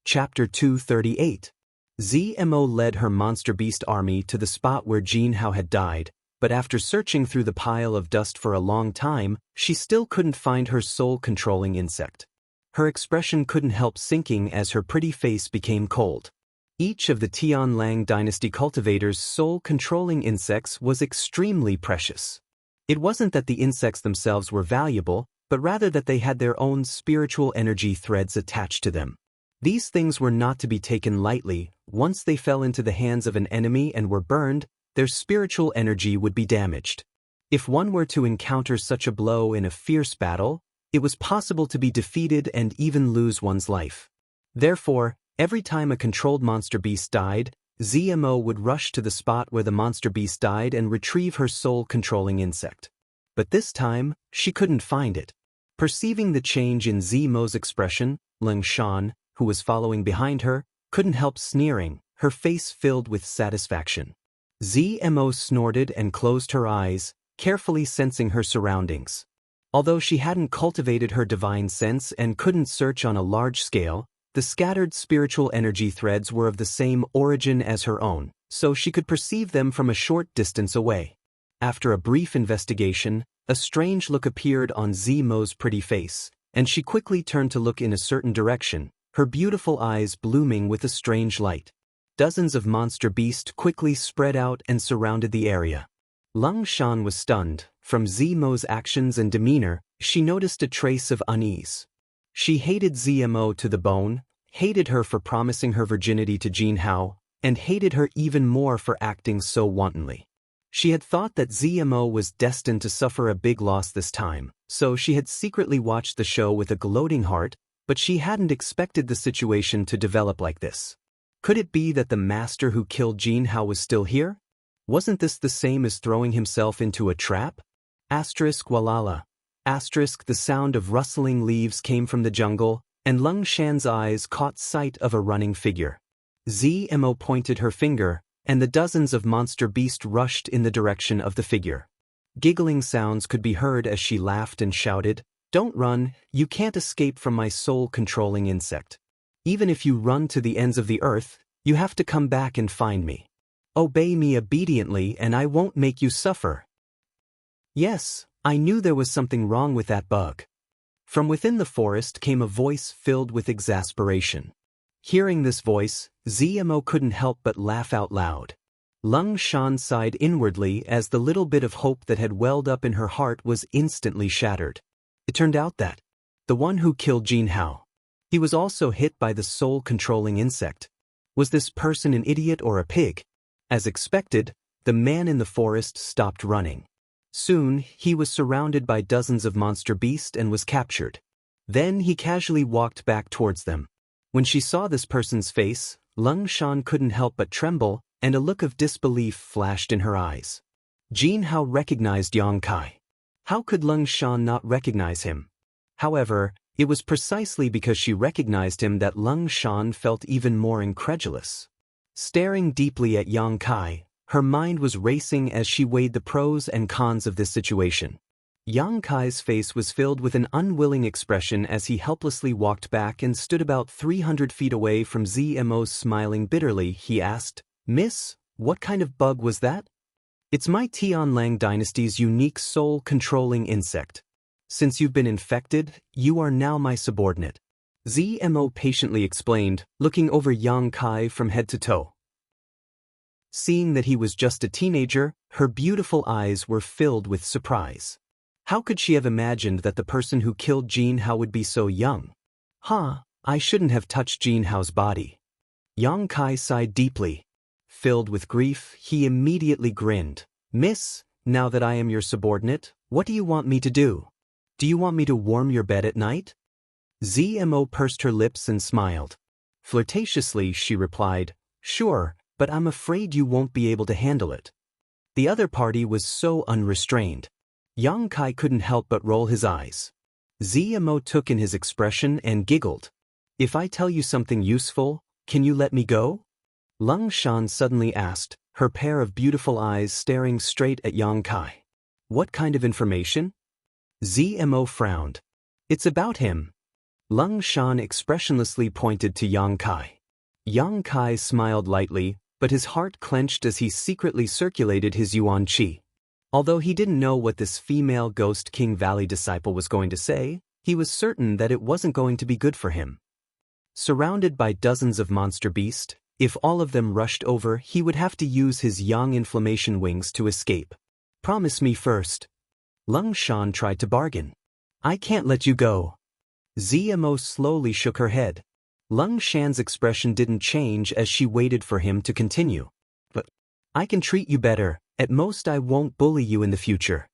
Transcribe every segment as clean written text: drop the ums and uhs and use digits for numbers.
Chapter 238. ZMO led her monster beast army to the spot where Jianghu had died, but after searching through the pile of dust for a long time, she still couldn't find her soul-controlling insect. Her expression couldn't help sinking as her pretty face became cold. Each of the Tianlang dynasty cultivators' soul-controlling insects was extremely precious. It wasn't that the insects themselves were valuable, but rather that they had their own spiritual energy threads attached to them. These things were not to be taken lightly. Once they fell into the hands of an enemy and were burned, their spiritual energy would be damaged. If one were to encounter such a blow in a fierce battle, it was possible to be defeated and even lose one's life. Therefore, every time a controlled monster beast died, ZMO would rush to the spot where the monster beast died and retrieve her soul-controlling insect. But this time, she couldn't find it. Perceiving the change in ZMO's expression, Leng Shan, who was following behind her, couldn't help sneering, her face filled with satisfaction. ZMO snorted and closed her eyes, carefully sensing her surroundings. Although she hadn't cultivated her divine sense and couldn't search on a large scale, the scattered spiritual energy threads were of the same origin as her own, so she could perceive them from a short distance away. After a brief investigation, a strange look appeared on ZMO's pretty face, and she quickly turned to look in a certain direction, her beautiful eyes blooming with a strange light. Dozens of monster beasts quickly spread out and surrounded the area. Leng Shan was stunned. From ZMO's actions and demeanor, she noticed a trace of unease. She hated ZMO to the bone, hated her for promising her virginity to Jianghu, and hated her even more for acting so wantonly. She had thought that ZMO was destined to suffer a big loss this time, so she had secretly watched the show with a gloating heart, but she hadn't expected the situation to develop like this. Could it be that the master who killed Jianghu was still here? Wasn't this the same as throwing himself into a trap? Walala. The sound of rustling leaves came from the jungle, and Leng Shan's eyes caught sight of a running figure. ZMO pointed her finger, and the dozens of monster beasts rushed in the direction of the figure. Giggling sounds could be heard as she laughed and shouted, "Don't run, you can't escape from my soul-controlling insect. Even if you run to the ends of the earth, you have to come back and find me. Obey me obediently and I won't make you suffer." Yes, I knew there was something wrong with that bug. From within the forest came a voice filled with exasperation. Hearing this voice, ZMO couldn't help but laugh out loud. Leng Shan sighed inwardly as the little bit of hope that had welled up in her heart was instantly shattered. It turned out that the one who killed Jianghu, he was also hit by the soul-controlling insect. Was this person an idiot or a pig? As expected, the man in the forest stopped running. Soon, he was surrounded by dozens of monster beasts and was captured. Then he casually walked back towards them. When she saw this person's face, Leng Shan couldn't help but tremble, and a look of disbelief flashed in her eyes. Jianghu recognized Yang Kai. How could Leng Shan not recognize him? However, it was precisely because she recognized him that Leng Shan felt even more incredulous. Staring deeply at Yang Kai, her mind was racing as she weighed the pros and cons of this situation. Yang Kai's face was filled with an unwilling expression as he helplessly walked back and stood about 300 feet away from ZMO. Smiling bitterly, he asked, "Miss, what kind of bug was that?" "It's my Tianlang dynasty's unique soul-controlling insect. Since you've been infected, you are now my subordinate," ZMO patiently explained, looking over Yang Kai from head to toe. Seeing that he was just a teenager, her beautiful eyes were filled with surprise. How could she have imagined that the person who killed Jianghu would be so young? I shouldn't have touched Jianghu's body. Yang Kai sighed deeply. Filled with grief, he immediately grinned. "Miss, now that I am your subordinate, what do you want me to do? Do you want me to warm your bed at night?" ZMO pursed her lips and smiled. Flirtatiously, she replied, "Sure, but I'm afraid you won't be able to handle it." The other party was so unrestrained. Yang Kai couldn't help but roll his eyes. ZMO took in his expression and giggled. "If I tell you something useful, can you let me go?" Leng Shan suddenly asked, her pair of beautiful eyes staring straight at Yang Kai. "What kind of information?" ZMO frowned. "It's about him." Lung Shan expressionlessly pointed to Yang Kai. Yang Kai smiled lightly, but his heart clenched as he secretly circulated his yuan qi. Although he didn't know what this female Ghost King Valley disciple was going to say, he was certain that it wasn't going to be good for him. Surrounded by dozens of monster beasts, if all of them rushed over, he would have to use his yang inflammation wings to escape. Promise me first. Lung Shan tried to bargain. I can't let you go. ZMO slowly shook her head. Lung Shan's expression didn't change as she waited for him to continue. But I can treat you better, at most I won't bully you in the future.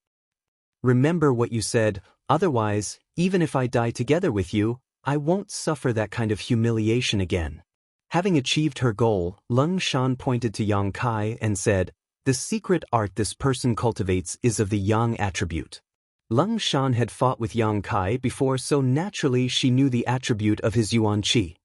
Remember what you said, otherwise, even if I die together with you, I won't suffer that kind of humiliation again. Having achieved her goal, Lung Shan pointed to Yang Kai and said, the secret art this person cultivates is of the Yang attribute. Lung Shan had fought with Yang Kai before, so naturally she knew the attribute of his yuan qi.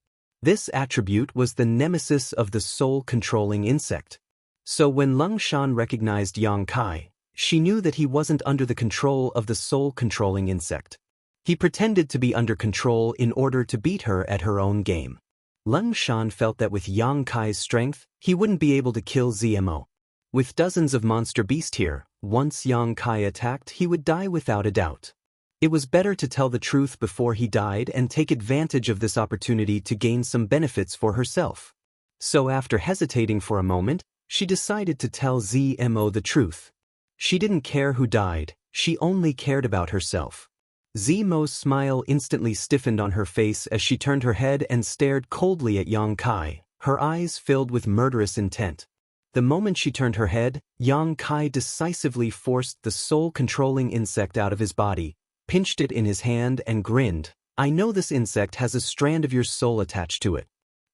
This attribute was the nemesis of the soul-controlling insect. So when Lung Shan recognized Yang Kai, she knew that he wasn't under the control of the soul-controlling insect. He pretended to be under control in order to beat her at her own game. Lung Shan felt that with Yang Kai's strength, he wouldn't be able to kill ZMO. With dozens of monster beasts here, once Yang Kai attacked, he would die without a doubt. It was better to tell the truth before he died and take advantage of this opportunity to gain some benefits for herself. So after hesitating for a moment, she decided to tell ZMO the truth. She didn't care who died, she only cared about herself. ZMO's smile instantly stiffened on her face as she turned her head and stared coldly at Yang Kai, her eyes filled with murderous intent. The moment she turned her head, Yang Kai decisively forced the soul-controlling insect out of his body, pinched it in his hand and grinned. I know this insect has a strand of your soul attached to it.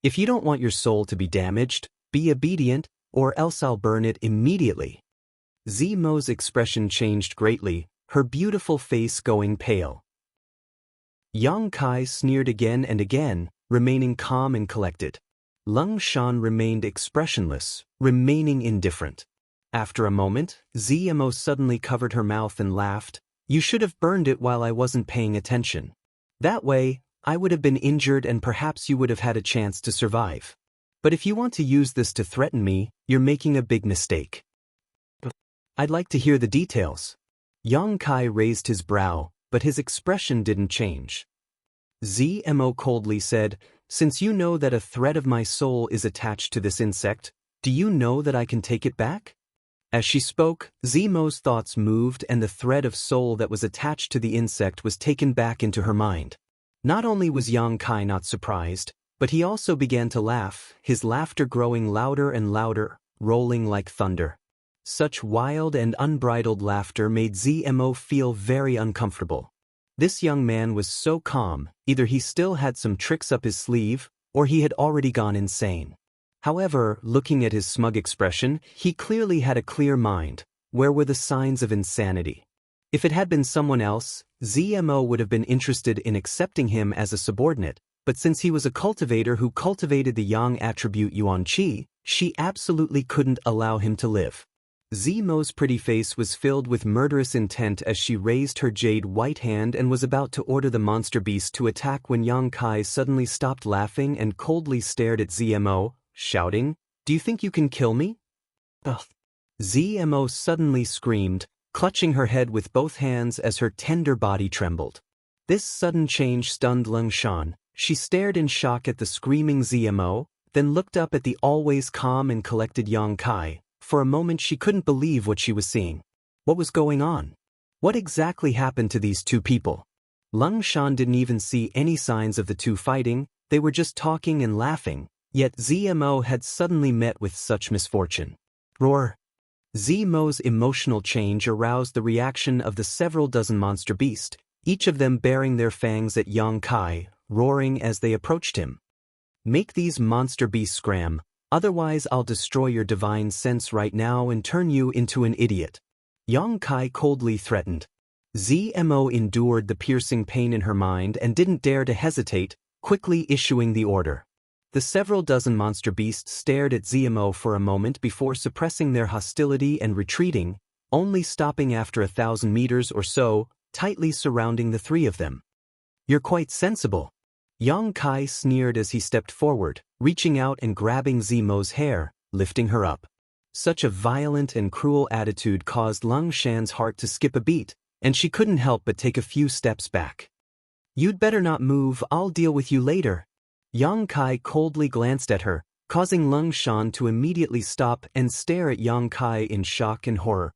If you don't want your soul to be damaged, be obedient, or else I'll burn it immediately. ZMO's expression changed greatly, her beautiful face going pale. Yang Kai sneered again and again, remaining calm and collected. Lung Shan remained expressionless, remaining indifferent. After a moment, ZMO suddenly covered her mouth and laughed. You should have burned it while I wasn't paying attention. That way, I would have been injured and perhaps you would have had a chance to survive. But if you want to use this to threaten me, you're making a big mistake. I'd like to hear the details. Yang Kai raised his brow, but his expression didn't change. ZMO coldly said, since you know that a thread of my soul is attached to this insect, do you know that I can take it back? As she spoke, ZMO's thoughts moved and the thread of soul that was attached to the insect was taken back into her mind. Not only was Yang Kai not surprised, but he also began to laugh, his laughter growing louder and louder, rolling like thunder. Such wild and unbridled laughter made ZMO feel very uncomfortable. This young man was so calm, either he still had some tricks up his sleeve, or he had already gone insane. However, looking at his smug expression, he clearly had a clear mind. Where were the signs of insanity? If it had been someone else, ZMO would have been interested in accepting him as a subordinate, but since he was a cultivator who cultivated the yang attribute yuan qi, she absolutely couldn't allow him to live. ZMO's pretty face was filled with murderous intent as she raised her jade white hand and was about to order the monster beast to attack when Yang Kai suddenly stopped laughing and coldly stared at ZMO, shouting, "Do you think you can kill me?" Ugh. ZMO suddenly screamed, clutching her head with both hands as her tender body trembled. This sudden change stunned Lung Shan. She stared in shock at the screaming ZMO, then looked up at the always calm and collected Yang Kai. For a moment she couldn't believe what she was seeing. What was going on? What exactly happened to these two people? Lung Shan didn't even see any signs of the two fighting, they were just talking and laughing, yet ZMO had suddenly met with such misfortune. Roar! ZMO's emotional change aroused the reaction of the several dozen monster beasts, each of them baring their fangs at Yang Kai, roaring as they approached him. Make these monster beasts scram. Otherwise I'll destroy your divine sense right now and turn you into an idiot. Yang Kai coldly threatened. ZMO endured the piercing pain in her mind and didn't dare to hesitate, quickly issuing the order. The several dozen monster beasts stared at ZMO for a moment before suppressing their hostility and retreating, only stopping after 1,000 meters or so, tightly surrounding the three of them. You're quite sensible. Yang Kai sneered as he stepped forward, reaching out and grabbing Zimo's hair, lifting her up. Such a violent and cruel attitude caused Lung Shan's heart to skip a beat, and she couldn't help but take a few steps back. "You'd better not move, I'll deal with you later." Yang Kai coldly glanced at her, causing Lung Shan to immediately stop and stare at Yang Kai in shock and horror.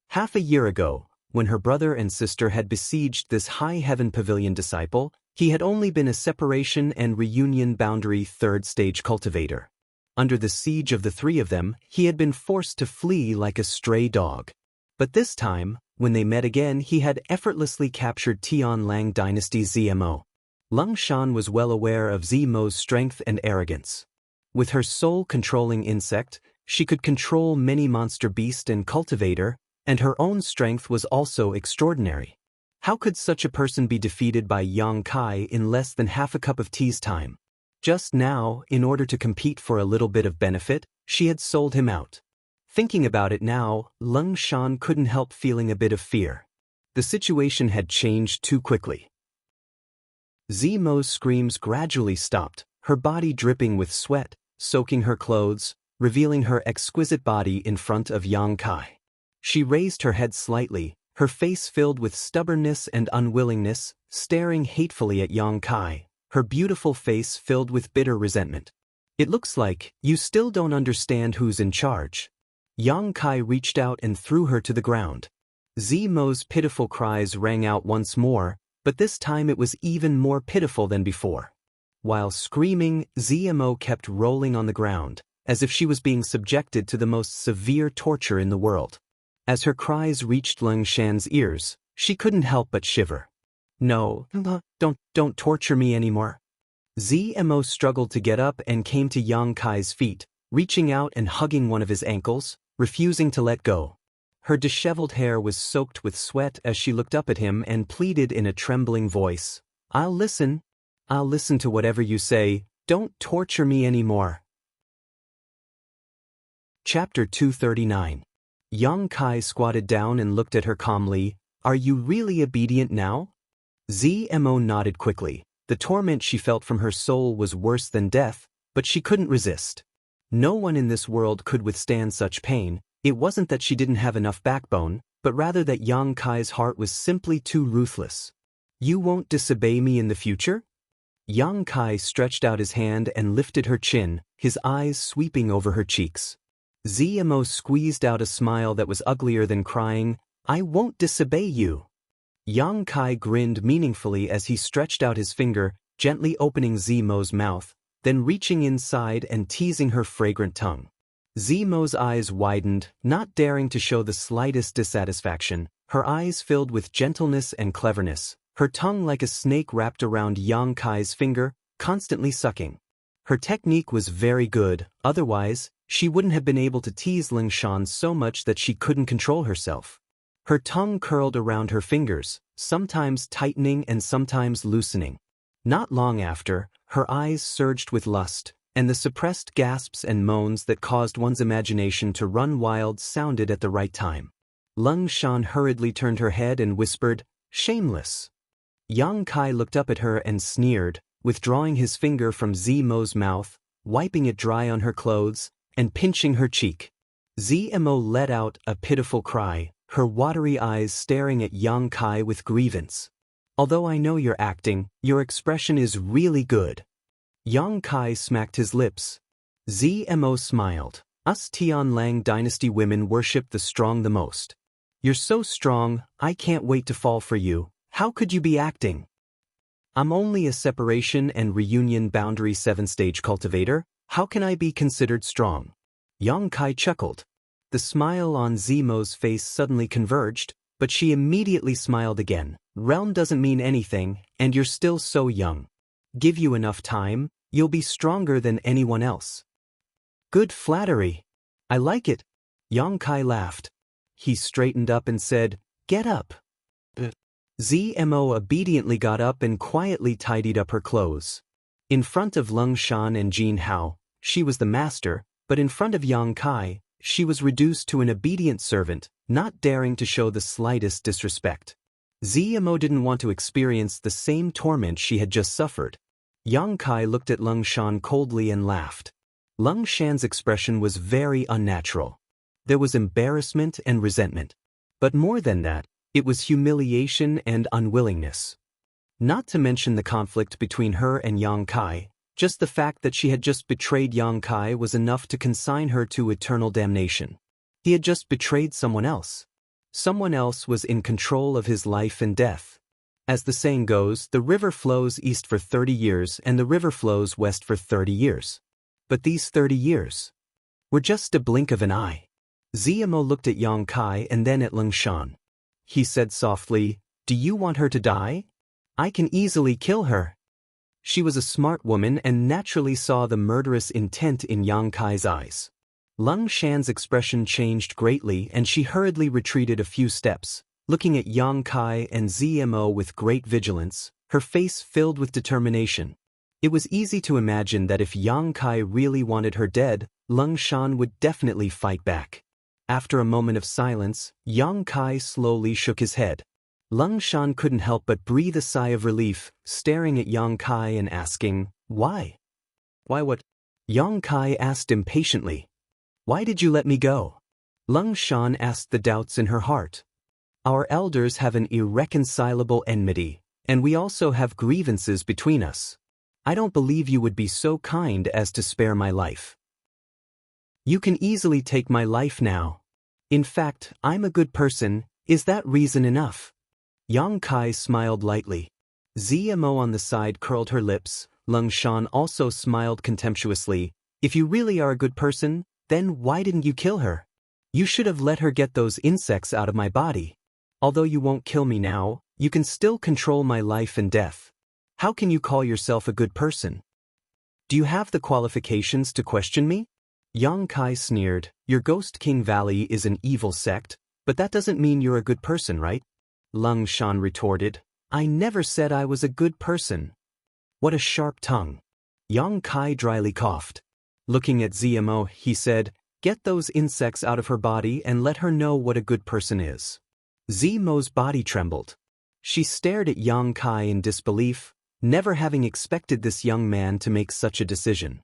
Half a year ago, when her brother and sister had besieged this high heaven pavilion disciple, he had only been a separation and reunion boundary third-stage cultivator. Under the siege of the three of them, he had been forced to flee like a stray dog. But this time, when they met again, he had effortlessly captured Tianlang Dynasty's ZMO. Lung Shan was well aware of Zimo's strength and arrogance. With her soul-controlling insect, she could control many monster beast and cultivator, and her own strength was also extraordinary. How could such a person be defeated by Yang Kai in less than half a cup of tea's time? Just now, in order to compete for a little bit of benefit, she had sold him out. Thinking about it now, Lung Shan couldn't help feeling a bit of fear. The situation had changed too quickly. Zimo's screams gradually stopped, her body dripping with sweat, soaking her clothes, revealing her exquisite body in front of Yang Kai. She raised her head slightly, her face filled with stubbornness and unwillingness, staring hatefully at Yang Kai, her beautiful face filled with bitter resentment. "It looks like you still don't understand who's in charge." Yang Kai reached out and threw her to the ground. Zimo's pitiful cries rang out once more, but this time it was even more pitiful than before. While screaming, Zimo kept rolling on the ground, as if she was being subjected to the most severe torture in the world. As her cries reached Lung Shan's ears, she couldn't help but shiver. "No, don't torture me anymore." Zimo struggled to get up and came to Yang Kai's feet, reaching out and hugging one of his ankles, refusing to let go. Her disheveled hair was soaked with sweat as she looked up at him and pleaded in a trembling voice, I'll listen to whatever you say, don't torture me anymore." Chapter 239. Yang Kai squatted down and looked at her calmly. "Are you really obedient now?" Zmo nodded quickly. The torment she felt from her soul was worse than death, but she couldn't resist. No one in this world could withstand such pain. It wasn't that she didn't have enough backbone, but rather that Yang Kai's heart was simply too ruthless. "You won't disobey me in the future?" Yang Kai stretched out his hand and lifted her chin, his eyes sweeping over her cheeks. Zmo squeezed out a smile that was uglier than crying, "I won't disobey you." Yang Kai grinned meaningfully as he stretched out his finger, gently opening Zmo's mouth, then reaching inside and teasing her fragrant tongue. Zmo's eyes widened, not daring to show the slightest dissatisfaction, her eyes filled with gentleness and cleverness, her tongue like a snake wrapped around Yang Kai's finger, constantly sucking. Her technique was very good, otherwise, she wouldn't have been able to tease Lung Shan so much that she couldn't control herself. Her tongue curled around her fingers, sometimes tightening and sometimes loosening. Not long after, her eyes surged with lust, and the suppressed gasps and moans that caused one's imagination to run wild sounded at the right time. Lung Shan hurriedly turned her head and whispered, "Shameless." Yang Kai looked up at her and sneered, withdrawing his finger from Zmo's mouth, wiping it dry on her clothes, and pinching her cheek. Zmo let out a pitiful cry, her watery eyes staring at Yang Kai with grievance. "Although I know you're acting, your expression is really good." Yang Kai smacked his lips. Zmo smiled. "Us Tianlang Dynasty women worship the strong the most. You're so strong, I can't wait to fall for you. How could you be acting?" "I'm only a separation and reunion boundary 7-stage cultivator. How can I be considered strong?" Yang Kai chuckled. The smile on Zmo's face suddenly converged, but she immediately smiled again. "Realm doesn't mean anything, and you're still so young. Give you enough time, you'll be stronger than anyone else." "Good flattery. I like it." Yang Kai laughed. He straightened up and said, "Get up." Zmo obediently got up and quietly tidied up her clothes. In front of Lung Shan and Jianghu, she was the master, but in front of Yang Kai, she was reduced to an obedient servant, not daring to show the slightest disrespect. Zmo didn't want to experience the same torment she had just suffered. Yang Kai looked at Lung Shan coldly and laughed. Lung Shan's expression was very unnatural. There was embarrassment and resentment. But more than that, it was humiliation and unwillingness. Not to mention the conflict between her and Yang Kai, just the fact that she had just betrayed Yang Kai was enough to consign her to eternal damnation. He had just betrayed someone else. Someone else was in control of his life and death. As the saying goes, the river flows east for 30 years and the river flows west for 30 years. But these 30 years were just a blink of an eye. Ziamo looked at Yang Kai and then at Lung Shan. He said softly, "Do you want her to die? I can easily kill her." She was a smart woman and naturally saw the murderous intent in Yang Kai's eyes. Lung Shan's expression changed greatly and she hurriedly retreated a few steps, looking at Yang Kai and Zmo with great vigilance, her face filled with determination. It was easy to imagine that if Yang Kai really wanted her dead, Lung Shan would definitely fight back. After a moment of silence, Yang Kai slowly shook his head. Lung Shan couldn't help but breathe a sigh of relief, staring at Yang Kai and asking, "Why?" "Why what?" Yang Kai asked impatiently. "Why did you let me go?" Lung Shan asked the doubts in her heart. "Our elders have an irreconcilable enmity, and we also have grievances between us. I don't believe you would be so kind as to spare my life. You can easily take my life now. In fact, I'm a good person, is that reason enough?" Yang Kai smiled lightly. Zmo on the side curled her lips. Lung Shan also smiled contemptuously. "If you really are a good person, then why didn't you kill her? You should have let her get those insects out of my body. Although you won't kill me now, you can still control my life and death. How can you call yourself a good person? Do you have the qualifications to question me?" Yang Kai sneered. "Your Ghost King Valley is an evil sect, but that doesn't mean you're a good person, right?" Lung Shan retorted. "I never said I was a good person." What a sharp tongue. Yang Kai dryly coughed. Looking at Zmo, he said, "Get those insects out of her body and let her know what a good person is." Zmo's body trembled. She stared at Yang Kai in disbelief, never having expected this young man to make such a decision.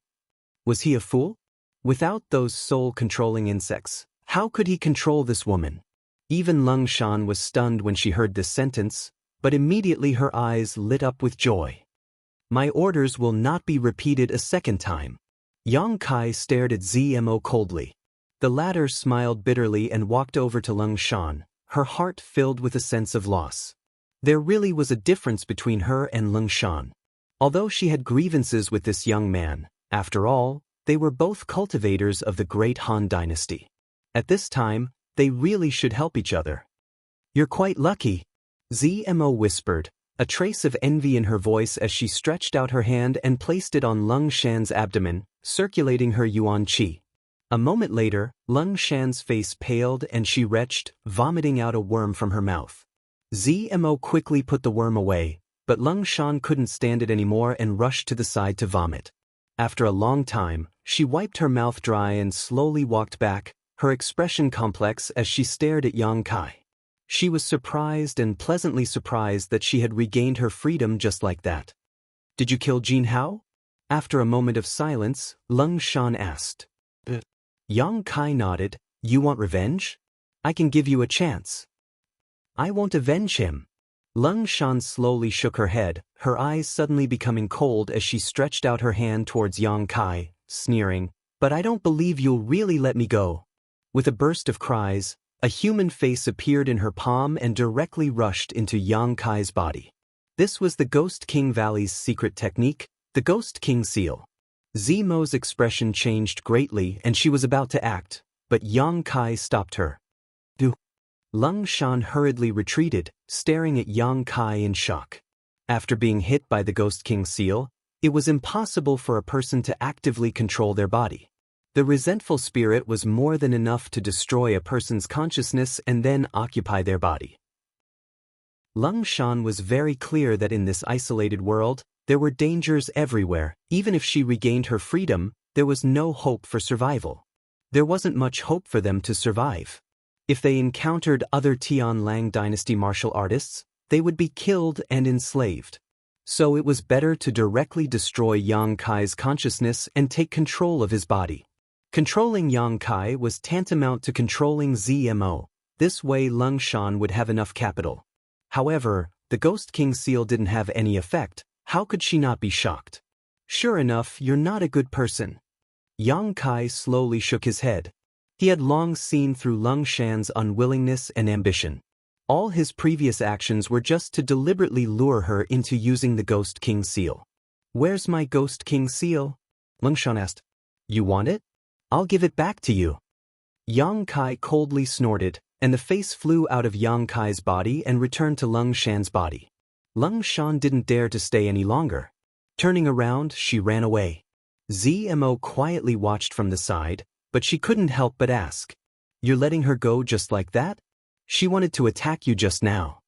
Was he a fool? Without those soul-controlling insects, how could he control this woman? Even Lung Shan was stunned when she heard this sentence, but immediately her eyes lit up with joy. "My orders will not be repeated a second time." Yang Kai stared at Zmo coldly. The latter smiled bitterly and walked over to Lung Shan, her heart filled with a sense of loss. There really was a difference between her and Lung Shan. Although she had grievances with this young man, after all, they were both cultivators of the great Han dynasty. At this time, they really should help each other. "You're quite lucky," Zmo whispered, a trace of envy in her voice as she stretched out her hand and placed it on Lung Shan's abdomen, circulating her yuan qi. A moment later, Lung Shan's face paled and she retched, vomiting out a worm from her mouth. Zmo quickly put the worm away, but Lung Shan couldn't stand it anymore and rushed to the side to vomit. After a long time, she wiped her mouth dry and slowly walked back, her expression complex as she stared at Yang Kai. She was surprised and pleasantly surprised that she had regained her freedom just like that. "Did you kill Jianghu?" After a moment of silence, Lung Shan asked. Yang Kai nodded. "You want revenge? I can give you a chance." "I won't avenge him." Lung Shan slowly shook her head, her eyes suddenly becoming cold as she stretched out her hand towards Yang Kai, sneering, "But I don't believe you'll really let me go." With a burst of cries, a human face appeared in her palm and directly rushed into Yang Kai's body. This was the Ghost King Valley's secret technique, the Ghost King Seal. Zmo's expression changed greatly and she was about to act, but Yang Kai stopped her. Lung Shan hurriedly retreated, staring at Yang Kai in shock. After being hit by the Ghost King Seal, it was impossible for a person to actively control their body. The resentful spirit was more than enough to destroy a person's consciousness and then occupy their body. Lung Shan was very clear that in this isolated world, there were dangers everywhere. Even if she regained her freedom, there was no hope for survival. There wasn't much hope for them to survive. If they encountered other Tianlang dynasty martial artists, they would be killed and enslaved. So it was better to directly destroy Yang Kai's consciousness and take control of his body. Controlling Yang Kai was tantamount to controlling ZMO. This way Lung Shan would have enough capital. However, the Ghost King seal didn't have any effect. How could she not be shocked? Sure enough, you're not a good person. Yang Kai slowly shook his head. He had long seen through Lung Shan's unwillingness and ambition. All his previous actions were just to deliberately lure her into using the Ghost King seal. Where's my Ghost King seal? Lung Shan asked. You want it? I'll give it back to you. Yang Kai coldly snorted, and the face flew out of Yang Kai's body and returned to Lung Shan's body. Lung Shan didn't dare to stay any longer. Turning around, she ran away. ZMO quietly watched from the side, but she couldn't help but ask. You're letting her go just like that? She wanted to attack you just now.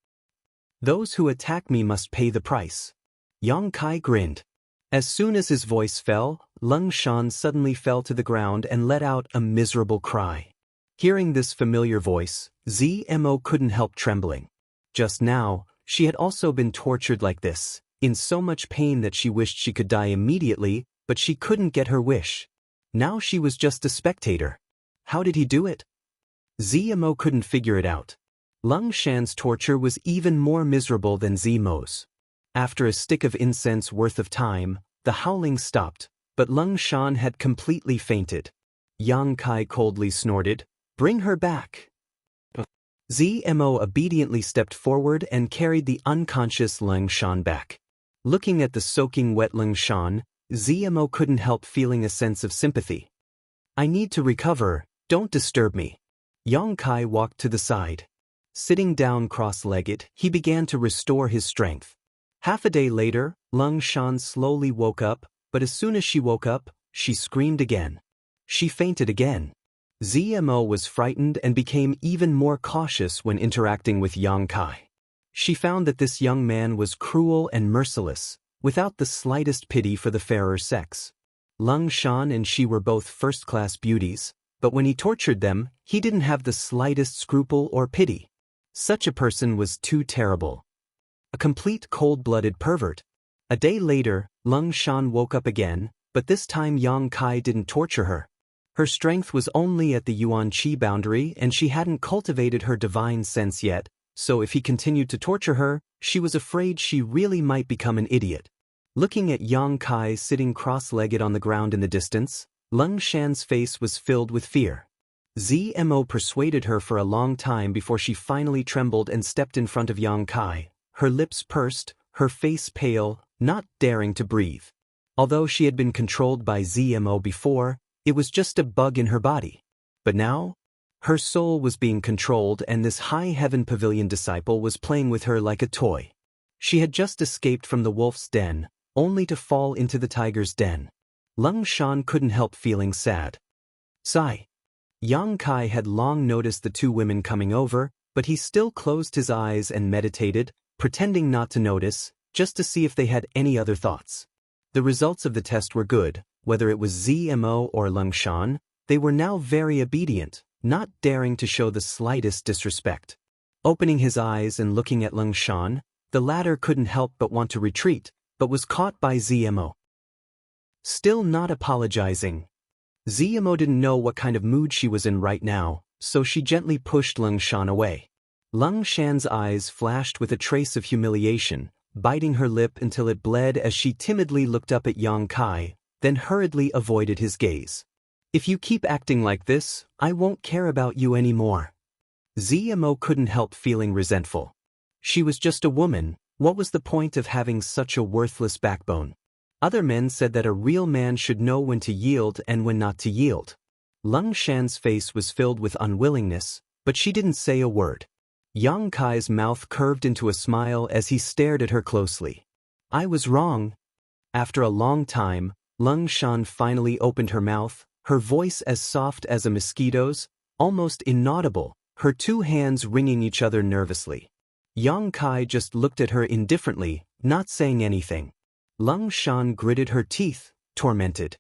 Those who attack me must pay the price. Yang Kai grinned. As soon as his voice fell, Lung Shan suddenly fell to the ground and let out a miserable cry. Hearing this familiar voice, ZMO couldn't help trembling. Just now, she had also been tortured like this, in so much pain that she wished she could die immediately, but she couldn't get her wish. Now she was just a spectator. How did he do it? ZMO couldn't figure it out. Lung Shan's torture was even more miserable than ZMO's. After a stick of incense worth of time, the howling stopped, but Lung Shan had completely fainted. Yang Kai coldly snorted, "Bring her back." ZMO obediently stepped forward and carried the unconscious Lung Shan back. Looking at the soaking wet Lung Shan, ZMO couldn't help feeling a sense of sympathy. I need to recover, don't disturb me. Yang Kai walked to the side. Sitting down cross-legged, he began to restore his strength. Half a day later, Lung Shan slowly woke up, but as soon as she woke up, she screamed again. She fainted again. ZMO was frightened and became even more cautious when interacting with Yang Kai. She found that this young man was cruel and merciless, without the slightest pity for the fairer sex. Lung Shan and she were both first-class beauties, but when he tortured them, he didn't have the slightest scruple or pity. Such a person was too terrible. A complete cold-blooded pervert. A day later, Lung Shan woke up again, but this time Yang Kai didn't torture her. Her strength was only at the Yuan Qi boundary and she hadn't cultivated her divine sense yet, so if he continued to torture her, she was afraid she really might become an idiot. Looking at Yang Kai sitting cross-legged on the ground in the distance, Lung Shan's face was filled with fear. ZMO persuaded her for a long time before she finally trembled and stepped in front of Yang Kai, her lips pursed, her face pale, not daring to breathe. Although she had been controlled by ZMO before, it was just a bug in her body. But now, her soul was being controlled and this high heaven pavilion disciple was playing with her like a toy. She had just escaped from the wolf's den, only to fall into the tiger's den. Lung Shan couldn't help feeling sad. Sigh. Yang Kai had long noticed the two women coming over, but he still closed his eyes and meditated, pretending not to notice, just to see if they had any other thoughts. The results of the test were good, whether it was ZMO or Lung Shan, they were now very obedient, not daring to show the slightest disrespect. Opening his eyes and looking at Lung Shan, the latter couldn't help but want to retreat, but was caught by ZMO. Still not apologizing. ZMO didn't know what kind of mood she was in right now, so she gently pushed Lung Shan away. Lung Shan's eyes flashed with a trace of humiliation, biting her lip until it bled as she timidly looked up at Yang Kai, then hurriedly avoided his gaze. If you keep acting like this, I won't care about you anymore. ZMO couldn't help feeling resentful. She was just a woman, what was the point of having such a worthless backbone? Other men said that a real man should know when to yield and when not to yield. Lung Shan's face was filled with unwillingness, but she didn't say a word. Yang Kai's mouth curved into a smile as he stared at her closely. I was wrong. After a long time, Lung Shan finally opened her mouth, her voice as soft as a mosquito's, almost inaudible, her two hands wringing each other nervously. Yang Kai just looked at her indifferently, not saying anything. Lung Shan gritted her teeth, tormented.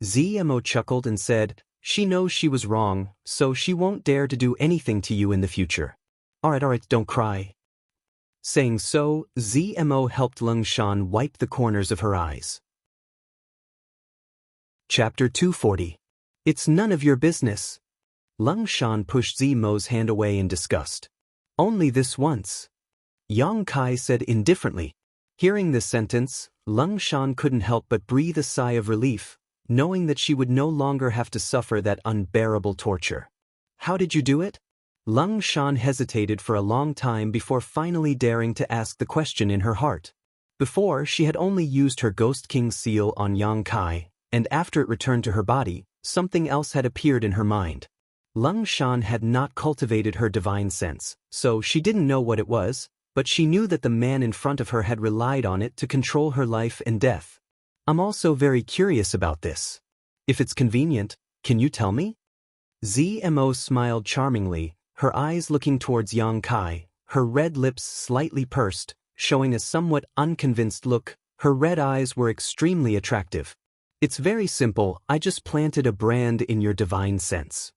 ZMO chuckled and said, she knows she was wrong, so she won't dare to do anything to you in the future. Alright, don't cry. Saying so, Zmo helped Lung Shan wipe the corners of her eyes. Chapter 240. It's none of your business. Lung Shan pushed Zmo's hand away in disgust. Only this once. Yang Kai said indifferently. Hearing this sentence, Lung Shan couldn't help but breathe a sigh of relief, knowing that she would no longer have to suffer that unbearable torture. How did you do it? Lung Shan hesitated for a long time before finally daring to ask the question in her heart. Before, she had only used her Ghost King seal on Yang Kai, and after it returned to her body, something else had appeared in her mind. Lung Shan had not cultivated her divine sense, so she didn't know what it was, but she knew that the man in front of her had relied on it to control her life and death. I'm also very curious about this. If it's convenient, can you tell me? Zmo smiled charmingly, her eyes looking towards Yang Kai, her red lips slightly pursed, showing a somewhat unconvinced look. Her red eyes were extremely attractive. It's very simple, I just planted a brand in your divine sense.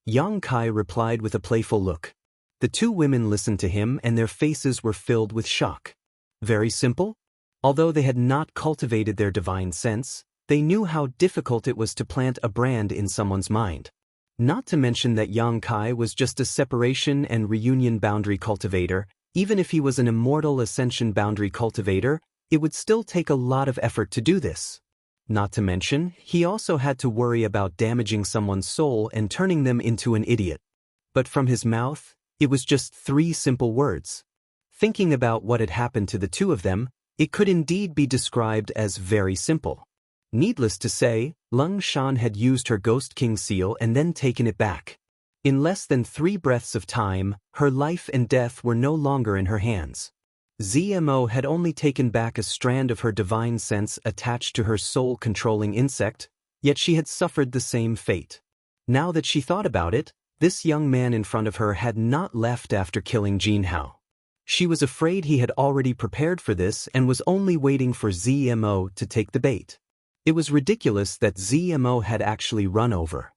Yang Kai replied with a playful look. The two women listened to him and their faces were filled with shock. Very simple? Although they had not cultivated their divine sense, they knew how difficult it was to plant a brand in someone's mind. Not to mention that Yang Kai was just a separation and reunion boundary cultivator. Even if he was an immortal ascension boundary cultivator, it would still take a lot of effort to do this. Not to mention, he also had to worry about damaging someone's soul and turning them into an idiot. But from his mouth, it was just 3 simple words. Thinking about what had happened to the two of them, it could indeed be described as very simple. Needless to say, Lung Shan had used her Ghost King seal and then taken it back. In less than 3 breaths of time, her life and death were no longer in her hands. Zmo had only taken back a strand of her divine sense attached to her soul-controlling insect, yet she had suffered the same fate. Now that she thought about it, this young man in front of her had not left after killing Jianghu. She was afraid he had already prepared for this and was only waiting for Zmo to take the bait. It was ridiculous that Zmo had actually run over.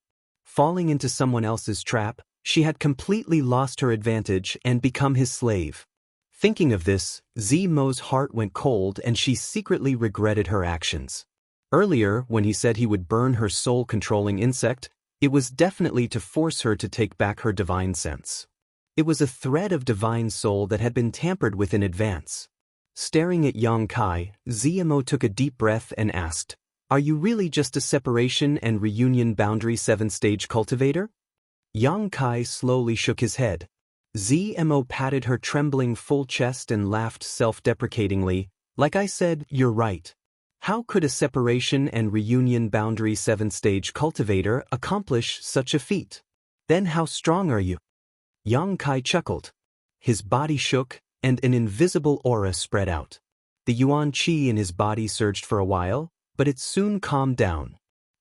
Falling into someone else's trap, she had completely lost her advantage and become his slave. Thinking of this, Zmo's heart went cold and she secretly regretted her actions. Earlier, when he said he would burn her soul-controlling insect, it was definitely to force her to take back her divine sense. It was a thread of divine soul that had been tampered with in advance. Staring at Yang Kai, Zmo took a deep breath and asked, "Are you really just a separation and reunion boundary 7-stage cultivator?" Yang Kai slowly shook his head. Zmo patted her trembling full chest and laughed self-deprecatingly. "Like I said, you're right. How could a separation and reunion boundary 7-stage cultivator accomplish such a feat? Then how strong are you?" Yang Kai chuckled. His body shook, and an invisible aura spread out. The yuan qi in his body surged for a while, but it soon calmed down.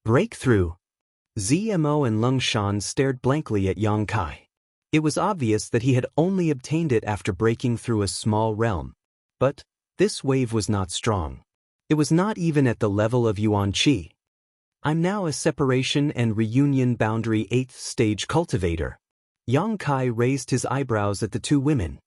Breakthrough! Zmo and Lung Shan stared blankly at Yang Kai. It was obvious that he had only obtained it after breaking through a small realm. But this wave was not strong. It was not even at the level of yuan qi. "I'm now a separation and reunion boundary 8th-stage cultivator." Yang Kai raised his eyebrows at the two women.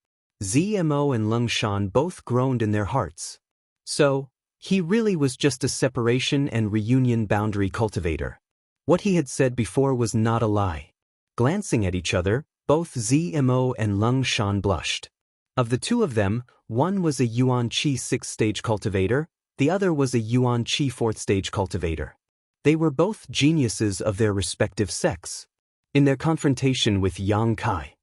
Zmo and Lung Shan both groaned in their hearts. So, he really was just a separation and reunion boundary cultivator. What he had said before was not a lie. Glancing at each other, both Zmo and Lung Shan blushed. Of the two of them, one was a yuan qi 6th-stage cultivator, the other was a yuan qi 4th-stage cultivator. They were both geniuses of their respective sects. In their confrontation with Yang Kai,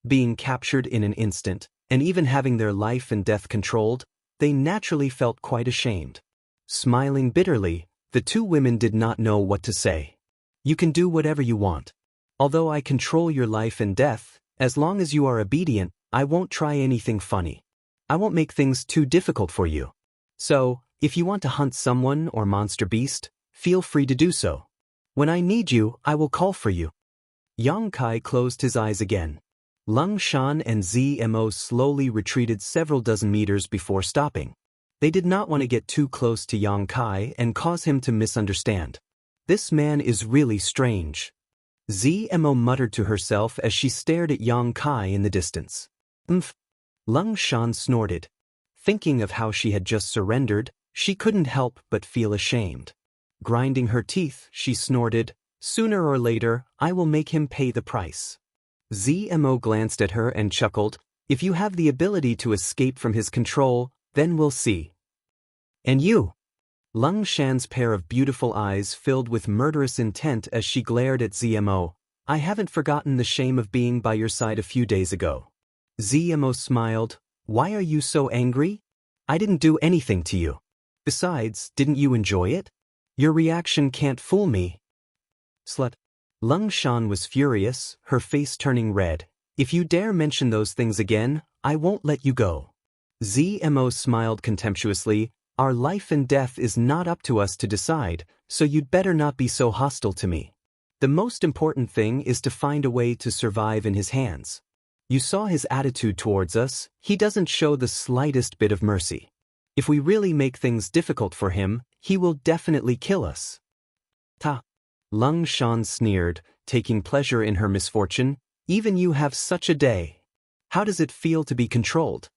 being captured in an instant, and even having their life and death controlled, they naturally felt quite ashamed. Smiling bitterly, the two women did not know what to say. "You can do whatever you want. Although I control your life and death, as long as you are obedient, I won't try anything funny. I won't make things too difficult for you. So, if you want to hunt someone or monster beast, feel free to do so. When I need you, I will call for you." Yang Kai closed his eyes again. Lung Shan and Zmo slowly retreated several dozen meters before stopping. They did not want to get too close to Yang Kai and cause him to misunderstand. "This man is really strange." Zmo muttered to herself as she stared at Yang Kai in the distance. Lung Shan snorted. Thinking of how she had just surrendered, she couldn't help but feel ashamed. Grinding her teeth, she snorted, "Sooner or later, I will make him pay the price." ZMO glanced at her and chuckled, "If you have the ability to escape from his control, then we'll see." "And you?" Lung Shan's pair of beautiful eyes filled with murderous intent as she glared at ZMO. "I haven't forgotten the shame of being by your side a few days ago." ZMO smiled. "Why are you so angry? I didn't do anything to you. Besides, didn't you enjoy it? Your reaction can't fool me." "Slut." Lung Shan was furious, her face turning red. "If you dare mention those things again, I won't let you go." ZMO smiled contemptuously. "Our life and death is not up to us to decide, so you'd better not be so hostile to me. The most important thing is to find a way to survive in his hands. You saw his attitude towards us, he doesn't show the slightest bit of mercy. If we really make things difficult for him, he will definitely kill us." "Ta." Lung Shan sneered, taking pleasure in her misfortune. "Even you have such a day. How does it feel to be controlled?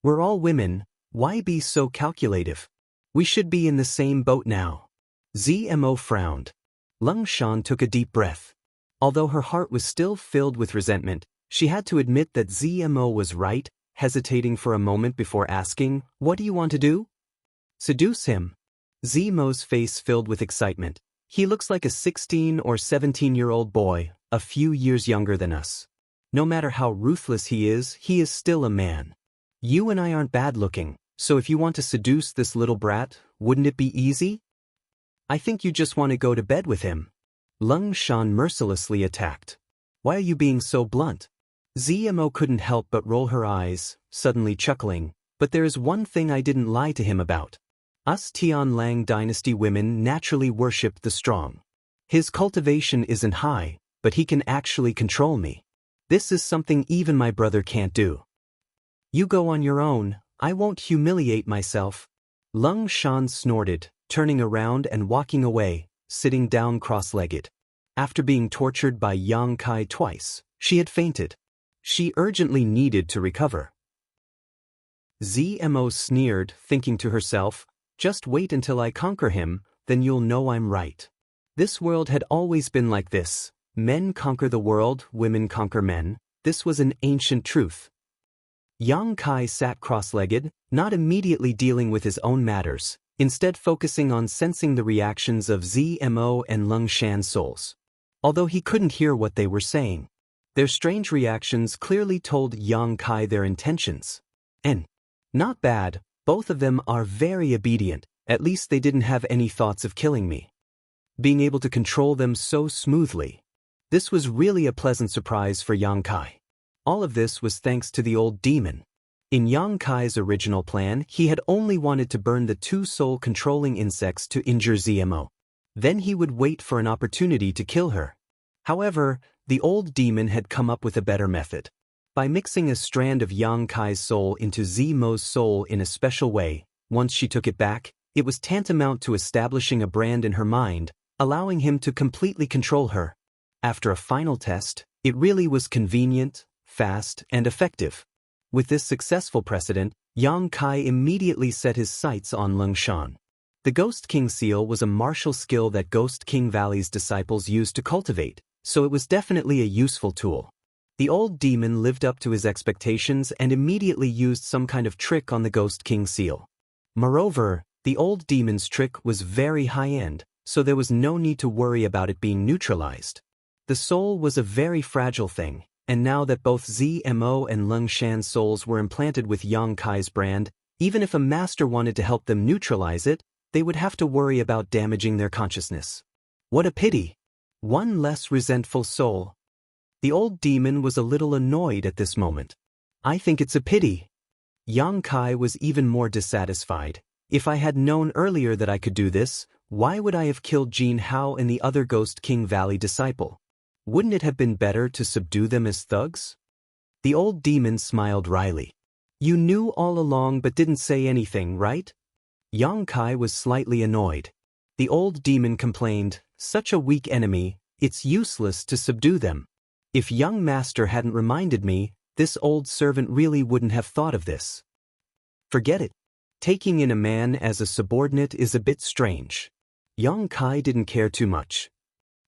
We're all women. Why be so calculative? We should be in the same boat now." ZMO frowned. Lung Shan took a deep breath. Although her heart was still filled with resentment, she had to admit that ZMO was right, hesitating for a moment before asking, "What do you want to do?" "Seduce him." ZMO's face filled with excitement. "He looks like a 16 or 17-year-old boy, a few years younger than us. No matter how ruthless he is still a man. You and I aren't bad looking. So if you want to seduce this little brat, wouldn't it be easy? I think you just want to go to bed with him." Lung Shan mercilessly attacked. "Why are you being so blunt?" ZMO couldn't help but roll her eyes, suddenly chuckling. "But there is one thing I didn't lie to him about. Us Tianlang dynasty women naturally worship the strong. His cultivation isn't high, but he can actually control me. This is something even my brother can't do. You go on your own. I won't humiliate myself." Lung Shan snorted, turning around and walking away, sitting down cross-legged. After being tortured by Yang Kai twice, she had fainted. She urgently needed to recover. ZMO sneered, thinking to herself, "Just wait until I conquer him, then you'll know I'm right." This world had always been like this. Men conquer the world, women conquer men. This was an ancient truth. Yang Kai sat cross-legged, not immediately dealing with his own matters, instead focusing on sensing the reactions of ZMO and Lung Shan's souls. Although he couldn't hear what they were saying, their strange reactions clearly told Yang Kai their intentions. And not bad, both of them are very obedient, at least they didn't have any thoughts of killing me. Being able to control them so smoothly. This was really a pleasant surprise for Yang Kai. All of this was thanks to the old demon. In Yang Kai's original plan, he had only wanted to burn the two soul-controlling insects to injure ZMO. Then he would wait for an opportunity to kill her. However, the old demon had come up with a better method. By mixing a strand of Yang Kai's soul into ZMO's soul in a special way, once she took it back, it was tantamount to establishing a brand in her mind, allowing him to completely control her. After a final test, it really was convenient, fast, and effective. With this successful precedent, Yang Kai immediately set his sights on Lung Shan. The Ghost King seal was a martial skill that Ghost King Valley's disciples used to cultivate, so it was definitely a useful tool. The old demon lived up to his expectations and immediately used some kind of trick on the Ghost King seal. Moreover, the old demon's trick was very high-end, so there was no need to worry about it being neutralized. The soul was a very fragile thing, and now that both ZMO and Lung Shan's souls were implanted with Yang Kai's brand, even if a master wanted to help them neutralize it, they would have to worry about damaging their consciousness. What a pity! One less resentful soul. The old demon was a little annoyed at this moment. "I think it's a pity." Yang Kai was even more dissatisfied. "If I had known earlier that I could do this, why would I have killed Jianghu and the other Ghost King Valley disciple? Wouldn't it have been better to subdue them as thugs?" The old demon smiled wryly. "You knew all along but didn't say anything, right?" Yang Kai was slightly annoyed. The old demon complained, "Such a weak enemy, it's useless to subdue them. If young master hadn't reminded me, This old servant really wouldn't have thought of this. Forget it. Taking in a man as a subordinate is a bit strange. Yang Kai didn't care too much.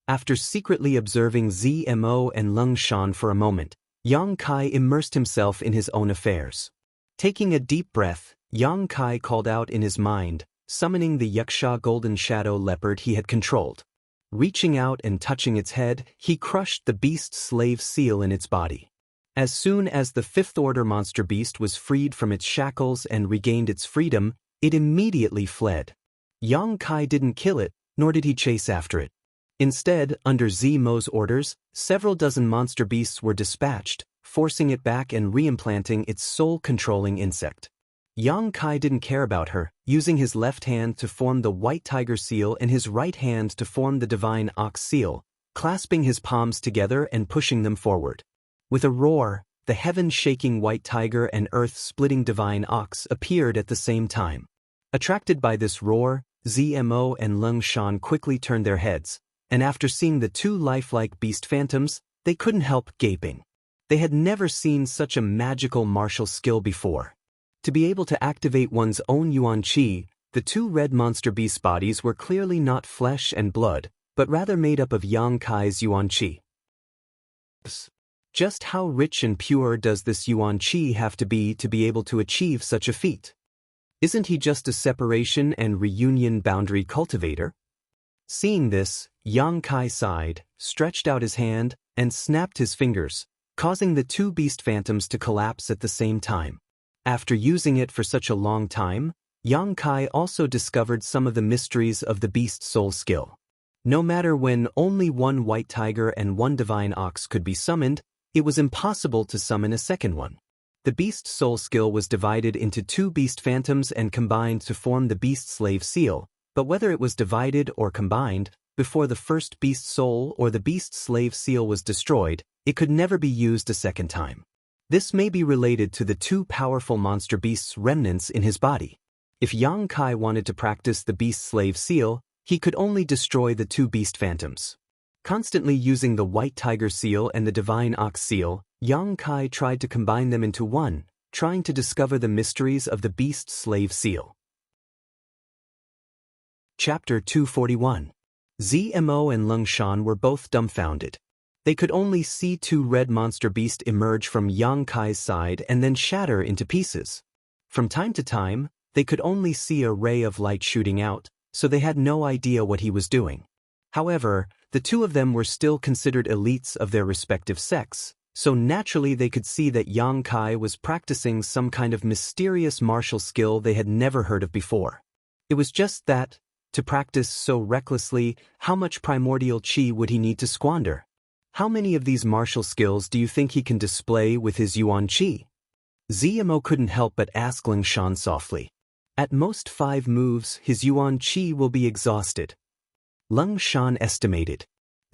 After secretly observing Zmo and Lung Shan for a moment, Yang Kai immersed himself in his own affairs. Taking a deep breath, Yang Kai called out in his mind, summoning the Wuxia golden shadow leopard he had controlled. Reaching out and touching its head, he crushed the beast slave seal in its body. As soon as the fifth-order monster beast was freed from its shackles and regained its freedom, it immediately fled. Yang Kai didn't kill it, nor did he chase after it. Instead, under Zmo's orders, several dozen monster beasts were dispatched, forcing it back and reimplanting its soul-controlling insect. Yang Kai didn't care about her, using his left hand to form the white tiger seal and his right hand to form the divine ox seal, clasping his palms together and pushing them forward. With a roar, the heaven-shaking white tiger and earth-splitting divine ox appeared at the same time. Attracted by this roar, Zmo and Lung Shan quickly turned their heads, and after seeing the two lifelike beast phantoms, they couldn't help gaping. They had never seen such a magical martial skill before. To be able to activate one's own Yuan Qi, the two red monster beast bodies were clearly not flesh and blood, but rather made up of Yang Kai's Yuan Qi. Just how rich and pure does this Yuan Qi have to be able to achieve such a feat? Isn't he just a separation and reunion boundary cultivator? Seeing this, Yang Kai sighed, stretched out his hand, and snapped his fingers, causing the two beast phantoms to collapse at the same time. After using it for such a long time, Yang Kai also discovered some of the mysteries of the beast soul skill. No matter when only one white tiger and one divine ox could be summoned, it was impossible to summon a second one. The beast soul skill was divided into two beast phantoms and combined to form the beast slave seal, but whether it was divided or combined, before the first beast soul or the beast slave seal was destroyed, it could never be used a second time. This may be related to the two powerful monster beasts' remnants in his body. If Yang Kai wanted to practice the beast slave seal, he could only destroy the two beast phantoms. Constantly using the white tiger seal and the divine ox seal, Yang Kai tried to combine them into one, trying to discover the mysteries of the beast slave seal. Chapter 241. Zmo and Lung Shan were both dumbfounded. They could only see two red monster beasts emerge from Yang Kai's side and then shatter into pieces. From time to time, they could only see a ray of light shooting out, so they had no idea what he was doing. However, the two of them were still considered elites of their respective sects, so naturally they could see that Yang Kai was practicing some kind of mysterious martial skill they had never heard of before. It was just that, to practice so recklessly, how much primordial qi would he need to squander? How many of these martial skills do you think he can display with his Yuan Qi? Zmo couldn't help but ask Lung Shan softly. At most 5 moves, his Yuan Qi will be exhausted. Lung Shan estimated.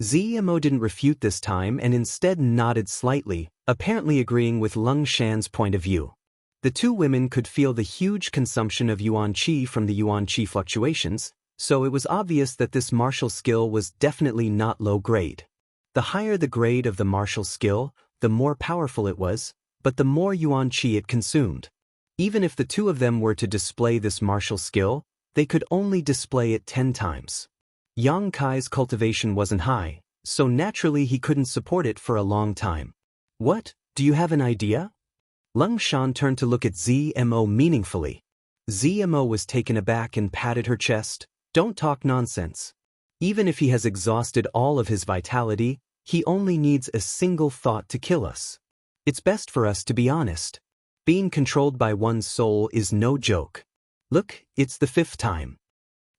Zmo didn't refute this time and instead nodded slightly, apparently agreeing with Lung Shan's point of view. The two women could feel the huge consumption of Yuan Qi from the Yuan Qi fluctuations, so it was obvious that this martial skill was definitely not low grade. The higher the grade of the martial skill, the more powerful it was, but the more Yuan Qi it consumed. Even if the two of them were to display this martial skill, they could only display it 10 times. Yang Kai's cultivation wasn't high, so naturally he couldn't support it for a long time. What, do you have an idea? Lung Shan turned to look at Zmo meaningfully. Zmo was taken aback and patted her chest. Don't talk nonsense. Even if he has exhausted all of his vitality, he only needs a single thought to kill us. It's best for us to be honest. Being controlled by one's soul is no joke. Look, it's the 5th time.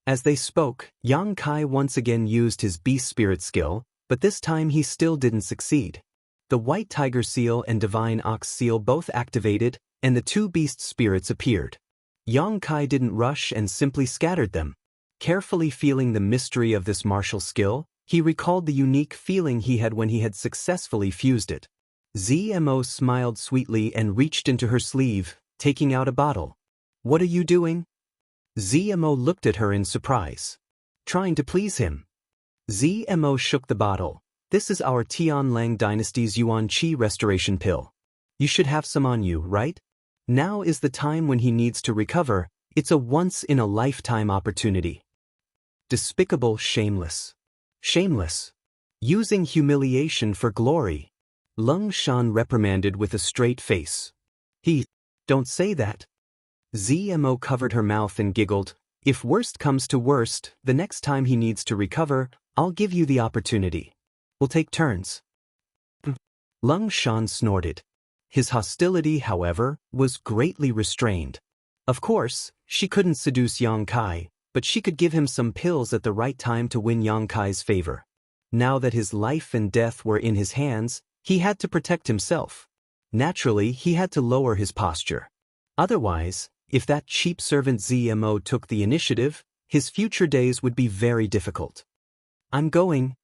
As they spoke, Yang Kai once again used his beast spirit skill, but this time he still didn't succeed. The white tiger seal and divine ox seal both activated, and the two beast spirits appeared. Yang Kai didn't rush and simply scattered them. Carefully feeling the mystery of this martial skill, he recalled the unique feeling he had when he had successfully fused it. Zmo smiled sweetly and reached into her sleeve, taking out a bottle. What are you doing? Zmo looked at her in surprise. Trying to please him. Zmo shook the bottle. This is our Tianlang dynasty's Yuan Qi restoration pill. You should have some on you, right? Now is the time when he needs to recover. It's a once-in-a-lifetime opportunity. Despicable, shameless. Shameless. Using humiliation for glory. Lung Shan reprimanded with a straight face. Don't say that. ZMO covered her mouth and giggled. If worst comes to worst, the next time he needs to recover, I'll give you the opportunity. We'll take turns. Lung Shan snorted. His hostility, however, was greatly restrained. Of course, she couldn't seduce Yang Kai, but she could give him some pills at the right time to win Yang Kai's favor. Now that his life and death were in his hands, he had to protect himself. Naturally, he had to lower his posture. Otherwise, if that cheap servant ZMO took the initiative, his future days would be very difficult. I'm going,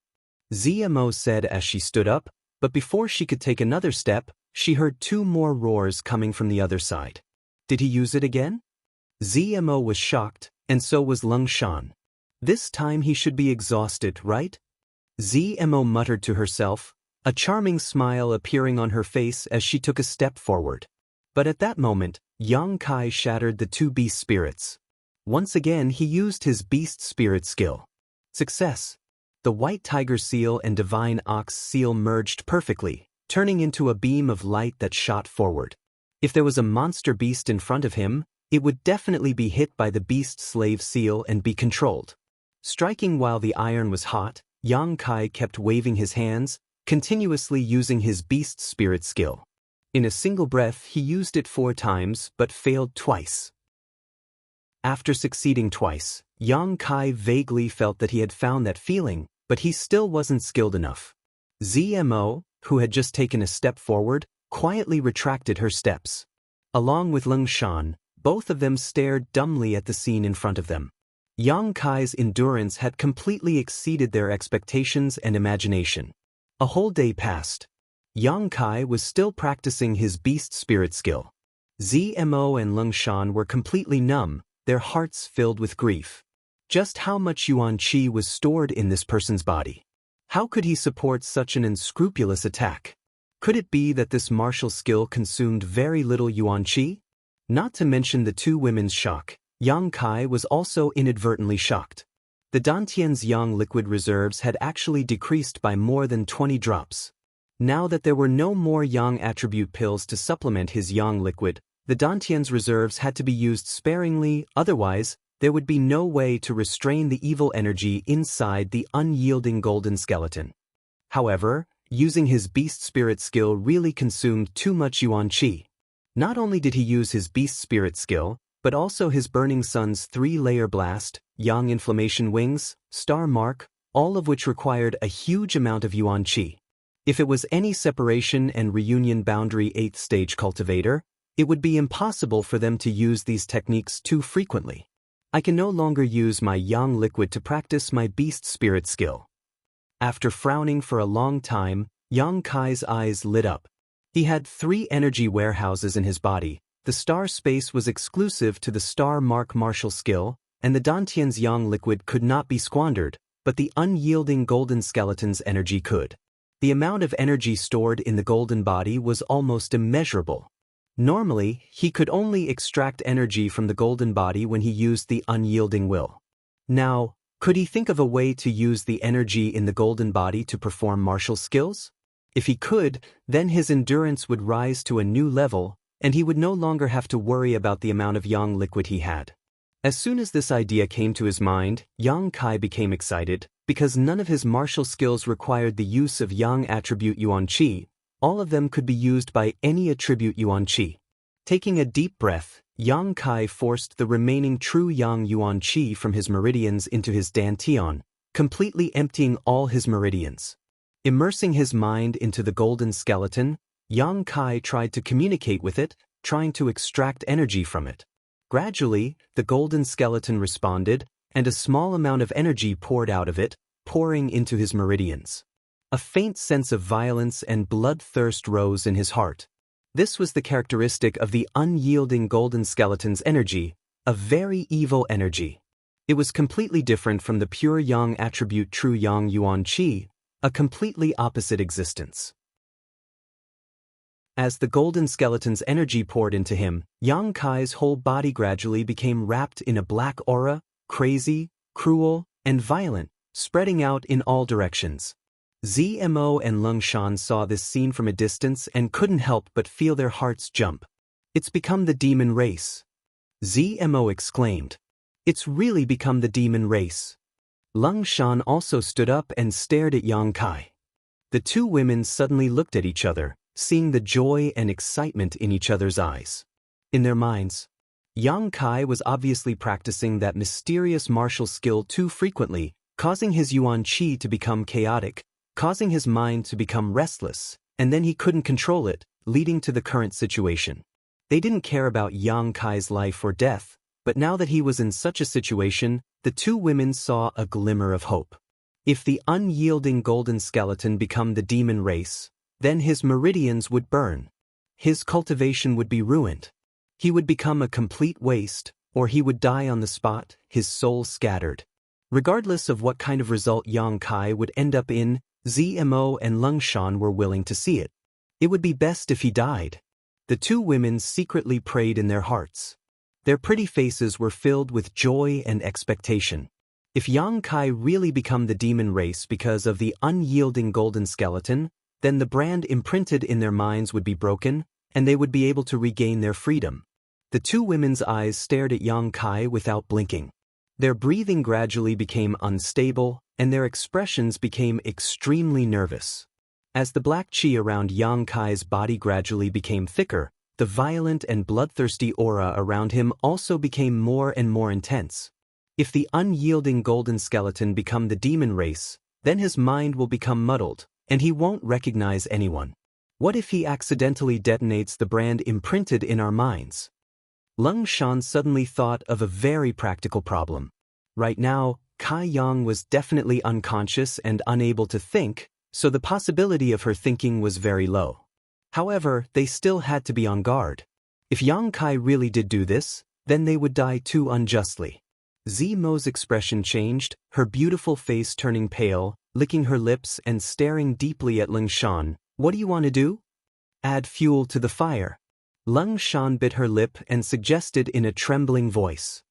ZMO said as she stood up, but before she could take another step, she heard 2 more roars coming from the other side. Did he use it again? ZMO was shocked, and so was Lung Shan. This time he should be exhausted, right? ZMO muttered to herself, a charming smile appearing on her face as she took a step forward. But at that moment, Yang Kai shattered the 2 beast spirits. Once again he used his beast spirit skill. Success. The white tiger seal and divine ox seal merged perfectly, turning into a beam of light that shot forward. If there was a monster beast in front of him, it would definitely be hit by the beast slave seal and be controlled. Striking while the iron was hot, Yang Kai kept waving his hands, continuously using his beast spirit skill. In a single breath he used it 4 times but failed twice. After succeeding twice, Yang Kai vaguely felt that he had found that feeling, but he still wasn't skilled enough. ZMO, who had just taken a step forward, quietly retracted her steps. Along with Lung Shan, both of them stared dumbly at the scene in front of them. Yang Kai's endurance had completely exceeded their expectations and imagination. A whole day passed. Yang Kai was still practicing his beast spirit skill. ZMO and Lung Shan were completely numb, their hearts filled with grief. Just how much yuan qi was stored in this person's body? How could he support such an unscrupulous attack? Could it be that this martial skill consumed very little yuan qi? Not to mention the 2 women's shock, Yang Kai was also inadvertently shocked. The Dantian's yang liquid reserves had actually decreased by more than 20 drops. Now that there were no more yang attribute pills to supplement his yang liquid, the Dantian's reserves had to be used sparingly, otherwise, there would be no way to restrain the evil energy inside the unyielding golden skeleton. However, using his beast spirit skill really consumed too much yuan qi. Not only did he use his beast spirit skill, but also his Burning Sun's 3-layer blast, Yang Inflammation Wings, Star Mark, all of which required a huge amount of yuan qi. If it was any separation and reunion boundary 8th stage cultivator, it would be impossible for them to use these techniques too frequently. I can no longer use my yang liquid to practice my beast spirit skill. After frowning for a long time, Yang Kai's eyes lit up. He had 3 energy warehouses in his body. The star space was exclusive to the Star Mark martial skill, and the Dantian's yang liquid could not be squandered, but the unyielding golden skeleton's energy could. The amount of energy stored in the golden body was almost immeasurable. Normally, he could only extract energy from the golden body when he used the unyielding will. Now, could he think of a way to use the energy in the golden body to perform martial skills? If he could, then his endurance would rise to a new level, and he would no longer have to worry about the amount of yang liquid he had. As soon as this idea came to his mind, Yang Kai became excited, because none of his martial skills required the use of yang attribute yuan qi. All of them could be used by any attribute yuan qi. Taking a deep breath, Yang Kai forced the remaining true yang yuan qi from his meridians into his dantian, completely emptying all his meridians. Immersing his mind into the golden skeleton, Yang Kai tried to communicate with it, trying to extract energy from it. Gradually, the golden skeleton responded, and a small amount of energy poured out of it, pouring into his meridians. A faint sense of violence and bloodthirst rose in his heart. This was the characteristic of the unyielding golden skeleton's energy, a very evil energy. It was completely different from the pure yang attribute true yang yuan qi, a completely opposite existence. As the golden skeleton's energy poured into him, Yang Kai's whole body gradually became wrapped in a black aura, crazy, cruel, and violent, spreading out in all directions. Zmo and Lung Shan saw this scene from a distance and couldn't help but feel their hearts jump. It's become the demon race. Zmo exclaimed. It's really become the demon race. Lung Shan also stood up and stared at Yang Kai. The two women suddenly looked at each other, seeing the joy and excitement in each other's eyes. In their minds, Yang Kai was obviously practicing that mysterious martial skill too frequently, causing his yuan qi to become chaotic, causing his mind to become restless, and then he couldn't control it, leading to the current situation. They didn't care about Yang Kai's life or death, but now that he was in such a situation, the two women saw a glimmer of hope. If the unyielding golden skeleton become the demon race, then his meridians would burn. His cultivation would be ruined. He would become a complete waste, or he would die on the spot, his soul scattered. Regardless of what kind of result Yang Kai would end up in, Zmo and Lung Shan were willing to see it. It would be best if he died. The two women secretly prayed in their hearts. Their pretty faces were filled with joy and expectation. If Yang Kai really become the demon race because of the unyielding golden skeleton, then the brand imprinted in their minds would be broken, and they would be able to regain their freedom. The two women's eyes stared at Yang Kai without blinking. Their breathing gradually became unstable, and their expressions became extremely nervous. As the black qi around Yang Kai's body gradually became thicker, the violent and bloodthirsty aura around him also became more and more intense. If the unyielding golden skeleton become the demon race, then his mind will become muddled, and he won't recognize anyone. What if he accidentally detonates the brand imprinted in our minds? Lung Shan suddenly thought of a very practical problem. Right now, Kai Yang was definitely unconscious and unable to think, so the possibility of her thinking was very low. However, they still had to be on guard. If Yang Kai really did do this, then they would die too unjustly. Zmo's expression changed, her beautiful face turning pale, licking her lips and staring deeply at Lung Shan. What do you want to do? Add fuel to the fire. Lung Shan bit her lip and suggested in a trembling voice.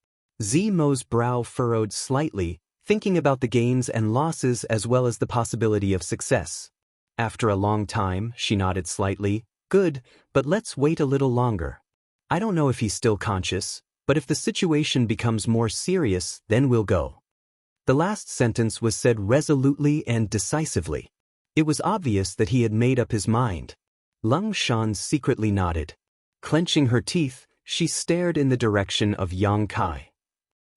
Zmo's brow furrowed slightly, thinking about the gains and losses as well as the possibility of success. After a long time, she nodded slightly. Good, but let's wait a little longer. I don't know if he's still conscious, but if the situation becomes more serious, then we'll go. The last sentence was said resolutely and decisively. It was obvious that he had made up his mind. Lung Shan secretly nodded. Clenching her teeth, she stared in the direction of Yang Kai.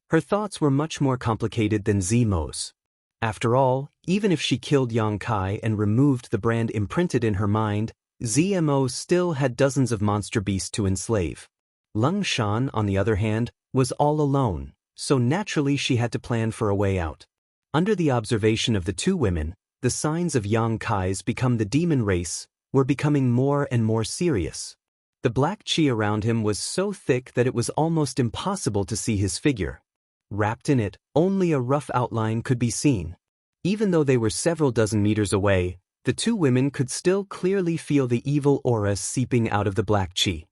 Her thoughts were much more complicated than Zmo's. After all, even if she killed Yang Kai and removed the brand imprinted in her mind, Zmo still had dozens of monster beasts to enslave. Lung Shan, on the other hand, was all alone, so naturally she had to plan for a way out. Under the observation of the two women, the signs of Yang Kai's become the demon race were becoming more and more serious. The black qi around him was so thick that it was almost impossible to see his figure. Wrapped in it, only a rough outline could be seen. Even though they were several dozen meters away, the two women could still clearly feel the evil aura seeping out of the black qi.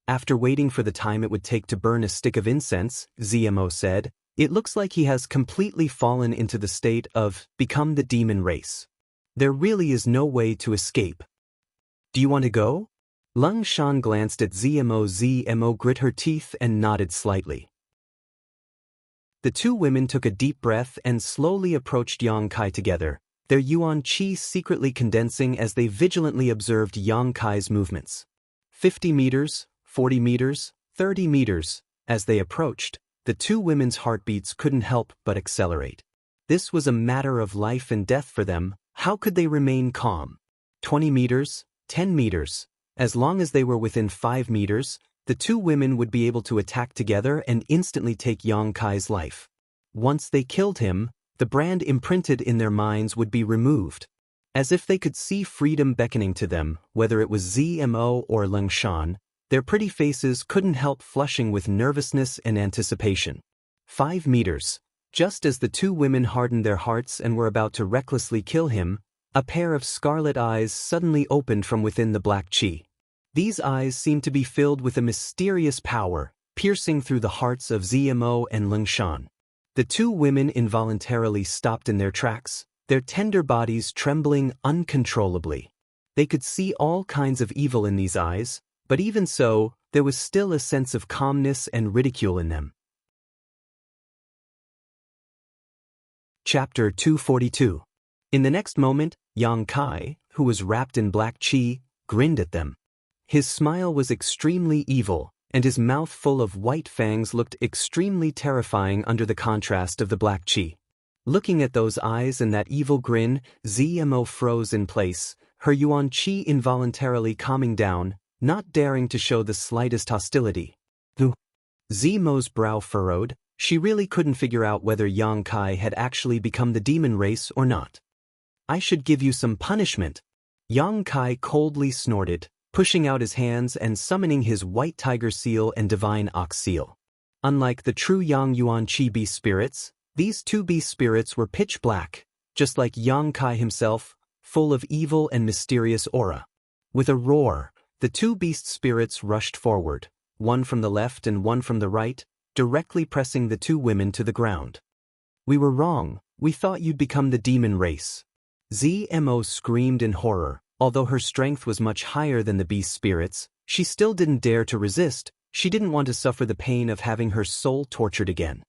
After waiting for the time it would take to burn a stick of incense, Zmo said, it looks like he has completely fallen into the state of become the demon race. There really is no way to escape. Do you want to go? Lung Shan glanced at Zmo. Zmo grit her teeth and nodded slightly. The two women took a deep breath and slowly approached Yang Kai together, their yuan qi secretly condensing as they vigilantly observed Yang Kai's movements. 50 meters, 40 meters, 30 meters, as they approached, the two women's heartbeats couldn't help but accelerate. This was a matter of life and death for them. How could they remain calm? 20 meters, 10 meters. As long as they were within 5 meters, the two women would be able to attack together and instantly take Yang Kai's life. Once they killed him, the brand imprinted in their minds would be removed. As if they could see freedom beckoning to them, whether it was Zmo or Lung Shan, their pretty faces couldn't help flushing with nervousness and anticipation. 5 meters. Just as the two women hardened their hearts and were about to recklessly kill him, a pair of scarlet eyes suddenly opened from within the black qi. These eyes seemed to be filled with a mysterious power, piercing through the hearts of Zmo and Lingshan. The two women involuntarily stopped in their tracks, their tender bodies trembling uncontrollably. They could see all kinds of evil in these eyes, but even so, there was still a sense of calmness and ridicule in them. Chapter 242. In the next moment, Yang Kai, who was wrapped in black qi, grinned at them. His smile was extremely evil, and his mouth full of white fangs looked extremely terrifying under the contrast of the black qi. Looking at those eyes and that evil grin, Zmo froze in place, her yuan qi involuntarily calming down, not daring to show the slightest hostility. Zmo's brow furrowed. She really couldn't figure out whether Yang Kai had actually become the demon race or not. I should give you some punishment. Yang Kai coldly snorted, pushing out his hands and summoning his white tiger seal and divine ox seal. Unlike the true Yang Yuan Qi beast spirits, these two beast spirits were pitch black, just like Yang Kai himself, full of evil and mysterious aura. With a roar, the two beast spirits rushed forward, one from the left and one from the right, directly pressing the two women to the ground. We were wrong, we thought you'd become the demon race. Zmo screamed in horror. Although her strength was much higher than the beast spirits, she still didn't dare to resist. She didn't want to suffer the pain of having her soul tortured again.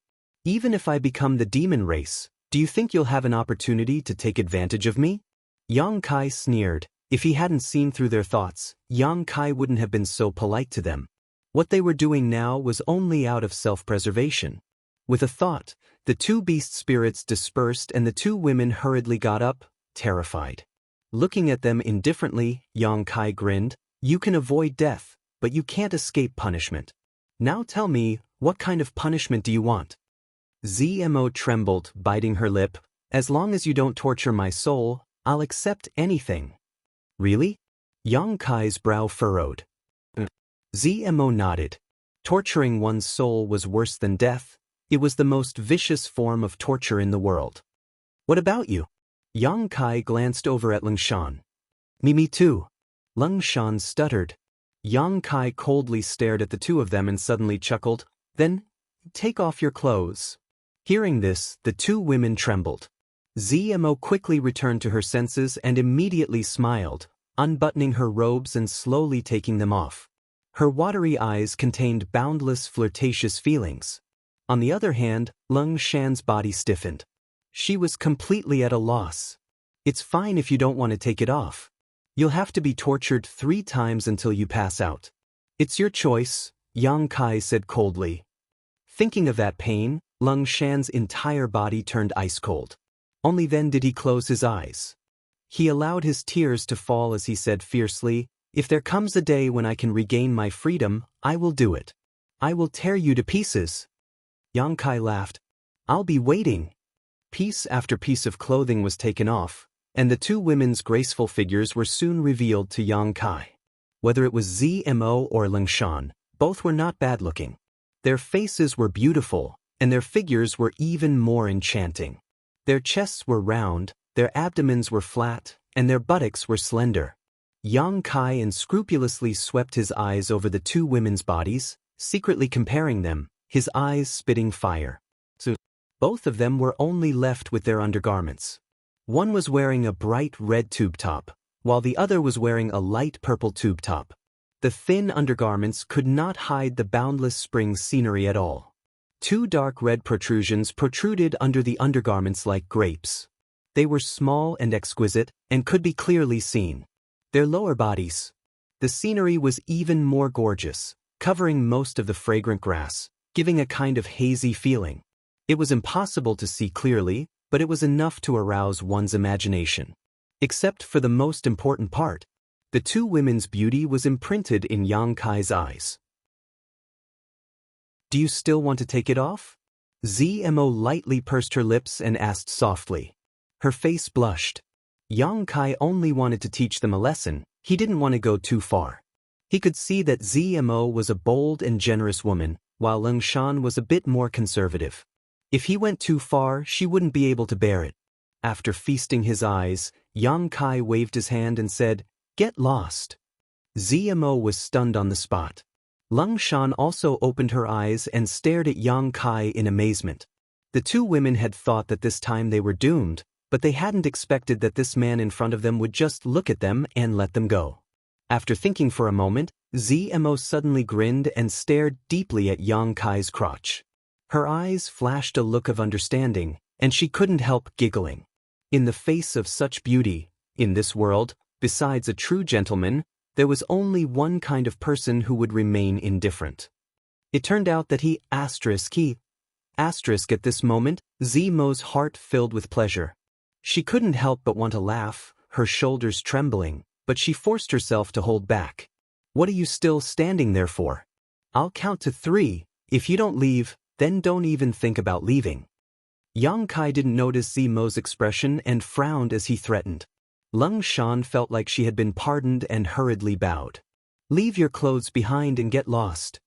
Even if I become the demon race, do you think you'll have an opportunity to take advantage of me? Yang Kai sneered. If he hadn't seen through their thoughts, Yang Kai wouldn't have been so polite to them. What they were doing now was only out of self-preservation. With a thought, the two beast spirits dispersed and the two women hurriedly got up, terrified. Looking at them indifferently, Yang Kai grinned. You can avoid death, but you can't escape punishment. Now tell me, what kind of punishment do you want? Zmo trembled, biting her lip. As long as you don't torture my soul, I'll accept anything. Really? Yang Kai's brow furrowed. Zmo nodded. Torturing one's soul was worse than death. It was the most vicious form of torture in the world. What about you? Yang Kai glanced over at Lingshan. Me too. Lingshan stuttered. Yang Kai coldly stared at the two of them and suddenly chuckled. Then, take off your clothes. Hearing this, the two women trembled. Zmo quickly returned to her senses and immediately smiled, unbuttoning her robes and slowly taking them off. Her watery eyes contained boundless flirtatious feelings. On the other hand, Lingshan's body stiffened. She was completely at a loss. It's fine if you don't want to take it off. You'll have to be tortured 3 times until you pass out. It's your choice, Yang Kai said coldly. Thinking of that pain, Lingshan's entire body turned ice cold. Only then did he close his eyes. He allowed his tears to fall as he said fiercely, if there comes a day when I can regain my freedom, I will do it. I will tear you to pieces. Yang Kai laughed. I'll be waiting. Piece after piece of clothing was taken off, and the two women's graceful figures were soon revealed to Yang Kai. Whether it was Zmo or Lingshan, both were not bad-looking. Their faces were beautiful, and their figures were even more enchanting. Their chests were round, their abdomens were flat, and their buttocks were slender. Yang Kai unscrupulously swept his eyes over the two women's bodies, secretly comparing them, his eyes spitting fire. Both of them were only left with their undergarments. One was wearing a bright red tube top, while the other was wearing a light purple tube top. The thin undergarments could not hide the boundless spring scenery at all. 2 dark red protrusions protruded under the undergarments like grapes. They were small and exquisite, and could be clearly seen. Their lower bodies. The scenery was even more gorgeous, covering most of the fragrant grass, giving a kind of hazy feeling. It was impossible to see clearly, but it was enough to arouse one's imagination. Except for the most important part. The two women's beauty was imprinted in Yang Kai's eyes. Do you still want to take it off? Zmo lightly pursed her lips and asked softly. Her face blushed. Yang Kai only wanted to teach them a lesson. He didn't want to go too far. He could see that Zmo was a bold and generous woman, while Lingshan was a bit more conservative. If he went too far, she wouldn't be able to bear it. After feasting his eyes, Yang Kai waved his hand and said, "Get lost." ZMO was stunned on the spot. Lung Shan also opened her eyes and stared at Yang Kai in amazement. The two women had thought that this time they were doomed, but they hadn't expected that this man in front of them would just look at them and let them go. After thinking for a moment, ZMO suddenly grinned and stared deeply at Yang Kai's crotch. Her eyes flashed a look of understanding, and she couldn't help giggling. In the face of such beauty, in this world, besides a true gentleman, there was only one kind of person who would remain indifferent. It turned out that he at this moment, ZMO's heart filled with pleasure. She couldn't help but want to laugh, her shoulders trembling, but she forced herself to hold back. What are you still standing there for? I'll count to 3, if you don't leave, then don't even think about leaving. Yang Kai didn't notice ZMO's expression and frowned as he threatened. Lung Shan felt like she had been pardoned and hurriedly bowed. Leave your clothes behind and get lost,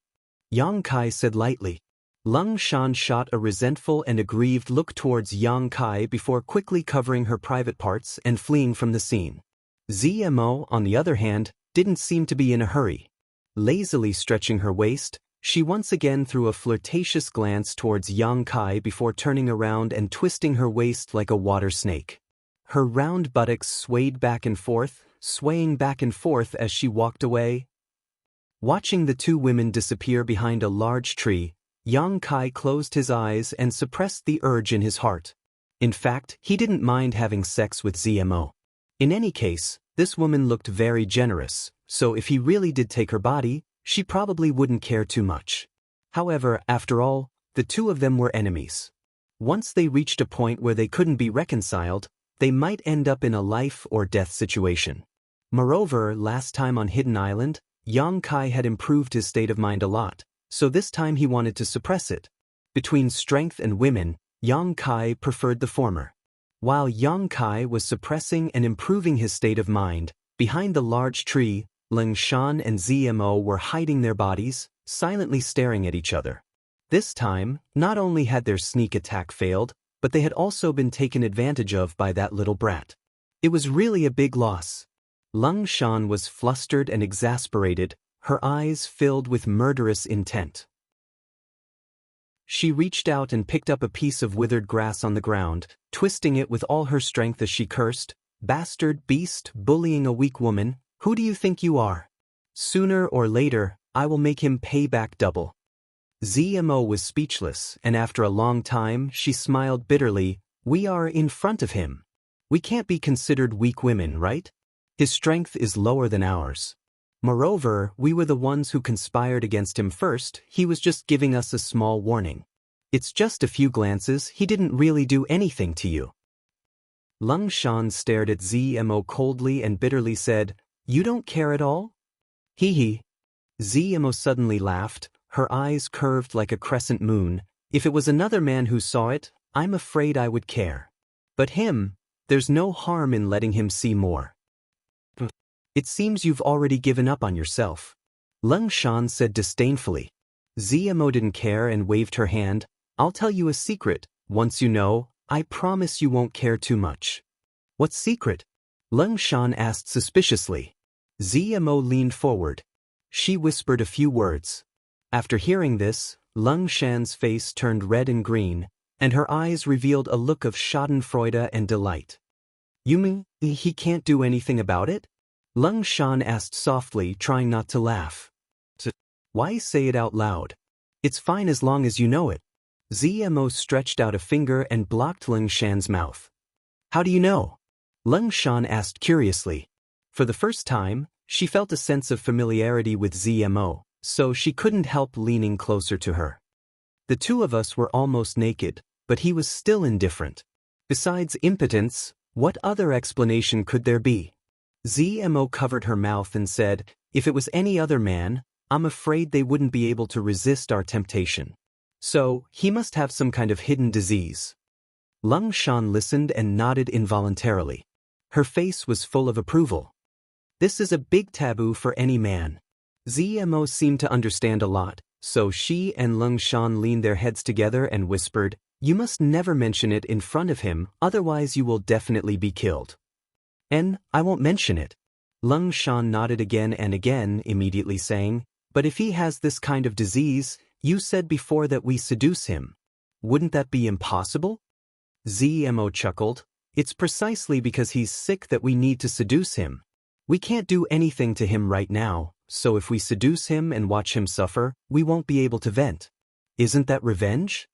Yang Kai said lightly. Lung Shan shot a resentful and aggrieved look towards Yang Kai before quickly covering her private parts and fleeing from the scene. ZMO, on the other hand, didn't seem to be in a hurry. Lazily stretching her waist, she once again threw a flirtatious glance towards Yang Kai before turning around and twisting her waist like a water snake. Her round buttocks swayed back and forth, swaying back and forth as she walked away. Watching the two women disappear behind a large tree, Yang Kai closed his eyes and suppressed the urge in his heart. In fact, he didn't mind having sex with ZMO. In any case, this woman looked very generous, so if he really did take her body, she probably wouldn't care too much. However, after all, the two of them were enemies. Once they reached a point where they couldn't be reconciled, they might end up in a life or death situation. Moreover, last time on Hidden Island, Yang Kai had improved his state of mind a lot, so this time he wanted to suppress it. Between strength and women, Yang Kai preferred the former. While Yang Kai was suppressing and improving his state of mind, behind the large tree, Lung Shan and ZMO were hiding their bodies, silently staring at each other. This time, not only had their sneak attack failed, but they had also been taken advantage of by that little brat. It was really a big loss. Lung Shan was flustered and exasperated, her eyes filled with murderous intent. She reached out and picked up a piece of withered grass on the ground, twisting it with all her strength as she cursed, "Bastard beast, bullying a weak woman, who do you think you are? Sooner or later, I will make him pay back double." ZMO was speechless, and after a long time, she smiled bitterly. "We are in front of him. We can't be considered weak women, right? His strength is lower than ours. Moreover, we were the ones who conspired against him first, he was just giving us a small warning. It's just a few glances, he didn't really do anything to you." Lung Shan stared at ZMO coldly and bitterly said, "You don't care at all?" Hee hee. ZMO suddenly laughed, her eyes curved like a crescent moon. "If it was another man who saw it, I'm afraid I would care. But him, there's no harm in letting him see more." "It seems you've already given up on yourself," Lung Shan said disdainfully. ZMO didn't care and waved her hand. "I'll tell you a secret, once you know, I promise you won't care too much." "What secret?" Lung Shan asked suspiciously. ZMO leaned forward. She whispered a few words. After hearing this, Lung Shan's face turned red and green, and her eyes revealed a look of schadenfreude and delight. "You mean he can't do anything about it?" Lung Shan asked softly, trying not to laugh. "Why say it out loud? It's fine as long as you know it." ZMO stretched out a finger and blocked Lung Shan's mouth. "How do you know?" Lung Shan asked curiously. For the first time, she felt a sense of familiarity with ZMO, so she couldn't help leaning closer to her. The two of us were almost naked, but he was still indifferent. Besides impotence, what other explanation could there be? ZMO covered her mouth and said, "If it was any other man, I'm afraid they wouldn't be able to resist our temptation. So, he must have some kind of hidden disease." Lung Shan listened and nodded involuntarily. Her face was full of approval. "This is a big taboo for any man." ZMO seemed to understand a lot, so she and Lung Shan leaned their heads together and whispered, "You must never mention it in front of him, otherwise you will definitely be killed." "And I won't mention it." Lung Shan nodded again and again, immediately saying, "But if he has this kind of disease, you said before that we seduce him. Wouldn't that be impossible?" Zmo chuckled. "It's precisely because he's sick that we need to seduce him. We can't do anything to him right now, so if we seduce him and watch him suffer, we won't be able to vent. Isn't that revenge?"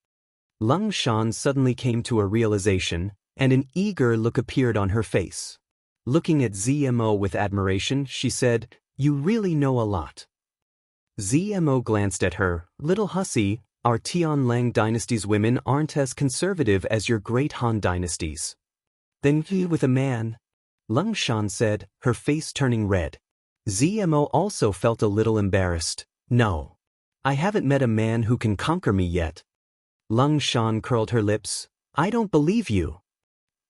Lung Shan suddenly came to a realization, and an eager look appeared on her face. Looking at Zmo with admiration, she said, "You really know a lot." Zmo glanced at her. "Little hussy, our Tianlang dynasty's women aren't as conservative as your great Han dynasties." "Then he with a man," Lung Shan said, her face turning red. Zmo also felt a little embarrassed. "No. I haven't met a man who can conquer me yet." Lung Shan curled her lips. "I don't believe you."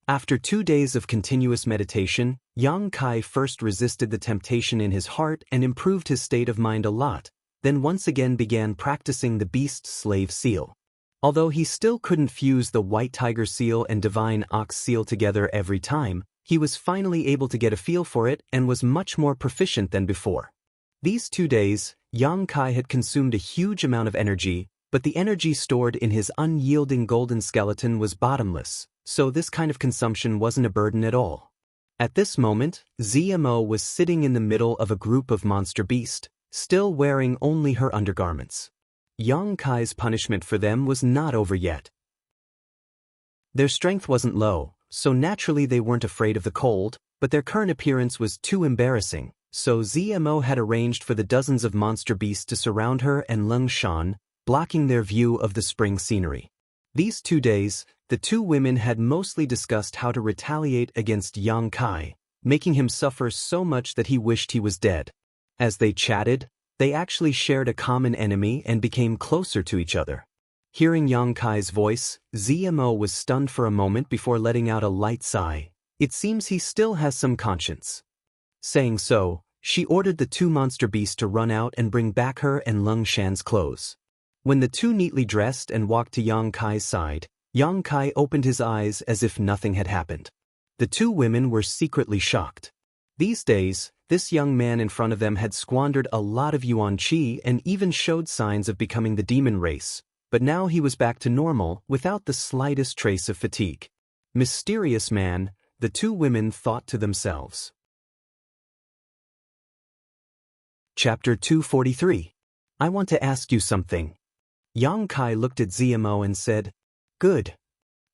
After 2 days of continuous meditation, Yang Kai first resisted the temptation in his heart and improved his state of mind a lot, then once again began practicing the beast slave seal. Although he still couldn't fuse the white tiger seal and divine ox seal together every time, he was finally able to get a feel for it and was much more proficient than before. These 2 days, Yang Kai had consumed a huge amount of energy, but the energy stored in his unyielding golden skeleton was bottomless, so this kind of consumption wasn't a burden at all. At this moment, Zmo was sitting in the middle of a group of monster beasts, still wearing only her undergarments. Yang Kai's punishment for them was not over yet. Their strength wasn't low, so naturally they weren't afraid of the cold, but their current appearance was too embarrassing, so Zmo had arranged for the dozens of monster beasts to surround her and Lung Shan, blocking their view of the spring scenery. These 2 days, the two women had mostly discussed how to retaliate against Yang Kai, making him suffer so much that he wished he was dead. As they chatted, they actually shared a common enemy and became closer to each other. Hearing Yang Kai's voice, Zmo was stunned for a moment before letting out a light sigh. It seems he still has some conscience. Saying so, she ordered the 2 monster beasts to run out and bring back her and Lung Shan's clothes. When the 2 neatly dressed and walked to Yang Kai's side, Yang Kai opened his eyes as if nothing had happened. The 2 women were secretly shocked. These days, this young man in front of them had squandered a lot of yuan qi and even showed signs of becoming the demon race, but now he was back to normal without the slightest trace of fatigue. Mysterious man, the 2 women thought to themselves. Chapter 243. I want to ask you something. Yang Kai looked at Zmo and said, "Good."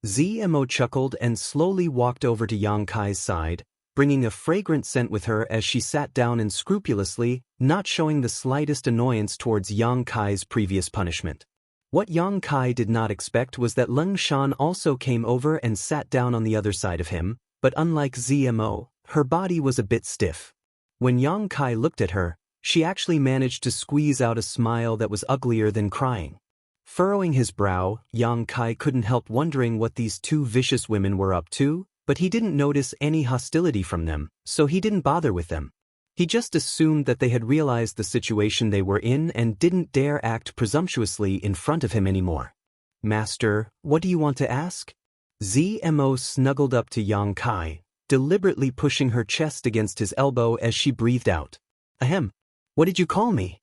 Zmo chuckled and slowly walked over to Yang Kai's side, bringing a fragrant scent with her as she sat down and scrupulously, not showing the slightest annoyance towards Yang Kai's previous punishment. What Yang Kai did not expect was that Lung Shan also came over and sat down on the other side of him, but unlike Zmo, her body was a bit stiff. When Yang Kai looked at her, she actually managed to squeeze out a smile that was uglier than crying. Furrowing his brow, Yang Kai couldn't help wondering what these 2 vicious women were up to, but he didn't notice any hostility from them, so he didn't bother with them. He just assumed that they had realized the situation they were in and didn't dare act presumptuously in front of him anymore. "Master, what do you want to ask?" Zmo snuggled up to Yang Kai, deliberately pushing her chest against his elbow as she breathed out. "Ahem. What did you call me?"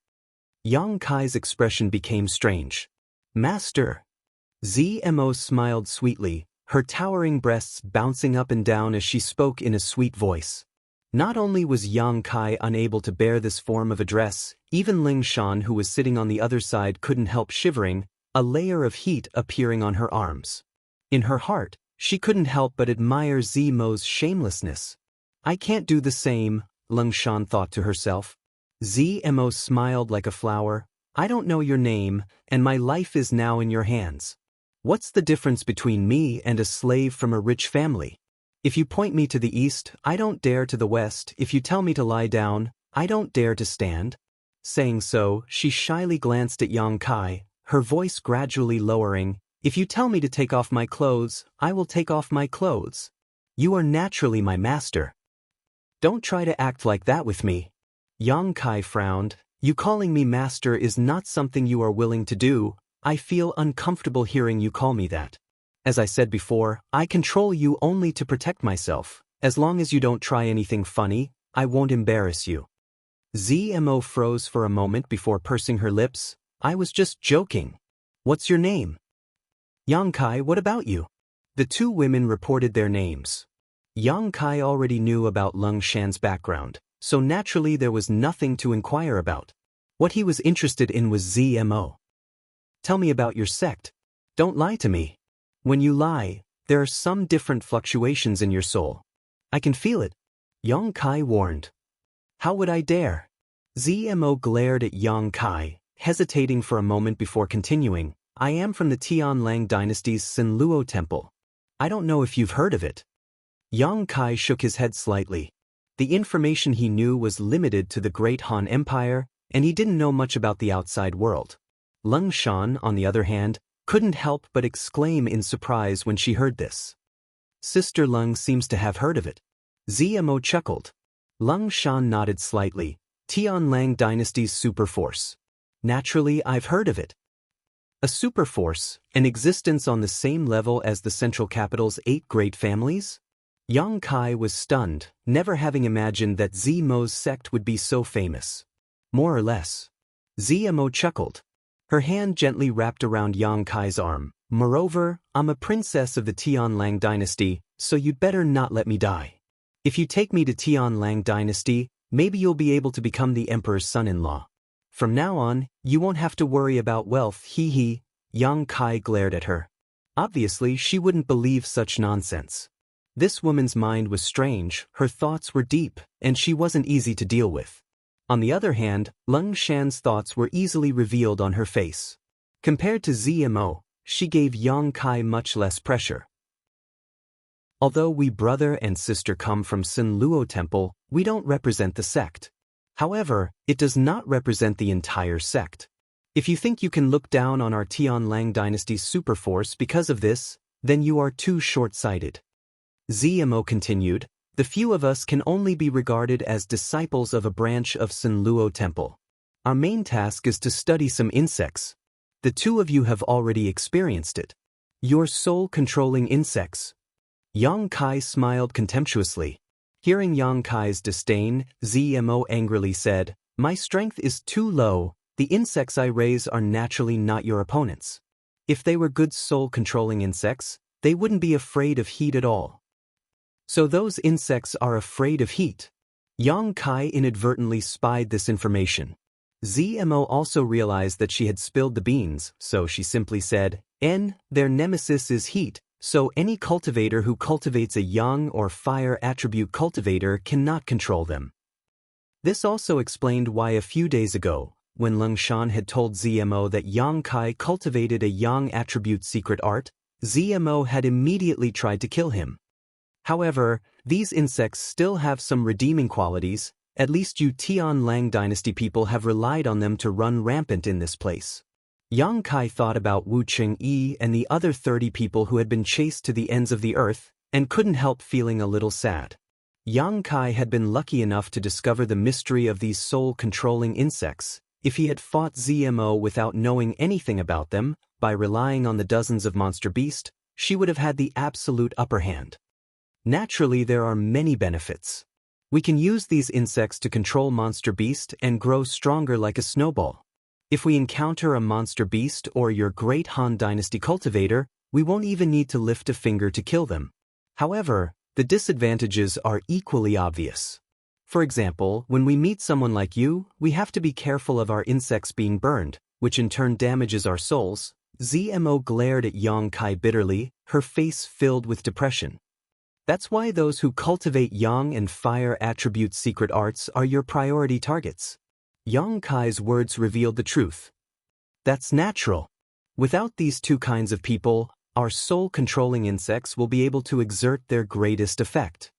Yang Kai's expression became strange. "Master." Zmo smiled sweetly, her towering breasts bouncing up and down as she spoke in a sweet voice. Not only was Yang Kai unable to bear this form of address, even Ling Shan, who was sitting on the other side, couldn't help shivering, a layer of heat appearing on her arms. In her heart, she couldn't help but admire Zmo's shamelessness. "I can't do the same," Ling Shan thought to herself. Zmo smiled like a flower. "I don't know your name, and my life is now in your hands. What's the difference between me and a slave from a rich family? If you point me to the east, I don't dare to the west. If you tell me to lie down, I don't dare to stand." Saying so, she shyly glanced at Yang Kai, her voice gradually lowering. "If you tell me to take off my clothes, I will take off my clothes. You are naturally my master. Don't try to act like that with me." Yang Kai frowned. "You calling me master is not something you are willing to do. I feel uncomfortable hearing you call me that. As I said before, I control you only to protect myself. As long as you don't try anything funny, I won't embarrass you. ZMO froze for a moment before pursing her lips. I was just joking. What's your name? Yang Kai, what about you? The two women reported their names. Yang Kai already knew about Lung Shan's background, so naturally there was nothing to inquire about. What he was interested in was ZMO. Tell me about your sect. Don't lie to me. When you lie, there are some different fluctuations in your soul. I can feel it. Yang Kai warned. How would I dare? ZMO glared at Yang Kai, hesitating for a moment before continuing. I am from the Tianlang dynasty's Sinluo temple. I don't know if you've heard of it. Yang Kai shook his head slightly. The information he knew was limited to the Great Han Empire, and he didn't know much about the outside world. Lung Shan, on the other hand, couldn't help but exclaim in surprise when she heard this. Sister Lung seems to have heard of it. ZMO chuckled. Lung Shan nodded slightly. Tianlang dynasty's superforce. Naturally, I've heard of it. A superforce, an existence on the same level as the central capital's 8 great families? Yang Kai was stunned, never having imagined that ZMO's sect would be so famous. More or less. ZMO chuckled. Her hand gently wrapped around Yang Kai's arm. Moreover, I'm a princess of the Tianlang dynasty, so you'd better not let me die. If you take me to Tianlang dynasty, maybe you'll be able to become the emperor's son-in-law. From now on, you won't have to worry about wealth, hee. Yang Kai glared at her. Obviously, she wouldn't believe such nonsense. This woman's mind was strange, her thoughts were deep, and she wasn't easy to deal with. On the other hand, Lung Shan's thoughts were easily revealed on her face. Compared to ZMO, she gave Yang Kai much less pressure. Although we brother and sister come from Sinluo Temple, we don't represent the sect. However, it does not represent the entire sect. If you think you can look down on our Tianlang dynasty's superforce because of this, then you are too short-sighted. ZMO continued, the few of us can only be regarded as disciples of a branch of Sinluo Temple. Our main task is to study some insects. The two of you have already experienced it. You're soul-controlling insects. Yang Kai smiled contemptuously. Hearing Yang Kai's disdain, ZMO angrily said, my strength is too low, the insects I raise are naturally not your opponents. If they were good soul-controlling insects, they wouldn't be afraid of heat at all. So those insects are afraid of heat. Yang Kai inadvertently spied this information. ZMO also realized that she had spilled the beans, so she simply said, their nemesis is heat, so any cultivator who cultivates a yang or fire attribute cultivator cannot control them. This also explained why a few days ago, when Lung Shan had told ZMO that Yang Kai cultivated a yang attribute secret art, ZMO had immediately tried to kill him. However, these insects still have some redeeming qualities, at least you Tianlang dynasty people have relied on them to run rampant in this place. Yang Kai thought about Wu Cheng-yi and the other 30 people who had been chased to the ends of the earth, and couldn't help feeling a little sad. Yang Kai had been lucky enough to discover the mystery of these soul-controlling insects. If he had fought ZMO without knowing anything about them, by relying on the dozens of monster beasts, she would have had the absolute upper hand. Naturally, there are many benefits. We can use these insects to control monster beast and grow stronger like a snowball. If we encounter a monster beast or your great Han Dynasty cultivator, we won't even need to lift a finger to kill them. However, the disadvantages are equally obvious. For example, when we meet someone like you, we have to be careful of our insects being burned, which in turn damages our souls. ZMO glared at Yang Kai bitterly, her face filled with depression. That's why those who cultivate yang and fire attribute secret arts are your priority targets. Yang Kai's words revealed the truth. That's natural. Without these two kinds of people, our soul-controlling insects will be able to exert their greatest effect.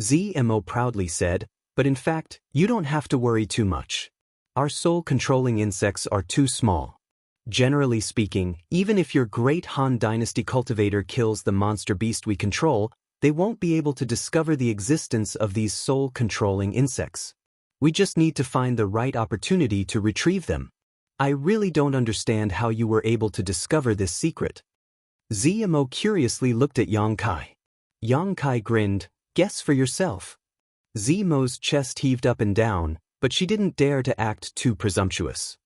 ZMO proudly said, but in fact, you don't have to worry too much. Our soul-controlling insects are too small. Generally speaking, even if your great Han Dynasty cultivator kills the monster beast we control, they won't be able to discover the existence of these soul-controlling insects. We just need to find the right opportunity to retrieve them. I really don't understand how you were able to discover this secret. ZMO curiously looked at Yang Kai. Yang Kai grinned, guess for yourself. Zimo's chest heaved up and down, but she didn't dare to act too presumptuous.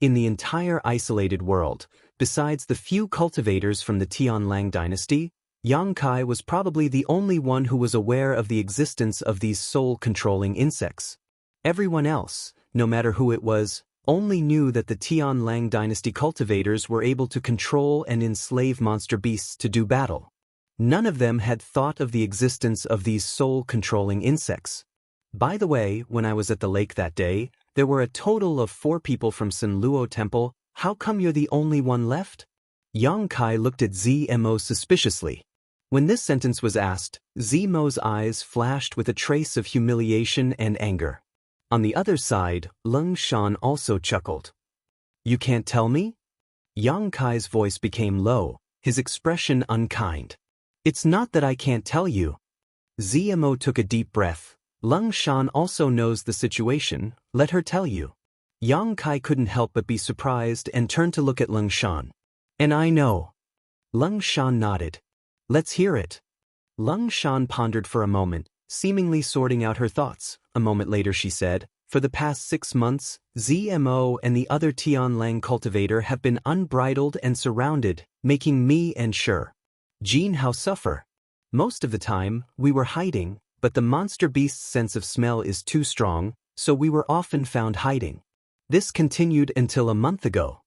In the entire isolated world, besides the few cultivators from the Tianlang dynasty, Yang Kai was probably the only one who was aware of the existence of these soul-controlling insects. Everyone else, no matter who it was, only knew that the Tianlang dynasty cultivators were able to control and enslave monster beasts to do battle. None of them had thought of the existence of these soul-controlling insects. By the way, when I was at the lake that day, there were a total of 4 people from Sinluo Temple. How come you're the only one left? Yang Kai looked at Zimo suspiciously. When this sentence was asked, Zimo's eyes flashed with a trace of humiliation and anger. On the other side, Leng Shan also chuckled. You can't tell me? Yang Kai's voice became low, his expression unkind. It's not that I can't tell you. Zimo took a deep breath. Leng Shan also knows the situation, let her tell you. Yang Kai couldn't help but be surprised and turned to look at Leng Shan. And I know. Leng Shan nodded. Let's hear it. Leng Shan pondered for a moment, seemingly sorting out her thoughts. A moment later she said, for the past 6 months, Zmo and the other Tianlang cultivator have been unbridled and surrounded, making me and Jianghu suffer. Most of the time, we were hiding, but the monster beast's sense of smell is too strong, so we were often found hiding. This continued until a month ago.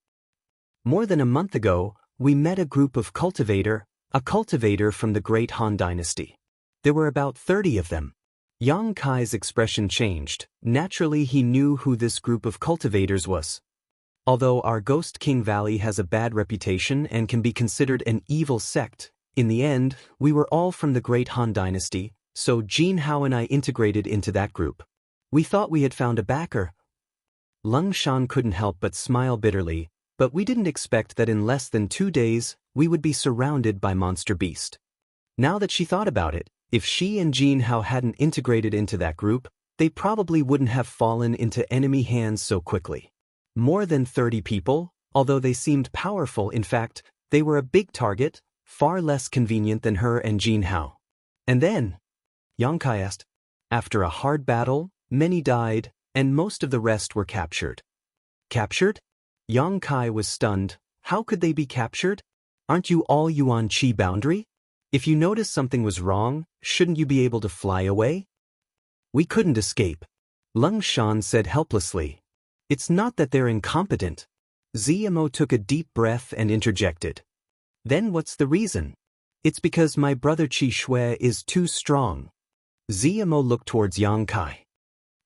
More than a month ago, we met a group of a cultivator from the Great Han Dynasty. There were about 30 of them. Yang Kai's expression changed. Naturally, he knew who this group of cultivators was. Although our Ghost King Valley has a bad reputation and can be considered an evil sect, in the end, we were all from the Great Han Dynasty, so Jianghu and I integrated into that group. We thought we had found a backer. Leng Shan couldn't help but smile bitterly, but we didn't expect that in less than 2 days, we would be surrounded by monster beast. Now that she thought about it, if she and Jianghu hadn't integrated into that group, they probably wouldn't have fallen into enemy hands so quickly. More than 30 people, although they seemed powerful, in fact, they were a big target, far less convenient than her and Jianghu. And then, Yang Kai asked, after a hard battle, many died, and most of the rest were captured. Captured? Yang Kai was stunned. How could they be captured? Aren't you all Yuan Qi boundary? If you noticed something was wrong, shouldn't you be able to fly away? We couldn't escape. Leng Shan said helplessly. It's not that they're incompetent. Zmo took a deep breath and interjected. Then what's the reason? It's because my brother Qi Shui is too strong. Zmo looked towards Yang Kai.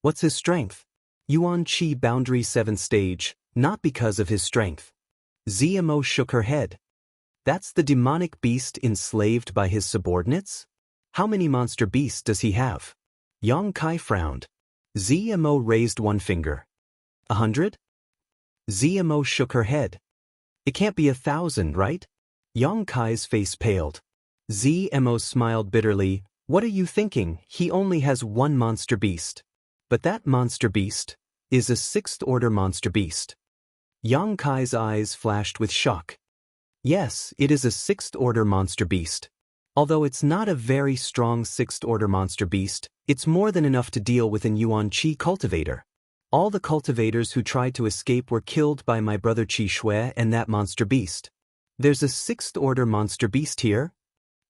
What's his strength? Yuan Qi boundary 7th stage, not because of his strength. Zmo shook her head. That's the demonic beast enslaved by his subordinates? How many monster beasts does he have? Yang Kai frowned. Zmo raised one finger. 100? Zmo shook her head. It can't be 1,000, right? Yang Kai's face paled. Zmo smiled bitterly. What are you thinking? He only has one monster beast. But that monster beast is a 6th-order monster beast. Yang Kai's eyes flashed with shock. Yes, it is a 6th-order monster beast. Although it's not a very strong 6th-order monster beast, it's more than enough to deal with an Yuan Qi cultivator. All the cultivators who tried to escape were killed by my brother Qi Shui and that monster beast. There's a 6th-order monster beast here?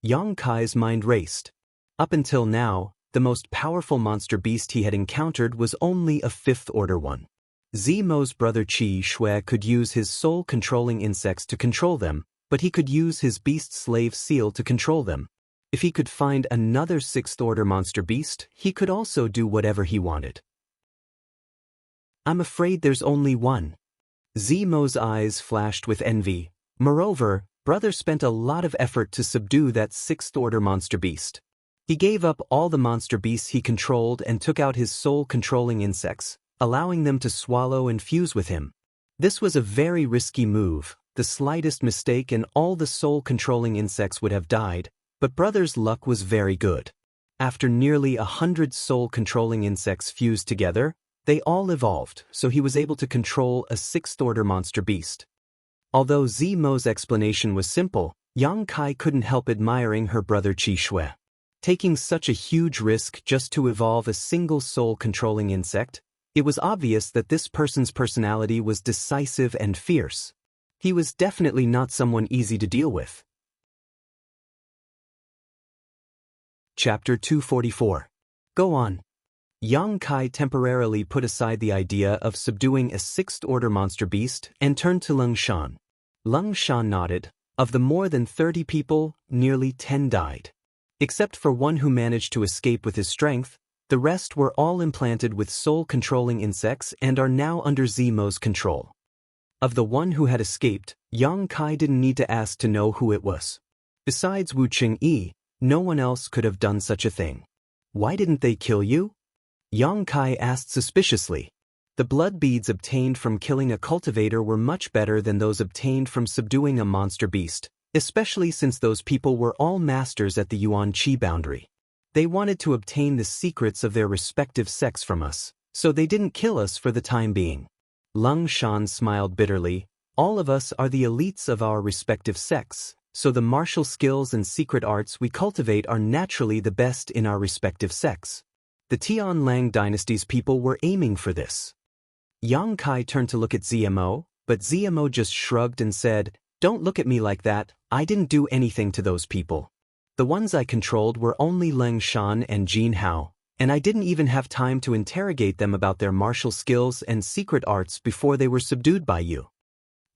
Yang Kai's mind raced. Up until now, the most powerful monster beast he had encountered was only a 5th-order one. Zmo's brother Qi Shui could use his soul-controlling insects to control them, but he could use his beast slave seal to control them. If he could find another 6th-order monster beast, he could also do whatever he wanted. I'm afraid there's only one. Zmo's eyes flashed with envy. Moreover, brother spent a lot of effort to subdue that 6th-order monster beast. He gave up all the monster beasts he controlled and took out his soul-controlling insects, allowing them to swallow and fuse with him. This was a very risky move. The slightest mistake and all the soul-controlling insects would have died, but brother's luck was very good. After nearly 100 soul-controlling insects fused together, they all evolved, so he was able to control a 6th-order monster beast. Although Zmo's explanation was simple, Yang Kai couldn't help admiring her brother Qi Shui. Taking such a huge risk just to evolve a single soul-controlling insect, it was obvious that this person's personality was decisive and fierce. He was definitely not someone easy to deal with. Chapter 244. Go on. Yang Kai temporarily put aside the idea of subduing a sixth-order monster beast and turned to Leng Shan. Leng Shan nodded. Of the more than 30 people, nearly 10 died. Except for one who managed to escape with his strength, the rest were all implanted with soul-controlling insects and are now under Zemo's control. Of the one who had escaped, Yang Kai didn't need to ask to know who it was. Besides Wu Cheng-yi, no one else could have done such a thing. Why didn't they kill you? Yang Kai asked suspiciously. The blood beads obtained from killing a cultivator were much better than those obtained from subduing a monster beast, especially since those people were all masters at the Yuan Qi boundary. They wanted to obtain the secrets of their respective sects from us, so they didn't kill us for the time being. Leng Shan smiled bitterly. All of us are the elites of our respective sects, so the martial skills and secret arts we cultivate are naturally the best in our respective sects. The Tianlang dynasty's people were aiming for this. Yang Kai turned to look at Zemo, but Zemo just shrugged and said, "Don't look at me like that, I didn't do anything to those people. The ones I controlled were only Leng Shan and Jianghu, and I didn't even have time to interrogate them about their martial skills and secret arts before they were subdued by you."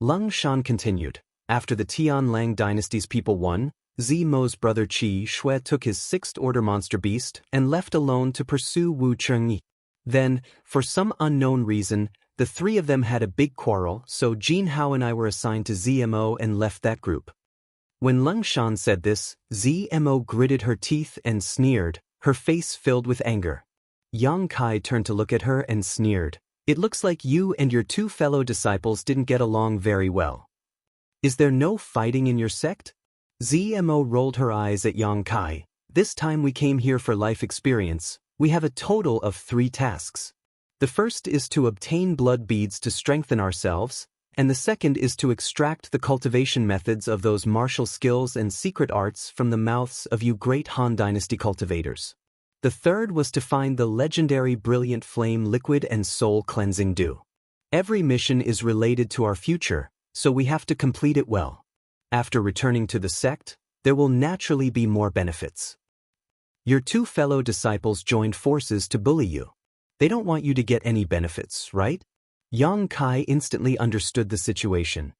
Leng Shan continued, "After the Tianlang dynasty's people won, Zemo's brother Qi Shui took his sixth-order monster beast and left alone to pursue Wu Cheng-yi. Then, for some unknown reason, the three of them had a big quarrel, so Jianghu and I were assigned to Zemo and left that group." When Leng Shan said this, Zemo gritted her teeth and sneered, her face filled with anger. Yang Kai turned to look at her and sneered. "It looks like you and your two fellow disciples didn't get along very well. Is there no fighting in your sect?" Zemo rolled her eyes at Yang Kai. "This time we came here for life experience. We have a total of 3 tasks. The first is to obtain blood beads to strengthen ourselves, and the second is to extract the cultivation methods of those martial skills and secret arts from the mouths of you great Han Dynasty cultivators. The third was to find the legendary brilliant flame liquid and soul cleansing dew. Every mission is related to our future, so we have to complete it well. After returning to the sect, there will naturally be more benefits. Your two fellow disciples joined forces to bully you. They don't want you to get any benefits, right?" Yang Kai instantly understood the situation.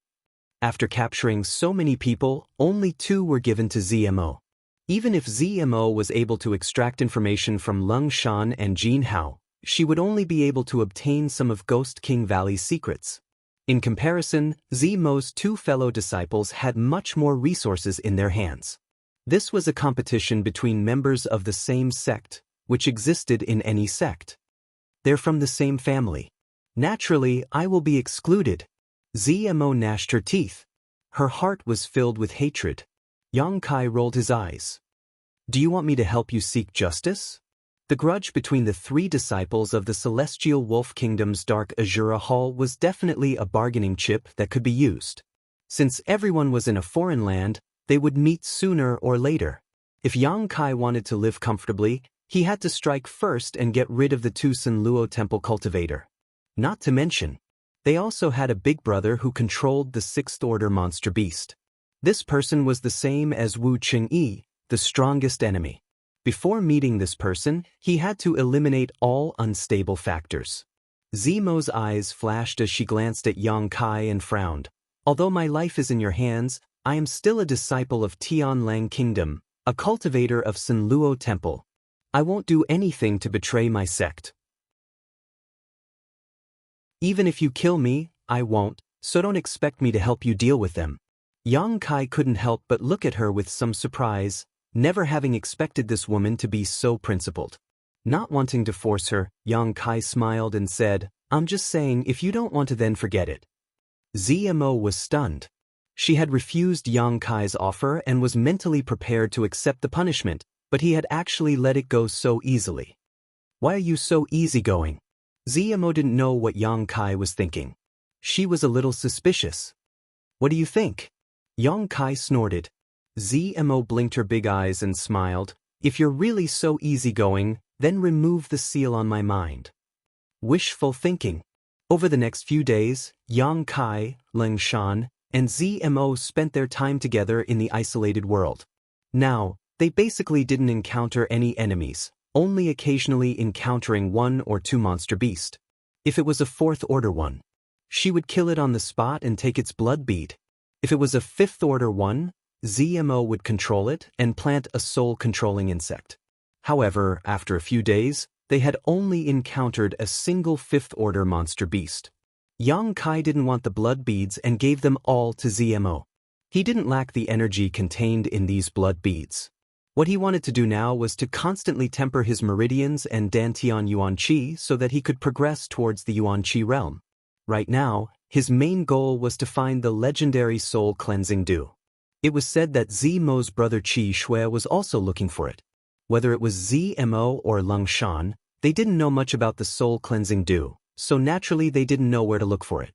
After capturing so many people, only 2 were given to Zemo. Even if Zemo was able to extract information from Leng Shan and Jianghu, she would only be able to obtain some of Ghost King Valley's secrets. In comparison, Zemo's 2 fellow disciples had much more resources in their hands. This was a competition between members of the same sect, which existed in any sect. They're from the same family. Naturally, I will be excluded. Zemo gnashed her teeth. Her heart was filled with hatred. Yang Kai rolled his eyes. "Do you want me to help you seek justice?" The grudge between the 3 disciples of the Celestial Wolf Kingdom's Dark Azura Hall was definitely a bargaining chip that could be used. Since everyone was in a foreign land, they would meet sooner or later. If Yang Kai wanted to live comfortably, he had to strike first and get rid of the 2 Sinluo Temple cultivator. Not to mention, they also had a big brother who controlled the 6th-order monster beast. This person was the same as Wu Cheng-yi, the strongest enemy. Before meeting this person, he had to eliminate all unstable factors. Zemo's eyes flashed as she glanced at Yang Kai and frowned. "Although my life is in your hands, I am still a disciple of Tianlang Kingdom, a cultivator of Sinluo Temple. I won't do anything to betray my sect. Even if you kill me, I won't, so don't expect me to help you deal with them." Yang Kai couldn't help but look at her with some surprise, never having expected this woman to be so principled. Not wanting to force her, Yang Kai smiled and said, "I'm just saying if you don't want to then forget it." Zemo was stunned. She had refused Yang Kai's offer and was mentally prepared to accept the punishment, but he had actually let it go so easily. "Why are you so easygoing?" Zemo didn't know what Yang Kai was thinking. She was a little suspicious. "What do you think?" Yang Kai snorted. Zemo blinked her big eyes and smiled. If you're really so easygoing, then remove the seal on my mind. Wishful thinking. Over the next few days, Yang Kai, Leng Shan, and ZMO spent their time together in the isolated world. Now, they basically didn't encounter any enemies, only occasionally encountering one or two monster beasts. If it was a fourth-order one, she would kill it on the spot and take its blood bead. If it was a fifth-order one, ZMO would control it and plant a soul-controlling insect. However, after a few days, they had only encountered a single fifth-order monster beast. Yang Kai didn't want the blood beads and gave them all to ZMO. He didn't lack the energy contained in these blood beads. What he wanted to do now was to constantly temper his meridians and Dantian Yuan Qi so that he could progress towards the Yuan Qi realm. Right now, his main goal was to find the legendary soul-cleansing dew. It was said that ZMO's brother Qi Shui was also looking for it. Whether it was ZMO or Leng Shan, they didn't know much about the soul-cleansing dew, so naturally they didn't know where to look for it.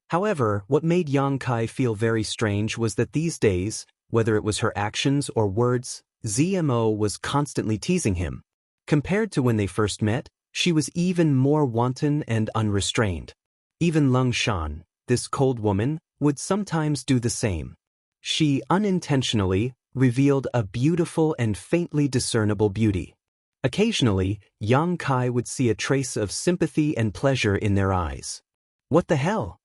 However, what made Yang Kai feel very strange was that these days, whether it was her actions or words, ZMO was constantly teasing him. Compared to when they first met, she was even more wanton and unrestrained. Even Leng Shan, this cold woman, would sometimes do the same. She unintentionally revealed a beautiful and faintly discernible beauty. Occasionally, Yang Kai would see a trace of sympathy and pleasure in their eyes. What the hell?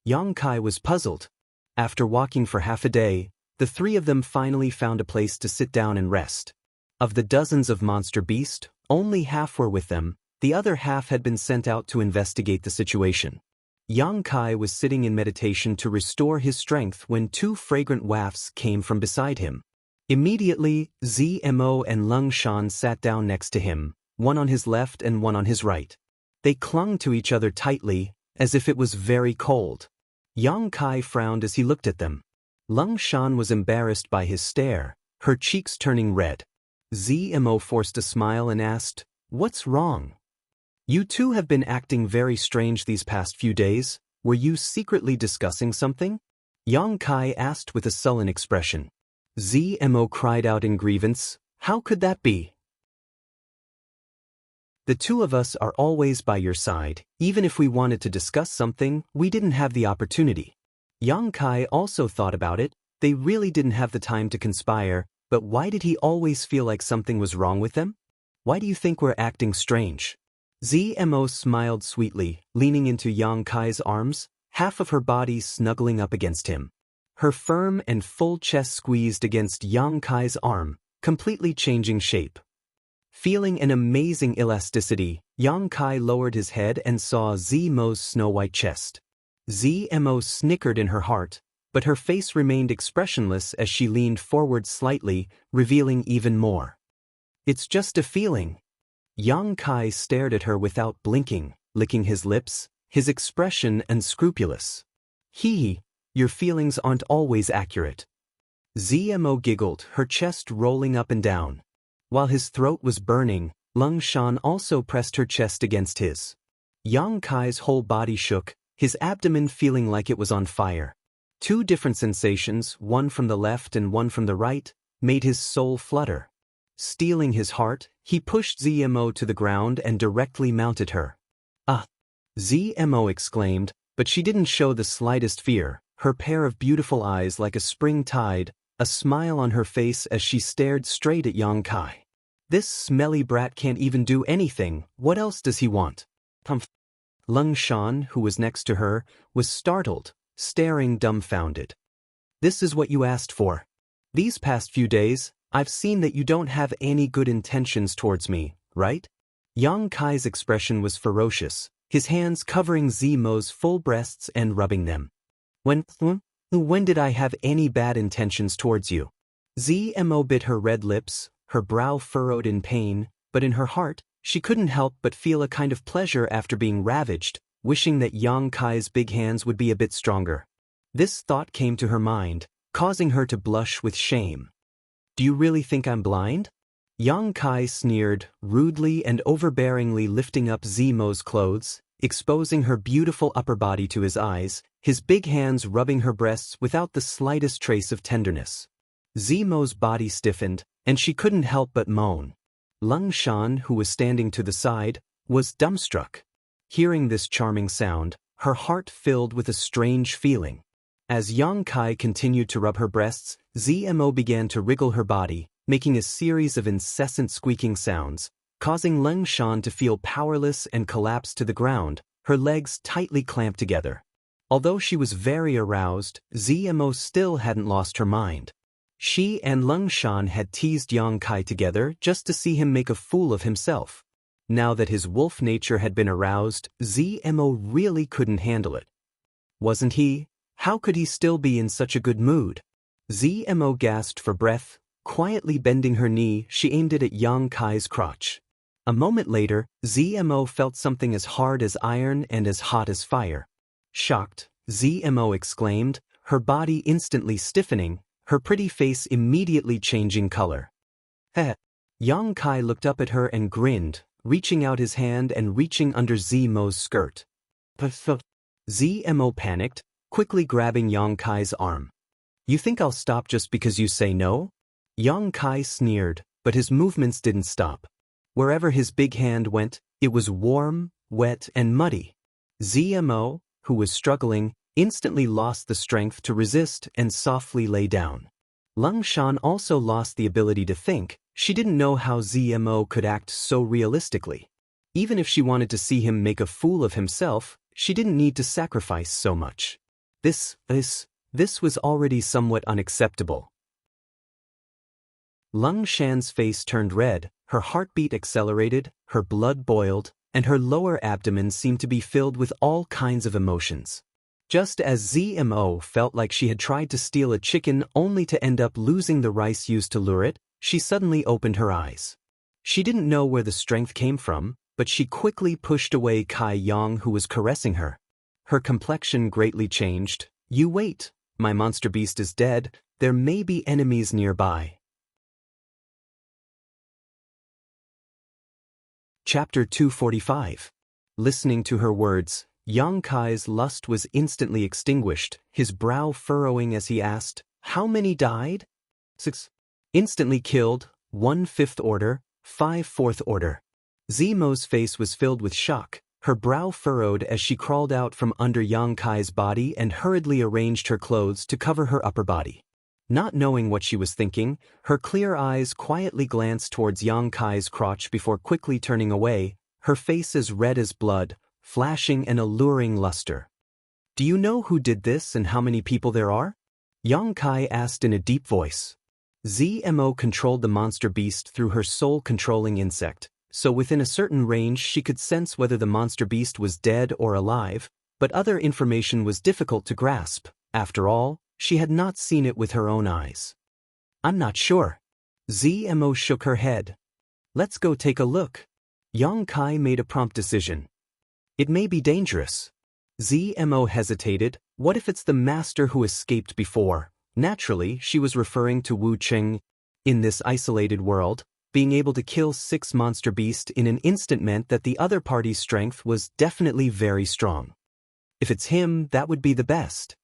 Yang Kai was puzzled. After walking for half a day, the three of them finally found a place to sit down and rest. Of the dozens of monster beasts, only half were with them, the other half had been sent out to investigate the situation. Yang Kai was sitting in meditation to restore his strength when two fragrant wafts came from beside him. Immediately, ZMO and Leng Shan sat down next to him, one on his left and one on his right. They clung to each other tightly, as if it was very cold. Yang Kai frowned as he looked at them. Leng Shan was embarrassed by his stare, her cheeks turning red. ZMO forced a smile and asked, "What's wrong? You two have been acting very strange these past few days. Were you secretly discussing something?" Yang Kai asked with a sullen expression. ZMO cried out in grievance, "How could that be? The two of us are always by your side. Even if we wanted to discuss something, we didn't have the opportunity." Yang Kai also thought about it. They really didn't have the time to conspire, but why did he always feel like something was wrong with them? Why do you think we're acting strange? ZMO smiled sweetly, leaning into Yang Kai's arms, half of her body snuggling up against him. Her firm and full chest squeezed against Yang Kai's arm, completely changing shape. Feeling an amazing elasticity, Yang Kai lowered his head and saw ZMO's snow-white chest. ZMO snickered in her heart, but her face remained expressionless as she leaned forward slightly, revealing even more. "It's just a feeling." Yang Kai stared at her without blinking, licking his lips, his expression unscrupulous. Your feelings aren't always accurate." ZMO giggled, her chest rolling up and down. While his throat was burning, Leng Shan also pressed her chest against his. Yang Kai's whole body shook, his abdomen feeling like it was on fire. Two different sensations, one from the left and one from the right, made his soul flutter. Stealing his heart, he pushed ZMO to the ground and directly mounted her. "Ah!" ZMO exclaimed, but she didn't show the slightest fear, her pair of beautiful eyes like a spring tide, a smile on her face as she stared straight at Yang Kai. "This smelly brat can't even do anything, what else does he want?" Leng Shan, who was next to her, was startled, staring dumbfounded. "This is what you asked for. These past few days, I've seen that you don't have any good intentions towards me, right?" Yang Kai's expression was ferocious, his hands covering ZMO's full breasts and rubbing them. When did I have any bad intentions towards you?" ZMO bit her red lips, her brow furrowed in pain, but in her heart, she couldn't help but feel a kind of pleasure after being ravaged, wishing that Yang Kai's big hands would be a bit stronger. This thought came to her mind, causing her to blush with shame. "Do you really think I'm blind?" Yang Kai sneered, rudely and overbearingly lifting up ZMO's clothes, exposing her beautiful upper body to his eyes, his big hands rubbing her breasts without the slightest trace of tenderness. Zimo's body stiffened, and she couldn't help but moan. Lung Shan, who was standing to the side, was dumbstruck. Hearing this charming sound, her heart filled with a strange feeling. As Yang Kai continued to rub her breasts, Zmo began to wriggle her body, making a series of incessant squeaking sounds, causing Lung Shan to feel powerless and collapse to the ground, her legs tightly clamped together. Although she was very aroused, Zmo still hadn't lost her mind. She and Lung Shan had teased Yang Kai together just to see him make a fool of himself. Now that his wolf nature had been aroused, Zmo really couldn't handle it. Wasn't he? How could he still be in such a good mood? Zmo gasped for breath. Quietly bending her knee, she aimed it at Yang Kai's crotch. A moment later, Zmo felt something as hard as iron and as hot as fire. Shocked, Zmo exclaimed, her body instantly stiffening, her pretty face immediately changing color. Heh. Yang Kai looked up at her and grinned, reaching out his hand and reaching under Zmo's skirt. Zmo panicked, quickly grabbing Yang Kai's arm. You think I'll stop just because you say no? Yang Kai sneered, but his movements didn't stop. Wherever his big hand went, it was warm, wet, and muddy. Zmo, who was struggling, instantly lost the strength to resist and softly lay down. Lung Shan also lost the ability to think. She didn't know how Zmo could act so realistically. Even if she wanted to see him make a fool of himself, she didn't need to sacrifice so much. This was already somewhat unacceptable. Lung Shan's face turned red, her heartbeat accelerated, her blood boiled, and her lower abdomen seemed to be filled with all kinds of emotions. Just as Zmo felt like she had tried to steal a chicken only to end up losing the rice used to lure it, she suddenly opened her eyes. She didn't know where the strength came from, but she quickly pushed away Kai Yang, who was caressing her. Her complexion greatly changed. You wait, my monster beast is dead, there may be enemies nearby. Chapter 245. Listening to her words, Yang Kai's lust was instantly extinguished, his brow furrowing as he asked, how many died? 6. Instantly killed, 1 5th order, 5 4th order. Zmo's face was filled with shock, her brow furrowed as she crawled out from under Yang Kai's body and hurriedly arranged her clothes to cover her upper body. Not knowing what she was thinking, her clear eyes quietly glanced towards Yang Kai's crotch before quickly turning away, her face as red as blood, flashing an alluring luster. Do you know who did this and how many people there are? Yang Kai asked in a deep voice. Zmo controlled the monster beast through her soul-controlling insect, so within a certain range she could sense whether the monster beast was dead or alive, but other information was difficult to grasp. After all, she had not seen it with her own eyes. I'm not sure. Zmo shook her head. Let's go take a look. Yang Kai made a prompt decision. It may be dangerous. Zmo hesitated. What if it's the master who escaped before? Naturally, she was referring to Wuxia. In this isolated world, being able to kill 6 monster beasts in an instant meant that the other party's strength was definitely very strong. If it's him, that would be the best.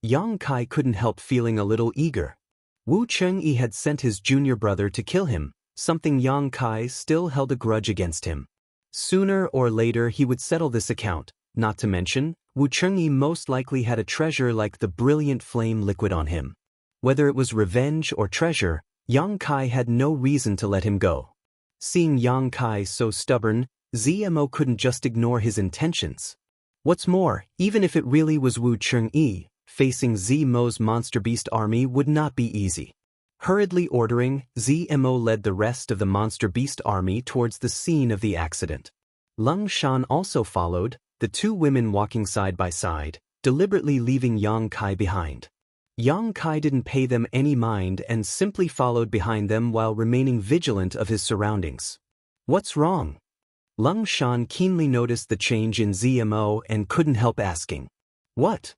Yang Kai couldn't help feeling a little eager. Wu Chengyi had sent his junior brother to kill him, something Yang Kai still held a grudge against him. Sooner or later he would settle this account, not to mention, Wu Chengyi most likely had a treasure like the brilliant flame liquid on him. Whether it was revenge or treasure, Yang Kai had no reason to let him go. Seeing Yang Kai so stubborn, Zmo couldn't just ignore his intentions. What's more, even if it really was Wu Chengyi, facing Zmo's monster beast army would not be easy. Hurriedly ordering, Zmo led the rest of the monster beast army towards the scene of the accident. Lung Shan also followed, the 2 women walking side by side, deliberately leaving Yang Kai behind. Yang Kai didn't pay them any mind and simply followed behind them while remaining vigilant of his surroundings. What's wrong? Lung Shan keenly noticed the change in Zmo and couldn't help asking. What?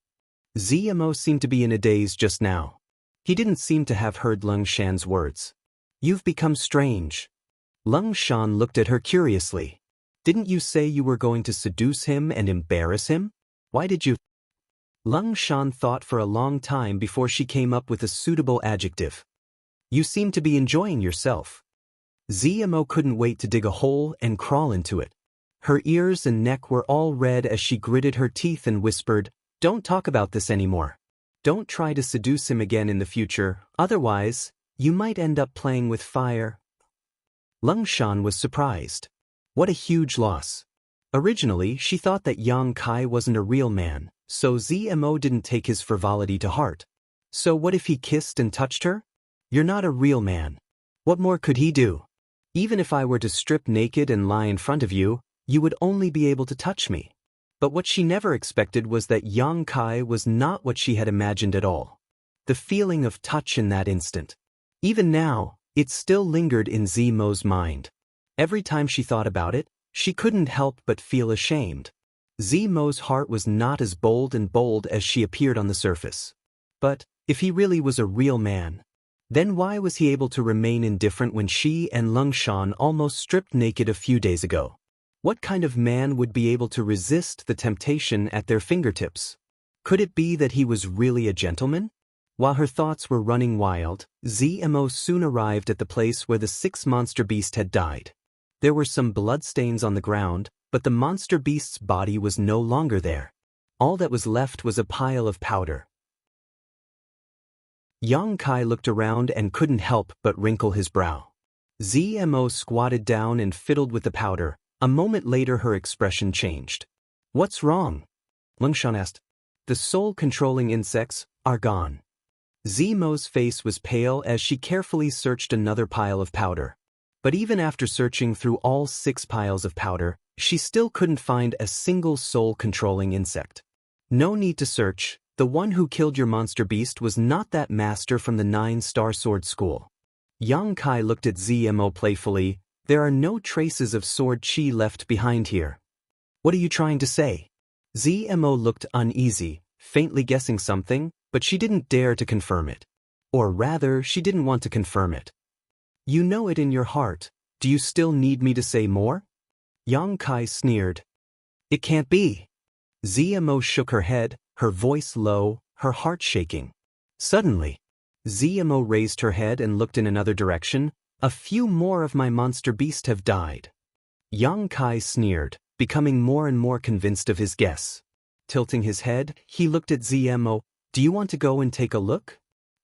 Zmo seemed to be in a daze just now. He didn't seem to have heard Lung Shan's words. You've become strange. Lung Shan looked at her curiously. Didn't you say you were going to seduce him and embarrass him? Why did you? Lung Shan thought for a long time before she came up with a suitable adjective. You seem to be enjoying yourself. ZMO couldn't wait to dig a hole and crawl into it. Her ears and neck were all red as she gritted her teeth and whispered, "Don't talk about this anymore. Don't try to seduce him again in the future, otherwise, you might end up playing with fire." Lung Shan was surprised. What a huge loss. Originally, she thought that Yang Kai wasn't a real man, so ZMO didn't take his frivolity to heart. So what if he kissed and touched her? You're not a real man. What more could he do? Even if I were to strip naked and lie in front of you, you would only be able to touch me. But what she never expected was that Yang Kai was not what she had imagined at all. The feeling of touch in that instant. Even now, it still lingered in ZMO's mind. Every time she thought about it, she couldn't help but feel ashamed. ZMO's heart was not as bold as she appeared on the surface. But, if he really was a real man, then why was he able to remain indifferent when she and Lung Shan almost stripped naked a few days ago? What kind of man would be able to resist the temptation at their fingertips? Could it be that he was really a gentleman? While her thoughts were running wild, ZMO soon arrived at the place where the 6th monster beast had died. There were some bloodstains on the ground, but the monster beast's body was no longer there. All that was left was a pile of powder. Yang Kai looked around and couldn't help but wrinkle his brow. ZMO squatted down and fiddled with the powder. A moment later her expression changed. "What's wrong?" Lung Shan asked. "The soul-controlling insects are gone." ZMO's face was pale as she carefully searched another pile of powder. But even after searching through all 6 piles of powder, she still couldn't find a single soul-controlling insect. "No need to search. The one who killed your monster beast was not that master from the 9-star sword school." Yang Kai looked at ZMO playfully. "There are no traces of sword chi left behind here." "What are you trying to say?" ZMO looked uneasy, faintly guessing something, but she didn't dare to confirm it. Or rather, she didn't want to confirm it. "You know it in your heart. Do you still need me to say more?" Yang Kai sneered. "It can't be." ZMO shook her head, her voice low, her heart shaking. Suddenly, ZMO raised her head and looked in another direction. "A few more of my monster beast have died." Yang Kai sneered, becoming more and more convinced of his guess. Tilting his head, he looked at ZMO. "Do you want to go and take a look?"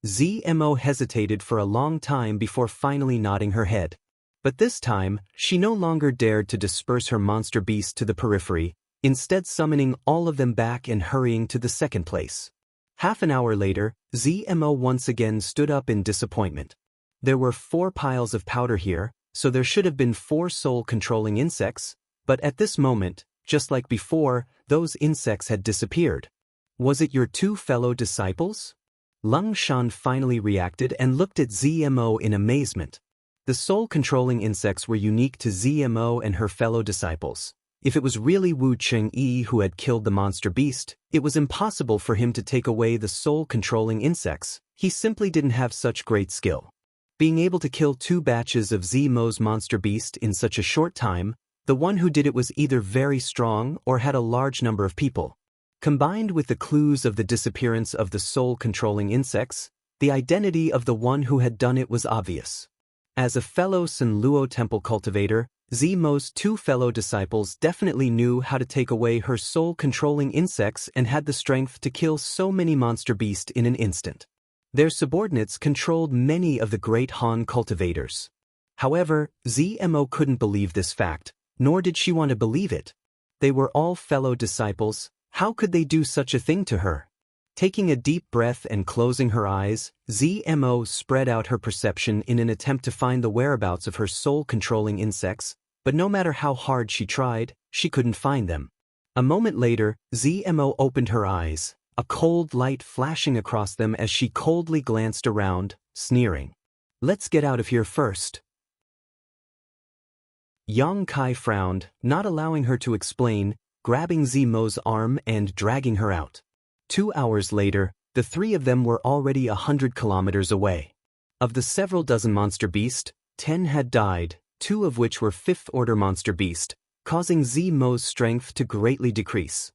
ZMO hesitated for a long time before finally nodding her head. But this time, she no longer dared to disperse her monster beast to the periphery, instead summoning all of them back and hurrying to the second place. Half an hour later, ZMO once again stood up in disappointment. There were 4 piles of powder here, so there should have been 4 soul-controlling insects, but at this moment, just like before, those insects had disappeared. "Was it your 2 fellow disciples?" Lung Shan finally reacted and looked at ZMO in amazement. The soul-controlling insects were unique to ZMO and her fellow disciples. If it was really Wu Cheng-yi who had killed the monster beast, it was impossible for him to take away the soul-controlling insects. He simply didn't have such great skill. Being able to kill 2 batches of ZMO's monster beast in such a short time, the one who did it was either very strong or had a large number of people. Combined with the clues of the disappearance of the soul-controlling insects, the identity of the one who had done it was obvious. As a fellow Sanluo Temple cultivator, ZMO's 2 fellow disciples definitely knew how to take away her soul-controlling insects and had the strength to kill so many monster beasts in an instant. Their subordinates controlled many of the great Han cultivators. However, ZMO couldn't believe this fact, nor did she want to believe it. They were all fellow disciples. How could they do such a thing to her? Taking a deep breath and closing her eyes, ZMO spread out her perception in an attempt to find the whereabouts of her soul-controlling insects, but no matter how hard she tried, she couldn't find them. A moment later, ZMO opened her eyes, a cold light flashing across them as she coldly glanced around, sneering. "Let's get out of here first." Yang Kai frowned, not allowing her to explain, grabbing ZMO's arm and dragging her out. 2 hours later, the 3 of them were already 100 kilometers away. Of the several dozen monster beasts, 10 had died, 2 of which were 5th-order monster beasts, causing ZMO's strength to greatly decrease.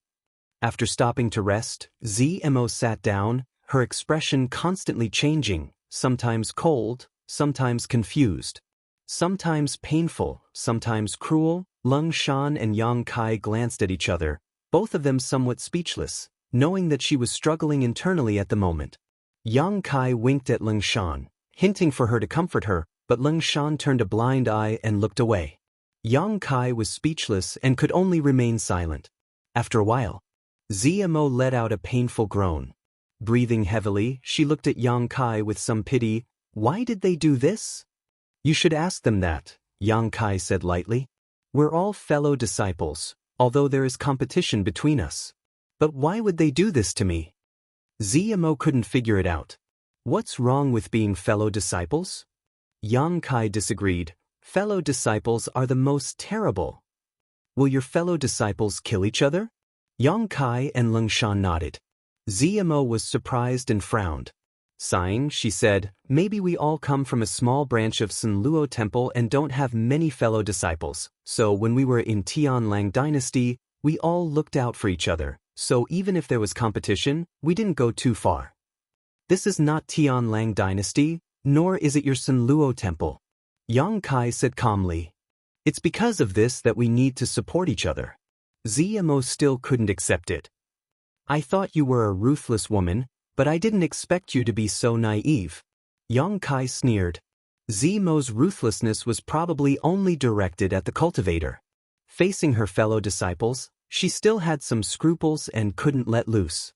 After stopping to rest, ZMO sat down, her expression constantly changing, sometimes cold, sometimes confused. Sometimes painful, sometimes cruel. Lung Shan and Yang Kai glanced at each other, both of them somewhat speechless, knowing that she was struggling internally at the moment. Yang Kai winked at Lung Shan, hinting for her to comfort her, but Lung Shan turned a blind eye and looked away. Yang Kai was speechless and could only remain silent. After a while, ZMO let out a painful groan. Breathing heavily, she looked at Yang Kai with some pity. Why did they do this? You should ask them that, Yang Kai said lightly. We're all fellow disciples, although there is competition between us. But why would they do this to me? ZMO couldn't figure it out. What's wrong with being fellow disciples? Yang Kai disagreed. Fellow disciples are the most terrible. Will your fellow disciples kill each other? Yang Kai and Lung Shan nodded. ZMO was surprised and frowned. Sighing, she said, maybe we all come from a small branch of Sun Luo Temple and don't have many fellow disciples, so when we were in Tianlang Dynasty, we all looked out for each other, so even if there was competition, we didn't go too far. This is not Tianlang Dynasty, nor is it your Sun Luo Temple, Yang Kai said calmly. It's because of this that we need to support each other. ZMO still couldn't accept it. I thought you were a ruthless woman, but I didn't expect you to be so naive. Yang Kai sneered. ZMO's ruthlessness was probably only directed at the cultivator. Facing her fellow disciples, she still had some scruples and couldn't let loose.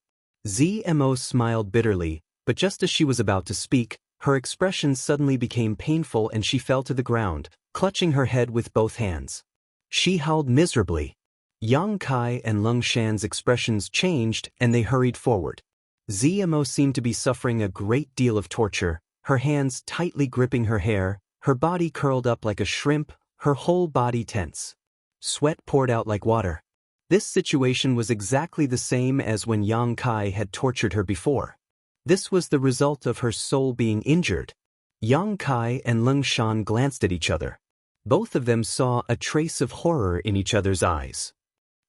ZMO smiled bitterly, but just as she was about to speak, her expression suddenly became painful and she fell to the ground, clutching her head with both hands. She howled miserably. Yang Kai and Lung Shan's expressions changed and they hurried forward. ZMO seemed to be suffering a great deal of torture, her hands tightly gripping her hair, her body curled up like a shrimp, her whole body tense. Sweat poured out like water. This situation was exactly the same as when Yang Kai had tortured her before. This was the result of her soul being injured. Yang Kai and Lung Shan glanced at each other. Both of them saw a trace of horror in each other's eyes.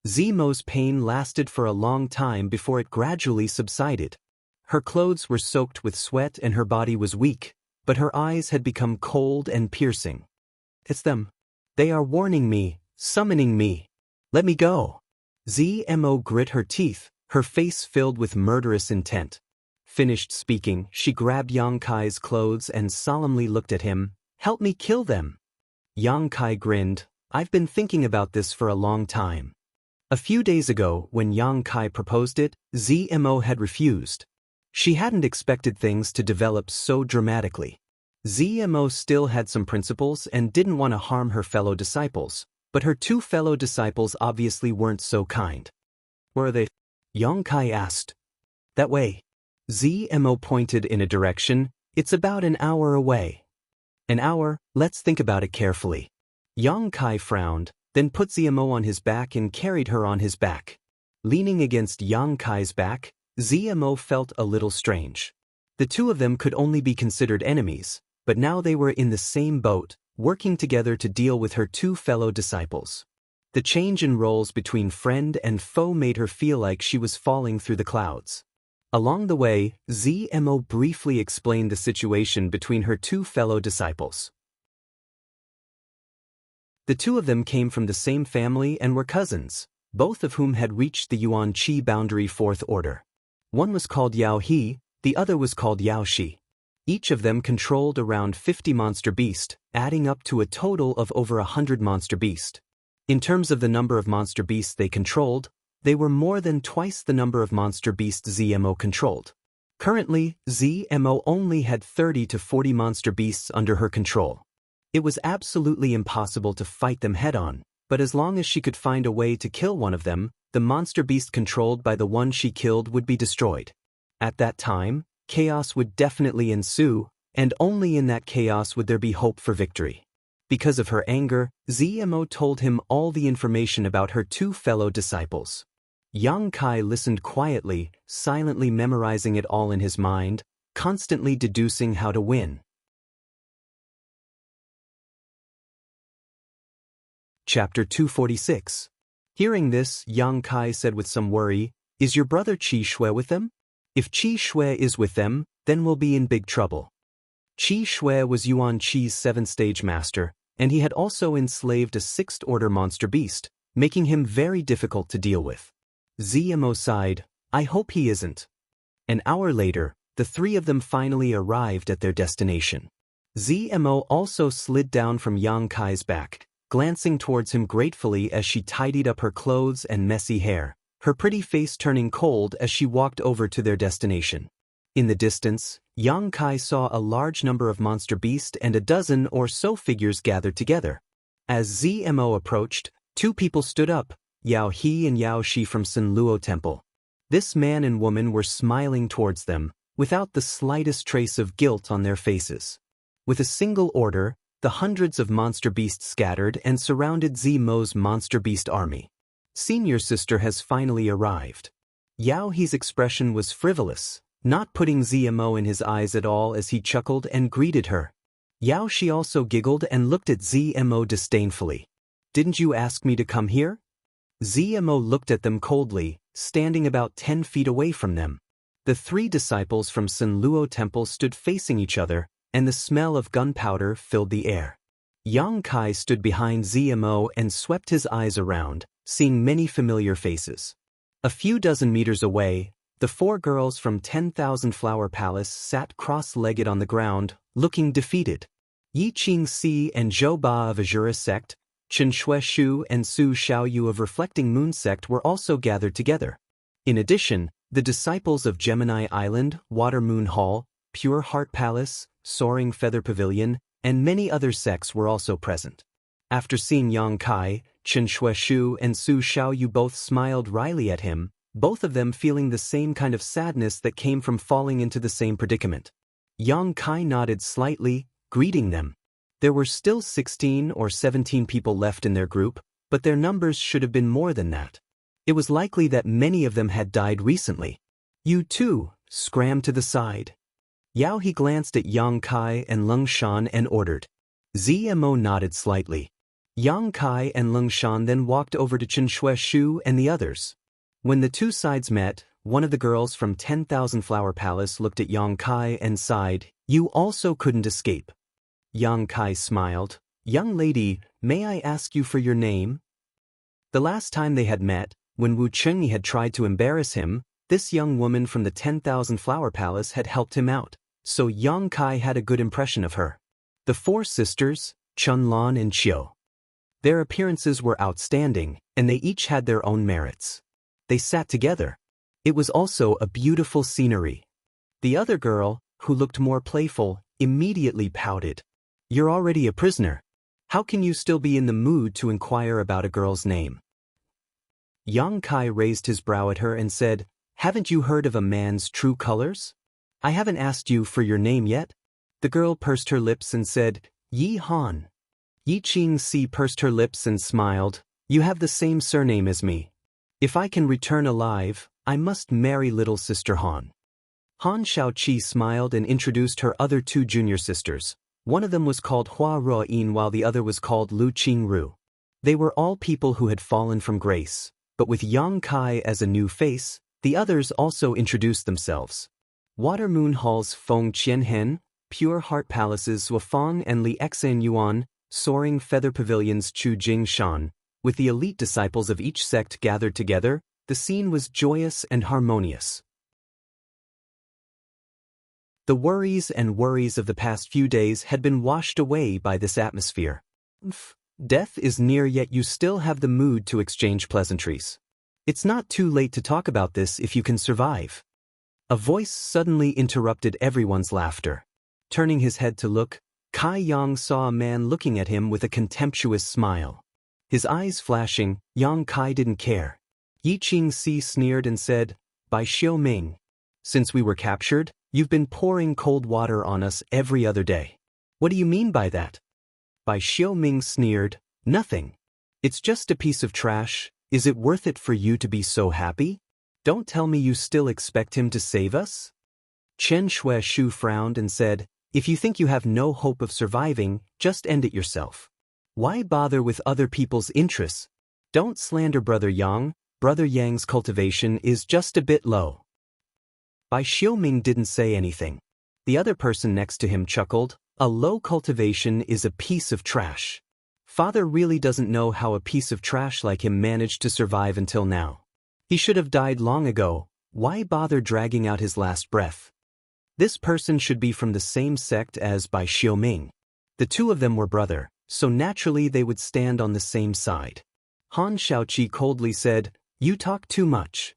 ZMO's pain lasted for a long time before it gradually subsided. Her clothes were soaked with sweat and her body was weak, but her eyes had become cold and piercing. It's them. They are warning me, summoning me. Let me go. ZMO grit her teeth, her face filled with murderous intent. Finished speaking, she grabbed Yang Kai's clothes and solemnly looked at him. Help me kill them. Yang Kai grinned. I've been thinking about this for a long time. A few days ago, when Yang Kai proposed it, ZMO had refused. She hadn't expected things to develop so dramatically. ZMO still had some principles and didn't want to harm her fellow disciples, but her two fellow disciples obviously weren't so kind. Where are they? Yang Kai asked. That way. ZMO pointed in a direction. It's about an hour away. An hour? Let's think about it carefully. Yang Kai frowned, then put ZMO on his back and carried her on his back. Leaning against Yang Kai's back, ZMO felt a little strange. The two of them could only be considered enemies, but now they were in the same boat, working together to deal with her two fellow disciples. The change in roles between friend and foe made her feel like she was falling through the clouds. Along the way, ZMO briefly explained the situation between her two fellow disciples. The two of them came from the same family and were cousins, both of whom had reached the Yuan Qi boundary fourth order. One was called Yao He, the other was called Yao Shi. Each of them controlled around 50 monster beast, adding up to a total of over 100 monster beast. In terms of the number of monster beasts they controlled, they were more than twice the number of monster beasts ZMO controlled. Currently, ZMO only had 30 to 40 monster beasts under her control. It was absolutely impossible to fight them head-on, but as long as she could find a way to kill one of them, the monster beast controlled by the one she killed would be destroyed. At that time, chaos would definitely ensue, and only in that chaos would there be hope for victory. Because of her anger, ZMO told him all the information about her two fellow disciples. Yang Kai listened quietly, silently memorizing it all in his mind, constantly deducing how to win. Chapter 246. Hearing this, Yang Kai said with some worry, Is your brother Qi Shui with them? If Qi Shui is with them, then we'll be in big trouble. Qi Shui was Yuan Qi's 7th-stage master, and he had also enslaved a 6th-order monster beast, making him very difficult to deal with. ZMO sighed, I hope he isn't. An hour later, the three of them finally arrived at their destination. ZMO also slid down from Yang Kai's back, glancing towards him gratefully as she tidied up her clothes and messy hair, her pretty face turning cold as she walked over to their destination. In the distance, Yang Kai saw a large number of monster beasts and a dozen or so figures gathered together. As ZMO approached, two people stood up, Yao He and Yao Shi from Sun Luo Temple. This man and woman were smiling towards them, without the slightest trace of guilt on their faces. With a single order, the hundreds of monster beasts scattered and surrounded ZMO's monster beast army. Senior sister has finally arrived. Yao He's expression was frivolous, not putting ZMO in his eyes at all as he chuckled and greeted her. Yao Shi also giggled and looked at ZMO disdainfully. Didn't you ask me to come here? ZMO looked at them coldly, standing about 10 feet away from them. The three disciples from Sun Luo Temple stood facing each other, and the smell of gunpowder filled the air. Yang Kai stood behind ZMO and swept his eyes around, seeing many familiar faces. A few dozen meters away, the four girls from 10,000 Flower Palace sat cross-legged on the ground, looking defeated. Yi Qing-si and Zhou Ba of Azura Sect, Chen Shui-shu and Su Xiaoyu of Reflecting Moon Sect were also gathered together. In addition, the disciples of Gemini Island, Water Moon Hall, Pure Heart Palace, Soaring Feather Pavilion, and many other sects were also present. After seeing Yang Kai, Chen Shui-shu and Su Xiaoyu both smiled wryly at him, both of them feeling the same kind of sadness that came from falling into the same predicament. Yang Kai nodded slightly, greeting them. There were still 16 or 17 people left in their group, but their numbers should have been more than that. It was likely that many of them had died recently. You too, scram to the side. Yao He glanced at Yang Kai and Leng Shan and ordered. ZMO nodded slightly. Yang Kai and Leng Shan then walked over to Chen Shui-shu and the others. When the two sides met, one of the girls from 10,000 Flower Palace looked at Yang Kai and sighed, You also couldn't escape. Yang Kai smiled. Young lady, may I ask you for your name? The last time they had met, when Wu Chengyi had tried to embarrass him, this young woman from the 10,000 Flower Palace had helped him out, so Yang Kai had a good impression of her. The four sisters, Chun Lan and Qiu. Their appearances were outstanding, and they each had their own merits. They sat together. It was also a beautiful scenery. The other girl, who looked more playful, immediately pouted. You're already a prisoner. How can you still be in the mood to inquire about a girl's name? Yang Kai raised his brow at her and said, Haven't you heard of a man's true colors? I haven't asked you for your name yet. The girl pursed her lips and said, Yi Han. Yi Qing-si pursed her lips and smiled. You have the same surname as me. If I can return alive, I must marry little sister Han. Han Xiaoqi smiled and introduced her other two junior sisters. One of them was called Hua Ruoyin while the other was called Lu Qingru. They were all people who had fallen from grace, but with Yang Kai as a new face, the others also introduced themselves. Water Moon Hall's Feng Qianhen, Pure Heart Palace's Wufang and Li Xan Yuan, Soaring Feather Pavilion's Chu Jing Shan, with the elite disciples of each sect gathered together, the scene was joyous and harmonious. The worries of the past few days had been washed away by this atmosphere. Death is near, yet you still have the mood to exchange pleasantries. It's not too late to talk about this if you can survive. A voice suddenly interrupted everyone's laughter. Turning his head to look, Kai Yang saw a man looking at him with a contemptuous smile. His eyes flashing, Yang Kai didn't care. Yi Qing-si sneered and said, By Xiu Ming. Since we were captured, you've been pouring cold water on us every other day. What do you mean by that? Bai Xiaoming sneered, Nothing. It's just a piece of trash. Is it worth it for you to be so happy? Don't tell me you still expect him to save us? Chen Shui-shu frowned and said, If you think you have no hope of surviving, just end it yourself. Why bother with other people's interests? Don't slander Brother Yang. Brother Yang's cultivation is just a bit low. Bai Xiaoming didn't say anything. The other person next to him chuckled. A low cultivation is a piece of trash. Father really doesn't know how a piece of trash like him managed to survive until now. He should have died long ago. Why bother dragging out his last breath? This person should be from the same sect as Bai Xiaoming. The two of them were brother, so naturally they would stand on the same side. Han Shaoqi coldly said, "You talk too much."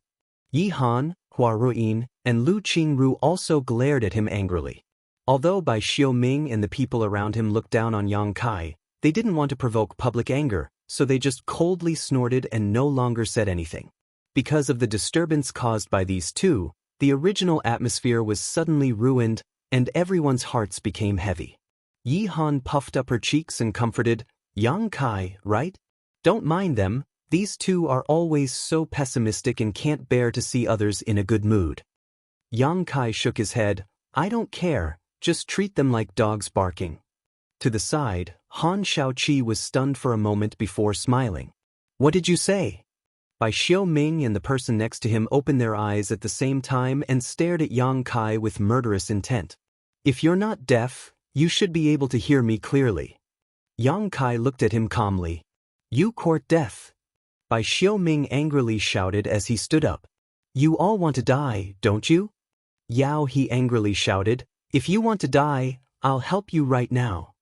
Yi Han, Hua Ruyin, and Lu Qingru also glared at him angrily. Although Bai Xiaoming and the people around him looked down on Yang Kai, they didn't want to provoke public anger, so they just coldly snorted and no longer said anything. Because of the disturbance caused by these two, the original atmosphere was suddenly ruined, and everyone's hearts became heavy. Yi Han puffed up her cheeks and comforted, "Yang Kai, right? Don't mind them, these two are always so pessimistic and can't bear to see others in a good mood." Yang Kai shook his head, "I don't care, just treat them like dogs barking." To the side, Han Shaoqi was stunned for a moment before smiling. "What did you say?" Bai Xiaoming and the person next to him opened their eyes at the same time and stared at Yang Kai with murderous intent. "If you're not deaf, you should be able to hear me clearly." Yang Kai looked at him calmly. "You court death." Bai Xiaoming angrily shouted as he stood up. "You all want to die, don't you?" Yao He angrily shouted, "If you want to die, I'll help you right now."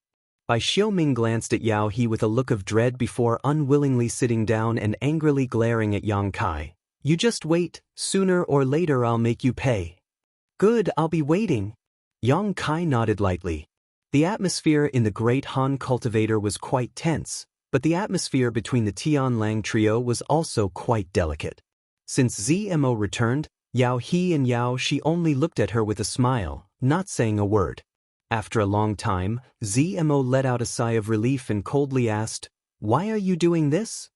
Bai Xiaoming glanced at Yao He with a look of dread before unwillingly sitting down and angrily glaring at Yang Kai. "You just wait, sooner or later I'll make you pay." "Good, I'll be waiting." Yang Kai nodded lightly. The atmosphere in the Great Han Cultivator was quite tense, but the atmosphere between the Tian Lang trio was also quite delicate. Since ZMO returned, Yao He and Yao Shi only looked at her with a smile, not saying a word. After a long time, ZMO let out a sigh of relief and coldly asked, "Why are you doing this?"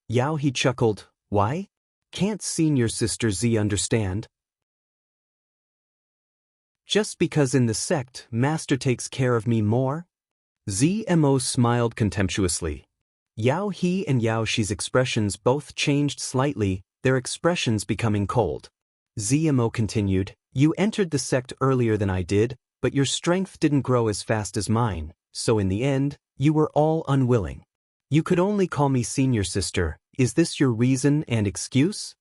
Yao He chuckled, "Why? Can't senior sister Z understand?" "Just because in the sect, master takes care of me more?" ZMO smiled contemptuously. Yao He and Yao Shi's expressions both changed slightly, their expressions becoming cold. ZMO continued, "You entered the sect earlier than I did, but your strength didn't grow as fast as mine, so in the end, you were all unwilling. You could only call me senior sister. Is this your reason and excuse?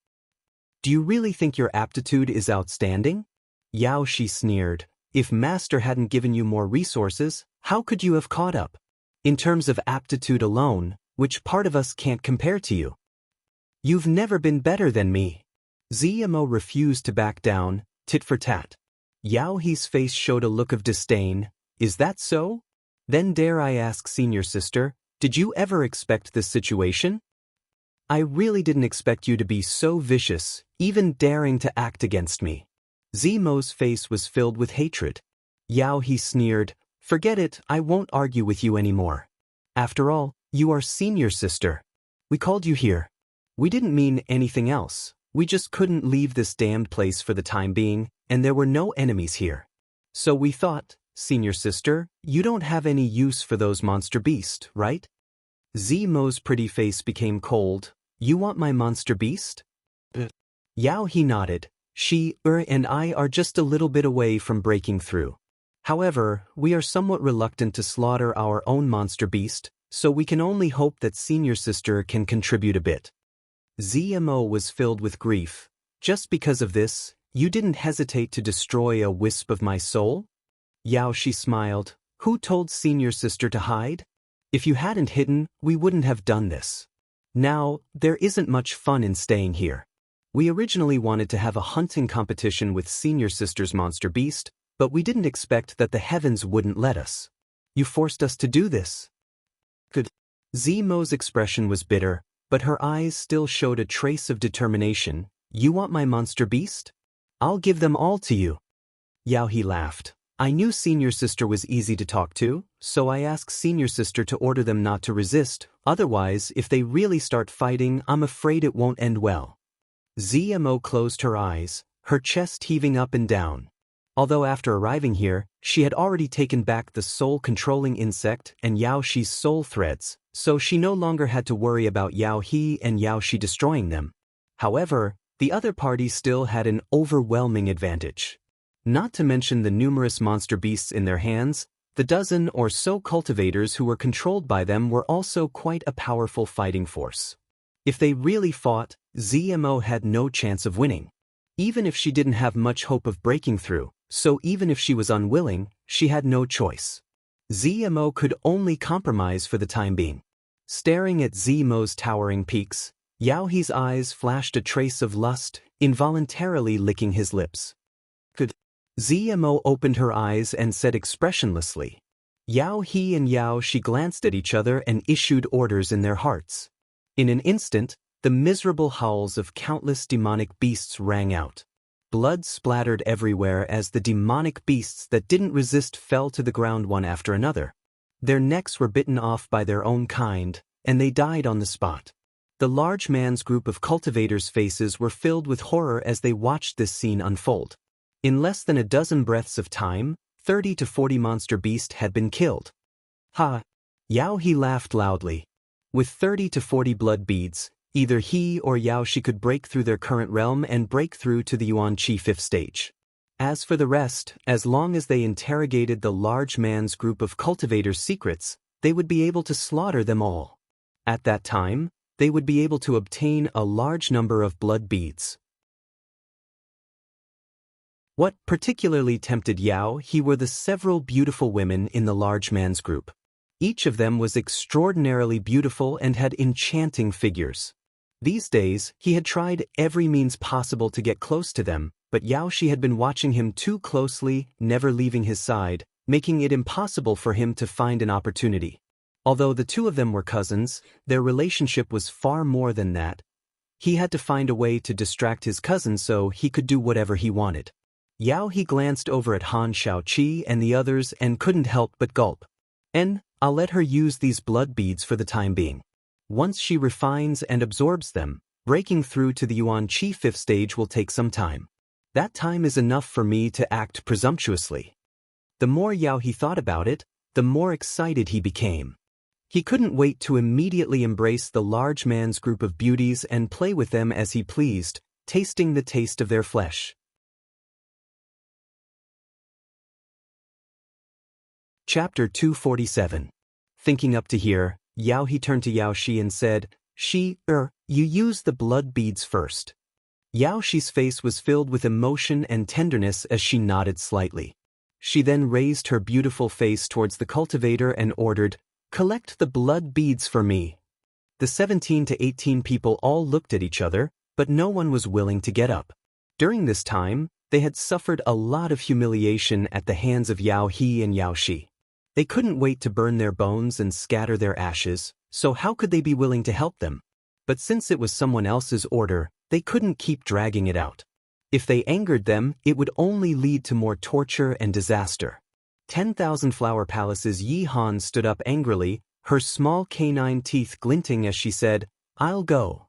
Do you really think your aptitude is outstanding?" Yao Shi sneered, "If master hadn't given you more resources, how could you have caught up? In terms of aptitude alone, which part of us can't compare to you? You've never been better than me." ZMO refused to back down, tit for tat. Yao He's face showed a look of disdain. "Is that so? Then dare I ask, senior sister, did you ever expect this situation? I really didn't expect you to be so vicious, even daring to act against me." ZMO's face was filled with hatred. Yao He sneered, "Forget it, I won't argue with you anymore. After all, you are senior sister. We called you here. We didn't mean anything else. We just couldn't leave this damned place for the time being, and there were no enemies here. So we thought, senior sister, you don't have any use for those monster beasts, right?" ZMO's pretty face became cold. "You want my monster beast?" Yao He nodded. "She, and I are just a little bit away from breaking through. However, we are somewhat reluctant to slaughter our own monster beast, so we can only hope that senior sister can contribute a bit." ZMO was filled with grief. "Just because of this, you didn't hesitate to destroy a wisp of my soul?" Yao Shi smiled. "Who told senior sister to hide? If you hadn't hidden, we wouldn't have done this. Now, there isn't much fun in staying here. We originally wanted to have a hunting competition with senior sister's monster beast, but we didn't expect that the heavens wouldn't let us. You forced us to do this." Good. ZMO's expression was bitter, but her eyes still showed a trace of determination. "You want my monster beast? I'll give them all to you." Yao He laughed. "I knew senior sister was easy to talk to, so I asked senior sister to order them not to resist. Otherwise, if they really start fighting, I'm afraid it won't end well." ZMO closed her eyes, her chest heaving up and down. Although after arriving here, she had already taken back the soul-controlling insect and Yao Shi's soul threads, so she no longer had to worry about Yao He and Yao Shi destroying them. However, the other party still had an overwhelming advantage. Not to mention the numerous monster beasts in their hands, the dozen or so cultivators who were controlled by them were also quite a powerful fighting force. If they really fought, ZMO had no chance of winning. Even if she didn't have much hope of breaking through, so even if she was unwilling, she had no choice. ZMO could only compromise for the time being. Staring at ZMO's towering peaks, Yao He's eyes flashed a trace of lust, involuntarily licking his lips. ZMO opened her eyes and said expressionlessly. Yao He and Yao Shi glanced at each other and issued orders in their hearts. In an instant, the miserable howls of countless demonic beasts rang out. Blood splattered everywhere as the demonic beasts that didn't resist fell to the ground one after another. Their necks were bitten off by their own kind, and they died on the spot. The large man's group of cultivators' faces were filled with horror as they watched this scene unfold. In less than a dozen breaths of time, 30 to 40 monster beasts had been killed. Ha! Yao He laughed loudly. With 30 to 40 blood beads, either he or Yao Shi could break through their current realm and break through to the Yuan Qi 5th stage. As for the rest, as long as they interrogated the large man's group of cultivators' secrets, they would be able to slaughter them all. At that time, they would be able to obtain a large number of blood beads. What particularly tempted Yao He were the several beautiful women in the large man's group. Each of them was extraordinarily beautiful and had enchanting figures. These days, he had tried every means possible to get close to them, but Yao Shi had been watching him too closely, never leaving his side, making it impossible for him to find an opportunity. Although the two of them were cousins, their relationship was far more than that. He had to find a way to distract his cousin so he could do whatever he wanted. Yao He glanced over at Han Shaoqi and the others and couldn't help but gulp. I'll let her use these blood beads for the time being. Once she refines and absorbs them, breaking through to the Yuan Qi 5th stage will take some time. That time is enough for me to act presumptuously. The more Yao He thought about it, the more excited he became. He couldn't wait to immediately embrace the large man's group of beauties and play with them as he pleased, tasting the taste of their flesh. Chapter 247. Thinking up to here, Yao He turned to Yao Shi and said, you use the blood beads first. Yao Shi's face was filled with emotion and tenderness as she nodded slightly. She then raised her beautiful face towards the cultivator and ordered, collect the blood beads for me. The 17 to 18 people all looked at each other, but no one was willing to get up. During this time, they had suffered a lot of humiliation at the hands of Yao He and Yao Shi. They couldn't wait to burn their bones and scatter their ashes, so how could they be willing to help them? But since it was someone else's order, they couldn't keep dragging it out. If they angered them, it would only lead to more torture and disaster. 10,000 Flower Palace's Yi Han stood up angrily, her small canine teeth glinting as she said, I'll go.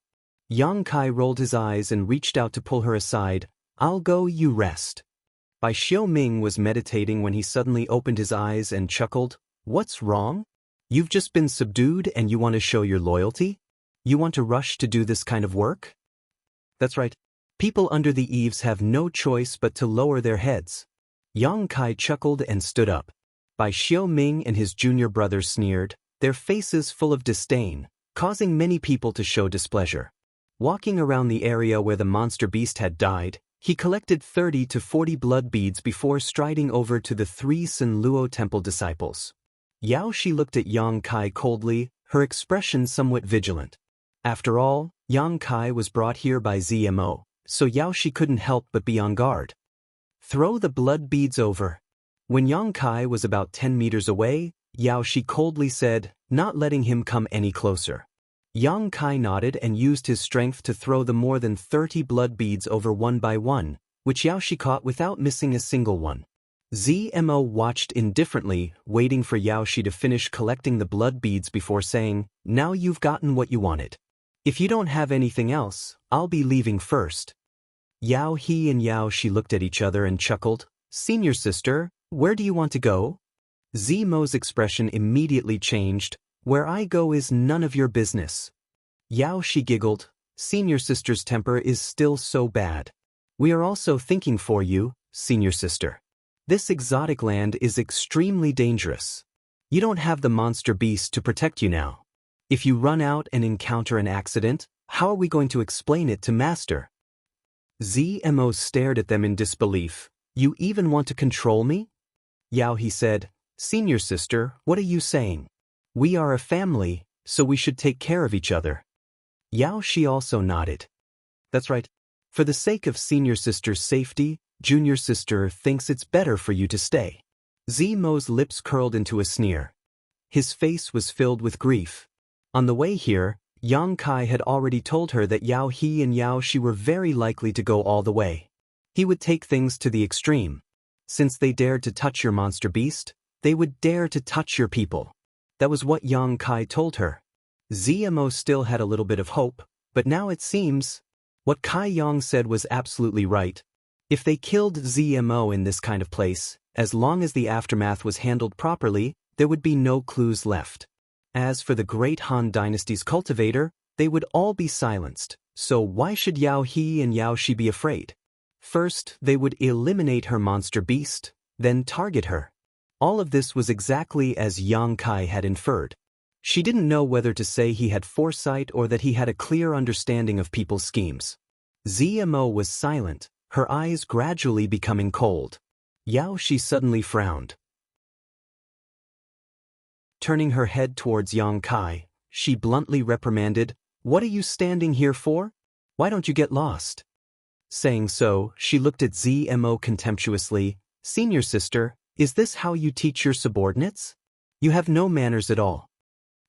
Yang Kai rolled his eyes and reached out to pull her aside. I'll go, you rest. Bai Xiaoming was meditating when he suddenly opened his eyes and chuckled. What's wrong? You've just been subdued and you want to show your loyalty? You want to rush to do this kind of work? That's right. People under the eaves have no choice but to lower their heads. Yang Kai chuckled and stood up. Bai Xiaoming and his junior brother sneered, their faces full of disdain, causing many people to show displeasure. Walking around the area where the monster beast had died, he collected 30 to 40 blood beads before striding over to the 3 Sun Luo temple disciples. Yao Shi looked at Yang Kai coldly, her expression somewhat vigilant. After all, Yang Kai was brought here by ZMO, so Yao Shi couldn't help but be on guard. Throw the blood beads over. When Yang Kai was about 10 meters away, Yao Shi coldly said, not letting him come any closer. Yang Kai nodded and used his strength to throw the more than 30 blood beads over one by one, which Yao Shi caught without missing a single one. ZMO watched indifferently, waiting for Yao Shi to finish collecting the blood beads before saying, now you've gotten what you wanted. If you don't have anything else, I'll be leaving first. Yao He and Yao Shi looked at each other and chuckled. Senior sister, where do you want to go? ZMO's expression immediately changed. Where I go is none of your business. Yao Shi giggled. Senior sister's temper is still so bad. We are also thinking for you, senior sister. This exotic land is extremely dangerous. You don't have the monster beast to protect you now. If you run out and encounter an accident, how are we going to explain it to Master? Zmo stared at them in disbelief. You even want to control me? Yao he said, Senior sister, what are you saying? We are a family, so we should take care of each other. Yao she also nodded. That's right. For the sake of senior sister's safety, junior sister thinks it's better for you to stay. Zmo's lips curled into a sneer. His face was filled with grief. On the way here, Yang Kai had already told her that Yao He and Yao Shi were very likely to go all the way. He would take things to the extreme. Since they dared to touch your monster beast, they would dare to touch your people. That was what Yang Kai told her. Zmo still had a little bit of hope, but now it seems what Kai Yang said was absolutely right. If they killed Zmo in this kind of place, as long as the aftermath was handled properly, there would be no clues left. As for the great Han Dynasty's cultivator, they would all be silenced, so why should Yao He and Yao Shi be afraid? First, they would eliminate her monster beast, then target her. All of this was exactly as Yang Kai had inferred. She didn't know whether to say he had foresight or that he had a clear understanding of people's schemes. Zmo was silent, her eyes gradually becoming cold. Yao Shi suddenly frowned. Turning her head towards Yang Kai, she bluntly reprimanded, What are you standing here for? Why don't you get lost? Saying so, she looked at Zmo contemptuously. Senior sister, is this how you teach your subordinates? You have no manners at all.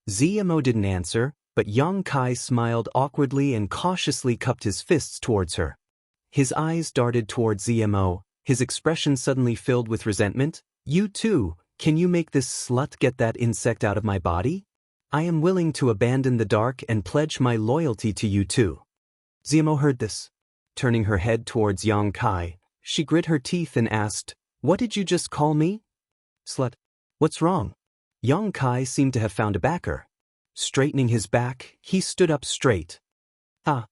Zmo didn't answer, but Yang Kai smiled awkwardly and cautiously cupped his fists towards her. His eyes darted towards Zmo, his expression suddenly filled with resentment. You too, can you make this slut get that insect out of my body? I am willing to abandon the dark and pledge my loyalty to you too. Zmo heard this. Turning her head towards Yang Kai, she grit her teeth and asked, What did you just call me? Slut. What's wrong? Yang Kai seemed to have found a backer. Straightening his back, he stood up straight. Ah.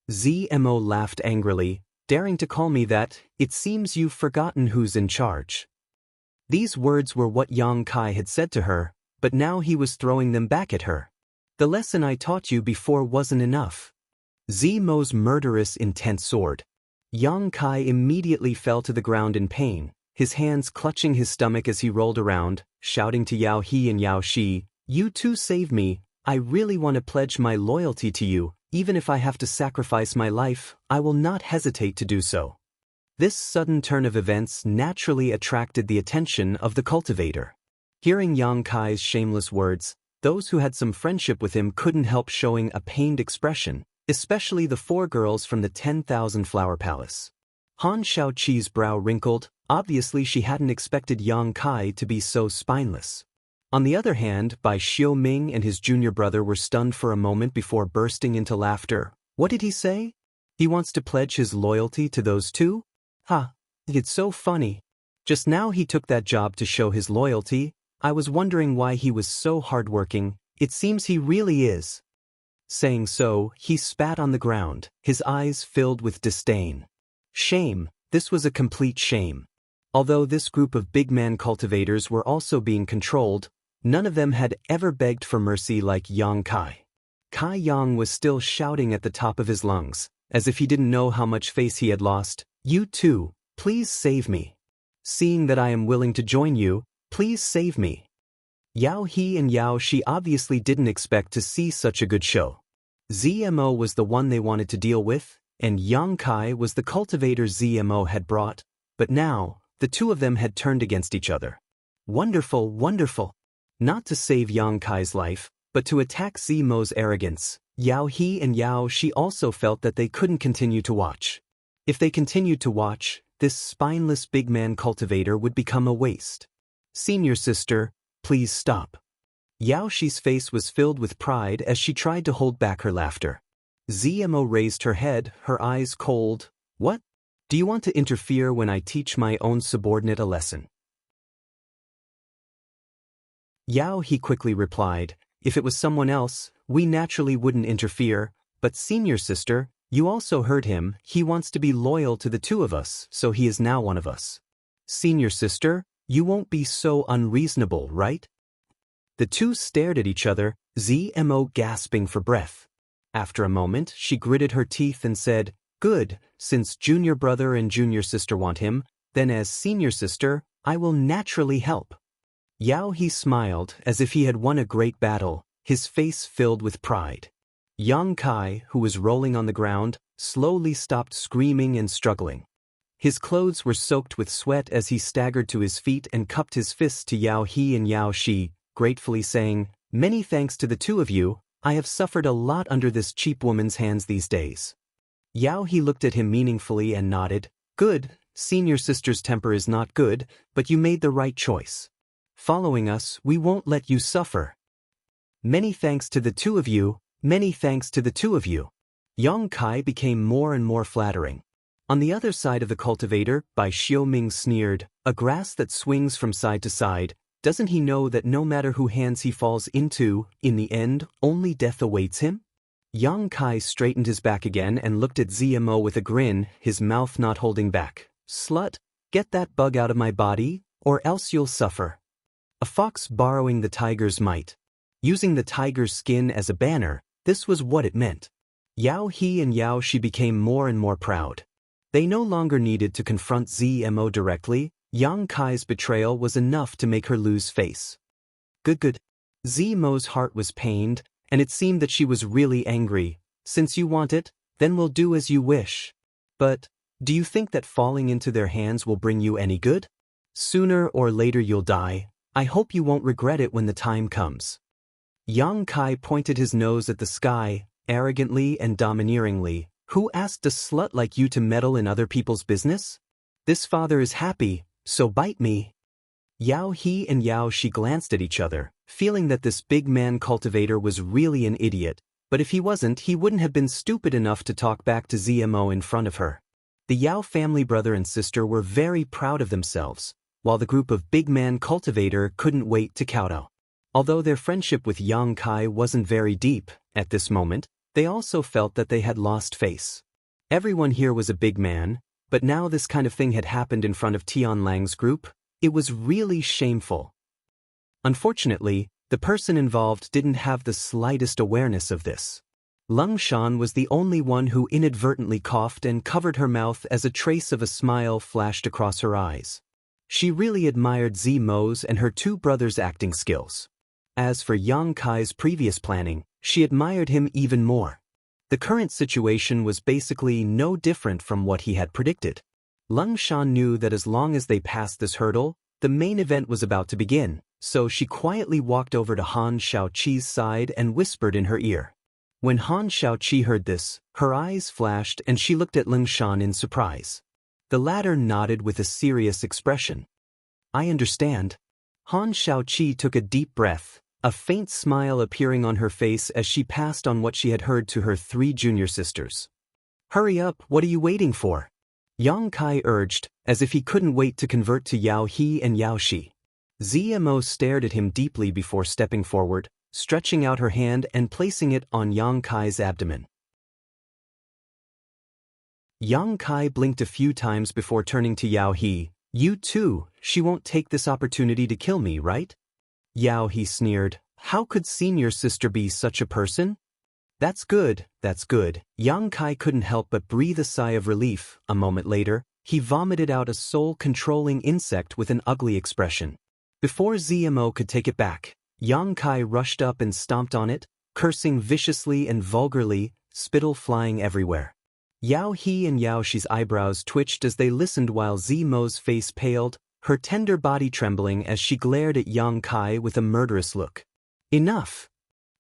Zmo laughed angrily, daring to call me that. It seems you've forgotten who's in charge. These words were what Yang Kai had said to her, but now he was throwing them back at her. The lesson I taught you before wasn't enough. Zmo's murderous intent soared. Yang Kai immediately fell to the ground in pain, his hands clutching his stomach as he rolled around, shouting to Yao He and Yao Shi, You too save me, I really want to pledge my loyalty to you, even if I have to sacrifice my life, I will not hesitate to do so. This sudden turn of events naturally attracted the attention of the cultivator. Hearing Yang Kai's shameless words, those who had some friendship with him couldn't help showing a pained expression, especially the 4 girls from the 10,000 Flower Palace. Han Shaoqi's brow wrinkled, obviously she hadn't expected Yang Kai to be so spineless. On the other hand, Bai Xiaoming and his junior brother were stunned for a moment before bursting into laughter. What did he say? He wants to pledge his loyalty to those two? Ha! It's so funny. Just now he took that job to show his loyalty. I was wondering why he was so hardworking. It seems he really is. Saying so, he spat on the ground, his eyes filled with disdain. Shame, this was a complete shame. Although this group of big man cultivators were also being controlled, none of them had ever begged for mercy like Yang Kai. Kai Yang was still shouting at the top of his lungs, as if he didn't know how much face he had lost. You too, please save me. Seeing that I am willing to join you, please save me. Yao He and Yao Shi obviously didn't expect to see such a good show. Zmo was the one they wanted to deal with, and Yang Kai was the cultivator Zmo had brought, but now, the two of them had turned against each other. Wonderful, wonderful. Not to save Yang Kai's life, but to attack Zmo's arrogance. Yao He and Yao Shi also felt that they couldn't continue to watch. If they continued to watch, this spineless big man cultivator would become a waste. Senior sister, please stop. Yao Shi's face was filled with pride as she tried to hold back her laughter. Zmo raised her head, her eyes cold. What? Do you want to interfere when I teach my own subordinate a lesson? Yao He quickly replied, If it was someone else, we naturally wouldn't interfere, but senior sister, You also heard him, he wants to be loyal to the two of us, so he is now one of us. Senior sister, you won't be so unreasonable, right? The two stared at each other, ZMO gasping for breath. After a moment, she gritted her teeth and said, "Good, since junior brother and junior sister want him, then as senior sister, I will naturally help." Yao He smiled as if he had won a great battle, his face filled with pride. Yang Kai, who was rolling on the ground, slowly stopped screaming and struggling. His clothes were soaked with sweat as he staggered to his feet and cupped his fists to Yao He and Yao Shi, gratefully saying, "Many thanks to the two of you, I have suffered a lot under this cheap woman's hands these days." Yao He looked at him meaningfully and nodded. "Good, senior sister's temper is not good, but you made the right choice. Following us, we won't let you suffer. Many thanks to the two of you, many thanks to the two of you." Yang Kai became more and more flattering. On the other side of the cultivator, Bai Xiaoming sneered, "A grass that swings from side to side, doesn't he know that no matter who hands he falls into, in the end, only death awaits him?" Yang Kai straightened his back again and looked at ZMO with a grin, his mouth not holding back. "Slut, get that bug out of my body, or else you'll suffer." A fox borrowing the tiger's might. Using the tiger's skin as a banner, this was what it meant. Yao He and Yao Shi became more and more proud. They no longer needed to confront ZMO directly. Yang Kai's betrayal was enough to make her lose face. Good. ZMO's heart was pained, and it seemed that she was really angry. "Since you want it, then we'll do as you wish. But, do you think that falling into their hands will bring you any good? Sooner or later you'll die. I hope you won't regret it when the time comes." Yang Kai pointed his nose at the sky, arrogantly and domineeringly. "Who asked a slut like you to meddle in other people's business? This father is happy, so bite me." Yao He and Yao Shi glanced at each other, feeling that this big man cultivator was really an idiot, but if he wasn't, he wouldn't have been stupid enough to talk back to ZMO in front of her. The Yao family brother and sister were very proud of themselves, while the group of big man cultivator couldn't wait to kowtow. Although their friendship with Yang Kai wasn't very deep, at this moment, they also felt that they had lost face. Everyone here was a big man, but now this kind of thing had happened in front of Tian Lang's group. It was really shameful. Unfortunately, the person involved didn't have the slightest awareness of this. Lung Shan was the only one who inadvertently coughed and covered her mouth as a trace of a smile flashed across her eyes. She really admired ZMO's and her two brothers' acting skills. As for Yang Kai's previous planning, she admired him even more. The current situation was basically no different from what he had predicted. Lung Shan knew that as long as they passed this hurdle, the main event was about to begin, so she quietly walked over to Han Shaoqi's side and whispered in her ear. When Han Shaoqi heard this, her eyes flashed and she looked at Lung Shan in surprise. The latter nodded with a serious expression. "I understand." Han Shaoqi took a deep breath, a faint smile appearing on her face as she passed on what she had heard to her three junior sisters. "Hurry up, what are you waiting for?" Yang Kai urged, as if he couldn't wait to convert to Yao He and Yao Shi. ZMO stared at him deeply before stepping forward, stretching out her hand and placing it on Yang Kai's abdomen. Yang Kai blinked a few times before turning to Yao He. "You too, she won't take this opportunity to kill me, right?" Yao He sneered. "How could senior sister be such a person?" That's good. Yang Kai couldn't help but breathe a sigh of relief. A moment later, he vomited out a soul-controlling insect with an ugly expression. Before ZMO could take it back, Yang Kai rushed up and stomped on it, cursing viciously and vulgarly, spittle flying everywhere. Yao He and Yao Shi's eyebrows twitched as they listened while ZMO's face paled, her tender body trembling as she glared at Yang Kai with a murderous look. "Enough!"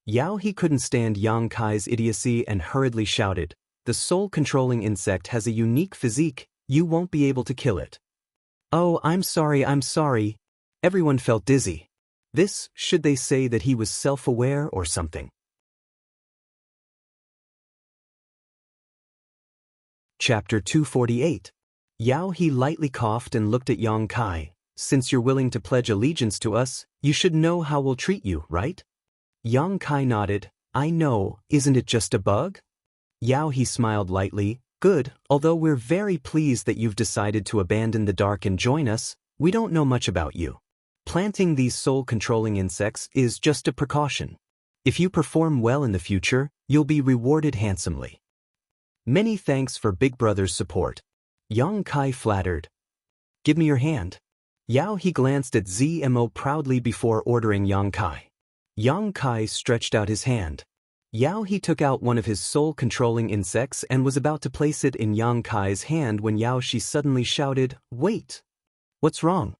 Yao He couldn't stand Yang Kai's idiocy and hurriedly shouted, "The soul-controlling insect has a unique physique, you won't be able to kill it." "Oh, I'm sorry. Everyone felt dizzy. This, should they say that he was self-aware or something? Chapter 248. Yao He lightly coughed and looked at Yang Kai. "Since you're willing to pledge allegiance to us, you should know how we'll treat you, right?" Yang Kai nodded. "I know, isn't it just a bug?" Yao He smiled lightly. Good, although we're very pleased that you've decided to abandon the dark and join us, we don't know much about you. Planting these soul-controlling insects is just a precaution. If you perform well in the future, you'll be rewarded handsomely. Many thanks for Big Brother's support. Yang Kai flattered. Give me your hand. Yao He glanced at ZMO proudly before ordering Yang Kai. Yang Kai stretched out his hand. Yao He took out one of his soul-controlling insects and was about to place it in Yang Kai's hand when Yao Shi suddenly shouted, "Wait! What's wrong?"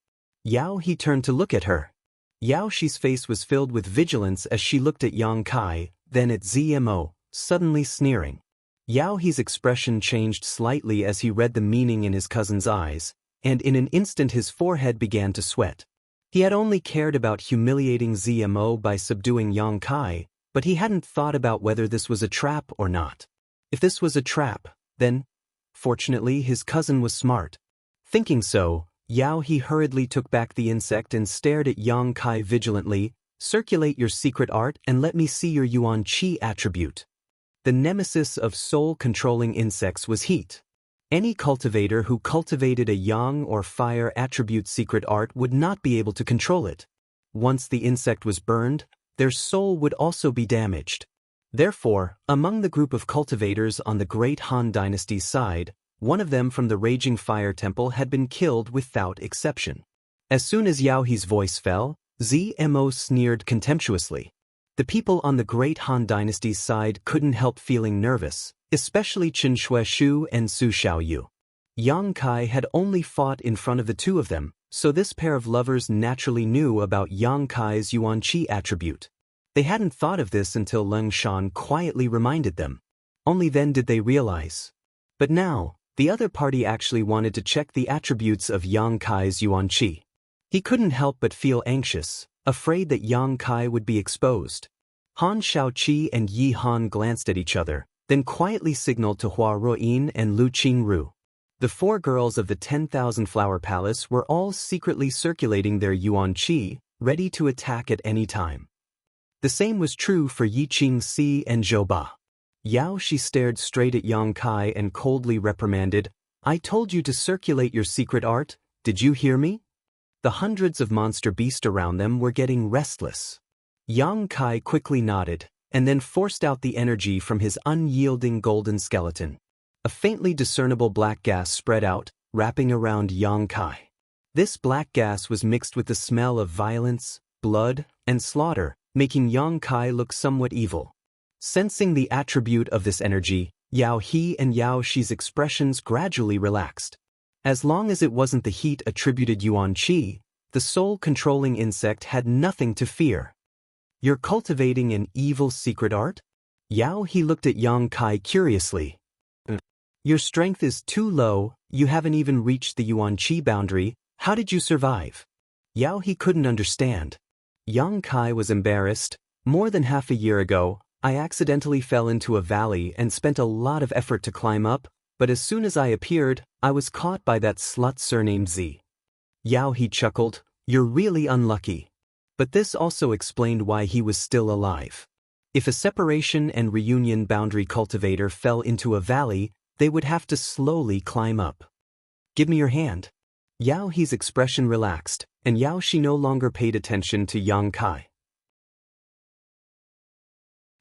Yao He turned to look at her. Yao Shi's face was filled with vigilance as she looked at Yang Kai, then at ZMO, suddenly sneering. Yao He's expression changed slightly as he read the meaning in his cousin's eyes, and in an instant his forehead began to sweat. He had only cared about humiliating ZMO by subduing Yang Kai, but he hadn't thought about whether this was a trap or not. If this was a trap, then, fortunately, his cousin was smart. Thinking so, Yao He hurriedly took back the insect and stared at Yang Kai vigilantly. Circulate your secret art and let me see your Yuan Qi attribute. The nemesis of soul-controlling insects was heat. Any cultivator who cultivated a yang or fire attribute secret art would not be able to control it. Once the insect was burned, their soul would also be damaged. Therefore, among the group of cultivators on the Great Han Dynasty's side, one of them from the Raging Fire Temple had been killed without exception. As soon as Yao He's voice fell, ZMO sneered contemptuously. The people on the Great Han Dynasty's side couldn't help feeling nervous, especially Chen Shueshu and Su Xiaoyu. Yang Kai had only fought in front of the two of them, so this pair of lovers naturally knew about Yang Kai's Yuan Qi attribute. They hadn't thought of this until Leng Shan quietly reminded them. Only then did they realize. But now, the other party actually wanted to check the attributes of Yang Kai's Yuan Qi. He couldn't help but feel anxious, afraid that Yang Kai would be exposed. Han Shaoqi and Yi Han glanced at each other, then quietly signaled to Hua Ruoyin and Lu Qingru. The four girls of the 10,000 Flower Palace were all secretly circulating their Yuan Qi, ready to attack at any time. The same was true for Yi Qingxi and Zhou Ba. Yao Shi stared straight at Yang Kai and coldly reprimanded, "I told you to circulate your secret art, did you hear me?" The hundreds of monster beasts around them were getting restless. Yang Kai quickly nodded, and then forced out the energy from his unyielding golden skeleton. A faintly discernible black gas spread out, wrapping around Yang Kai. This black gas was mixed with the smell of violence, blood, and slaughter, making Yang Kai look somewhat evil. Sensing the attribute of this energy, Yao He and Yao Shi's expressions gradually relaxed. As long as it wasn't the heat attributed Yuan Qi, the soul-controlling insect had nothing to fear. "You're cultivating an evil secret art?" Yao He looked at Yang Kai curiously. "Your strength is too low, you haven't even reached the Yuan Qi boundary, how did you survive?" Yao He couldn't understand. Yang Kai was embarrassed. "More than half a year ago, I accidentally fell into a valley and spent a lot of effort to climb up, but as soon as I appeared, I was caught by that slut surnamed Z." Yao He chuckled, "You're really unlucky." But this also explained why he was still alive. If a separation and reunion boundary cultivator fell into a valley, they would have to slowly climb up. "Give me your hand." Yao He's expression relaxed, and Yao Shi no longer paid attention to Yang Kai.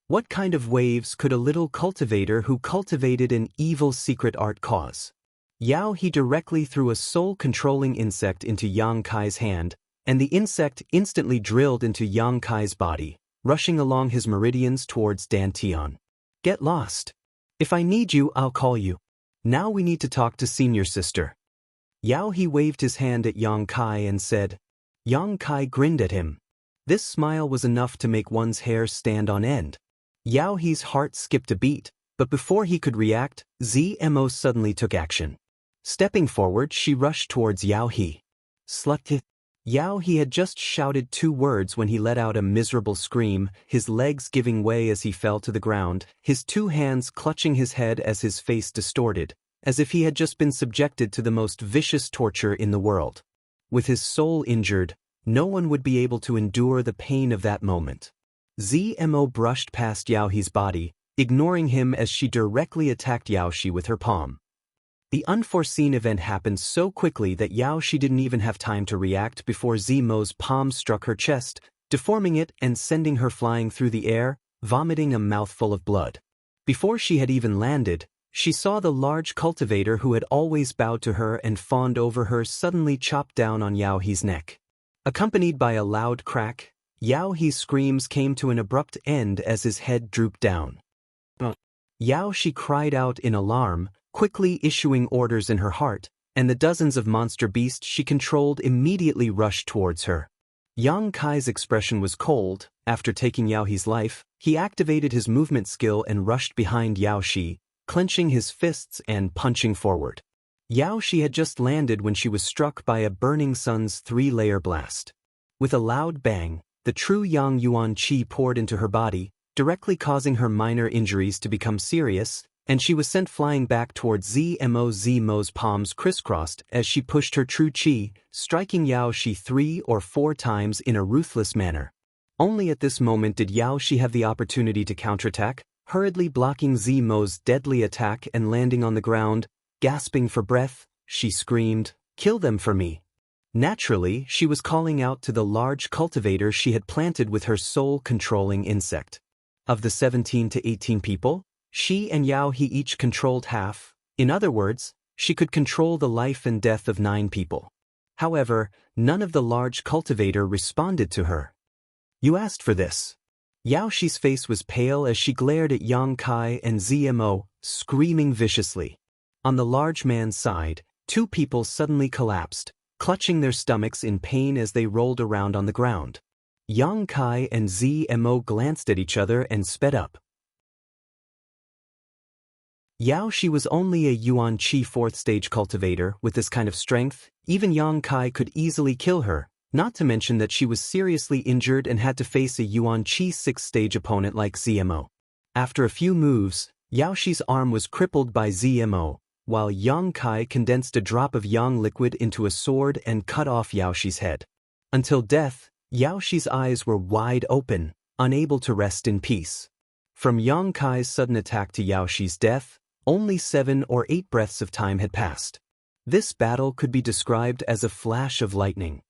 What kind of waves could a little cultivator who cultivated an evil secret art cause? Yao He directly threw a soul-controlling insect into Yang Kai's hand, and the insect instantly drilled into Yang Kai's body, rushing along his meridians towards Dantian. "Get lost. If I need you, I'll call you. Now we need to talk to senior sister." Yao He waved his hand at Yang Kai and said. Yang Kai grinned at him. This smile was enough to make one's hair stand on end. Yao He's heart skipped a beat, but before he could react, ZMO suddenly took action. Stepping forward, she rushed towards Yao He. "Slut!" Yao He had just shouted 2 words when he let out a miserable scream, his legs giving way as he fell to the ground, his 2 hands clutching his head as his face distorted, as if he had just been subjected to the most vicious torture in the world. With his soul injured, no one would be able to endure the pain of that moment. ZMO brushed past Yao He's body, ignoring him as she directly attacked Yaoshi with her palm. The unforeseen event happened so quickly that Yaoshi didn't even have time to react before Zemo's palm struck her chest, deforming it and sending her flying through the air, vomiting a mouthful of blood. Before she had even landed, she saw the large cultivator who had always bowed to her and fawned over her suddenly chop down on Yaohi's neck. Accompanied by a loud crack, Yaohi's screams came to an abrupt end as his head drooped down. Yaoshi cried out in alarm, quickly issuing orders in her heart, and the dozens of monster beasts she controlled immediately rushed towards her. Yang Kai's expression was cold. After taking Yaohi's life, he activated his movement skill and rushed behind Yaoshi, clenching his fists and punching forward. Yaoshi had just landed when she was struck by a burning sun's 3-layer blast. With a loud bang, the true Yang Yuan Qi poured into her body, directly causing her minor injuries to become serious, and she was sent flying back towards Zemo's palms crisscrossed as she pushed her true Qi, striking Yaoshi 3 or 4 times in a ruthless manner. Only at this moment did Yaoshi have the opportunity to counterattack, hurriedly blocking Zemo's deadly attack and landing on the ground. Gasping for breath, she screamed, "Kill them for me." Naturally, she was calling out to the large cultivator she had planted with her soul-controlling insect. Of the 17 to 18 people, she and Yaohi each controlled half. In other words, she could control the life and death of 9 people. However, none of the large cultivator responded to her. "You asked for this." Yaoshi's face was pale as she glared at Yang Kai and Zemo, screaming viciously. On the large man's side, 2 people suddenly collapsed, clutching their stomachs in pain as they rolled around on the ground. Yang Kai and Zemo glanced at each other and sped up. Yaoshi was only a Yuan Qi 4th stage cultivator. With this kind of strength, even Yang Kai could easily kill her, not to mention that she was seriously injured and had to face a Yuan Qi 6th stage opponent like Zemo. After a few moves, Yaoshi's arm was crippled by Zemo, while Yang Kai condensed a drop of yang liquid into a sword and cut off Yaoshi's head. Until death, Yaoshi's eyes were wide open, unable to rest in peace. From Yang Kai's sudden attack to Yaoshi's death, only 7 or 8 breaths of time had passed. This battle could be described as a flash of lightning.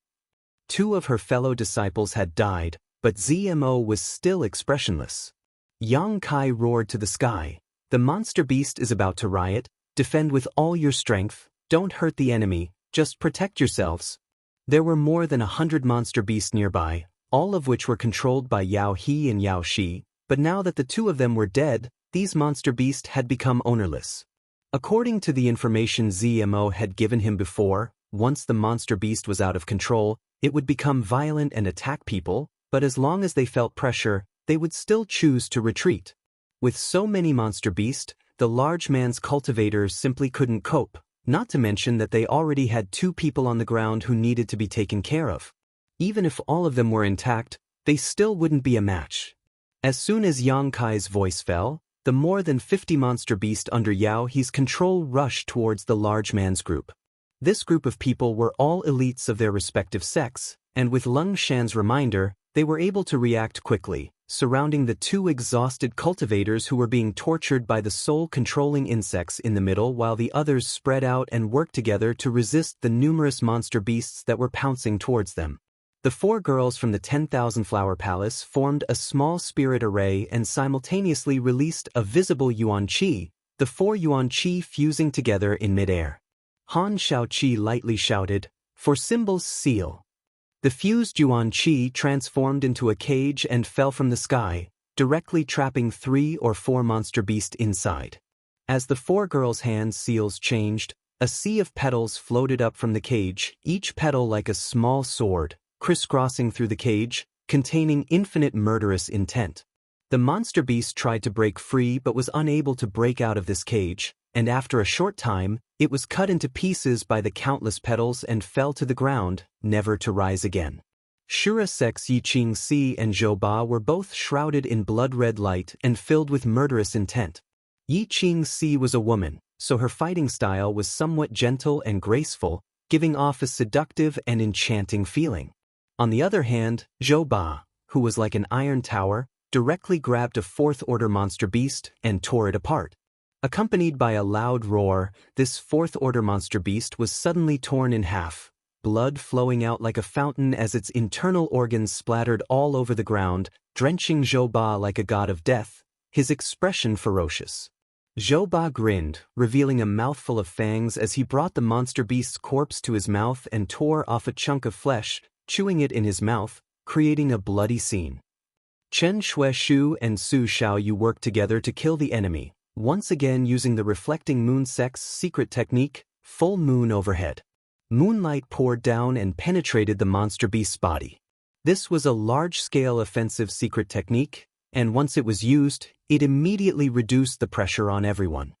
2 of her fellow disciples had died, but Zemo was still expressionless. Yang Kai roared to the sky, "The monster beast is about to riot. Defend with all your strength, don't hurt the enemy, just protect yourselves." There were more than 100 monster beasts nearby, all of which were controlled by Yao He and Yao Shi, but now that the 2 of them were dead, these monster beasts had become ownerless. According to the information Zemo had given him before, once the monster beast was out of control, it would become violent and attack people, but as long as they felt pressure, they would still choose to retreat. With so many monster beasts, the large man's cultivators simply couldn't cope, not to mention that they already had 2 people on the ground who needed to be taken care of. Even if all of them were intact, they still wouldn't be a match. As soon as Yang Kai's voice fell, the more than 50 monster beasts under Yao He's control rushed towards the large man's group. This group of people were all elites of their respective sects, and with Lung Shan's reminder, they were able to react quickly, surrounding the 2 exhausted cultivators who were being tortured by the soul-controlling insects in the middle, while the others spread out and worked together to resist the numerous monster beasts that were pouncing towards them. The 4 girls from the 10,000 Flower Palace formed a small spirit array and simultaneously released a visible Yuan Qi, the 4 Yuan Qi fusing together in midair. Han Shaoqi lightly shouted, "For Symbol's seal." The fused Yuan Qi transformed into a cage and fell from the sky, directly trapping 3 or 4 monster beasts inside. As the 4 girls' hand seals changed, a sea of petals floated up from the cage, each petal like a small sword, crisscrossing through the cage, containing infinite murderous intent. The monster beast tried to break free but was unable to break out of this cage, and after a short time, it was cut into pieces by the countless petals and fell to the ground, never to rise again. Shura Sex Yiqing Si and Zhou Ba were both shrouded in blood-red light and filled with murderous intent. Yiqing Si was a woman, so her fighting style was somewhat gentle and graceful, giving off a seductive and enchanting feeling. On the other hand, Zhou Ba, who was like an iron tower, directly grabbed a fourth-order monster beast and tore it apart. Accompanied by a loud roar, this fourth-order monster beast was suddenly torn in half, blood flowing out like a fountain as its internal organs splattered all over the ground, drenching Zhou Ba like a god of death, his expression ferocious. Zhou Ba grinned, revealing a mouthful of fangs as he brought the monster beast's corpse to his mouth and tore off a chunk of flesh, chewing it in his mouth, creating a bloody scene. Chen Shueshu and Su Xiaoyu worked together to kill the enemy, once again using the reflecting moon sect's secret technique, full moon overhead. Moonlight poured down and penetrated the monster beast's body. This was a large-scale offensive secret technique, and once it was used, it immediately reduced the pressure on everyone.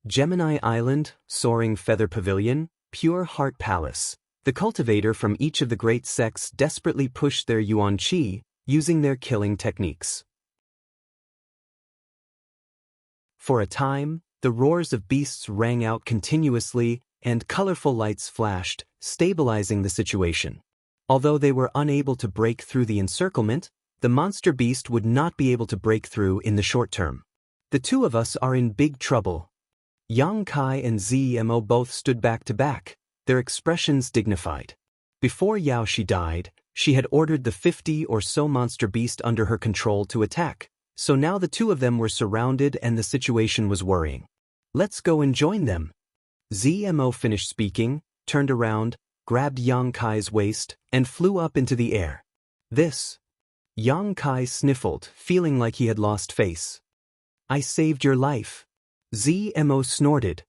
Gemini Island, Soaring Feather Pavilion, Pure Heart Palace. The cultivator from each of the great sects desperately pushed their Yuan Qi, using their killing techniques. For a time, the roars of beasts rang out continuously, and colorful lights flashed, stabilizing the situation. Although they were unable to break through the encirclement, the monster beast would not be able to break through in the short term. The two of us are in big trouble. Yang Kai and ZMO both stood back to back, their expressions dignified. Before Yao Shi died, she had ordered the 50 or so monster beast under her control to attack, so now the two of them were surrounded and the situation was worrying. Let's go and join them. ZMO finished speaking, turned around, grabbed Yang Kai's waist, and flew up into the air. This. Yang Kai sniffled, feeling like he had lost face. I saved your life. ZMO snorted.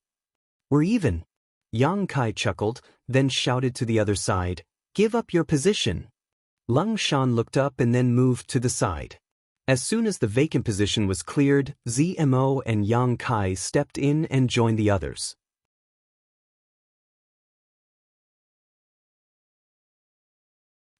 We're even. Yang Kai chuckled, then shouted to the other side, give up your position. Lung Shan looked up and then moved to the side. As soon as the vacant position was cleared, ZMO and Yang Kai stepped in and joined the others.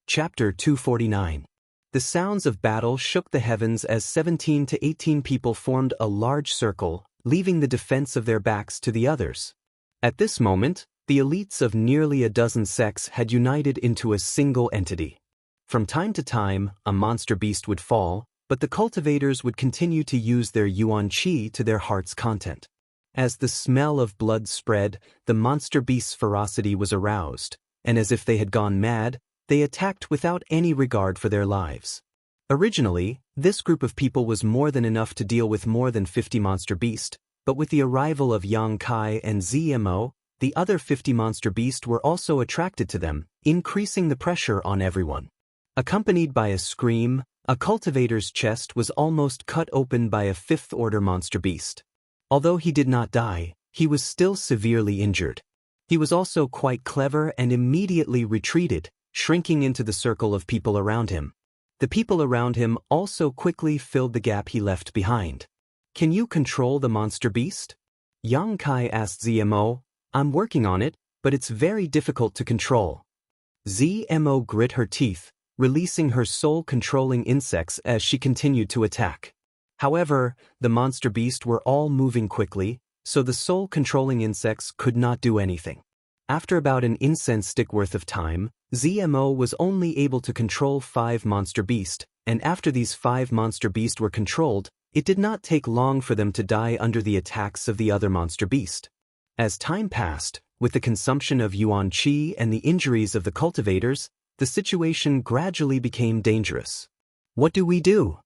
Chapter 249. The sounds of battle shook the heavens as 17 to 18 people formed a large circle, leaving the defense of their backs to the others. At this moment, the elites of nearly a dozen sects had united into a single entity. From time to time, a monster beast would fall, but the cultivators would continue to use their Yuan Qi to their heart's content. As the smell of blood spread, the monster beast's ferocity was aroused, and as if they had gone mad, they attacked without any regard for their lives. Originally, this group of people was more than enough to deal with more than 50 monster beast, but with the arrival of Yang Kai and ZMO, the other 50 monster beast were also attracted to them, increasing the pressure on everyone. Accompanied by a scream, a cultivator's chest was almost cut open by a fifth-order monster beast. Although he did not die, he was still severely injured. He was also quite clever and immediately retreated, shrinking into the circle of people around him. The people around him also quickly filled the gap he left behind. Can you control the monster beast? Yang Kai asked ZMO. I'm working on it, but it's very difficult to control. ZMO grit her teeth, releasing her soul-controlling insects as she continued to attack. However, the monster beast were all moving quickly, so the soul-controlling insects could not do anything. After about an incense stick worth of time, ZMO was only able to control 5 monster beast, and after these 5 monster beast were controlled, it did not take long for them to die under the attacks of the other monster beast. As time passed, with the consumption of Yuan Qi and the injuries of the cultivators, the situation gradually became dangerous. What do we do?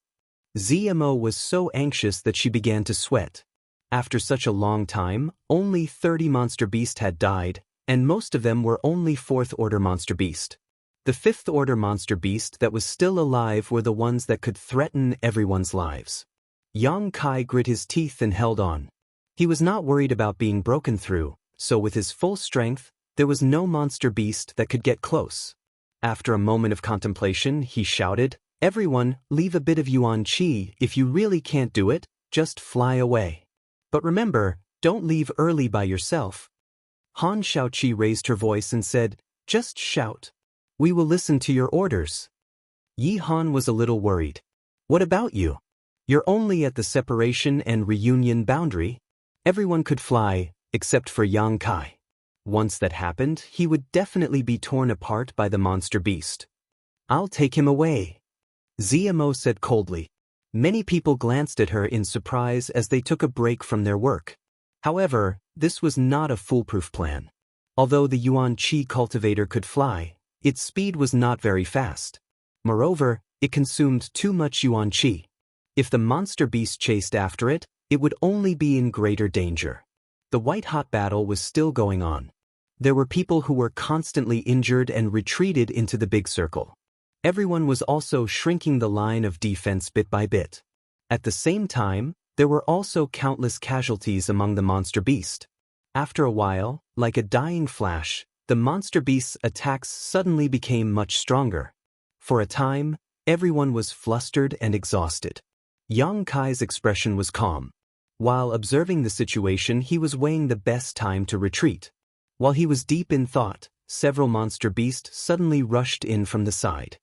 ZMO was so anxious that she began to sweat. After such a long time, only 30 monster beast had died, and most of them were only 4th-order monster beast. The 5th-order monster beast that was still alive were the ones that could threaten everyone's lives. Yang Kai grit his teeth and held on. He was not worried about being broken through, so with his full strength, there was no monster beast that could get close. After a moment of contemplation, he shouted, Everyone, leave a bit of Yuan Qi. If you really can't do it, just fly away. But remember, don't leave early by yourself. Han Shaoqi raised her voice and said, Just shout. We will listen to your orders. Yi Han was a little worried. What about you? You're only at the separation and reunion boundary. Everyone could fly, except for Yang Kai. Once that happened, he would definitely be torn apart by the monster beast. I'll take him away. ZMO said coldly. Many people glanced at her in surprise as they took a break from their work. However, this was not a foolproof plan. Although the Yuan Qi cultivator could fly, its speed was not very fast. Moreover, it consumed too much Yuan Qi. If the monster beast chased after it, it would only be in greater danger. The white-hot battle was still going on. There were people who were constantly injured and retreated into the big circle. Everyone was also shrinking the line of defense bit by bit. At the same time, there were also countless casualties among the monster beast. After a while, like a dying flash, the monster beast's attacks suddenly became much stronger. For a time, everyone was flustered and exhausted. Yang Kai's expression was calm. While observing the situation, he was weighing the best time to retreat. While he was deep in thought, several monster beasts suddenly rushed in from the side.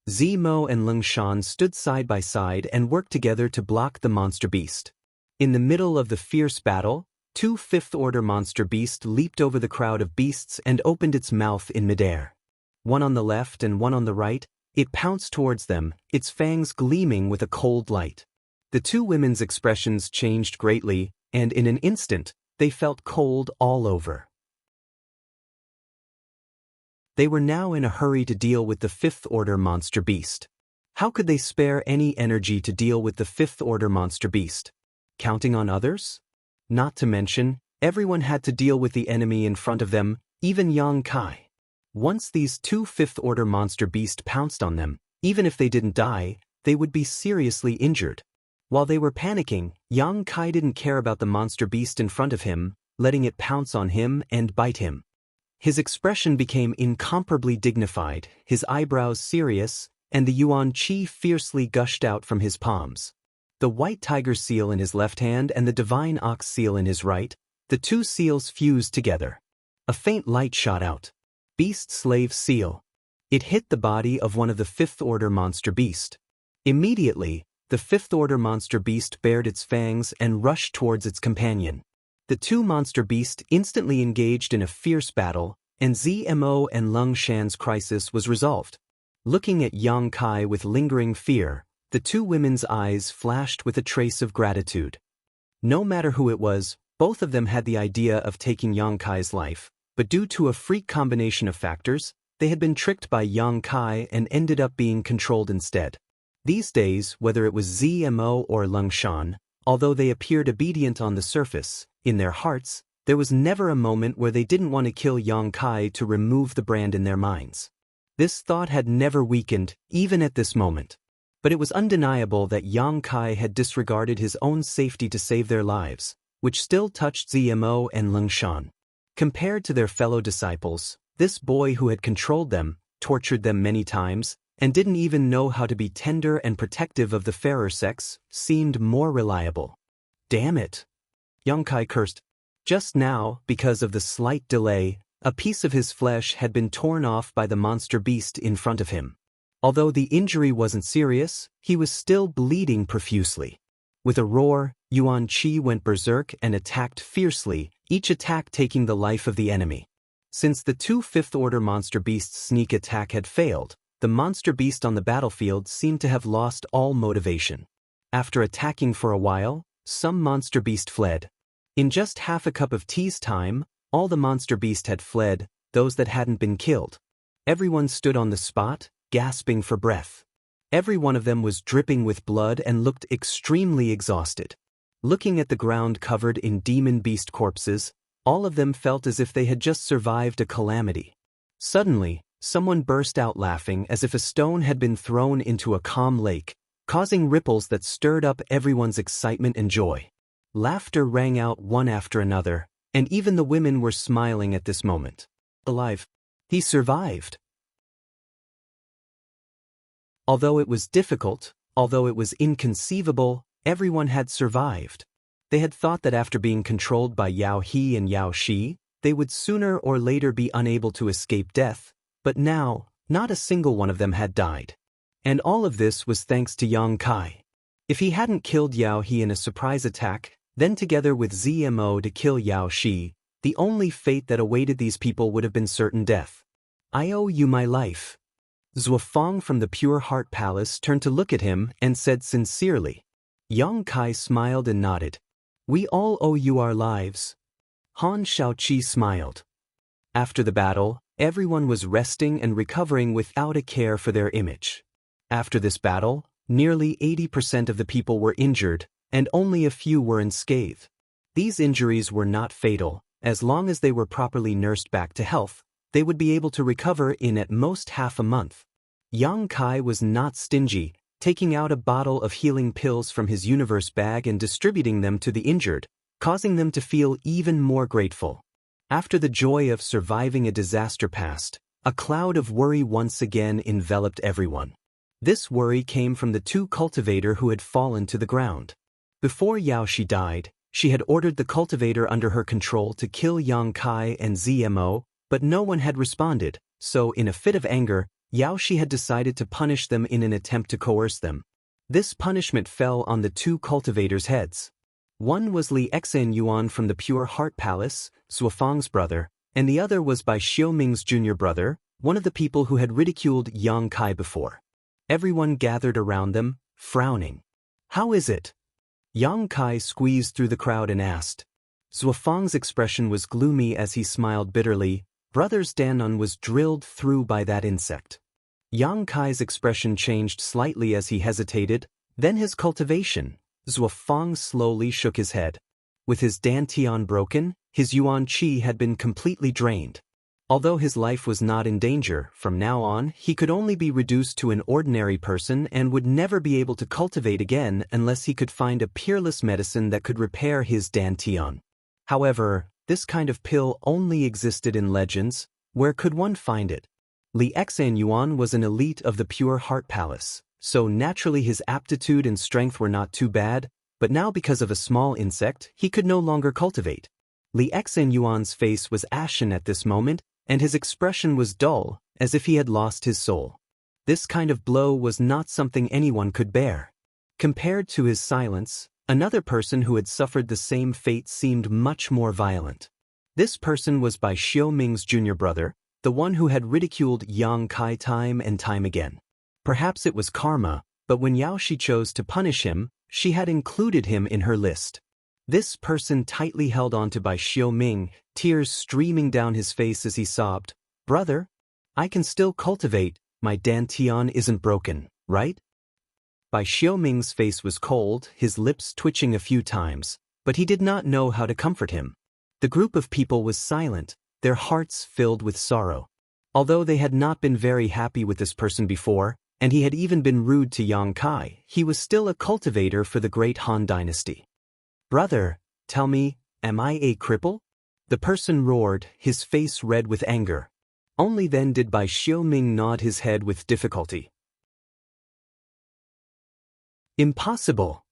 Zimo and Leng Shan stood side by side and worked together to block the monster beast. In the middle of the fierce battle, two fifth-order monster beasts leaped over the crowd of beasts and opened its mouth in midair. One on the left and one on the right, it pounced towards them, its fangs gleaming with a cold light. The two women's expressions changed greatly, and in an instant, they felt cold all over. They were now in a hurry to deal with the fifth-order monster beast. How could they spare any energy to deal with the fifth-order monster beast? Counting on others? Not to mention, everyone had to deal with the enemy in front of them, even Yang Kai. Once these two fifth-order monster beasts pounced on them, even if they didn't die, they would be seriously injured. While they were panicking, Yang Kai didn't care about the monster beast in front of him, letting it pounce on him and bite him. His expression became incomparably dignified, his eyebrows serious, and the Yuan Qi fiercely gushed out from his palms. The white tiger seal in his left hand and the divine ox seal in his right, the two seals fused together. A faint light shot out. Beast Slave Seal. It hit the body of one of the fifth-order monster beast. Immediately, the fifth-order monster beast bared its fangs and rushed towards its companion. The two monster beasts instantly engaged in a fierce battle, and Zmo and Leng Shan's crisis was resolved. Looking at Yang Kai with lingering fear, the two women's eyes flashed with a trace of gratitude. No matter who it was, both of them had the idea of taking Yang Kai's life, but due to a freak combination of factors, they had been tricked by Yang Kai and ended up being controlled instead. These days, whether it was Zmo or Leng Shan, although they appeared obedient on the surface, in their hearts, there was never a moment where they didn't want to kill Yang Kai to remove the brand in their minds. This thought had never weakened, even at this moment. But it was undeniable that Yang Kai had disregarded his own safety to save their lives, which still touched Zmo and Leng Shan. Compared to their fellow disciples, this boy who had controlled them, tortured them many times, and didn't even know how to be tender and protective of the fairer sex, seemed more reliable. Damn it! Yang Kai cursed. Just now, because of the slight delay, a piece of his flesh had been torn off by the monster beast in front of him. Although the injury wasn't serious, he was still bleeding profusely. With a roar, Yuan Qi went berserk and attacked fiercely, each attack taking the life of the enemy. Since the two fifth-order monster beasts' sneak attack had failed, the monster beast on the battlefield seemed to have lost all motivation. After attacking for a while, some monster beast fled. In just half a cup of tea's time, all the monster beast had fled, those that hadn't been killed. Everyone stood on the spot, gasping for breath. Every one of them was dripping with blood and looked extremely exhausted. Looking at the ground covered in demon beast corpses, all of them felt as if they had just survived a calamity. Suddenly, someone burst out laughing as if a stone had been thrown into a calm lake, causing ripples that stirred up everyone's excitement and joy. Laughter rang out one after another, and even the women were smiling at this moment. Alive. He survived. Although it was difficult, although it was inconceivable, everyone had survived. They had thought that after being controlled by Yao He and Yao Shi, they would sooner or later be unable to escape death, but now, not a single one of them had died. And all of this was thanks to Yang Kai. If he hadn't killed Yao He in a surprise attack, then together with Zmo to kill Yao Shi, the only fate that awaited these people would have been certain death. I owe you my life. Zuofeng from the Pure Heart Palace turned to look at him and said sincerely. Yang Kai smiled and nodded. We all owe you our lives. Han Shaoqi smiled. After the battle, everyone was resting and recovering without a care for their image. After this battle, nearly 80% of the people were injured, and only a few were unscathed. These injuries were not fatal. As long as they were properly nursed back to health, they would be able to recover in at most half a month. Yang Kai was not stingy, taking out a bottle of healing pills from his universe bag and distributing them to the injured, causing them to feel even more grateful. After the joy of surviving a disaster passed, a cloud of worry once again enveloped everyone. This worry came from the two cultivators who had fallen to the ground. Before Yao Shi died, she had ordered the cultivator under her control to kill Yang Kai and ZMO, but no one had responded, so in a fit of anger, Yao Shi had decided to punish them in an attempt to coerce them. This punishment fell on the two cultivators' heads. One was Li Yuan from the Pure Heart Palace, Zuofeng's brother, and the other was by Xiaoming's junior brother, one of the people who had ridiculed Yang Kai before. Everyone gathered around them, frowning. How is it? Yang Kai squeezed through the crowd and asked. Zuofeng's expression was gloomy as he smiled bitterly. Brother's Danon was drilled through by that insect. Yang Kai's expression changed slightly as he hesitated, then his cultivation. Zuofeng slowly shook his head. With his dantian broken, his yuan qi had been completely drained. Although his life was not in danger, from now on he could only be reduced to an ordinary person and would never be able to cultivate again unless he could find a peerless medicine that could repair his dantian. However, this kind of pill only existed in legends. Where could one find it? Li Yuan was an elite of the Pure Heart Palace, so naturally his aptitude and strength were not too bad, but now because of a small insect, he could no longer cultivate. Li Yuan's face was ashen at this moment, and his expression was dull, as if he had lost his soul. This kind of blow was not something anyone could bear. Compared to his silence, another person who had suffered the same fate seemed much more violent. This person was by Xiaoming's junior brother, the one who had ridiculed Yang Kai time and time again. Perhaps it was karma, but when Yao Shi chose to punish him, she had included him in her list. This person tightly held onto by Xiaoming, tears streaming down his face as he sobbed. Brother, I can still cultivate, my dantian isn't broken, right? Bai Xiaoming's face was cold, his lips twitching a few times, but he did not know how to comfort him. The group of people was silent, their hearts filled with sorrow. Although they had not been very happy with this person before, and he had even been rude to Yang Kai, he was still a cultivator for the great Han dynasty. Brother, tell me, am I a cripple? The person roared, his face red with anger. Only then did Bai Xiaoming nod his head with difficulty. Impossible.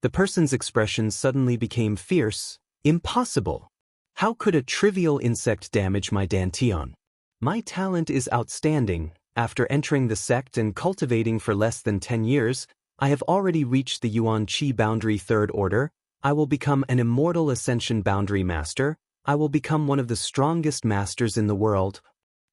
The person's expression suddenly became fierce. Impossible. How could a trivial insect damage my dantian? My talent is outstanding. After entering the sect and cultivating for less than 10 years, I have already reached the Yuan Qi boundary 3rd order. I will become an immortal ascension boundary master. I will become one of the strongest masters in the world.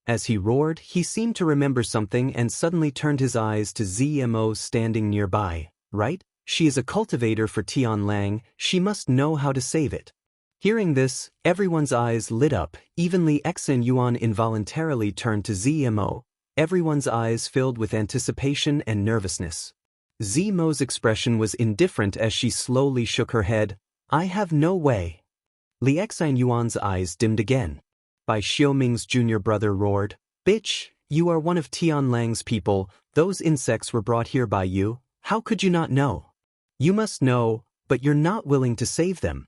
As he roared, he seemed to remember something and suddenly turned his eyes to ZMO standing nearby. Right? She is a cultivator for Tianlang, she must know how to save it. Hearing this, everyone's eyes lit up, even Li Yuan involuntarily turned to ZMO, everyone's eyes filled with anticipation and nervousness. ZMO's expression was indifferent as she slowly shook her head. I have no way. Li Yuan's eyes dimmed again. Bai Xiaoming's junior brother roared, Bitch, you are one of Tianlang's people, those insects were brought here by you, how could you not know? You must know, but you're not willing to save them.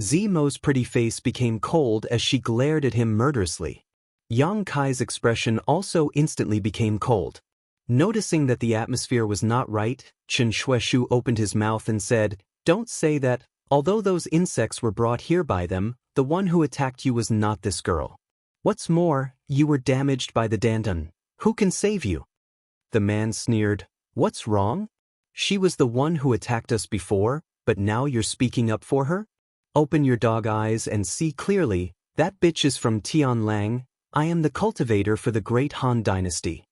ZMO's pretty face became cold as she glared at him murderously. Yang Kai's expression also instantly became cold. Noticing that the atmosphere was not right, Chen Shueshu opened his mouth and said, Don't say that, although those insects were brought here by them, the one who attacked you was not this girl. What's more, you were damaged by the dandan. Who can save you? The man sneered, What's wrong? She was the one who attacked us before, but now you're speaking up for her? Open your dog eyes and see clearly, that bitch is from Tianlang. I am the cultivator for the great Han dynasty.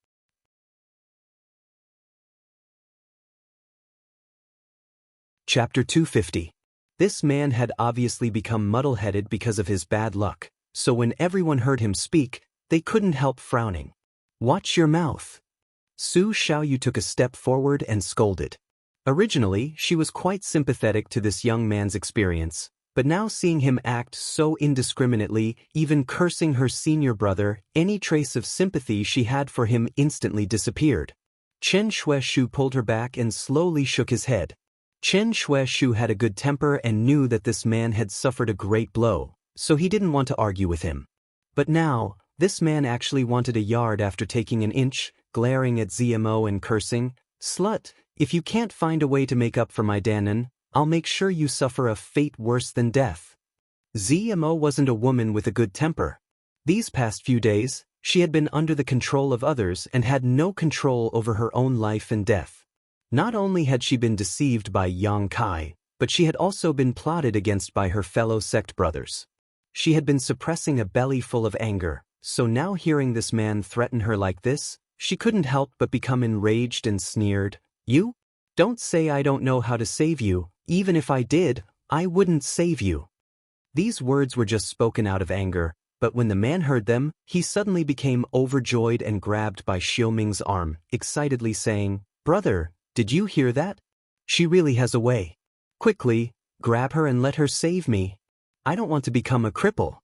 Chapter 250. This man had obviously become muddle-headed because of his bad luck, so when everyone heard him speak, they couldn't help frowning. "Watch your mouth." Su Xiaoyu took a step forward and scolded. Originally, she was quite sympathetic to this young man's experience, but now seeing him act so indiscriminately, even cursing her senior brother, any trace of sympathy she had for him instantly disappeared. Chen Shueshu pulled her back and slowly shook his head. Chen Shueshu had a good temper and knew that this man had suffered a great blow, so he didn't want to argue with him. But now, this man actually wanted a yard after taking an inch, glaring at ZMO and cursing, "Slut, if you can't find a way to make up for my Danon, I'll make sure you suffer a fate worse than death." ZMO wasn't a woman with a good temper. These past few days, she had been under the control of others and had no control over her own life and death. Not only had she been deceived by Yang Kai, but she had also been plotted against by her fellow sect brothers. She had been suppressing a belly full of anger, so now hearing this man threaten her like this, she couldn't help but become enraged and sneered. "You? Don't say I don't know how to save you. Even if I did, I wouldn't save you." These words were just spoken out of anger, but when the man heard them, he suddenly became overjoyed and grabbed by Xiaoming's arm, excitedly saying, "Brother, did you hear that? She really has a way. Quickly, grab her and let her save me. I don't want to become a cripple."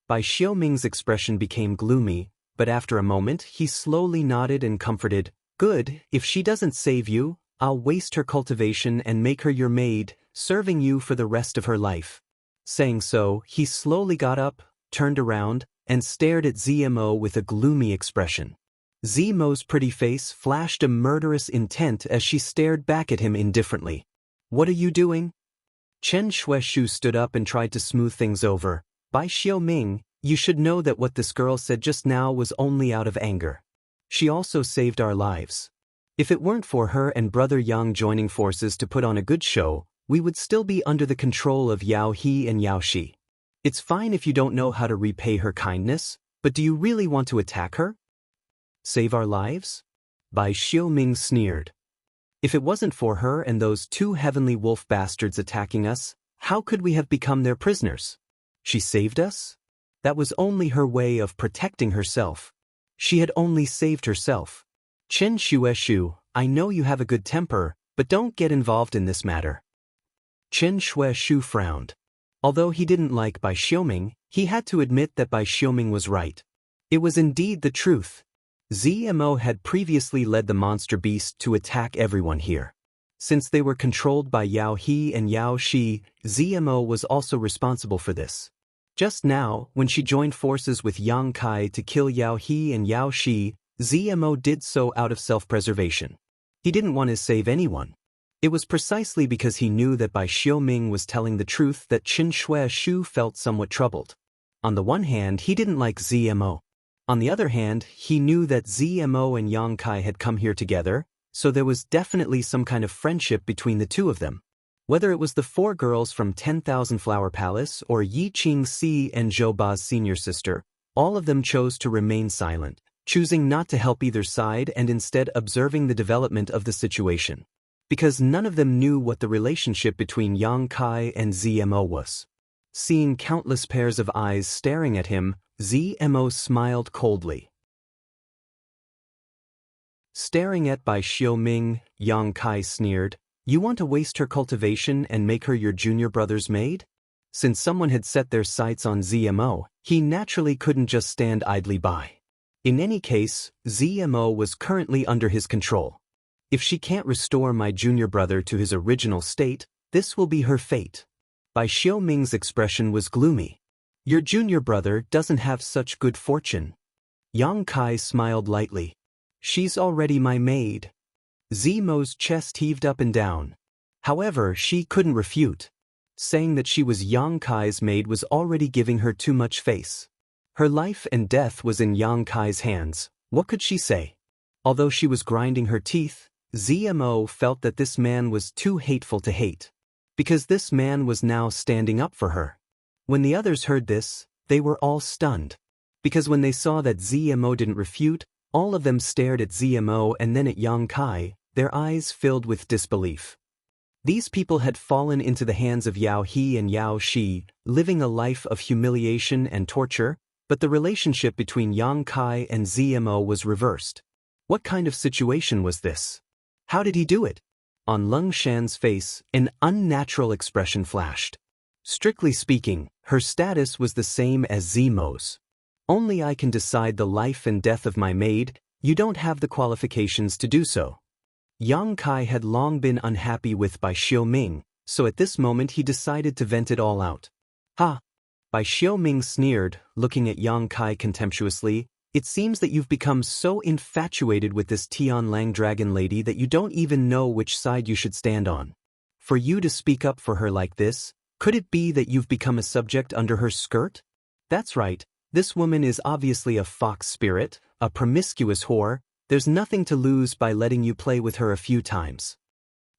Bai Xiaoming's expression became gloomy, but after a moment he slowly nodded and comforted. "Good, if she doesn't save you, I'll waste her cultivation and make her your maid, serving you for the rest of her life." Saying so, he slowly got up, turned around, and stared at ZMO with a gloomy expression. ZMO's pretty face flashed a murderous intent as she stared back at him indifferently. "What are you doing?" Chen Shueshu stood up and tried to smooth things over. "Bai Xiaoming, you should know that what this girl said just now was only out of anger. She also saved our lives. If it weren't for her and Brother Yang joining forces to put on a good show, we would still be under the control of Yao He and Yao Shi. It's fine if you don't know how to repay her kindness, but do you really want to attack her? Save our lives?" Bai Xiaoming sneered. "If it wasn't for her and those two heavenly wolf bastards attacking us, how could we have become their prisoners? She saved us? That was only her way of protecting herself. She had only saved herself. Chen Shueshu, I know you have a good temper, but don't get involved in this matter." Chen Shueshu frowned. Although he didn't like Bai Xiaoming, he had to admit that Bai Xiaoming was right. It was indeed the truth. ZMO had previously led the monster beast to attack everyone here. Since they were controlled by Yao He and Yao Shi, ZMO was also responsible for this. Just now, when she joined forces with Yang Kai to kill Yao He and Yao Shi, ZMO did so out of self-preservation. He didn't want to save anyone. It was precisely because he knew that Bai Xiaoming was telling the truth that Chen Shueshu felt somewhat troubled. On the one hand, he didn't like ZMO. On the other hand, he knew that ZMO and Yang Kai had come here together, so there was definitely some kind of friendship between the two of them. Whether it was the four girls from 10,000 Flower Palace or Yi Qingxi and Zhou Ba's senior sister, all of them chose to remain silent, choosing not to help either side and instead observing the development of the situation. Because none of them knew what the relationship between Yang Kai and ZMO was. Seeing countless pairs of eyes staring at him, ZMO smiled coldly. Staring at Bai Xiaoming, Yang Kai sneered, "You want to waste her cultivation and make her your junior brother's maid?" Since someone had set their sights on ZMO, he naturally couldn't just stand idly by. In any case, ZMO was currently under his control. If she can't restore my junior brother to his original state, this will be her fate. Bai Xiaoming's expression was gloomy. "Your junior brother doesn't have such good fortune." Yang Kai smiled lightly. "She's already my maid." ZMO's chest heaved up and down. However, she couldn't refute. Saying that she was Yang Kai's maid was already giving her too much face. Her life and death was in Yang Kai's hands. What could she say? Although she was grinding her teeth, ZMO felt that this man was too hateful to hate. Because this man was now standing up for her. When the others heard this, they were all stunned. Because when they saw that ZMO didn't refute, all of them stared at ZMO and then at Yang Kai, their eyes filled with disbelief. These people had fallen into the hands of Yao He and Yao Shi, living a life of humiliation and torture, but the relationship between Yang Kai and ZMO was reversed. What kind of situation was this? How did he do it? On Lung Shan's face, an unnatural expression flashed. Strictly speaking, her status was the same as Zemo's. Only I can decide the life and death of my maid, you don't have the qualifications to do so. Yang Kai had long been unhappy with Bai Xiaoming, so at this moment he decided to vent it all out. Ha! Bai Xiaoming sneered, looking at Yang Kai contemptuously. It seems that you've become so infatuated with this Tianlang dragon lady that you don't even know which side you should stand on. For you to speak up for her like this, could it be that you've become a subject under her skirt? That's right, this woman is obviously a fox spirit, a promiscuous whore. There's nothing to lose by letting you play with her a few times.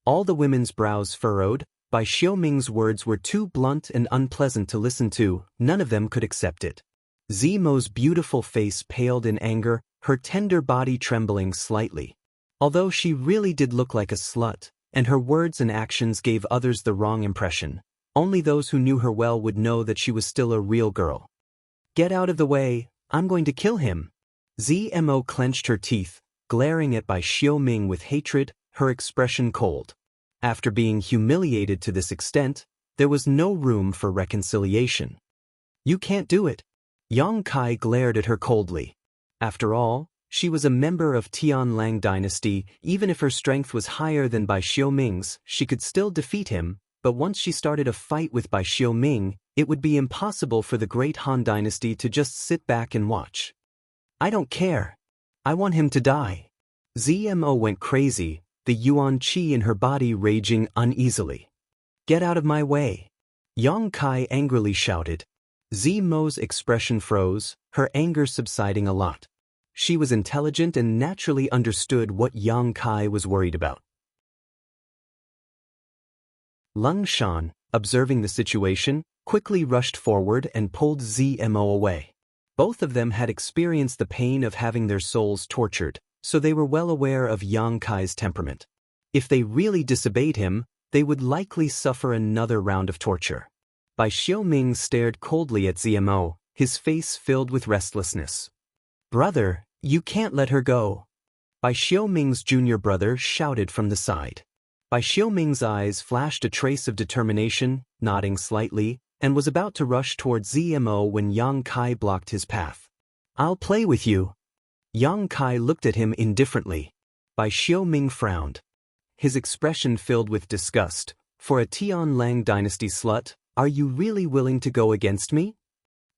All the women's brows furrowed. Bai Xiaoming's words were too blunt and unpleasant to listen to, none of them could accept it. Zemo's beautiful face paled in anger, her tender body trembling slightly. Although she really did look like a slut, and her words and actions gave others the wrong impression, only those who knew her well would know that she was still a real girl. Get out of the way, I'm going to kill him. ZMO clenched her teeth, glaring at Bai Xiaoming with hatred, her expression cold. After being humiliated to this extent, there was no room for reconciliation. You can't do it. Yang Kai glared at her coldly. After all, she was a member of Tianlang dynasty. Even if her strength was higher than Bai Xiaoming's, she could still defeat him, but once she started a fight with Bai Xiaoming, it would be impossible for the great Han dynasty to just sit back and watch. I don't care. I want him to die. ZMO went crazy, the yuan qi in her body raging uneasily. Get out of my way. Yang Kai angrily shouted. ZMO's expression froze, her anger subsiding a lot. She was intelligent and naturally understood what Yang Kai was worried about. Lung Shan, observing the situation, quickly rushed forward and pulled ZMO away. Both of them had experienced the pain of having their souls tortured, so they were well aware of Yang Kai's temperament. If they really disobeyed him, they would likely suffer another round of torture. Bai Xiaoming stared coldly at ZMO, his face filled with restlessness. Brother, you can't let her go. Bai Xiaoming's junior brother shouted from the side. Bai Xiaoming's eyes flashed a trace of determination, nodding slightly, and was about to rush towards ZMO when Yang Kai blocked his path. I'll play with you. Yang Kai looked at him indifferently. Bai Xiaoming frowned. His expression filled with disgust. For a Tianlang dynasty slut, are you really willing to go against me?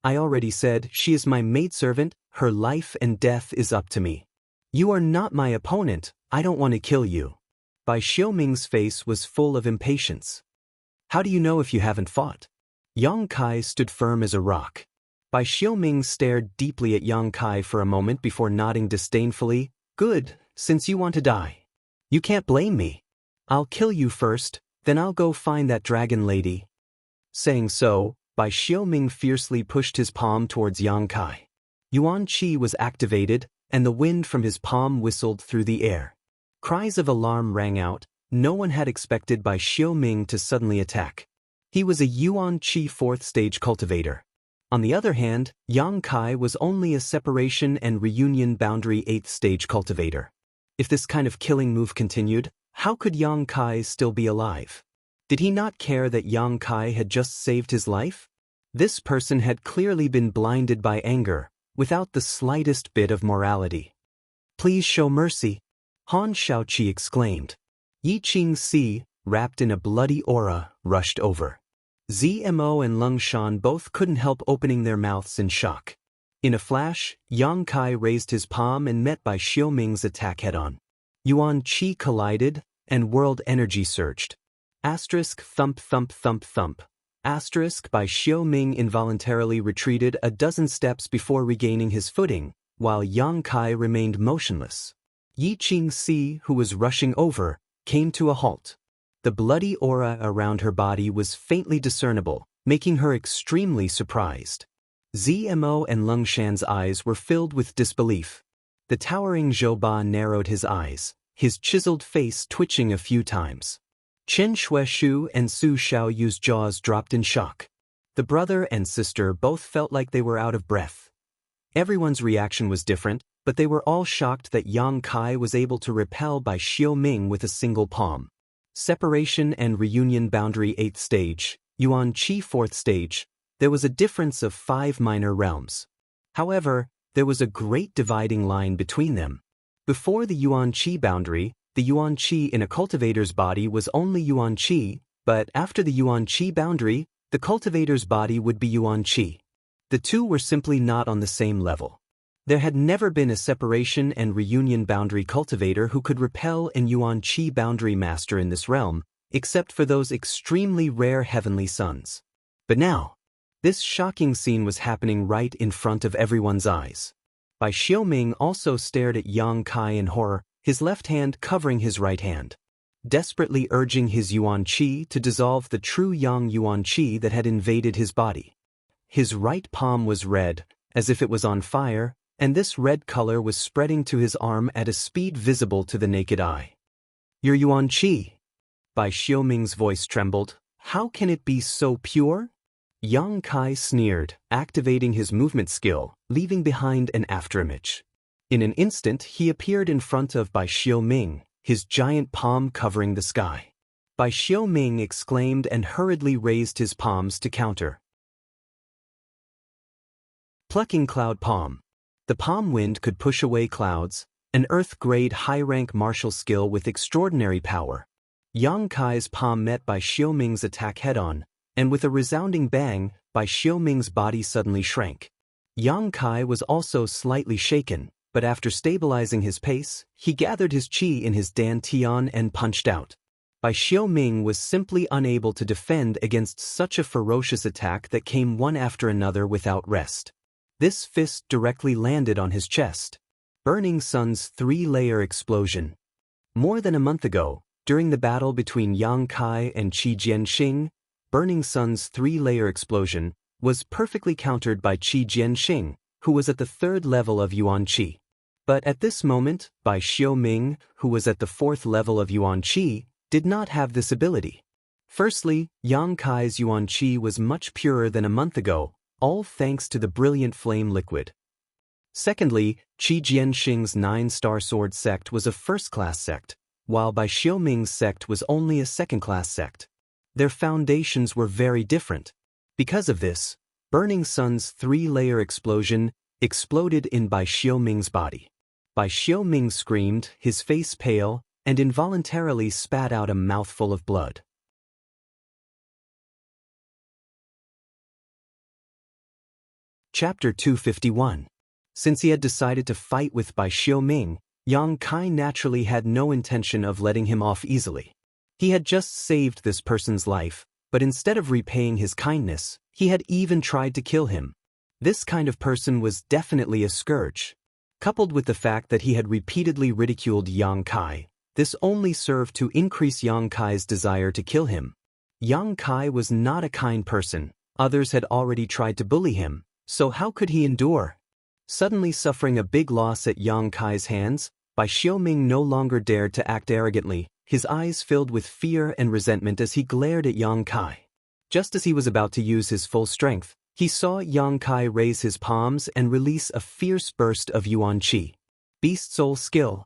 I already said she is my maidservant, her life and death is up to me. You are not my opponent, I don't want to kill you. Bai Xiaoming's face was full of impatience. How do you know if you haven't fought? Yang Kai stood firm as a rock. Bai Xiaoming stared deeply at Yang Kai for a moment before nodding disdainfully. Good, since you want to die. You can't blame me. I'll kill you first, then I'll go find that dragon lady. Saying so, Bai Xiaoming fiercely pushed his palm towards Yang Kai. Yuan Qi was activated, and the wind from his palm whistled through the air. Cries of alarm rang out. No one had expected Bai Xiaoming to suddenly attack. He was a Yuan Qi 4th stage cultivator. On the other hand, Yang Kai was only a separation and reunion boundary 8th stage cultivator. If this kind of killing move continued, how could Yang Kai still be alive? Did he not care that Yang Kai had just saved his life? This person had clearly been blinded by anger, without the slightest bit of morality. Please show mercy, Han Shaoqi exclaimed. Yi Qingxi, wrapped in a bloody aura, rushed over. ZMO and Lung Shan both couldn't help opening their mouths in shock. In a flash, Yang Kai raised his palm and met Bai Xiaoming's attack head-on. Yuan Qi collided, and world energy surged. Asterisk thump thump thump thump. Asterisk Bai Xiaoming involuntarily retreated a dozen steps before regaining his footing, while Yang Kai remained motionless. Yi Qingxi, who was rushing over, came to a halt. The bloody aura around her body was faintly discernible, making her extremely surprised. ZMO and Lung Shan's eyes were filled with disbelief. The towering Zhou Ba narrowed his eyes, his chiseled face twitching a few times. Chen Shueshu and Su Xiaoyu's jaws dropped in shock. The brother and sister both felt like they were out of breath. Everyone's reaction was different, but they were all shocked that Yang Kai was able to repel Bai Xiaoming with a single palm. Separation and reunion boundary 8th stage, Yuan Qi 4th stage. There was a difference of 5 minor realms. However, there was a great dividing line between them. Before the Yuan Qi boundary, the Yuan Qi in a cultivator's body was only Yuan Qi, but after the Yuan Qi boundary, the cultivator's body would be Yuan Qi. The two were simply not on the same level. There had never been a separation and reunion boundary cultivator who could repel an Yuan Qi boundary master in this realm, except for those extremely rare heavenly sons. But now, this shocking scene was happening right in front of everyone's eyes. Bai Xiaoming also stared at Yang Kai in horror, his left hand covering his right hand, desperately urging his Yuan Qi to dissolve the true Yang Yuan Qi that had invaded his body. His right palm was red, as if it was on fire, and this red color was spreading to his arm at a speed visible to the naked eye. "Your Yuan Qi." Bai Xiaoming's voice trembled. "How can it be so pure?" Yang Kai sneered, activating his movement skill, leaving behind an afterimage. In an instant, he appeared in front of Bai Xiaoming, his giant palm covering the sky. Bai Xiaoming exclaimed and hurriedly raised his palms to counter. Plucking Cloud Palm. The palm wind could push away clouds, an Earth-grade high-rank martial skill with extraordinary power. Yang Kai's palm met Bai Xiaoming's attack head-on, and with a resounding bang, Bai Xiaoming's body suddenly shrank. Yang Kai was also slightly shaken, but after stabilizing his pace, he gathered his qi in his dantian and punched out. Bai Xiaoming was simply unable to defend against such a ferocious attack that came one after another without rest. This fist directly landed on his chest. Burning Sun's 3-layer explosion. More than a month ago, during the battle between Yang Kai and Qi Jianxing, Burning Sun's 3-layer explosion was perfectly countered by Qi Jianxing, who was at the 3rd level of Yuan Qi. But at this moment, Bai Xiaoming, who was at the 4th level of Yuan Qi, did not have this ability. Firstly, Yang Kai's Yuan Qi was much purer than a month ago, all thanks to the brilliant flame liquid. Secondly, Qi Jianxing's 9-star sword sect was a first-class sect, while Bai Xiaoming's sect was only a second-class sect. Their foundations were very different. Because of this, Burning Sun's 3-layer explosion exploded in Bai Xiaoming's body. Bai Xiaoming screamed, his face pale, and involuntarily spat out a mouthful of blood. Chapter 251. Since he had decided to fight with Bai Xiaoming, Yang Kai naturally had no intention of letting him off easily. He had just saved this person's life, but instead of repaying his kindness, he had even tried to kill him. This kind of person was definitely a scourge. Coupled with the fact that he had repeatedly ridiculed Yang Kai, this only served to increase Yang Kai's desire to kill him. Yang Kai was not a kind person. Others had already tried to bully him, so how could he endure? Suddenly suffering a big loss at Yang Kai's hands, Bai Xiaoming no longer dared to act arrogantly, his eyes filled with fear and resentment as he glared at Yang Kai. Just as he was about to use his full strength, he saw Yang Kai raise his palms and release a fierce burst of Yuan Qi. Beast Soul Skill.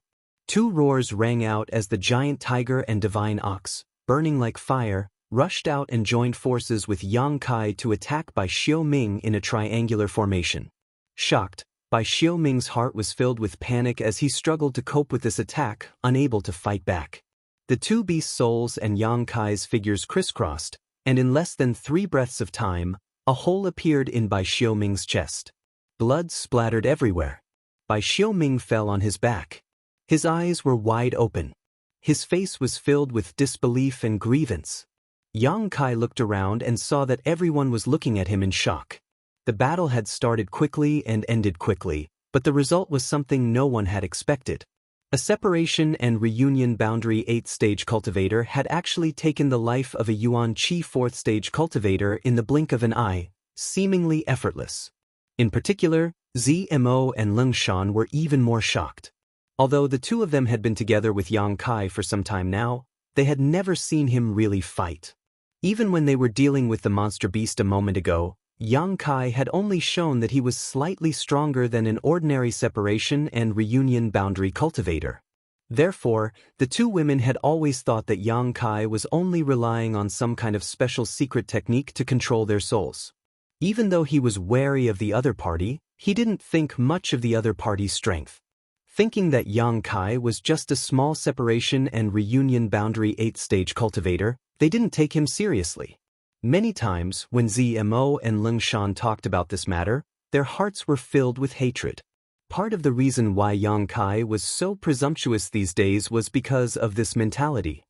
2 roars rang out as the giant tiger and divine ox, burning like fire, rushed out and joined forces with Yang Kai to attack Bai Xiaoming in a triangular formation. Shocked, Bai Xiaoming's heart was filled with panic as he struggled to cope with this attack, unable to fight back. The 2 beast souls and Yang Kai's figures crisscrossed, and in less than 3 breaths of time, a hole appeared in Bai Xiaoming's chest. Blood splattered everywhere. Bai Xiaoming fell on his back. His eyes were wide open. His face was filled with disbelief and grievance. Yang Kai looked around and saw that everyone was looking at him in shock. The battle had started quickly and ended quickly, but the result was something no one had expected. A separation and reunion boundary 8th stage cultivator had actually taken the life of a Yuan Qi 4th stage cultivator in the blink of an eye, seemingly effortless. In particular, Zmo and Leng Shan were even more shocked. Although the two of them had been together with Yang Kai for some time now, They had never seen him really fight. Even when they were dealing with the monster beast a moment ago, Yang Kai had only shown that he was slightly stronger than an ordinary separation and reunion boundary cultivator. Therefore, the two women had always thought that Yang Kai was only relying on some kind of special secret technique to control their souls. Even though he was wary of the other party, he didn't think much of the other party's strength. Thinking that Yang Kai was just a small separation and reunion boundary 8th-stage cultivator, they didn't take him seriously. Many times, when Zmo and Leng Shan talked about this matter, their hearts were filled with hatred. Part of the reason why Yang Kai was so presumptuous these days was because of this mentality.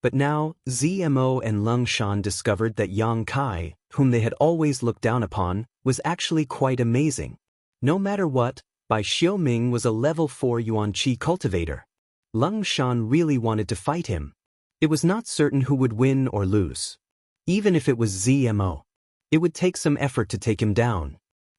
But now, Zmo and Leng Shan discovered that Yang Kai, whom they had always looked down upon, was actually quite amazing. No matter what, Bai Xiaoming was a level 4 Yuan Qi cultivator. Leng Shan really wanted to fight him. It was not certain who would win or lose. Even if it was Zmo, it would take some effort to take him down.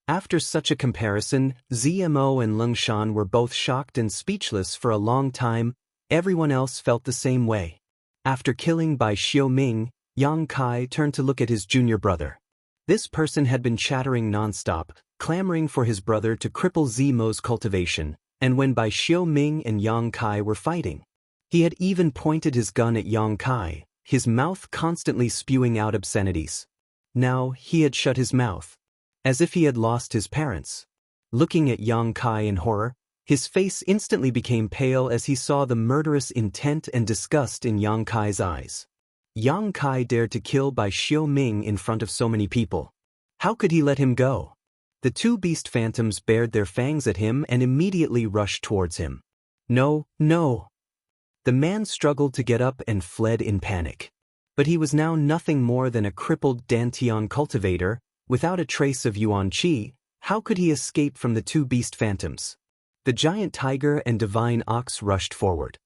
After such a comparison, Zmo and Leng Shan were both shocked and speechless for a long time. Everyone else felt the same way. After killing Bai Xiaoming, Yang Kai turned to look at his junior brother. This person had been chattering nonstop, clamoring for his brother to cripple Zmo's cultivation, and when Bai Xiaoming and Yang Kai were fighting, he had even pointed his gun at Yang Kai, his mouth constantly spewing out obscenities. Now he had shut his mouth, as if he had lost his parents. Looking at Yang Kai in horror, his face instantly became pale as he saw the murderous intent and disgust in Yang Kai's eyes. Yang Kai dared to kill Bai Xiaoming in front of so many people. How could he let him go? The two beast phantoms bared their fangs at him and immediately rushed towards him. No, no! The man struggled to get up and fled in panic. But he was now nothing more than a crippled Dantian cultivator, without a trace of Yuan Qi. How could he escape from the two beast phantoms? The giant tiger and divine ox rushed forward.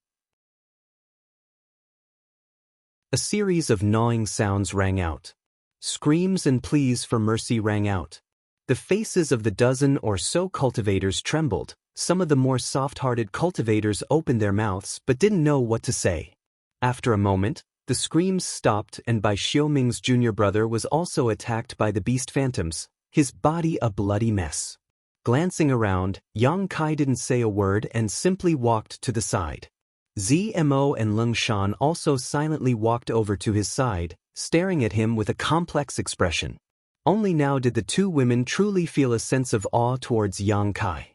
A series of gnawing sounds rang out. Screams and pleas for mercy rang out. The faces of the dozen or so cultivators trembled. Some of the more soft-hearted cultivators opened their mouths but didn't know what to say. After a moment, the screams stopped and Bai Xiaoming's junior brother was also attacked by the beast phantoms, his body a bloody mess. Glancing around, Yang Kai didn't say a word and simply walked to the side. Zmo and Leng Shan also silently walked over to his side, staring at him with a complex expression. Only now did the two women truly feel a sense of awe towards Yang Kai.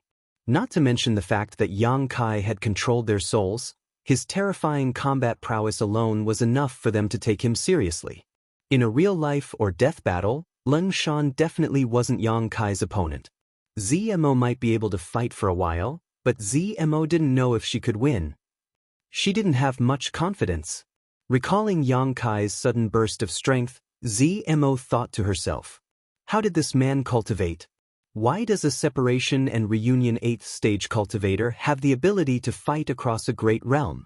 Not to mention the fact that Yang Kai had controlled their souls, his terrifying combat prowess alone was enough for them to take him seriously. In a real-life or death battle, Leng Shan definitely wasn't Yang Kai's opponent. Zmo might be able to fight for a while, but Zmo didn't know if she could win. She didn't have much confidence. Recalling Yang Kai's sudden burst of strength, Zmo thought to herself, how did this man cultivate? Why does a separation and reunion 8th stage cultivator have the ability to fight across a great realm?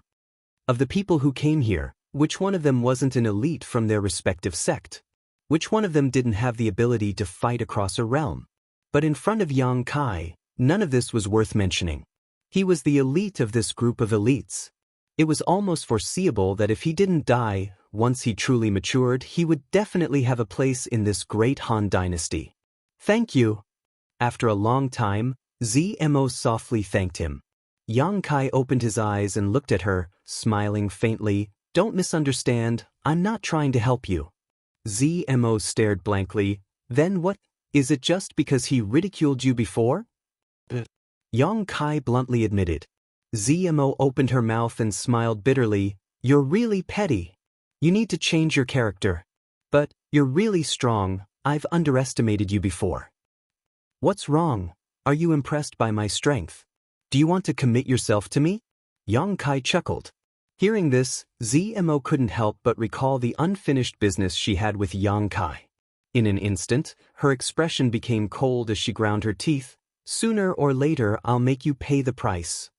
Of the people who came here, which one of them wasn't an elite from their respective sect? Which one of them didn't have the ability to fight across a realm? But in front of Yang Kai, none of this was worth mentioning. He was the elite of this group of elites. It was almost foreseeable that if he didn't die, once he truly matured, he would definitely have a place in this great Han dynasty. Thank you. After a long time, Zmo softly thanked him. Yang Kai opened his eyes and looked at her, smiling faintly. Don't misunderstand, I'm not trying to help you. Zmo stared blankly. Then what? Is it just because he ridiculed you before? Yang Kai bluntly admitted. Zmo opened her mouth and smiled bitterly. You're really petty. You need to change your character. But, you're really strong, I've underestimated you before. What's wrong? Are you impressed by my strength? Do you want to commit yourself to me? Yang Kai chuckled. Hearing this, Zmo couldn't help but recall the unfinished business she had with Yang Kai. In an instant, her expression became cold as she ground her teeth. Sooner or later, I'll make you pay the price.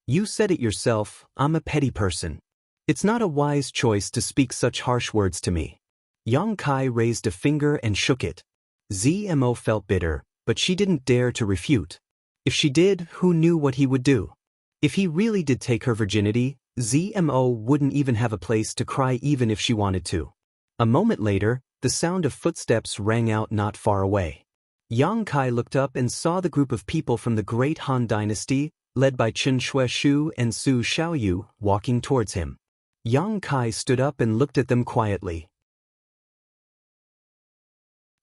You said it yourself, I'm a petty person. It's not a wise choice to speak such harsh words to me. Yang Kai raised a finger and shook it. Zmo felt bitter, but she didn't dare to refute. If she did, who knew what he would do? If he really did take her virginity, ZMO wouldn't even have a place to cry even if she wanted to. A moment later, the sound of footsteps rang out not far away. Yang Kai looked up and saw the group of people from the Great Han Dynasty, led by Chen Xueshu and Su Xiaoyu, walking towards him. Yang Kai stood up and looked at them quietly.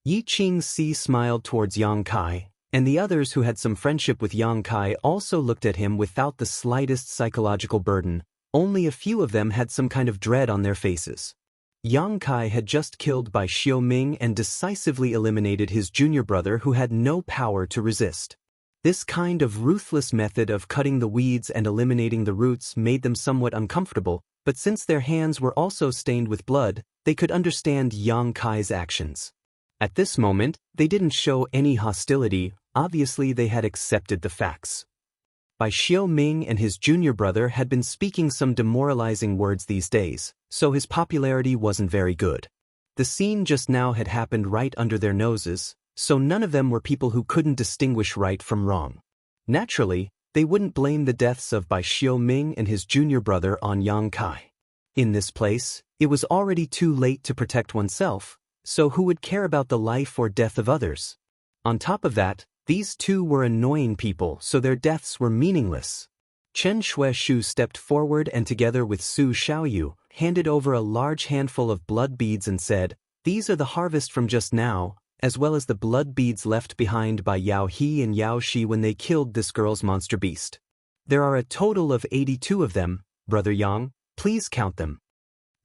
Yi Qingxi smiled towards Yang Kai, and the others who had some friendship with Yang Kai also looked at him without the slightest psychological burden. Only a few of them had some kind of dread on their faces. Yang Kai had just killed Bai Xiaoming and decisively eliminated his junior brother who had no power to resist. This kind of ruthless method of cutting the weeds and eliminating the roots made them somewhat uncomfortable, but since their hands were also stained with blood, they could understand Yang Kai's actions. At this moment, they didn't show any hostility. Obviously they had accepted the facts. Bai Xiaoming and his junior brother had been speaking some demoralizing words these days, so his popularity wasn't very good. The scene just now had happened right under their noses, so none of them were people who couldn't distinguish right from wrong. Naturally, they wouldn't blame the deaths of Bai Xiaoming and his junior brother on Yang Kai. In this place, it was already too late to protect oneself, so who would care about the life or death of others? On top of that, these two were annoying people, so their deaths were meaningless. Chen Xueshu stepped forward and together with Su Xiaoyu, handed over a large handful of blood beads and said, "These are the harvest from just now, as well as the blood beads left behind by Yao He and Yao Shi when they killed this girl's monster beast. There are a total of 82 of them, Brother Yang, please count them."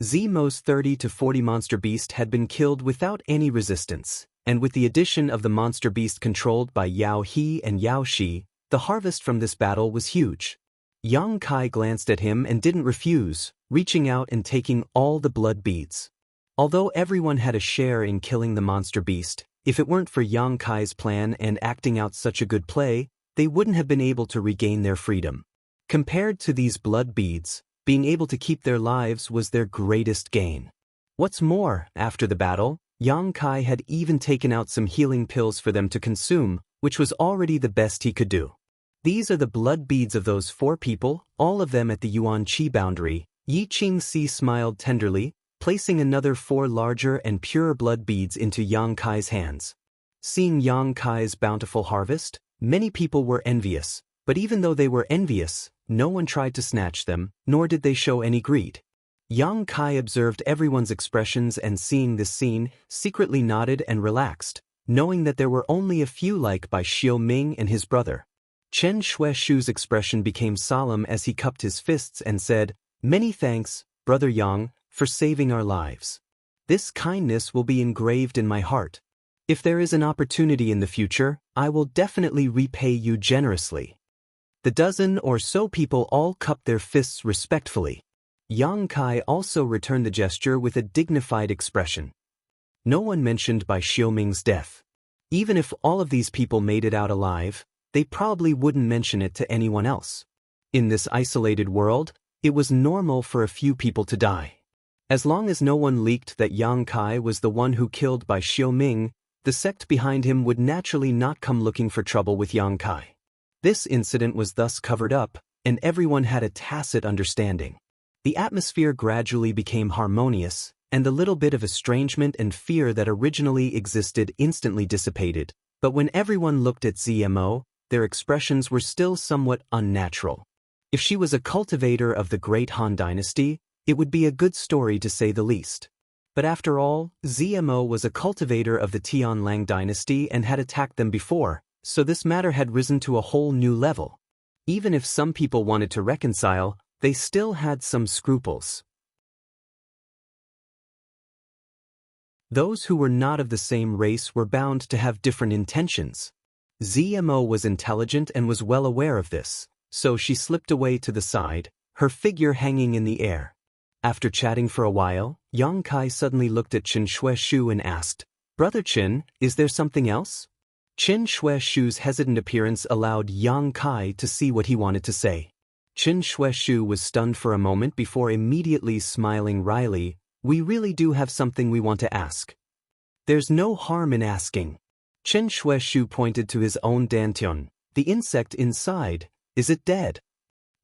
ZMO's 30 to 40 monster beast had been killed without any resistance, and with the addition of the monster beast controlled by Yao He and Yao Shi, the harvest from this battle was huge. Yang Kai glanced at him and didn't refuse, reaching out and taking all the blood beads. Although everyone had a share in killing the monster beast, if it weren't for Yang Kai's plan and acting out such a good play, they wouldn't have been able to regain their freedom. Compared to these blood beads, being able to keep their lives was their greatest gain. What's more, after the battle, Yang Kai had even taken out some healing pills for them to consume, which was already the best he could do. These are the blood beads of those 4 people, all of them at the Yuan Qi boundary. Yi Qingxi smiled tenderly, placing another 4 larger and purer blood beads into Yang Kai's hands. Seeing Yang Kai's bountiful harvest, many people were envious, but even though they were envious, no one tried to snatch them, nor did they show any greed. Yang Kai observed everyone's expressions and seeing this scene, secretly nodded and relaxed, knowing that there were only a few like Bai Xiaoming and his brother. Chen Xueshu's expression became solemn as he cupped his fists and said, "Many thanks, Brother Yang, for saving our lives. This kindness will be engraved in my heart. If there is an opportunity in the future, I will definitely repay you generously." The dozen or so people all cupped their fists respectfully. Yang Kai also returned the gesture with a dignified expression. No one mentioned Bai Xiaoming's death. Even if all of these people made it out alive, they probably wouldn't mention it to anyone else. In this isolated world, it was normal for a few people to die. As long as no one leaked that Yang Kai was the one who killed Bai Xiaoming, the sect behind him would naturally not come looking for trouble with Yang Kai. This incident was thus covered up, and everyone had a tacit understanding. The atmosphere gradually became harmonious, and the little bit of estrangement and fear that originally existed instantly dissipated. But when everyone looked at ZMO, their expressions were still somewhat unnatural. If she was a cultivator of the Great Han Dynasty, it would be a good story to say the least. But after all, ZMO was a cultivator of the Tianlang Dynasty and had attacked them before, so this matter had risen to a whole new level. Even if some people wanted to reconcile, they still had some scruples. Those who were not of the same race were bound to have different intentions. ZMO was intelligent and was well aware of this, so she slipped away to the side, her figure hanging in the air. After chatting for a while, Yang Kai suddenly looked at Chen Xueshu and asked, "Brother Chen, is there something else?" Chen Xueshu's hesitant appearance allowed Yang Kai to see what he wanted to say. Chen Xueshu was stunned for a moment before immediately smiling wryly, "We really do have something we want to ask." "There's no harm in asking." Chen Xueshu pointed to his own dantian. "The insect inside, is it dead?"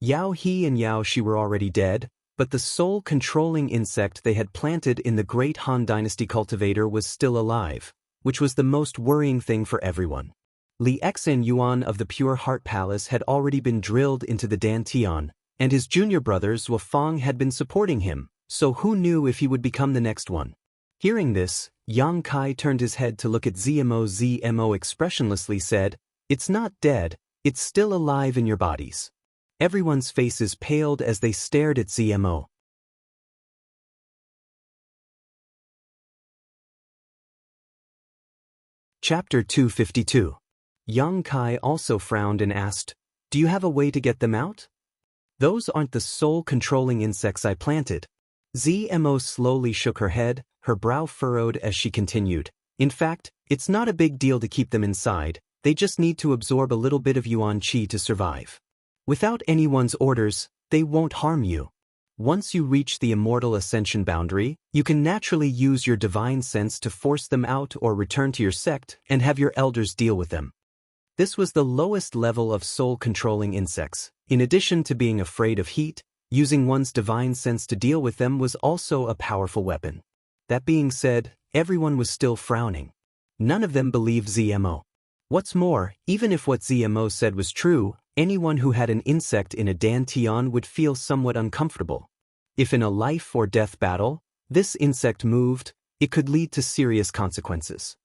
Yao He and Yao Shi were already dead, but the soul-controlling insect they had planted in the great Han Dynasty cultivator was still alive, which was the most worrying thing for everyone. Li Xen Yuan of the Pure Heart Palace had already been drilled into the Dantian, and his junior brother Zhuo Fang had been supporting him, so who knew if he would become the next one. Hearing this, Yang Kai turned his head to look at ZMO. ZMO expressionlessly said, "It's not dead, it's still alive in your bodies." Everyone's faces paled as they stared at ZMO. Chapter 252. Yang Kai also frowned and asked, "Do you have a way to get them out?" "Those aren't the soul-controlling insects I planted." ZMO slowly shook her head, her brow furrowed as she continued. "In fact, it's not a big deal to keep them inside, they just need to absorb a little bit of Yuan Qi to survive. Without anyone's orders, they won't harm you. Once you reach the immortal ascension boundary, you can naturally use your divine sense to force them out or return to your sect and have your elders deal with them." This was the lowest level of soul-controlling insects. In addition to being afraid of heat, using one's divine sense to deal with them was also a powerful weapon. That being said, everyone was still frowning. None of them believed ZMO. What's more, even if what ZMO said was true, anyone who had an insect in a Dantian would feel somewhat uncomfortable. If in a life-or-death battle, this insect moved, it could lead to serious consequences.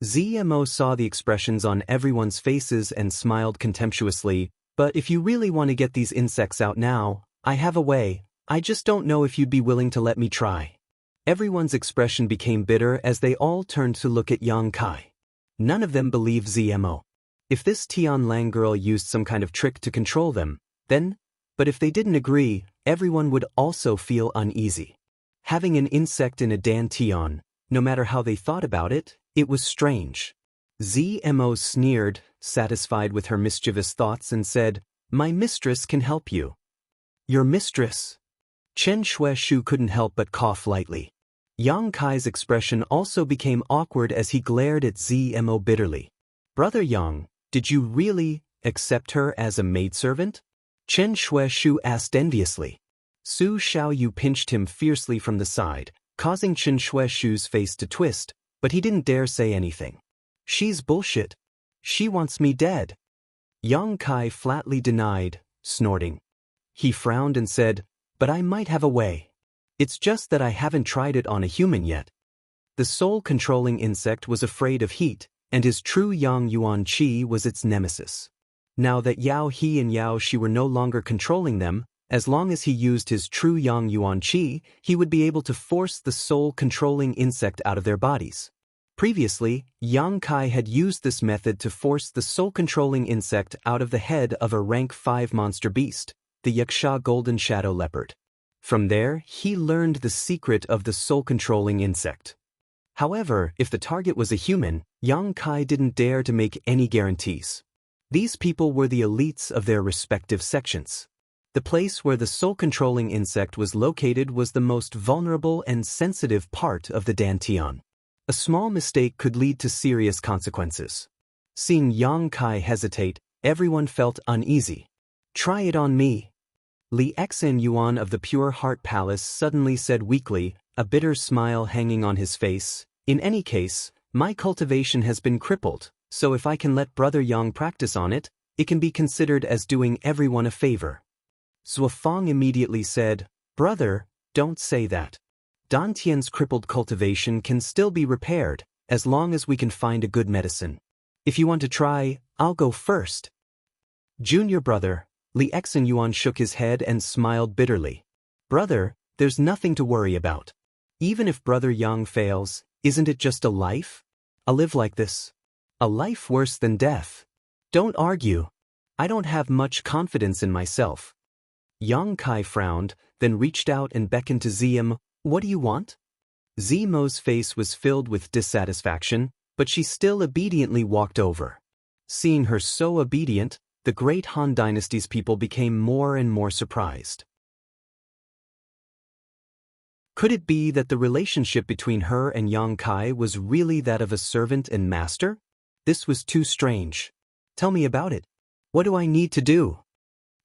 ZMO saw the expressions on everyone's faces and smiled contemptuously, "But if you really want to get these insects out now, I have a way, I just don't know if you'd be willing to let me try." Everyone's expression became bitter as they all turned to look at Yang Kai. None of them believed ZMO. If this Tianlang girl used some kind of trick to control them, then, but if they didn't agree, everyone would also feel uneasy. Having an insect in a Dantian, no matter how they thought about it, it was strange. ZMO sneered, satisfied with her mischievous thoughts, and said, "My mistress can help you." "Your mistress?" Chen Shueshu couldn't help but cough lightly. Yang Kai's expression also became awkward as he glared at ZMO bitterly. "Brother Yang, did you really accept her as a maidservant?" Chen Shueshu asked enviously. Su Xiaoyu pinched him fiercely from the side, causing Chen Shueshu's face to twist, but he didn't dare say anything. "She's bullshit. She wants me dead." Yang Kai flatly denied, snorting. He frowned and said, "But I might have a way. It's just that I haven't tried it on a human yet." The soul-controlling insect was afraid of heat, and his true Yang Yuan Qi was its nemesis. Now that Yao He and Yao Shi were no longer controlling them, as long as he used his true Yang Yuan Qi, he would be able to force the soul-controlling insect out of their bodies. Previously, Yang Kai had used this method to force the soul-controlling insect out of the head of a rank 5 monster beast, the Yaksha Golden Shadow Leopard. From there, he learned the secret of the soul-controlling insect. However, if the target was a human, Yang Kai didn't dare to make any guarantees. These people were the elites of their respective sections. The place where the soul-controlling insect was located was the most vulnerable and sensitive part of the Dantian. A small mistake could lead to serious consequences. Seeing Yang Kai hesitate, everyone felt uneasy. "Try it on me." Li Xen Yuan of the Pure Heart Palace suddenly said weakly, a bitter smile hanging on his face, "In any case, my cultivation has been crippled, so if I can let Brother Yang practice on it, it can be considered as doing everyone a favor." Zhuo Fang immediately said, "Brother, don't say that. Dantian's crippled cultivation can still be repaired, as long as we can find a good medicine. If you want to try, I'll go first." "Junior brother," Li Xen Yuan shook his head and smiled bitterly. "Brother, there's nothing to worry about. Even if Brother Yang fails, isn't it just a life? A live like this. A life worse than death. Don't argue. I don't have much confidence in myself." Yang Kai frowned, then reached out and beckoned to ZM. "What do you want?" Zimo's face was filled with dissatisfaction, but she still obediently walked over. Seeing her so obedient, the great Han Dynasty's people became more and more surprised. Could it be that the relationship between her and Yang Kai was really that of a servant and master? This was too strange. "Tell me about it. What do I need to do?"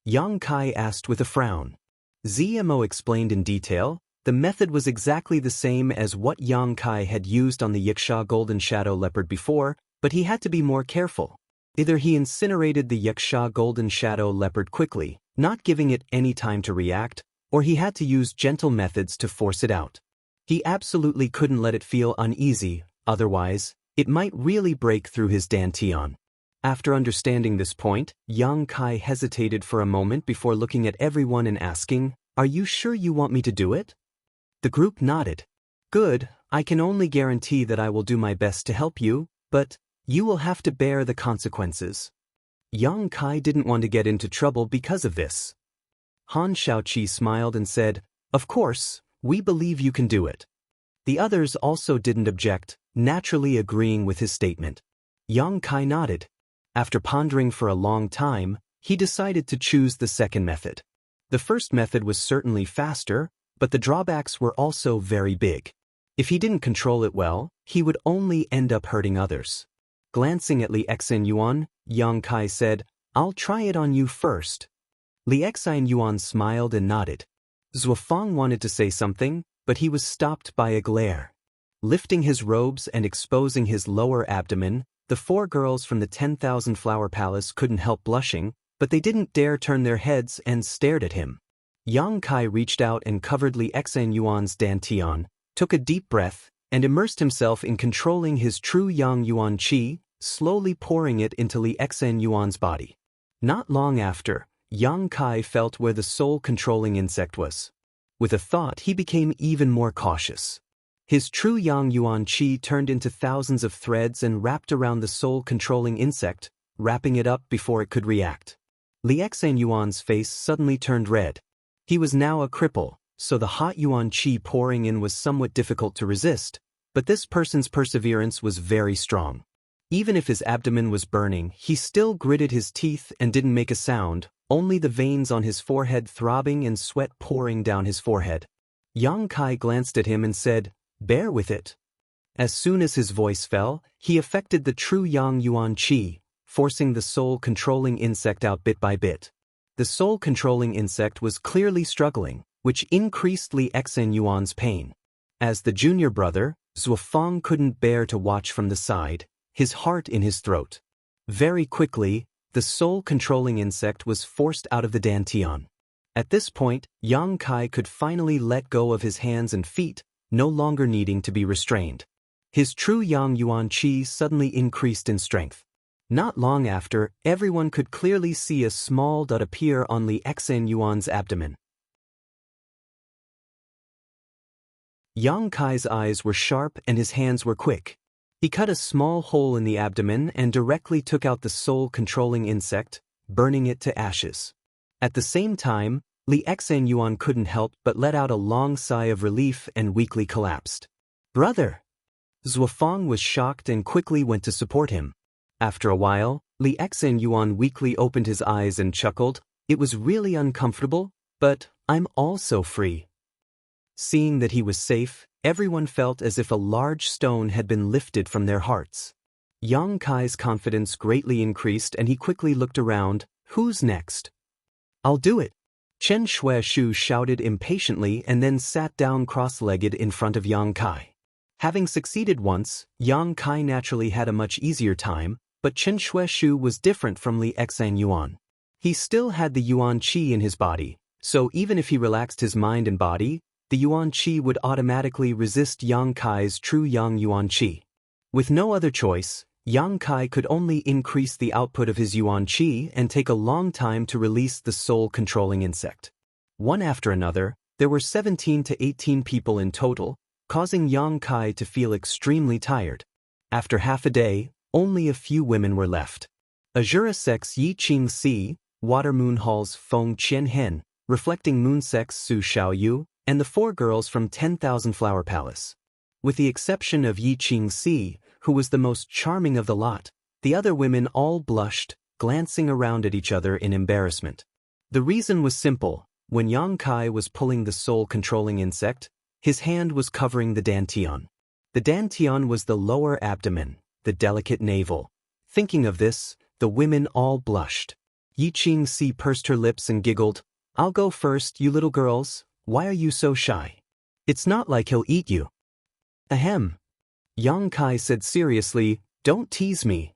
Yang Kai asked with a frown. ZMO explained in detail. The method was exactly the same as what Yang Kai had used on the Wuxia golden shadow leopard before, but he had to be more careful. Either he incinerated the Wuxia golden shadow leopard quickly, not giving it any time to react, or he had to use gentle methods to force it out. He absolutely couldn't let it feel uneasy, otherwise, it might really break through his dantian. After understanding this point, Yang Kai hesitated for a moment before looking at everyone and asking, "Are you sure you want me to do it?" The group nodded. "Good, I can only guarantee that I will do my best to help you, but you will have to bear the consequences." Yang Kai didn't want to get into trouble because of this. Han Shaoqi smiled and said, "Of course, we believe you can do it." The others also didn't object, naturally agreeing with his statement. Yang Kai nodded. After pondering for a long time, he decided to choose the second method. The first method was certainly faster, but the drawbacks were also very big. If he didn't control it well, he would only end up hurting others. Glancing at Li Yuan, Yang Kai said, "I'll try it on you first." Li Yuan smiled and nodded. Zuofeng wanted to say something, but he was stopped by a glare. Lifting his robes and exposing his lower abdomen, the 4 girls from the 10,000 Flower Palace couldn't help blushing, but they didn't dare turn their heads and stared at him. Yang Kai reached out and covered Li Yuan's dantian, took a deep breath, and immersed himself in controlling his true Yang Yuan Qi, slowly pouring it into Li Yuan's body. Not long after, Yang Kai felt where the soul-controlling insect was. With a thought, he became even more cautious. His true Yang Yuan Qi turned into thousands of threads and wrapped around the soul-controlling insect, wrapping it up before it could react. Li Yuan's face suddenly turned red. He was now a cripple, so the hot Yuan Qi pouring in was somewhat difficult to resist, but this person's perseverance was very strong. Even if his abdomen was burning, he still gritted his teeth and didn't make a sound, only the veins on his forehead throbbing and sweat pouring down his forehead. Yang Kai glanced at him and said, "Bear with it." As soon as his voice fell, he affected the true Yang Yuan Qi, forcing the soul-controlling insect out bit by bit. The soul-controlling insect was clearly struggling, which increased Li Yuan's pain. As the junior brother, Zuofeng couldn't bear to watch from the side, his heart in his throat. Very quickly, the soul-controlling insect was forced out of the dantian. At this point, Yang Kai could finally let go of his hands and feet, no longer needing to be restrained. His true Yang Yuan Qi suddenly increased in strength. Not long after, everyone could clearly see a small dot appear on Li Yuan's abdomen. Yang Kai's eyes were sharp and his hands were quick. He cut a small hole in the abdomen and directly took out the soul-controlling insect, burning it to ashes. At the same time, Li Yuan couldn't help but let out a long sigh of relief and weakly collapsed. "Brother!" Zuofeng was shocked and quickly went to support him. After a while, Li Yuan weakly opened his eyes and chuckled. "It was really uncomfortable, but I'm also free." Seeing that he was safe, everyone felt as if a large stone had been lifted from their hearts. Yang Kai's confidence greatly increased and he quickly looked around. "Who's next?" "I'll do it." Chen Shuaishu shouted impatiently and then sat down cross-legged in front of Yang Kai. Having succeeded once, Yang Kai naturally had a much easier time, but Chen Shuaishu was different from Li Yuan. He still had the Yuan Qi in his body, so even if he relaxed his mind and body, the Yuan Qi would automatically resist Yang Kai's true Yang Yuan Qi. With no other choice, Yang Kai could only increase the output of his Yuan Qi and take a long time to release the soul-controlling insect. One after another, there were 17 to 18 people in total, causing Yang Kai to feel extremely tired. After half a day, only a few women were left. Azura Sex Yi Qing Si, Water Moon Hall's Feng Qian Hen, Reflecting Moon Sex Su Xiaoyu, and the 4 girls from 10,000 Flower Palace. With the exception of Yi Qing Si, who was the most charming of the lot, the other women all blushed, glancing around at each other in embarrassment. The reason was simple. When Yang Kai was pulling the soul-controlling insect, his hand was covering the dantian. The dantian was the lower abdomen, the delicate navel. Thinking of this, the women all blushed. Yi Qingxi pursed her lips and giggled. I'll go first, you little girls. Why are you so shy? It's not like he'll eat you. Ahem. Yang Kai said seriously, don't tease me.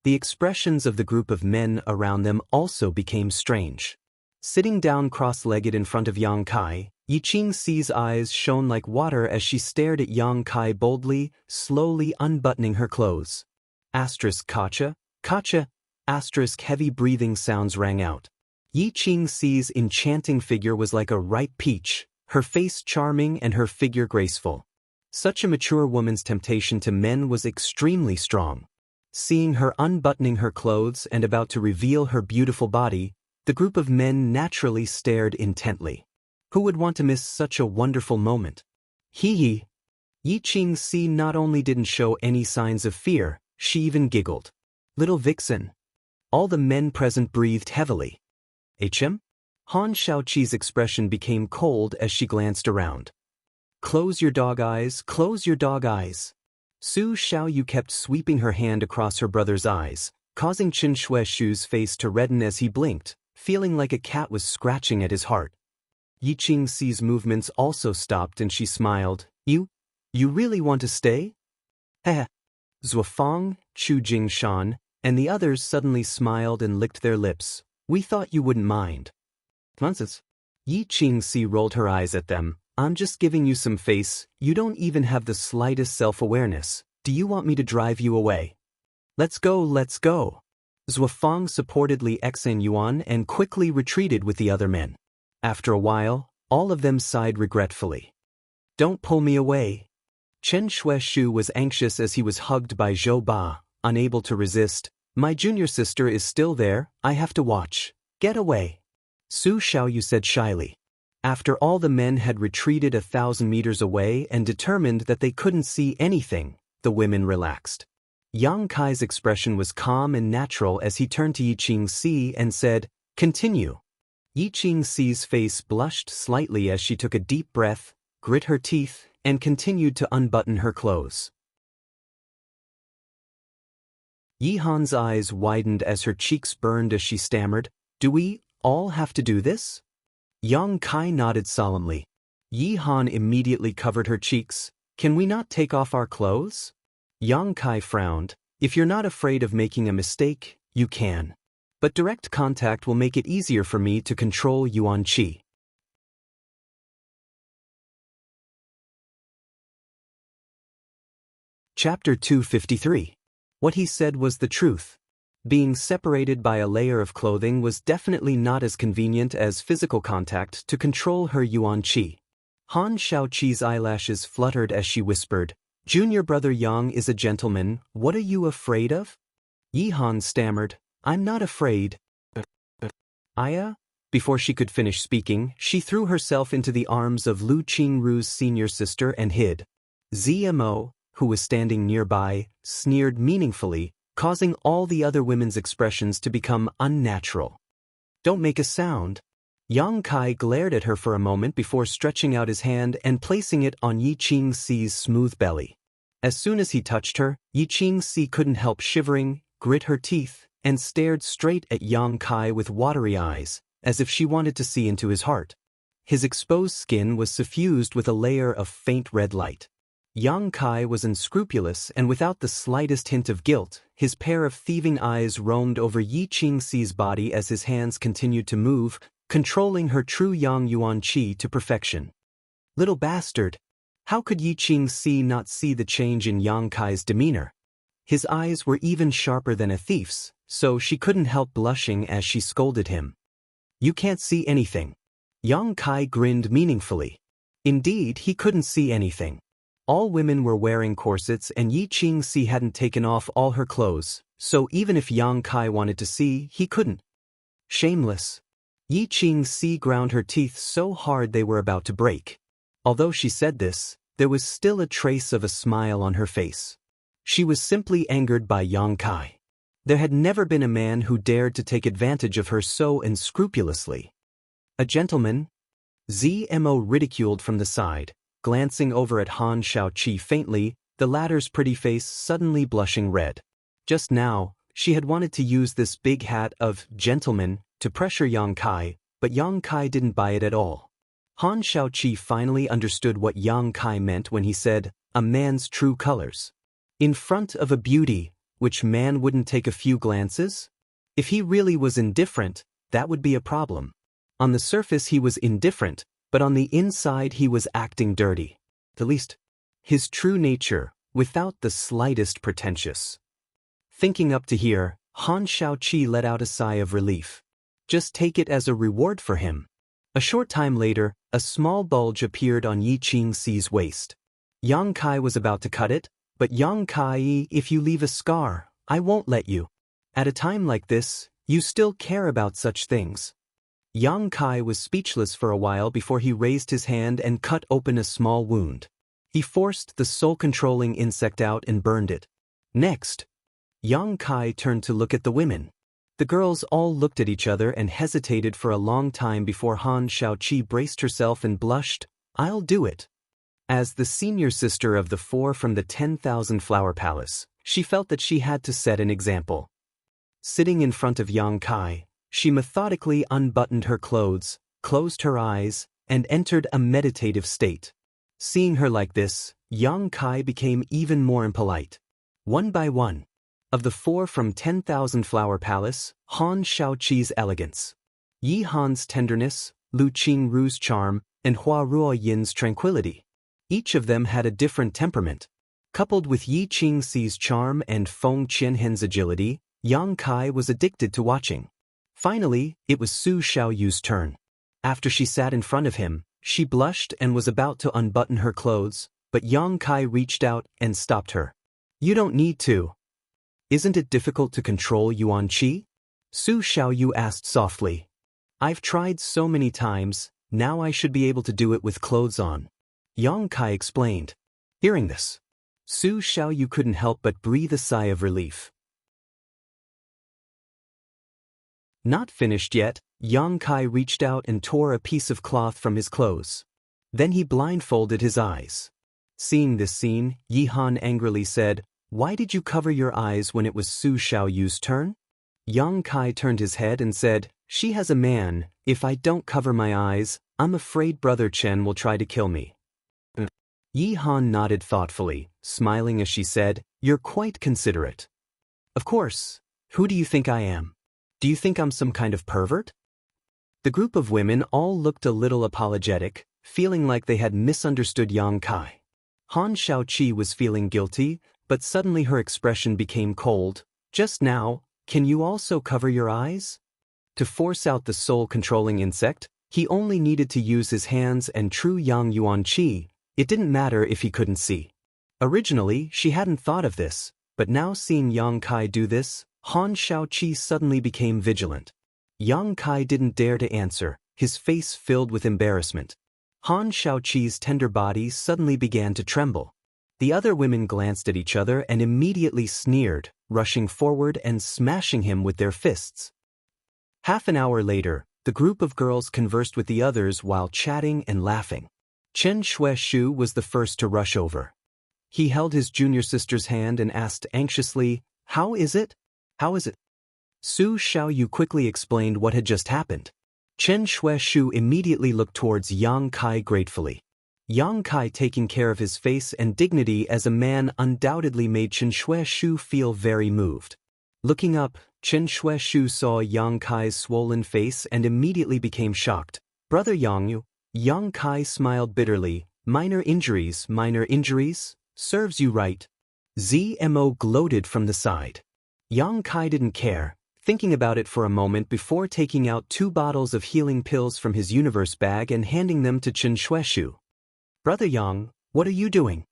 The expressions of the group of men around them also became strange. Sitting down cross-legged in front of Yang Kai, Yi Qingxi's eyes shone like water as she stared at Yang Kai boldly, slowly unbuttoning her clothes. Asterisk Kacha, Kacha, asterisk heavy breathing sounds rang out. Yi Qingxi's enchanting figure was like a ripe peach, her face charming and her figure graceful. Such a mature woman's temptation to men was extremely strong. Seeing her unbuttoning her clothes and about to reveal her beautiful body, the group of men naturally stared intently. Who would want to miss such a wonderful moment? Hee hee. Yi Qingxi not only didn't show any signs of fear, she even giggled. Little vixen. All the men present breathed heavily. HM? Han Shaoqi's expression became cold as she glanced around. Close your dog eyes, close your dog eyes. Su Xiaoyu kept sweeping her hand across her brother's eyes, causing Qin Shuishu's face to redden as he blinked, feeling like a cat was scratching at his heart. Yi Qingxi's movements also stopped and she smiled. You really want to stay? Heh. Zuofang, Chu Jingshan, and the others suddenly smiled and licked their lips. We thought you wouldn't mind. Nonsense. Yi Qingxi rolled her eyes at them. I'm just giving you some face, you don't even have the slightest self-awareness. Do you want me to drive you away? Let's go, let's go. Zuofang supportedly Xan Yuan and quickly retreated with the other men. After a while, all of them sighed regretfully. Don't pull me away. Chen Shuishu was anxious as he was hugged by Zhou Ba, unable to resist. My junior sister is still there, I have to watch. Get away. Su Xiaoyu said shyly. After all the men had retreated 1,000 meters away and determined that they couldn't see anything, the women relaxed. Yang Kai's expression was calm and natural as he turned to Yi Qingxi and said, Continue. Yi Qingxi's face blushed slightly as she took a deep breath, grit her teeth, and continued to unbutton her clothes. Yi Han's eyes widened as her cheeks burned as she stammered, Do we all have to do this? Yang Kai nodded solemnly. Yi Han immediately covered her cheeks. Can we not take off our clothes? Yang Kai frowned. If you're not afraid of making a mistake, you can. But direct contact will make it easier for me to control Yuan Qi. Chapter 253. What he said was the truth. Being separated by a layer of clothing was definitely not as convenient as physical contact to control her Yuan Qi. Han Shaoqi's eyelashes fluttered as she whispered, Junior brother Yang is a gentleman, what are you afraid of? Yi Han stammered, I'm not afraid. Aya? Before she could finish speaking, she threw herself into the arms of Lu Qingru's senior sister and hid. ZMO, who was standing nearby, sneered meaningfully, causing all the other women's expressions to become unnatural. Don't make a sound. Yang Kai glared at her for a moment before stretching out his hand and placing it on Yi Qingxi's smooth belly. As soon as he touched her, Yi Qingxi couldn't help shivering, grit her teeth, and stared straight at Yang Kai with watery eyes, as if she wanted to see into his heart. His exposed skin was suffused with a layer of faint red light. Yang Kai was unscrupulous and without the slightest hint of guilt, his pair of thieving eyes roamed over Yi Qingxi's body as his hands continued to move, controlling her true Yang Yuan Qi to perfection. Little bastard! How could Yi Qingxi not see the change in Yang Kai's demeanor? His eyes were even sharper than a thief's, so she couldn't help blushing as she scolded him. You can't see anything. Yang Kai grinned meaningfully. Indeed, he couldn't see anything. All women were wearing corsets and Yi Qingxi hadn't taken off all her clothes, so even if Yang Kai wanted to see, he couldn't. Shameless. Yi Qingxi ground her teeth so hard they were about to break. Although she said this, there was still a trace of a smile on her face. She was simply angered by Yang Kai. There had never been a man who dared to take advantage of her so unscrupulously. A gentleman? ZMO ridiculed from the side. Glancing over at Han Shaoqi faintly, the latter's pretty face suddenly blushing red. Just now, She had wanted to use this big hat of gentleman to pressure Yang Kai, but Yang Kai didn't buy it at all. Han Shaoqi finally understood what Yang Kai meant when he said, a man's true colors. In front of a beauty, which man wouldn't take a few glances? If he really was indifferent, that would be a problem. On the surface he was indifferent, but on the inside he was acting dirty. At least, his true nature, without the slightest pretentious. Thinking up to here, Han Shaoqi let out a sigh of relief. Just take it as a reward for him. A short time later, a small bulge appeared on Yi Qingxi's waist. Yang Kai was about to cut it, but Yang Kai, if you leave a scar, I won't let you. At a time like this, you still care about such things. Yang Kai was speechless for a while before he raised his hand and cut open a small wound. He forced the soul-controlling insect out and burned it. Next, Yang Kai turned to look at the women. The girls all looked at each other and hesitated for a long time before Han Shaoqi braced herself and blushed, I'll do it. As the senior sister of the 4 from the 10,000 Flower Palace, she felt that she had to set an example. Sitting in front of Yang Kai, she methodically unbuttoned her clothes, closed her eyes, and entered a meditative state. Seeing her like this, Yang Kai became even more impolite. One by one, of the 4 from 10,000 Flower Palace, Han Shaoqi's elegance, Yi Han's tenderness, Lu Qingru's charm, and Hua Ruoyin's tranquility. Each of them had a different temperament. Coupled with Yi Qingxi's charm and Feng Qianhen's agility, Yang Kai was addicted to watching. Finally, it was Su Xiaoyu's turn. After she sat in front of him, she blushed and was about to unbutton her clothes, but Yang Kai reached out and stopped her. You don't need to. Isn't it difficult to control Yuan Qi? Su Xiaoyu asked softly. I've tried so many times, now I should be able to do it with clothes on. Yang Kai explained. Hearing this, Su Xiaoyu couldn't help but breathe a sigh of relief. Not finished yet, Yang Kai reached out and tore a piece of cloth from his clothes. Then he blindfolded his eyes. Seeing this scene, Yi Han angrily said, Why did you cover your eyes when it was Su Xiaoyu's turn? Yang Kai turned his head and said, She has a man, if I don't cover my eyes, I'm afraid Brother Chen will try to kill me. Yi Han nodded thoughtfully, smiling as she said, You're quite considerate. Of course, who do you think I am? Do you think I'm some kind of pervert? The group of women all looked a little apologetic, feeling like they had misunderstood Yang Kai. Han Shaoqi was feeling guilty, but suddenly her expression became cold. Just now, can you also cover your eyes? To force out the soul-controlling insect, he only needed to use his hands and true Yang Yuan Qi. It didn't matter if he couldn't see. Originally, she hadn't thought of this, but now seeing Yang Kai do this, Han Shaoqi suddenly became vigilant. Yang Kai didn't dare to answer, his face filled with embarrassment. Han Shaoqi's tender body suddenly began to tremble. The other women glanced at each other and immediately sneered, rushing forward and smashing him with their fists. Half an hour later, the group of girls conversed with the others while chatting and laughing. Chen Shueshu was the first to rush over. He held his junior sister's hand and asked anxiously, How is it? How is it? Su Xiaoyu quickly explained what had just happened. Chen Shueshu immediately looked towards Yang Kai gratefully. Yang Kai taking care of his face and dignity as a man undoubtedly made Chen Shueshu feel very moved. Looking up, Chen Shueshu saw Yang Kai's swollen face and immediately became shocked. Brother Yang, Yang Kai smiled bitterly. Minor injuries, serves you right. ZMO gloated from the side. Yang Kai didn't care, thinking about it for a moment before taking out 2 bottles of healing pills from his universe bag and handing them to Chen Shueshu. Brother Yang, what are you doing?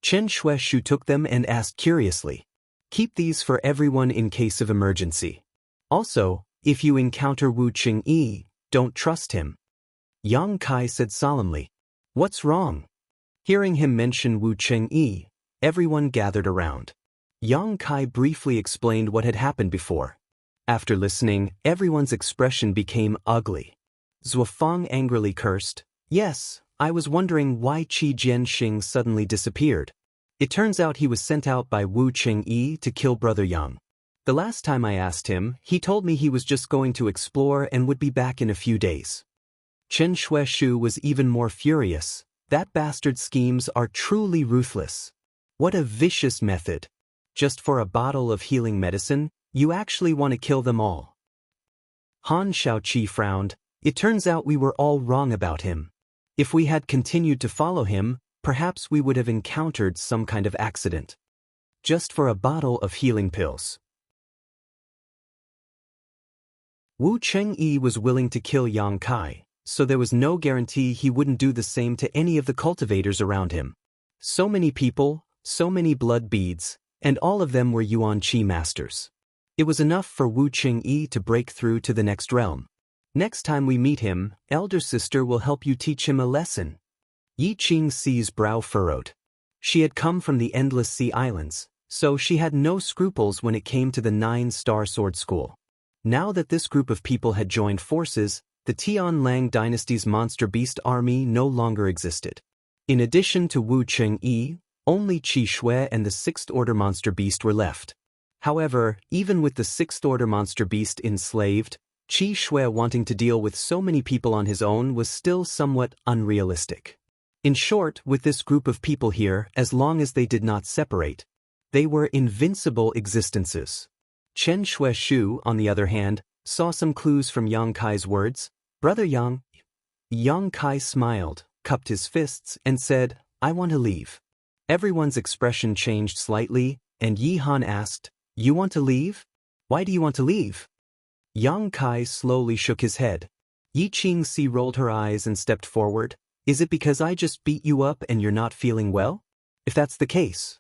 Chen Shueshu took them and asked curiously. Keep these for everyone in case of emergency. Also, if you encounter Wu Qingyi, don't trust him. Yang Kai said solemnly. What's wrong? Hearing him mention Wu Qingyi, everyone gathered around. Yang Kai briefly explained what had happened before. After listening, everyone's expression became ugly. Zuofeng angrily cursed. Yes, I was wondering why Qi Jianxing suddenly disappeared. It turns out he was sent out by Wu Qingyi to kill Brother Yang. The last time I asked him, he told me he was just going to explore and would be back in a few days. Chen Shueshu was even more furious. That bastard's schemes are truly ruthless. What a vicious method. Just for a bottle of healing medicine, you actually want to kill them all. Han Shaoqi frowned. It turns out we were all wrong about him. If we had continued to follow him, perhaps we would have encountered some kind of accident. Just for a bottle of healing pills. Wu Chengyi was willing to kill Yang Kai, so there was no guarantee he wouldn't do the same to any of the cultivators around him. So many people, so many blood beads, and all of them were Yuan Qi masters. It was enough for Wu Chengyi to break through to the next realm. Next time we meet him, elder sister will help you teach him a lesson. Yi Qingxi's brow furrowed. She had come from the Endless Sea Islands, so she had no scruples when it came to the 9-star sword school. Now that this group of people had joined forces, the Tianlang dynasty's monster beast army no longer existed. In addition to Wu Chengyi, only Qi Shui and the 6th Order monster beast were left. However, even with the 6th Order monster beast enslaved, Qi Shui wanting to deal with so many people on his own was still somewhat unrealistic. In short, with this group of people here, as long as they did not separate, they were invincible existences. Chen Shueshu, on the other hand, saw some clues from Yang Kai's words. Brother Yang. Yang Kai smiled, cupped his fists, and said, I want to leave. Everyone's expression changed slightly, and Yi Han asked, You want to leave? Why do you want to leave? Yang Kai slowly shook his head. Yi Qingxi rolled her eyes and stepped forward. Is it because I just beat you up and you're not feeling well? If that's the case,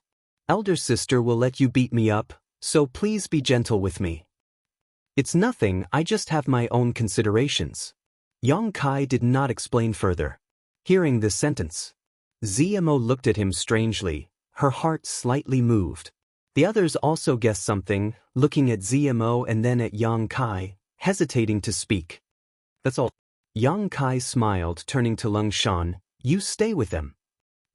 elder sister will let you beat me up, so please be gentle with me. It's nothing, I just have my own considerations. Yang Kai did not explain further. Hearing this sentence, ZMO looked at him strangely, her heart slightly moved. The others also guessed something, looking at ZMO and then at Yang Kai, hesitating to speak. That's all. Yang Kai smiled, turning to Lung Shan, You stay with them.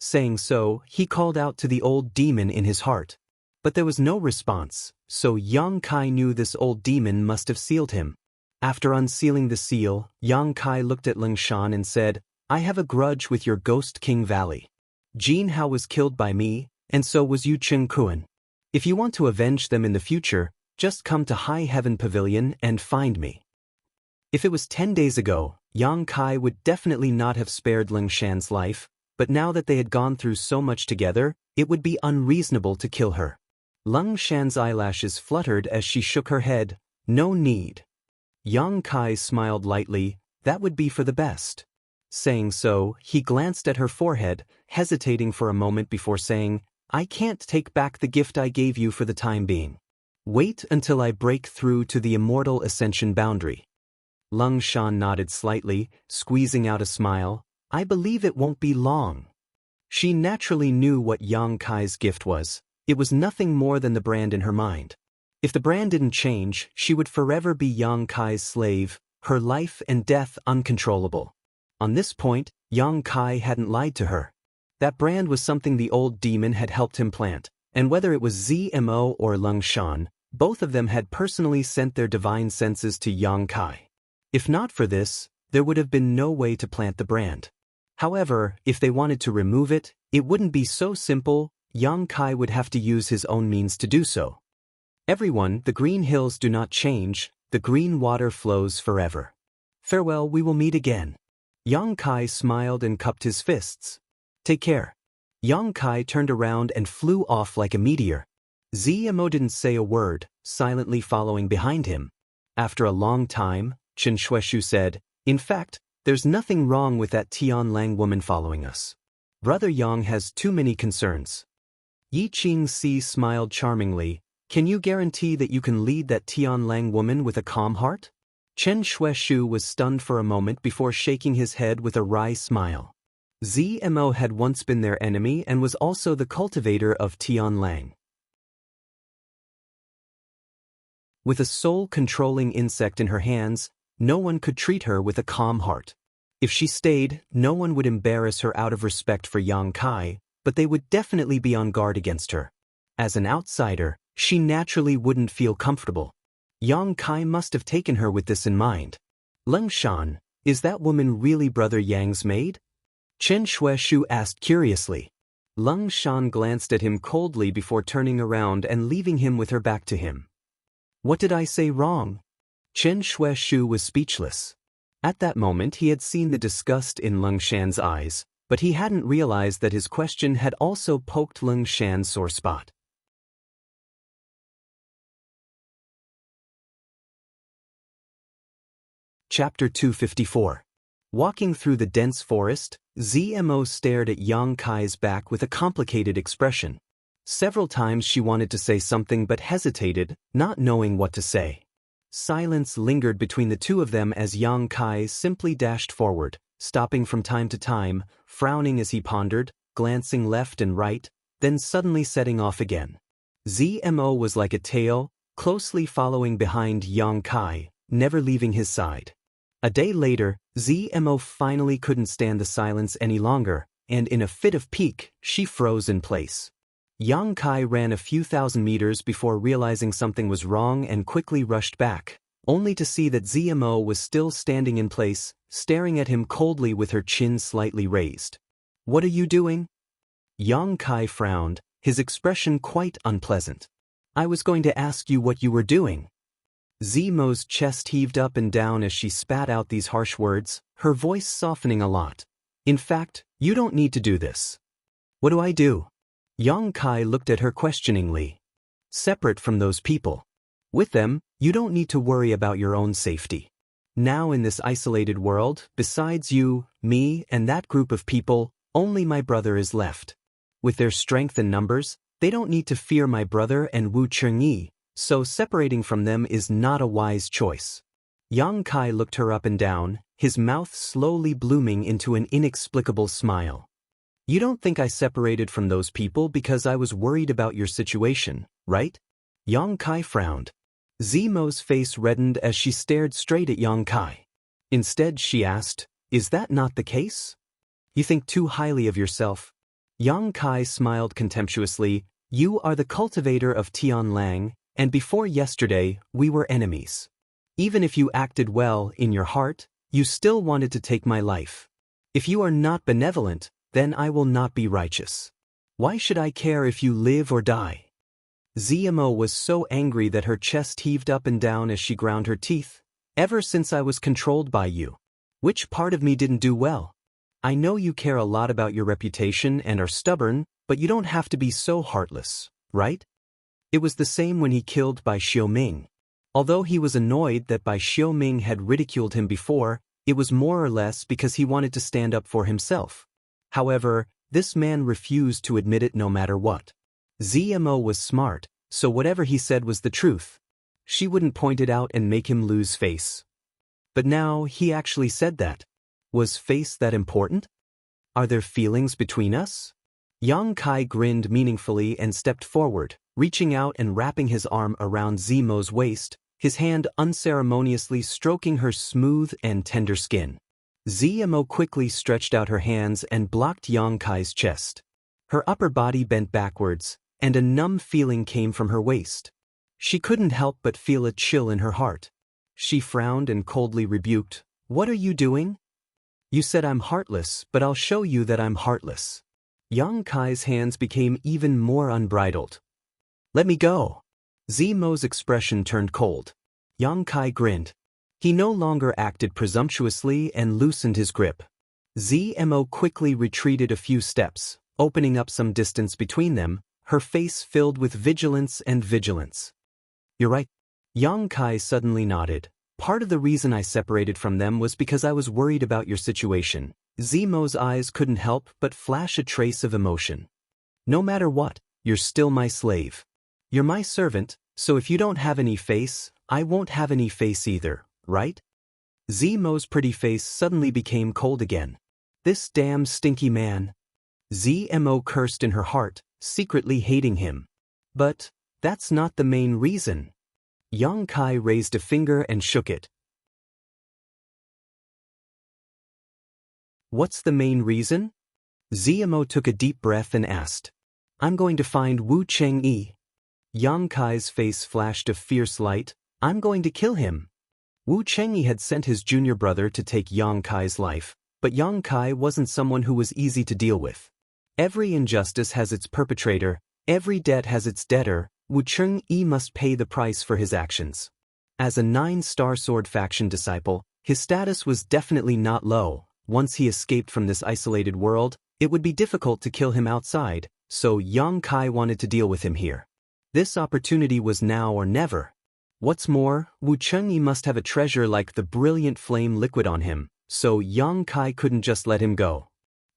Saying so, he called out to the old demon in his heart. But there was no response, so Yang Kai knew this old demon must have sealed him. After unsealing the seal, Yang Kai looked at Lung Shan and said, I have a grudge with your Ghost King Valley. Jianghu was killed by me, and so was Yu Chengkuan. If you want to avenge them in the future, just come to High Heaven Pavilion and find me. If it was 10 days ago, Yang Kai would definitely not have spared Lung Shan's life, but now that they had gone through so much together, it would be unreasonable to kill her. Lung Shan's eyelashes fluttered as she shook her head. No need. Yang Kai smiled lightly, that would be for the best. Saying so, he glanced at her forehead, hesitating for a moment before saying, I can't take back the gift I gave you for the time being. Wait until I break through to the Immortal Ascension boundary. Lung Shan nodded slightly, squeezing out a smile. I believe it won't be long. She naturally knew what Yang Kai's gift was. It was nothing more than the brand in her mind. If the brand didn't change, she would forever be Yang Kai's slave, her life and death uncontrollable. On this point, Yang Kai hadn't lied to her. That brand was something the old demon had helped him plant, and whether it was ZMO or Lung Shan, both of them had personally sent their divine senses to Yang Kai. If not for this, there would have been no way to plant the brand. However, if they wanted to remove it, it wouldn't be so simple. Yang Kai would have to use his own means to do so. Everyone, the green hills do not change, the green water flows forever. Farewell, we will meet again. Yang Kai smiled and cupped his fists. Take care. Yang Kai turned around and flew off like a meteor. ZMO didn't say a word, silently following behind him. After a long time, Chen Shueshu said, In fact, there's nothing wrong with that Tianlang woman following us. Brother Yang has too many concerns. Yi Qingxi smiled charmingly. Can you guarantee that you can lead that Tianlang woman with a calm heart? Chen Shueshu was stunned for a moment before shaking his head with a wry smile. ZMO had once been their enemy and was also the cultivator of Tianlang. With a soul-controlling insect in her hands, no one could treat her with a calm heart. If she stayed, no one would embarrass her out of respect for Yang Kai, but they would definitely be on guard against her. As an outsider, she naturally wouldn't feel comfortable. Yang Kai must have taken her with this in mind. Leng Shan, is that woman really Brother Yang's maid? Chen Shueshu asked curiously. Leng Shan glanced at him coldly before turning around and leaving him with her back to him. What did I say wrong? Chen Shueshu was speechless. At that moment he had seen the disgust in Leng Shan's eyes, but he hadn't realized that his question had also poked Leng Shan's sore spot. Chapter 254. Walking through the dense forest, ZMO stared at Yang Kai's back with a complicated expression. Several times she wanted to say something but hesitated, not knowing what to say. Silence lingered between the two of them as Yang Kai simply dashed forward, stopping from time to time, frowning as he pondered, glancing left and right, then suddenly setting off again. ZMO was like a tail, closely following behind Yang Kai, never leaving his side. A day later, ZMO finally couldn't stand the silence any longer, and in a fit of pique, she froze in place. Yang Kai ran a few thousand meters before realizing something was wrong and quickly rushed back, only to see that ZMO was still standing in place, staring at him coldly with her chin slightly raised. What are you doing? Yang Kai frowned, his expression quite unpleasant. I was going to ask you what you were doing. ZMO's chest heaved up and down as she spat out these harsh words, her voice softening a lot. In fact, you don't need to do this. What do I do? Yang Kai looked at her questioningly. Separate from those people. With them, you don't need to worry about your own safety. Now in this isolated world, besides you, me, and that group of people, only my brother is left. With their strength and numbers, they don't need to fear my brother and Wu Chengyi, so separating from them is not a wise choice. Yang Kai looked her up and down, his mouth slowly blooming into an inexplicable smile. You don't think I separated from those people because I was worried about your situation, right? Yang Kai frowned. ZMO's face reddened as she stared straight at Yang Kai. Instead she asked, is that not the case? You think too highly of yourself. Yang Kai smiled contemptuously. You are the cultivator of Tianlang, and before yesterday, we were enemies. Even if you acted well in your heart, you still wanted to take my life. If you are not benevolent, then I will not be righteous. Why should I care if you live or die? ZMO was so angry that her chest heaved up and down as she ground her teeth. Ever since I was controlled by you. Which part of me didn't do well? I know you care a lot about your reputation and are stubborn, but you don't have to be so heartless, right? It was the same when he killed Bai Xiaoming. Although he was annoyed that Bai Xiaoming had ridiculed him before, it was more or less because he wanted to stand up for himself. However, this man refused to admit it no matter what. ZMO was smart, so whatever he said was the truth. She wouldn't point it out and make him lose face. But now he actually said that. Was face that important? Are there feelings between us? Yang Kai grinned meaningfully and stepped forward, reaching out and wrapping his arm around ZMO's waist, his hand unceremoniously stroking her smooth and tender skin. ZMO quickly stretched out her hands and blocked Yang Kai's chest. Her upper body bent backwards, and a numb feeling came from her waist. She couldn't help but feel a chill in her heart. She frowned and coldly rebuked, "What are you doing?" "You said I'm heartless, but I'll show you that I'm heartless." Yang Kai's hands became even more unbridled. "Let me go." ZMO's expression turned cold. Yang Kai grinned. He no longer acted presumptuously and loosened his grip. ZMO quickly retreated a few steps, opening up some distance between them, her face filled with vigilance and vigilance. "You're right." Yang Kai suddenly nodded. "Part of the reason I separated from them was because I was worried about your situation." ZMO's eyes couldn't help but flash a trace of emotion. "No matter what, you're still my slave. You're my servant, so if you don't have any face, I won't have any face either, right?" ZMO's pretty face suddenly became cold again. "This damn stinky man." ZMO cursed in her heart, secretly hating him. "But that's not the main reason." Yang Kai raised a finger and shook it. "What's the main reason?" ZMO took a deep breath and asked. "I'm going to find Wu Chengyi." Yang Kai's face flashed a fierce light. I'm going to kill him. Wu Chengyi had sent his junior brother to take Yang Kai's life, but Yang Kai wasn't someone who was easy to deal with. Every injustice has its perpetrator, every debt has its debtor. Wu Chengyi must pay the price for his actions. As a 9-star sword faction disciple, his status was definitely not low. Once he escaped from this isolated world, it would be difficult to kill him outside, so Yang Kai wanted to deal with him here. This opportunity was now or never. What's more, Wu Chengyi must have a treasure like the brilliant flame liquid on him, so Yang Kai couldn't just let him go.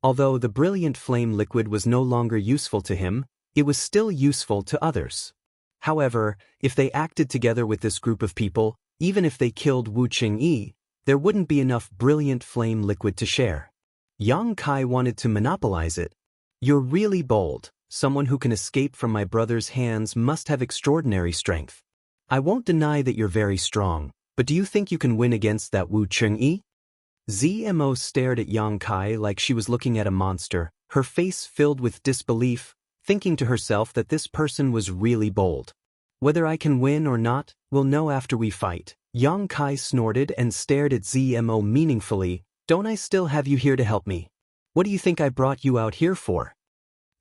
Although the brilliant flame liquid was no longer useful to him, it was still useful to others. However, if they acted together with this group of people, even if they killed Wu Chengyi, there wouldn't be enough brilliant flame liquid to share. Yang Kai wanted to monopolize it. You're really bold. Someone who can escape from my brother's hands must have extraordinary strength. I won't deny that you're very strong, but do you think you can win against that Wu Chengyi? ZMO stared at Yang Kai like she was looking at a monster, her face filled with disbelief, thinking to herself that this person was really bold. Whether I can win or not, we'll know after we fight. Yang Kai snorted and stared at ZMO meaningfully. Don't I still have you here to help me? What do you think I brought you out here for?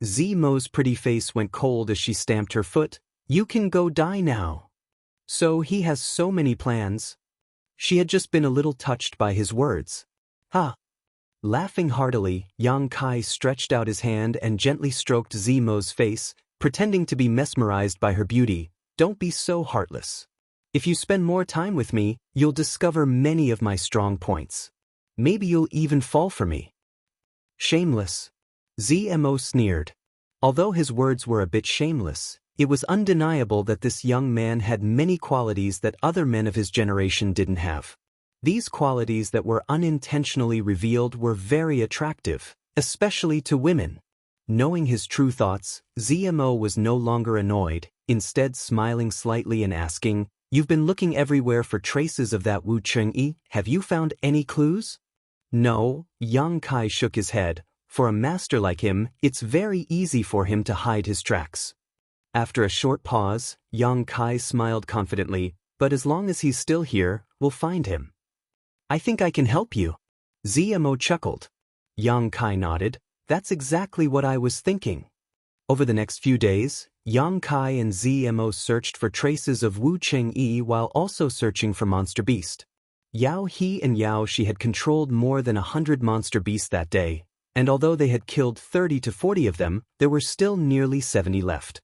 ZMO's pretty face went cold as she stamped her foot. You can go die now. So he has so many plans. She had just been a little touched by his words. Ha! Laughing heartily, Yang Kai stretched out his hand and gently stroked ZMO's face, pretending to be mesmerized by her beauty. Don't be so heartless. If you spend more time with me, you'll discover many of my strong points. Maybe you'll even fall for me. Shameless. ZMO sneered. Although his words were a bit shameless, it was undeniable that this young man had many qualities that other men of his generation didn't have. These qualities that were unintentionally revealed were very attractive, especially to women. Knowing his true thoughts, ZMO was no longer annoyed, instead smiling slightly and asking, You've been looking everywhere for traces of that Wu Chengyi. Have you found any clues? No, Yang Kai shook his head. For a master like him, it's very easy for him to hide his tracks. After a short pause, Yang Kai smiled confidently, but as long as he's still here, we'll find him. I think I can help you. ZMO chuckled. Yang Kai nodded. That's exactly what I was thinking. Over the next few days, Yang Kai and ZMO searched for traces of Wu Chengyi while also searching for Monster Beast. Yao He and Yao Shi had controlled more than 100 Monster Beasts that day, and although they had killed 30 to 40 of them, there were still nearly 70 left.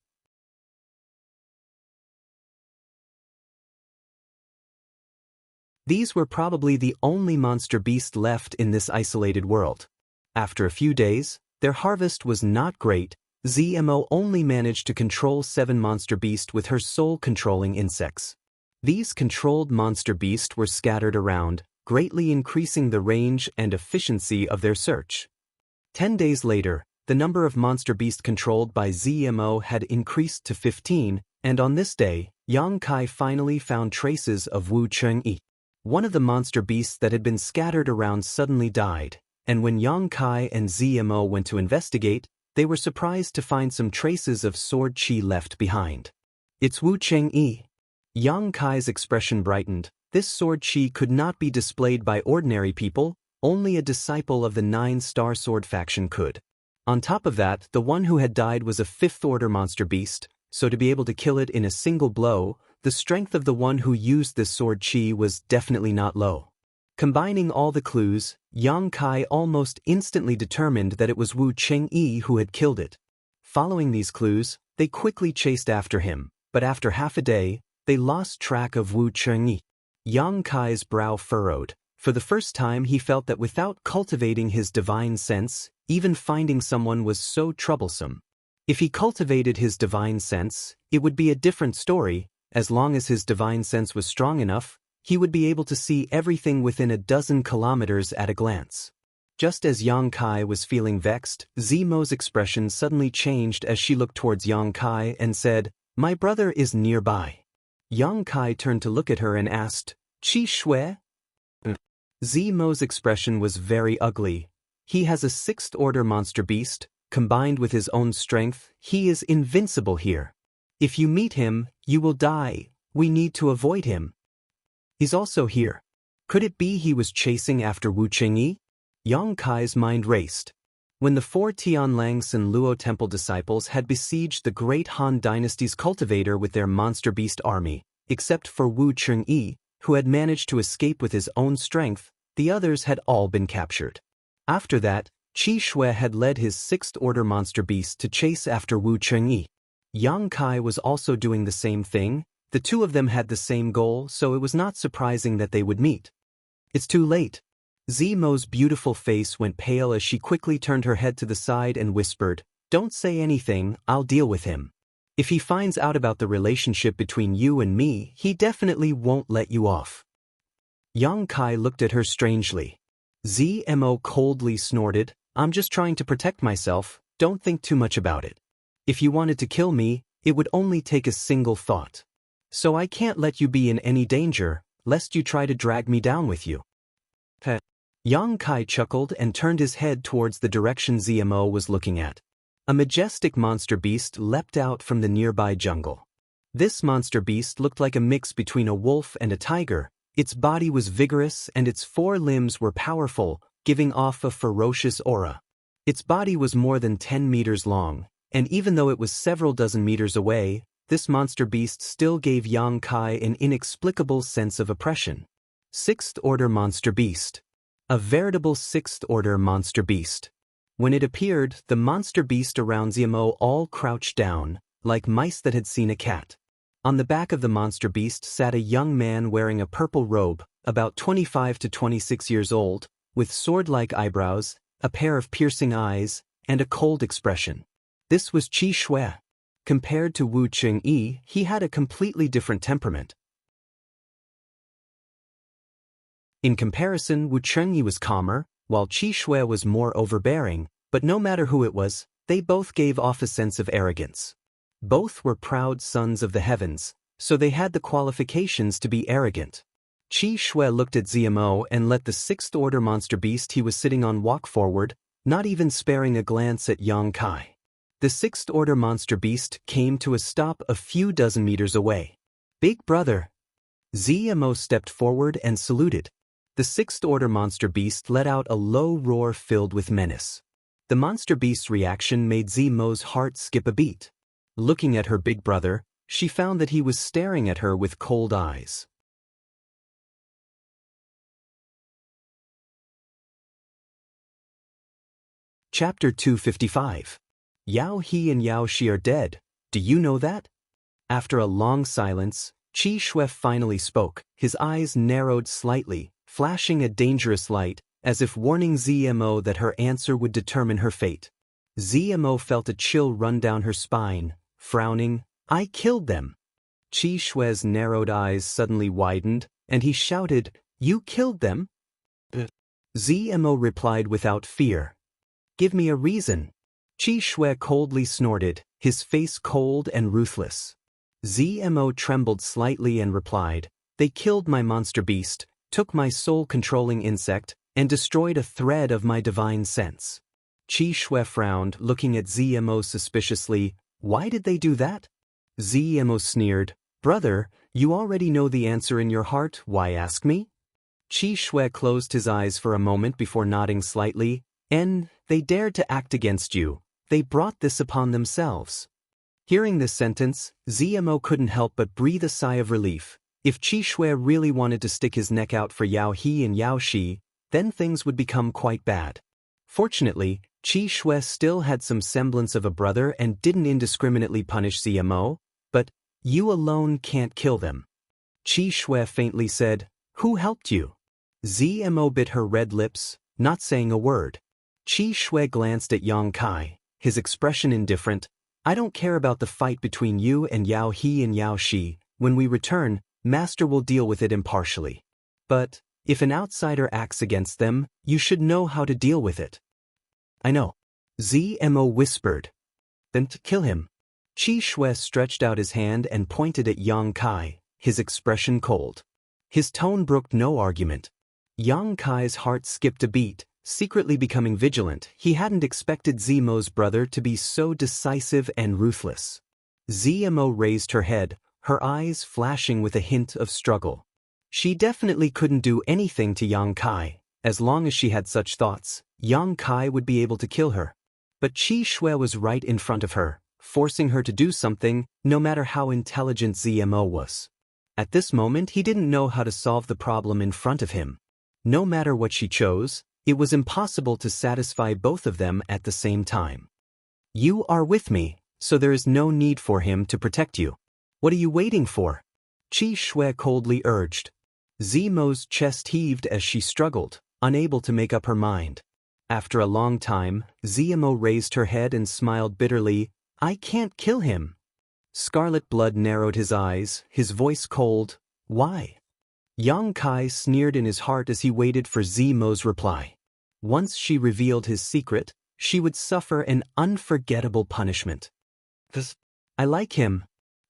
These were probably the only monster beast left in this isolated world. After a few days, their harvest was not great. ZMO only managed to control 7 monster beasts with her soul controlling insects. These controlled monster beasts were scattered around, greatly increasing the range and efficiency of their search. 10 days later, the number of monster beasts controlled by ZMO had increased to 15, and on this day, Yang Kai finally found traces of Wu Chengyi. One of the monster beasts that had been scattered around suddenly died, and when Yang Kai and ZMO went to investigate, they were surprised to find some traces of sword qi left behind. It's Wu Chengyi. Yang Kai's expression brightened. This sword qi could not be displayed by ordinary people, only a disciple of the 9-star sword faction could. On top of that, the one who had died was a 5th-order monster beast, so to be able to kill it in a single blow, the strength of the one who used this sword qi was definitely not low. Combining all the clues, Yang Kai almost instantly determined that it was Wu Chengyi who had killed it. Following these clues, they quickly chased after him, but after half a day, they lost track of Wu Chengyi. Yang Kai's brow furrowed. For the first time he felt that without cultivating his divine sense, even finding someone was so troublesome. If he cultivated his divine sense, it would be a different story. As long as his divine sense was strong enough, he would be able to see everything within a dozen kilometers at a glance. Just as Yang Kai was feeling vexed, ZMO's expression suddenly changed as she looked towards Yang Kai and said, "My brother is nearby." Yang Kai turned to look at her and asked, "Qi Shui?" ZMO's expression was very ugly. He has a 6th-order monster beast. Combined with his own strength, he is invincible here. If you meet him, you will die. We need to avoid him. He's also here. Could it be he was chasing after Wu Qingyi? Yang Kai's mind raced. When the 4 Tianlangsan Luo Temple disciples had besieged the great Han Dynasty's cultivator with their monster beast army, except for Wu Qingyi, who had managed to escape with his own strength, the others had all been captured. After that, Qi Shui had led his 6th order monster beast to chase after Wu Qingyi. Yang Kai was also doing the same thing. The two of them had the same goal, so it was not surprising that they would meet. It's too late. Zimo's beautiful face went pale as she quickly turned her head to the side and whispered, "Don't say anything, I'll deal with him. If he finds out about the relationship between you and me, he definitely won't let you off." Yang Kai looked at her strangely. Zmo coldly snorted, "I'm just trying to protect myself, don't think too much about it. If you wanted to kill me, it would only take a single thought. So I can't let you be in any danger, lest you try to drag me down with you." Yang Kai chuckled and turned his head towards the direction Zmo was looking at. A majestic monster beast leapt out from the nearby jungle. This monster beast looked like a mix between a wolf and a tiger. Its body was vigorous and its 4 limbs were powerful, giving off a ferocious aura. Its body was more than 10 meters long, and even though it was several dozen meters away, this monster beast still gave Yang Kai an inexplicable sense of oppression. 6th order monster beast. A veritable 6th order monster beast. When it appeared, the monster beast around Zmo all crouched down, like mice that had seen a cat. On the back of the monster beast sat a young man wearing a purple robe, about 25 to 26 years old, with sword-like eyebrows, a pair of piercing eyes, and a cold expression. This was Qi Shui. Compared to Wu Qingyi, he had a completely different temperament. In comparison, Wu Qingyi was calmer, while Qi Shui was more overbearing, but no matter who it was, they both gave off a sense of arrogance. Both were proud sons of the heavens, so they had the qualifications to be arrogant. Qi Shui looked at Zmo and let the 6th order monster beast he was sitting on walk forward, not even sparing a glance at Yang Kai. The 6th order monster beast came to a stop a few dozen meters away. "Big brother." Zmo stepped forward and saluted. The 6th order monster beast let out a low roar filled with menace. The monster beast's reaction made Zmo's heart skip a beat. Looking at her big brother, she found that he was staring at her with cold eyes. Chapter 255. Yao He and Yao Shi are dead. Do you know that? After a long silence, Qi Shui finally spoke. His eyes narrowed slightly, flashing a dangerous light, as if warning Zmo that her answer would determine her fate. Zmo felt a chill run down her spine, frowning, "I killed them." Qi Shui's narrowed eyes suddenly widened, and he shouted, "You killed them?" Zmo replied without fear, "Give me a reason." Qi Shui coldly snorted, his face cold and ruthless. Zmo trembled slightly and replied, "They killed my monster beast, took my soul-controlling insect, and destroyed a thread of my divine sense." Qi Shui frowned, looking at Zmo suspiciously. "Why did they do that?" Zmo sneered, "Brother, you already know the answer in your heart, why ask me?" Qi Shui closed his eyes for a moment before nodding slightly. They dared to act against you. They brought this upon themselves." Hearing this sentence, Zmo couldn't help but breathe a sigh of relief. If Qi Shui really wanted to stick his neck out for Yao He and Yao Shi, then things would become quite bad. Fortunately, Qi Shui still had some semblance of a brother and didn't indiscriminately punish Zmo, but "You alone can't kill them." Qi Shui faintly said, "Who helped you?" Zmo bit her red lips, not saying a word. Qi Shui glanced at Yang Kai, his expression indifferent. "I don't care about the fight between you and Yao He and Yao Shi. When we return, Master will deal with it impartially. But if an outsider acts against them, you should know how to deal with it." "I know," Zmo whispered. "Then to kill him." Qi Shui stretched out his hand and pointed at Yang Kai, his expression cold. His tone brooked no argument. Yang Kai's heart skipped a beat, secretly becoming vigilant. He hadn't expected Zmo's brother to be so decisive and ruthless. ZMO raised her head, her eyes flashing with a hint of struggle. She definitely couldn't do anything to Yang Kai. As long as she had such thoughts, Yang Kai would be able to kill her. But Qi Shui was right in front of her, forcing her to do something, no matter how intelligent ZMO was. At this moment he didn't know how to solve the problem in front of him. No matter what she chose, it was impossible to satisfy both of them at the same time. You are with me, so there is no need for him to protect you. What are you waiting for? Qi Shui coldly urged. ZMO's chest heaved as she struggled, unable to make up her mind. After a long time, ZMO raised her head and smiled bitterly. I can't kill him. Scarlet blood narrowed his eyes, his voice cold. Why? Yang Kai sneered in his heart as he waited for ZMO's reply. Once she revealed his secret, she would suffer an unforgettable punishment. I like him.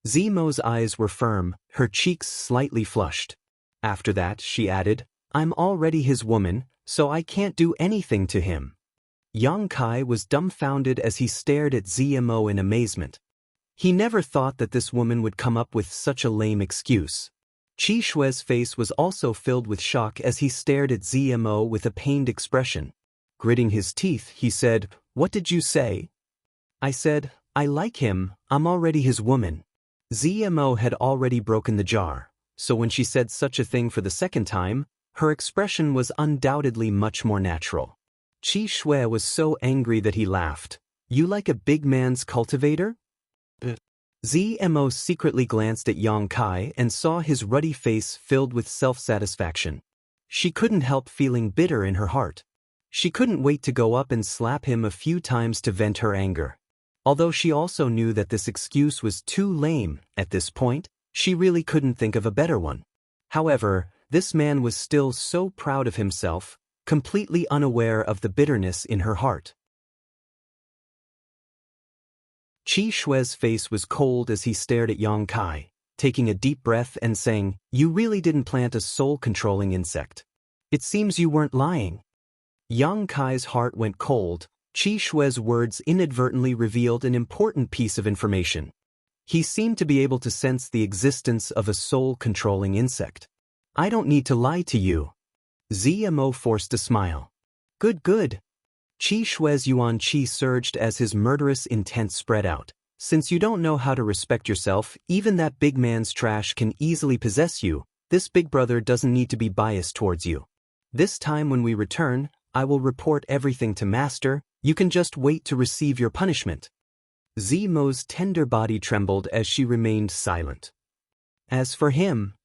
ZMO's eyes were firm, her cheeks slightly flushed. After that, she added, I'm already his woman, so I can't do anything to him. Yang Kai was dumbfounded as he stared at ZMO in amazement. He never thought that this woman would come up with such a lame excuse. Qi Shui's face was also filled with shock as he stared at ZMO with a pained expression. Gritting his teeth, he said, What did you say? I said, I like him, I'm already his woman. ZMO had already broken the jar, so when she said such a thing for the second time, her expression was undoubtedly much more natural. Qi Shui was so angry that he laughed. You like a big man's cultivator? ZMO secretly glanced at Yang Kai and saw his ruddy face filled with self-satisfaction. She couldn't help feeling bitter in her heart. She couldn't wait to go up and slap him a few times to vent her anger. Although she also knew that this excuse was too lame, at this point, she really couldn't think of a better one. However, this man was still so proud of himself, completely unaware of the bitterness in her heart. Qi Shui's face was cold as he stared at Yang Kai, taking a deep breath and saying, You really didn't plant a soul-controlling insect. It seems you weren't lying. Yang Kai's heart went cold. Qi Shui's words inadvertently revealed an important piece of information. He seemed to be able to sense the existence of a soul-controlling insect. I don't need to lie to you. ZMO forced a smile. Good. Qi Shui's yuan qi surged as his murderous intent spread out. Since you don't know how to respect yourself, even that big man's trash can easily possess you. This big brother doesn't need to be biased towards you. This time when we return, I will report everything to Master. You can just wait to receive your punishment. ZMO's tender body trembled as she remained silent. As for him,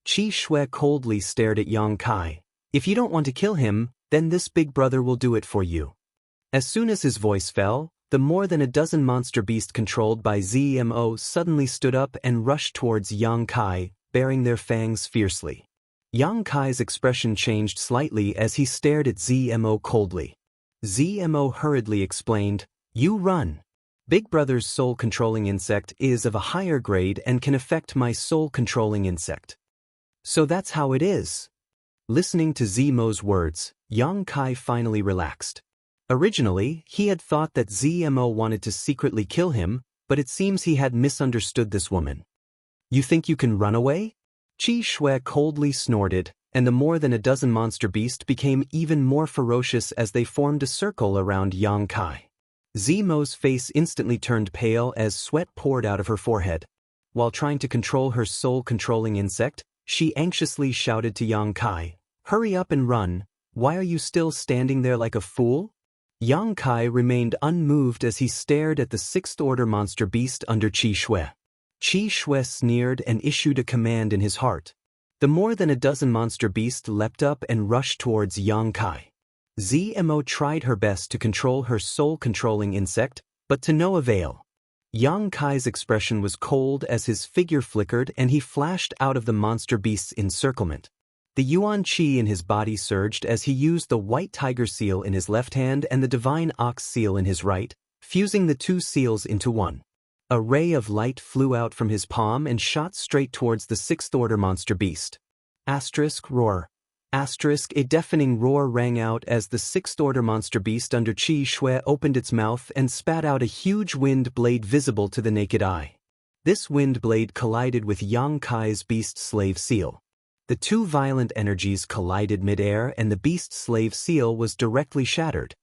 Qi Shui coldly stared at Yang Kai. If you don't want to kill him, then this big brother will do it for you. As soon as his voice fell, the more than a dozen monster beasts controlled by ZMO suddenly stood up and rushed towards Yang Kai, baring their fangs fiercely. Yang Kai's expression changed slightly as he stared at ZMO coldly. ZMO hurriedly explained, You run. Big Brother's soul-controlling insect is of a higher grade and can affect my soul-controlling insect. So that's how it is. Listening to ZMO's words, Yang Kai finally relaxed. Originally, he had thought that ZMO wanted to secretly kill him, but it seems he had misunderstood this woman. You think you can run away? Qi Shui coldly snorted, and the more than a dozen monster beasts became even more ferocious as they formed a circle around Yang Kai. ZMO's face instantly turned pale as sweat poured out of her forehead. While trying to control her soul-controlling insect, she anxiously shouted to Yang Kai, Hurry up and run, why are you still standing there like a fool? Yang Kai remained unmoved as he stared at the sixth-order monster beast under Qi Shui. Qi Shui sneered and issued a command in his heart. The more than a dozen monster beasts leapt up and rushed towards Yang Kai. ZMO tried her best to control her soul-controlling insect, but to no avail. Yang Kai's expression was cold as his figure flickered and he flashed out of the monster beast's encirclement. The yuan qi in his body surged as he used the white tiger seal in his left hand and the divine ox seal in his right, fusing the two seals into one. A ray of light flew out from his palm and shot straight towards the sixth-order monster beast. Roar. A deafening roar rang out as the sixth-order monster beast under Qi Shui opened its mouth and spat out a huge wind blade visible to the naked eye. This wind blade collided with Yang Kai's beast slave seal. The two violent energies collided midair and the beast slave seal was directly shattered.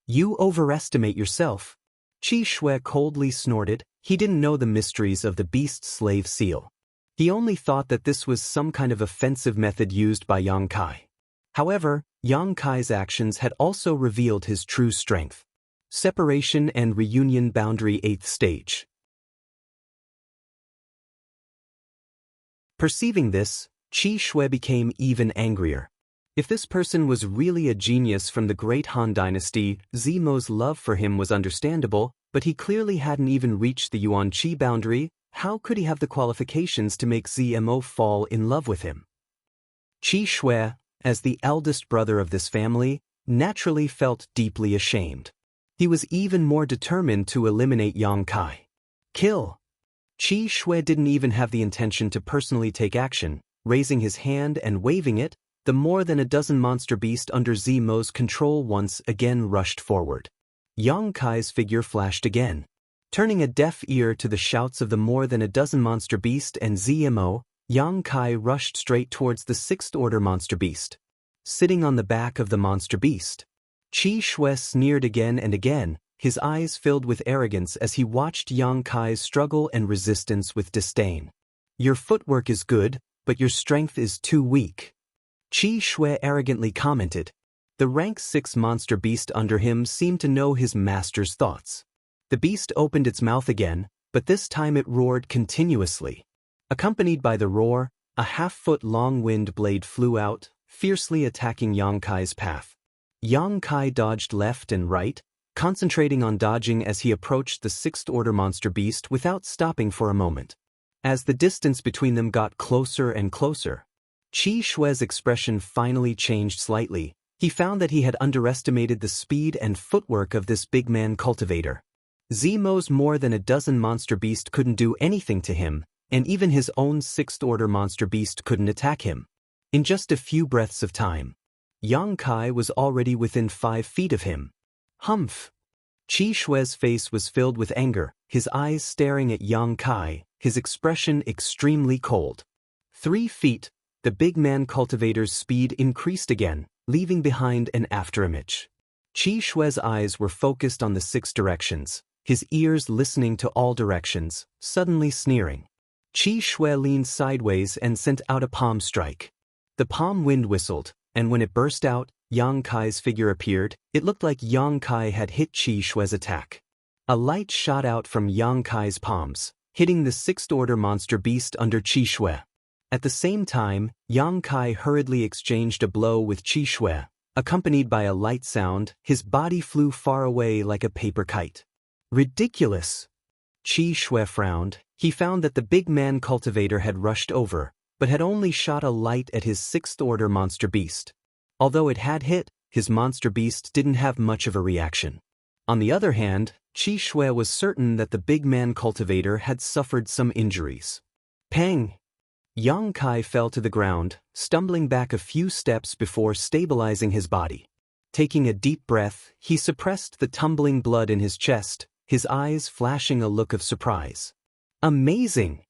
You overestimate yourself. Qi Shui coldly snorted. He didn't know the mysteries of the beast slave seal. He only thought that this was some kind of offensive method used by Yang Kai. However, Yang Kai's actions had also revealed his true strength. Separation and reunion boundary 8th stage. Perceiving this, Qi Shui became even angrier. If this person was really a genius from the Great Han Dynasty, Zimo's love for him was understandable, but he clearly hadn't even reached the Yuan Qi boundary. How could he have the qualifications to make Zimo fall in love with him? Qi Shui, as the eldest brother of this family, naturally felt deeply ashamed. He was even more determined to eliminate Yang Kai. Kill! Qi Shui didn't even have the intention to personally take action. Raising his hand and waving it, the more than a dozen monster beasts under Zimo's control once again rushed forward. Yang Kai's figure flashed again. Turning a deaf ear to the shouts of the more than a dozen monster beasts and Zimo, Yang Kai rushed straight towards the 6th order monster beast. Sitting on the back of the monster beast, Qi Shui sneered again and again, his eyes filled with arrogance as he watched Yang Kai's struggle and resistance with disdain. Your footwork is good, but your strength is too weak. Qi Shui arrogantly commented. The rank 6 monster beast under him seemed to know his master's thoughts. The beast opened its mouth again, but this time it roared continuously. Accompanied by the roar, a half-foot-long wind blade flew out, fiercely attacking Yang Kai's path. Yang Kai dodged left and right, concentrating on dodging as he approached the 6th order monster beast without stopping for a moment. As the distance between them got closer and closer, Qi Shui's expression finally changed slightly. He found that he had underestimated the speed and footwork of this big man cultivator. Zimo's more than a dozen monster beast couldn't do anything to him, and even his own 6th order monster beast couldn't attack him. In just a few breaths of time, Yang Kai was already within 5 feet of him. Humph! Qi Shui's face was filled with anger, his eyes staring at Yang Kai, his expression extremely cold. 3 feet. The big man cultivator's speed increased again, leaving behind an afterimage. Qi Shui's eyes were focused on the 6 directions, his ears listening to all directions, suddenly sneering. Qi Shui leaned sideways and sent out a palm strike. The palm wind whistled, and when it burst out, Yang Kai's figure appeared. It looked like Yang Kai had hit Qi Shui's attack. A light shot out from Yang Kai's palms, hitting the 6th order monster beast under Qi Shui. At the same time, Yang Kai hurriedly exchanged a blow with Qi Shui. Accompanied by a light sound, his body flew far away like a paper kite. Ridiculous! Qi Shui frowned. He found that the big man cultivator had rushed over, but had only shot a light at his 6th order monster beast. Although it had hit, his monster beast didn't have much of a reaction. On the other hand, Qi Shui was certain that the big man cultivator had suffered some injuries. Pang! Yang Kai fell to the ground, stumbling back a few steps before stabilizing his body. Taking a deep breath, he suppressed the tumbling blood in his chest, his eyes flashing a look of surprise. Amazing!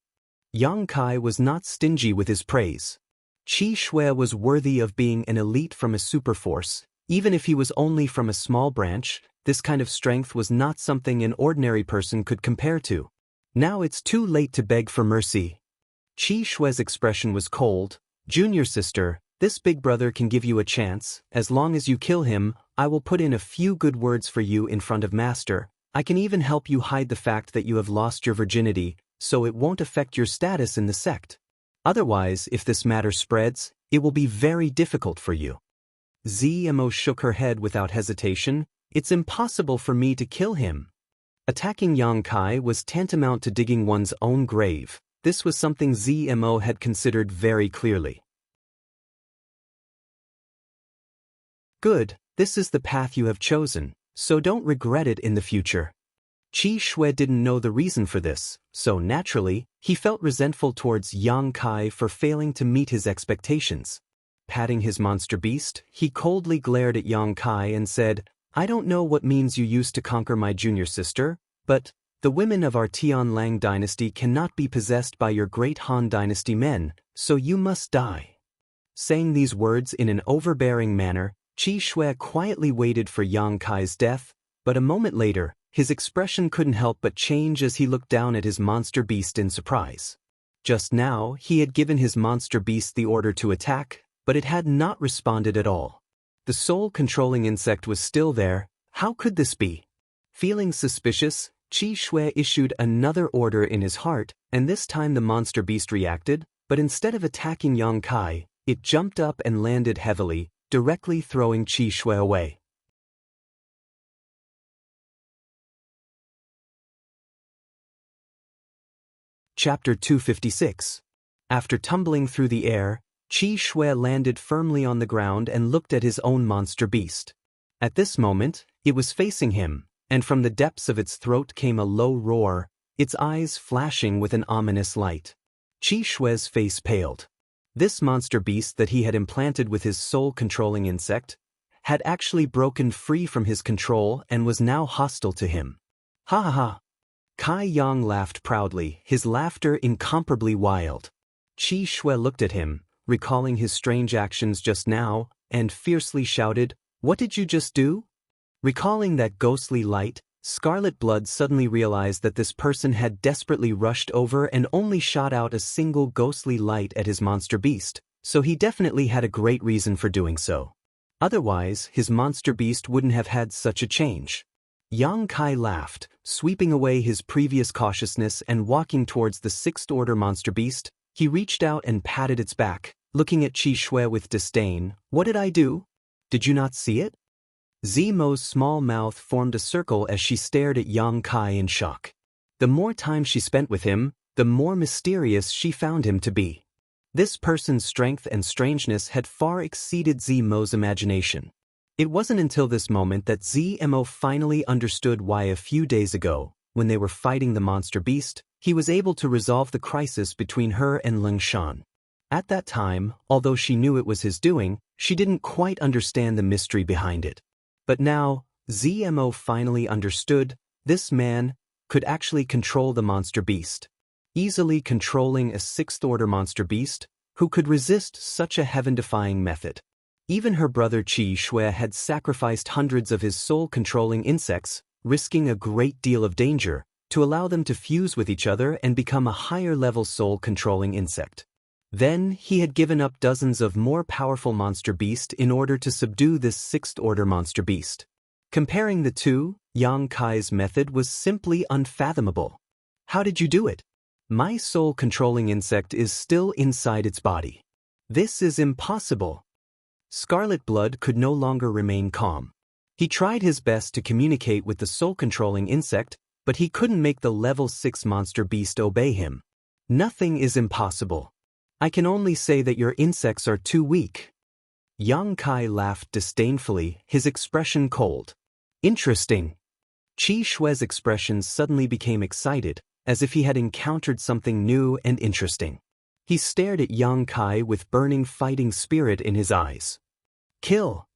Yang Kai was not stingy with his praise. Qi Shui was worthy of being an elite from a superforce. Even if he was only from a small branch, this kind of strength was not something an ordinary person could compare to. Now it's too late to beg for mercy. Qi Shui's expression was cold. Junior sister, this big brother can give you a chance. As long as you kill him, I will put in a few good words for you in front of Master. I can even help you hide the fact that you have lost your virginity, so it won't affect your status in the sect. Otherwise, if this matter spreads, it will be very difficult for you. Zimo shook her head without hesitation. It's impossible for me to kill him. Attacking Yang Kai was tantamount to digging one's own grave. This was something Zimo had considered very clearly. Good, this is the path you have chosen, so don't regret it in the future. Qi Shui didn't know the reason for this, so naturally, he felt resentful towards Yang Kai for failing to meet his expectations. Patting his monster beast, he coldly glared at Yang Kai and said, I don't know what means you used to conquer my junior sister, but The women of our Tianlang dynasty cannot be possessed by your great Han dynasty men, so you must die." Saying these words in an overbearing manner, Qi Shui quietly waited for Yang Kai's death, but a moment later, his expression couldn't help but change as he looked down at his monster beast in surprise. Just now, he had given his monster beast the order to attack, but it had not responded at all. The soul-controlling insect was still there. How could this be? Feeling suspicious, Qi Shui issued another order in his heart, and this time the monster beast reacted, but instead of attacking Yang Kai, it jumped up and landed heavily, directly throwing Qi Shui away. Chapter 256. After tumbling through the air, Qi Shui landed firmly on the ground and looked at his own monster beast. At this moment, it was facing him, and from the depths of its throat came a low roar, its eyes flashing with an ominous light. Qi Shui's face paled. This monster beast that he had implanted with his soul-controlling insect had actually broken free from his control and was now hostile to him. Ha ha ha! Kai Yang laughed proudly, his laughter incomparably wild. Qi Shui looked at him, recalling his strange actions just now, and fiercely shouted, "What did you just do?" Recalling that ghostly light, Scarlet Blood suddenly realized that this person had desperately rushed over and only shot out a single ghostly light at his monster beast, so he definitely had a great reason for doing so. Otherwise, his monster beast wouldn't have had such a change. Yang Kai laughed, sweeping away his previous cautiousness and walking towards the sixth-order monster beast. He reached out and patted its back, looking at Qi Shui with disdain. "What did I do? Did you not see it?" Zimo's small mouth formed a circle as she stared at Yang Kai in shock. The more time she spent with him, the more mysterious she found him to be. This person's strength and strangeness had far exceeded Zimo's imagination. It wasn't until this moment that Zmo finally understood why a few days ago, when they were fighting the monster beast, he was able to resolve the crisis between her and Ling Shan. At that time, although she knew it was his doing, she didn't quite understand the mystery behind it. But now, Zmo finally understood, this man could actually control the monster beast. Easily controlling a sixth-order monster beast, who could resist such a heaven-defying method. Even her brother Qi Shui had sacrificed hundreds of his soul-controlling insects, risking a great deal of danger, to allow them to fuse with each other and become a higher-level soul-controlling insect. Then, he had given up dozens of more powerful monster beasts in order to subdue this sixth-order monster beast. Comparing the two, Yang Kai's method was simply unfathomable. "How did you do it? My soul-controlling insect is still inside its body. This is impossible." Scarlet Blood could no longer remain calm. He tried his best to communicate with the soul-controlling insect, but he couldn't make the level 6 monster beast obey him. "Nothing is impossible. I can only say that your insects are too weak." Yang Kai laughed disdainfully, his expression cold. "Interesting." Qi Shui's expression suddenly became excited, as if he had encountered something new and interesting. He stared at Yang Kai with burning fighting spirit in his eyes. "Kill."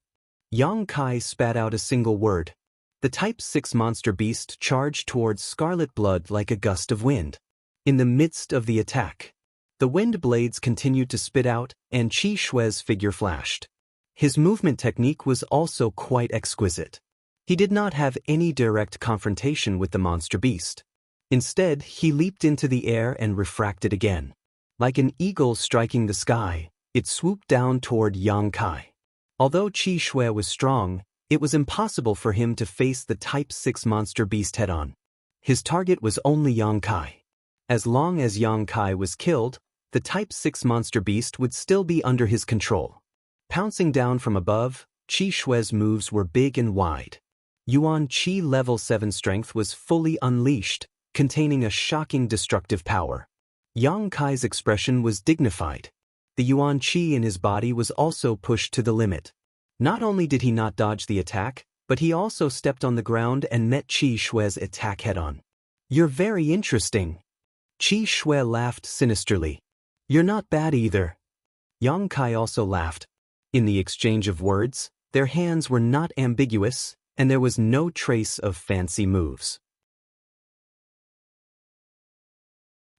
Yang Kai spat out a single word. The Type 6 monster beast charged towards Scarlet Blood like a gust of wind. In the midst of the attack, the wind blades continued to spit out, and Qi Shui's figure flashed. His movement technique was also quite exquisite. He did not have any direct confrontation with the monster beast. Instead, he leaped into the air and refracted again. Like an eagle striking the sky, it swooped down toward Yang Kai. Although Qi Shui was strong, it was impossible for him to face the Type 6 monster beast head-on. His target was only Yang Kai. As long as Yang Kai was killed, the Type 6 monster beast would still be under his control. Pouncing down from above, Qi Shui's moves were big and wide. Yuan Qi level 7 strength was fully unleashed, containing a shocking destructive power. Yang Kai's expression was dignified. The Yuan Qi in his body was also pushed to the limit. Not only did he not dodge the attack, but he also stepped on the ground and met Qi Shui's attack head-on. "You're very interesting." Qi Shui laughed sinisterly. "You're not bad either." Yang Kai also laughed. In the exchange of words, their hands were not ambiguous, and there was no trace of fancy moves.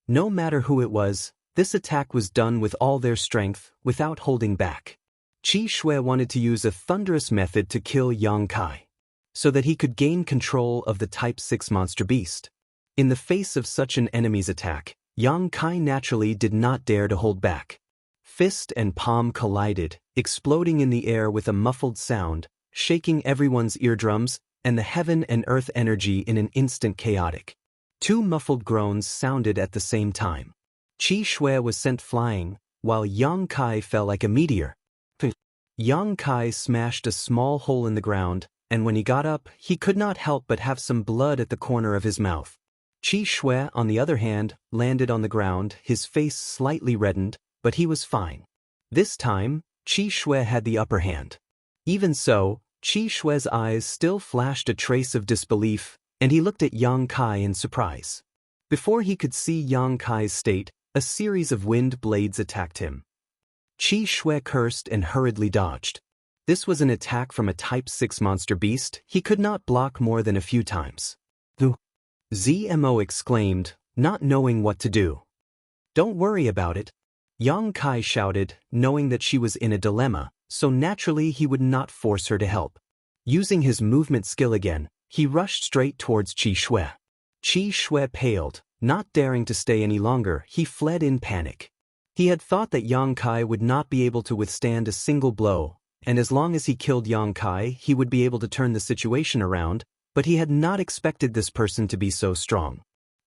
No matter who it was, this attack was done with all their strength, without holding back. Qi Shui wanted to use a thunderous method to kill Yang Kai, so that he could gain control of the Type 6 monster beast. In the face of such an enemy's attack, Yang Kai naturally did not dare to hold back. Fist and palm collided, exploding in the air with a muffled sound, shaking everyone's eardrums, and the heaven and earth energy in an instant chaotic. Two muffled groans sounded at the same time. Qi Shui was sent flying, while Yang Kai fell like a meteor. Yang Kai smashed a small hole in the ground, and when he got up, he could not help but have some blood at the corner of his mouth. Qi Shui, on the other hand, landed on the ground, his face slightly reddened, but he was fine. This time, Qi Shui had the upper hand. Even so, Qi Shui's eyes still flashed a trace of disbelief, and he looked at Yang Kai in surprise. Before he could see Yang Kai's state, a series of wind blades attacked him. Qi Shui cursed and hurriedly dodged. This was an attack from a Type 6 monster beast. He could not block more than a few times. Zmo exclaimed, not knowing what to do. Don't worry about it. Yang Kai shouted, knowing that she was in a dilemma, so naturally he would not force her to help. Using his movement skill again, he rushed straight towards Qi Shui. Qi Shui paled, not daring to stay any longer. He fled in panic. He had thought that Yang Kai would not be able to withstand a single blow, and as long as he killed Yang Kai, he would be able to turn the situation around, but he had not expected this person to be so strong.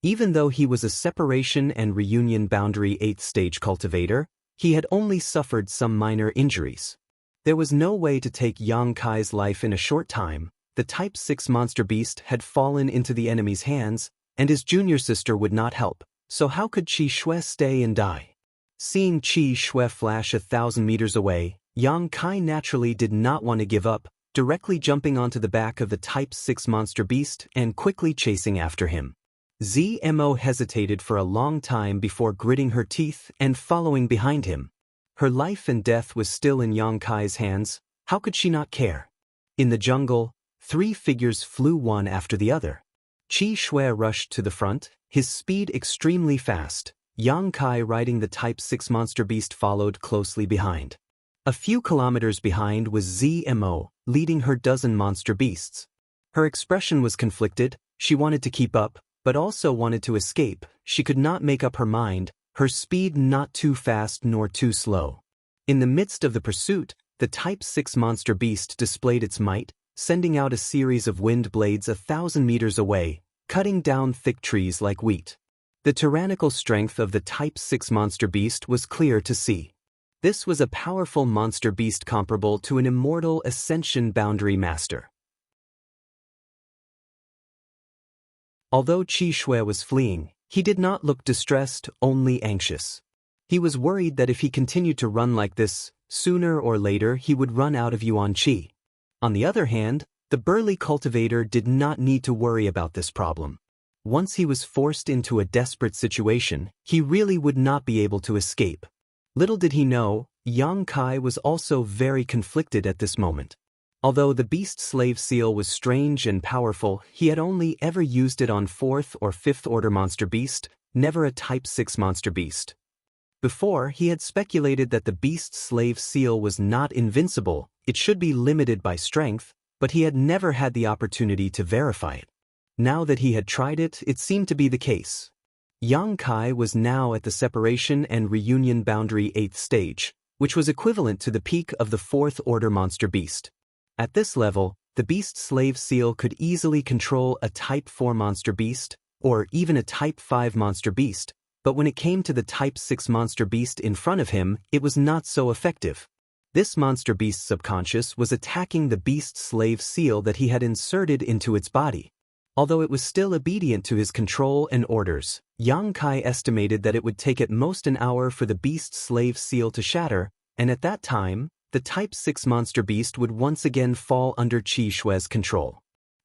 Even though he was a separation and reunion boundary 8th stage cultivator, he had only suffered some minor injuries. There was no way to take Yang Kai's life in a short time. The Type 6 monster beast had fallen into the enemy's hands, and his junior sister would not help, so how could Qi Shui stay and die? Seeing Qi Shui flash 1,000 meters away, Yang Kai naturally did not want to give up, directly jumping onto the back of the Type 6 monster beast and quickly chasing after him. Zmo hesitated for a long time before gritting her teeth and following behind him. Her life and death was still in Yang Kai's hands. How could she not care? In the jungle, 3 figures flew one after the other. Qi Shui rushed to the front, his speed extremely fast. Yang Kai riding the Type 6 monster beast followed closely behind. A few kilometers behind was Zmo, leading her dozen monster beasts. Her expression was conflicted. She wanted to keep up, but also wanted to escape. She could not make up her mind, her speed not too fast nor too slow. In the midst of the pursuit, the Type 6 monster beast displayed its might, sending out a series of wind blades 1,000 meters away, cutting down thick trees like wheat. The tyrannical strength of the Type 6 monster beast was clear to see. This was a powerful monster beast comparable to an immortal ascension boundary master. Although Qi Shui was fleeing, he did not look distressed, only anxious. He was worried that if he continued to run like this, sooner or later he would run out of Yuan Qi. On the other hand, the burly cultivator did not need to worry about this problem. Once he was forced into a desperate situation, he really would not be able to escape. Little did he know, Yang Kai was also very conflicted at this moment. Although the beast slave seal was strange and powerful, he had only ever used it on 4th or 5th order monster beast, never a Type 6 monster beast. Before, he had speculated that the beast slave seal was not invincible, it should be limited by strength, but he had never had the opportunity to verify it. Now that he had tried it, it seemed to be the case. Yang Kai was now at the separation and reunion boundary 8th stage, which was equivalent to the peak of the 4th order monster beast. At this level, the beast slave seal could easily control a Type 4 monster beast, or even a Type 5 monster beast, but when it came to the Type 6 monster beast in front of him, it was not so effective. This monster beast's subconscious was attacking the beast slave seal that he had inserted into its body. Although it was still obedient to his control and orders, Yang Kai estimated that it would take at most an hour for the beast slave seal to shatter, and at that time, the Type 6 monster beast would once again fall under Qi Shui's control.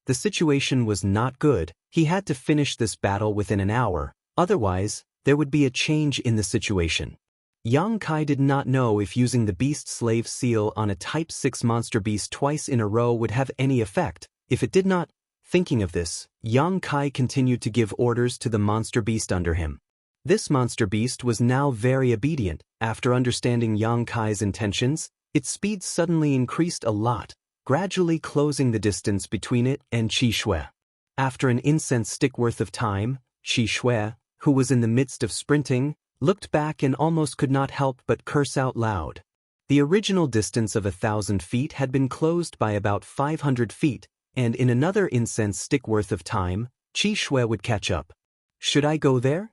The situation was not good. He had to finish this battle within an hour, otherwise, there would be a change in the situation. Yang Kai did not know if using the beast slave seal on a Type 6 monster beast twice in a row would have any effect. If it did not, thinking of this, Yang Kai continued to give orders to the monster beast under him. This monster beast was now very obedient. After understanding Yang Kai's intentions, its speed suddenly increased a lot, gradually closing the distance between it and Qi Shui. After an incense stick worth of time, Qi Shui, who was in the midst of sprinting, looked back and almost could not help but curse out loud. The original distance of 1,000 feet had been closed by about 500 feet, and in another incense stick worth of time, Qi Shui would catch up. Should I go there?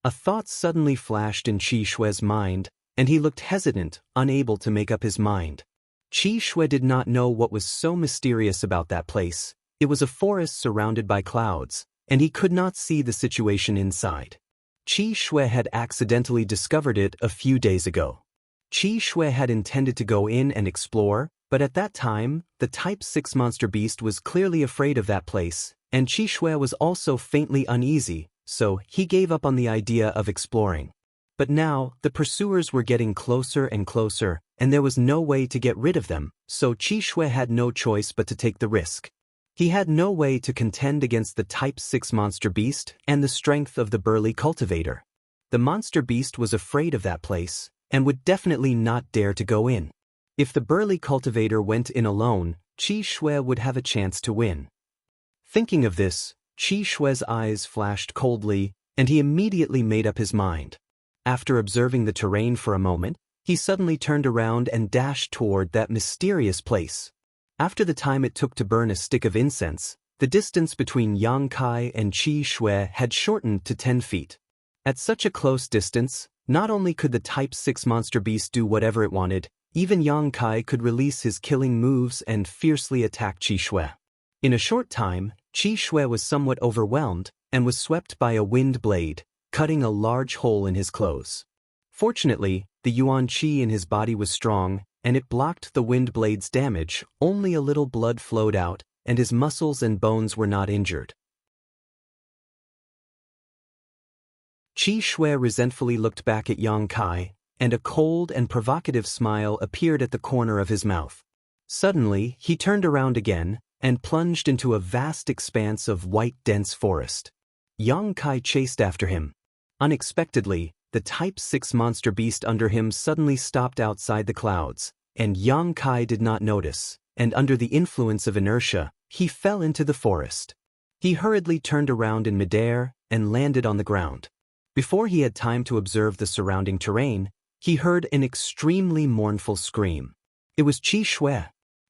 A thought suddenly flashed in Qi Shui's mind, and he looked hesitant, unable to make up his mind. Qi Shui did not know what was so mysterious about that place. It was a forest surrounded by clouds, and he could not see the situation inside. Qi Shui had accidentally discovered it a few days ago. Qi Shui had intended to go in and explore, but at that time, the Type 6 monster beast was clearly afraid of that place, and Qi Shui was also faintly uneasy, so he gave up on the idea of exploring. But now, the pursuers were getting closer and closer, and there was no way to get rid of them, so Qi Shui had no choice but to take the risk. He had no way to contend against the Type 6 monster beast and the strength of the burly cultivator. The monster beast was afraid of that place, and would definitely not dare to go in. If the burly cultivator went in alone, Qi Shui would have a chance to win. Thinking of this, Qi Shui's eyes flashed coldly, and he immediately made up his mind. After observing the terrain for a moment, he suddenly turned around and dashed toward that mysterious place. After the time it took to burn a stick of incense, the distance between Yang Kai and Qi Shui had shortened to 10 feet. At such a close distance, not only could the Type 6 monster beast do whatever it wanted, even Yang Kai could release his killing moves and fiercely attack Qi Shui. In a short time, Qi Shui was somewhat overwhelmed and was swept by a wind blade, cutting a large hole in his clothes. Fortunately, the Yuan Qi in his body was strong, and it blocked the wind blade's damage. Only a little blood flowed out, and his muscles and bones were not injured. Qi Shui resentfully looked back at Yang Kai, and a cold and provocative smile appeared at the corner of his mouth. Suddenly, he turned around again and plunged into a vast expanse of white dense forest. Yang Kai chased after him. Unexpectedly, the Type 6 monster beast under him suddenly stopped outside the clouds, and Yang Kai did not notice, and under the influence of inertia, he fell into the forest. He hurriedly turned around in midair and landed on the ground. Before he had time to observe the surrounding terrain, he heard an extremely mournful scream. It was Qi Shui.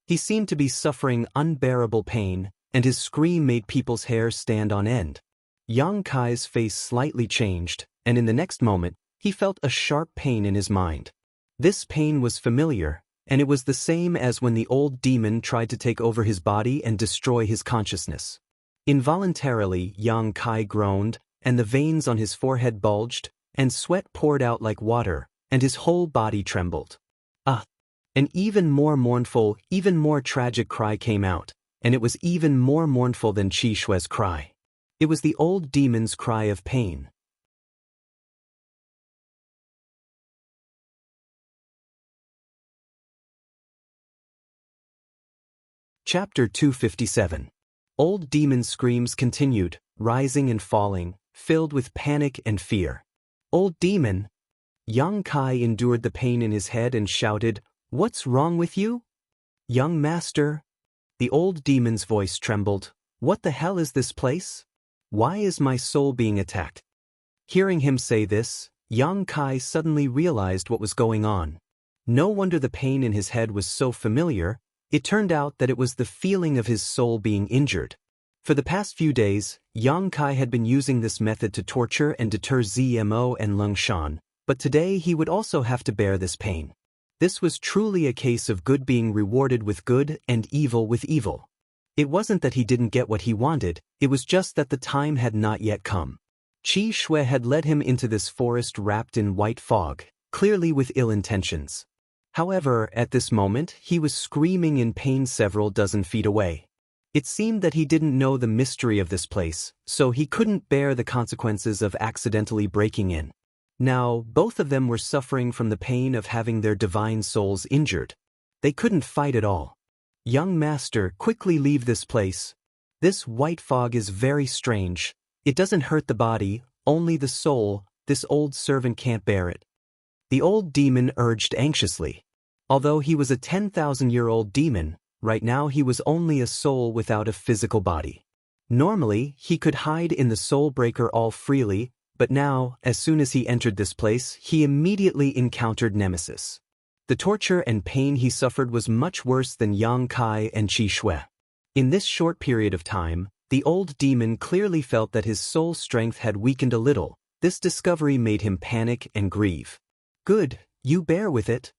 He seemed to be suffering unbearable pain, and his scream made people's hair stand on end. Yang Kai's face slightly changed, and in the next moment, he felt a sharp pain in his mind. This pain was familiar, and it was the same as when the old demon tried to take over his body and destroy his consciousness. Involuntarily, Yang Kai groaned, and the veins on his forehead bulged, and sweat poured out like water, and his whole body trembled. An even more mournful, even more tragic cry came out, and it was even more mournful than Qi Shui's cry. It was the old demon's cry of pain. Chapter 257. Old Demon's screams continued, rising and falling, filled with panic and fear. Old Demon! Yang Kai endured the pain in his head and shouted, "What's wrong with you? Young master?" The old demon's voice trembled. "What the hell is this place? Why is my soul being attacked?" Hearing him say this, Yang Kai suddenly realized what was going on. No wonder the pain in his head was so familiar. It turned out that it was the feeling of his soul being injured. For the past few days, Yang Kai had been using this method to torture and deter Zmo and Lung Shan, but today he would also have to bear this pain. This was truly a case of good being rewarded with good and evil with evil. It wasn't that he didn't get what he wanted, it was just that the time had not yet come. Qi Shui had led him into this forest wrapped in white fog, clearly with ill intentions. However, at this moment, he was screaming in pain several dozen feet away. It seemed that he didn't know the mystery of this place, so he couldn't bear the consequences of accidentally breaking in. Now, both of them were suffering from the pain of having their divine souls injured. They couldn't fight at all. "Young master, quickly leave this place. This white fog is very strange. It doesn't hurt the body, only the soul. this old servant can't bear it." The old demon urged anxiously. Although he was a 10,000-year-old demon, right now he was only a soul without a physical body. Normally, he could hide in the soul breaker all freely, but now, as soon as he entered this place, he immediately encountered nemesis. The torture and pain he suffered was much worse than Yang Kai and Qi Shui. In this short period of time, the old demon clearly felt that his soul strength had weakened a little. This discovery made him panic and grieve. "Good, you bear with it."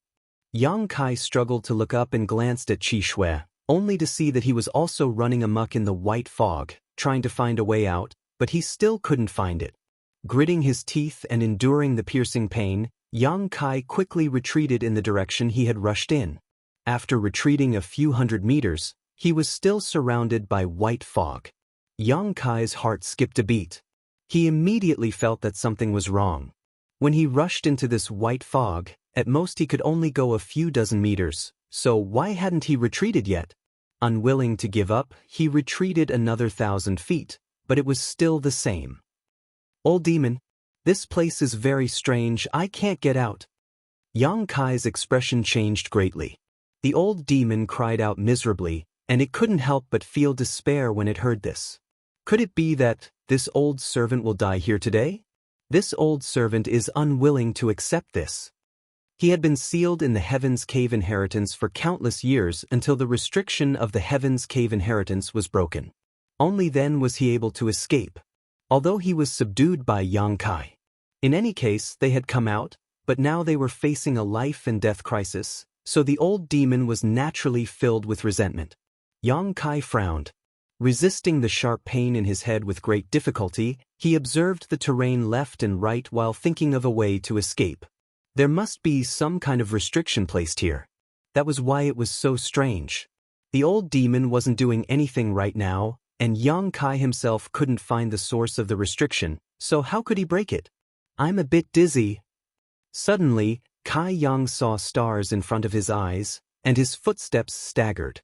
Yang Kai struggled to look up and glanced at Qi Shui, only to see that he was also running amok in the white fog, trying to find a way out, but he still couldn't find it. Gritting his teeth and enduring the piercing pain, Yang Kai quickly retreated in the direction he had rushed in. After retreating a few hundred meters, he was still surrounded by white fog. Yang Kai's heart skipped a beat. He immediately felt that something was wrong. When he rushed into this white fog, at most he could only go a few dozen meters, so why hadn't he retreated yet? Unwilling to give up, he retreated another 1,000 feet, but it was still the same. "Old demon, this place is very strange, I can't get out." Yang Kai's expression changed greatly. The old demon cried out miserably, and it couldn't help but feel despair when it heard this. Could it be that this old servant will die here today? This old servant is unwilling to accept this. He had been sealed in the Heaven's Cave inheritance for countless years until the restriction of the Heaven's Cave inheritance was broken. Only then was he able to escape, although he was subdued by Yang Kai. In any case, they had come out, but now they were facing a life and death crisis, so the old demon was naturally filled with resentment. Yang Kai frowned. Resisting the sharp pain in his head with great difficulty, he observed the terrain left and right while thinking of a way to escape. There must be some kind of restriction placed here. That was why it was so strange. The old demon wasn't doing anything right now, and Yang Kai himself couldn't find the source of the restriction, so how could he break it? "I'm a bit dizzy." Suddenly, Kai Yang saw stars in front of his eyes, and his footsteps staggered.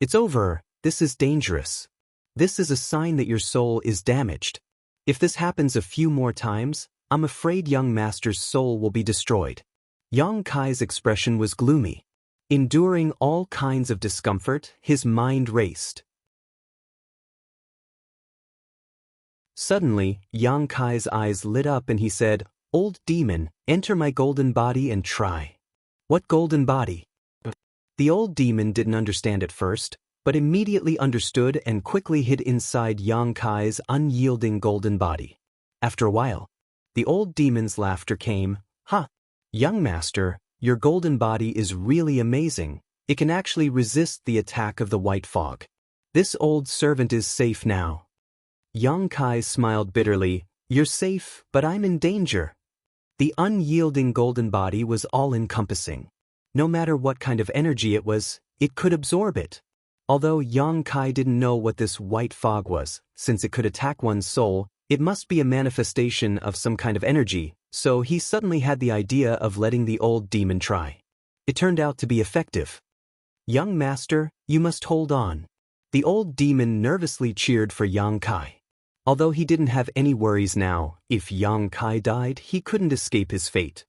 "It's over. This is dangerous. This is a sign that your soul is damaged. If this happens a few more times, I'm afraid young master's soul will be destroyed." Yang Kai's expression was gloomy. Enduring all kinds of discomfort, his mind raced. Suddenly, Yang Kai's eyes lit up and he said, "Old demon, enter my golden body and try." "What golden body?" The old demon didn't understand at first, but immediately understood and quickly hid inside Yang Kai's unyielding golden body. After a while, the old demon's laughter came. "Ha! Young master, your golden body is really amazing. It can actually resist the attack of the white fog. This old servant is safe now." Yang Kai smiled bitterly. "You're safe, but I'm in danger." The unyielding golden body was all-encompassing. No matter what kind of energy it was, it could absorb it. Although Yang Kai didn't know what this white fog was, since it could attack one's soul, it must be a manifestation of some kind of energy, so he suddenly had the idea of letting the old demon try. It turned out to be effective. "Young master, you must hold on." The old demon nervously cheered for Yang Kai. Although he didn't have any worries now, if Yang Kai died, he couldn't escape his fate.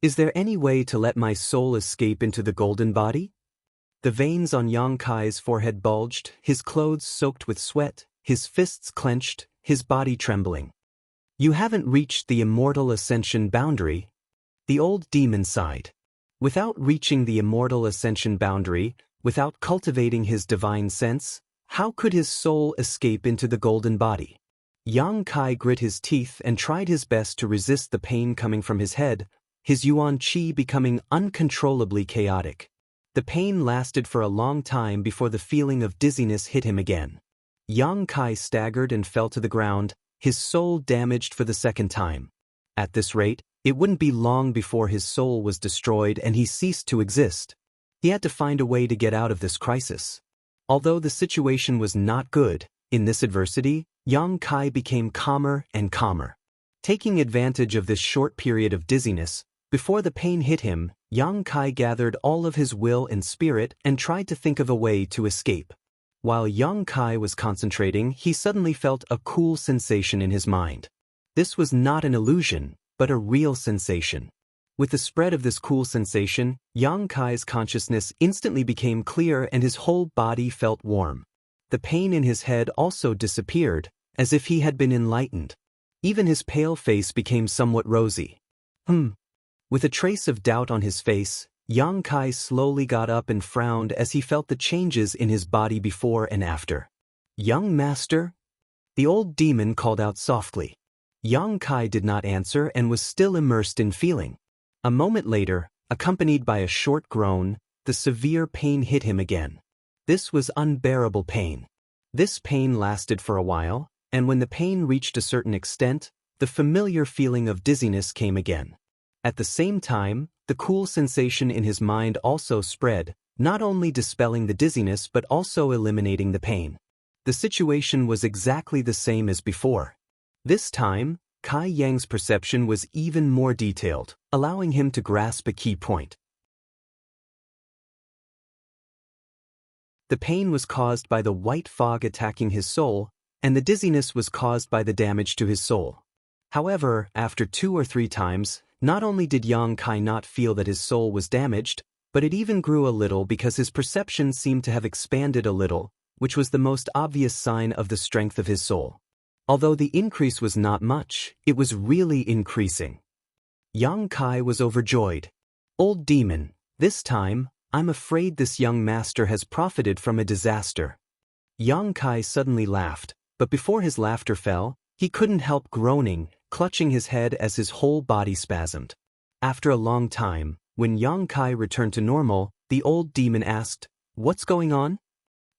"Is there any way to let my soul escape into the golden body?" The veins on Yang Kai's forehead bulged, his clothes soaked with sweat, his fists clenched, his body trembling. "You haven't reached the immortal ascension boundary." The old demon sighed. Without reaching the immortal ascension boundary, without cultivating his divine sense, how could his soul escape into the golden body? Yang Kai grit his teeth and tried his best to resist the pain coming from his head, his yuan qi becoming uncontrollably chaotic. The pain lasted for a long time before the feeling of dizziness hit him again. Yang Kai staggered and fell to the ground, his soul damaged for the second time. At this rate, it wouldn't be long before his soul was destroyed and he ceased to exist. He had to find a way to get out of this crisis. Although the situation was not good, in this adversity, Yang Kai became calmer and calmer. Taking advantage of this short period of dizziness, before the pain hit him, Yang Kai gathered all of his will and spirit and tried to think of a way to escape. While Yang Kai was concentrating, he suddenly felt a cool sensation in his mind. This was not an illusion, but a real sensation. With the spread of this cool sensation, Yang Kai's consciousness instantly became clear and his whole body felt warm. The pain in his head also disappeared, as if he had been enlightened. Even his pale face became somewhat rosy. With a trace of doubt on his face, Yang Kai slowly got up and frowned as he felt the changes in his body before and after. "Young master?" The old demon called out softly. Yang Kai did not answer and was still immersed in feeling. A moment later, accompanied by a short groan, the severe pain hit him again. This was unbearable pain. This pain lasted for a while, and when the pain reached a certain extent, the familiar feeling of dizziness came again. At the same time, the cool sensation in his mind also spread, not only dispelling the dizziness but also eliminating the pain. The situation was exactly the same as before. This time, Kai Yang's perception was even more detailed, allowing him to grasp a key point. The pain was caused by the white fog attacking his soul, and the dizziness was caused by the damage to his soul. However, after 2 or 3 times, not only did Yang Kai not feel that his soul was damaged, but it even grew a little because his perception seemed to have expanded a little, which was the most obvious sign of the strength of his soul. Although the increase was not much, it was really increasing. Yang Kai was overjoyed. "Old demon, this time, I'm afraid this young master has profited from a disaster." Yang Kai suddenly laughed, but before his laughter fell, he couldn't help groaning, clutching his head as his whole body spasmed. After a long time, when Yang Kai returned to normal, the old demon asked, "What's going on?"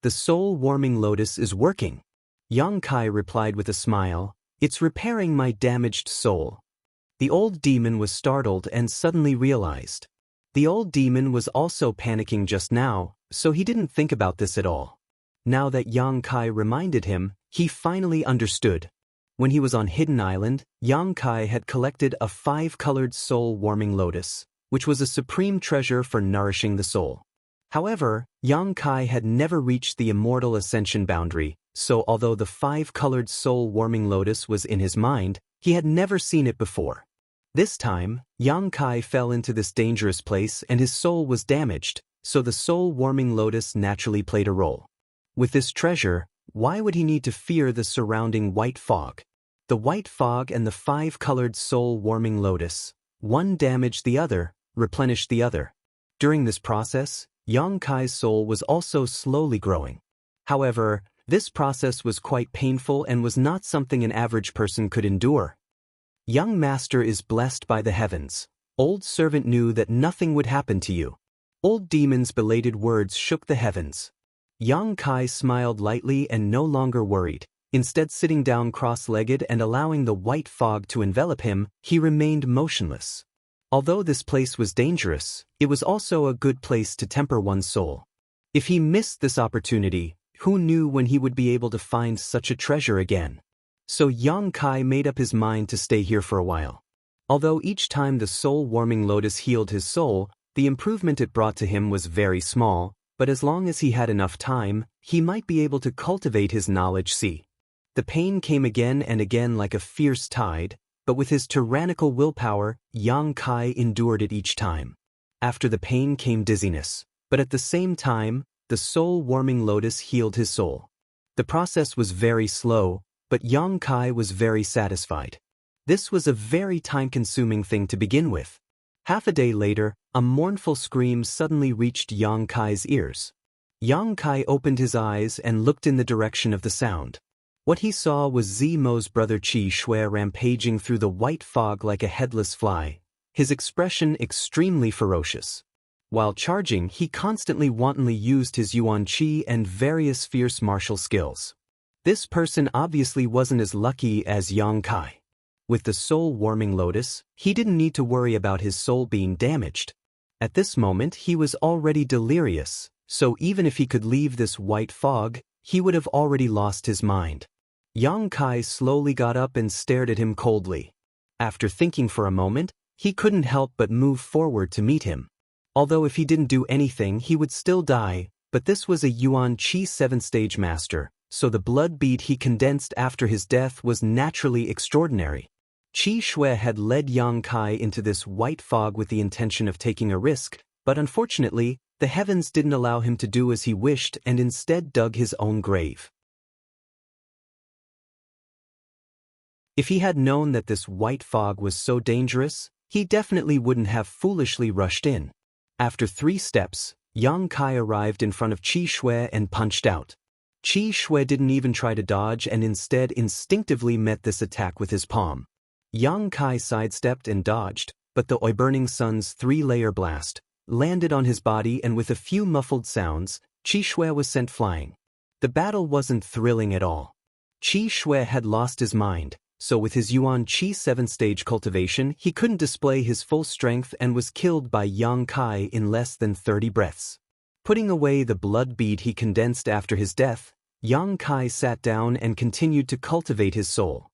"The soul-warming lotus is working." Yang Kai replied with a smile, "It's repairing my damaged soul." The old demon was startled and suddenly realized. The old demon was also panicking just now, so he didn't think about this at all. Now that Yang Kai reminded him, he finally understood. When he was on Hidden Island, Yang Kai had collected a 5-colored soul-warming lotus, which was a supreme treasure for nourishing the soul. However, Yang Kai had never reached the immortal ascension boundary, so although the 5-colored soul-warming lotus was in his mind, he had never seen it before. This time, Yang Kai fell into this dangerous place and his soul was damaged, so the soul-warming lotus naturally played a role. With this treasure, why would he need to fear the surrounding white fog? The white fog and the 5-colored soul-warming lotus, one damaged the other, replenished the other. During this process, Yang Kai's soul was also slowly growing. However, this process was quite painful and was not something an average person could endure. "Young master is blessed by the heavens. Old servant knew that nothing would happen to you." Old demon's belated words shook the heavens. Yang Kai smiled lightly and no longer worried. Instead, sitting down cross-legged and allowing the white fog to envelop him, he remained motionless. Although this place was dangerous, it was also a good place to temper one's soul. If he missed this opportunity, who knew when he would be able to find such a treasure again? So Yang Kai made up his mind to stay here for a while. Although each time the soul-warming lotus healed his soul, the improvement it brought to him was very small, but as long as he had enough time, he might be able to cultivate his knowledge. The pain came again and again like a fierce tide, but with his tyrannical willpower, Yang Kai endured it each time. After the pain came dizziness, but at the same time, the soul-warming lotus healed his soul. The process was very slow, but Yang Kai was very satisfied. This was a very time-consuming thing to begin with. Half a day later, a mournful scream suddenly reached Yang Kai's ears. Yang Kai opened his eyes and looked in the direction of the sound. What he saw was Zimo's brother Qi Shui rampaging through the white fog like a headless fly, his expression extremely ferocious. While charging, he constantly wantonly used his Yuan Qi and various fierce martial skills. This person obviously wasn't as lucky as Yang Kai. With the soul-warming lotus, he didn't need to worry about his soul being damaged. At this moment he was already delirious, so even if he could leave this white fog, he would have already lost his mind. Yang Kai slowly got up and stared at him coldly. After thinking for a moment, he couldn't help but move forward to meet him. Although if he didn't do anything he would still die, but this was a Yuan Qi 7th-stage master, so the blood bead he condensed after his death was naturally extraordinary. Qi Shui had led Yang Kai into this white fog with the intention of taking a risk, but unfortunately, the heavens didn't allow him to do as he wished and instead dug his own grave. If he had known that this white fog was so dangerous, he definitely wouldn't have foolishly rushed in. After 3 steps, Yang Kai arrived in front of Qi Shui and punched out. Qi Shui didn't even try to dodge and instead instinctively met this attack with his palm. Yang Kai sidestepped and dodged, but the Burning Sun's 3-layer blast landed on his body, and with a few muffled sounds, Qi Shui was sent flying. The battle wasn't thrilling at all. Qi Shui had lost his mind, so with his Yuan Qi 7th-stage cultivation, he couldn't display his full strength and was killed by Yang Kai in less than 30 breaths. Putting away the blood bead he condensed after his death, Yang Kai sat down and continued to cultivate his soul.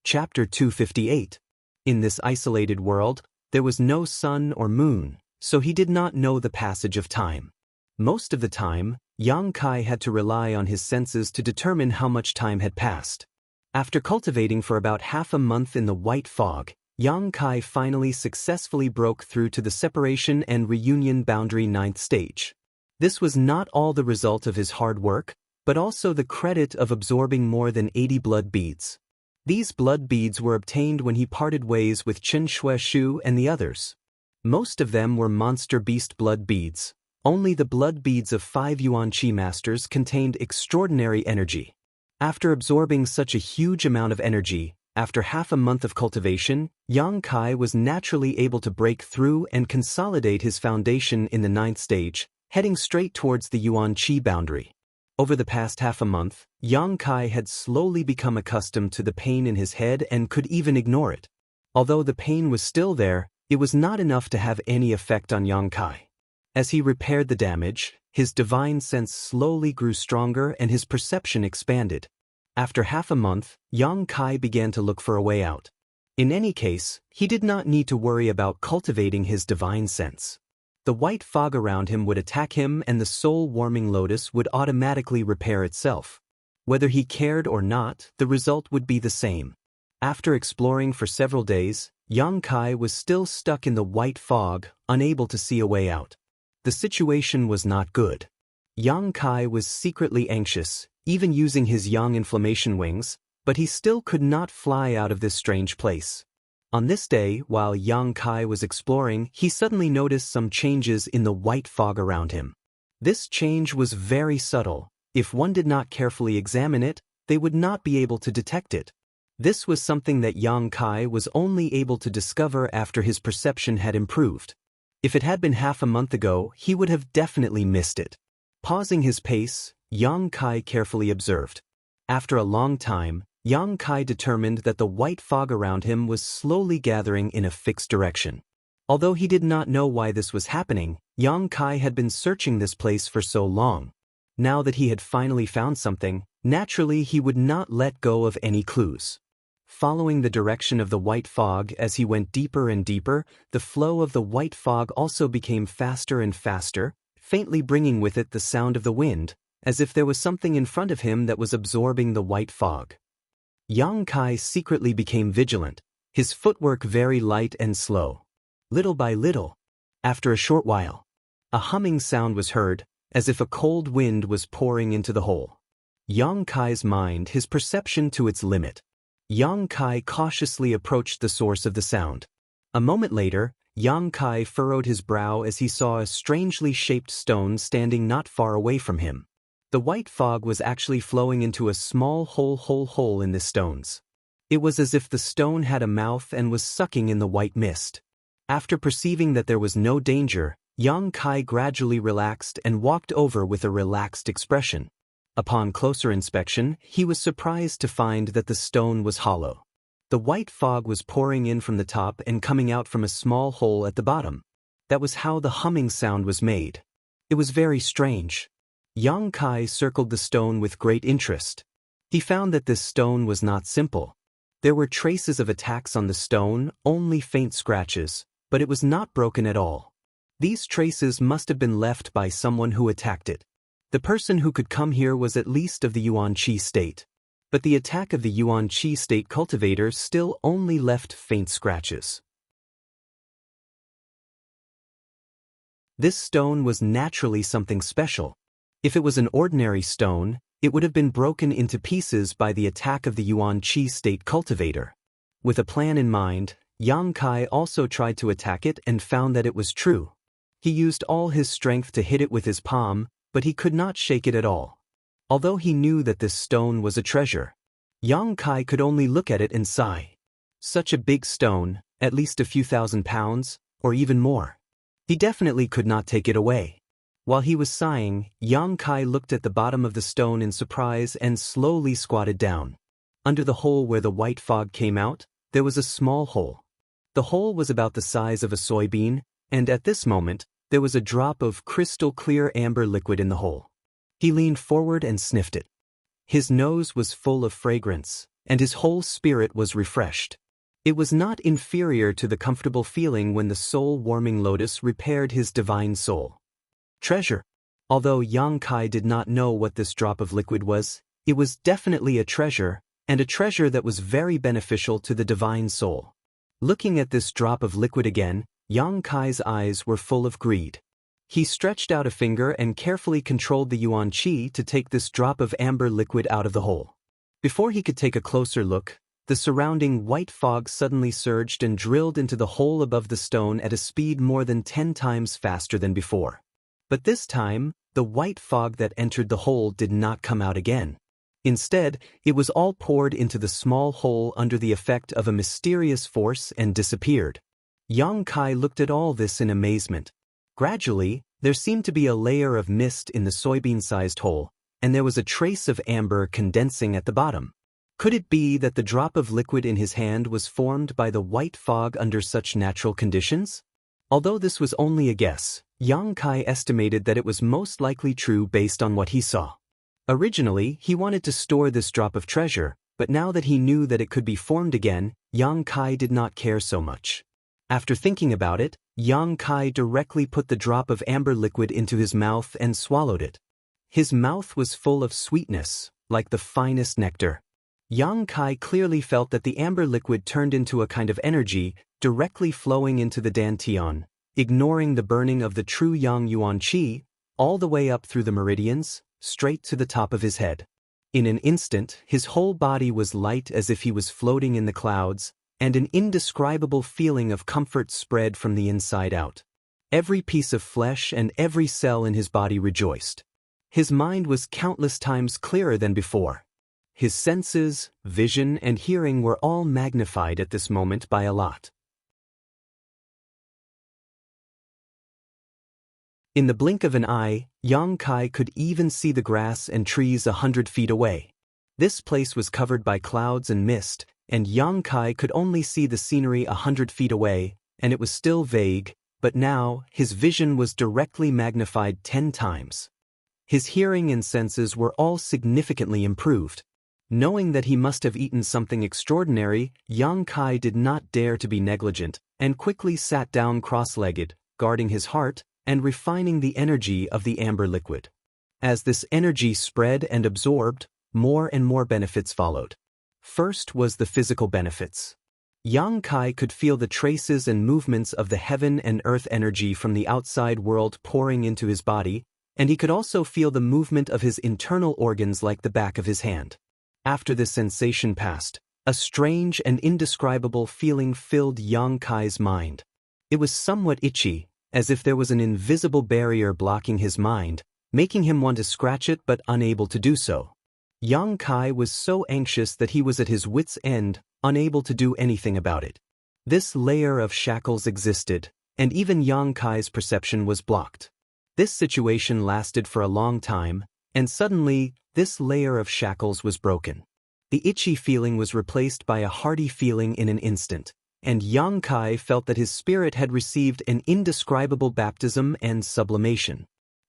Chapter 258. In this isolated world, there was no sun or moon, so he did not know the passage of time. Most of the time, Yang Kai had to rely on his senses to determine how much time had passed. After cultivating for about half a month in the white fog, Yang Kai finally successfully broke through to the separation and reunion boundary 9th stage. This was not all the result of his hard work, but also the credit of absorbing more than 80 blood beads. These blood beads were obtained when he parted ways with Chen Shui Shu and the others. Most of them were monster beast blood beads. Only the blood beads of 5 Yuan Qi masters contained extraordinary energy. After absorbing such a huge amount of energy, after half a month of cultivation, Yang Kai was naturally able to break through and consolidate his foundation in the 9th stage, heading straight towards the Yuan Qi boundary. Over the past half a month, Yang Kai had slowly become accustomed to the pain in his head and could even ignore it. Although the pain was still there, it was not enough to have any effect on Yang Kai. As he repaired the damage, his divine sense slowly grew stronger and his perception expanded. After half a month, Yang Kai began to look for a way out. In any case, he did not need to worry about cultivating his divine sense. The white fog around him would attack him and the soul-warming lotus would automatically repair itself. Whether he cared or not, the result would be the same. After exploring for several days, Yang Kai was still stuck in the white fog, unable to see a way out. The situation was not good. Yang Kai was secretly anxious, even using his yang inflammation wings, but he still could not fly out of this strange place. On this day, while Yang Kai was exploring, he suddenly noticed some changes in the white fog around him. This change was very subtle. If one did not carefully examine it, they would not be able to detect it. This was something that Yang Kai was only able to discover after his perception had improved. If it had been half a month ago, he would have definitely missed it. Pausing his pace, Yang Kai carefully observed. After a long time, Yang Kai determined that the white fog around him was slowly gathering in a fixed direction. Although he did not know why this was happening, Yang Kai had been searching this place for so long. Now that he had finally found something, naturally he would not let go of any clues. Following the direction of the white fog as he went deeper and deeper, the flow of the white fog also became faster and faster, faintly bringing with it the sound of the wind, as if there was something in front of him that was absorbing the white fog. Yang Kai secretly became vigilant, his footwork very light and slow. Little by little, after a short while, a humming sound was heard, as if a cold wind was pouring into the hole. Yang Kai's mind, his perception to its limit. Yang Kai cautiously approached the source of the sound. A moment later, Yang Kai furrowed his brow as he saw a strangely shaped stone standing not far away from him. The white fog was actually flowing into a small hole in the stones. It was as if the stone had a mouth and was sucking in the white mist. After perceiving that there was no danger, Yang Kai gradually relaxed and walked over with a relaxed expression. Upon closer inspection, he was surprised to find that the stone was hollow. The white fog was pouring in from the top and coming out from a small hole at the bottom. That was how the humming sound was made. It was very strange. Yang Kai circled the stone with great interest. He found that this stone was not simple. There were traces of attacks on the stone, only faint scratches, but it was not broken at all. These traces must have been left by someone who attacked it. The person who could come here was at least of the Yuan Qi state. But the attack of the Yuan Qi state cultivator still only left faint scratches. This stone was naturally something special. If it was an ordinary stone, it would have been broken into pieces by the attack of the Yuan Qi state cultivator. With a plan in mind, Yang Kai also tried to attack it and found that it was true. He used all his strength to hit it with his palm, but he could not shake it at all. Although he knew that this stone was a treasure, Yang Kai could only look at it and sigh. Such a big stone, at least a few £1,000s, or even more. He definitely could not take it away. While he was sighing, Yang Kai looked at the bottom of the stone in surprise and slowly squatted down. Under the hole where the white fog came out, there was a small hole. The hole was about the size of a soybean, and at this moment, there was a drop of crystal-clear amber liquid in the hole. He leaned forward and sniffed it. His nose was full of fragrance, and his whole spirit was refreshed. It was not inferior to the comfortable feeling when the soul-warming lotus repaired his divine soul. Treasure. Although Yang Kai did not know what this drop of liquid was, it was definitely a treasure, and a treasure that was very beneficial to the divine soul. Looking at this drop of liquid again, Yang Kai's eyes were full of greed. He stretched out a finger and carefully controlled the Yuan Qi to take this drop of amber liquid out of the hole. Before he could take a closer look, the surrounding white fog suddenly surged and drilled into the hole above the stone at a speed more than 10 times faster than before. But this time, the white fog that entered the hole did not come out again. Instead, it was all poured into the small hole under the effect of a mysterious force and disappeared. Yang Kai looked at all this in amazement. Gradually, there seemed to be a layer of mist in the soybean-sized hole, and there was a trace of amber condensing at the bottom. Could it be that the drop of liquid in his hand was formed by the white fog under such natural conditions? Although this was only a guess, Yang Kai estimated that it was most likely true based on what he saw. Originally, he wanted to store this drop of treasure, but now that he knew that it could be formed again, Yang Kai did not care so much. After thinking about it, Yang Kai directly put the drop of amber liquid into his mouth and swallowed it. His mouth was full of sweetness, like the finest nectar. Yang Kai clearly felt that the amber liquid turned into a kind of energy, directly flowing into the dantian, ignoring the burning of the true Yang Yuan Qi, all the way up through the meridians, straight to the top of his head. In an instant, his whole body was light as if he was floating in the clouds, and an indescribable feeling of comfort spread from the inside out. Every piece of flesh and every cell in his body rejoiced. His mind was countless times clearer than before. His senses, vision, and hearing were all magnified at this moment by a lot. In the blink of an eye, Yang Kai could even see the grass and trees 100 feet away. This place was covered by clouds and mist, and Yang Kai could only see the scenery 100 feet away, and it was still vague, but now his vision was directly magnified 10 times. His hearing and senses were all significantly improved. Knowing that he must have eaten something extraordinary, Yang Kai did not dare to be negligent, and quickly sat down cross-legged, guarding his heart, and refining the energy of the amber liquid. As this energy spread and absorbed, more and more benefits followed. First was the physical benefits. Yang Kai could feel the traces and movements of the heaven and earth energy from the outside world pouring into his body, and he could also feel the movement of his internal organs like the back of his hand. After this sensation passed, a strange and indescribable feeling filled Yang Kai's mind. It was somewhat itchy, as if there was an invisible barrier blocking his mind, making him want to scratch it but unable to do so. Yang Kai was so anxious that he was at his wits' end, unable to do anything about it. This layer of shackles existed, and even Yang Kai's perception was blocked. This situation lasted for a long time, and suddenly, this layer of shackles was broken. The itchy feeling was replaced by a hearty feeling in an instant, and Yang Kai felt that his spirit had received an indescribable baptism and sublimation.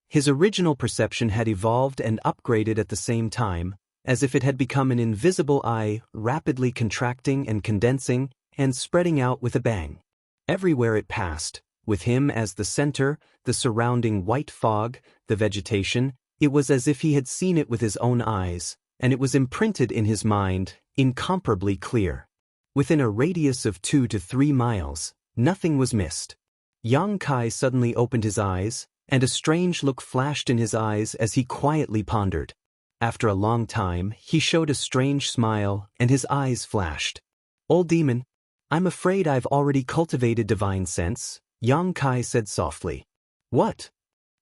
His original perception had evolved and upgraded at the same time, as if it had become an invisible eye, rapidly contracting and condensing, and spreading out with a bang. Everywhere it passed, with him as the center, the surrounding white fog, the vegetation. It was as if he had seen it with his own eyes, and it was imprinted in his mind, incomparably clear. Within a radius of 2 to 3 miles, nothing was missed. Yang Kai suddenly opened his eyes, and a strange look flashed in his eyes as he quietly pondered. After a long time, he showed a strange smile, and his eyes flashed. "Old demon, I'm afraid I've already cultivated divine sense," Yang Kai said softly. "What?"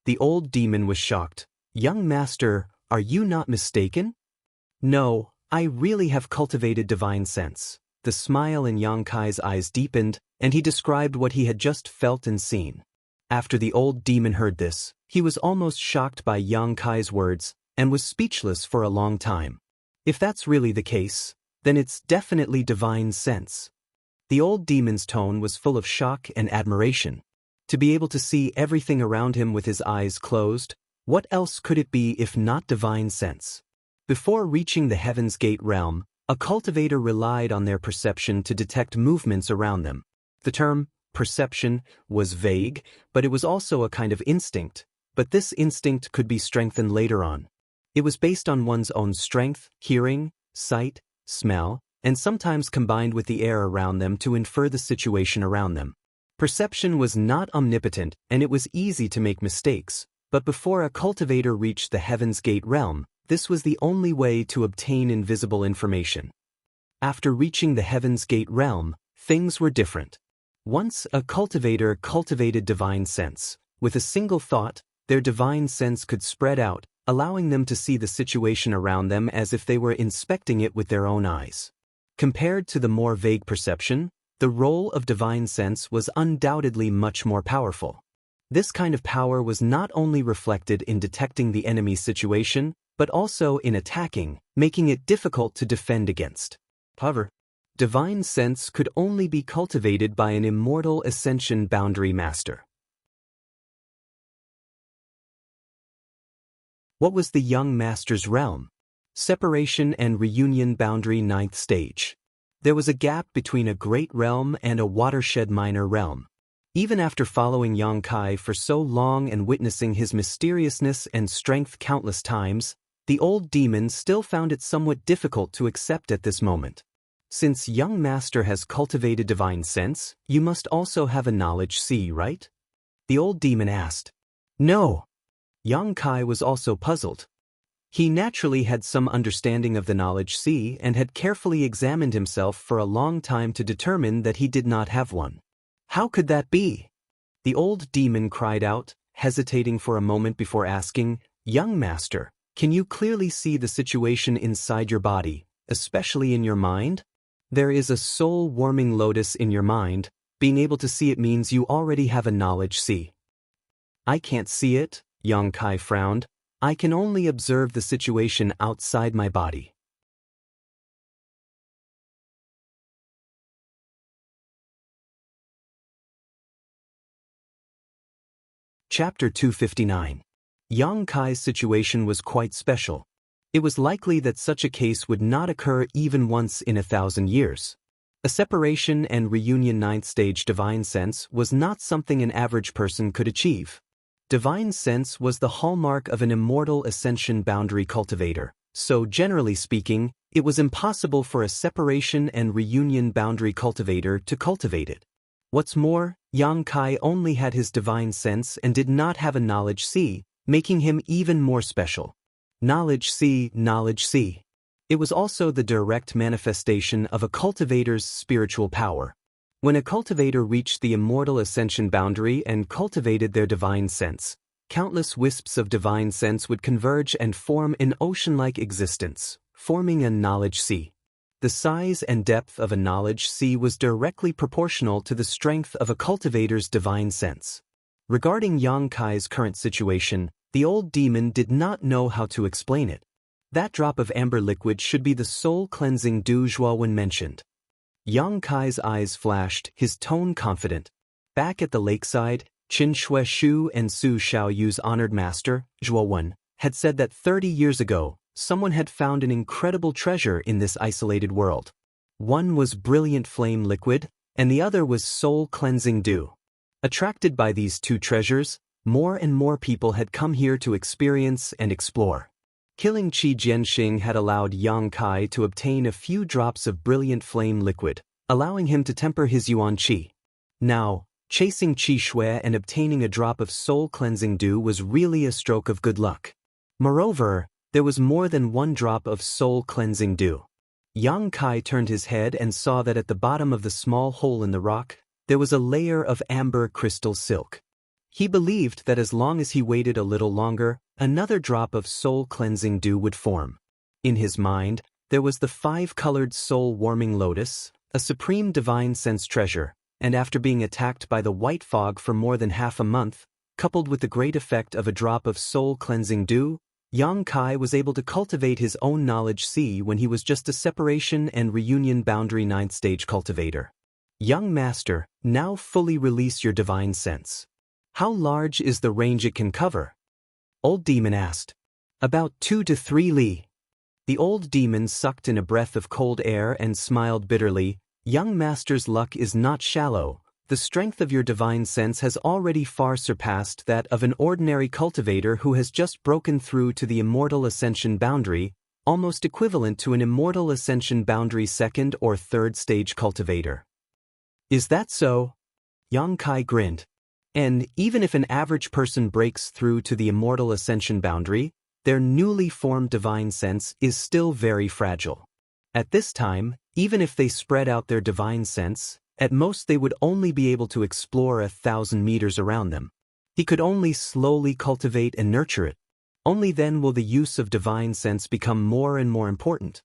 The old demon was shocked. "Young master, are you not mistaken?" "No, I really have cultivated divine sense." The smile in Yang Kai's eyes deepened, and he described what he had just felt and seen. After the old demon heard this, he was almost shocked by Yang Kai's words, and was speechless for a long time. "If that's really the case, then it's definitely divine sense." The old demon's tone was full of shock and admiration. To be able to see everything around him with his eyes closed, what else could it be if not divine sense? Before reaching the Heaven's Gate realm, a cultivator relied on their perception to detect movements around them. The term perception was vague, but it was also a kind of instinct, but this instinct could be strengthened later on. It was based on one's own strength, hearing, sight, smell, and sometimes combined with the air around them to infer the situation around them. Perception was not omnipotent, and it was easy to make mistakes, but before a cultivator reached the Heaven's Gate realm, this was the only way to obtain invisible information. After reaching the Heaven's Gate realm, things were different. Once a cultivator cultivated divine sense, with a single thought, their divine sense could spread out, allowing them to see the situation around them as if they were inspecting it with their own eyes. Compared to the more vague perception, the role of divine sense was undoubtedly much more powerful. This kind of power was not only reflected in detecting the enemy's situation, but also in attacking, making it difficult to defend against. However, divine sense could only be cultivated by an immortal ascension boundary master. What was the young master's realm? Separation and reunion boundary 9th stage. There was a gap between a great realm and a watershed minor realm. Even after following Yang Kai for so long and witnessing his mysteriousness and strength countless times, the old demon still found it somewhat difficult to accept at this moment. "Since young master has cultivated divine sense, you must also have a knowledge sea, right?" the old demon asked. "No." Yang Kai was also puzzled. He naturally had some understanding of the knowledge sea and had carefully examined himself for a long time to determine that he did not have one. "How could that be?" the old demon cried out, hesitating for a moment before asking, "Young master, can you clearly see the situation inside your body, especially in your mind? There is a soul-warming lotus in your mind. Being able to see it means you already have a knowledge sea." "I can't see it," Yang Kai frowned. "I can only observe the situation outside my body." Chapter 259. Yang Kai's situation was quite special. It was likely that such a case would not occur even once in 1,000 years. A separation and reunion 9th stage divine sense was not something an average person could achieve. Divine sense was the hallmark of an immortal ascension boundary cultivator, so generally speaking, it was impossible for a separation and reunion boundary cultivator to cultivate it. What's more, Yang Kai only had his divine sense and did not have a knowledge sea, making him even more special. Knowledge sea, knowledge sea. It was also the direct manifestation of a cultivator's spiritual power. When a cultivator reached the immortal ascension boundary and cultivated their divine sense, countless wisps of divine sense would converge and form an ocean-like existence, forming a knowledge sea. The size and depth of a knowledge sea was directly proportional to the strength of a cultivator's divine sense. Regarding Yang Kai's current situation, the old demon did not know how to explain it. That drop of amber liquid should be the soul-cleansing dew Zhuowen mentioned. Yang Kai's eyes flashed, his tone confident. Back at the lakeside, Qin Shui Shu and Su Xiaoyu's honored master, Zhuowen, had said that 30 years ago, someone had found an incredible treasure in this isolated world. One was brilliant flame liquid, and the other was soul-cleansing dew. Attracted by these two treasures, more and more people had come here to experience and explore. Killing Qi Jianxing had allowed Yang Kai to obtain a few drops of brilliant flame liquid, allowing him to temper his yuan qi. Now, chasing Qi Shui and obtaining a drop of soul-cleansing dew was really a stroke of good luck. Moreover, there was more than one drop of soul-cleansing dew. Yang Kai turned his head and saw that at the bottom of the small hole in the rock, there was a layer of amber crystal silk. He believed that as long as he waited a little longer, another drop of soul-cleansing dew would form. In his mind, there was the 5-colored soul-warming lotus, a supreme divine sense treasure, and after being attacked by the white fog for more than half a month, coupled with the great effect of a drop of soul-cleansing dew, Yang Kai was able to cultivate his own knowledge C when he was just a separation and reunion boundary 9th stage cultivator. Young master, now fully release your divine sense. How large is the range it can cover? Old demon asked. About 2 to 3 li. The old demon sucked in a breath of cold air and smiled bitterly. Young master's luck is not shallow. The strength of your divine sense has already far surpassed that of an ordinary cultivator who has just broken through to the immortal ascension boundary, almost equivalent to an immortal ascension boundary 2nd or 3rd stage cultivator. Is that so? Yang Kai grinned. And even if an average person breaks through to the immortal ascension boundary, their newly formed divine sense is still very fragile. At this time, even if they spread out their divine sense, at most they would only be able to explore 1,000 meters around them. He could only slowly cultivate and nurture it. Only then will the use of divine sense become more and more important.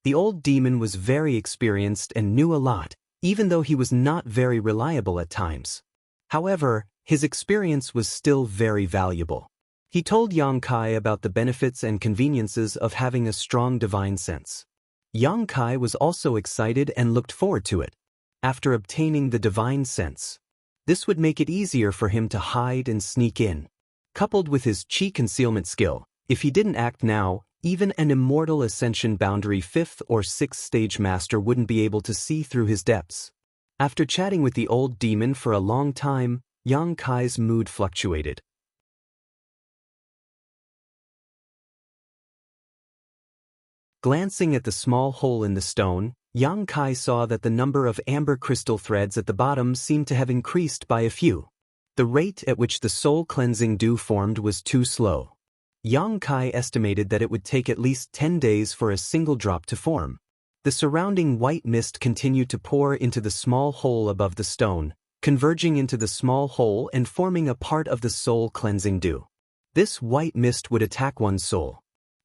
The old demon was very experienced and knew a lot, even though he was not very reliable at times. However, his experience was still very valuable. He told Yang Kai about the benefits and conveniences of having a strong divine sense. Yang Kai was also excited and looked forward to it. After obtaining the divine sense, this would make it easier for him to hide and sneak in. Coupled with his qi concealment skill, if he didn't act now, even an immortal ascension boundary 5th or 6th stage master wouldn't be able to see through his depths. After chatting with the old demon for a long time, Yang Kai's mood fluctuated. Glancing at the small hole in the stone, Yang Kai saw that the number of amber crystal threads at the bottom seemed to have increased by a few. The rate at which the soul-cleansing dew formed was too slow. Yang Kai estimated that it would take at least 10 days for a single drop to form. The surrounding white mist continued to pour into the small hole above the stone, converging into the small hole and forming a part of the soul-cleansing dew. This white mist would attack one's soul.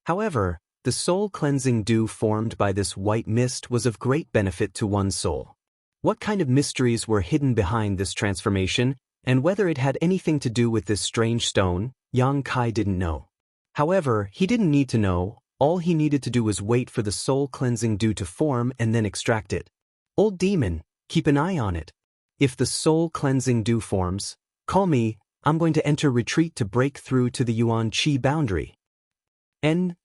However, the soul-cleansing dew formed by this white mist was of great benefit to one's soul. What kind of mysteries were hidden behind this transformation, and whether it had anything to do with this strange stone, Yang Kai didn't know. However, he didn't need to know. All he needed to do was wait for the soul-cleansing dew to form and then extract it. Old demon, keep an eye on it. If the soul-cleansing dew forms, call me. I'm going to enter retreat to break through to the yuan qi boundary.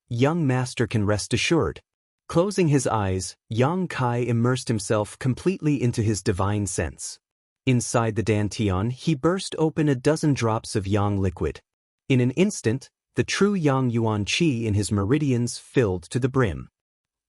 Young master can rest assured. Closing his eyes, Yang Kai immersed himself completely into his divine sense. Inside the dantian, he burst open a dozen drops of yang liquid. In an instant, the true yang yuan qi in his meridians filled to the brim.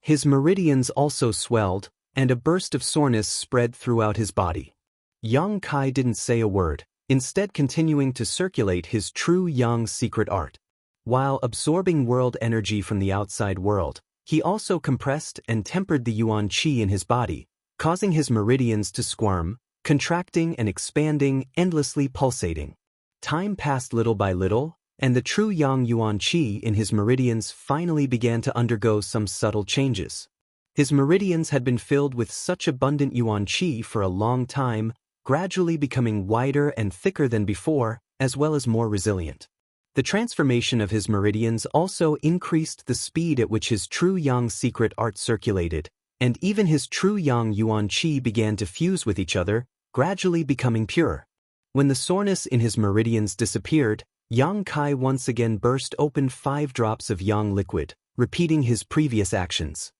His meridians also swelled, and a burst of soreness spread throughout his body. Yang Kai didn't say a word, instead continuing to circulate his true yang secret art. While absorbing world energy from the outside world, he also compressed and tempered the yuan qi in his body, causing his meridians to squirm, contracting and expanding, endlessly pulsating. Time passed little by little, and the true yang yuan qi in his meridians finally began to undergo some subtle changes. His meridians had been filled with such abundant yuan qi for a long time, gradually becoming wider and thicker than before, as well as more resilient. The transformation of his meridians also increased the speed at which his true yang secret art circulated, and even his true yang yuan qi began to fuse with each other, gradually becoming pure. When the soreness in his meridians disappeared, Yang Kai once again burst open 5 drops of yang liquid, repeating his previous actions.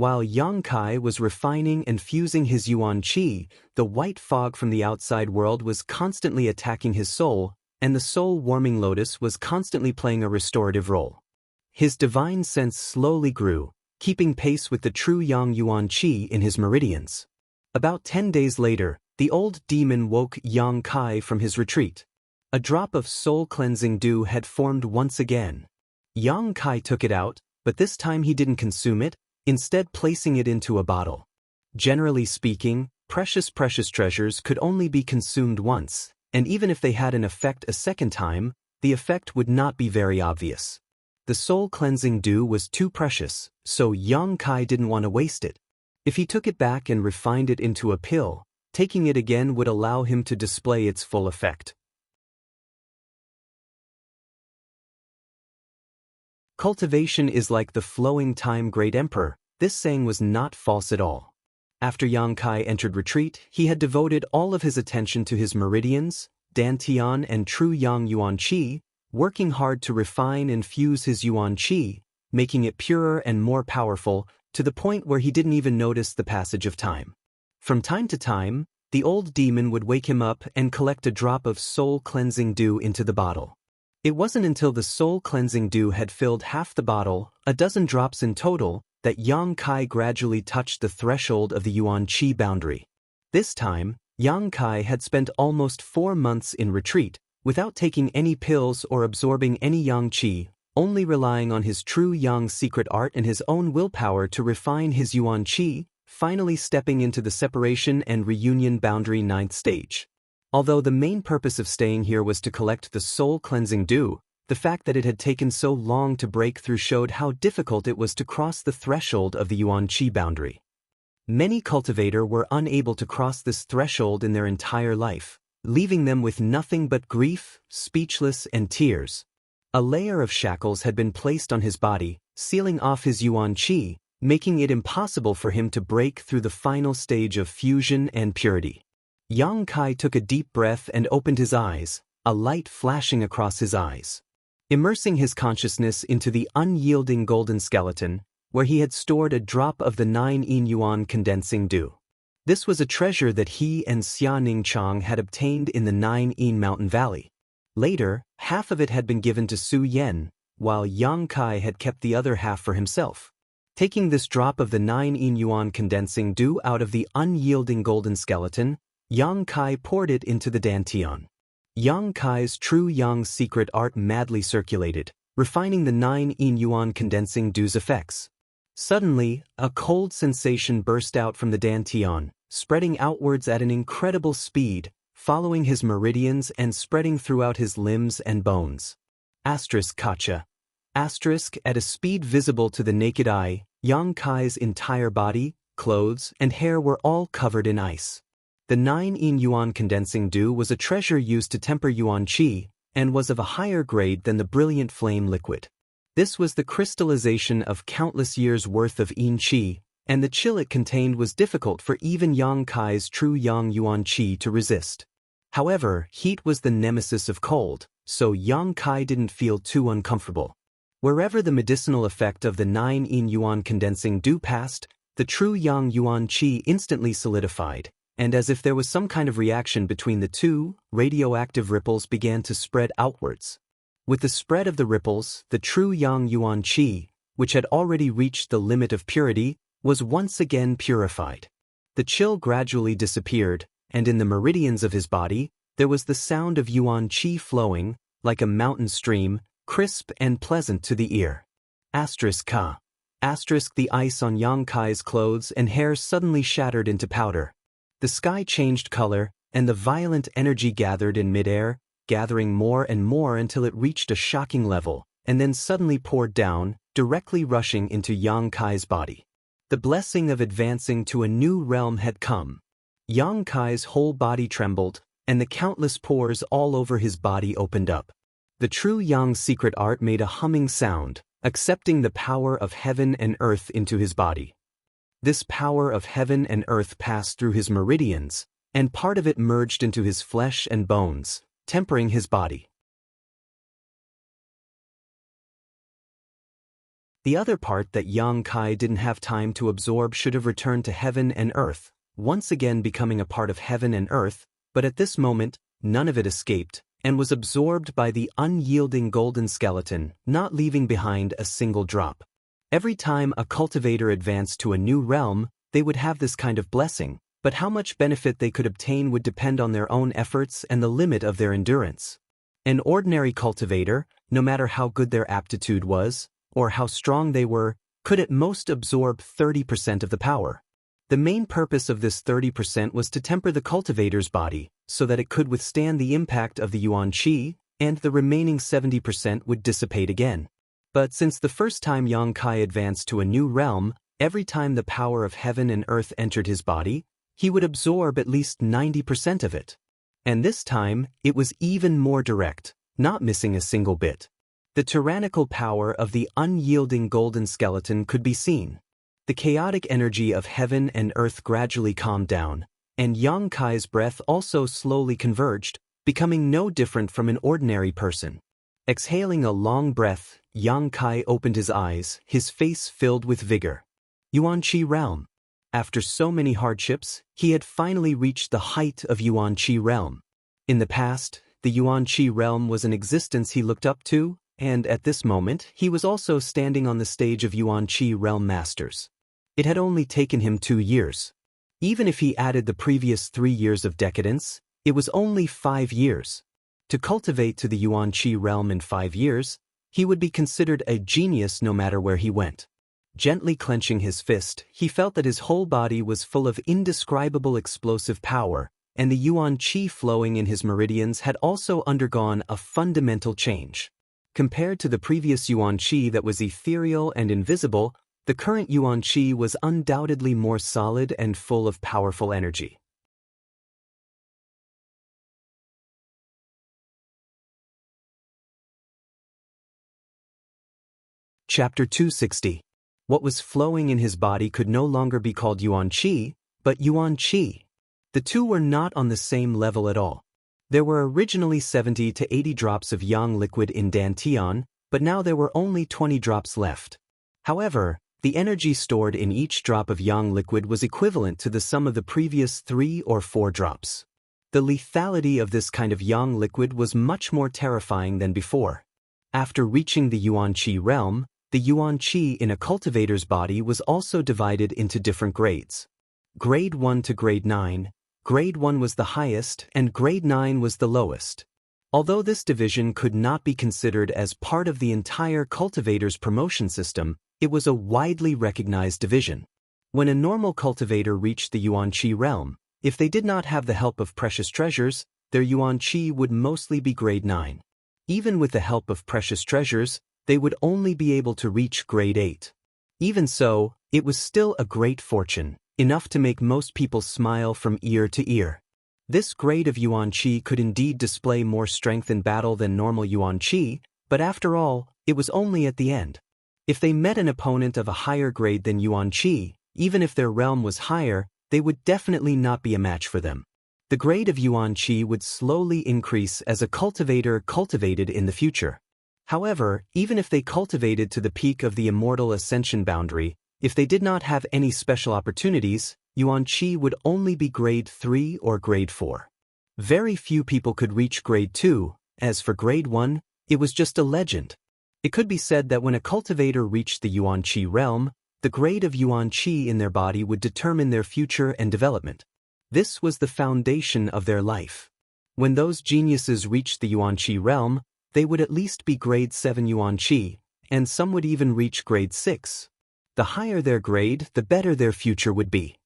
While Yang Kai was refining and fusing his yuan qi, the white fog from the outside world was constantly attacking his soul, and the soul-warming lotus was constantly playing a restorative role. His divine sense slowly grew, keeping pace with the true yang yuan qi in his meridians. About 10 days later, the old demon woke Yang Kai from his retreat. A drop of soul-cleansing dew had formed once again. Yang Kai took it out, but this time he didn't consume it, instead placing it into a bottle. Generally speaking, precious treasures could only be consumed once, and even if they had an effect a second time, the effect would not be very obvious. The soul-cleansing dew was too precious, so Yang Kai didn't want to waste it. If he took it back and refined it into a pill, taking it again would allow him to display its full effect. Cultivation is like the flowing time, great emperor. This saying was not false at all. After Yang Kai entered retreat, he had devoted all of his attention to his meridians, dantian and true yang yuan qi, working hard to refine and fuse his yuan qi, making it purer and more powerful, to the point where he didn't even notice the passage of time. From time to time, the old demon would wake him up and collect a drop of soul-cleansing dew into the bottle. It wasn't until the soul-cleansing dew had filled half the bottle, a dozen drops in total, that Yang Kai gradually touched the threshold of the yuan qi boundary. This time, Yang Kai had spent almost 4 months in retreat, without taking any pills or absorbing any yang qi, only relying on his true yang secret art and his own willpower to refine his yuan qi, finally stepping into the separation and reunion boundary 9th stage. Although the main purpose of staying here was to collect the soul-cleansing dew, the fact that it had taken so long to break through showed how difficult it was to cross the threshold of the yuan qi boundary. Many cultivators were unable to cross this threshold in their entire life, leaving them with nothing but grief, speechless, and tears. A layer of shackles had been placed on his body, sealing off his yuan qi, making it impossible for him to break through the final stage of fusion and purity. Yang Kai took a deep breath and opened his eyes, a light flashing across his eyes. Immersing his consciousness into the unyielding golden skeleton, where he had stored a drop of the 9 yin yuan condensing dew. This was a treasure that he and Xia Ningchang had obtained in the 9 yin mountain valley. Later, half of it had been given to Su Yen, while Yang Kai had kept the other half for himself. Taking this drop of the 9 yin yuan condensing dew out of the unyielding golden skeleton, Yang Kai poured it into the dantian. Yang Kai's true yang secret art madly circulated, refining the 9 yin yuan condensing dew's effects. Suddenly, a cold sensation burst out from the dantian, spreading outwards at an incredible speed, following his meridians and spreading throughout his limbs and bones. Kacha. At a speed visible to the naked eye, Yang Kai's entire body, clothes, and hair were all covered in ice. The 9 yin yuan condensing dew was a treasure used to temper yuan qi, and was of a higher grade than the brilliant flame liquid. This was the crystallization of countless years' worth of yin qi, and the chill it contained was difficult for even Yang Kai's true yang yuan qi to resist. However, heat was the nemesis of cold, so Yang Kai didn't feel too uncomfortable. Wherever the medicinal effect of the 9 yin yuan condensing dew passed, the true yang yuan qi instantly solidified, and as if there was some kind of reaction between the two, radioactive ripples began to spread outwards. With the spread of the ripples, the true yang yuan qi, which had already reached the limit of purity, was once again purified. The chill gradually disappeared, and in the meridians of his body, there was the sound of yuan qi flowing, like a mountain stream, crisp and pleasant to the ear. The ice on Yang Kai's clothes and hair suddenly shattered into powder. The sky changed color, and the violent energy gathered in midair, gathering more and more until it reached a shocking level, and then suddenly poured down, directly rushing into Yang Kai's body. The blessing of advancing to a new realm had come. Yang Kai's whole body trembled, and the countless pores all over his body opened up. The true yang secret art made a humming sound, accepting the power of heaven and earth into his body. This power of heaven and earth passed through his meridians, and part of it merged into his flesh and bones, tempering his body. The other part that Yang Kai didn't have time to absorb should have returned to heaven and earth, once again becoming a part of heaven and earth, but at this moment, none of it escaped, and was absorbed by the unyielding golden skeleton, not leaving behind a single drop. Every time a cultivator advanced to a new realm, they would have this kind of blessing, but how much benefit they could obtain would depend on their own efforts and the limit of their endurance. An ordinary cultivator, no matter how good their aptitude was, or how strong they were, could at most absorb 30% of the power. The main purpose of this 30% was to temper the cultivator's body, so that it could withstand the impact of the yuan qi, and the remaining 70% would dissipate again. But since the first time Yang Kai advanced to a new realm, every time the power of heaven and earth entered his body, he would absorb at least 90% of it. And this time, it was even more direct, not missing a single bit. The tyrannical power of the unyielding golden skeleton could be seen. The chaotic energy of heaven and earth gradually calmed down, and Yang Kai's breath also slowly converged, becoming no different from an ordinary person. Exhaling a long breath, Yang Kai opened his eyes, his face filled with vigor. Yuan Qi realm. After so many hardships, he had finally reached the height of Yuan Qi realm. In the past, the Yuan Qi realm was an existence he looked up to, and at this moment, he was also standing on the stage of Yuan Qi realm masters. It had only taken him 2 years. Even if he added the previous 3 years of decadence, it was only 5 years. To cultivate to the Yuan Qi realm in 5 years, he would be considered a genius no matter where he went. Gently clenching his fist, he felt that his whole body was full of indescribable explosive power, and the Yuan Qi flowing in his meridians had also undergone a fundamental change. Compared to the previous Yuan Qi that was ethereal and invisible, the current Yuan Qi was undoubtedly more solid and full of powerful energy. Chapter 260. What was flowing in his body could no longer be called Yuan Qi, but Yuan Qi. The two were not on the same level at all. There were originally 70 to 80 drops of yang liquid in Dantian, but now there were only 20 drops left. However, the energy stored in each drop of yang liquid was equivalent to the sum of the previous 3 or 4 drops. The lethality of this kind of yang liquid was much more terrifying than before. After reaching the Yuan Qi realm, the Yuan Qi in a cultivator's body was also divided into different grades. Grade 1 to Grade 9, Grade 1 was the highest and Grade 9 was the lowest. Although this division could not be considered as part of the entire cultivator's promotion system, it was a widely recognized division. When a normal cultivator reached the Yuan Qi realm, if they did not have the help of precious treasures, their Yuan Qi would mostly be Grade 9. Even with the help of precious treasures, they would only be able to reach Grade 8. Even so, it was still a great fortune, enough to make most people smile from ear to ear. This grade of Yuan Qi could indeed display more strength in battle than normal Yuan Qi, but after all, it was only at the end. If they met an opponent of a higher grade than Yuan Qi, even if their realm was higher, they would definitely not be a match for them. The grade of Yuan Qi would slowly increase as a cultivator cultivated in the future. However, even if they cultivated to the peak of the Immortal Ascension boundary, if they did not have any special opportunities, Yuan Qi would only be Grade 3 or Grade 4. Very few people could reach Grade 2, as for Grade 1, it was just a legend. It could be said that when a cultivator reached the Yuan Qi realm, the grade of Yuan Qi in their body would determine their future and development. This was the foundation of their life. When those geniuses reached the Yuan Qi realm, they would at least be Grade 7 Yuan Qi, and some would even reach Grade 6. The higher their grade, the better their future would be.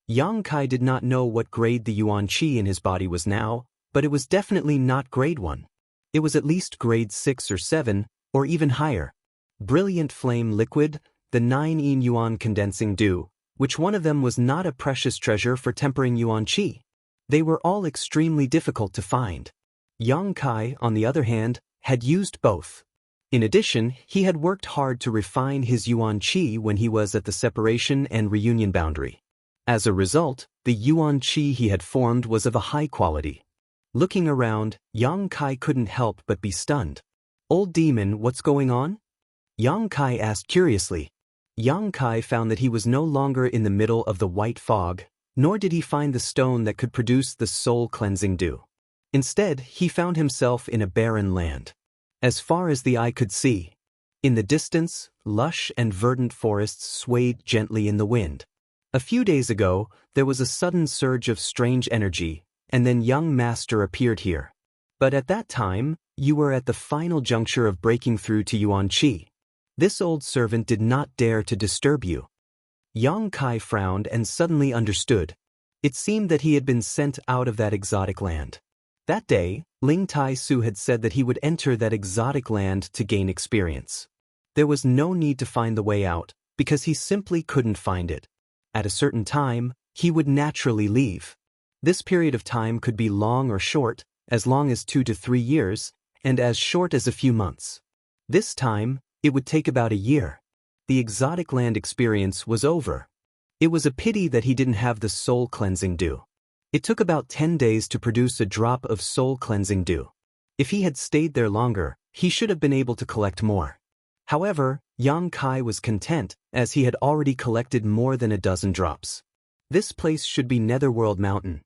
Yang Kai did not know what grade the Yuan Qi in his body was now, but it was definitely not Grade 1. It was at least Grade 6 or 7, or even higher. Brilliant flame liquid, the 9 yin yuan condensing dew, which one of them was not a precious treasure for tempering Yuan Qi? They were all extremely difficult to find. Yang Kai, on the other hand, had used both. In addition, he had worked hard to refine his Yuan Qi when he was at the separation and reunion boundary. As a result, the Yuan Qi he had formed was of a high quality. Looking around, Yang Kai couldn't help but be stunned. "Old demon, what's going on?" Yang Kai asked curiously. Yang Kai found that he was no longer in the middle of the white fog, nor did he find the stone that could produce the soul-cleansing dew. Instead, he found himself in a barren land. As far as the eye could see. In the distance, lush and verdant forests swayed gently in the wind. A few days ago, there was a sudden surge of strange energy, and then young master appeared here. But at that time, you were at the final juncture of breaking through to Yuan-Chi. This old servant did not dare to disturb you. Yang Kai frowned and suddenly understood. It seemed that he had been sent out of that exotic land. That day, Ling Tai Su had said that he would enter that exotic land to gain experience. There was no need to find the way out, because he simply couldn't find it. At a certain time, he would naturally leave. This period of time could be long or short, as long as 2 to 3 years, and as short as a few months. This time, it would take about a year. The exotic land experience was over. It was a pity that he didn't have the soul-cleansing dew. It took about 10 days to produce a drop of soul-cleansing dew. If he had stayed there longer, he should have been able to collect more. However, Yang Kai was content, as he had already collected more than a dozen drops. This place should be Netherworld Mountain.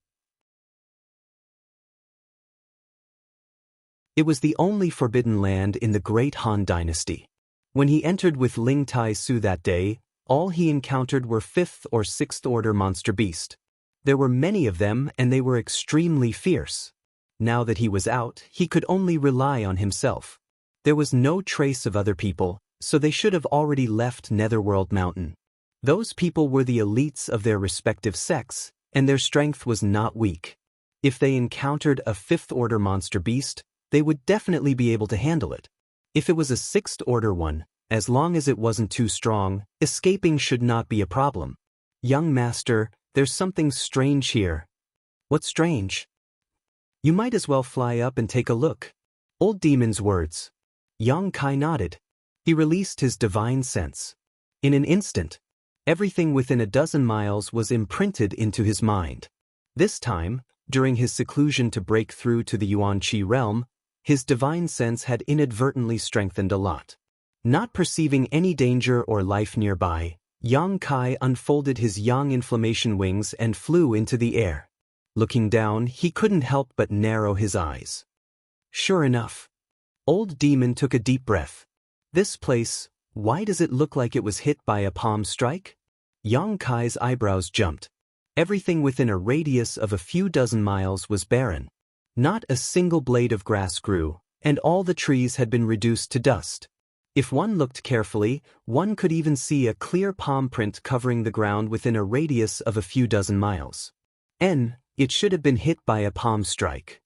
It was the only forbidden land in the Great Han Dynasty. When he entered with Ling Tai Su that day, all he encountered were 5th or 6th order monster beast. There were many of them and they were extremely fierce. Now that he was out, he could only rely on himself. There was no trace of other people, so they should have already left Netherworld Mountain. Those people were the elites of their respective sects, and their strength was not weak. If they encountered a 5th order monster beast, they would definitely be able to handle it. If it was a 6th order one, as long as it wasn't too strong, escaping should not be a problem. Young master, there's something strange here. What's strange? You might as well fly up and take a look. Old demon's words. Yang Kai nodded. He released his divine sense. In an instant, everything within a dozen miles was imprinted into his mind. This time, during his seclusion to break through to the Yuan-Chi realm, his divine sense had inadvertently strengthened a lot. Not perceiving any danger or life nearby, Yang Kai unfolded his yang inflammation wings and flew into the air. Looking down, he couldn't help but narrow his eyes. Sure enough. Old Demon took a deep breath. This place, why does it look like it was hit by a palm strike? Yang Kai's eyebrows jumped. Everything within a radius of a few dozen miles was barren. Not a single blade of grass grew, and all the trees had been reduced to dust. If one looked carefully, one could even see a clear palm print covering the ground within a radius of a few dozen miles. It should have been hit by a palm strike.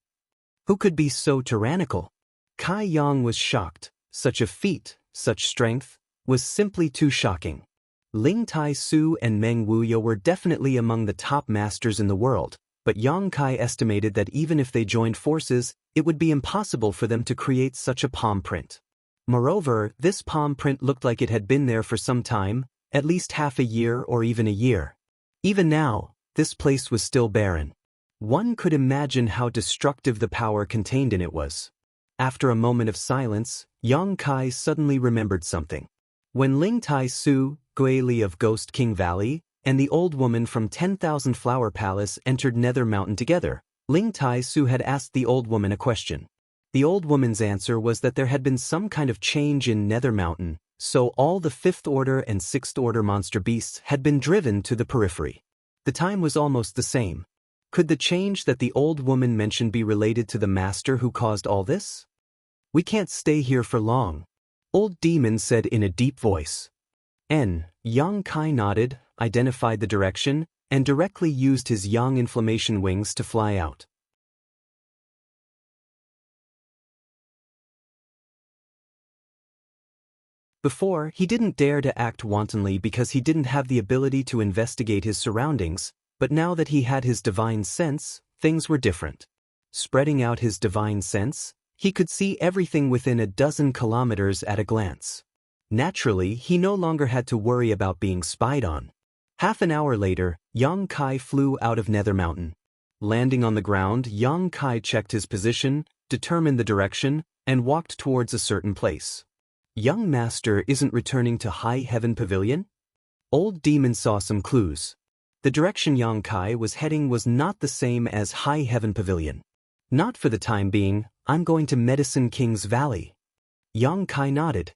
Who could be so tyrannical? Kai Yang was shocked. Such a feat, such strength, was simply too shocking. Ling Tai Su and Meng Wuya were definitely among the top masters in the world, but Yang Kai estimated that even if they joined forces, it would be impossible for them to create such a palm print. Moreover, this palm print looked like it had been there for some time, at least half a year or even a year. Even now, this place was still barren. One could imagine how destructive the power contained in it was. After a moment of silence, Yang Kai suddenly remembered something. When Ling Tai Su, Guili of Ghost King Valley, and the old woman from 10,000 Flower Palace entered Nether Mountain together, Ling Tai Su had asked the old woman a question. The old woman's answer was that there had been some kind of change in Nether Mountain, so all the 5th order and 6th order monster beasts had been driven to the periphery. The time was almost the same. Could the change that the old woman mentioned be related to the master who caused all this? We can't stay here for long, Old Demon said in a deep voice. Yang Kai nodded, identified the direction, and directly used his yang inflammation wings to fly out. Before, he didn't dare to act wantonly because he didn't have the ability to investigate his surroundings, but now that he had his divine sense, things were different. Spreading out his divine sense, he could see everything within a dozen kilometers at a glance. Naturally, he no longer had to worry about being spied on. Half an hour later, Yang Kai flew out of Nether Mountain. Landing on the ground, Yang Kai checked his position, determined the direction, and walked towards a certain place. Young master isn't returning to High Heaven Pavilion? Old demon saw some clues. The direction Yang Kai was heading was not the same as High Heaven Pavilion. Not for the time being, I'm going to Medicine King's Valley. Yang Kai nodded.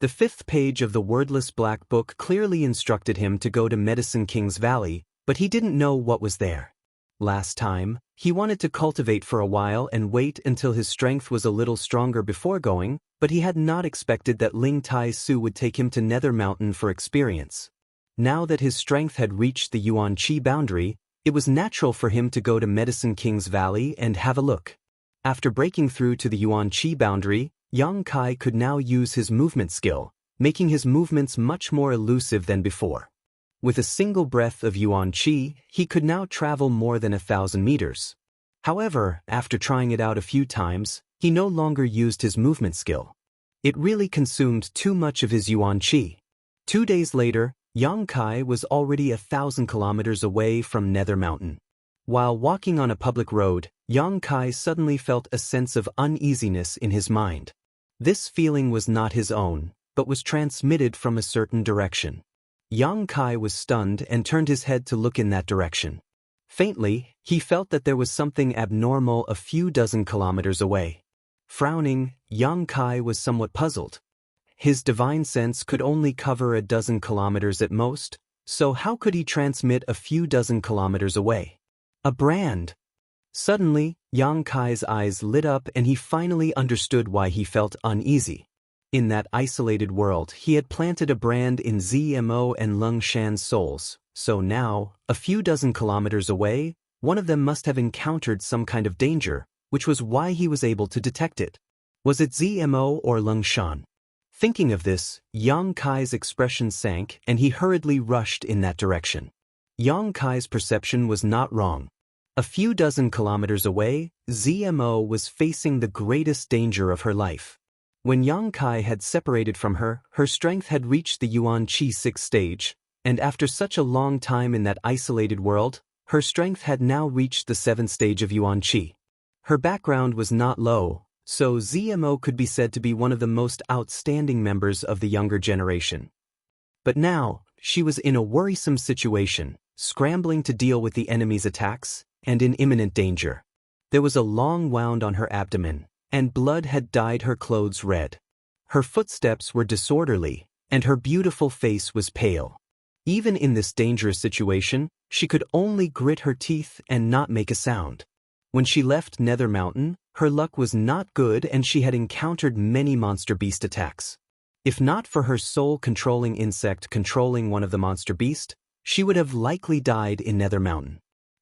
The 5th page of the wordless black book clearly instructed him to go to Medicine King's Valley, but he didn't know what was there. Last time, he wanted to cultivate for a while and wait until his strength was a little stronger before going, but he had not expected that Ling Tai Su would take him to Nether Mountain for experience. Now that his strength had reached the Yuan Qi boundary, it was natural for him to go to Medicine King's Valley and have a look. After breaking through to the Yuan Qi boundary, Yang Kai could now use his movement skill, making his movements much more elusive than before. With a single breath of Yuan Qi, he could now travel more than 1,000 meters. However, after trying it out a few times, he no longer used his movement skill. It really consumed too much of his Yuan Qi. 2 days later, Yang Kai was already 1,000 kilometers away from Nether Mountain. While walking on a public road, Yang Kai suddenly felt a sense of uneasiness in his mind. This feeling was not his own, but was transmitted from a certain direction. Yang Kai was stunned and turned his head to look in that direction. Faintly, he felt that there was something abnormal a few dozen kilometers away. Frowning, Yang Kai was somewhat puzzled. His divine sense could only cover a dozen kilometers at most, so how could he transmit a few dozen kilometers away? A brand! Suddenly, Yang Kai's eyes lit up and he finally understood why he felt uneasy. In that isolated world, he had planted a brand in Zmo and Lung Shan's souls, so now, a few dozen kilometers away, one of them must have encountered some kind of danger, which was why he was able to detect it. Was it Zmo or Lung Shan? Thinking of this, Yang Kai's expression sank and he hurriedly rushed in that direction. Yang Kai's perception was not wrong. A few dozen kilometers away, Zmo was facing the greatest danger of her life. When Yang Kai had separated from her, her strength had reached the Yuan Qi 6th stage, and after such a long time in that isolated world, her strength had now reached the 7th stage of Yuan Qi. Her background was not low, so Zmo could be said to be one of the most outstanding members of the younger generation. But now, she was in a worrisome situation, scrambling to deal with the enemy's attacks, and in imminent danger. There was a long wound on her abdomen, and blood had dyed her clothes red. Her footsteps were disorderly, and her beautiful face was pale. Even in this dangerous situation, she could only grit her teeth and not make a sound. When she left Nether Mountain, her luck was not good and she had encountered many monster beast attacks. If not for her soul-controlling insect controlling one of the monster beast, she would have likely died in Nether Mountain.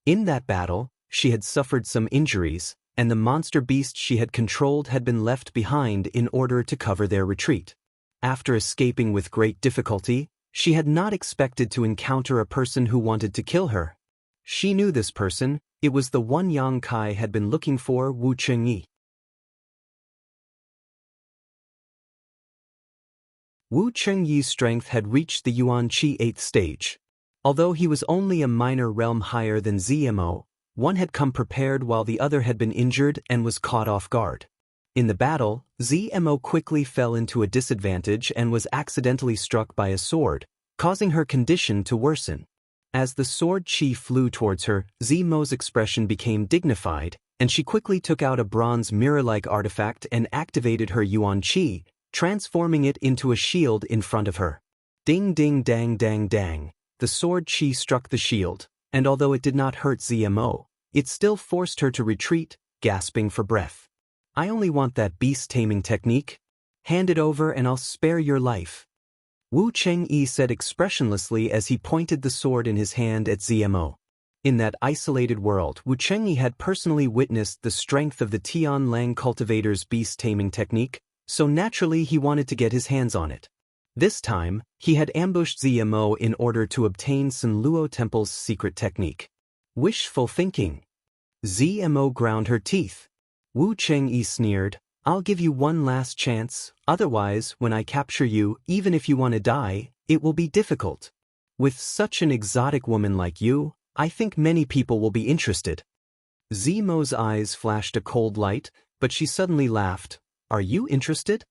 In that battle, she had suffered some injuries, and the monster beast she had controlled had been left behind in order to cover their retreat. After escaping with great difficulty, she had not expected to encounter a person who wanted to kill her. She knew this person, it was the one Yang Kai had been looking for, Wu Chengyi. Wu Chengyi's strength had reached the Yuan Qi 8th stage. Although he was only a minor realm higher than Zmo, one had come prepared while the other had been injured and was caught off guard. In the battle, Zmo quickly fell into a disadvantage and was accidentally struck by a sword, causing her condition to worsen. As the sword chi flew towards her, Zmo's expression became dignified, and she quickly took out a bronze mirror-like artifact and activated her Yuan Qi, transforming it into a shield in front of her. Ding ding dang dang dang. The sword chi struck the shield, and although it did not hurt Zmo, it still forced her to retreat, gasping for breath. I only want that beast-taming technique. Hand it over and I'll spare your life. Wu Chengyi said expressionlessly as he pointed the sword in his hand at Zmo. In that isolated world, Wu Chengyi had personally witnessed the strength of the Tian Lang cultivator's beast-taming technique, so naturally he wanted to get his hands on it. This time, he had ambushed Zmo in order to obtain Sun Luo Temple's secret technique. Wishful thinking. Zmo ground her teeth. Wu Chengyi sneered, I'll give you one last chance, otherwise, when I capture you, even if you want to die, it will be difficult. With such an exotic woman like you, I think many people will be interested. Zmo's eyes flashed a cold light, but she suddenly laughed. Are you interested?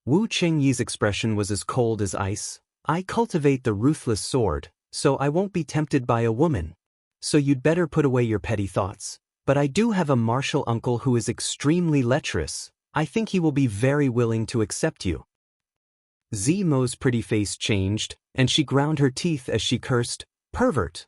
Wu Qingyi's expression was as cold as ice. I cultivate the ruthless sword, so I won't be tempted by a woman. So you'd better put away your petty thoughts. But I do have a martial uncle who is extremely lecherous. I think he will be very willing to accept you. Zimo's pretty face changed, and she ground her teeth as she cursed, "Pervert!"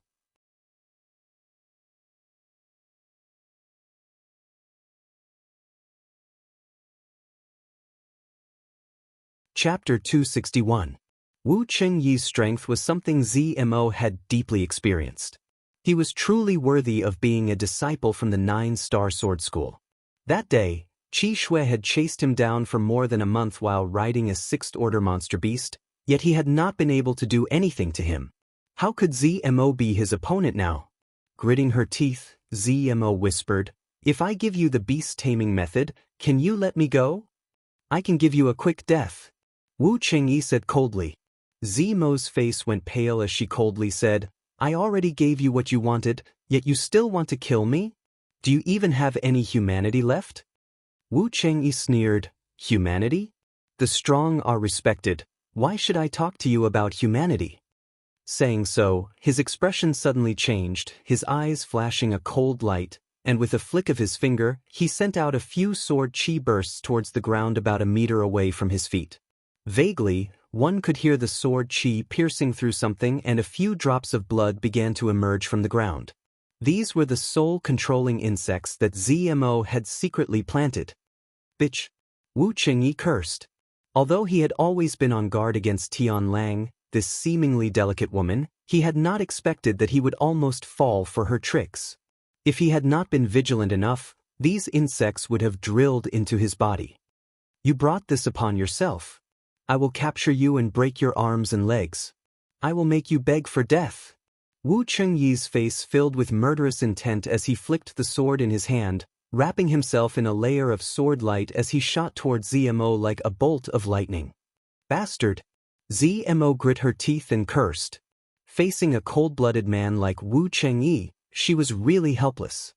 Chapter 261. Wu Qingyi's strength was something Zmo had deeply experienced. He was truly worthy of being a disciple from the 9-star sword school. That day, Qi Shui had chased him down for more than a month while riding a 6th-order monster beast, yet he had not been able to do anything to him. How could Zmo be his opponent now? Gritting her teeth, Zmo whispered, "If I give you the beast taming method, can you let me go? I can give you a quick death." Wu Qingyi said coldly. Zmo's face went pale as she coldly said, "I already gave you what you wanted, yet you still want to kill me? Do you even have any humanity left?" Wu Qingyi sneered, "Humanity? The strong are respected. Why should I talk to you about humanity?" Saying so, his expression suddenly changed, his eyes flashing a cold light, and with a flick of his finger, he sent out a few sword chi bursts towards the ground about a meter away from his feet. Vaguely, one could hear the sword chi piercing through something, and a few drops of blood began to emerge from the ground. These were the soul-controlling insects that Zmo had secretly planted. "Bitch!" Wu Qingyi cursed. Although he had always been on guard against Tian Lang, this seemingly delicate woman, he had not expected that he would almost fall for her tricks. If he had not been vigilant enough, these insects would have drilled into his body. "You brought this upon yourself. I will capture you and break your arms and legs. I will make you beg for death." Wu Qingyi's face filled with murderous intent as he flicked the sword in his hand, wrapping himself in a layer of sword light as he shot towards Zmo like a bolt of lightning. "Bastard!" Zmo grit her teeth and cursed. Facing a cold-blooded man like Wu Qingyi, she was really helpless.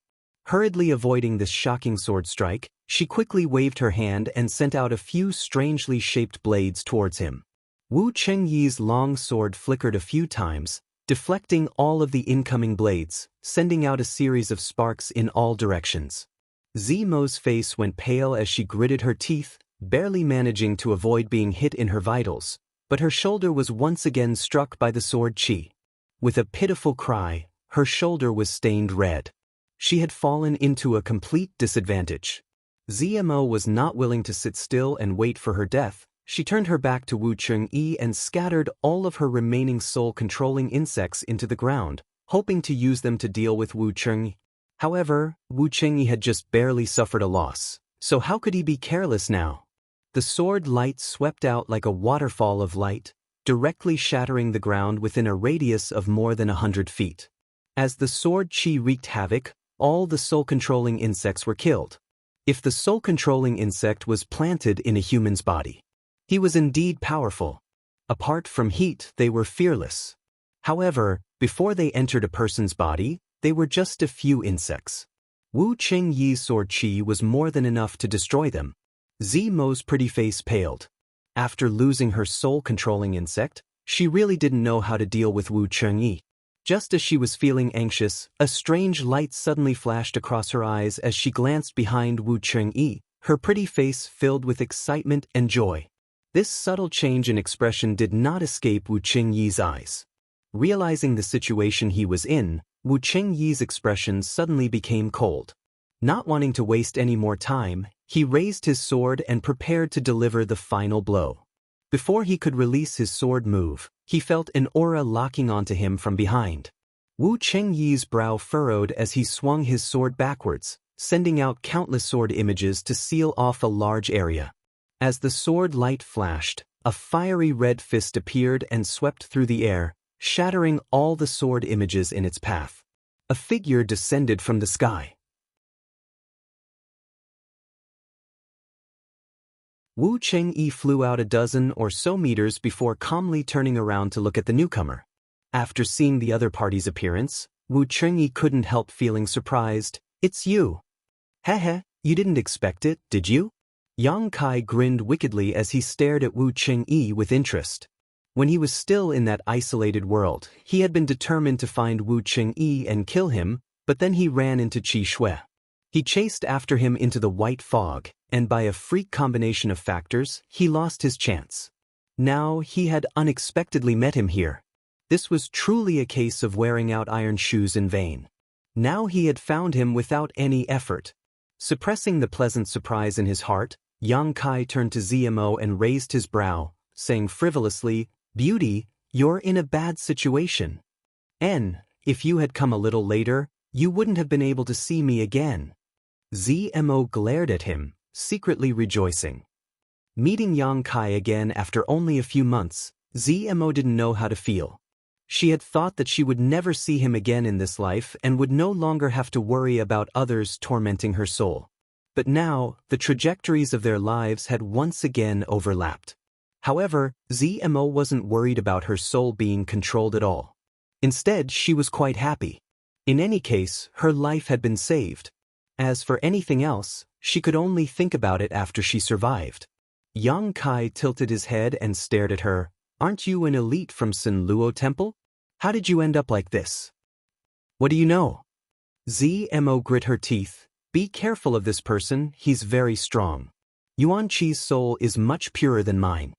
Hurriedly avoiding this shocking sword strike, she quickly waved her hand and sent out a few strangely shaped blades towards him. Wu Qingyi's long sword flickered a few times, deflecting all of the incoming blades, sending out a series of sparks in all directions. Zmo's face went pale as she gritted her teeth, barely managing to avoid being hit in her vitals, but her shoulder was once again struck by the sword chi. With a pitiful cry, her shoulder was stained red. She had fallen into a complete disadvantage. Zmo was not willing to sit still and wait for her death. She turned her back to Wu Qingyi and scattered all of her remaining soul-controlling insects into the ground, hoping to use them to deal with Wu Qingyi. However, Wu Qingyi had just barely suffered a loss, so how could he be careless now? The sword light swept out like a waterfall of light, directly shattering the ground within a radius of more than 100 feet. As the sword chi wreaked havoc, all the soul-controlling insects were killed. If the soul-controlling insect was planted in a human's body, he was indeed powerful. Apart from heat, they were fearless. However, before they entered a person's body, they were just a few insects. Wu Qingyi's sword chi was more than enough to destroy them. Zmo's pretty face paled. After losing her soul-controlling insect, she really didn't know how to deal with Wu Qingyi. Just as she was feeling anxious, a strange light suddenly flashed across her eyes as she glanced behind Wu Qingyi, her pretty face filled with excitement and joy. This subtle change in expression did not escape Wu Qingyi's eyes. Realizing the situation he was in, Wu Qingyi's expression suddenly became cold. Not wanting to waste any more time, he raised his sword and prepared to deliver the final blow. Before he could release his sword move, he felt an aura locking onto him from behind. Wu Qingyi's brow furrowed as he swung his sword backwards, sending out countless sword images to seal off a large area. As the sword light flashed, a fiery red fist appeared and swept through the air, shattering all the sword images in its path. A figure descended from the sky. Wu Qingyi flew out a dozen or so meters before calmly turning around to look at the newcomer. After seeing the other party's appearance, Wu Qingyi couldn't help feeling surprised. "It's you." "Heh, you didn't expect it, did you?" Yang Kai grinned wickedly as he stared at Wu Chengyi with interest. When he was still in that isolated world, he had been determined to find Wu Chengyi and kill him, but then he ran into Qi Shui. He chased after him into the white fog, and by a freak combination of factors, he lost his chance. Now he had unexpectedly met him here. This was truly a case of wearing out iron shoes in vain. Now he had found him without any effort. Suppressing the pleasant surprise in his heart, Yang Kai turned to ZMO and raised his brow, saying frivolously, "Beauty, you're in a bad situation. If you had come a little later, you wouldn't have been able to see me again." ZMO glared at him, secretly rejoicing. Meeting Yang Kai again after only a few months, ZMO didn't know how to feel. She had thought that she would never see him again in this life and would no longer have to worry about others tormenting her soul. But now, the trajectories of their lives had once again overlapped. However, ZMO wasn't worried about her soul being controlled at all. Instead, she was quite happy. In any case, her life had been saved. As for anything else, she could only think about it after she survived. Yang Kai tilted his head and stared at her. "Aren't you an elite from Sin Luo Temple? How did you end up like this?" "What do you know?" ZMO grit her teeth. "Be careful of this person, he's very strong. Yuan Qi's soul is much purer than mine."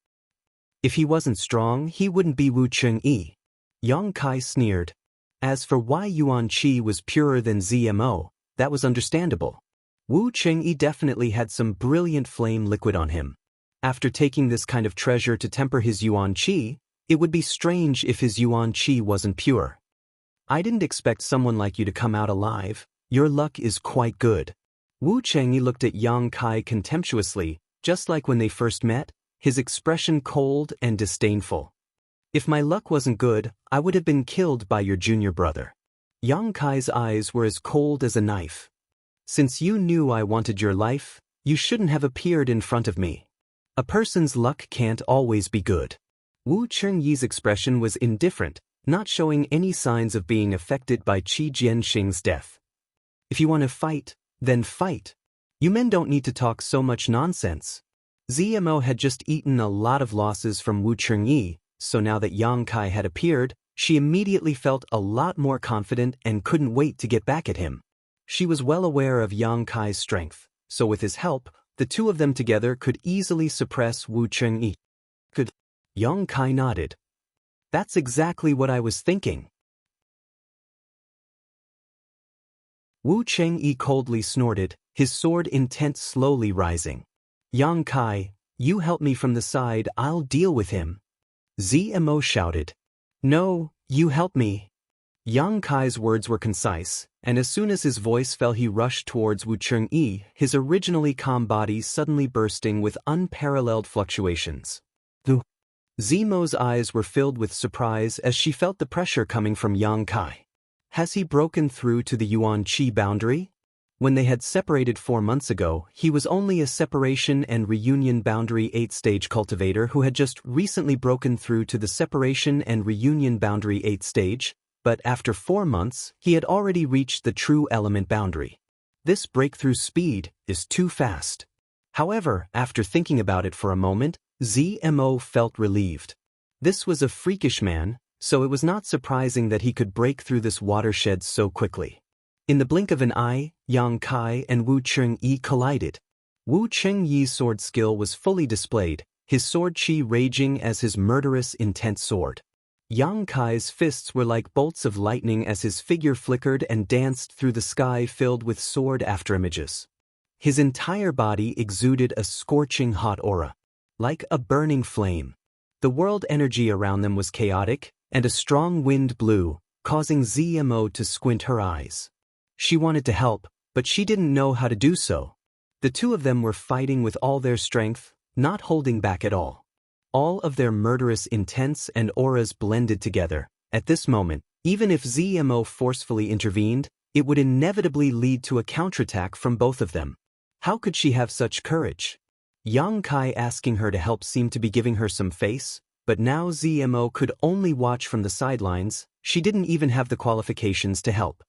"If he wasn't strong, he wouldn't be Wu Chengyi." Yang Kai sneered. As for why Yuan Qi was purer than ZMO, that was understandable. Wu Chengyi definitely had some brilliant flame liquid on him. After taking this kind of treasure to temper his Yuan Qi, it would be strange if his Yuan Qi wasn't pure. "I didn't expect someone like you to come out alive. Your luck is quite good." Wu Chengyi looked at Yang Kai contemptuously, just like when they first met, his expression cold and disdainful. "If my luck wasn't good, I would have been killed by your junior brother." Yang Kai's eyes were as cold as a knife. "Since you knew I wanted your life, you shouldn't have appeared in front of me. A person's luck can't always be good." Wu Chengyi's expression was indifferent, not showing any signs of being affected by Qi Jianxing's death. "If you want to fight, then fight. You men don't need to talk so much nonsense." ZMO had just eaten a lot of losses from Wu Chengyi, so now that Yang Kai had appeared, she immediately felt a lot more confident and couldn't wait to get back at him. She was well aware of Yang Kai's strength, so with his help, the two of them together could easily suppress Wu Chengyi. "Could?" Yang Kai nodded. "That's exactly what I was thinking." Wu Chengyi coldly snorted, his sword intent slowly rising. "Yang Kai, you help me from the side, I'll deal with him." ZMO shouted. "No, you help me." Yang Kai's words were concise, and as soon as his voice fell he rushed towards Wu Chengyi, his originally calm body suddenly bursting with unparalleled fluctuations. ZMO's eyes were filled with surprise as she felt the pressure coming from Yang Kai. Has he broken through to the Yuan Qi boundary? When they had separated 4 months ago, he was only a separation and reunion boundary 8-stage cultivator who had just recently broken through to the separation and reunion boundary 8 stage, but after 4 months, he had already reached the true element boundary. This breakthrough speed is too fast. However, after thinking about it for a moment, ZMO felt relieved. This was a freakish man, so it was not surprising that he could break through this watershed so quickly. In the blink of an eye, Yang Kai and Wu Chengyi collided. Wu Chengyi's sword skill was fully displayed, his sword chi raging as his murderous, intense sword. Yang Kai's fists were like bolts of lightning as his figure flickered and danced through the sky filled with sword afterimages. His entire body exuded a scorching hot aura, like a burning flame. The world energy around them was chaotic, and a strong wind blew, causing ZMO to squint her eyes. She wanted to help, but she didn't know how to do so. The two of them were fighting with all their strength, not holding back at all. All of their murderous intents and auras blended together. At this moment, even if ZMO forcefully intervened, it would inevitably lead to a counterattack from both of them. How could she have such courage? Yang Kai asking her to help seemed to be giving her some face, but now ZMO could only watch from the sidelines. She didn't even have the qualifications to help.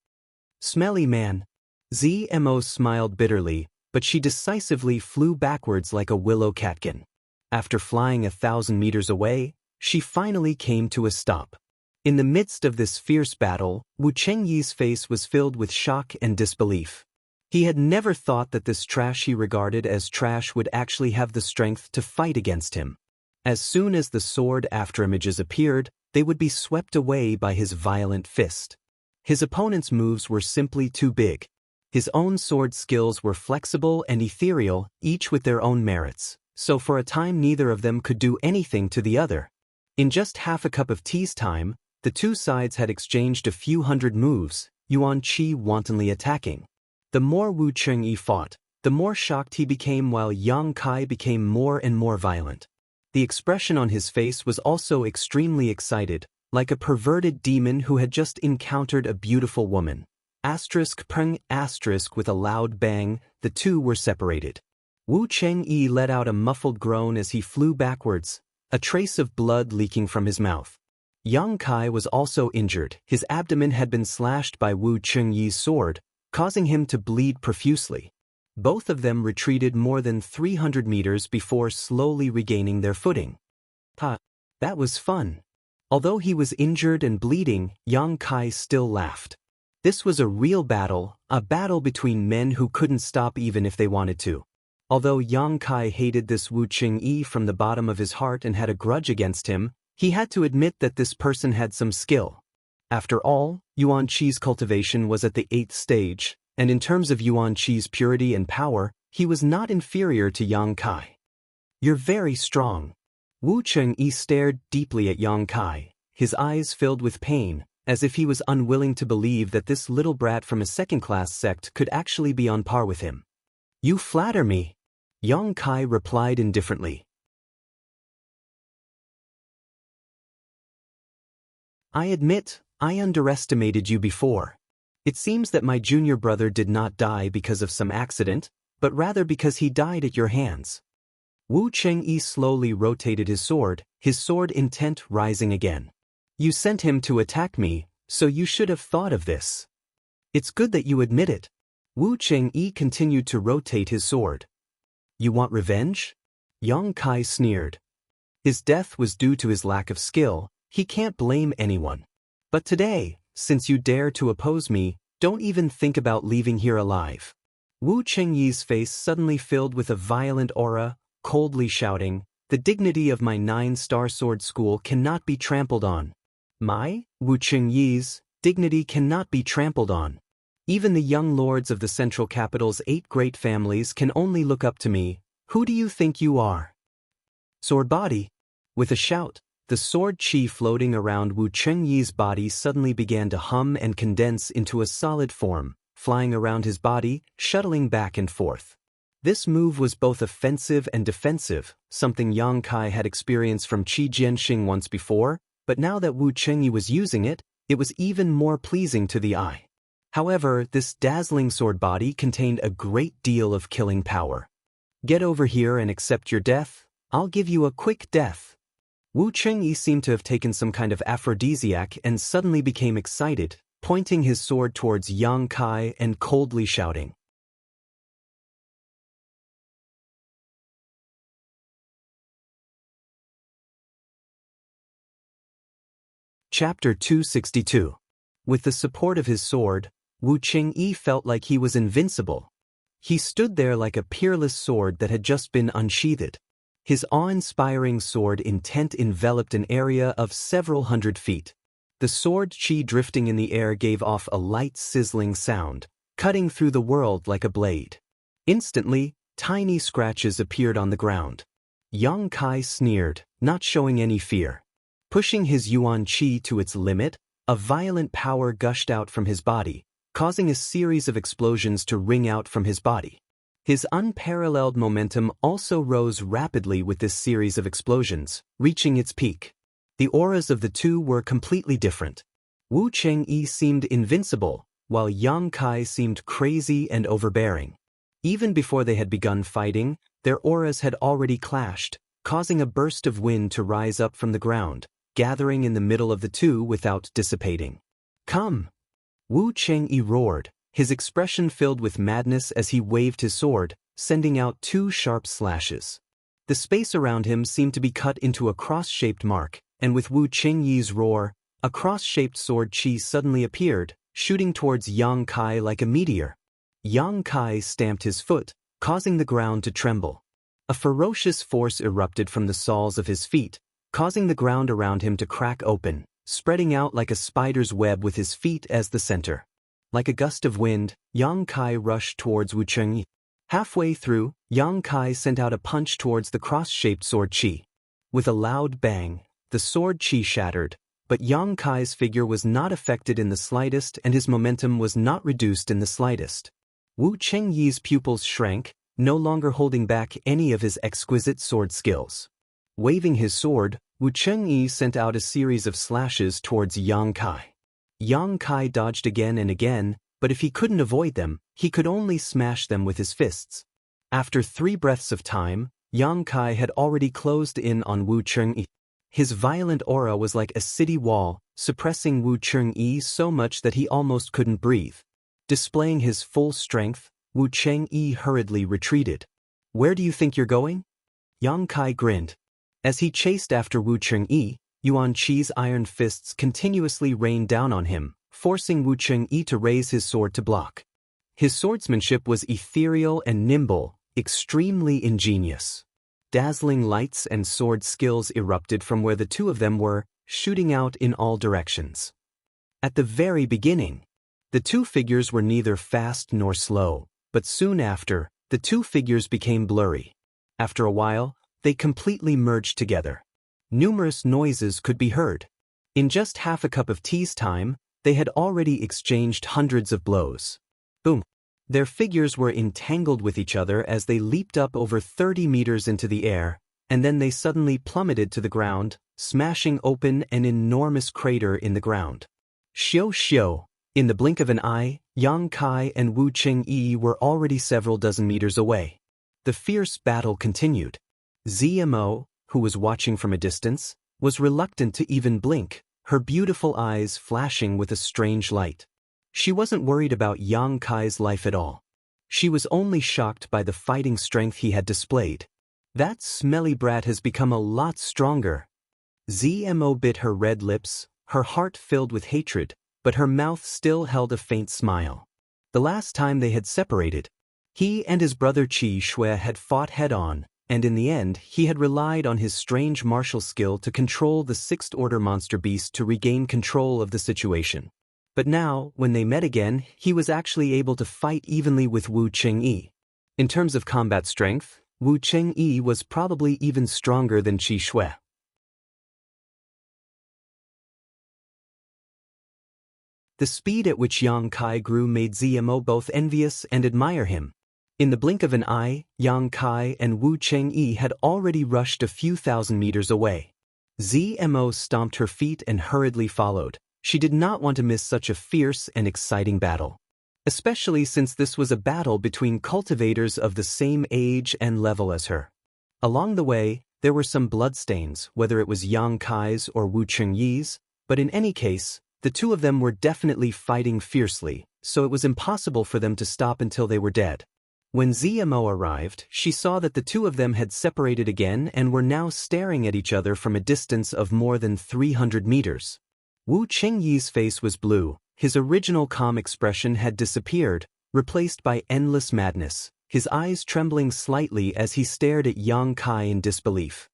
Smelly man. ZMO smiled bitterly, but she decisively flew backwards like a willow catkin. After flying 1,000 meters away, she finally came to a stop. In the midst of this fierce battle, Wu Chengyi's face was filled with shock and disbelief. He had never thought that this trash he regarded as trash would actually have the strength to fight against him. As soon as the sword afterimages appeared, they would be swept away by his violent fist. His opponent's moves were simply too big. His own sword skills were flexible and ethereal, each with their own merits, so for a time neither of them could do anything to the other. In just half a cup of tea's time, the two sides had exchanged a few hundred moves, Yuan Qi wantonly attacking. The more Wu Chengyi fought, the more shocked he became while Yang Kai became more and more violent. The expression on his face was also extremely excited, like a perverted demon who had just encountered a beautiful woman. Prng asterisk with a loud bang, the two were separated. Wu Chengyi let out a muffled groan as he flew backwards, a trace of blood leaking from his mouth. Yang Kai was also injured. His abdomen had been slashed by Wu Chengyi's sword, causing him to bleed profusely. Both of them retreated more than 300 meters before slowly regaining their footing. That was fun. Although he was injured and bleeding, Yang Kai still laughed. This was a real battle, a battle between men who couldn't stop even if they wanted to. Although Yang Kai hated this Wu Chengyi from the bottom of his heart and had a grudge against him, he had to admit that this person had some skill. After all, Yuan Qi's cultivation was at the 8th stage, and in terms of Yuan Qi's purity and power, he was not inferior to Yang Kai. "You're very strong." Wu Chengyi stared deeply at Yang Kai, his eyes filled with pain, as if he was unwilling to believe that this little brat from a second-class sect could actually be on par with him. "You flatter me," Yang Kai replied indifferently. "I admit, I underestimated you before. It seems that my junior brother did not die because of some accident, but rather because he died at your hands." Wu Chengyi slowly rotated his sword intent rising again. "You sent him to attack me, so you should have thought of this. It's good that you admit it." Wu Chengyi continued to rotate his sword. "You want revenge?" Yang Kai sneered. His death was due to his lack of skill. He can't blame anyone. But today, since you dare to oppose me, don't even think about leaving here alive. Wu Chengyi's face suddenly filled with a violent aura, coldly shouting, "The dignity of my 9-star sword school cannot be trampled on. My, Wu Chengyi's, dignity cannot be trampled on. Even the young lords of the central capital's 8 great families can only look up to me. Who do you think you are?" "Sword body." With a shout, the sword chi floating around Wu Chengyi's body suddenly began to hum and condense into a solid form, flying around his body, shuttling back and forth. This move was both offensive and defensive, something Yang Kai had experienced from Qi Jianxing once before, but now that Wu Chengyi was using it, it was even more pleasing to the eye. However, this dazzling sword body contained a great deal of killing power. "Get over here and accept your death. I'll give you a quick death." Wu Chengyi seemed to have taken some kind of aphrodisiac and suddenly became excited, pointing his sword towards Yang Kai and coldly shouting. Chapter 262. With the support of his sword, Wu Chengyi felt like he was invincible. He stood there like a peerless sword that had just been unsheathed. His awe-inspiring sword intent enveloped an area of several hundred feet. The sword chi drifting in the air gave off a light sizzling sound, cutting through the world like a blade. Instantly, tiny scratches appeared on the ground. Yang Kai sneered, not showing any fear. Pushing his Yuan Qi to its limit, a violent power gushed out from his body, causing a series of explosions to ring out from his body. His unparalleled momentum also rose rapidly with this series of explosions, reaching its peak. The auras of the two were completely different. Wu Chengyi seemed invincible, while Yang Kai seemed crazy and overbearing. Even before they had begun fighting, their auras had already clashed, causing a burst of wind to rise up from the ground, gathering in the middle of the two without dissipating. "Come!" Wu Chengyi roared, his expression filled with madness as he waved his sword, sending out 2 sharp slashes. The space around him seemed to be cut into a cross-shaped mark, and with Wu Qingyi's roar, a cross-shaped sword chi suddenly appeared, shooting towards Yang Kai like a meteor. Yang Kai stamped his foot, causing the ground to tremble. A ferocious force erupted from the soles of his feet, causing the ground around him to crack open, spreading out like a spider's web with his feet as the center. Like a gust of wind, Yang Kai rushed towards Wu Qingyi. Halfway through, Yang Kai sent out a punch towards the cross-shaped sword chi. With a loud bang, the sword chi shattered, but Yang Kai's figure was not affected in the slightest and his momentum was not reduced in the slightest. Wu Qingyi's pupils shrank, no longer holding back any of his exquisite sword skills. Waving his sword, Wu Qingyi sent out a series of slashes towards Yang Kai. Yang Kai dodged again and again, but if he couldn't avoid them, he could only smash them with his fists. After 3 breaths of time, Yang Kai had already closed in on Wu Qingyi. His violent aura was like a city wall, suppressing Wu Qingyi so much that he almost couldn't breathe. Displaying his full strength, Wu Qingyi hurriedly retreated. "Where do you think you're going?" Yang Kai grinned. As he chased after Wu Qingyi, Yuan Qi's iron fists continuously rained down on him, forcing Wu Qingyi to raise his sword to block. His swordsmanship was ethereal and nimble, extremely ingenious. Dazzling lights and sword skills erupted from where the two of them were, shooting out in all directions. At the very beginning, the two figures were neither fast nor slow, but soon after, the two figures became blurry. After a while, they completely merged together. Numerous noises could be heard. In just half a cup of tea's time, they had already exchanged hundreds of blows. Boom! Their figures were entangled with each other as they leaped up over 30 meters into the air, and then they suddenly plummeted to the ground, smashing open an enormous crater in the ground. Xiao! In the blink of an eye, Yang Kai and Wu Qingyi were already several dozen meters away. The fierce battle continued. ZMO, who was watching from a distance, was reluctant to even blink, her beautiful eyes flashing with a strange light. She wasn't worried about Yang Kai's life at all. She was only shocked by the fighting strength he had displayed. That smelly brat has become a lot stronger. ZMO bit her red lips, her heart filled with hatred, but her mouth still held a faint smile. The last time they had separated, he and his brother Qi Shui had fought head-on, and in the end he had relied on his strange martial skill to control the sixth-order monster beast to regain control of the situation. But now, when they met again, he was actually able to fight evenly with Wu Qingyi. In terms of combat strength, Wu Qingyi was probably even stronger than Qi Shui. The speed at which Yang Kai grew made ZMO both envious and admire him. In the blink of an eye, Yang Kai and Wu Qingyi had already rushed a few thousand meters away. ZMO stomped her feet and hurriedly followed. She did not want to miss such a fierce and exciting battle. Especially since this was a battle between cultivators of the same age and level as her. Along the way, there were some bloodstains, whether it was Yang Kai's or Wu Qingyi's, but in any case, the two of them were definitely fighting fiercely, so it was impossible for them to stop until they were dead. When ZMO arrived, she saw that the two of them had separated again and were now staring at each other from a distance of more than 300 meters. Wu Qingyi's face was blue, his original calm expression had disappeared, replaced by endless madness, his eyes trembling slightly as he stared at Yang Kai in disbelief.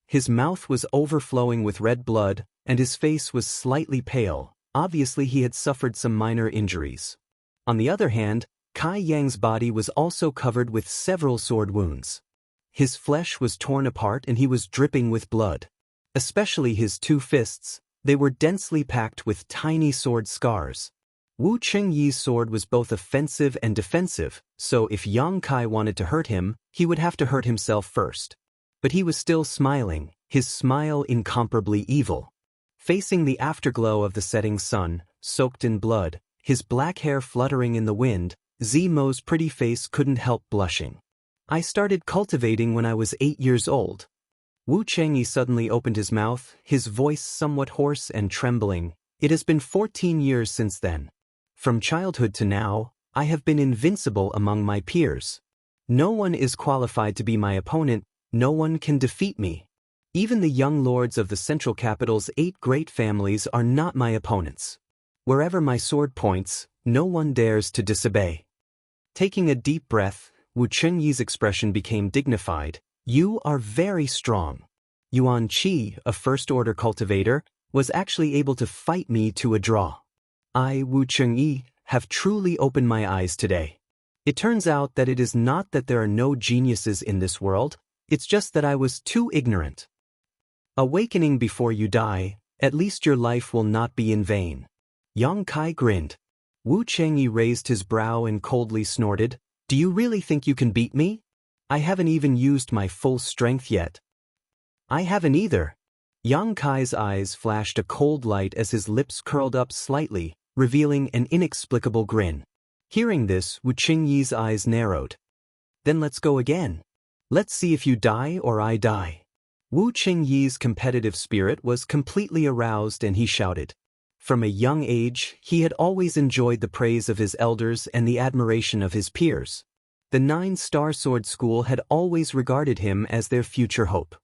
His mouth was overflowing with red blood, and his face was slightly pale. Obviously he had suffered some minor injuries. On the other hand, Kai Yang's body was also covered with several sword wounds. His flesh was torn apart and he was dripping with blood. Especially his two fists, they were densely packed with tiny sword scars. Wu Qingyi's sword was both offensive and defensive, so if Yang Kai wanted to hurt him, he would have to hurt himself first. But he was still smiling, his smile incomparably evil. Facing the afterglow of the setting sun, soaked in blood, his black hair fluttering in the wind, ZMO's pretty face couldn't help blushing. "I started cultivating when I was 8 years old." Wu Qingyi suddenly opened his mouth, his voice somewhat hoarse and trembling. "It has been 14 years since then. From childhood to now, I have been invincible among my peers." No one is qualified to be my opponent, no one can defeat me. Even the young lords of the central capital's 8 great families are not my opponents. Wherever my sword points, no one dares to disobey. Taking a deep breath, Wu Chengyi's expression became dignified. You are very strong. Yuan Qi, a first-order cultivator, was actually able to fight me to a draw. I, Wu Chengyi, have truly opened my eyes today. It turns out that it is not that there are no geniuses in this world, it's just that I was too ignorant. Awakening before you die, at least your life will not be in vain. Yang Kai grinned. Wu Chengyi raised his brow and coldly snorted, Do you really think you can beat me? I haven't even used my full strength yet. I haven't either. Yang Kai's eyes flashed a cold light as his lips curled up slightly, revealing an inexplicable grin. Hearing this, Wu Chengyi's eyes narrowed. Then let's go again. Let's see if you die or I die. Wu Chengyi's competitive spirit was completely aroused and he shouted. From a young age, he had always enjoyed the praise of his elders and the admiration of his peers. The 9-star sword school had always regarded him as their future hope.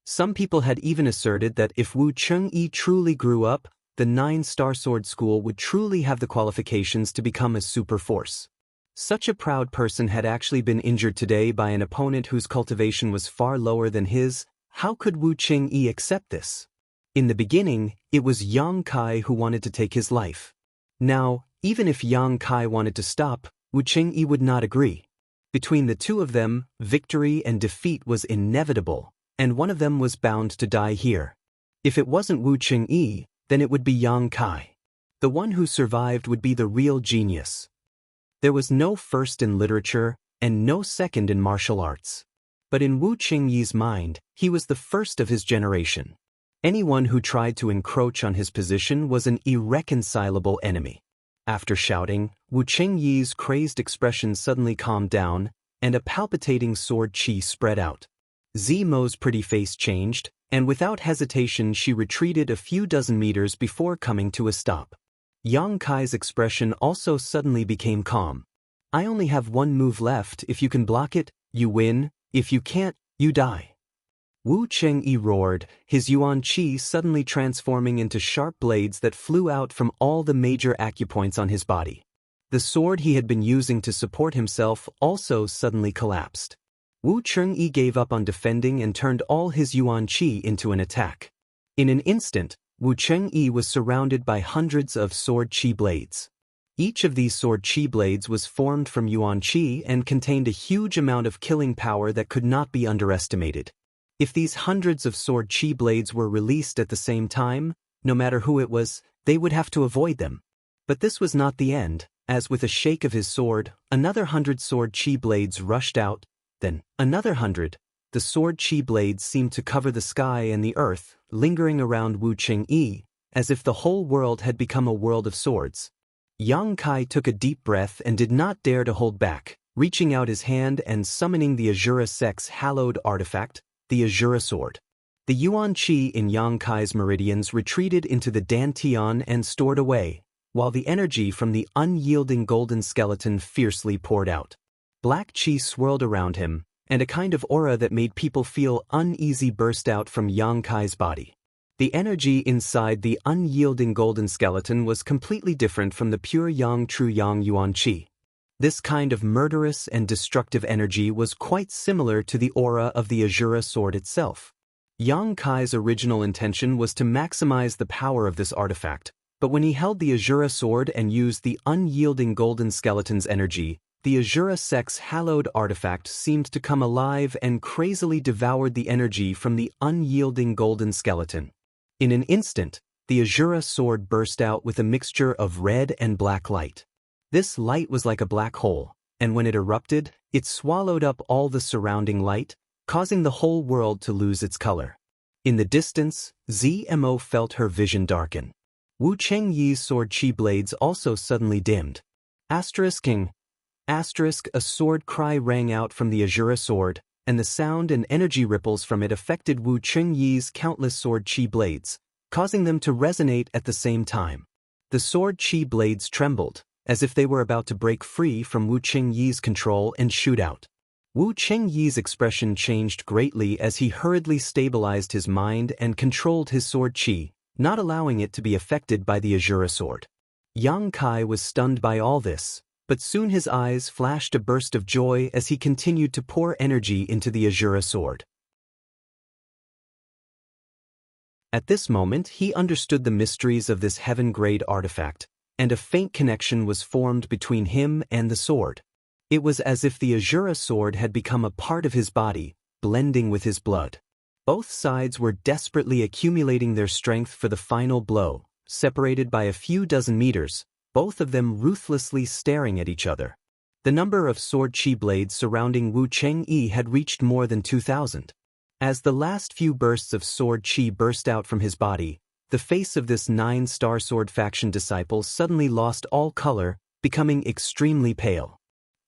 Some people had even asserted that if Wu Chengyi truly grew up, the 9-star sword school would truly have the qualifications to become a super force. Such a proud person had actually been injured today by an opponent whose cultivation was far lower than his. How could Wu Chengyi accept this? In the beginning, it was Yang Kai who wanted to take his life. Now, even if Yang Kai wanted to stop, Wu Chengyi would not agree. Between the two of them, victory and defeat was inevitable, and one of them was bound to die here. If it wasn't Wu Chengyi, then it would be Yang Kai. The one who survived would be the real genius. There was no first in literature, and no second in martial arts. But in Wu Chengyi's mind, he was the first of his generation. Anyone who tried to encroach on his position was an irreconcilable enemy. After shouting, Wu Chengyi's crazed expression suddenly calmed down, and a palpitating sword chi spread out. Zimo's pretty face changed, and without hesitation she retreated a few dozen meters before coming to a stop. Yang Kai's expression also suddenly became calm. I only have one move left. If you can block it, you win. If you can't, you die. Wu Chengyi roared, his Yuan Qi suddenly transforming into sharp blades that flew out from all the major acupoints on his body. The sword he had been using to support himself also suddenly collapsed. Wu Chengyi gave up on defending and turned all his Yuan Qi into an attack. In an instant, Wu Chengyi was surrounded by hundreds of sword chi blades. Each of these sword chi blades was formed from Yuan Qi and contained a huge amount of killing power that could not be underestimated. If these hundreds of sword chi blades were released at the same time, no matter who it was, they would have to avoid them. But this was not the end, as with a shake of his sword, another 100 sword chi blades rushed out, then another 100. The sword chi blades seemed to cover the sky and the earth, lingering around Wu Chengyi, as if the whole world had become a world of swords. Yang Kai took a deep breath and did not dare to hold back, reaching out his hand and summoning the Azura Sect's hallowed artifact, the Azura Sword. The Yuan Qi in Yang Kai's meridians retreated into the Dantian and stored away, while the energy from the unyielding golden skeleton fiercely poured out. Black Qi swirled around him, and a kind of aura that made people feel uneasy burst out from Yang Kai's body. The energy inside the unyielding golden skeleton was completely different from the pure Yang True Yang Yuan Qi. This kind of murderous and destructive energy was quite similar to the aura of the Azura Sword itself. Yang Kai's original intention was to maximize the power of this artifact, but when he held the Azura Sword and used the unyielding golden skeleton's energy, the Azura Sect's hallowed artifact seemed to come alive and crazily devoured the energy from the unyielding golden skeleton. In an instant, the Azura Sword burst out with a mixture of red and black light. This light was like a black hole, and when it erupted, it swallowed up all the surrounding light, causing the whole world to lose its color. In the distance, Zmo felt her vision darken. Wu Chengyi's sword chi blades also suddenly dimmed. King. A sword cry rang out from the Azura Sword, and the sound and energy ripples from it affected Wu Chengyi's countless sword chi blades, causing them to resonate at the same time. The sword chi blades trembled, as if they were about to break free from Wu Qingyi's control and shoot out. Wu Qingyi's expression changed greatly as he hurriedly stabilized his mind and controlled his sword qi, not allowing it to be affected by the Azura sword. Yang Kai was stunned by all this, but soon his eyes flashed a burst of joy as he continued to pour energy into the Azura sword. At this moment he understood the mysteries of this heaven-grade artifact, and a faint connection was formed between him and the sword. It was as if the Azura sword had become a part of his body, blending with his blood. Both sides were desperately accumulating their strength for the final blow, separated by a few dozen meters, both of them ruthlessly staring at each other. The number of sword qi blades surrounding Wu Qingyi had reached more than 2,000. As the last few bursts of sword qi burst out from his body, the face of this 9-star sword faction disciple suddenly lost all color, becoming extremely pale.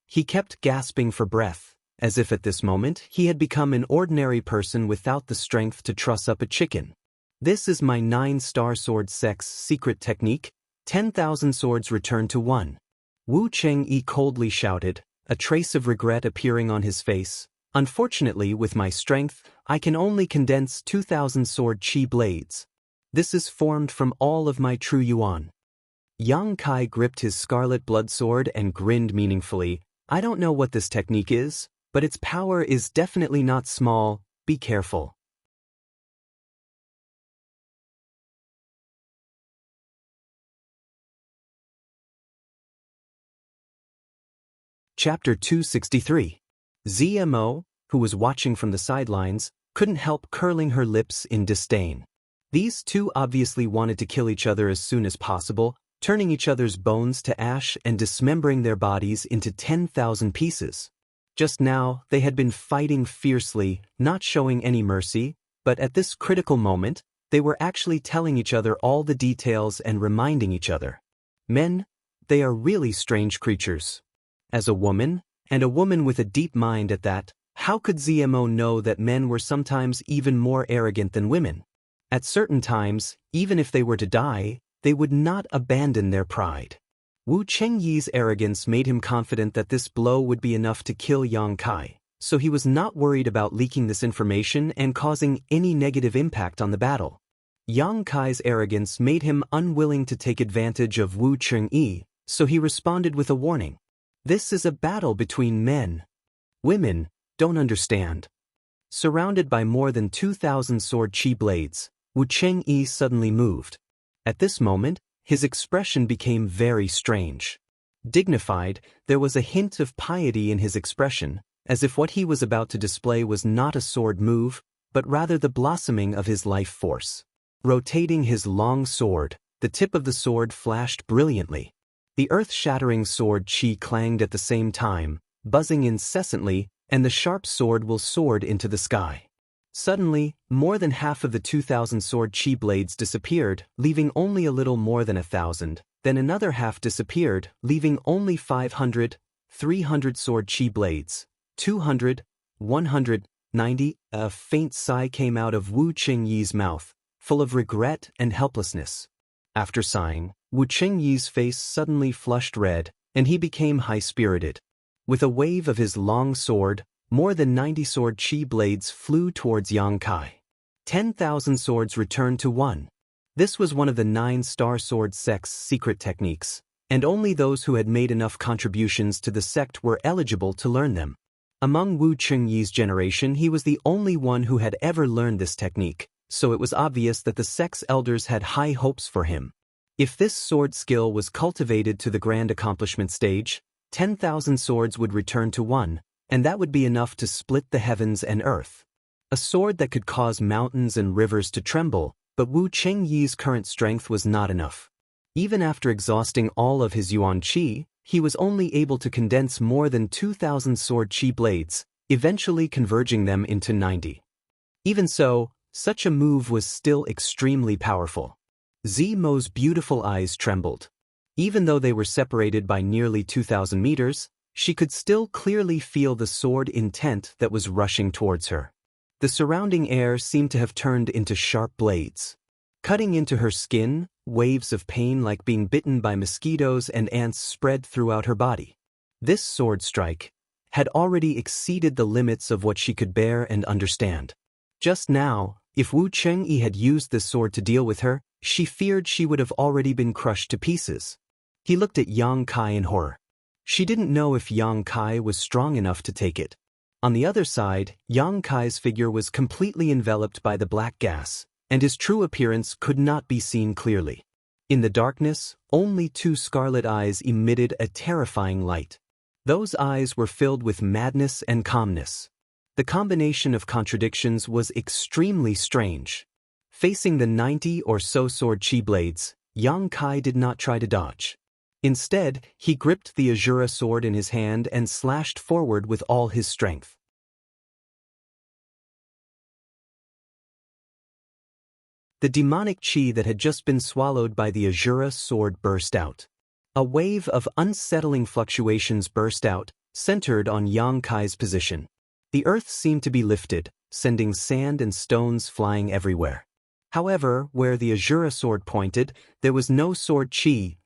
He kept gasping for breath, as if at this moment he had become an ordinary person without the strength to truss up a chicken. This is my 9-star sword sect's secret technique, 10,000 swords return to 1. Wu Qingyi coldly shouted, a trace of regret appearing on his face. Unfortunately, with my strength, I can only condense 2,000 sword qi blades. This is formed from all of my true yuan. Yang Kai gripped his scarlet blood sword and grinned meaningfully. I don't know what this technique is, but its power is definitely not small. Be careful. Chapter 263. ZMO, who was watching from the sidelines, couldn't help curling her lips in disdain. These two obviously wanted to kill each other as soon as possible, turning each other's bones to ash and dismembering their bodies into 10,000 pieces. Just now, they had been fighting fiercely, not showing any mercy, but at this critical moment, they were actually telling each other all the details and reminding each other. Men, they are really strange creatures. As a woman, and a woman with a deep mind at that, how could ZMO know that men were sometimes even more arrogant than women? At certain times, even if they were to die, they would not abandon their pride. Wu Qingyi's arrogance made him confident that this blow would be enough to kill Yang Kai, so he was not worried about leaking this information and causing any negative impact on the battle. Yang Kai's arrogance made him unwilling to take advantage of Wu Qingyi, so he responded with a warning. This is a battle between men. Women don't understand. Surrounded by more than 2,000 sword qi blades, Wu Qingyi suddenly moved. At this moment, his expression became very strange. Dignified, there was a hint of piety in his expression, as if what he was about to display was not a sword move, but rather the blossoming of his life force. Rotating his long sword, the tip of the sword flashed brilliantly. The earth-shattering sword qi clanged at the same time, buzzing incessantly, and the sharp sword will soared into the sky. Suddenly, more than half of the 2,000 sword qi blades disappeared, leaving only a little more than 1,000. Then another half disappeared, leaving only 500, 300 sword qi blades. 200, 190. A faint sigh came out of Wu Qingyi's mouth, full of regret and helplessness. After sighing, Wu Qingyi's face suddenly flushed red, and he became high-spirited. With a wave of his long sword, more than 90 sword qi blades flew towards Yang Kai. 10,000 swords returned to 1. This was one of the 9-star sword sect's secret techniques, and only those who had made enough contributions to the sect were eligible to learn them. Among Wu Qingyi's generation, he was the only one who had ever learned this technique, so it was obvious that the sect's elders had high hopes for him. If this sword skill was cultivated to the grand accomplishment stage, 10,000 swords would return to 1, and that would be enough to split the heavens and earth. A sword that could cause mountains and rivers to tremble, but Wu Qingyi's current strength was not enough. Even after exhausting all of his yuan qi, he was only able to condense more than 2,000 sword qi blades, eventually converging them into 90. Even so, such a move was still extremely powerful. Zmo's beautiful eyes trembled. Even though they were separated by nearly 2,000 meters, she could still clearly feel the sword intent that was rushing towards her. The surrounding air seemed to have turned into sharp blades. Cutting into her skin, waves of pain like being bitten by mosquitoes and ants spread throughout her body. This sword strike had already exceeded the limits of what she could bear and understand. Just now, if Wu Chengyi had used this sword to deal with her, she feared she would have already been crushed to pieces. He looked at Yang Kai in horror. She didn't know if Yang Kai was strong enough to take it. On the other side, Yang Kai's figure was completely enveloped by the black gas, and his true appearance could not be seen clearly. In the darkness, only two scarlet eyes emitted a terrifying light. Those eyes were filled with madness and calmness. The combination of contradictions was extremely strange. Facing the 90 or so sword chi blades, Yang Kai did not try to dodge. Instead, he gripped the Azura sword in his hand and slashed forward with all his strength. The demonic chi that had just been swallowed by the Azura sword burst out. A wave of unsettling fluctuations burst out, centered on Yang Kai's position. The earth seemed to be lifted, sending sand and stones flying everywhere. However, where the Azura sword pointed, there was no sword chi,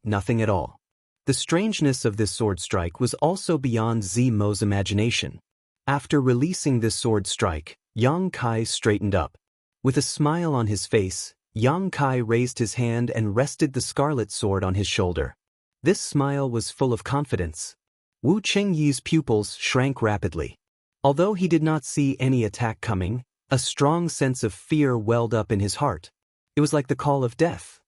nothing at all. The strangeness of this sword strike was also beyond Zimo's imagination. After releasing this sword strike, Yang Kai straightened up. With a smile on his face, Yang Kai raised his hand and rested the scarlet sword on his shoulder. This smile was full of confidence. Wu Chengyi's pupils shrank rapidly. Although he did not see any attack coming, a strong sense of fear welled up in his heart. It was like the call of death.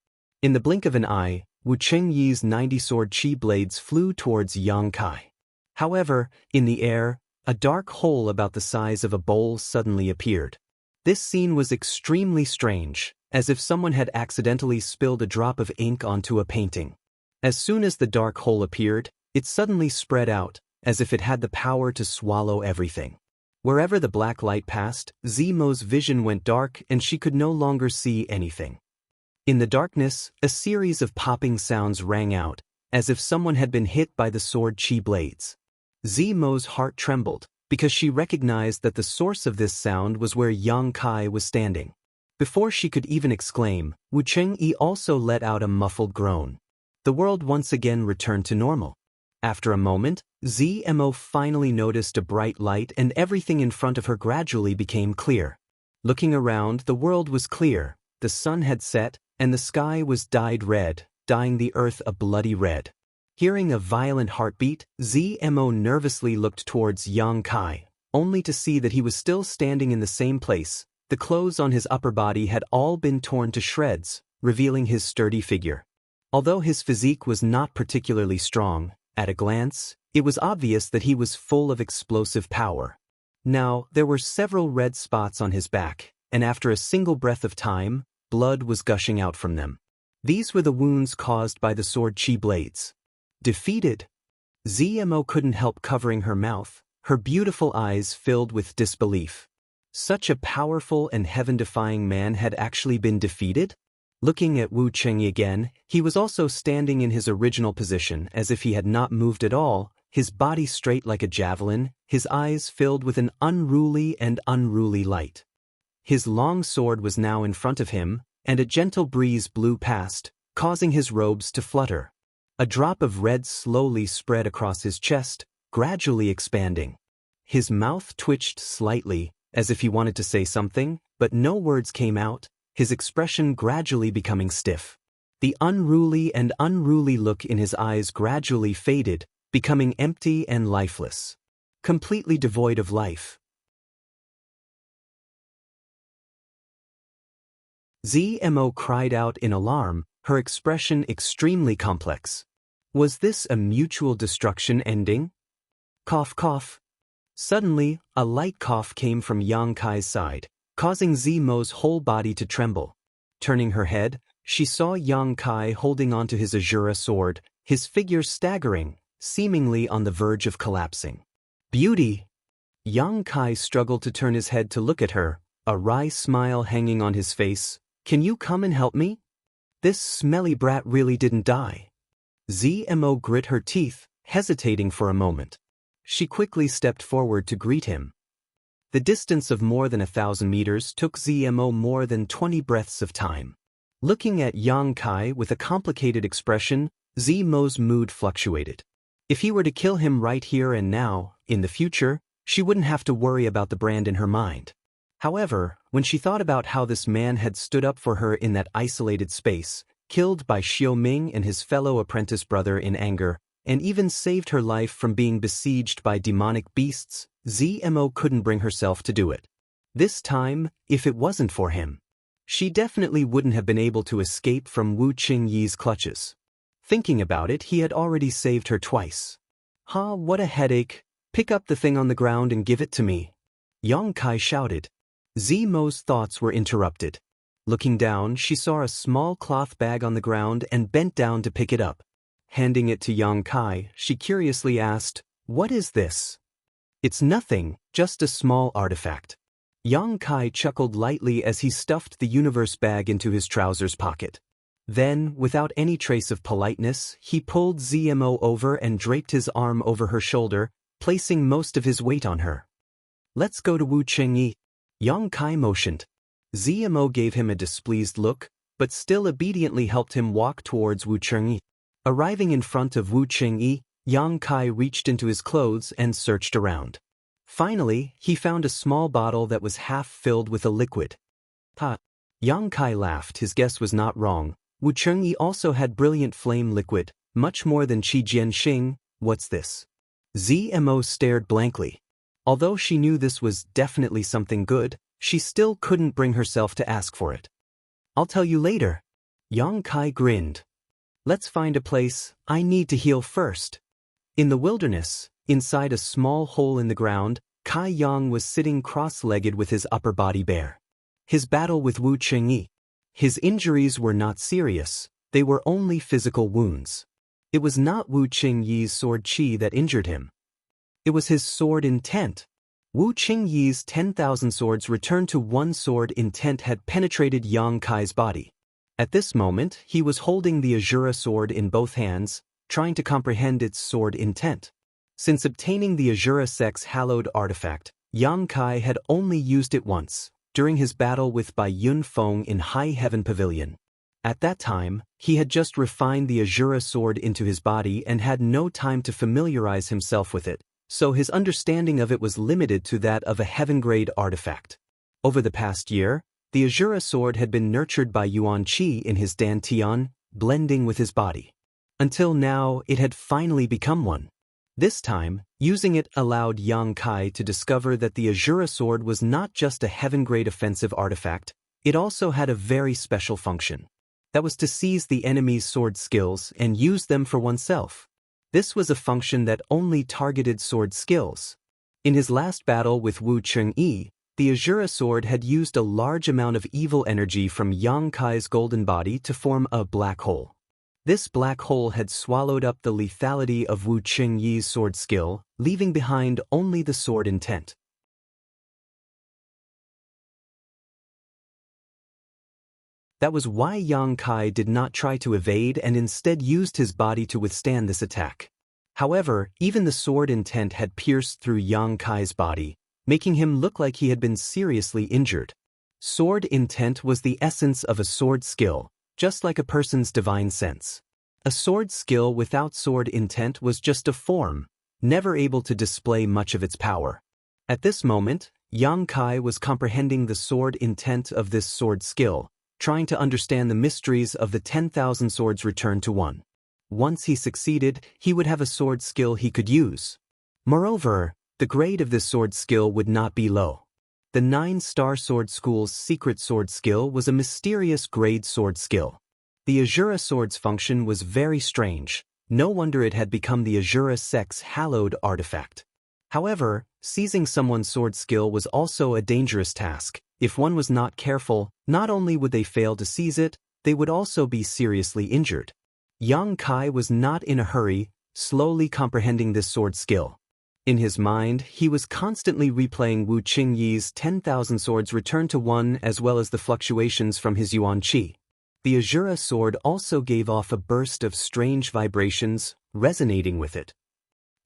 In the blink of an eye, Wu Chengyi's 90 sword chi blades flew towards Yang Kai. However, in the air, a dark hole about the size of a bowl suddenly appeared. This scene was extremely strange, as if someone had accidentally spilled a drop of ink onto a painting. As soon as the dark hole appeared, it suddenly spread out, as if it had the power to swallow everything. Wherever the black light passed, Zimo's vision went dark and she could no longer see anything. In the darkness, a series of popping sounds rang out, as if someone had been hit by the sword chi blades. Zimo's heart trembled, because she recognized that the source of this sound was where Yang Kai was standing. Before she could even exclaim, Wu Chengyi also let out a muffled groan. The world once again returned to normal. After a moment, Zimo finally noticed a bright light and everything in front of her gradually became clear. Looking around, the world was clear, the sun had set, and the sky was dyed red, dyeing the earth a bloody red. Hearing a violent heartbeat, Zimo nervously looked towards Yang Kai, only to see that he was still standing in the same place. The clothes on his upper body had all been torn to shreds, revealing his sturdy figure. Although his physique was not particularly strong, at a glance, it was obvious that he was full of explosive power. Now, there were several red spots on his back, and after a single breath of time, blood was gushing out from them. These were the wounds caused by the sword chi blades. Defeated? Zimo couldn't help covering her mouth, her beautiful eyes filled with disbelief. Such a powerful and heaven-defying man had actually been defeated? Looking at Wu Chengyi again, he was also standing in his original position as if he had not moved at all, his body straight like a javelin, his eyes filled with an unruly light. His long sword was now in front of him, and a gentle breeze blew past, causing his robes to flutter. A drop of red slowly spread across his chest, gradually expanding. His mouth twitched slightly, as if he wanted to say something, but no words came out, his expression gradually becoming stiff. The unruly look in his eyes gradually faded, becoming empty and lifeless. Completely devoid of life. Zimo cried out in alarm, her expression extremely complex. Was this a mutual destruction ending? Cough, cough. Suddenly, a light cough came from Yang Kai's side, causing Zimo's whole body to tremble. Turning her head, she saw Yang Kai holding onto his Azura sword, his figure staggering, seemingly on the verge of collapsing. Beauty! Yang Kai struggled to turn his head to look at her, a wry smile hanging on his face. Can you come and help me? This smelly brat really didn't die. Zimo grit her teeth, hesitating for a moment. She quickly stepped forward to greet him. The distance of more than 1,000 meters took Zimo more than 20 breaths of time. Looking at Yang Kai with a complicated expression, Zimo's mood fluctuated. If he were to kill him right here and now, in the future, she wouldn't have to worry about the brand in her mind. However, when she thought about how this man had stood up for her in that isolated space, killed by Xiao Ming and his fellow apprentice brother in anger, and even saved her life from being besieged by demonic beasts, Zmo couldn't bring herself to do it. This time, if it wasn't for him, she definitely wouldn't have been able to escape from Wu Qingyi's clutches. Thinking about it, he had already saved her twice. What a headache. Pick up the thing on the ground and give it to me. Yang Kai shouted. Zmo's thoughts were interrupted. Looking down, she saw a small cloth bag on the ground and bent down to pick it up. Handing it to Yang Kai, she curiously asked, "What is this?" "It's nothing, just a small artifact." Yang Kai chuckled lightly as he stuffed the universe bag into his trousers pocket. Then, without any trace of politeness, he pulled Zmo over and draped his arm over her shoulder, placing most of his weight on her. "Let's go to Wu Qingyi." Yang Kai motioned. Zmo gave him a displeased look, but still obediently helped him walk towards Wu Qingyi. Arriving in front of Wu Qingyi, Yang Kai reached into his clothes and searched around. Finally, he found a small bottle that was half filled with a liquid. Yang Kai laughed. His guess was not wrong. Wu Qingyi also had brilliant flame liquid, much more than Qi Jianxing. "What's this?" Zmo stared blankly. Although she knew this was definitely something good, she still couldn't bring herself to ask for it. "I'll tell you later." Yang Kai grinned. "Let's find a place. I need to heal first." In the wilderness, inside a small hole in the ground, Kai Yang was sitting cross-legged with his upper body bare. His battle with Wu Qingyi. His injuries were not serious, they were only physical wounds. It was not Wu Qingyi's sword Qi that injured him. It was his sword intent. Wu Qingyi's 10,000 swords returned to one sword intent had penetrated Yang Kai's body. At this moment, he was holding the Azura sword in both hands, trying to comprehend its sword intent. Since obtaining the Azura Sect's hallowed artifact, Yang Kai had only used it once, during his battle with Bai Yun Feng in High Heaven Pavilion. At that time, he had just refined the Azura sword into his body and had no time to familiarize himself with it, so his understanding of it was limited to that of a heaven-grade artifact. Over the past year, the Azura sword had been nurtured by Yuan Qi in his dantian, blending with his body. Until now, it had finally become one. This time, using it allowed Yang Kai to discover that the Azura sword was not just a heaven-grade offensive artifact, it also had a very special function. That was to seize the enemy's sword skills and use them for oneself. This was a function that only targeted sword skills. In his last battle with Wu Qingyi, the Azura sword had used a large amount of evil energy from Yang Kai's golden body to form a black hole. This black hole had swallowed up the lethality of Wu Qingyi's sword skill, leaving behind only the sword intent. That was why Yang Kai did not try to evade and instead used his body to withstand this attack. However, even the sword intent had pierced through Yang Kai's body, making him look like he had been seriously injured. Sword intent was the essence of a sword skill, just like a person's divine sense. A sword skill without sword intent was just a form, never able to display much of its power. At this moment, Yang Kai was comprehending the sword intent of this sword skill, trying to understand the mysteries of the 10,000 swords returned to one. Once he succeeded, he would have a sword skill he could use. Moreover, the grade of this sword skill would not be low. The 9-star sword school's secret sword skill was a mysterious grade sword skill. The Azura sword's function was very strange. No wonder it had become the Azura Sect's hallowed artifact. However, seizing someone's sword skill was also a dangerous task. If one was not careful, not only would they fail to seize it, they would also be seriously injured. Yang Kai was not in a hurry, slowly comprehending this sword skill. In his mind, he was constantly replaying Wu Qingyi's 10,000 swords returned to one as well as the fluctuations from his Yuan Qi. The Azura sword also gave off a burst of strange vibrations, resonating with it.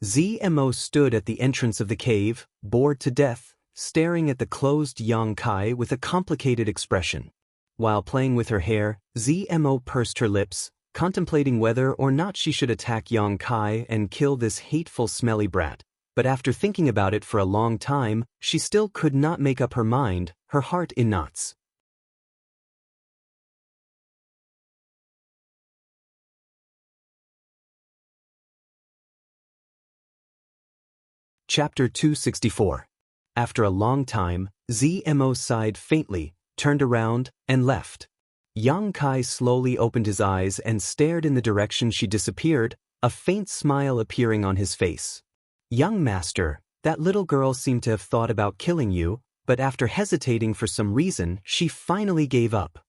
Zmo stood at the entrance of the cave, bored to death, staring at the closed Yang Kai with a complicated expression. While playing with her hair, Zmo pursed her lips, contemplating whether or not she should attack Yang Kai and kill this hateful smelly brat. But after thinking about it for a long time, she still could not make up her mind, her heart in knots. Chapter 264. After a long time, Zmo sighed faintly, turned around, and left. Yang Kai slowly opened his eyes and stared in the direction she disappeared, a faint smile appearing on his face. "Young master, that little girl seemed to have thought about killing you, but after hesitating for some reason, she finally gave up."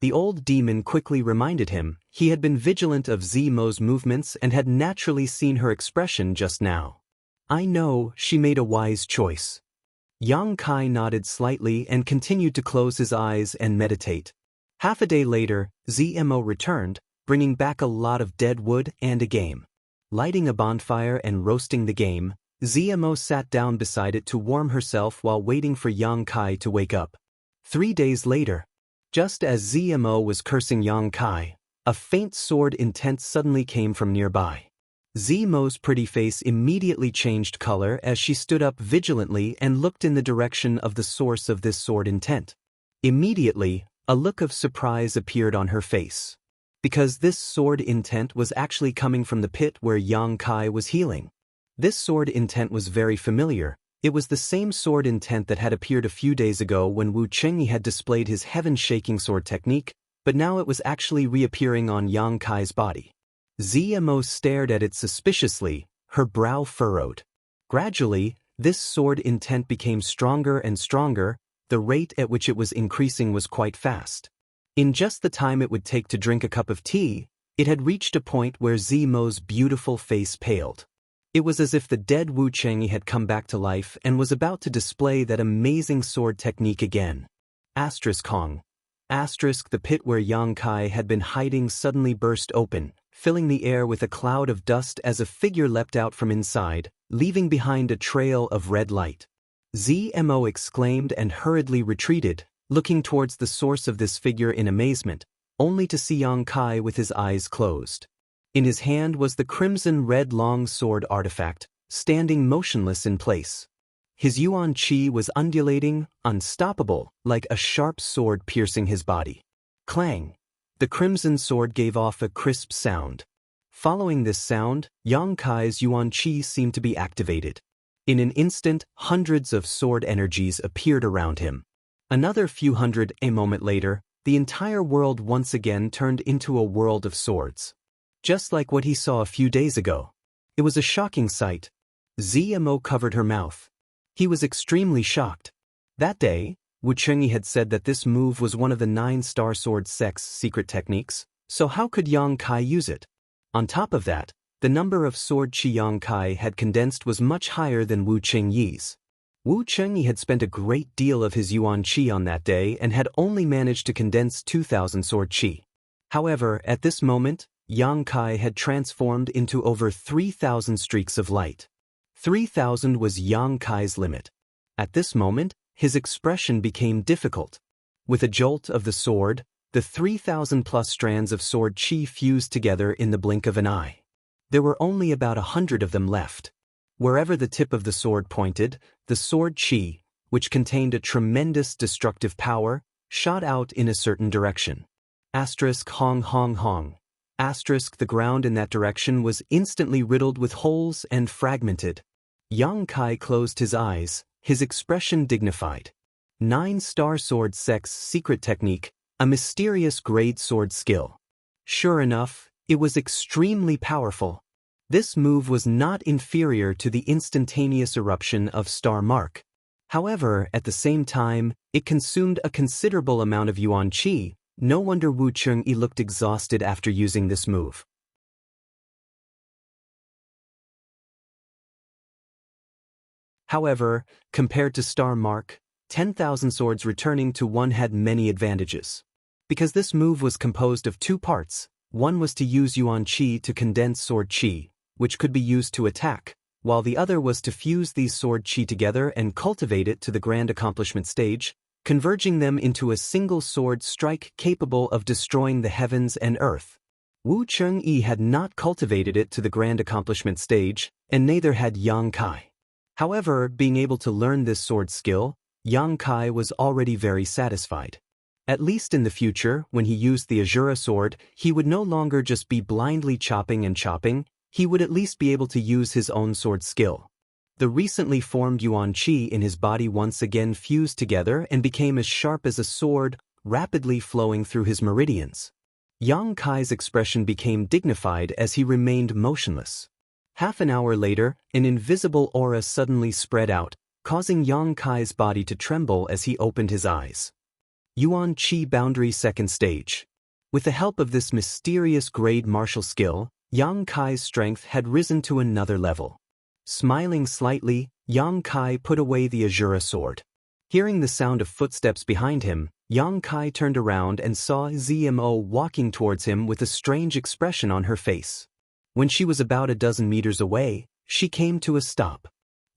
The old demon quickly reminded him he had been vigilant of Zmo's movements and had naturally seen her expression just now. "I know she made a wise choice." Yang Kai nodded slightly and continued to close his eyes and meditate. Half a day later, Zmo returned, bringing back a lot of dead wood and a game. Lighting a bonfire and roasting the game, Zmo sat down beside it to warm herself while waiting for Yang Kai to wake up. 3 days later, just as Zmo was cursing Yang Kai, a faint sword intent suddenly came from nearby. Zmo's pretty face immediately changed color as she stood up vigilantly and looked in the direction of the source of this sword intent. Immediately, a look of surprise appeared on her face. Because this sword intent was actually coming from the pit where Yang Kai was healing. This sword intent was very familiar. It was the same sword intent that had appeared a few days ago when Wuxia had displayed his heaven-shaking sword technique, but now it was actually reappearing on Yang Kai's body. Zmo stared at it suspiciously, her brow furrowed. Gradually, this sword intent became stronger and stronger. The rate at which it was increasing was quite fast. In just the time it would take to drink a cup of tea, it had reached a point where Zmo's beautiful face paled. It was as if the dead Wuxia had come back to life and was about to display that amazing sword technique again. Kong. The pit where Yang Kai had been hiding suddenly burst open, filling the air with a cloud of dust as a figure leapt out from inside, leaving behind a trail of red light. Zmo exclaimed and hurriedly retreated, looking towards the source of this figure in amazement, only to see Yang Kai with his eyes closed. In his hand was the crimson-red long sword artifact, standing motionless in place. His yuan qi was undulating, unstoppable, like a sharp sword piercing his body. Clang! The crimson sword gave off a crisp sound. Following this sound, Yang Kai's yuan qi seemed to be activated. In an instant, hundreds of sword energies appeared around him. Another few hundred a moment later, the entire world once again turned into a world of swords. Just like what he saw a few days ago. It was a shocking sight. Zmo covered her mouth. He was extremely shocked. That day, Wuxia had said that this move was one of the 9 Star Sword Sect's secret techniques, so how could Yang Kai use it? On top of that, the number of sword qi Yang Kai had condensed was much higher than Wuxing's. Wuxia had spent a great deal of his yuan qi on that day and had only managed to condense 2,000 sword qi. However, at this moment, Yang Kai had transformed into over 3,000 streaks of light. 3,000 was Yang Kai's limit. At this moment, his expression became difficult. With a jolt of the sword, the 3,000-plus strands of sword qi fused together in the blink of an eye. There were only about 100 of them left. Wherever the tip of the sword pointed, the sword qi, which contained a tremendous destructive power, shot out in a certain direction. Hong hong hong. The ground in that direction was instantly riddled with holes and fragmented. Yang Kai closed his eyes, his expression dignified. 9 Star Sword Sect's secret technique, a mysterious grade sword skill. Sure enough, it was extremely powerful. This move was not inferior to the instantaneous eruption of Star Mark. However, at the same time, it consumed a considerable amount of yuan qi. No wonder Wuxia looked exhausted after using this move. However, compared to Star Mark, 10,000 swords returning to one had many advantages. Because this move was composed of 2 parts, one was to use yuan qi to condense sword qi, which could be used to attack, while the other was to fuse these sword qi together and cultivate it to the grand accomplishment stage. converging them into a single sword strike capable of destroying the heavens and earth. Wu Chengyi had not cultivated it to the grand accomplishment stage, and neither had Yang Kai. However, being able to learn this sword skill, Yang Kai was already very satisfied. At least in the future, when he used the Azura sword, he would no longer just be blindly chopping and chopping, he would at least be able to use his own sword skill. The recently formed Yuan Qi in his body once again fused together and became as sharp as a sword, rapidly flowing through his meridians. Yang Kai's expression became dignified as he remained motionless. Half an hour later, an invisible aura suddenly spread out, causing Yang Kai's body to tremble as he opened his eyes. Yuan Qi Boundary Second Stage. With the help of this mysterious grade martial skill, Yang Kai's strength had risen to another level. Smiling slightly, Yang Kai put away the Azura sword. Hearing the sound of footsteps behind him, Yang Kai turned around and saw ZMO walking towards him with a strange expression on her face. When she was about a dozen meters away, she came to a stop.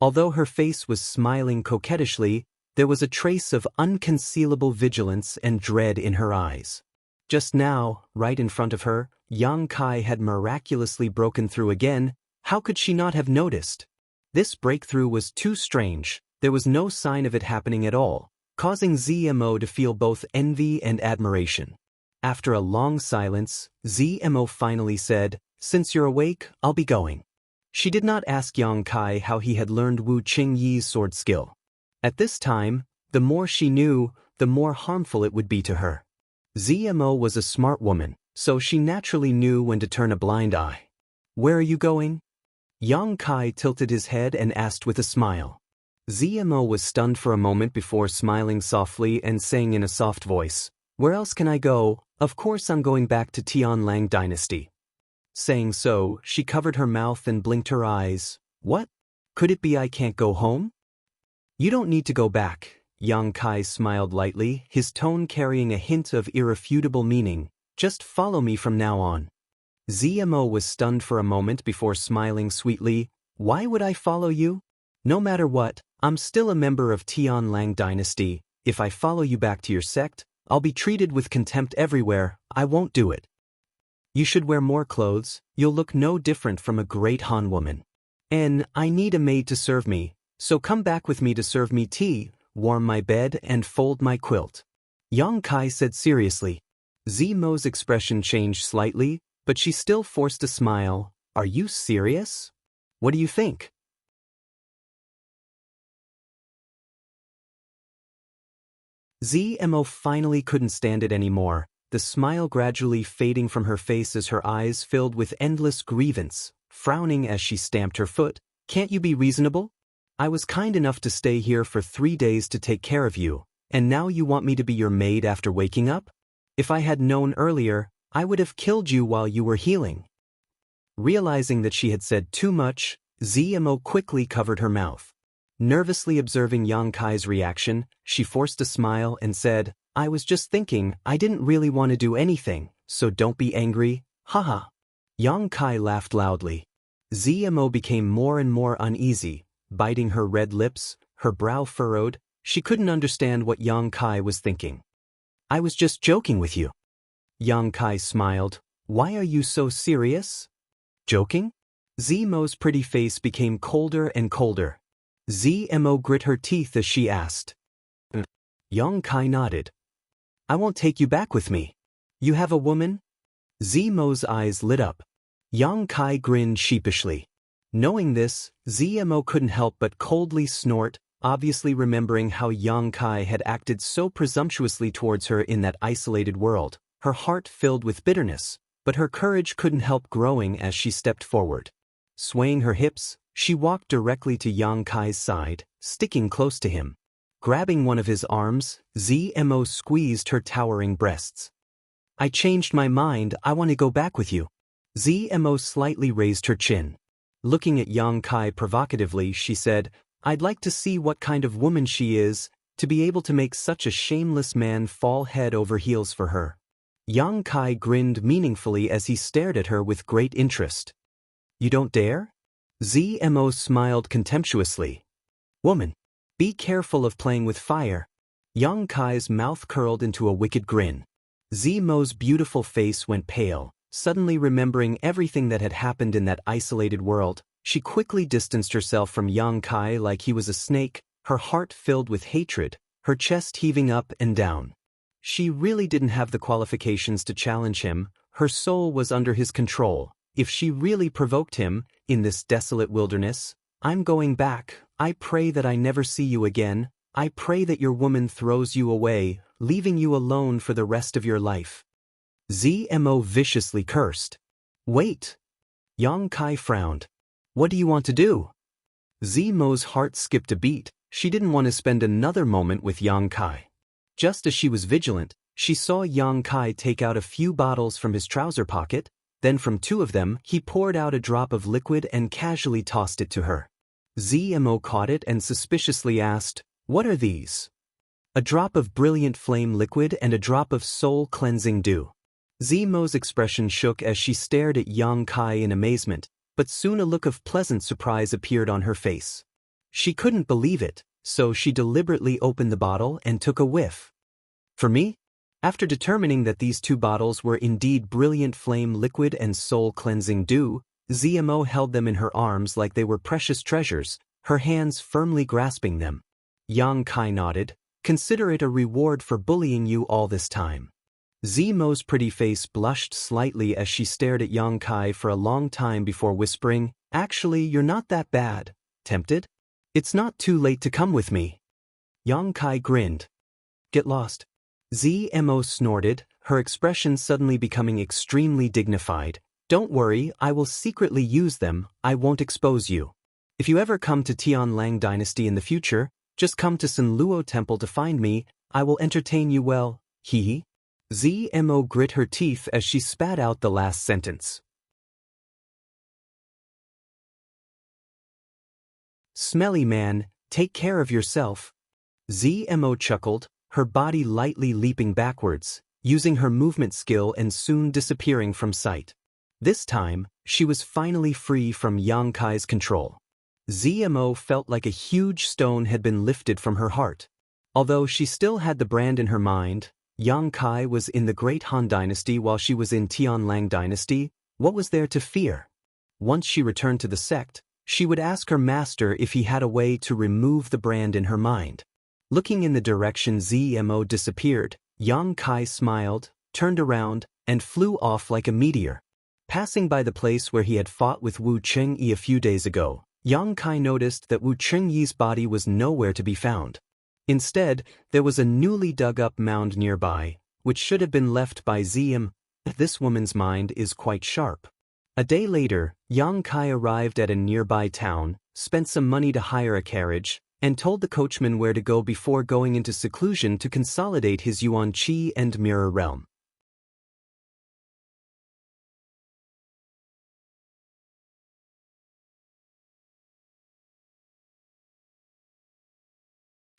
Although her face was smiling coquettishly, there was a trace of unconcealable vigilance and dread in her eyes. Just now, right in front of her, Yang Kai had miraculously broken through again. How could she not have noticed? This breakthrough was too strange. There was no sign of it happening at all, causing ZMO to feel both envy and admiration. After a long silence, ZMO finally said, "Since you're awake, I'll be going." She did not ask Yang Kai how he had learned Wu Qingyi's sword skill. At this time, the more she knew, the more harmful it would be to her. ZMO was a smart woman, so she naturally knew when to turn a blind eye. "Where are you going?" Yang Kai tilted his head and asked with a smile. ZMO was stunned for a moment before smiling softly and saying in a soft voice, "Where else can I go? Of course I'm going back to Tianlang Dynasty." Saying so, she covered her mouth and blinked her eyes. "What? Could it be I can't go home?" "You don't need to go back." Yang Kai smiled lightly, his tone carrying a hint of irrefutable meaning. "Just follow me from now on." ZMO was stunned for a moment before smiling sweetly. "Why would I follow you? No matter what, I'm still a member of Tianlang Dynasty. If I follow you back to your sect, I'll be treated with contempt everywhere. I won't do it. You should wear more clothes. You'll look no different from a great Han woman. And I need a maid to serve me. So come back with me to serve me tea, warm my bed, and fold my quilt." Yang Kai said seriously. ZMO's expression changed slightly, but she still forced a smile. "Are you serious? What do you think?" ZMO finally couldn't stand it anymore, the smile gradually fading from her face as her eyes filled with endless grievance, frowning as she stamped her foot. "Can't you be reasonable? I was kind enough to stay here for 3 days to take care of you, and now you want me to be your maid after waking up? If I had known earlier, I would have killed you while you were healing." Realizing that she had said too much, ZMO quickly covered her mouth. Nervously observing Yang Kai's reaction, she forced a smile and said, "I was just thinking, I didn't really want to do anything, so don't be angry, haha." Yang Kai laughed loudly. ZMO became more and more uneasy, biting her red lips, her brow furrowed. She couldn't understand what Yang Kai was thinking. "I was just joking with you." Yang Kai smiled. "Why are you so serious?" "Joking?" ZMO's pretty face became colder and colder. ZMO grit her teeth as she asked. Yang Kai nodded. "I won't take you back with me. You have a woman?" ZMO's eyes lit up. Yang Kai grinned sheepishly. Knowing this, ZMO couldn't help but coldly snort, obviously remembering how Yang Kai had acted so presumptuously towards her in that isolated world. Her heart filled with bitterness, but her courage couldn't help growing as she stepped forward. Swaying her hips, she walked directly to Yang Kai's side, sticking close to him. Grabbing one of his arms, ZMO squeezed her towering breasts. "I changed my mind, I want to go back with you." ZMO slightly raised her chin. Looking at Yang Kai provocatively, she said, "I'd like to see what kind of woman she is, to be able to make such a shameless man fall head over heels for her." Yang Kai grinned meaningfully as he stared at her with great interest. "You don't dare?" ZMO smiled contemptuously. "Woman, be careful of playing with fire. Yang Kai's mouth curled into a wicked grin. Zimo's beautiful face went pale, suddenly remembering everything that had happened in that isolated world. She quickly distanced herself from Yang Kai like he was a snake, her heart filled with hatred, her chest heaving up and down. She really didn't have the qualifications to challenge him, her soul was under his control. If she really provoked him, in this desolate wilderness, "I'm going back, I pray that I never see you again, I pray that your woman throws you away, leaving you alone for the rest of your life." Zmo viciously cursed. "Wait." Yang Kai frowned. "What do you want to do?" Zmo's heart skipped a beat. She didn't want to spend another moment with Yang Kai. Just as she was vigilant, she saw Yang Kai take out a few bottles from his trouser pocket, then from two of them he poured out a drop of liquid and casually tossed it to her. Zmo caught it and suspiciously asked, "What are these?" "A drop of brilliant flame liquid and a drop of soul-cleansing dew." Zmo's expression shook as she stared at Yang Kai in amazement, but soon a look of pleasant surprise appeared on her face. She couldn't believe it, so she deliberately opened the bottle and took a whiff. "For me?" After determining that these two bottles were indeed brilliant flame liquid and soul-cleansing dew, Zmo held them in her arms like they were precious treasures, her hands firmly grasping them. Yang Kai nodded. "Consider it a reward for bullying you all this time." Zmo's pretty face blushed slightly as she stared at Yang Kai for a long time before whispering, "Actually, you're not that bad. Tempted? It's not too late to come with me." Yang Kai grinned. "Get lost." Zmo snorted, her expression suddenly becoming extremely dignified. "Don't worry, I will secretly use them, I won't expose you. If you ever come to Tianlang Dynasty in the future, just come to Sanluo Temple to find me, I will entertain you well, hee." Zmo grit her teeth as she spat out the last sentence. "Smelly man, take care of yourself." Zmo chuckled, her body lightly leaping backwards, using her movement skill and soon disappearing from sight. This time, she was finally free from Yang Kai's control. Zmo felt like a huge stone had been lifted from her heart. Although she still had the brand in her mind, Yang Kai was in the Great Han Dynasty while she was in Tianlang Dynasty. What was there to fear? Once she returned to the sect, she would ask her master if he had a way to remove the brand in her mind. Looking in the direction Zmo disappeared, Yang Kai smiled, turned around, and flew off like a meteor. Passing by the place where he had fought with Wu Chengyi a few days ago, Yang Kai noticed that Wu Chengyi's body was nowhere to be found. Instead, there was a newly dug-up mound nearby, which should have been left by Zm. This woman's mind is quite sharp. A day later, Yang Kai arrived at a nearby town, spent some money to hire a carriage, and told the coachman where to go before going into seclusion to consolidate his Yuan Qi and Mirror Realm.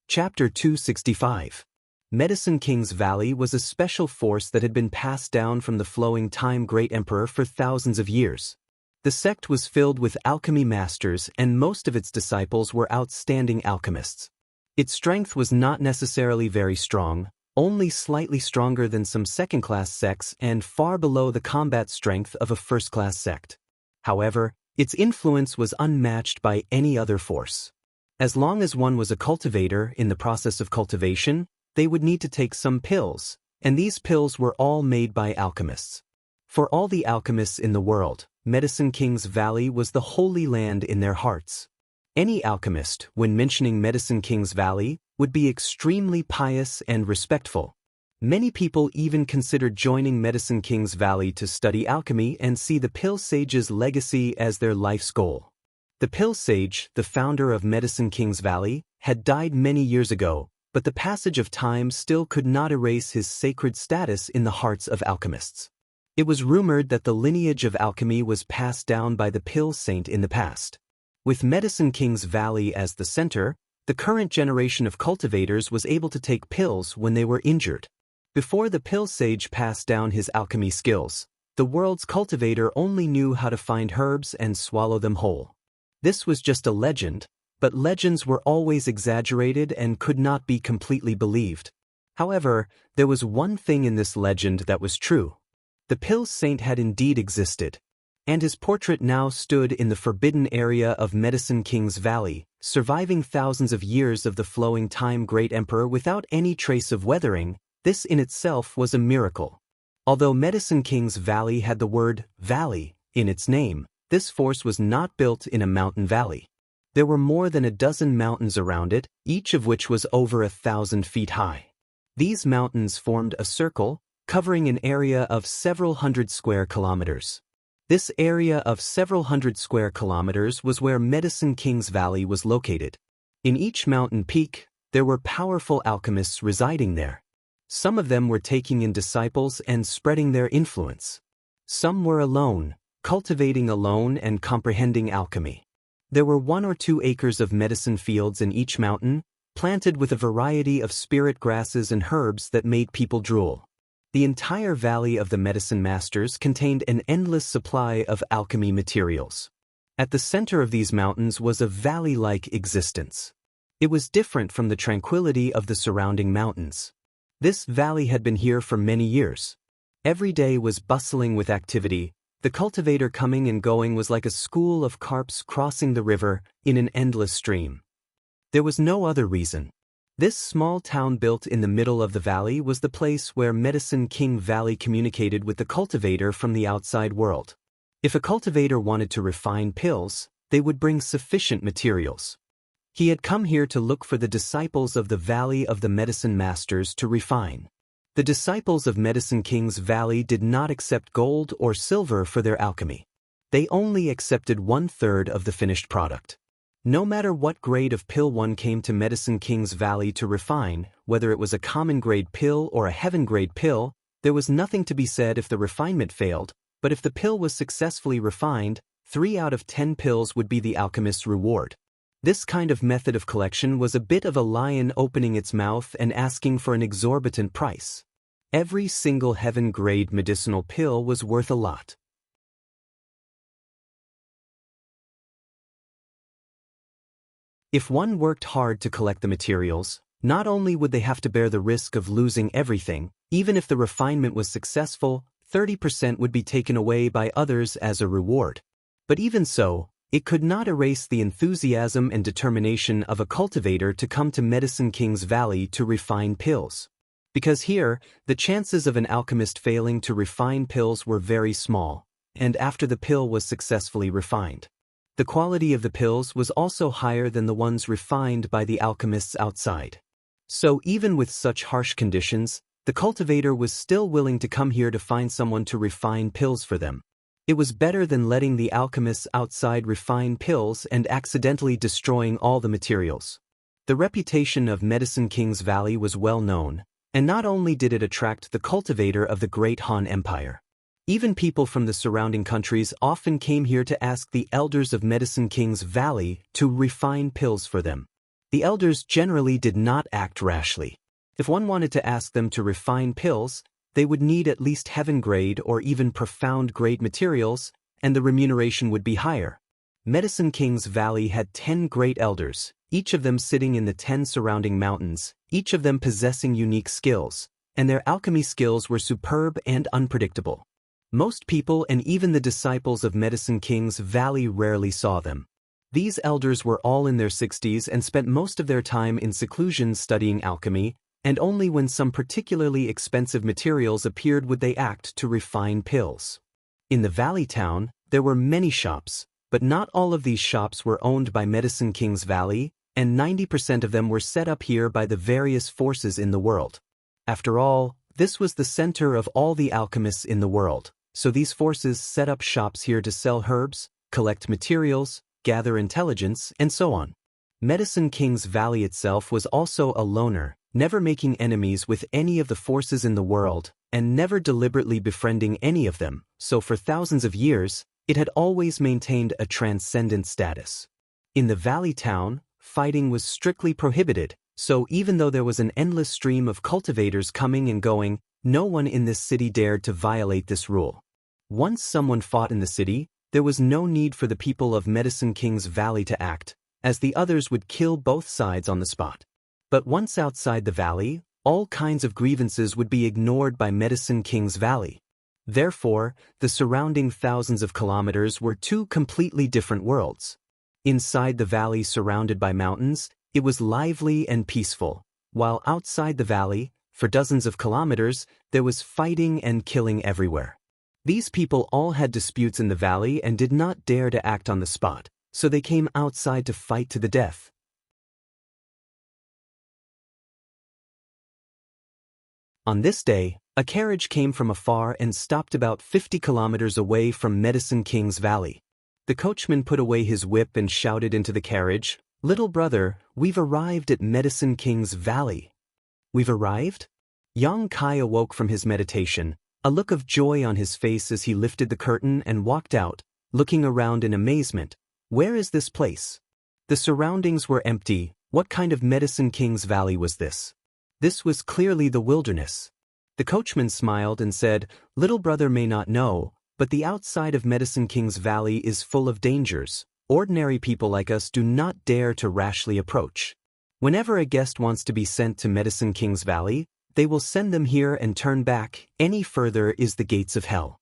Chapter 265. Medicine King's Valley was a special force that had been passed down from the flowing time Great Emperor for thousands of years. The sect was filled with alchemy masters and most of its disciples were outstanding alchemists. Its strength was not necessarily very strong, only slightly stronger than some second-class sects and far below the combat strength of a first-class sect. However, its influence was unmatched by any other force. As long as one was a cultivator in the process of cultivation, they would need to take some pills, and these pills were all made by alchemists. For all the alchemists in the world, Medicine King's Valley was the holy land in their hearts. Any alchemist, when mentioning Medicine King's Valley, would be extremely pious and respectful. Many people even considered joining Medicine King's Valley to study alchemy and see the Pill Sage's legacy as their life's goal. The Pill Sage, the founder of Medicine King's Valley, had died many years ago, but the passage of time still could not erase his sacred status in the hearts of alchemists. It was rumored that the lineage of alchemy was passed down by the Pill Saint in the past. With Medicine King's Valley as the center, the current generation of cultivators was able to take pills when they were injured. Before the Pill Sage passed down his alchemy skills, the world's cultivator only knew how to find herbs and swallow them whole. This was just a legend, but legends were always exaggerated and could not be completely believed. However, there was one thing in this legend that was true. The pill saint had indeed existed, and his portrait now stood in the forbidden area of Medicine King's Valley, surviving thousands of years of the flowing time great emperor without any trace of weathering. This in itself was a miracle. Although Medicine King's Valley had the word valley in its name, this force was not built in a mountain valley. There were more than a dozen mountains around it, each of which was over 1,000 feet high. These mountains formed a circle, covering an area of several hundred square kilometers. This area of several hundred square kilometers was where Medicine King's Valley was located. In each mountain peak, there were powerful alchemists residing there. Some of them were taking in disciples and spreading their influence. Some were alone, cultivating alone and comprehending alchemy. There were 1 or 2 acres of medicine fields in each mountain, planted with a variety of spirit grasses and herbs that made people drool. The entire Valley of the Medicine Masters contained an endless supply of alchemy materials. At the center of these mountains was a valley-like existence. It was different from the tranquility of the surrounding mountains. This valley had been here for many years. Every day was bustling with activity. The cultivator coming and going was like a school of carps crossing the river in an endless stream. There was no other reason. This small town built in the middle of the valley was the place where Medicine King Valley communicated with the cultivator from the outside world. If a cultivator wanted to refine pills, they would bring sufficient materials. He had come here to look for the disciples of the Valley of the Medicine Masters to refine. The disciples of Medicine King's Valley did not accept gold or silver for their alchemy. They only accepted 1/3 of the finished product. No matter what grade of pill one came to Medicine King's Valley to refine, whether it was a common grade pill or a heaven grade pill, there was nothing to be said if the refinement failed, but if the pill was successfully refined, 3 out of 10 pills would be the alchemist's reward. This kind of method of collection was a bit of a lion opening its mouth and asking for an exorbitant price. Every single heaven-grade medicinal pill was worth a lot. If one worked hard to collect the materials, not only would they have to bear the risk of losing everything, even if the refinement was successful, 30% would be taken away by others as a reward. But even so, it could not erase the enthusiasm and determination of a cultivator to come to Medicine King's Valley to refine pills. Because here, the chances of an alchemist failing to refine pills were very small, and after the pill was successfully refined, the quality of the pills was also higher than the ones refined by the alchemists outside. So even with such harsh conditions, the cultivator was still willing to come here to find someone to refine pills for them. It was better than letting the alchemists outside refine pills and accidentally destroying all the materials. The reputation of Medicine King's Valley was well known, and not only did it attract the cultivator of the Great Han Empire. Even people from the surrounding countries often came here to ask the elders of Medicine King's Valley to refine pills for them. The elders generally did not act rashly. If one wanted to ask them to refine pills, they would need at least heaven-grade or even profound-grade materials, and the remuneration would be higher. Medicine King's Valley had 10 great elders, each of them sitting in the 10 surrounding mountains, each of them possessing unique skills, and their alchemy skills were superb and unpredictable. Most people and even the disciples of Medicine King's Valley rarely saw them. These elders were all in their 60s and spent most of their time in seclusion studying alchemy, and only when some particularly expensive materials appeared would they act to refine pills. In the valley town, there were many shops, but not all of these shops were owned by Medicine King's Valley, and 90% of them were set up here by the various forces in the world. After all, this was the center of all the alchemists in the world, so these forces set up shops here to sell herbs, collect materials, gather intelligence, and so on. Medicine King's Valley itself was also a loner, never making enemies with any of the forces in the world, and never deliberately befriending any of them, so for thousands of years, it had always maintained a transcendent status. In the valley town, fighting was strictly prohibited, so even though there was an endless stream of cultivators coming and going, no one in this city dared to violate this rule. Once someone fought in the city, there was no need for the people of Medicine King's Valley to act, as the others would kill both sides on the spot. But once outside the valley, all kinds of grievances would be ignored by Medicine King's Valley. Therefore, the surrounding thousands of kilometers were two completely different worlds. Inside the valley surrounded by mountains, it was lively and peaceful, while outside the valley, for dozens of kilometers, there was fighting and killing everywhere. These people all had disputes in the valley and did not dare to act on the spot, so they came outside to fight to the death. On this day, a carriage came from afar and stopped about 50 kilometers away from Medicine King's Valley. The coachman put away his whip and shouted into the carriage, "Little brother, we've arrived at Medicine King's Valley." "We've arrived?" Yang Kai awoke from his meditation, a look of joy on his face as he lifted the curtain and walked out, looking around in amazement. Where is this place? The surroundings were empty. What kind of Medicine King's Valley was this? This was clearly the wilderness. The coachman smiled and said, "Little brother may not know, but the outside of Medicine King's Valley is full of dangers. Ordinary people like us do not dare to rashly approach. Whenever a guest wants to be sent to Medicine King's Valley, they will send them here and turn back. Any further is the gates of hell."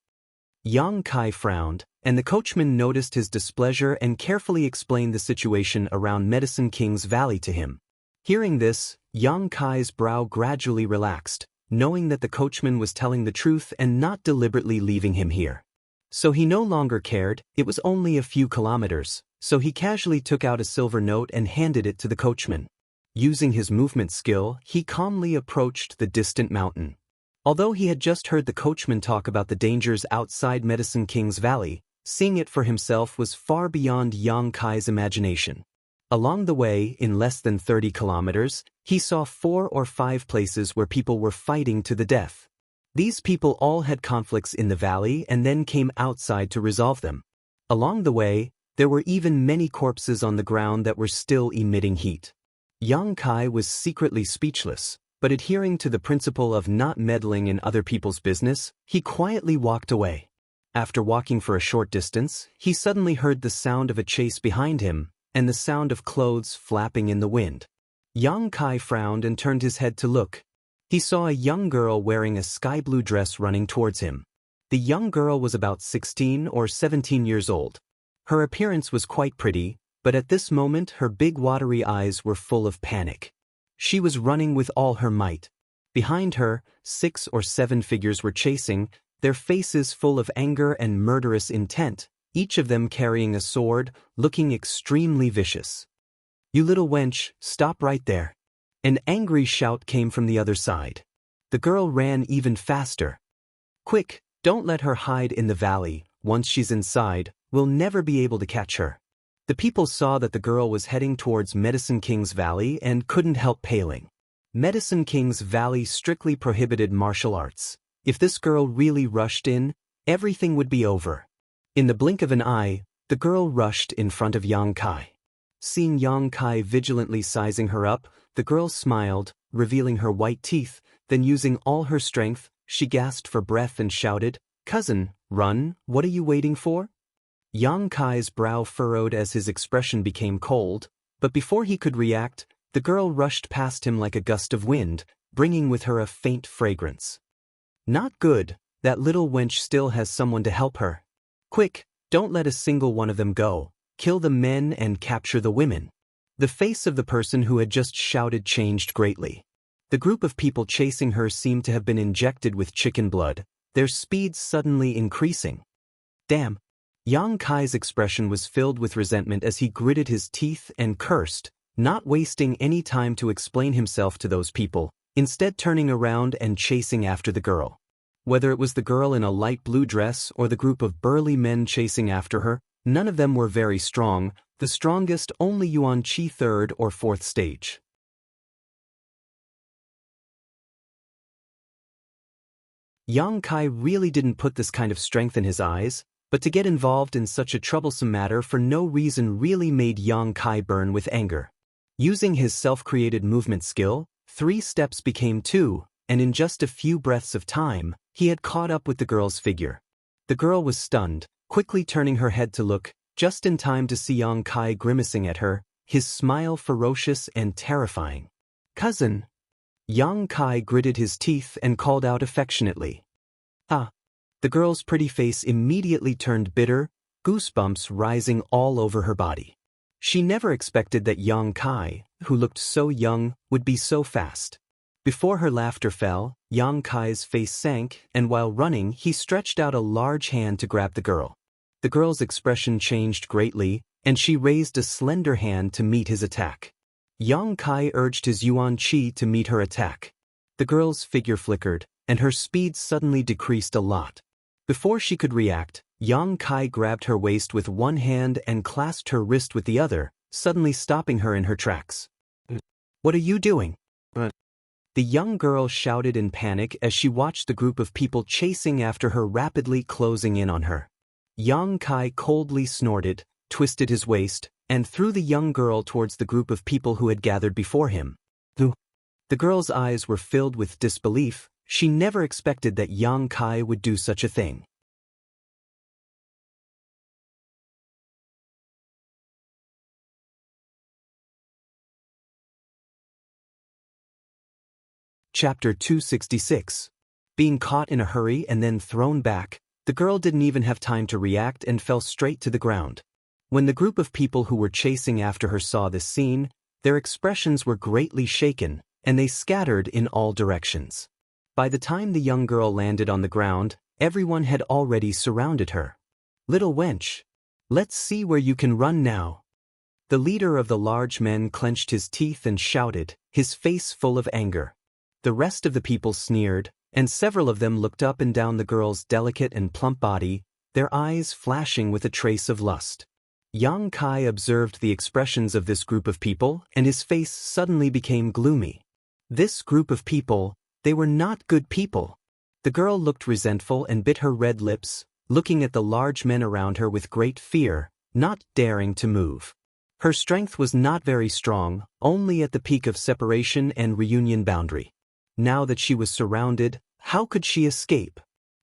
Yang Kai frowned, and the coachman noticed his displeasure and carefully explained the situation around Medicine King's Valley to him. Hearing this, Yang Kai's brow gradually relaxed, knowing that the coachman was telling the truth and not deliberately leaving him here. So he no longer cared. It was only a few kilometers, so he casually took out a silver note and handed it to the coachman. Using his movement skill, he calmly approached the distant mountain. Although he had just heard the coachman talk about the dangers outside Medicine King's Valley, seeing it for himself was far beyond Yang Kai's imagination. Along the way, in less than 30 kilometers, he saw 4 or 5 places where people were fighting to the death. These people all had conflicts in the valley and then came outside to resolve them. Along the way, there were even many corpses on the ground that were still emitting heat. Yang Kai was secretly speechless, but adhering to the principle of not meddling in other people's business, he quietly walked away. After walking for a short distance, he suddenly heard the sound of a chase behind him, and the sound of clothes flapping in the wind. Yang Kai frowned and turned his head to look. He saw a young girl wearing a sky-blue dress running towards him. The young girl was about 16 or 17 years old. Her appearance was quite pretty, but at this moment her big watery eyes were full of panic. She was running with all her might. Behind her, 6 or 7 figures were chasing, their faces full of anger and murderous intent, each of them carrying a sword, looking extremely vicious. "You little wench, stop right there." An angry shout came from the other side. The girl ran even faster. "Quick, don't let her hide in the valley. Once she's inside, we'll never be able to catch her." The people saw that the girl was heading towards Medicine King's Valley and couldn't help paling. Medicine King's Valley strictly prohibited martial arts. If this girl really rushed in, everything would be over. In the blink of an eye, the girl rushed in front of Yang Kai. Seeing Yang Kai vigilantly sizing her up, the girl smiled, revealing her white teeth, then using all her strength, she gasped for breath and shouted, "Cousin, run, what are you waiting for?" Yang Kai's brow furrowed as his expression became cold, but before he could react, the girl rushed past him like a gust of wind, bringing with her a faint fragrance. "Not good, that little wench still has someone to help her. Quick, don't let a single one of them go. Kill the men and capture the women." The face of the person who had just shouted changed greatly. The group of people chasing her seemed to have been injected with chicken blood, their speed suddenly increasing. "Damn!" Yang Kai's expression was filled with resentment as he gritted his teeth and cursed, not wasting any time to explain himself to those people, instead turning around and chasing after the girl. Whether it was the girl in a light blue dress or the group of burly men chasing after her, none of them were very strong, the strongest only Yuan Qi 3rd or 4th stage. Yang Kai really didn't put this kind of strength in his eyes, but to get involved in such a troublesome matter for no reason really made Yang Kai burn with anger. Using his self-created movement skill, 3 steps became 2, and in just a few breaths of time, he had caught up with the girl's figure. The girl was stunned, quickly turning her head to look, just in time to see Yang Kai grimacing at her, his smile ferocious and terrifying. "Cousin." Yang Kai gritted his teeth and called out affectionately. "Ah." The girl's pretty face immediately turned bitter, goosebumps rising all over her body. She never expected that Yang Kai, who looked so young, would be so fast. Before her laughter fell, Yang Kai's face sank, and while running he stretched out a large hand to grab the girl. The girl's expression changed greatly, and she raised a slender hand to meet his attack. Yang Kai urged his Yuan Qi to meet her attack. The girl's figure flickered, and her speed suddenly decreased a lot. Before she could react, Yang Kai grabbed her waist with one hand and clasped her wrist with the other, suddenly stopping her in her tracks. "What are you doing?" The young girl shouted in panic as she watched the group of people chasing after her rapidly closing in on her. Yang Kai coldly snorted, twisted his waist, and threw the young girl towards the group of people who had gathered before him. The girl's eyes were filled with disbelief. She never expected that Yang Kai would do such a thing. Chapter 266. Being caught in a hurry and then thrown back, the girl didn't even have time to react and fell straight to the ground. When the group of people who were chasing after her saw this scene, their expressions were greatly shaken, and they scattered in all directions. By the time the young girl landed on the ground, everyone had already surrounded her. "Little wench, let's see where you can run now." The leader of the large men clenched his teeth and shouted, his face full of anger. The rest of the people sneered, and several of them looked up and down the girl's delicate and plump body, their eyes flashing with a trace of lust. Yang Kai observed the expressions of this group of people, and his face suddenly became gloomy. This group of people, they were not good people. The girl looked resentful and bit her red lips, looking at the large men around her with great fear, not daring to move. Her strength was not very strong, only at the peak of separation and reunion boundary. Now that she was surrounded, how could she escape?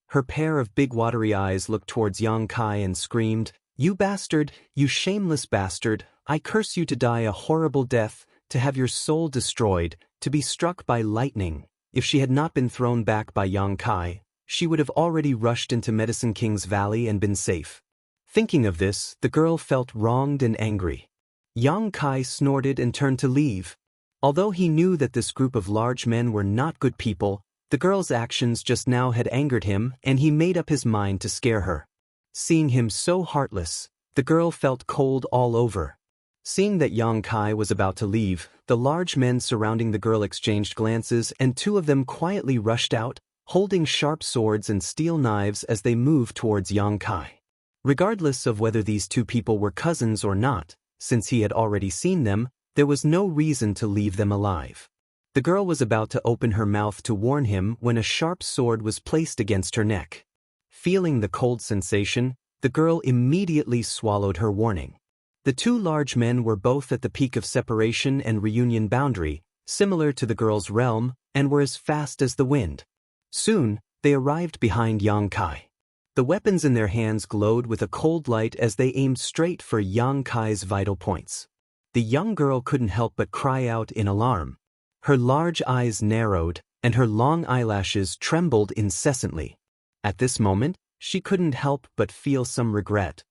Her pair of big watery eyes looked towards Yang Kai and screamed, "You bastard, you shameless bastard, I curse you to die a horrible death, to have your soul destroyed, to be struck by lightning." If she had not been thrown back by Yang Kai, she would have already rushed into Medicine King's Valley and been safe. Thinking of this, the girl felt wronged and angry. Yang Kai snorted and turned to leave. Although he knew that this group of large men were not good people, the girl's actions just now had angered him, and he made up his mind to scare her. Seeing him so heartless, the girl felt cold all over. Seeing that Yang Kai was about to leave, the large men surrounding the girl exchanged glances, and two of them quietly rushed out, holding sharp swords and steel knives as they moved towards Yang Kai. Regardless of whether these two people were cousins or not, since he had already seen them, there was no reason to leave them alive. The girl was about to open her mouth to warn him when a sharp sword was placed against her neck. Feeling the cold sensation, the girl immediately swallowed her warning. The two large men were both at the peak of separation and reunion boundary, similar to the girl's realm, and were as fast as the wind. Soon, they arrived behind Yang Kai. The weapons in their hands glowed with a cold light as they aimed straight for Yang Kai's vital points. The young girl couldn't help but cry out in alarm. Her large eyes narrowed, and her long eyelashes trembled incessantly. At this moment, she couldn't help but feel some regret.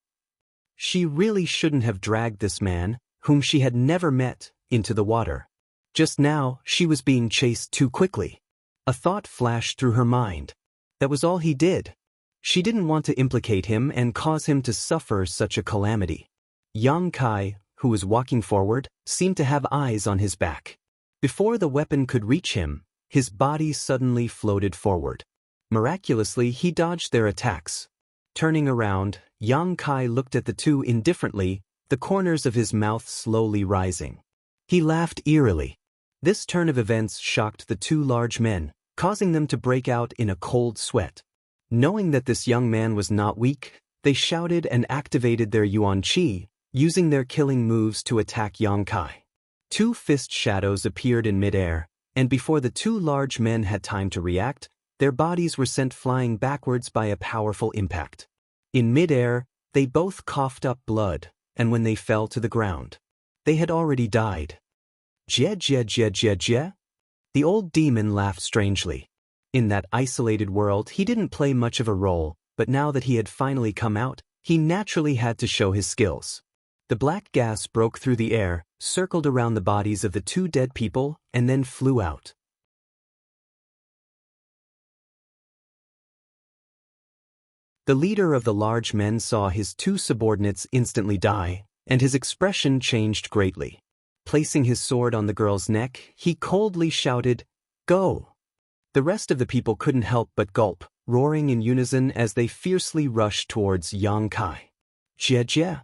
She really shouldn't have dragged this man, whom she had never met, into the water. Just now, she was being chased too quickly. A thought flashed through her mind. That was all he did. She didn't want to implicate him and cause him to suffer such a calamity. Yang Kai, who was walking forward, seemed to have eyes on his back. Before the weapon could reach him, his body suddenly floated forward. Miraculously, he dodged their attacks. Turning around, Yang Kai looked at the two indifferently, the corners of his mouth slowly rising. He laughed eerily. This turn of events shocked the two large men, causing them to break out in a cold sweat. Knowing that this young man was not weak, they shouted and activated their Yuan Qi, using their killing moves to attack Yang Kai. Two fist shadows appeared in midair, and before the two large men had time to react, their bodies were sent flying backwards by a powerful impact. In midair, they both coughed up blood, and when they fell to the ground, They had already died. Jie jie jie jie jie? The old demon laughed strangely. In that isolated world, he didn't play much of a role, but now that he had finally come out, he naturally had to show his skills. The black gas broke through the air, circled around the bodies of the two dead people, and then flew out. The leader of the large men saw his two subordinates instantly die, and his expression changed greatly. Placing his sword on the girl's neck, he coldly shouted, "Go!" The rest of the people couldn't help but gulp, roaring in unison as they fiercely rushed towards Yang Kai. Jie jie.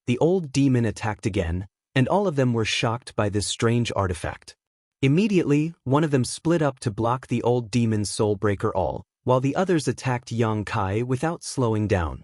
The old demon attacked again, and all of them were shocked by this strange artifact. Immediately, one of them split up to block the old demon's soulbreaker all, while the others attacked Yang Kai without slowing down.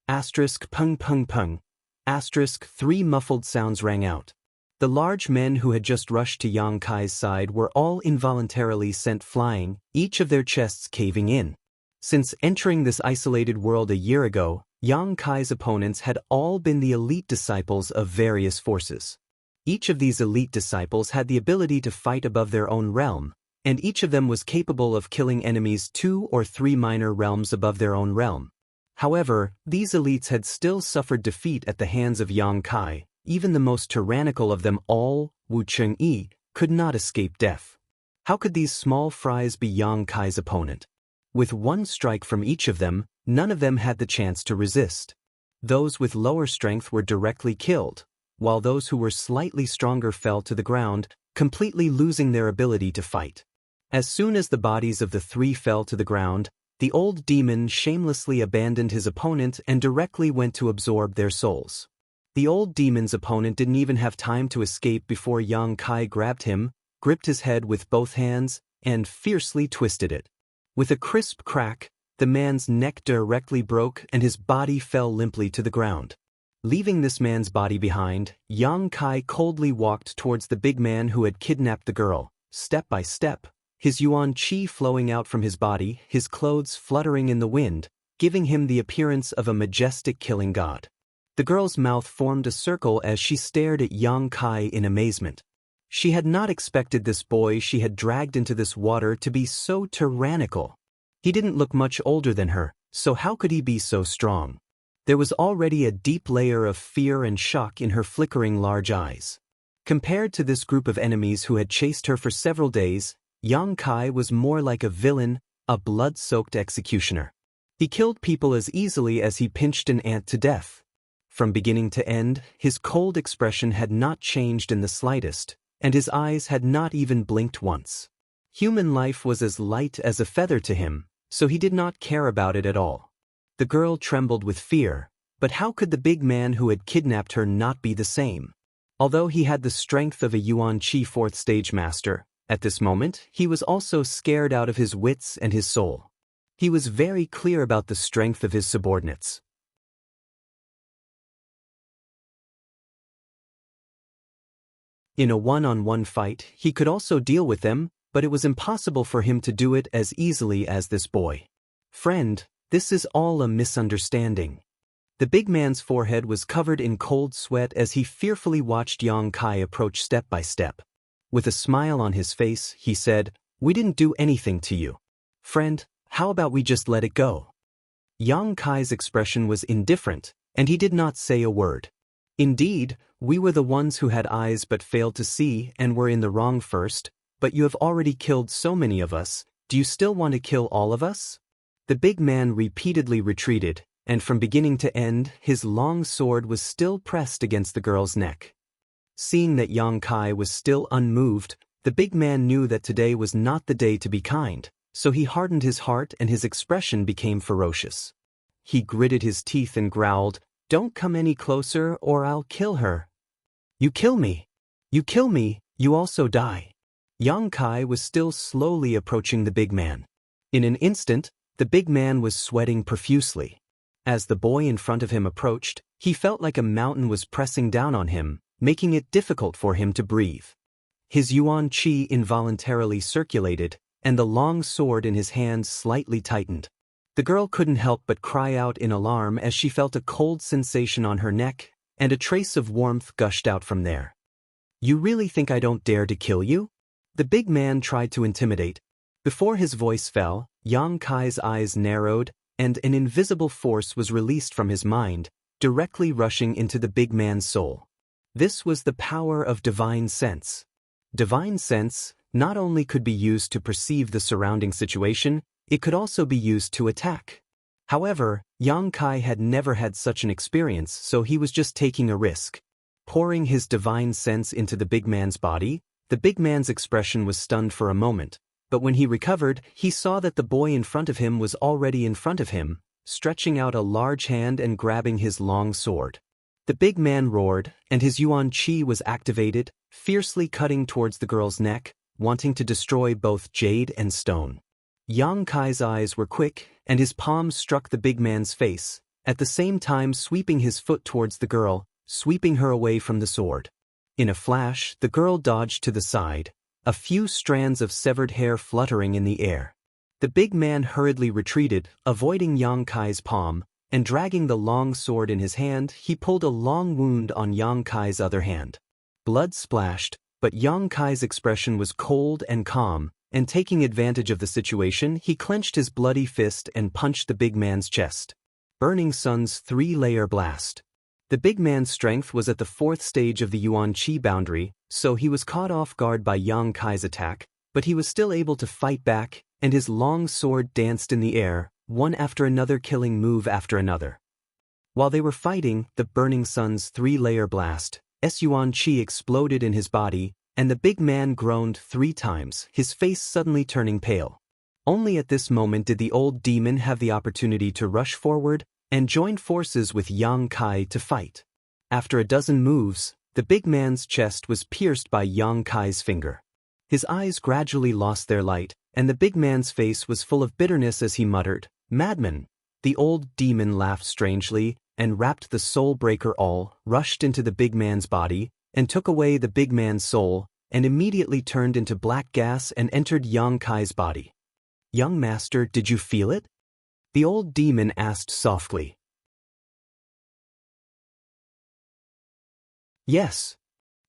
Asterisk pung pung pung. Asterisk 3 muffled sounds rang out. The large men who had just rushed to Yang Kai's side were all involuntarily sent flying, each of their chests caving in. Since entering this isolated world a year ago, Yang Kai's opponents had all been the elite disciples of various forces. Each of these elite disciples had the ability to fight above their own realm, and each of them was capable of killing enemies 2 or 3 minor realms above their own realm. However, these elites had still suffered defeat at the hands of Yang Kai. Even the most tyrannical of them all, Wuxia, could not escape death. How could these small fries be Yang Kai's opponent? With one strike from each of them, none of them had the chance to resist. Those with lower strength were directly killed, while those who were slightly stronger fell to the ground, completely losing their ability to fight. As soon as the bodies of the 3 fell to the ground, the old demon shamelessly abandoned his opponent and directly went to absorb their souls. The old demon's opponent didn't even have time to escape before Yang Kai grabbed him, gripped his head with both hands, and fiercely twisted it. With a crisp crack, the man's neck directly broke and his body fell limply to the ground. Leaving this man's body behind, Yang Kai coldly walked towards the big man who had kidnapped the girl, step by step, his yuan qi flowing out from his body, his clothes fluttering in the wind, giving him the appearance of a majestic killing god. The girl's mouth formed a circle as she stared at Yang Kai in amazement. She had not expected this boy she had dragged into this water to be so tyrannical. He didn't look much older than her, so how could he be so strong? There was already a deep layer of fear and shock in her flickering large eyes. Compared to this group of enemies who had chased her for several days, Yang Kai was more like a villain, a blood-soaked executioner. He killed people as easily as he pinched an ant to death. From beginning to end, his cold expression had not changed in the slightest, and his eyes had not even blinked once. Human life was as light as a feather to him, so he did not care about it at all. The girl trembled with fear, but how could the big man who had kidnapped her not be the same? Although he had the strength of a Yuan Qi 4th stage master, at this moment he was also scared out of his wits and his soul. He was very clear about the strength of his subordinates. In a one-on-one fight, he could also deal with them, but it was impossible for him to do it as easily as this boy. Friend, this is all a misunderstanding. The big man's forehead was covered in cold sweat as he fearfully watched Yang Kai approach step by step. With a smile on his face, he said, "We didn't do anything to you. Friend, how about we just let it go?" Yang Kai's expression was indifferent, and he did not say a word. Indeed, we were the ones who had eyes but failed to see and were in the wrong first, but you have already killed so many of us, do you still want to kill all of us? The big man repeatedly retreated, and from beginning to end, his long sword was still pressed against the girl's neck. Seeing that Yang Kai was still unmoved, the big man knew that today was not the day to be kind, so he hardened his heart and his expression became ferocious. He gritted his teeth and growled, "Don't come any closer or I'll kill her." "You kill me. You kill me, you also die." Yang Kai was still slowly approaching the big man. In an instant, the big man was sweating profusely. As the boy in front of him approached, he felt like a mountain was pressing down on him, making it difficult for him to breathe. His yuan qi involuntarily circulated, and the long sword in his hands slightly tightened. The girl couldn't help but cry out in alarm as she felt a cold sensation on her neck, and a trace of warmth gushed out from there. You really think I don't dare to kill you? The big man tried to intimidate. Before his voice fell, Yang Kai's eyes narrowed, and an invisible force was released from his mind, directly rushing into the big man's soul. This was the power of divine sense. Divine sense not only could be used to perceive the surrounding situation, it could also be used to attack. However, Yang Kai had never had such an experience, so he was just taking a risk. Pouring his divine sense into the big man's body, the big man's expression was stunned for a moment, but when he recovered, he saw that the boy in front of him was already in front of him, stretching out a large hand and grabbing his long sword. The big man roared, and his Yuan Qi was activated, fiercely cutting towards the girl's neck, wanting to destroy both jade and stone. Yang Kai's eyes were quick, and his palms struck the big man's face, at the same time sweeping his foot towards the girl, sweeping her away from the sword. In a flash, the girl dodged to the side, a few strands of severed hair fluttering in the air. The big man hurriedly retreated, avoiding Yang Kai's palm, and dragging the long sword in his hand, he pulled a long wound on Yang Kai's other hand. Blood splashed, but Yang Kai's expression was cold and calm, and taking advantage of the situation, he clenched his bloody fist and punched the big man's chest. Burning Sun's 3-layer blast. The big man's strength was at the 4th stage of the Yuan Qi boundary, so he was caught off guard by Yang Kai's attack, but he was still able to fight back, and his long sword danced in the air, one after another, killing move after another. While they were fighting, the Burning Sun's 3-layer blast, Yuan Qi exploded in his body, and the big man groaned 3 times, his face suddenly turning pale. Only at this moment did the old demon have the opportunity to rush forward and join forces with Yang Kai to fight. After a dozen moves, the big man's chest was pierced by Yang Kai's finger. His eyes gradually lost their light, and the big man's face was full of bitterness as he muttered, "Madman!" The old demon laughed strangely, and wrapped the soul breaker all, rushed into the big man's body, and took away the big man's soul, and immediately turned into black gas and entered Yang Kai's body. "Young master, did you feel it?" The old demon asked softly. "Yes."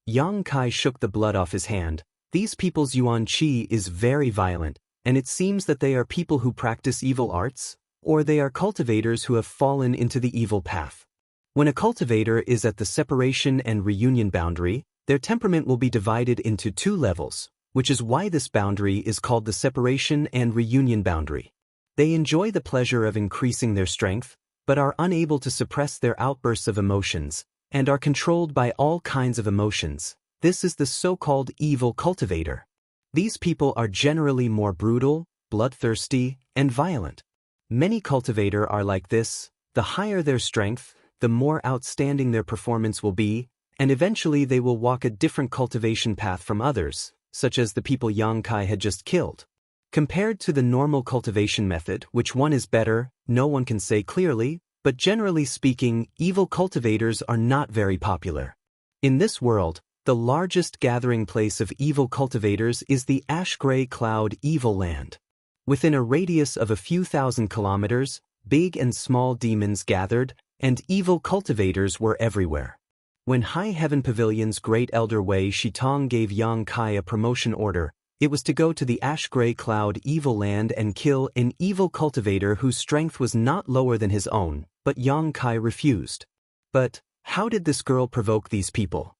Yang Kai shook the blood off his hand. These people's Yuan Qi is very violent, and it seems that they are people who practice evil arts, or they are cultivators who have fallen into the evil path. When a cultivator is at the separation and reunion boundary, their temperament will be divided into 2 levels, which is why this boundary is called the separation and reunion boundary. They enjoy the pleasure of increasing their strength, but are unable to suppress their outbursts of emotions, and are controlled by all kinds of emotions. This is the so-called evil cultivator. These people are generally more brutal, bloodthirsty, and violent. Many cultivators are like this. The higher their strength, the more outstanding their performance will be, and eventually they will walk a different cultivation path from others, such as the people Yang Kai had just killed. Compared to the normal cultivation method, which one is better, no one can say clearly, but generally speaking, evil cultivators are not very popular. In this world, the largest gathering place of evil cultivators is the ash-gray cloud evil land. Within a radius of a few thousand kilometers, big and small demons gathered, and evil cultivators were everywhere. When High Heaven Pavilion's Great Elder Wei Shitong gave Yang Kai a promotion order, it was to go to the ash-gray cloud evil land and kill an evil cultivator whose strength was not lower than his own, but Yang Kai refused. But how did this girl provoke these people?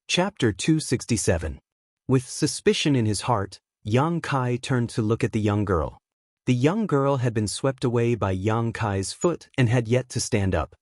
Chapter 267. With suspicion in his heart, Yang Kai turned to look at the young girl. The young girl had been swept away by Yang Kai's foot and had yet to stand up.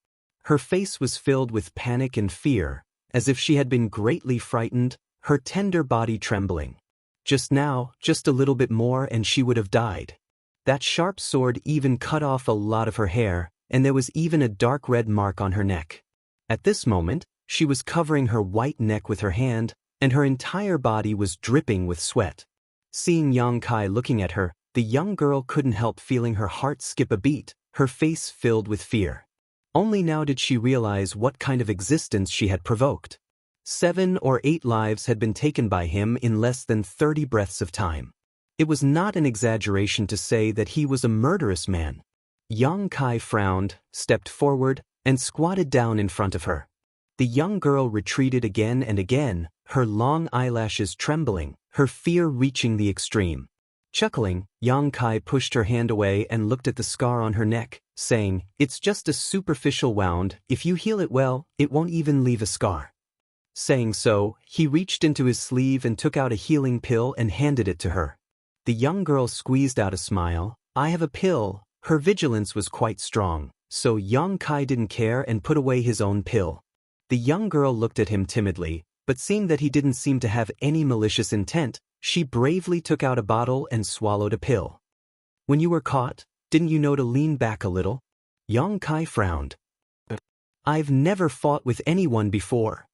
Her face was filled with panic and fear, as if she had been greatly frightened, her tender body trembling. Just now, just a little bit more and she would have died. That sharp sword even cut off a lot of her hair, and there was even a dark red mark on her neck. At this moment, she was covering her white neck with her hand, and her entire body was dripping with sweat. Seeing Yang Kai looking at her, the young girl couldn't help feeling her heart skip a beat, her face filled with fear. Only now did she realize what kind of existence she had provoked. 7 or 8 lives had been taken by him in less than 30 breaths of time. It was not an exaggeration to say that he was a murderous man. Yang Kai frowned, stepped forward, and squatted down in front of her. The young girl retreated again and again, her long eyelashes trembling, her fear reaching the extreme. Chuckling, Yang Kai pushed her hand away and looked at the scar on her neck, saying, "It's just a superficial wound, if you heal it well, it won't even leave a scar." Saying so, he reached into his sleeve and took out a healing pill and handed it to her. The young girl squeezed out a smile. "I have a pill." Her vigilance was quite strong, so Yang Kai didn't care and put away his own pill. The young girl looked at him timidly, but seeing that he didn't seem to have any malicious intent, she bravely took out a bottle and swallowed a pill. "When you were caught, didn't you know to lean back a little?" Yang Kai frowned. "I've never fought with anyone before."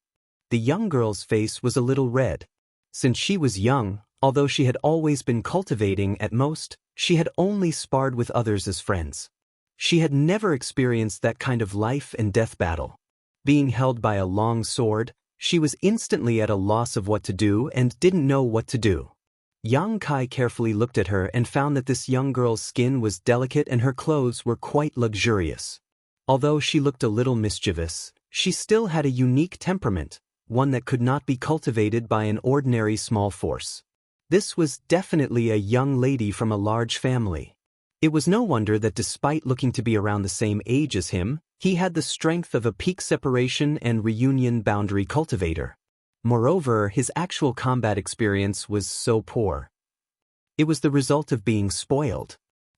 The young girl's face was a little red. Since she was young, although she had always been cultivating at most, she had only sparred with others as friends. She had never experienced that kind of life and death battle. Being held by a long sword, she was instantly at a loss of what to do and didn't know what to do. Yang Kai carefully looked at her and found that this young girl's skin was delicate and her clothes were quite luxurious. Although she looked a little mischievous, she still had a unique temperament, one that could not be cultivated by an ordinary small force. This was definitely a young lady from a large family. It was no wonder that despite looking to be around the same age as him, he had the strength of a peak separation and reunion boundary cultivator. Moreover, his actual combat experience was so poor. It was the result of being spoiled.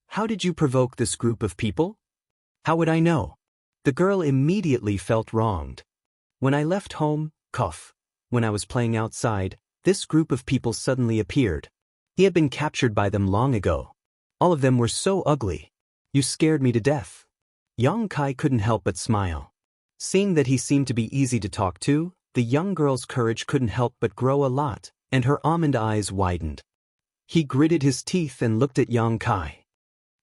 "How did you provoke this group of people?" "How would I know?" The girl immediately felt wronged. "When I left home, when I was playing outside, this group of people suddenly appeared. He had been captured by them long ago. All of them were so ugly. You scared me to death." Yang Kai couldn't help but smile. Seeing that he seemed to be easy to talk to, the young girl's courage couldn't help but grow a lot, and her almond eyes widened. He gritted his teeth and looked at Yang Kai.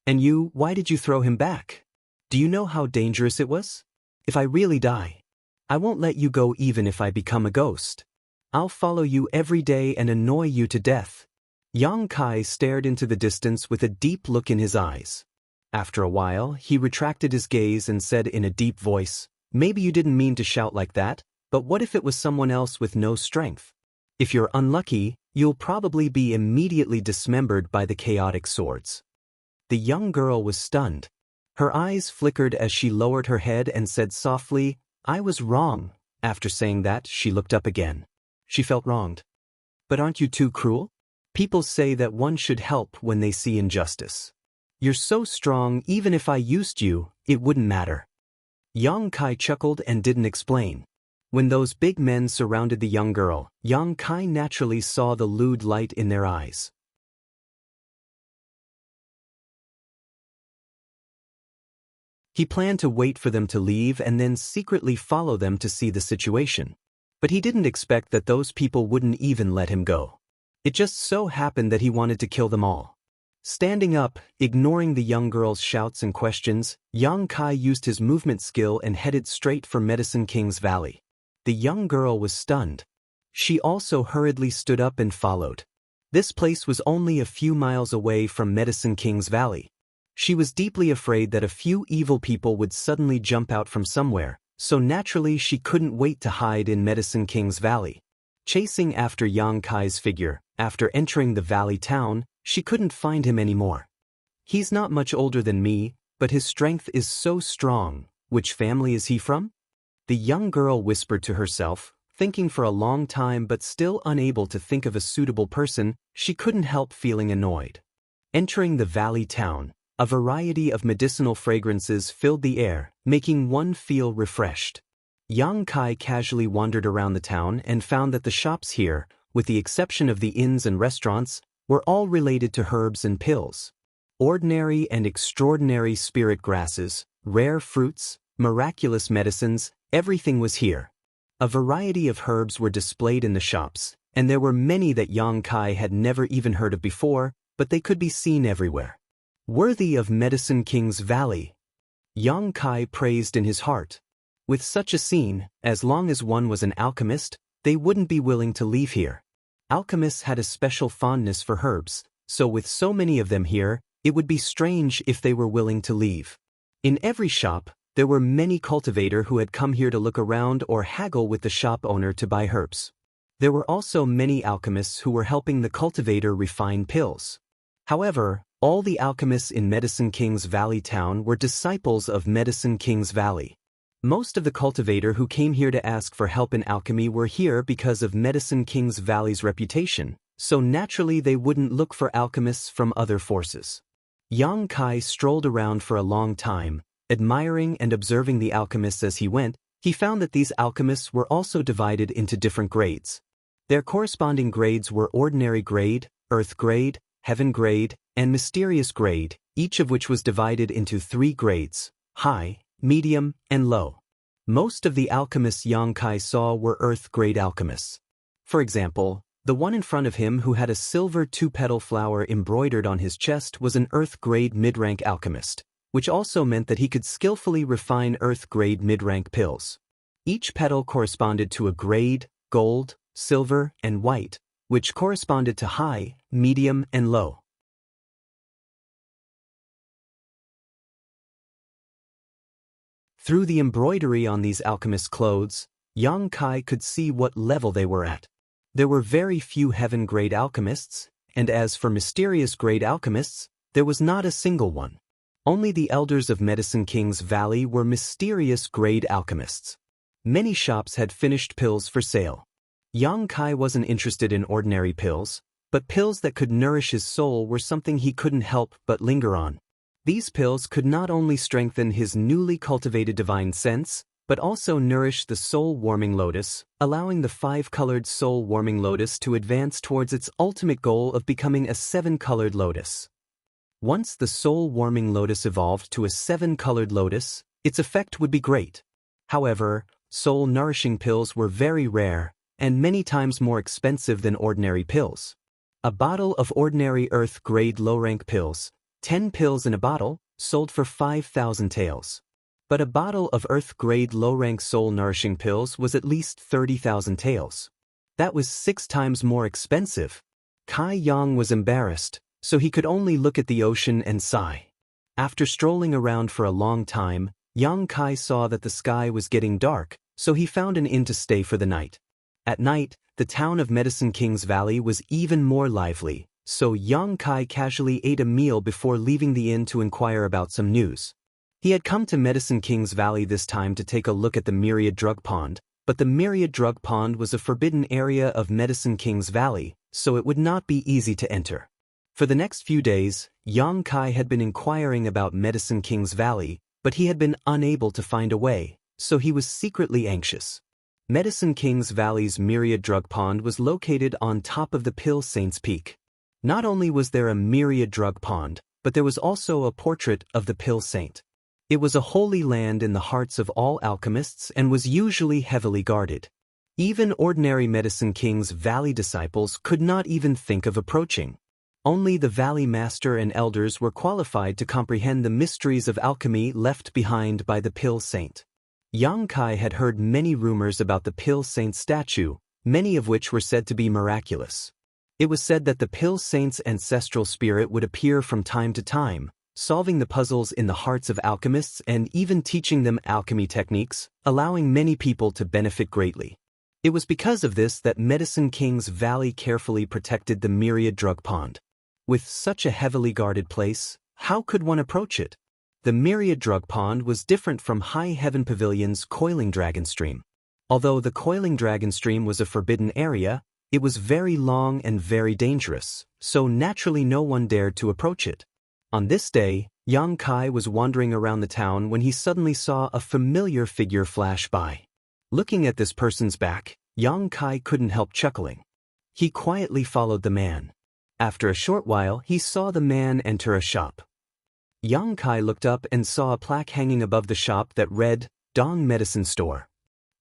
"And you, why did you throw him back? Do you know how dangerous it was? If I really die, I won't let you go even if I become a ghost. I'll follow you every day and annoy you to death." Yang Kai stared into the distance with a deep look in his eyes. After a while, he retracted his gaze and said in a deep voice, "Maybe you didn't mean to shout like that, but what if it was someone else with no strength? If you're unlucky, you'll probably be immediately dismembered by the chaotic swords." The young girl was stunned. Her eyes flickered as she lowered her head and said softly, "I was wrong." After saying that, she looked up again. She felt wronged. "But aren't you too cruel? People say that one should help when they see injustice. You're so strong, even if I used you, it wouldn't matter." Yang Kai chuckled and didn't explain. When those big men surrounded the young girl, Yang Kai naturally saw the lewd light in their eyes. He planned to wait for them to leave and then secretly follow them to see the situation. But he didn't expect that those people wouldn't even let him go. It just so happened that he wanted to kill them all. Standing up, ignoring the young girl's shouts and questions, Yang Kai used his movement skill and headed straight for Medicine King's Valley. The young girl was stunned. She also hurriedly stood up and followed. This place was only a few miles away from Medicine King's Valley. She was deeply afraid that a few evil people would suddenly jump out from somewhere, so naturally she couldn't wait to hide in Medicine King's Valley. Chasing after Yang Kai's figure, after entering the valley town, she couldn't find him anymore. "He's not much older than me, but his strength is so strong. Which family is he from?" The young girl whispered to herself, thinking for a long time but still unable to think of a suitable person. She couldn't help feeling annoyed. Entering the valley town, a variety of medicinal fragrances filled the air, making one feel refreshed. Yang Kai casually wandered around the town and found that the shops here, with the exception of the inns and restaurants, were all related to herbs and pills. Ordinary and extraordinary spirit grasses, rare fruits, miraculous medicines, everything was here. A variety of herbs were displayed in the shops, and there were many that Yang Kai had never even heard of before, but they could be seen everywhere. Worthy of Medicine King's Valley, Yang Kai praised in his heart. With such a scene, as long as one was an alchemist, they wouldn't be willing to leave here. Alchemists had a special fondness for herbs, so with so many of them here, it would be strange if they were willing to leave. In every shop, there were many cultivators who had come here to look around or haggle with the shop owner to buy herbs. There were also many alchemists who were helping the cultivator refine pills. However, all the alchemists in Medicine King's Valley town were disciples of Medicine King's Valley. Most of the cultivator who came here to ask for help in alchemy were here because of Medicine King's Valley's reputation, so naturally they wouldn't look for alchemists from other forces. Yang Kai strolled around for a long time, admiring and observing the alchemists as he went. He found that these alchemists were also divided into different grades. Their corresponding grades were ordinary grade, earth grade, heaven grade, and mysterious grade, each of which was divided into 3 grades: high, medium, and low. Most of the alchemists Yang Kai saw were earth grade alchemists. For example, the one in front of him who had a silver 2-petal flower embroidered on his chest was an earth grade mid-rank alchemist, which also meant that he could skillfully refine earth grade mid-rank pills. Each petal corresponded to a grade: gold, silver, and white, which corresponded to high, medium, and low. Through the embroidery on these alchemists' clothes, Yang Kai could see what level they were at. There were very few heaven-grade alchemists, and as for mysterious-grade alchemists, there was not a single one. Only the elders of Medicine King's Valley were mysterious-grade alchemists. Many shops had finished pills for sale. Yang Kai wasn't interested in ordinary pills, but pills that could nourish his soul were something he couldn't help but linger on. These pills could not only strengthen his newly cultivated divine sense, but also nourish the soul-warming lotus, allowing the 5-colored soul-warming lotus to advance towards its ultimate goal of becoming a 7-colored lotus. Once the soul-warming lotus evolved to a 7-colored lotus, its effect would be great. However, soul-nourishing pills were very rare, and many times more expensive than ordinary pills. A bottle of ordinary earth-grade low-rank pills, 10 pills in a bottle, sold for 5,000 taels. But a bottle of earth-grade low-rank soul-nourishing pills was at least 30,000 taels. That was 6 times more expensive. Kai Yang was embarrassed, so he could only look at the ocean and sigh. After strolling around for a long time, Yang Kai saw that the sky was getting dark, so he found an inn to stay for the night. At night, the town of Medicine King's Valley was even more lively, so Yang Kai casually ate a meal before leaving the inn to inquire about some news. He had come to Medicine King's Valley this time to take a look at the Myriad Drug Pond, but the Myriad Drug Pond was a forbidden area of Medicine King's Valley, so it would not be easy to enter. For the next few days, Yang Kai had been inquiring about Medicine King's Valley, but he had been unable to find a way, so he was secretly anxious. Medicine King's Valley's Myriad Drug Pond was located on top of the Pill Saint's Peak. Not only was there a Myriad Drug Pond, but there was also a portrait of the Pill Saint. It was a holy land in the hearts of all alchemists and was usually heavily guarded. Even ordinary Medicine King's Valley disciples could not even think of approaching. Only the Valley Master and Elders were qualified to comprehend the mysteries of alchemy left behind by the Pill Saint. Yang Kai had heard many rumors about the Pill Saint's statue, many of which were said to be miraculous. It was said that the Pill Saint's ancestral spirit would appear from time to time, solving the puzzles in the hearts of alchemists and even teaching them alchemy techniques, allowing many people to benefit greatly. It was because of this that Medicine King's Valley carefully protected the Myriad Drug Pond. With such a heavily guarded place, how could one approach it? The Myriad Drug Pond was different from High Heaven Pavilion's Coiling Dragon Stream. Although the Coiling Dragon Stream was a forbidden area, it was very long and very dangerous, so naturally no one dared to approach it. On this day, Yang Kai was wandering around the town when he suddenly saw a familiar figure flash by. Looking at this person's back, Yang Kai couldn't help chuckling. He quietly followed the man. After a short while, he saw the man enter a shop. Yang Kai looked up and saw a plaque hanging above the shop that read, Dong Medicine Store.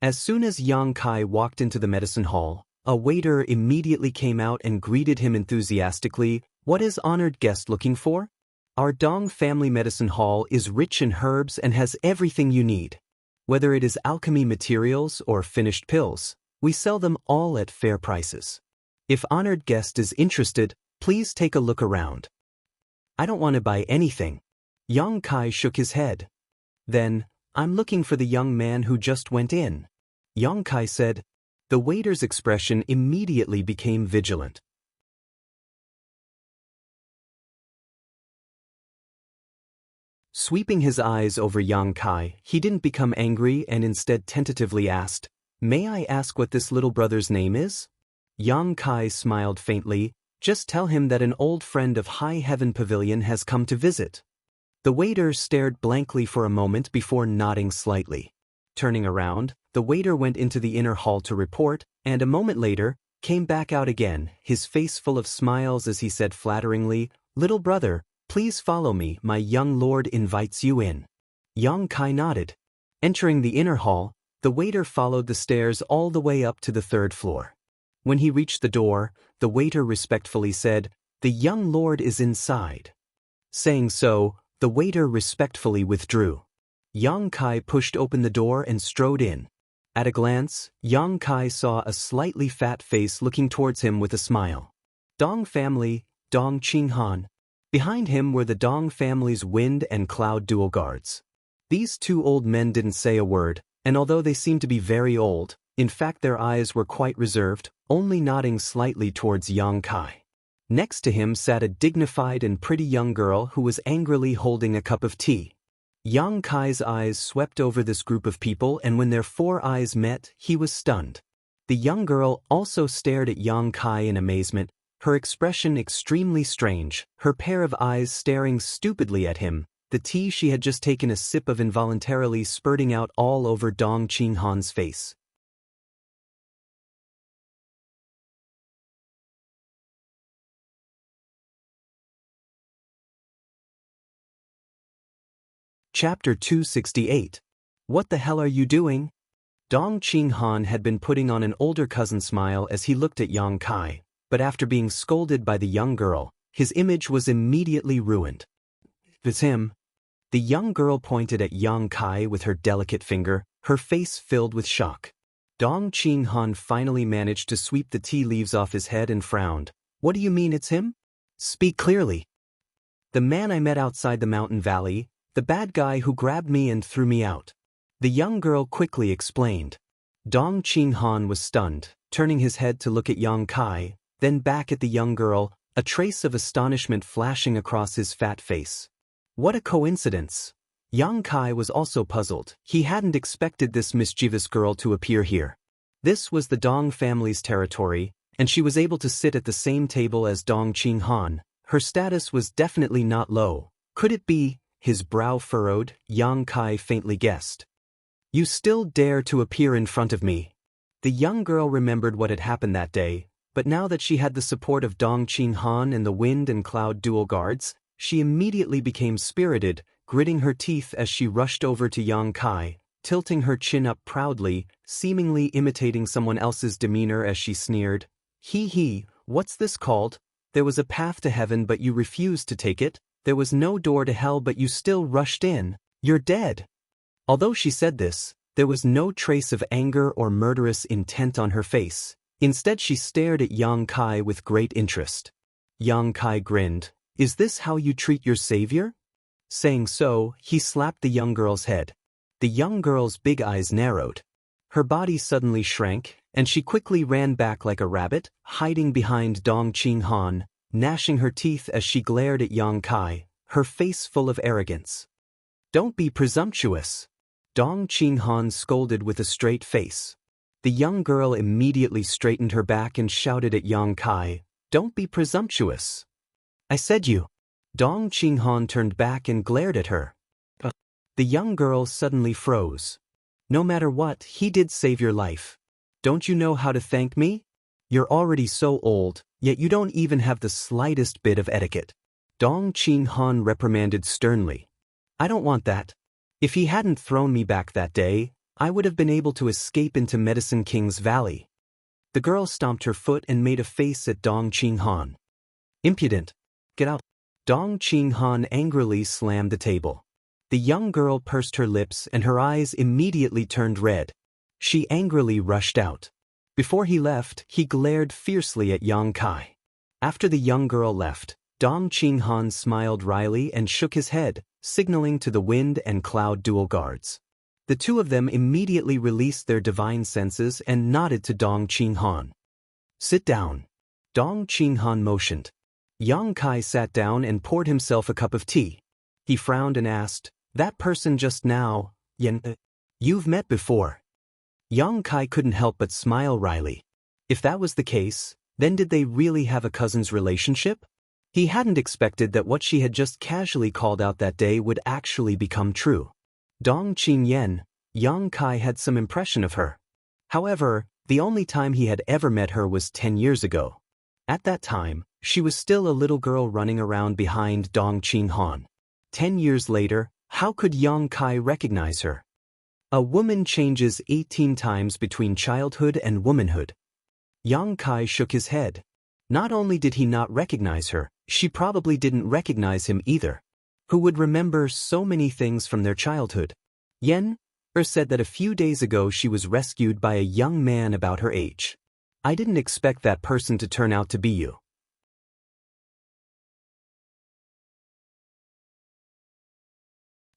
As soon as Yang Kai walked into the medicine hall, a waiter immediately came out and greeted him enthusiastically. "What is honored guest looking for? Our Dong Family Medicine Hall is rich in herbs and has everything you need. Whether it is alchemy materials or finished pills, we sell them all at fair prices. If honored guest is interested, Please take a look around. I don't want to buy anything. Yang Kai shook his head. Then, I'm looking for the young man who just went in. Yang Kai said. The waiter's expression immediately became vigilant. Sweeping his eyes over Yang Kai, he didn't become angry and instead tentatively asked, May I ask what this little brother's name is? Yang Kai smiled faintly. Just tell him that an old friend of High Heaven Pavilion has come to visit. The waiter stared blankly for a moment before nodding slightly. Turning around, the waiter went into the inner hall to report, and a moment later, came back out again, his face full of smiles as he said flatteringly, Little brother, please follow me, my young lord invites you in. Yang Kai nodded. Entering the inner hall, the waiter followed the stairs all the way up to the 3rd floor. When he reached the door, the waiter respectfully said, The young lord is inside. Saying so, the waiter respectfully withdrew. Yang Kai pushed open the door and strode in. At a glance, Yang Kai saw a slightly fat face looking towards him with a smile. Dong family, Dong Qinghan. Behind him were the Dong family's Wind and Cloud dual guards. These 2 old men didn't say a word, and although they seemed to be very old, in fact their eyes were quite reserved, only nodding slightly towards Yang Kai. Next to him sat a dignified and pretty young girl who was angrily holding a cup of tea. Yang Kai's eyes swept over this group of people, and when their 4 eyes met, he was stunned. The young girl also stared at Yang Kai in amazement, her expression extremely strange, her pair of eyes staring stupidly at him, the tea she had just taken a sip of involuntarily spurting out all over Dong Qinghan's face. Chapter 268. What the hell are you doing? Dong Qinghan had been putting on an older cousin smile as he looked at Yang Kai, but after being scolded by the young girl, his image was immediately ruined. It's him. The young girl pointed at Yang Kai with her delicate finger, her face filled with shock. Dong Qinghan finally managed to sweep the tea leaves off his head and frowned. What do you mean it's him? Speak clearly. The man I met outside the mountain valley, the bad guy who grabbed me and threw me out. The young girl quickly explained. Dong Qinghan was stunned, turning his head to look at Yang Kai, then back at the young girl, a trace of astonishment flashing across his fat face. What a coincidence! Yang Kai was also puzzled. He hadn't expected this mischievous girl to appear here. This was the Dong family's territory, and she was able to sit at the same table as Dong Qinghan. Her status was definitely not low. Could it be? His brow furrowed, Yang Kai faintly guessed. You still dare to appear in front of me? The young girl remembered what had happened that day, but now that she had the support of Dong Qinghan and the Wind and Cloud dual guards, she immediately became spirited, gritting her teeth as she rushed over to Yang Kai, tilting her chin up proudly, seemingly imitating someone else's demeanor as she sneered. Hee, what's this called? There was a path to heaven but you refused to take it. There was no door to hell but you still rushed in. You're dead. Although she said this, there was no trace of anger or murderous intent on her face. Instead she stared at Yang Kai with great interest. Yang Kai grinned. Is this how you treat your savior? Saying so, he slapped the young girl's head. The young girl's big eyes narrowed. Her body suddenly shrank, and she quickly ran back like a rabbit, hiding behind Dong Qinghan, gnashing her teeth as she glared at Yang Kai, her face full of arrogance. Don't be presumptuous. Dong Qinghan scolded with a straight face. The young girl immediately straightened her back and shouted at Yang Kai, Don't be presumptuous. I said you. Dong Qinghan turned back and glared at her. The young girl suddenly froze. No matter what, he did save your life. Don't you know how to thank me? You're already so old, yet you don't even have the slightest bit of etiquette. Dong Qinghan reprimanded sternly. I don't want that. If he hadn't thrown me back that day, I would have been able to escape into Medicine King's Valley. The girl stomped her foot and made a face at Dong Qinghan. Impudent. Get out. Dong Qinghan angrily slammed the table. The young girl pursed her lips and her eyes immediately turned red. She angrily rushed out. Before he left, he glared fiercely at Yang Kai. After the young girl left, Dong Qinghan smiled wryly and shook his head, signaling to the wind and cloud dual guards. The two of them immediately released their divine senses and nodded to Dong Qinghan. "Sit down." Dong Qinghan motioned. Yang Kai sat down and poured himself a cup of tea. He frowned and asked, "That person just now, you've met before?" Yang Kai couldn't help but smile wryly. If that was the case, then did they really have a cousin's relationship? He hadn't expected that what she had just casually called out that day would actually become true. Dong Qingyan, Yang Kai had some impression of her. However, the only time he had ever met her was 10 years ago. At that time, she was still a little girl running around behind Dong Qinghan. 10 years later, how could Yang Kai recognize her? A woman changes 18 times between childhood and womanhood. Yang Kai shook his head. Not only did he not recognize her, she probably didn't recognize him either. Who would remember so many things from their childhood? Yen said that a few days ago she was rescued by a young man about her age. I didn't expect that person to turn out to be you.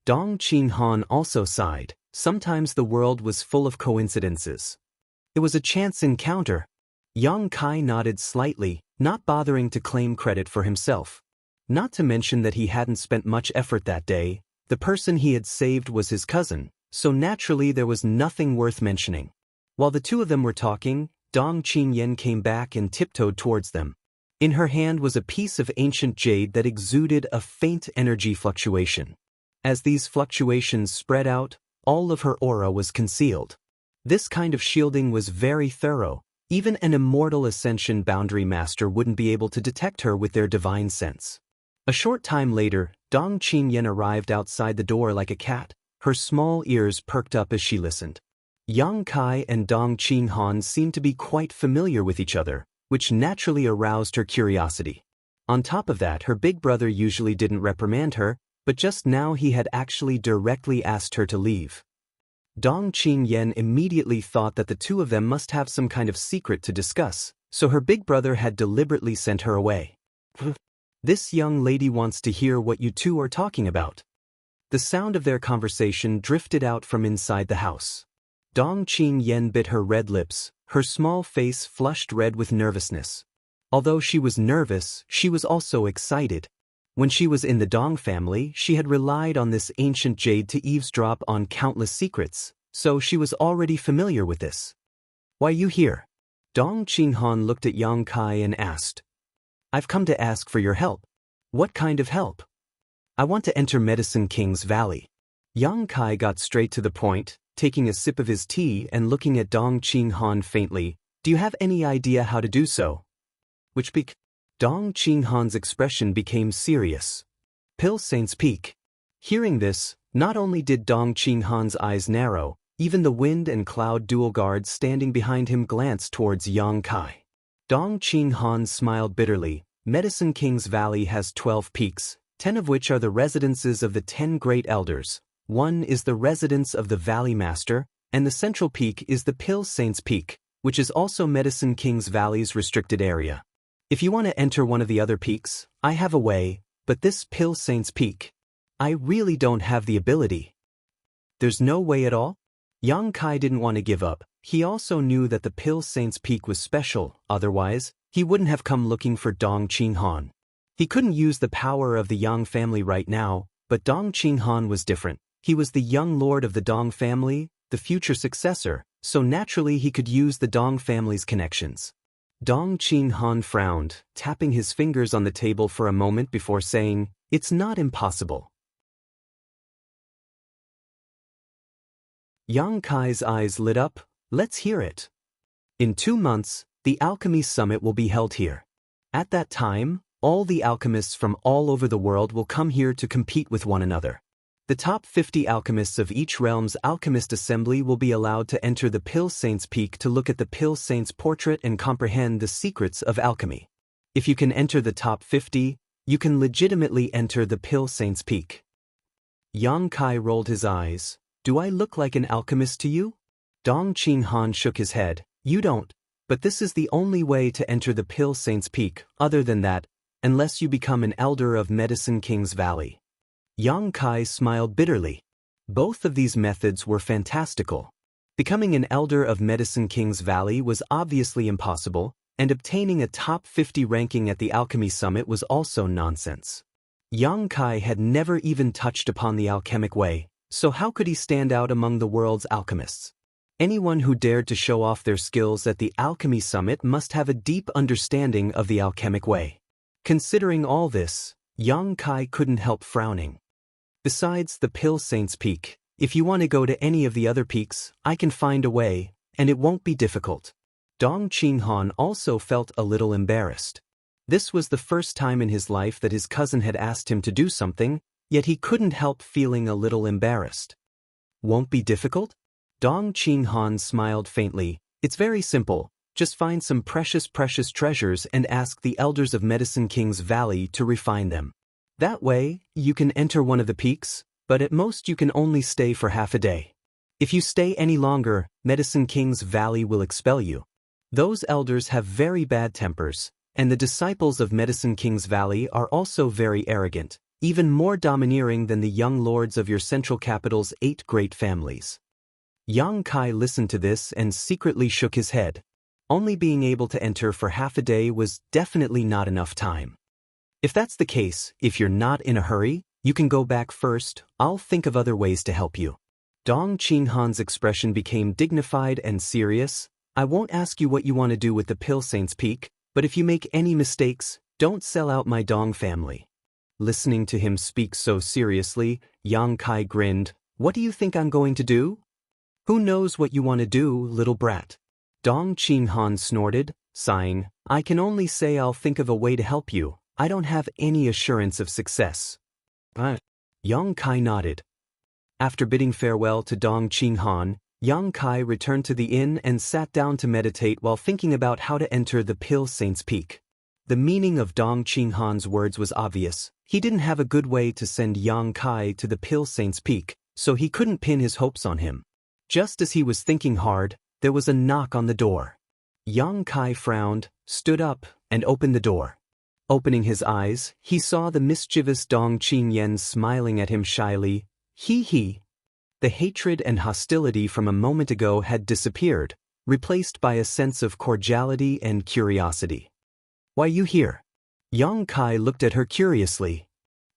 Dong Qinghan also sighed. Sometimes the world was full of coincidences. It was a chance encounter. Yang Kai nodded slightly, not bothering to claim credit for himself. Not to mention that he hadn't spent much effort that day. The person he had saved was his cousin, so naturally there was nothing worth mentioning. While the two of them were talking, Dong Qingyan came back and tiptoed towards them. In her hand was a piece of ancient jade that exuded a faint energy fluctuation. As these fluctuations spread out, all of her aura was concealed. This kind of shielding was very thorough. Even an immortal ascension boundary master wouldn't be able to detect her with their divine sense. A short time later, Dong Qingyan arrived outside the door like a cat, her small ears perked up as she listened. Yang Kai and Dong Qinghan seemed to be quite familiar with each other, which naturally aroused her curiosity. On top of that, her big brother usually didn't reprimand her, but just now he had actually directly asked her to leave. Dong Qingyan immediately thought that the two of them must have some kind of secret to discuss, so her big brother had deliberately sent her away. "This young lady wants to hear what you two are talking about." The sound of their conversation drifted out from inside the house. Dong Qingyan bit her red lips, her small face flushed red with nervousness. Although she was nervous, she was also excited. When she was in the Dong family, she had relied on this ancient jade to eavesdrop on countless secrets, so she was already familiar with this. "Why you here?" Dong Qinghan looked at Yang Kai and asked. "I've come to ask for your help." "What kind of help?" "I want to enter Medicine King's Valley." Yang Kai got straight to the point, taking a sip of his tea and looking at Dong Qinghan faintly. "Do you have any idea how to do so?" "Which peak?" Dong Qinghan's expression became serious. "Pill Saint's Peak." Hearing this, not only did Dong Qinghan's eyes narrow, even the wind and cloud dual guards standing behind him glanced towards Yang Kai. Dong Qinghan smiled bitterly. Medicine King's Valley has 12 peaks, 10 of which are the residences of the 10 great elders. One is the residence of the Valley Master, and the central peak is the Pill Saint's Peak, which is also Medicine King's Valley's restricted area. If you want to enter one of the other peaks, I have a way, but this Pill Saint's Peak, I really don't have the ability. There's no way at all? Yang Kai didn't want to give up. He also knew that the Pill Saint's Peak was special, otherwise, he wouldn't have come looking for Dong Qinghan. He couldn't use the power of the Yang family right now, but Dong Qinghan was different. He was the young lord of the Dong family, the future successor, so naturally he could use the Dong family's connections. Dong Qinghan frowned, tapping his fingers on the table for a moment before saying, "It's not impossible." Yang Kai's eyes lit up. "Let's hear it." "In 2 months, the Alchemy Summit will be held here. At that time, all the alchemists from all over the world will come here to compete with one another. The top 50 alchemists of each realm's alchemist assembly will be allowed to enter the Pill Saint's Peak to look at the Pill Saint's portrait and comprehend the secrets of alchemy. If you can enter the top 50, you can legitimately enter the Pill Saint's Peak." Yang Kai rolled his eyes. "Do I look like an alchemist to you?" Dong Qinghan shook his head. "You don't. but this is the only way to enter the Pill Saint's Peak. Other than that, unless you become an elder of Medicine King's Valley. Yang Kai smiled bitterly. Both of these methods were fantastical. Becoming an elder of Medicine King's Valley was obviously impossible, and obtaining a top 50 ranking at the Alchemy Summit was also nonsense. Yang Kai had never even touched upon the alchemic way, so how could he stand out among the world's alchemists? Anyone who dared to show off their skills at the Alchemy Summit must have a deep understanding of the alchemic way. Considering all this, Yang Kai couldn't help frowning. Besides the Pill Saint's Peak, if you want to go to any of the other peaks, I can find a way, and it won't be difficult. Dong Qinghan also felt a little embarrassed. This was the first time in his life that his cousin had asked him to do something, yet he couldn't help feeling a little embarrassed. Won't be difficult? Dong Qinghan smiled faintly. It's very simple. Just find some precious treasures and ask the elders of Medicine King's Valley to refine them. That way, you can enter one of the peaks, but at most you can only stay for half a day. If you stay any longer, Medicine King's Valley will expel you. Those elders have very bad tempers, and the disciples of Medicine King's Valley are also very arrogant, even more domineering than the young lords of your central capital's 8 great families. Yang Kai listened to this and secretly shook his head. Only being able to enter for half a day was definitely not enough time. If that's the case, if you're not in a hurry, you can go back first. I'll think of other ways to help you. Dong Qinghan's expression became dignified and serious. I won't ask you what you want to do with the Pill Saint's Peak, but if you make any mistakes, don't sell out my Dong family. Listening to him speak so seriously, Yang Kai grinned. What do you think I'm going to do? Who knows what you want to do, little brat? Dong Qinghan snorted, sighing. I can only say I'll think of a way to help you. I don't have any assurance of success. Yang Kai nodded. After bidding farewell to Dong Qinghan, Yang Kai returned to the inn and sat down to meditate while thinking about how to enter the Pill Saint's Peak. The meaning of Dong Qinghan's words was obvious. He didn't have a good way to send Yang Kai to the Pill Saint's Peak, so he couldn't pin his hopes on him. Just as he was thinking hard, there was a knock on the door. Yang Kai frowned, stood up, and opened the door. Opening his eyes, he saw the mischievous Dong Qingyan smiling at him shyly. He. The hatred and hostility from a moment ago had disappeared, replaced by a sense of cordiality and curiosity. Why you here? Yang Kai looked at her curiously.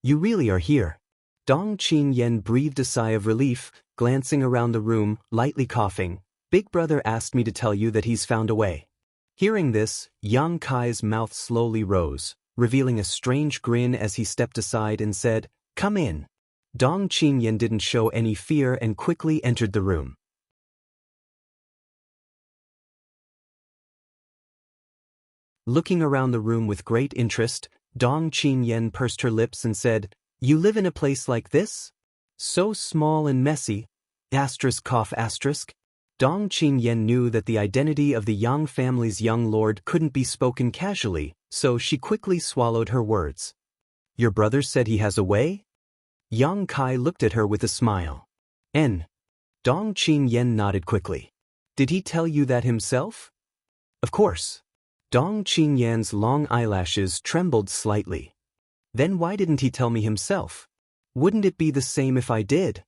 You really are here? Dong Qingyan breathed a sigh of relief, glancing around the room, lightly coughing. Big brother asked me to tell you that he's found a way. Hearing this, Yang Kai's mouth slowly rose, revealing a strange grin as he stepped aside and said, Come in. Dong Qingyan didn't show any fear and quickly entered the room. Looking around the room with great interest, Dong Qingyan pursed her lips and said, You live in a place like this? So small and messy. Cough. Dong Qingyan knew that the identity of the Yang family's young lord couldn't be spoken casually, so she quickly swallowed her words. Your brother said he has a way? Yang Kai looked at her with a smile. Dong Qingyan nodded quickly. Did he tell you that himself? Of course. Dong Qingyan's long eyelashes trembled slightly. Then why didn't he tell me himself? Wouldn't it be the same if I did?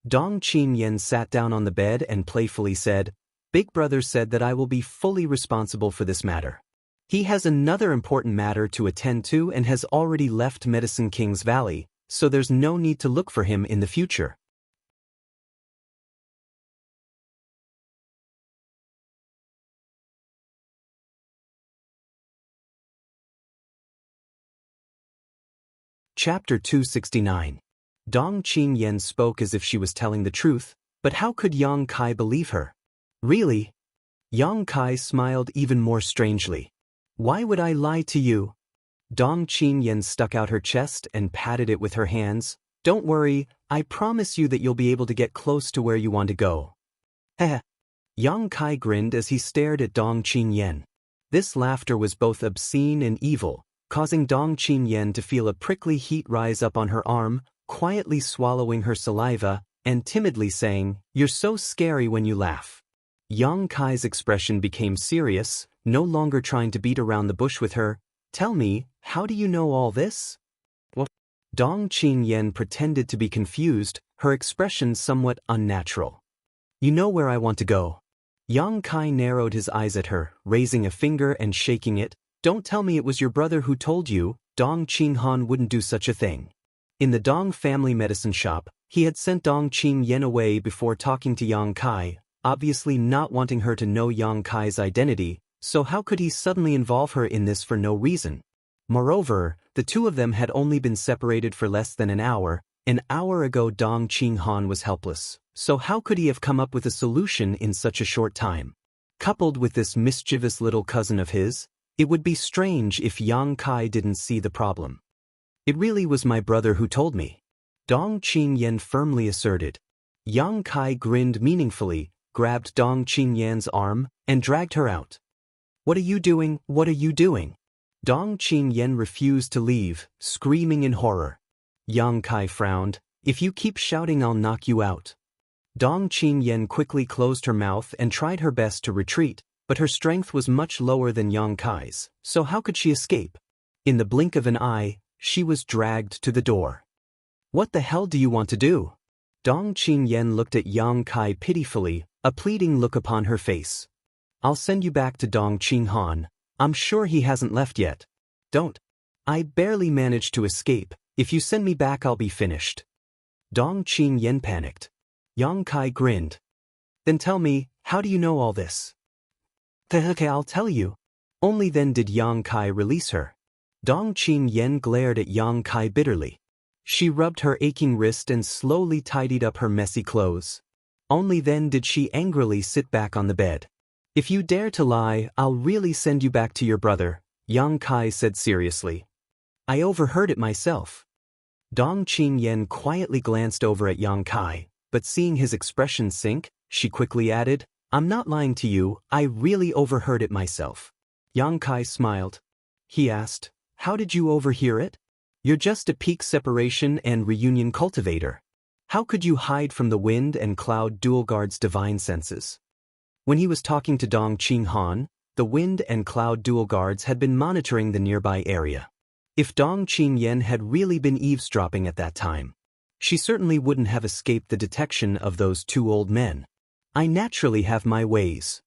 Dong Qingyan sat down on the bed and playfully said, Big brother said that I will be fully responsible for this matter. He has another important matter to attend to and has already left Medicine King's Valley, so there's no need to look for him in the future. Chapter 269. Dong Qingyan spoke as if she was telling the truth, but how could Yang Kai believe her? Really? Yang Kai smiled even more strangely. Why would I lie to you? Dong Qingyan stuck out her chest and patted it with her hands. Don't worry, I promise you that you'll be able to get close to where you want to go. Heh. Yang Kai grinned as he stared at Dong Qingyan. This laughter was both obscene and evil, causing Dong Qingyan to feel a prickly heat rise up on her arm, quietly swallowing her saliva, and timidly saying, You're so scary when you laugh. Yang Kai's expression became serious, no longer trying to beat around the bush with her. Tell me, how do you know all this? What? Dong Qingyan pretended to be confused, her expression somewhat unnatural. You know where I want to go. Yang Kai narrowed his eyes at her, raising a finger and shaking it. Don't tell me it was your brother who told you. Dong Qinghan wouldn't do such a thing. In the Dong family medicine shop, he had sent Dong Qingyan away before talking to Yang Kai, obviously not wanting her to know Yang Kai's identity, so how could he suddenly involve her in this for no reason? Moreover, the two of them had only been separated for less than an hour. An hour ago Dong Qinghan was helpless, so how could he have come up with a solution in such a short time? Coupled with this mischievous little cousin of his, it would be strange if Yang Kai didn't see the problem. It really was my brother who told me, Dong Qingyan firmly asserted. Yang Kai grinned meaningfully, grabbed Dong Qingyan's arm, and dragged her out. What are you doing? What are you doing? Dong Qingyan refused to leave, screaming in horror. Yang Kai frowned. If you keep shouting, I'll knock you out. Dong Qingyan quickly closed her mouth and tried her best to retreat, but her strength was much lower than Yang Kai's, so how could she escape? In the blink of an eye, she was dragged to the door. What the hell do you want to do? Dong Qingyan looked at Yang Kai pitifully, a pleading look upon her face. I'll send you back to Dong Qinghan. I'm sure he hasn't left yet. Don't. I barely managed to escape. If you send me back, I'll be finished. Dong Qingyan panicked. Yang Kai grinned. Then tell me, how do you know all this? Okay, I'll tell you. Only then did Yang Kai release her. Dong Qingyan glared at Yang Kai bitterly. She rubbed her aching wrist and slowly tidied up her messy clothes. Only then did she angrily sit back on the bed. If you dare to lie, I'll really send you back to your brother, Yang Kai said seriously. I overheard it myself. Dong Qingyan quietly glanced over at Yang Kai, but seeing his expression sink, she quickly added, I'm not lying to you, I really overheard it myself. Yang Kai smiled. He asked, how did you overhear it? You're just a peak separation and reunion cultivator. How could you hide from the wind and cloud dual guard's divine senses? When he was talking to Dong Qinghan, the wind and cloud dual guards had been monitoring the nearby area. If Dong Qingyan had really been eavesdropping at that time, she certainly wouldn't have escaped the detection of those two old men. I naturally have my ways.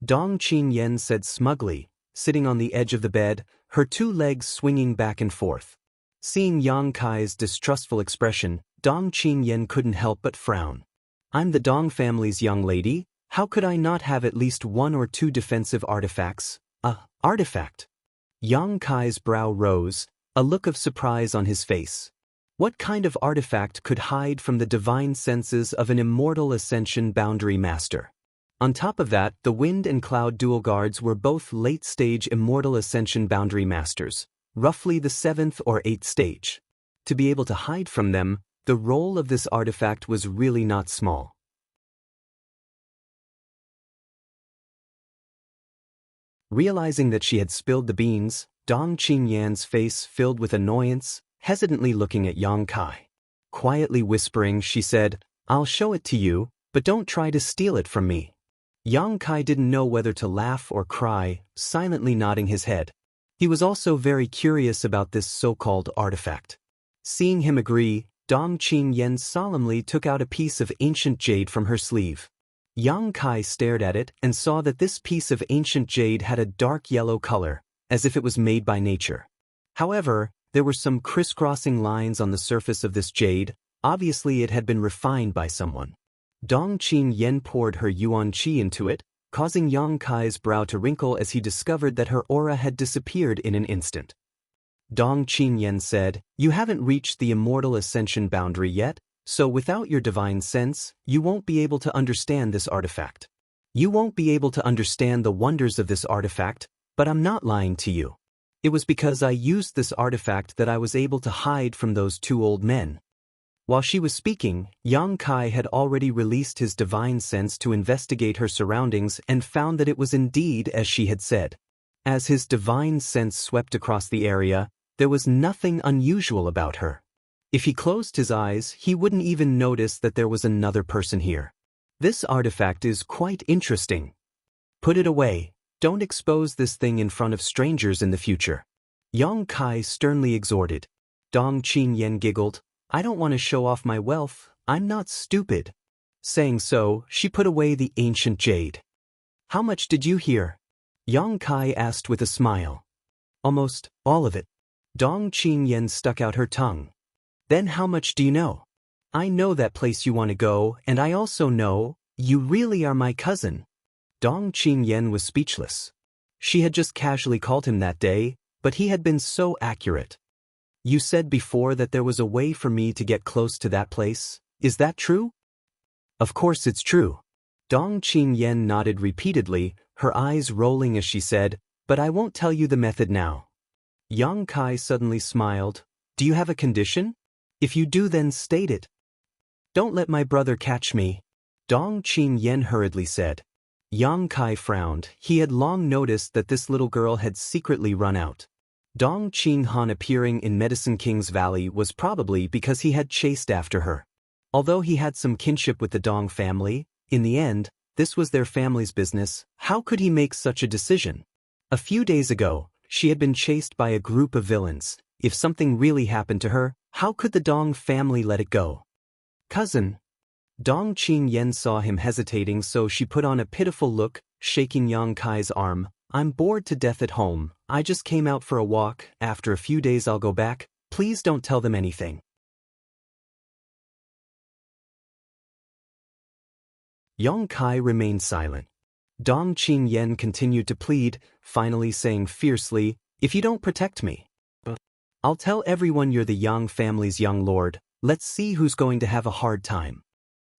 Dong Qingyan said smugly, sitting on the edge of the bed, her two legs swinging back and forth. Seeing Yang Kai's distrustful expression, Dong Qingyan couldn't help but frown. I'm the Dong family's young lady, how could I not have at least one or two defensive artifacts? Artifact? Yang Kai's brow rose, a look of surprise on his face. What kind of artifact could hide from the divine senses of an immortal ascension boundary master? On top of that, the wind and cloud dual guards were both late-stage immortal ascension boundary masters, roughly the 7th or 8th stage. To be able to hide from them, the role of this artifact was really not small. Realizing that she had spilled the beans, Dong Qingyan's face filled with annoyance, hesitantly looking at Yang Kai. Quietly whispering, she said, I'll show it to you, but don't try to steal it from me. Yang Kai didn't know whether to laugh or cry, silently nodding his head. He was also very curious about this so-called artifact. Seeing him agree, Dong Qingyan solemnly took out a piece of ancient jade from her sleeve. Yang Kai stared at it and saw that this piece of ancient jade had a dark yellow color, as if it was made by nature. However, there were some crisscrossing lines on the surface of this jade, obviously it had been refined by someone. Dong Qingyan poured her yuan qi into it, causing Yang Kai's brow to wrinkle as he discovered that her aura had disappeared in an instant. Dong Qingyan said, You haven't reached the immortal ascension boundary yet, so without your divine sense, you won't be able to understand this artifact. You won't be able to understand the wonders of this artifact, but I'm not lying to you. It was because I used this artifact that I was able to hide from those two old men. While she was speaking, Yang Kai had already released his divine sense to investigate her surroundings and found that it was indeed as she had said. As his divine sense swept across the area, there was nothing unusual about her. If he closed his eyes, he wouldn't even notice that there was another person here. This artifact is quite interesting. Put it away. Don't expose this thing in front of strangers in the future. Yang Kai sternly exhorted. Dong Qingyan giggled. I don't want to show off my wealth, I'm not stupid. Saying so, she put away the ancient jade. How much did you hear? Yang Kai asked with a smile. Almost all of it. Dong Qingyan stuck out her tongue. Then how much do you know? I know that place you want to go, and I also know, you really are my cousin. Dong Qingyan was speechless. She had just casually called him that day, but he had been so accurate. You said before that there was a way for me to get close to that place, is that true? Of course it's true. Dong Qingyan nodded repeatedly, her eyes rolling as she said, but I won't tell you the method now. Yang Kai suddenly smiled. Do you have a condition? If you do, then state it. Don't let my brother catch me. Dong Qingyan hurriedly said. Yang Kai frowned. He had long noticed that this little girl had secretly run out. Dong Qinghan appearing in Medicine King's Valley was probably because he had chased after her. Although he had some kinship with the Dong family, in the end, this was their family's business. How could he make such a decision? A few days ago, she had been chased by a group of villains. If something really happened to her, how could the Dong family let it go? Cousin. Dong Qingyan saw him hesitating, so she put on a pitiful look, shaking Yang Kai's arm. I'm bored to death at home. I just came out for a walk. After a few days I'll go back. Please don't tell them anything. Yang Kai remained silent. Dong Qingyan continued to plead, finally saying fiercely, if you don't protect me, I'll tell everyone you're the Yang family's young lord. Let's see who's going to have a hard time.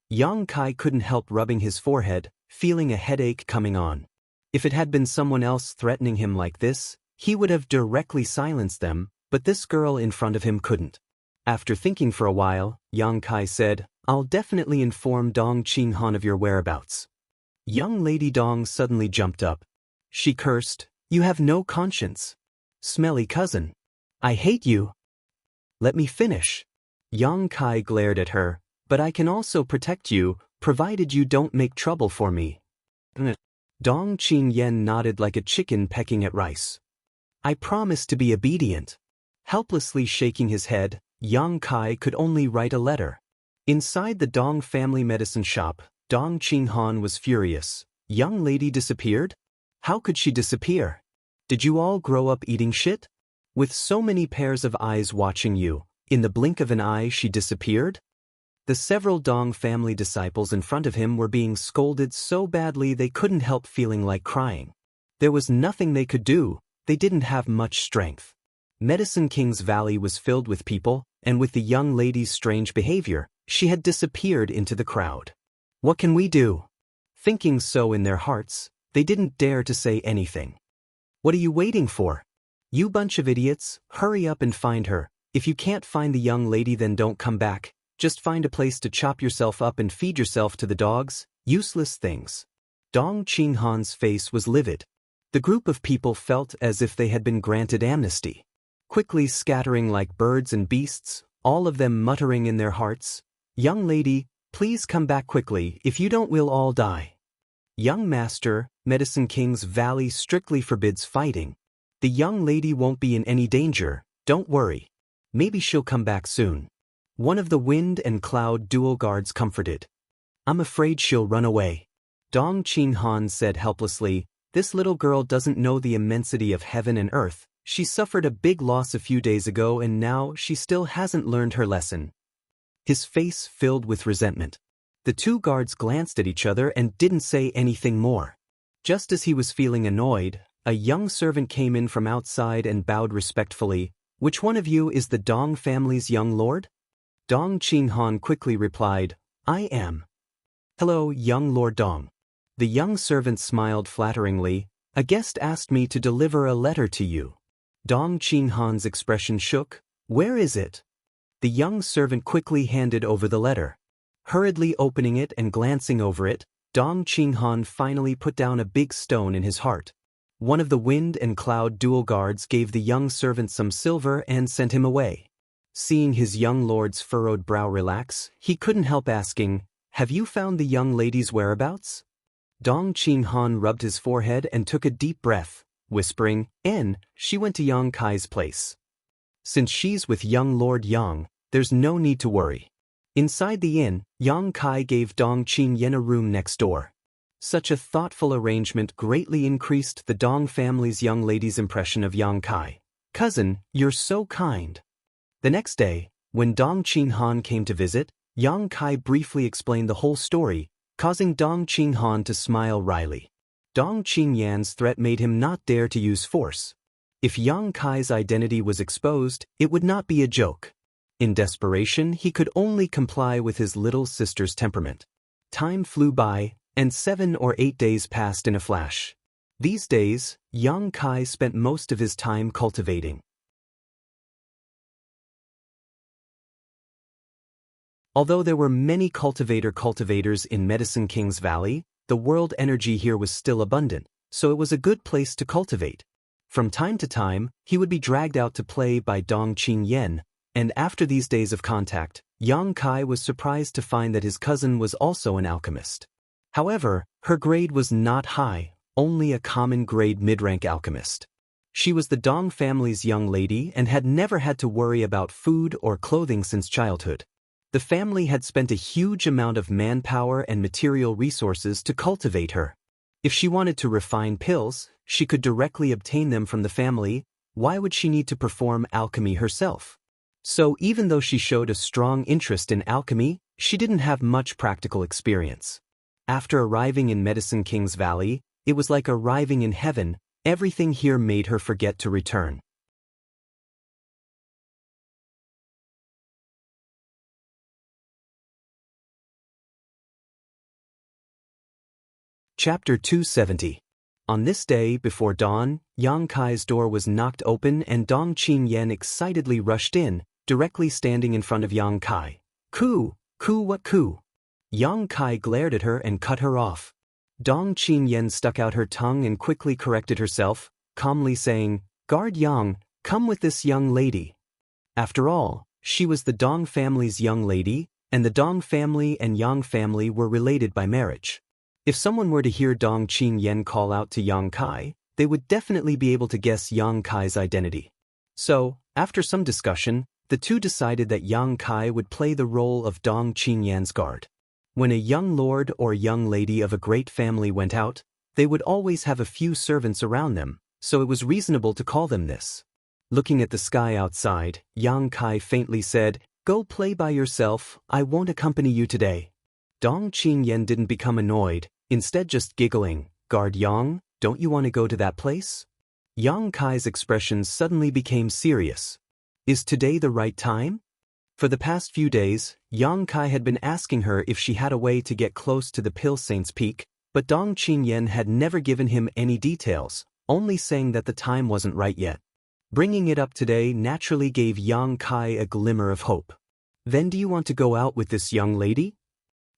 Yang Kai couldn't help rubbing his forehead, feeling a headache coming on. If it had been someone else threatening him like this, he would have directly silenced them, but this girl in front of him couldn't. After thinking for a while, Yang Kai said, I'll definitely inform Dong Qinghan of your whereabouts. Young Lady Dong suddenly jumped up. She cursed, you have no conscience. Smelly cousin. I hate you. Let me finish. Yang Kai glared at her, but I can also protect you, provided you don't make trouble for me. Dong Qingyan nodded like a chicken pecking at rice. I promise to be obedient. Helplessly shaking his head, Yang Kai could only write a letter. Inside the Dong family medicine shop, Dong Qinghan was furious. Young lady disappeared? How could she disappear? Did you all grow up eating shit? With so many pairs of eyes watching you, in the blink of an eye she disappeared? The several Dong family disciples in front of him were being scolded so badly they couldn't help feeling like crying. There was nothing they could do, they didn't have much strength. Medicine King's Valley was filled with people, and with the young lady's strange behavior, she had disappeared into the crowd. What can we do? Thinking so in their hearts, they didn't dare to say anything. What are you waiting for? You bunch of idiots, hurry up and find her. If you can't find the young lady, then don't come back. Just find a place to chop yourself up and feed yourself to the dogs. Useless things. Dong Qinghan's face was livid. The group of people felt as if they had been granted amnesty. Quickly scattering like birds and beasts, all of them muttering in their hearts, Young lady, please come back quickly, if you don't we'll all die. Young master, Medicine King's Valley strictly forbids fighting. The young lady won't be in any danger, don't worry. Maybe she'll come back soon. One of the Wind and Cloud dual guards comforted. I'm afraid she'll run away. Dong Qinghan said helplessly, this little girl doesn't know the immensity of heaven and earth. She suffered a big loss a few days ago and now she still hasn't learned her lesson. His face filled with resentment. The two guards glanced at each other and didn't say anything more. Just as he was feeling annoyed, a young servant came in from outside and bowed respectfully. Which one of you is the Dong family's young lord? Dong Qinghan quickly replied, I am. Hello, young Lord Dong. The young servant smiled flatteringly. A guest asked me to deliver a letter to you. Dong Qinghan's expression shook. Where is it? The young servant quickly handed over the letter. Hurriedly opening it and glancing over it, Dong Qinghan finally put down a big stone in his heart. One of the Wind and Cloud dual guards gave the young servant some silver and sent him away. Seeing his young lord's furrowed brow relax, he couldn't help asking, have you found the young lady's whereabouts? Dong Qinghan rubbed his forehead and took a deep breath, whispering, she went to Yang Kai's place. Since she's with young Lord Yang, there's no need to worry. Inside the inn, Yang Kai gave Dong Qingyan a room next door. Such a thoughtful arrangement greatly increased the Dong family's young lady's impression of Yang Kai. Cousin, you're so kind. The next day, when Dong Qinghan came to visit, Yang Kai briefly explained the whole story, causing Dong Qinghan to smile wryly. Dong Qingyan's threat made him not dare to use force. If Yang Kai's identity was exposed, it would not be a joke. In desperation, he could only comply with his little sister's temperament. Time flew by, and 7 or 8 days passed in a flash. These days, Yang Kai spent most of his time cultivating. Although there were many cultivators in Medicine King's Valley, the world energy here was still abundant, so it was a good place to cultivate. From time to time, he would be dragged out to play by Dong Qingyan, and after these days of contact, Yang Kai was surprised to find that his cousin was also an alchemist. However, her grade was not high, only a common grade mid-rank alchemist. She was the Dong family's young lady and had never had to worry about food or clothing since childhood. The family had spent a huge amount of manpower and material resources to cultivate her. If she wanted to refine pills, she could directly obtain them from the family. Why would she need to perform alchemy herself? So even though she showed a strong interest in alchemy, she didn't have much practical experience. After arriving in Medicine King's Valley, it was like arriving in heaven. Everything here made her forget to return. Chapter 270. On this day, before dawn, Yang Kai's door was knocked open and Dong Qingyan excitedly rushed in, directly standing in front of Yang Kai. What coup? Yang Kai glared at her and cut her off. Dong Qingyan stuck out her tongue and quickly corrected herself, calmly saying, "Guard Yang, come with this young lady." After all, she was the Dong family's young lady, and the Dong family and Yang family were related by marriage. If someone were to hear Dong Qingyan call out to Yang Kai, they would definitely be able to guess Yang Kai's identity. So, after some discussion, the two decided that Yang Kai would play the role of Dong Qingyan's guard. When a young lord or young lady of a great family went out, they would always have a few servants around them, so it was reasonable to call them this. Looking at the sky outside, Yang Kai faintly said, "Go play by yourself, I won't accompany you today." Dong Qingyan didn't become annoyed, instead just giggling, "Guard Yang, don't you want to go to that place?" Yang Kai's expression suddenly became serious. Is today the right time? For the past few days, Yang Kai had been asking her if she had a way to get close to the Pill Saint's Peak, but Dong Qingyan had never given him any details, only saying that the time wasn't right yet. Bringing it up today naturally gave Yang Kai a glimmer of hope. "Then do you want to go out with this young lady?"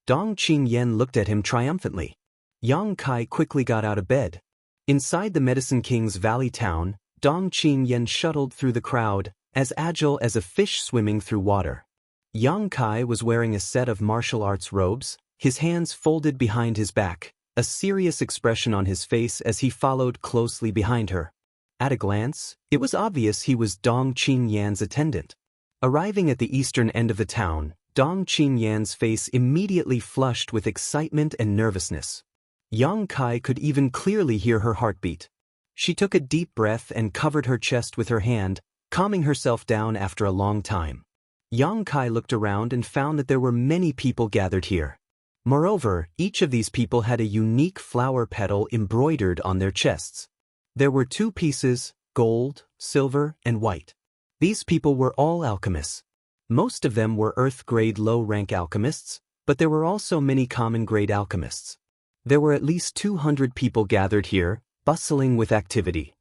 Dong Qingyan looked at him triumphantly. Yang Kai quickly got out of bed. Inside the Medicine King's Valley town, Dong Qingyan shuttled through the crowd, as agile as a fish swimming through water. Yang Kai was wearing a set of martial arts robes, his hands folded behind his back, a serious expression on his face as he followed closely behind her. At a glance, it was obvious he was Dong Qingyan's attendant. Arriving at the eastern end of the town, Dong Qingyan's face immediately flushed with excitement and nervousness. Yang Kai could even clearly hear her heartbeat. She took a deep breath and covered her chest with her hand, calming herself down after a long time. Yang Kai looked around and found that there were many people gathered here. Moreover, each of these people had a unique flower petal embroidered on their chests. There were 2 pieces, gold, silver, and white. These people were all alchemists. Most of them were Earth-grade low-rank alchemists, but there were also many common-grade alchemists. There were at least 200 people gathered here, bustling with activity.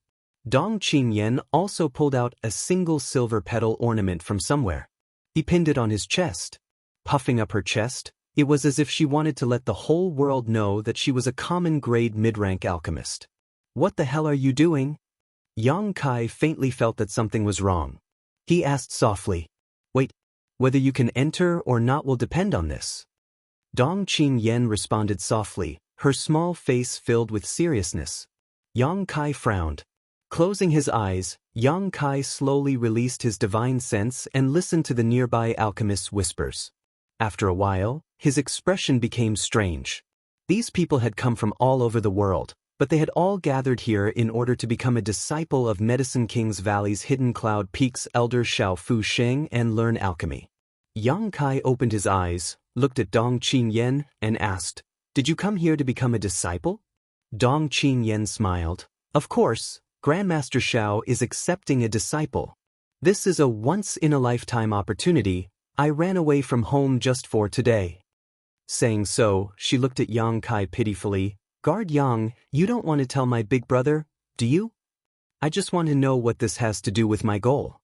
Dong Qingyan also pulled out a single silver petal ornament from somewhere. He pinned it on his chest. Puffing up her chest, it was as if she wanted to let the whole world know that she was a common-grade mid-rank alchemist. "What the hell are you doing?" Yang Kai faintly felt that something was wrong. He asked softly, "Wait, whether you can enter or not will depend on this." Dong Qingyan responded softly, her small face filled with seriousness. Yang Kai frowned. Closing his eyes, Yang Kai slowly released his divine sense and listened to the nearby alchemist's whispers. After a while, his expression became strange. These people had come from all over the world, but they had all gathered here in order to become a disciple of Medicine King's Valley's Hidden Cloud Peak's elder Xiao Fu Sheng and learn alchemy. Yang Kai opened his eyes, looked at Dong Qingyan, and asked, "Did you come here to become a disciple?" Dong Qingyan smiled. "Of course, Grandmaster Xiao is accepting a disciple. This is a once-in-a-lifetime opportunity. I ran away from home just for today." Saying so, she looked at Yang Kai pitifully. "Guard Yang, you don't want to tell my big brother, do you? I just want to know what this has to do with my goal.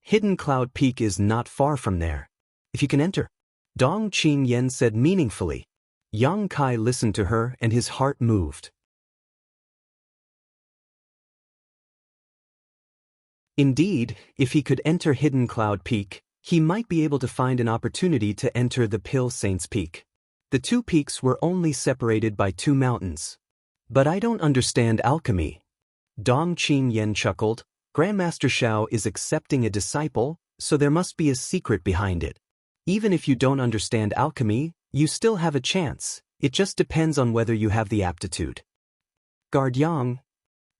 Hidden Cloud Peak is not far from there. If you can enter." Dong Qingyan said meaningfully. Yang Kai listened to her and his heart moved. Indeed, if he could enter Hidden Cloud Peak, he might be able to find an opportunity to enter the Pill Saints Peak. The two peaks were only separated by 2 mountains. "But I don't understand alchemy." Dong Qingyan chuckled. "Grandmaster Xiao is accepting a disciple, so there must be a secret behind it. Even if you don't understand alchemy, you still have a chance. It just depends on whether you have the aptitude." "Guard Yang."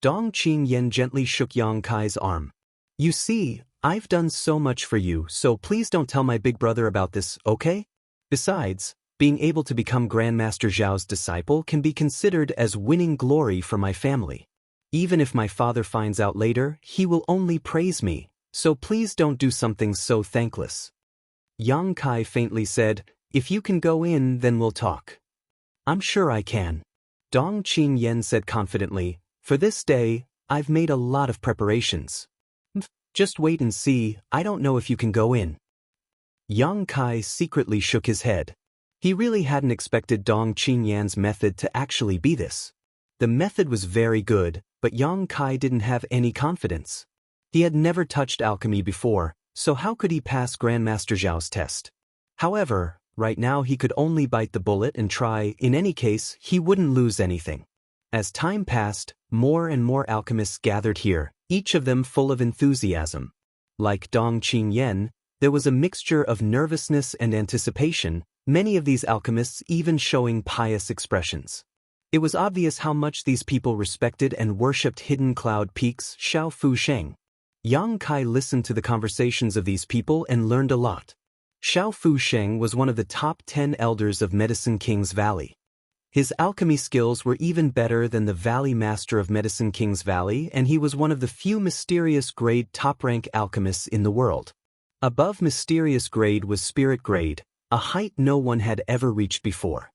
Dong Qingyan gently shook Yang Kai's arm. "You see, I've done so much for you, so please don't tell my big brother about this, okay? Besides, being able to become Grandmaster Zhao's disciple can be considered as winning glory for my family. Even if my father finds out later, he will only praise me, so please don't do something so thankless." Yang Kai faintly said, "If you can go in, then we'll talk." "I'm sure I can." Dong Qingyan said confidently, "For this day, I've made a lot of preparations. Just wait and see, I don't know if you can go in." Yang Kai secretly shook his head. He really hadn't expected Dong Qingyan's method to actually be this. The method was very good, but Yang Kai didn't have any confidence. He had never touched alchemy before, so how could he pass Grandmaster Zhao's test? However, right now he could only bite the bullet and try. In any case, he wouldn't lose anything. As time passed, more and more alchemists gathered here, each of them full of enthusiasm. Like Dong Qingyan, there was a mixture of nervousness and anticipation, many of these alchemists even showing pious expressions. It was obvious how much these people respected and worshipped Hidden Cloud Peak's Xiao Fu Sheng. Yang Kai listened to the conversations of these people and learned a lot. Xiao Fu Sheng was one of the top 10 elders of Medicine King's Valley. His alchemy skills were even better than the Valley Master of Medicine King's Valley, and he was one of the few mysterious grade top-rank alchemists in the world. Above mysterious grade was spirit grade, a height no one had ever reached before.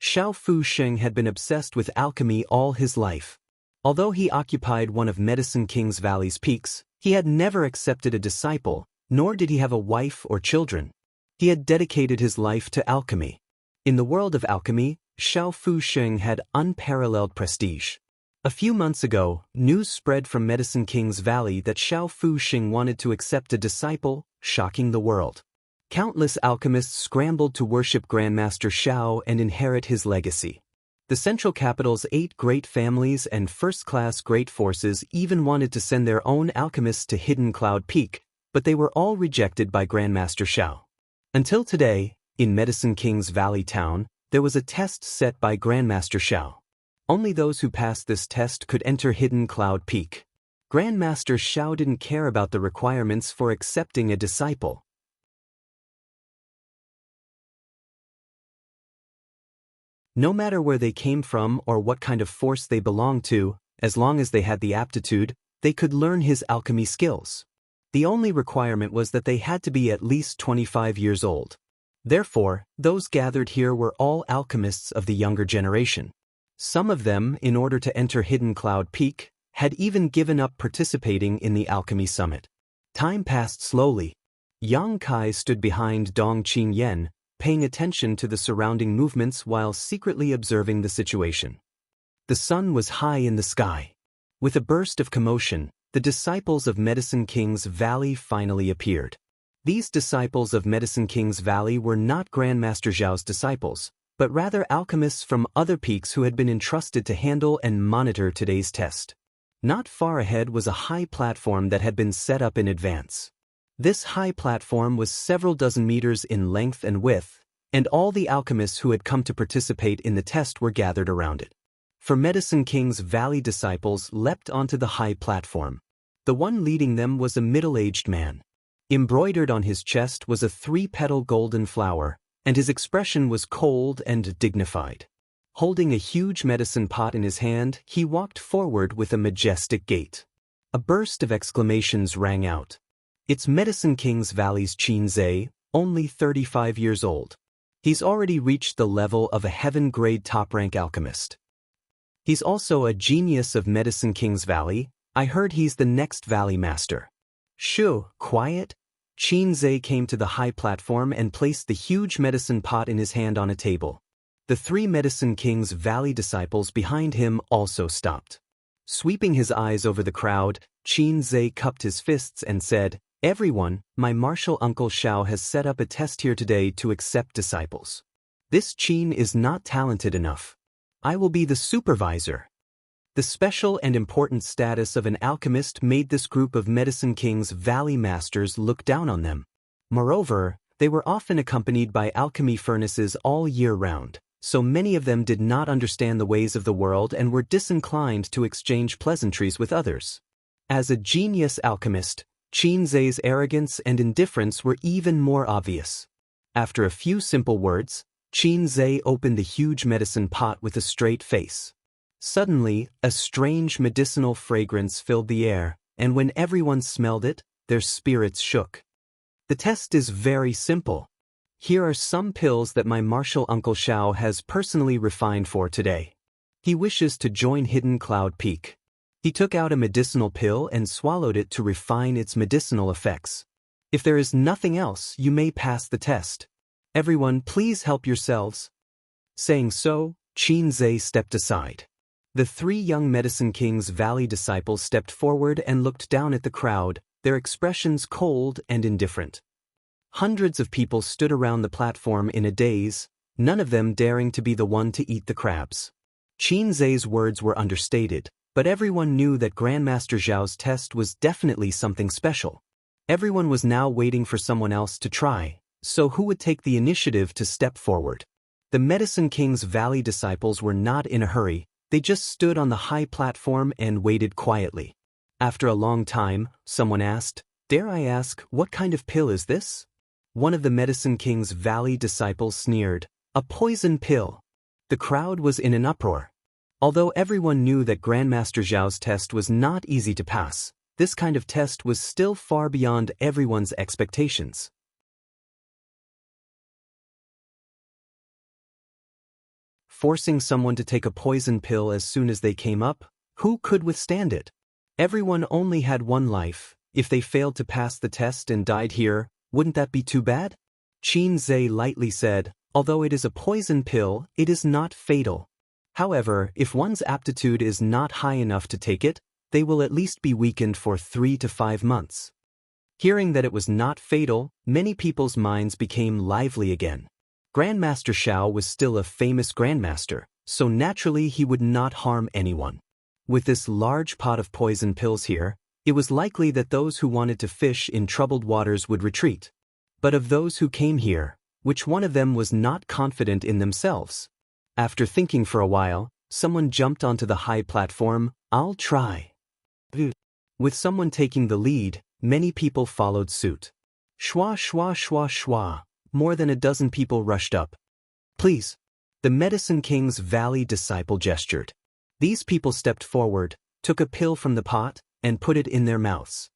Xiao Fu Sheng had been obsessed with alchemy all his life. Although he occupied one of Medicine King's Valley's peaks, he had never accepted a disciple, nor did he have a wife or children. He had dedicated his life to alchemy. In the world of alchemy, Xiao Fu Sheng had unparalleled prestige. A few months ago, news spread from Medicine King's Valley that Xiao Fu Sheng wanted to accept a disciple, shocking the world. Countless alchemists scrambled to worship Grandmaster Xiao and inherit his legacy. The central capital's 8 great families and first-class great forces even wanted to send their own alchemists to Hidden Cloud Peak, but they were all rejected by Grandmaster Xiao. Until today, in Medicine King's Valley town, there was a test set by Grandmaster Xiao. Only those who passed this test could enter Hidden Cloud Peak. Grandmaster Xiao didn't care about the requirements for accepting a disciple. No matter where they came from or what kind of force they belonged to, as long as they had the aptitude, they could learn his alchemy skills. The only requirement was that they had to be at least 25 years old. Therefore, those gathered here were all alchemists of the younger generation. Some of them, in order to enter Hidden Cloud Peak, had even given up participating in the Alchemy Summit. Time passed slowly. Yang Kai stood behind Dong Qingyan, paying attention to the surrounding movements while secretly observing the situation. The sun was high in the sky. With a burst of commotion, the disciples of Medicine King's Valley finally appeared. These disciples of Medicine King's Valley were not Grandmaster Zhao's disciples, but rather alchemists from other peaks who had been entrusted to handle and monitor today's test. Not far ahead was a high platform that had been set up in advance. This high platform was several dozen meters in length and width, and all the alchemists who had come to participate in the test were gathered around it. For Medicine King's Valley disciples leapt onto the high platform. The one leading them was a middle-aged man. Embroidered on his chest was a 3-petal golden flower, and his expression was cold and dignified. Holding a huge medicine pot in his hand, he walked forward with a majestic gait. A burst of exclamations rang out. It's Medicine King's Valley's Qin Zhe, only 35 years old. He's already reached the level of a heaven-grade top-rank alchemist. He's also a genius of Medicine King's Valley. I heard he's the next Valley Master. Shoo, quiet. Qin Zhe came to the high platform and placed the huge medicine pot in his hand on a table. The 3 Medicine King's Valley disciples behind him also stopped. Sweeping his eyes over the crowd, Qin Zhe cupped his fists and said, "Everyone, my martial uncle Xiao has set up a test here today to accept disciples. This Qin is not talented enough. I will be the supervisor." The special and important status of an alchemist made this group of Medicine King's Valley Masters look down on them. Moreover, they were often accompanied by alchemy furnaces all year round, so many of them did not understand the ways of the world and were disinclined to exchange pleasantries with others. As a genius alchemist, Qin Zhe's arrogance and indifference were even more obvious. After a few simple words, Qin Zhe opened the huge medicine pot with a straight face. Suddenly, a strange medicinal fragrance filled the air, and when everyone smelled it, their spirits shook. The test is very simple. Here are some pills that my martial uncle Xiao has personally refined for today. He wishes to join Hidden Cloud Peak. He took out a medicinal pill and swallowed it to refine its medicinal effects. If there is nothing else, you may pass the test. Everyone, please help yourselves. Saying so, Qin Zhe stepped aside. The 3 young Medicine King's Valley disciples stepped forward and looked down at the crowd, their expressions cold and indifferent. Hundreds of people stood around the platform in a daze, none of them daring to be the one to eat the crabs. Qin Zhe's words were understated, but everyone knew that Grandmaster Zhao's test was definitely something special. Everyone was now waiting for someone else to try, so who would take the initiative to step forward? The Medicine King's Valley disciples were not in a hurry. They just stood on the high platform and waited quietly. After a long time, someone asked, "Dare I ask, what kind of pill is this?" One of the Medicine King's Valley disciples sneered, "A poison pill." The crowd was in an uproar. Although everyone knew that Grandmaster Zhao's test was not easy to pass, this kind of test was still far beyond everyone's expectations. Forcing someone to take a poison pill as soon as they came up, who could withstand it? Everyone only had one life. If they failed to pass the test and died here, wouldn't that be too bad? Qin Zhe lightly said, "Although it is a poison pill, it is not fatal. However, if one's aptitude is not high enough to take it, they will at least be weakened for 3 to 5 months." Hearing that it was not fatal, many people's minds became lively again. Grandmaster Xiao was still a famous grandmaster, so naturally he would not harm anyone. With this large pot of poison pills here, it was likely that those who wanted to fish in troubled waters would retreat. But of those who came here, which one of them was not confident in themselves? After thinking for a while, someone jumped onto the high platform. "I'll try." With someone taking the lead, many people followed suit. Shwa shwa shwa shwa. More than a dozen people rushed up. "Please." The Medicine King's Valley disciple gestured. These people stepped forward, took a pill from the pot, and put it in their mouths.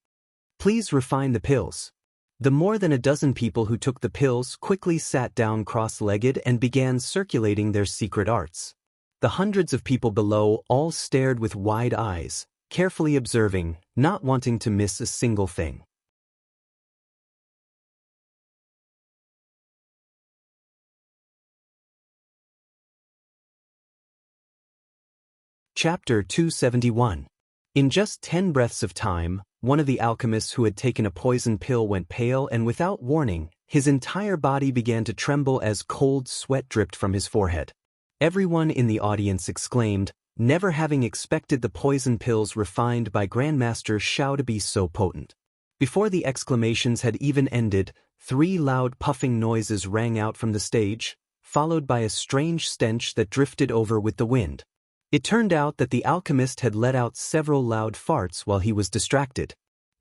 "Please refine the pills." The more than a dozen people who took the pills quickly sat down cross-legged and began circulating their secret arts. The hundreds of people below all stared with wide eyes, carefully observing, not wanting to miss a single thing. Chapter 271. In just 10 breaths of time, one of the alchemists who had taken a poison pill went pale and without warning, His entire body began to tremble as cold sweat dripped from his forehead. Everyone in the audience exclaimed, never having expected the poison pills refined by Grandmaster Xiao to be so potent. Before the exclamations had even ended, 3 loud puffing noises rang out from the stage, followed by a strange stench that drifted over with the wind. It turned out that the alchemist had let out several loud farts while he was distracted.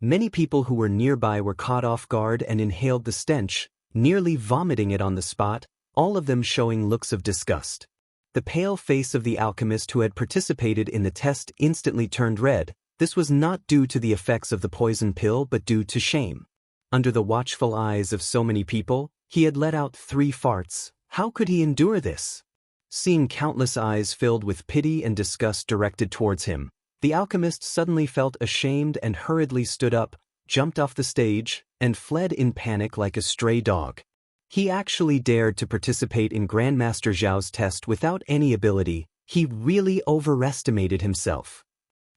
Many people who were nearby were caught off guard and inhaled the stench, nearly vomiting it on the spot, all of them showing looks of disgust. The pale face of the alchemist who had participated in the test instantly turned red. This was not due to the effects of the poison pill but due to shame. Under the watchful eyes of so many people, he had let out 3 farts. How could he endure this? Seeing countless eyes filled with pity and disgust directed towards him, the alchemist suddenly felt ashamed and hurriedly stood up, jumped off the stage, and fled in panic like a stray dog. He actually dared to participate in Grandmaster Zhao's test without any ability. He really overestimated himself.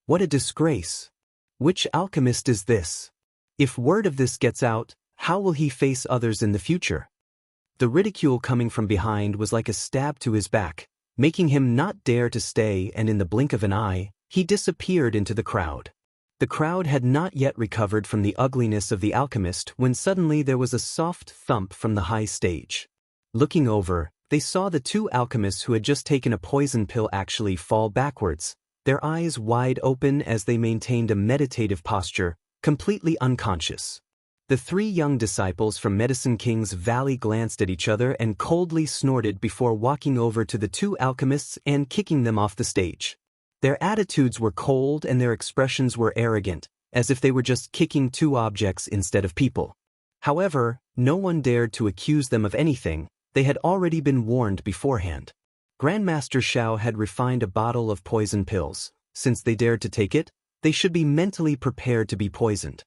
What a disgrace! Which alchemist is this? If word of this gets out, how will he face others in the future? The ridicule coming from behind was like a stab to his back, making him not dare to stay, and in the blink of an eye, he disappeared into the crowd. The crowd had not yet recovered from the ugliness of the alchemist when suddenly there was a soft thump from the high stage. Looking over, they saw the 2 alchemists who had just taken a poison pill actually fall backwards, their eyes wide open as they maintained a meditative posture, completely unconscious. The 3 young disciples from Medicine King's Valley glanced at each other and coldly snorted before walking over to the 2 alchemists and kicking them off the stage. Their attitudes were cold and their expressions were arrogant, as if they were just kicking 2 objects instead of people. However, no one dared to accuse them of anything. They had already been warned beforehand. Grandmaster Xiao had refined a bottle of poison pills. Since they dared to take it, they should be mentally prepared to be poisoned.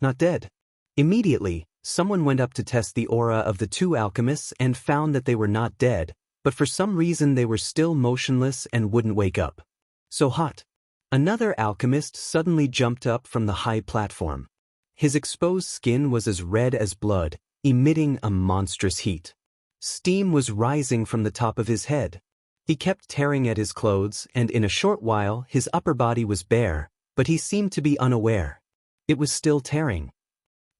Not dead. Immediately, someone went up to test the aura of the 2 alchemists and found that they were not dead, but for some reason they were still motionless and wouldn't wake up. So hot. Another alchemist suddenly jumped up from the high platform. His exposed skin was as red as blood, emitting a monstrous heat. Steam was rising from the top of his head. He kept tearing at his clothes, and in a short while his upper body was bare, but he seemed to be unaware. It was still tearing.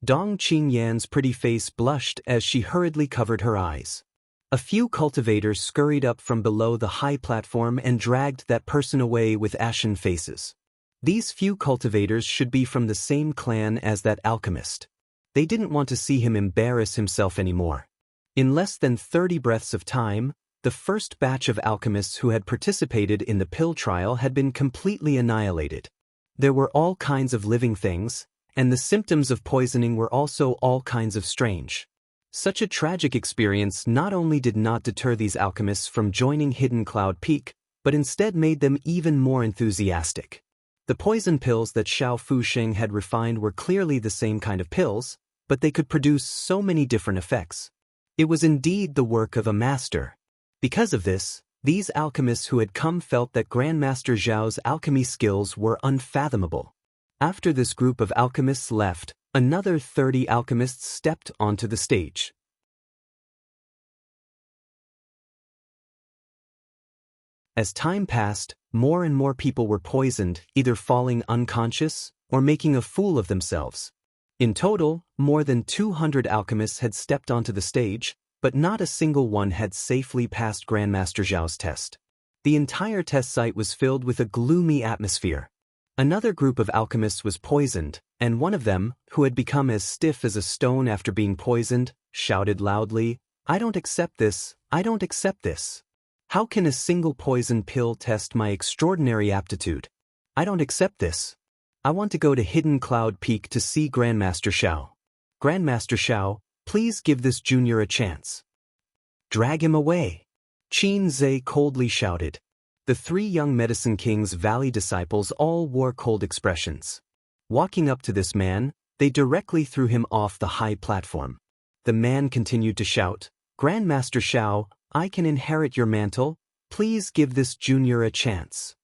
Dong Qingyan's pretty face blushed as she hurriedly covered her eyes. A few cultivators scurried up from below the high platform and dragged that person away with ashen faces. These few cultivators should be from the same clan as that alchemist. They didn't want to see him embarrass himself anymore. In less than 30 breaths of time, the first batch of alchemists who had participated in the pill trial had been completely annihilated. There were all kinds of living things, and the symptoms of poisoning were also all kinds of strange. Such a tragic experience not only did not deter these alchemists from joining Hidden Cloud Peak, but instead made them even more enthusiastic. The poison pills that Xiao Fusheng had refined were clearly the same kind of pills, but they could produce so many different effects. It was indeed the work of a master. Because of this, these alchemists who had come felt that Grandmaster Zhao's alchemy skills were unfathomable. After this group of alchemists left, another 30 alchemists stepped onto the stage. As time passed, more and more people were poisoned, either falling unconscious or making a fool of themselves. In total, more than 200 alchemists had stepped onto the stage, but not a single one had safely passed Grandmaster Zhao's test. The entire test site was filled with a gloomy atmosphere. Another group of alchemists was poisoned, and one of them, who had become as stiff as a stone after being poisoned, shouted loudly, "I don't accept this, I don't accept this. How can a single poison pill test my extraordinary aptitude? I don't accept this. I want to go to Hidden Cloud Peak to see Grandmaster Xiao. Grandmaster Xiao, please give this junior a chance." "Drag him away," Qin Zhe coldly shouted. The 3 young Medicine King's Valley disciples all wore cold expressions. Walking up to this man, they directly threw him off the high platform. The man continued to shout, "Grandmaster Xiao, I can inherit your mantle. Please give this junior a chance."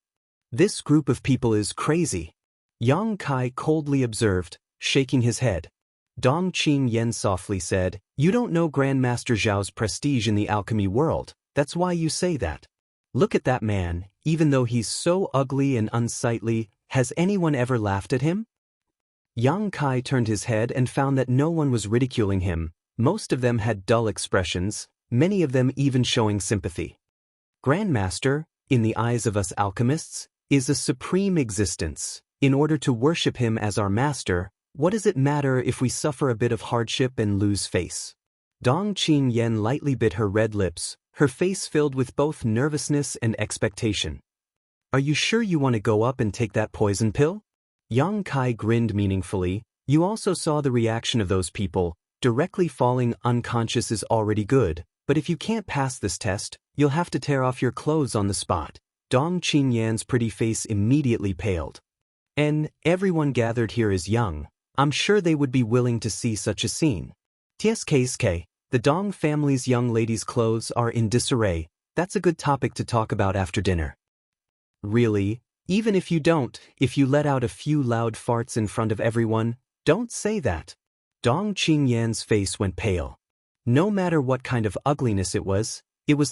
"This group of people is crazy," Yang Kai coldly observed, shaking his head. Dong Qingyan softly said, "You don't know Grandmaster Zhao's prestige in the alchemy world, that's why you say that. Look at that man, even though he's so ugly and unsightly, has anyone ever laughed at him?" Yang Kai turned his head and found that no one was ridiculing him. Most of them had dull expressions, many of them even showing sympathy. Grandmaster, in the eyes of us alchemists, is a supreme existence. In order to worship him as our master, what does it matter if we suffer a bit of hardship and lose face? Dong Qingyan lightly bit her red lips, her face filled with both nervousness and expectation. "Are you sure you want to go up and take that poison pill?" Yang Kai grinned meaningfully. "You also saw the reaction of those people. Directly falling unconscious is already good, but if you can't pass this test, you'll have to tear off your clothes on the spot." Dong Qingyan's pretty face immediately paled. "And everyone gathered here is young. I'm sure they would be willing to see such a scene. TSKSK, the Dong family's young ladies' clothes are in disarray. That's a good topic to talk about after dinner." "Really? Even if you let out a few loud farts in front of everyone, don't say that." Dong Qingyan's face went pale. No matter what kind of ugliness it was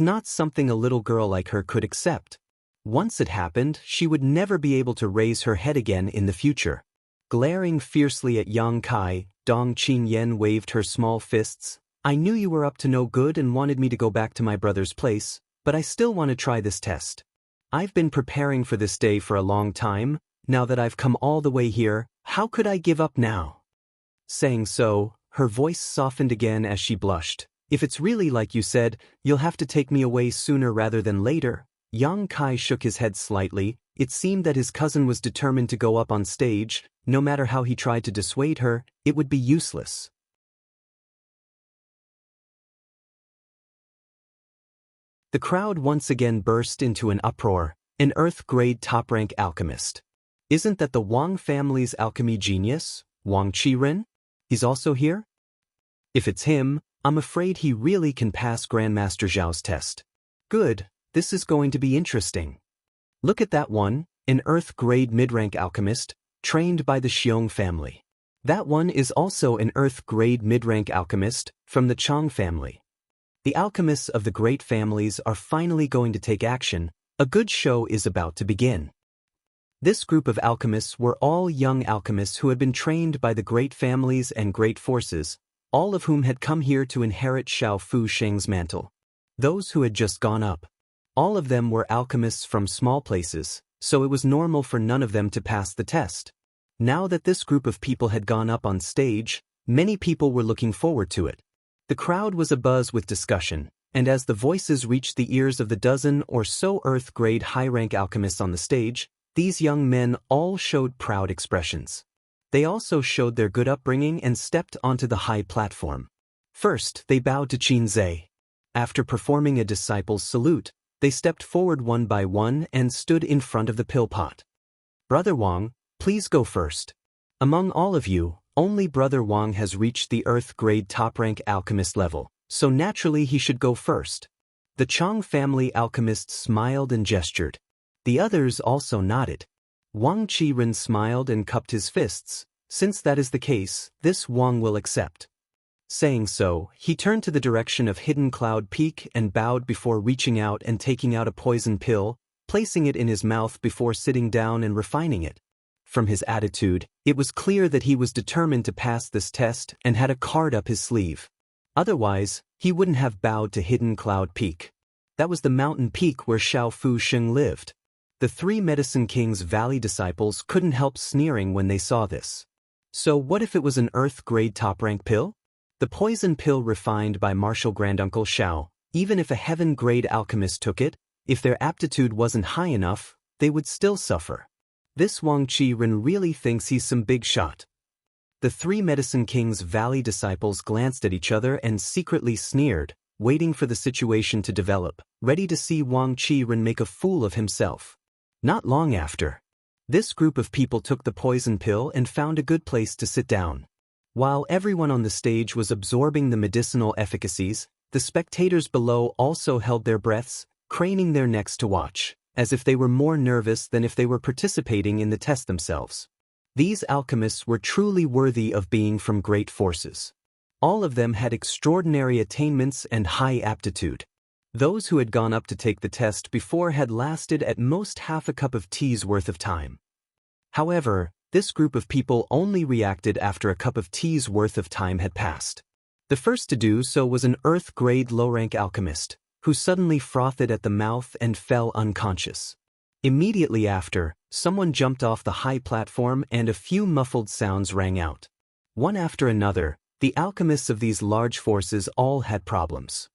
not something a little girl like her could accept. Once it happened, she would never be able to raise her head again in the future. Glaring fiercely at Yang Kai, Dong Qingyan waved her small fists. "I knew you were up to no good and wanted me to go back to my brother's place, but I still want to try this test. I've been preparing for this day for a long time. Now that I've come all the way here, how could I give up now?" Saying so, her voice softened again as she blushed. "If it's really like you said, you'll have to take me away sooner rather than later." Yang Kai shook his head slightly. It seemed that his cousin was determined to go up on stage. No matter how he tried to dissuade her, it would be useless. The crowd once again burst into an uproar. "An Earth-grade top-rank alchemist. Isn't that the Wang family's alchemy genius, Wang Qiren? He's also here? If it's him, I'm afraid he really can pass Grandmaster Zhao's test. Good, this is going to be interesting. Look at that one, an Earth-grade mid-rank alchemist, trained by the Xiong family. That one is also an Earth-grade mid-rank alchemist, from the Chang family. The alchemists of the great families are finally going to take action. A good show is about to begin." This group of alchemists were all young alchemists who had been trained by the great families and great forces, all of whom had come here to inherit Xiao Fu Sheng's mantle. Those who had just gone up. All of them were alchemists from small places, so it was normal for none of them to pass the test. Now that this group of people had gone up on stage, many people were looking forward to it. The crowd was abuzz with discussion, and as the voices reached the ears of the dozen or so Earth-grade high-rank alchemists on the stage, these young men all showed proud expressions. They also showed their good upbringing and stepped onto the high platform. First, they bowed to Qin Zhe. After performing a disciple's salute, they stepped forward one by one and stood in front of the pill pot. "Brother Wang, please go first. Among all of you, only Brother Wang has reached the Earth-grade top-rank alchemist level, so naturally he should go first." The Chang family alchemists smiled and gestured. The others also nodded. Wang Qiren smiled and cupped his fists. "Since that is the case, this Wang will accept." Saying so, he turned to the direction of Hidden Cloud Peak and bowed before reaching out and taking out a poison pill, placing it in his mouth before sitting down and refining it. From his attitude, it was clear that he was determined to pass this test and had a card up his sleeve. Otherwise, he wouldn't have bowed to Hidden Cloud Peak. That was the mountain peak where Xiao Fu Sheng lived. The three Medicine King's Valley disciples couldn't help sneering when they saw this. So what if it was an Earth-grade top-rank pill? The poison pill refined by Martial Granduncle Xiao. Even if a heaven-grade alchemist took it, if their aptitude wasn't high enough, they would still suffer. This Wang Qiren really thinks he's some big shot. The three Medicine King's Valley disciples glanced at each other and secretly sneered, waiting for the situation to develop, ready to see Wang Qiren make a fool of himself. Not long after, this group of people took the poison pill and found a good place to sit down. While everyone on the stage was absorbing the medicinal efficacies, the spectators below also held their breaths, craning their necks to watch, as if they were more nervous than if they were participating in the test themselves. These alchemists were truly worthy of being from great forces. All of them had extraordinary attainments and high aptitude. Those who had gone up to take the test before had lasted at most half a cup of tea's worth of time. However, this group of people only reacted after a cup of tea's worth of time had passed. The first to do so was an Earth-grade low-rank alchemist, who suddenly frothed at the mouth and fell unconscious. Immediately after, someone jumped off the high platform and a few muffled sounds rang out. One after another, the alchemists of these large forces all had problems.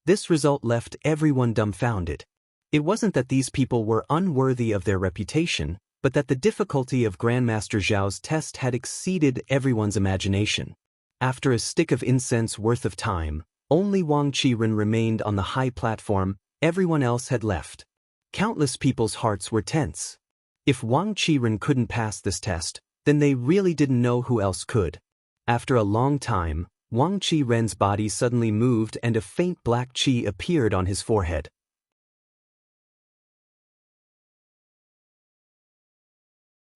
This result left everyone dumbfounded. It wasn't that these people were unworthy of their reputation, but that the difficulty of Grandmaster Zhao's test had exceeded everyone's imagination. After a stick of incense worth of time, only Wang Qiren remained on the high platform. Everyone else had left. Countless people's hearts were tense. If Wang Qiren couldn't pass this test, then they really didn't know who else could. After a long time, Wang Qiren's body suddenly moved and a faint black qi appeared on his forehead.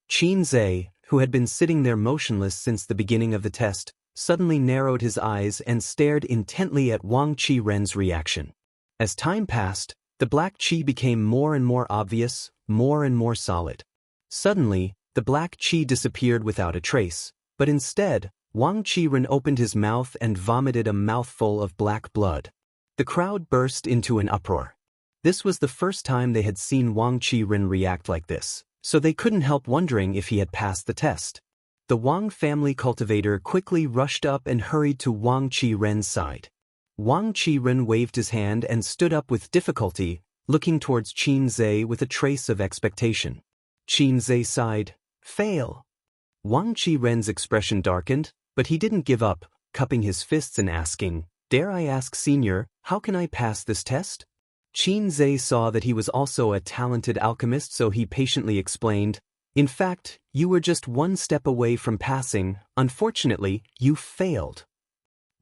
Qin Zhe, who had been sitting there motionless since the beginning of the test, suddenly narrowed his eyes and stared intently at Wang Qiren's reaction. As time passed, the black qi became more and more obvious, more and more solid. Suddenly, the black qi disappeared without a trace, but instead, Wang Qiren opened his mouth and vomited a mouthful of black blood. The crowd burst into an uproar. This was the first time they had seen Wang Qiren react like this, so they couldn't help wondering if he had passed the test. The Wang family cultivator quickly rushed up and hurried to Wang Qiren's side. Wang Qiren waved his hand and stood up with difficulty, looking towards Qin Zhe with a trace of expectation. Qin Zhe sighed, "Fail." Wang Qiren's expression darkened, but he didn't give up, cupping his fists and asking, "Dare I ask, Senior, how can I pass this test?" Qin Zhe saw that he was also a talented alchemist, so he patiently explained, "In fact, you were just one step away from passing. Unfortunately, you failed."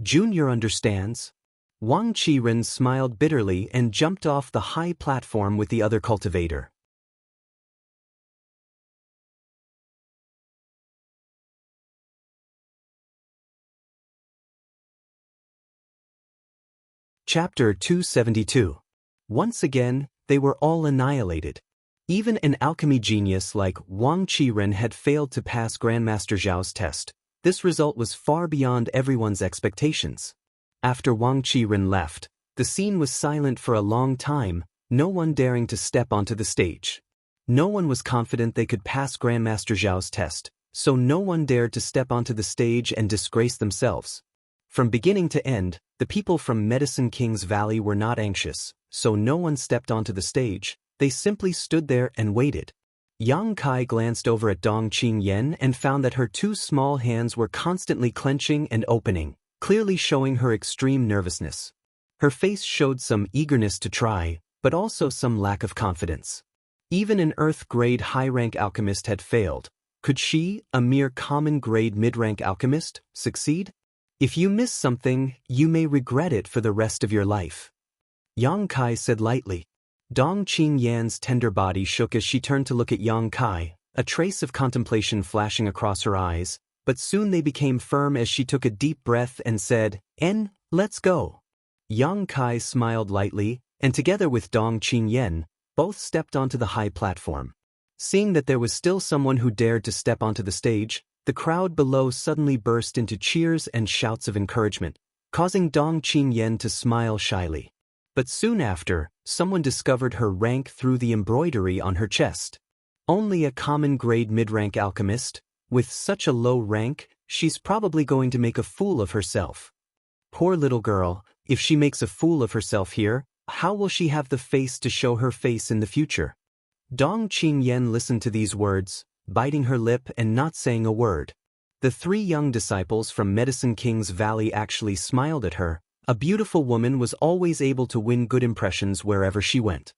"Junior understands." Wang Qiren smiled bitterly and jumped off the high platform with the other cultivator. Chapter 272. Once again, they were all annihilated. Even an alchemy genius like Wang Qiren had failed to pass Grandmaster Zhao's test. This result was far beyond everyone's expectations. After Wang Qiren left, the scene was silent for a long time, no one daring to step onto the stage. No one was confident they could pass Grandmaster Zhao's test, so no one dared to step onto the stage and disgrace themselves. From beginning to end, the people from Medicine King's Valley were not anxious, so no one stepped onto the stage. They simply stood there and waited. Yang Kai glanced over at Dong Qingyan and found that her two small hands were constantly clenching and opening, clearly showing her extreme nervousness. Her face showed some eagerness to try, but also some lack of confidence. Even an Earth-grade high-rank alchemist had failed. Could she, a mere common-grade mid-rank alchemist, succeed? If you miss something, you may regret it for the rest of your life. Yang Kai said lightly. Dong Qingyan's tender body shook as she turned to look at Yang Kai, a trace of contemplation flashing across her eyes, but soon they became firm as she took a deep breath and said, let's go." Yang Kai smiled lightly, and together with Dong Qingyan, both stepped onto the high platform. Seeing that there was still someone who dared to step onto the stage, the crowd below suddenly burst into cheers and shouts of encouragement, causing Dong Qingyan to smile shyly. But soon after, someone discovered her rank through the embroidery on her chest. Only a common-grade mid-rank alchemist? With such a low rank, she's probably going to make a fool of herself. Poor little girl, if she makes a fool of herself here, how will she have the face to show her face in the future? Dong Qingyan listened to these words, biting her lip and not saying a word. The three young disciples from Medicine King's Valley actually smiled at her. A beautiful woman was always able to win good impressions wherever she went.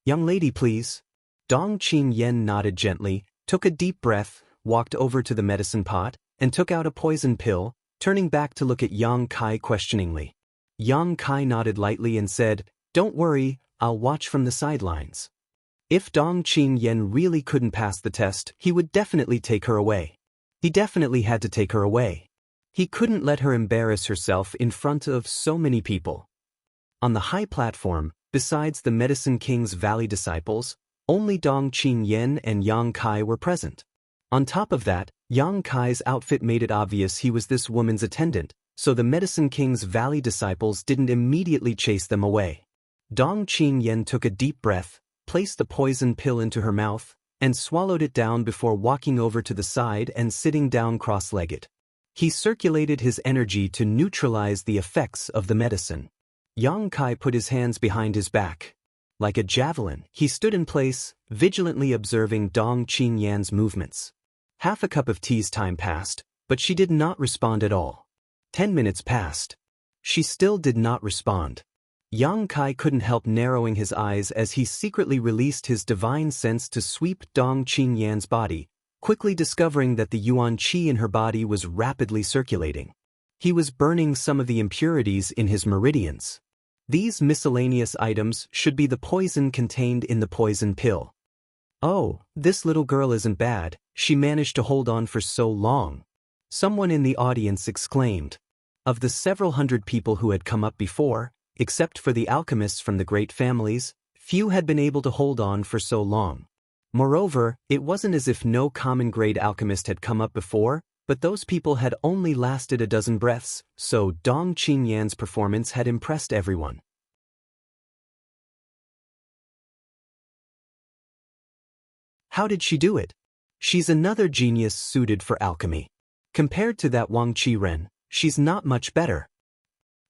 "Young lady, please." Dong Qingyan nodded gently, took a deep breath, walked over to the medicine pot, and took out a poison pill, turning back to look at Yang Kai questioningly. Yang Kai nodded lightly and said, "Don't worry, I'll watch from the sidelines." If Dong Qingyan really couldn't pass the test, he would definitely take her away. He definitely had to take her away. He couldn't let her embarrass herself in front of so many people. On the high platform, besides the Medicine King's Valley disciples, only Dong Qinyan and Yang Kai were present. On top of that, Yang Kai's outfit made it obvious he was this woman's attendant, so the Medicine King's Valley disciples didn't immediately chase them away. Dong Qinyan took a deep breath, placed the poison pill into her mouth, and swallowed it down before walking over to the side and sitting down cross-legged. He circulated his energy to neutralize the effects of the medicine. Yang Kai put his hands behind his back. Like a javelin, he stood in place, vigilantly observing Dong Qinyan's movements. Half a cup of tea's time passed, but she did not respond at all. 10 minutes passed. She still did not respond. Yang Kai couldn't help narrowing his eyes as he secretly released his divine sense to sweep Dong Qinyan's body, quickly discovering that the yuan qi in her body was rapidly circulating. He was burning some of the impurities in his meridians. These miscellaneous items should be the poison contained in the poison pill. Oh, this little girl isn't bad, she managed to hold on for so long. Someone in the audience exclaimed. Of the several hundred people who had come up before, except for the alchemists from the great families, few had been able to hold on for so long. Moreover, it wasn't as if no common-grade alchemist had come up before, but those people had only lasted a dozen breaths, so Dong Qinyan's performance had impressed everyone. How did she do it? She's another genius suited for alchemy. Compared to that Wang Qiren, she's not much better.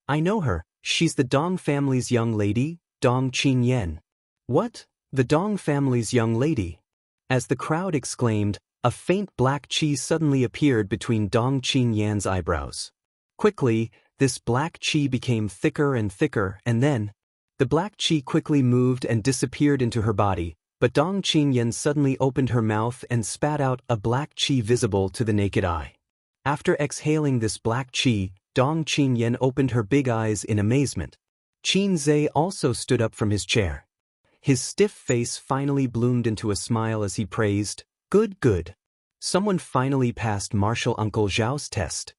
I know her, she's the Dong family's young lady, Dong Qinyan. What? The Dong family's young lady? As the crowd exclaimed, a faint black qi suddenly appeared between Dong Qinyan's eyebrows. Quickly, this black qi became thicker and thicker, and then, the black qi quickly moved and disappeared into her body, but Dong Qinyan suddenly opened her mouth and spat out a black qi visible to the naked eye. After exhaling this black qi, Dong Qinyan opened her big eyes in amazement. Qin Zhe also stood up from his chair. His stiff face finally bloomed into a smile as he praised, "Good, good. Someone finally passed Martial Uncle Zhao's test."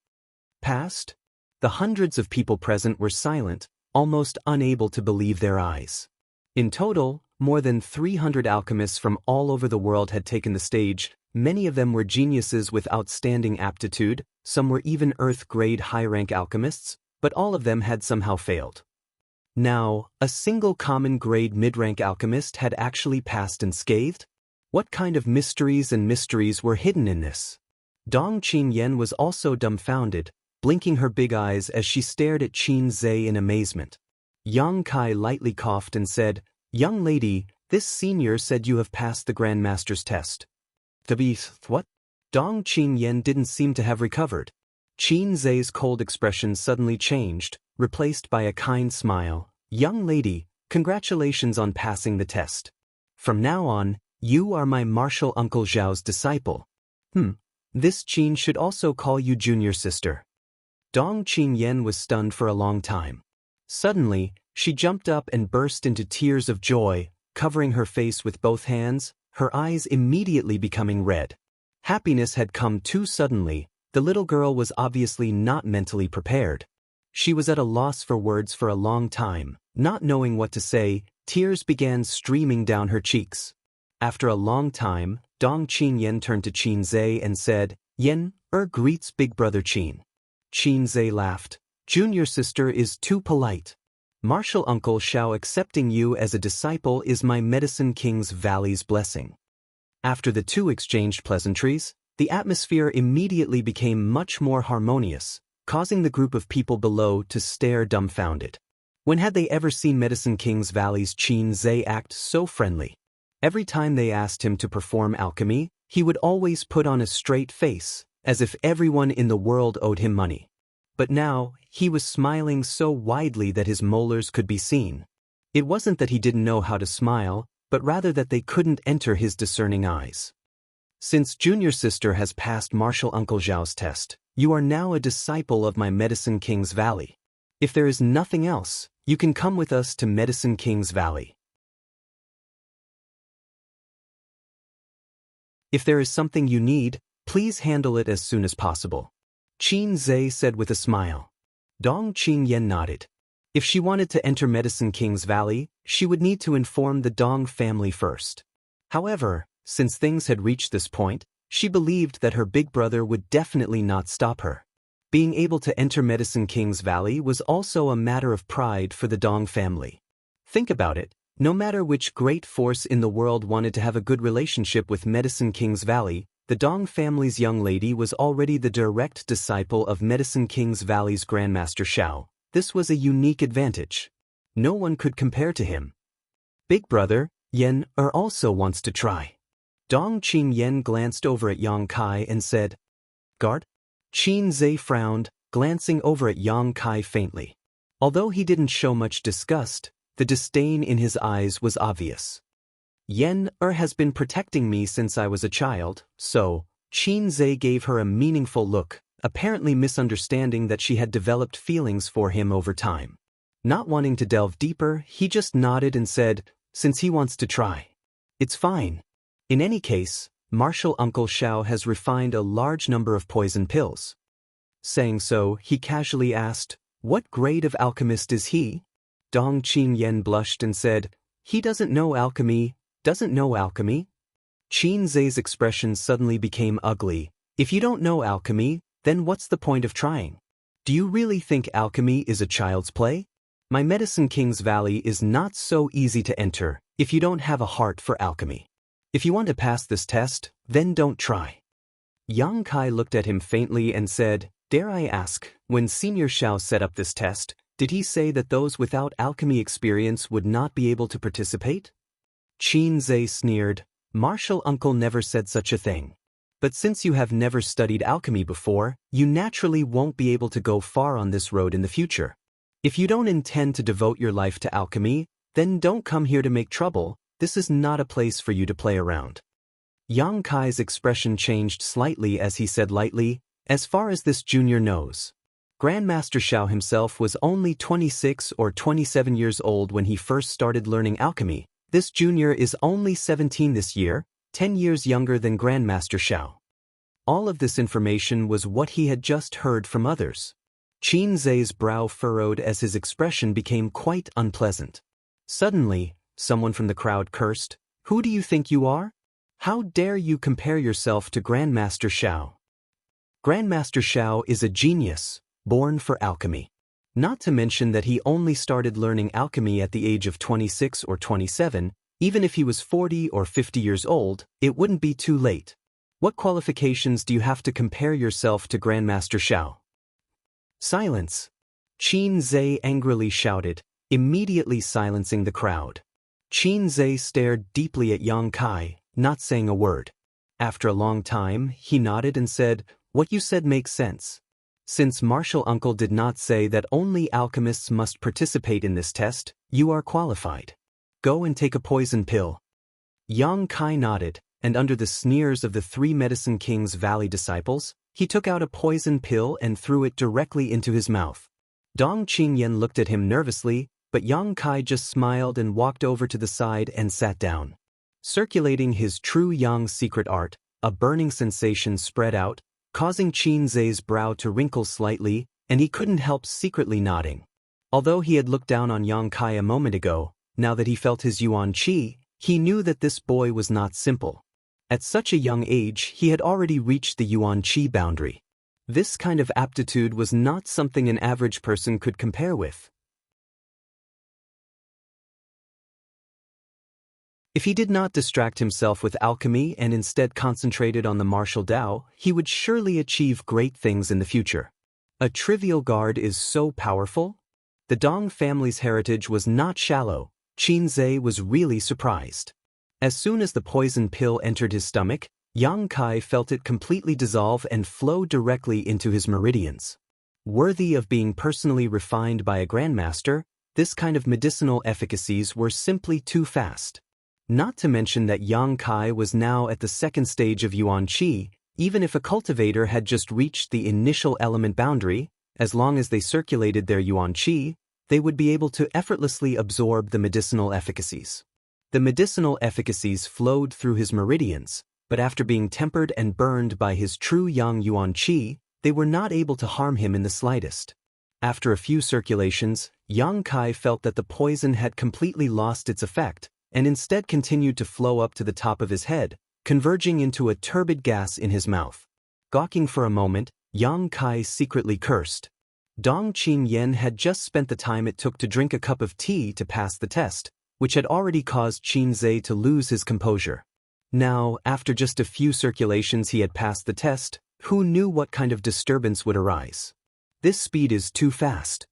Passed? The hundreds of people present were silent, almost unable to believe their eyes. In total, more than 300 alchemists from all over the world had taken the stage. Many of them were geniuses with outstanding aptitude, some were even Earth-grade high-rank alchemists, but all of them had somehow failed. Now, a single common-grade mid-rank alchemist had actually passed unscathed? What kind of mysteries were hidden in this? Dong Qinyan was also dumbfounded, blinking her big eyes as she stared at Qin Zhe in amazement. Yang Kai lightly coughed and said, "Young lady, this senior said you have passed the Grandmaster's test." What? Dong Qinyan didn't seem to have recovered. Qin Zhe's cold expression suddenly changed, replaced by a kind smile. "Young lady, congratulations on passing the test. From now on, you are my Martial Uncle Zhao's disciple. This Qin should also call you junior sister." Dong Qinyan was stunned for a long time. Suddenly, she jumped up and burst into tears of joy, covering her face with both hands, her eyes immediately becoming red. Happiness had come too suddenly. The little girl was obviously not mentally prepared. She was at a loss for words for a long time, not knowing what to say. Tears began streaming down her cheeks. After a long time, Dong Qinyan turned to Qin Zhe and said, "Yen, greets big brother Qin." Qin Zhe laughed. "Junior sister is too polite. Martial Uncle Zhao accepting you as a disciple is my Medicine King's Valley's blessing." After the two exchanged pleasantries, the atmosphere immediately became much more harmonious, causing the group of people below to stare dumbfounded. When had they ever seen Medicine King's Valley's Qin Zhe act so friendly? Every time they asked him to perform alchemy, he would always put on a straight face, as if everyone in the world owed him money. But now, he was smiling so widely that his molars could be seen. It wasn't that he didn't know how to smile, but rather that they couldn't enter his discerning eyes. "Since junior sister has passed Martial Uncle Zhao's test, you are now a disciple of my Medicine King's Valley. If there is nothing else, you can come with us to Medicine King's Valley. If there is something you need, Please handle it as soon as possible. Qin Zhe said with a smile. Dong Qingyan nodded. If she wanted to enter Medicine King's Valley, she would need to inform the Dong family first. However, since things had reached this point, she believed that her big brother would definitely not stop her. Being able to enter Medicine King's Valley was also a matter of pride for the Dong family. Think about it, no matter which great force in the world wanted to have a good relationship with Medicine King's Valley, the Dong family's young lady was already the direct disciple of Medicine King's Valley's Grandmaster Xiao. This was a unique advantage. No one could compare to him. Big brother, Yan also wants to try. Dong Qingyan glanced over at Yang Kai and said, Guard? Qin Zhe frowned, glancing over at Yang Kai faintly. Although he didn't show much disgust, the disdain in his eyes was obvious. Yan has been protecting me since I was a child, so, Qin Zhe gave her a meaningful look, apparently misunderstanding that she had developed feelings for him over time. Not wanting to delve deeper, he just nodded and said, since he wants to try. It's fine. In any case, Martial Uncle Xiao has refined a large number of poison pills. Saying so, he casually asked, what grade of alchemist is he? Dong Qingyan blushed and said, he doesn't know alchemy. Qin Zhe's expression suddenly became ugly. If you don't know alchemy, then what's the point of trying? Do you really think alchemy is a child's play? My Medicine King's Valley is not so easy to enter if you don't have a heart for alchemy. If you want to pass this test, then don't try. Yang Kai looked at him faintly and said, dare I ask, when Senior Xiao set up this test, did he say that those without alchemy experience would not be able to participate? Qin Zhe sneered, Martial Uncle never said such a thing. But since you have never studied alchemy before, you naturally won't be able to go far on this road in the future. If you don't intend to devote your life to alchemy, then don't come here to make trouble. This is not a place for you to play around. Yang Kai's expression changed slightly as he said lightly, as far as this junior knows. Grandmaster Xiao himself was only 26 or 27 years old when he first started learning alchemy. This junior is only 17 this year, 10 years younger than Grandmaster Xiao. All of this information was what he had just heard from others. Qin Zhe's brow furrowed as his expression became quite unpleasant. Suddenly, someone from the crowd cursed, who do you think you are? How dare you compare yourself to Grandmaster Xiao? Grandmaster Xiao is a genius, born for alchemy. Not to mention that he only started learning alchemy at the age of 26 or 27, even if he was 40 or 50 years old, it wouldn't be too late. What qualifications do you have to compare yourself to Grandmaster Xiao? Silence! Qin Zhe angrily shouted, immediately silencing the crowd. Qin Zhe stared deeply at Yang Kai, not saying a word. After a long time, he nodded and said, what you said makes sense. Since Martial Uncle did not say that only alchemists must participate in this test, you are qualified. Go and take a poison pill. Yang Kai nodded, and under the sneers of the three Medicine King's Valley disciples, he took out a poison pill and threw it directly into his mouth. Dong Qingyan looked at him nervously, but Yang Kai just smiled and walked over to the side and sat down. Circulating his true Yang secret art, a burning sensation spread out, causing Qin Zhe's brow to wrinkle slightly, and he couldn't help secretly nodding. Although he had looked down on Yang Kai a moment ago, now that he felt his yuan qi, he knew that this boy was not simple. At such a young age, he had already reached the yuan qi boundary. This kind of aptitude was not something an average person could compare with. If he did not distract himself with alchemy and instead concentrated on the martial Tao, he would surely achieve great things in the future. A trivial guard is so powerful? The Dong family's heritage was not shallow. Qin Zhe was really surprised. As soon as the poison pill entered his stomach, Yang Kai felt it completely dissolve and flow directly into his meridians. Worthy of being personally refined by a grandmaster, this kind of medicinal efficacies were simply too fast. Not to mention that Yang Kai was now at the second stage of yuan qi. Even if a cultivator had just reached the initial element boundary, as long as they circulated their yuan qi, they would be able to effortlessly absorb the medicinal efficacies. The medicinal efficacies flowed through his meridians, but after being tempered and burned by his true Yang Yuan Qi, they were not able to harm him in the slightest. After a few circulations, Yang Kai felt that the poison had completely lost its effect, and instead continued to flow up to the top of his head, converging into a turbid gas in his mouth. Gawking for a moment, Yang Kai secretly cursed. Dong Qin had just spent the time it took to drink a cup of tea to pass the test, which had already caused Qin Zhe to lose his composure. Now, after just a few circulations he had passed the test, who knew what kind of disturbance would arise? This speed is too fast.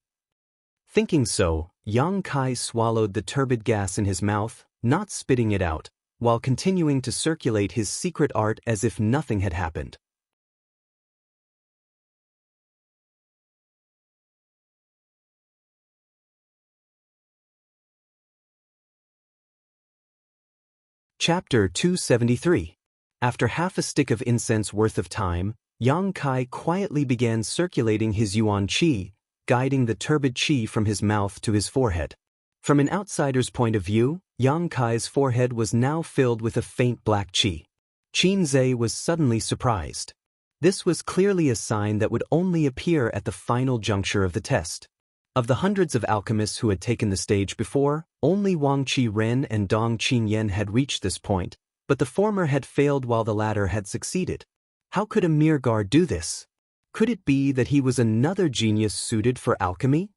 Thinking so, Yang Kai swallowed the turbid gas in his mouth, not spitting it out, while continuing to circulate his secret art as if nothing had happened. Chapter 273. After half a stick of incense worth of time, Yang Kai quietly began circulating his Yuan Qi, guiding the turbid Qi from his mouth to his forehead. From an outsider's point of view, Yang Kai's forehead was now filled with a faint black Qi. Qin Zhe was suddenly surprised. This was clearly a sign that would only appear at the final juncture of the test. Of the hundreds of alchemists who had taken the stage before, only Wang Qi-ren and Dong Qin had reached this point, but the former had failed while the latter had succeeded. How could a mere guard do this? Could it be that he was another genius suited for alchemy?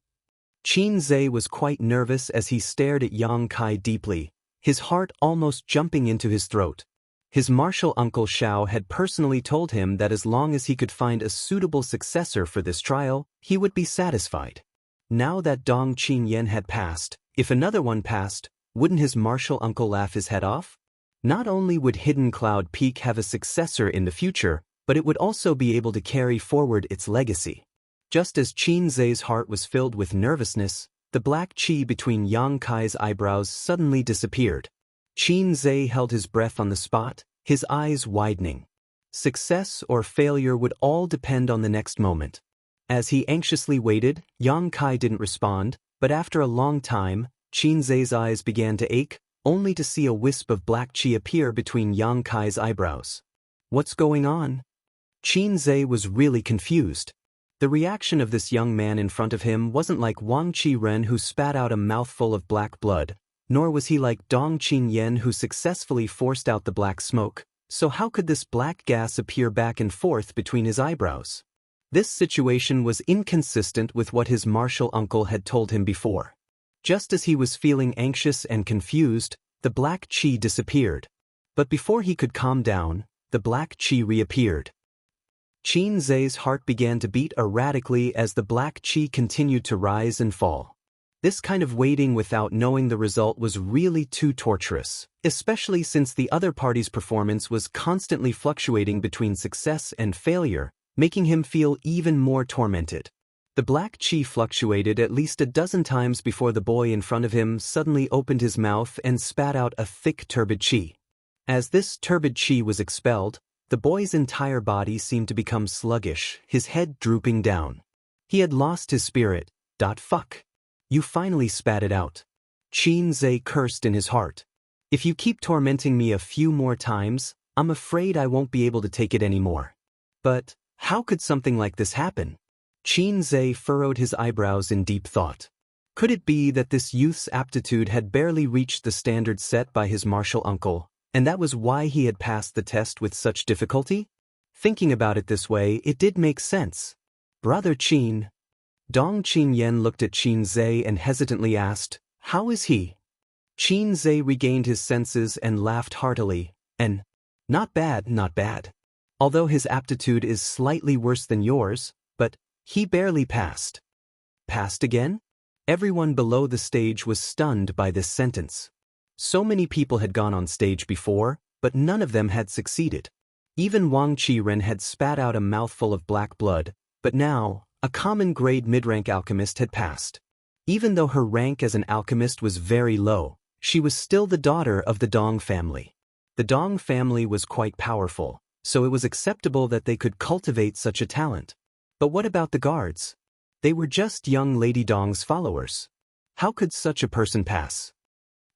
Qin Zhe was quite nervous as he stared at Yang Kai deeply, his heart almost jumping into his throat. His martial uncle Xiao had personally told him that as long as he could find a suitable successor for this trial, he would be satisfied. Now that Dong Qin had passed, if another one passed, wouldn't his martial uncle laugh his head off? Not only would Hidden Cloud Peak have a successor in the future, but it would also be able to carry forward its legacy. Just as Qin Zhe's heart was filled with nervousness, the black Qi between Yang Kai's eyebrows suddenly disappeared. Qin Zhe held his breath on the spot, his eyes widening. Success or failure would all depend on the next moment. As he anxiously waited, Yang Kai didn't respond, but after a long time, Qin Zhe's eyes began to ache, only to see a wisp of black Qi appear between Yang Kai's eyebrows. What's going on? Qin Zhe was really confused. The reaction of this young man in front of him wasn't like Wang Qi-ren who spat out a mouthful of black blood, nor was he like Dong Qin who successfully forced out the black smoke, so how could this black gas appear back and forth between his eyebrows? This situation was inconsistent with what his martial uncle had told him before. Just as he was feeling anxious and confused, the black Qi disappeared. But before he could calm down, the black Qi reappeared. Qin Zhe's heart began to beat erratically as the black Qi continued to rise and fall. This kind of waiting without knowing the result was really too torturous, especially since the other party's performance was constantly fluctuating between success and failure, making him feel even more tormented. The black Qi fluctuated at least a dozen times before the boy in front of him suddenly opened his mouth and spat out a thick turbid Qi. As this turbid Qi was expelled, the boy's entire body seemed to become sluggish, his head drooping down. He had lost his spirit. Fuck. You finally spat it out. Qin Zhe cursed in his heart. If you keep tormenting me a few more times, I'm afraid I won't be able to take it anymore. But how could something like this happen? Qin Zhe furrowed his eyebrows in deep thought. Could it be that this youth's aptitude had barely reached the standard set by his martial uncle, and that was why he had passed the test with such difficulty? Thinking about it this way, it did make sense. Brother Qin. Dong Qin looked at Qin Zhe and hesitantly asked, "How is he?" Qin Zhe regained his senses and laughed heartily, and, not bad, not bad. Although his aptitude is slightly worse than yours, but he barely passed. Passed again? Everyone below the stage was stunned by this sentence. So many people had gone on stage before, but none of them had succeeded. Even Wang Qi-ren had spat out a mouthful of black blood, but now, a common grade mid-rank alchemist had passed. Even though her rank as an alchemist was very low, she was still the daughter of the Dong family. The Dong family was quite powerful, so it was acceptable that they could cultivate such a talent. But what about the guards? They were just young Lady Dong's followers. How could such a person pass?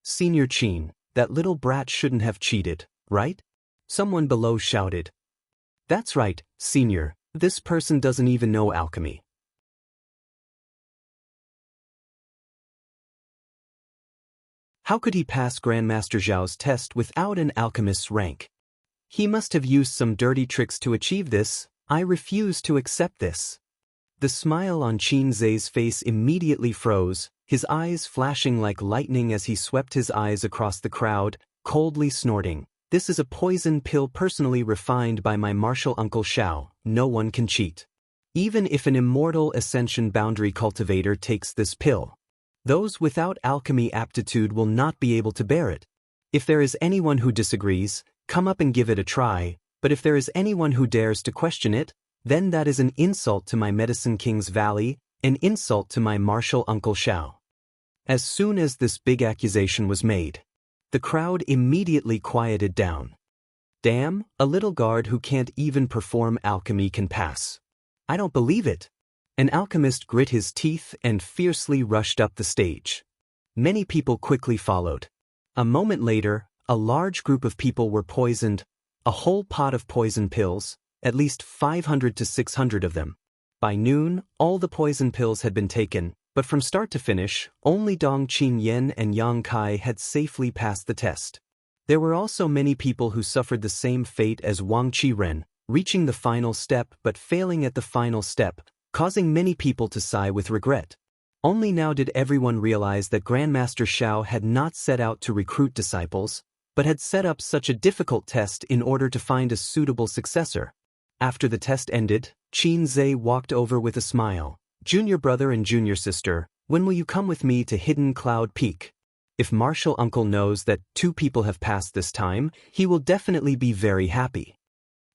Senior Qin, that little brat shouldn't have cheated, right? Someone below shouted. That's right, senior, this person doesn't even know alchemy. How could he pass Grandmaster Zhao's test without an alchemist's rank? He must have used some dirty tricks to achieve this. I refuse to accept this. The smile on Qin Zhe's face immediately froze, his eyes flashing like lightning as he swept his eyes across the crowd, coldly snorting. This is a poison pill personally refined by my martial uncle Xiao. No one can cheat. Even if an immortal ascension boundary cultivator takes this pill, those without alchemy aptitude will not be able to bear it. If there is anyone who disagrees, come up and give it a try, but if there is anyone who dares to question it, then that is an insult to my Medicine King's Valley, an insult to my martial uncle Xiao. As soon as this big accusation was made, the crowd immediately quieted down. Damn, a little guard who can't even perform alchemy can pass. I don't believe it. An alchemist grit his teeth and fiercely rushed up the stage. Many people quickly followed. A moment later, a large group of people were poisoned, a whole pot of poison pills, at least 500 to 600 of them. By noon, all the poison pills had been taken, but from start to finish, only Dong Qinyan and Yang Kai had safely passed the test. There were also many people who suffered the same fate as Wang Qiren, reaching the final step but failing at the final step, causing many people to sigh with regret. Only now did everyone realize that Grandmaster Xiao had not set out to recruit disciples, but had set up such a difficult test in order to find a suitable successor. After the test ended, Qin Zhe walked over with a smile. Junior brother and junior sister, when will you come with me to Hidden Cloud Peak? If martial uncle knows that 2 people have passed this time, he will definitely be very happy.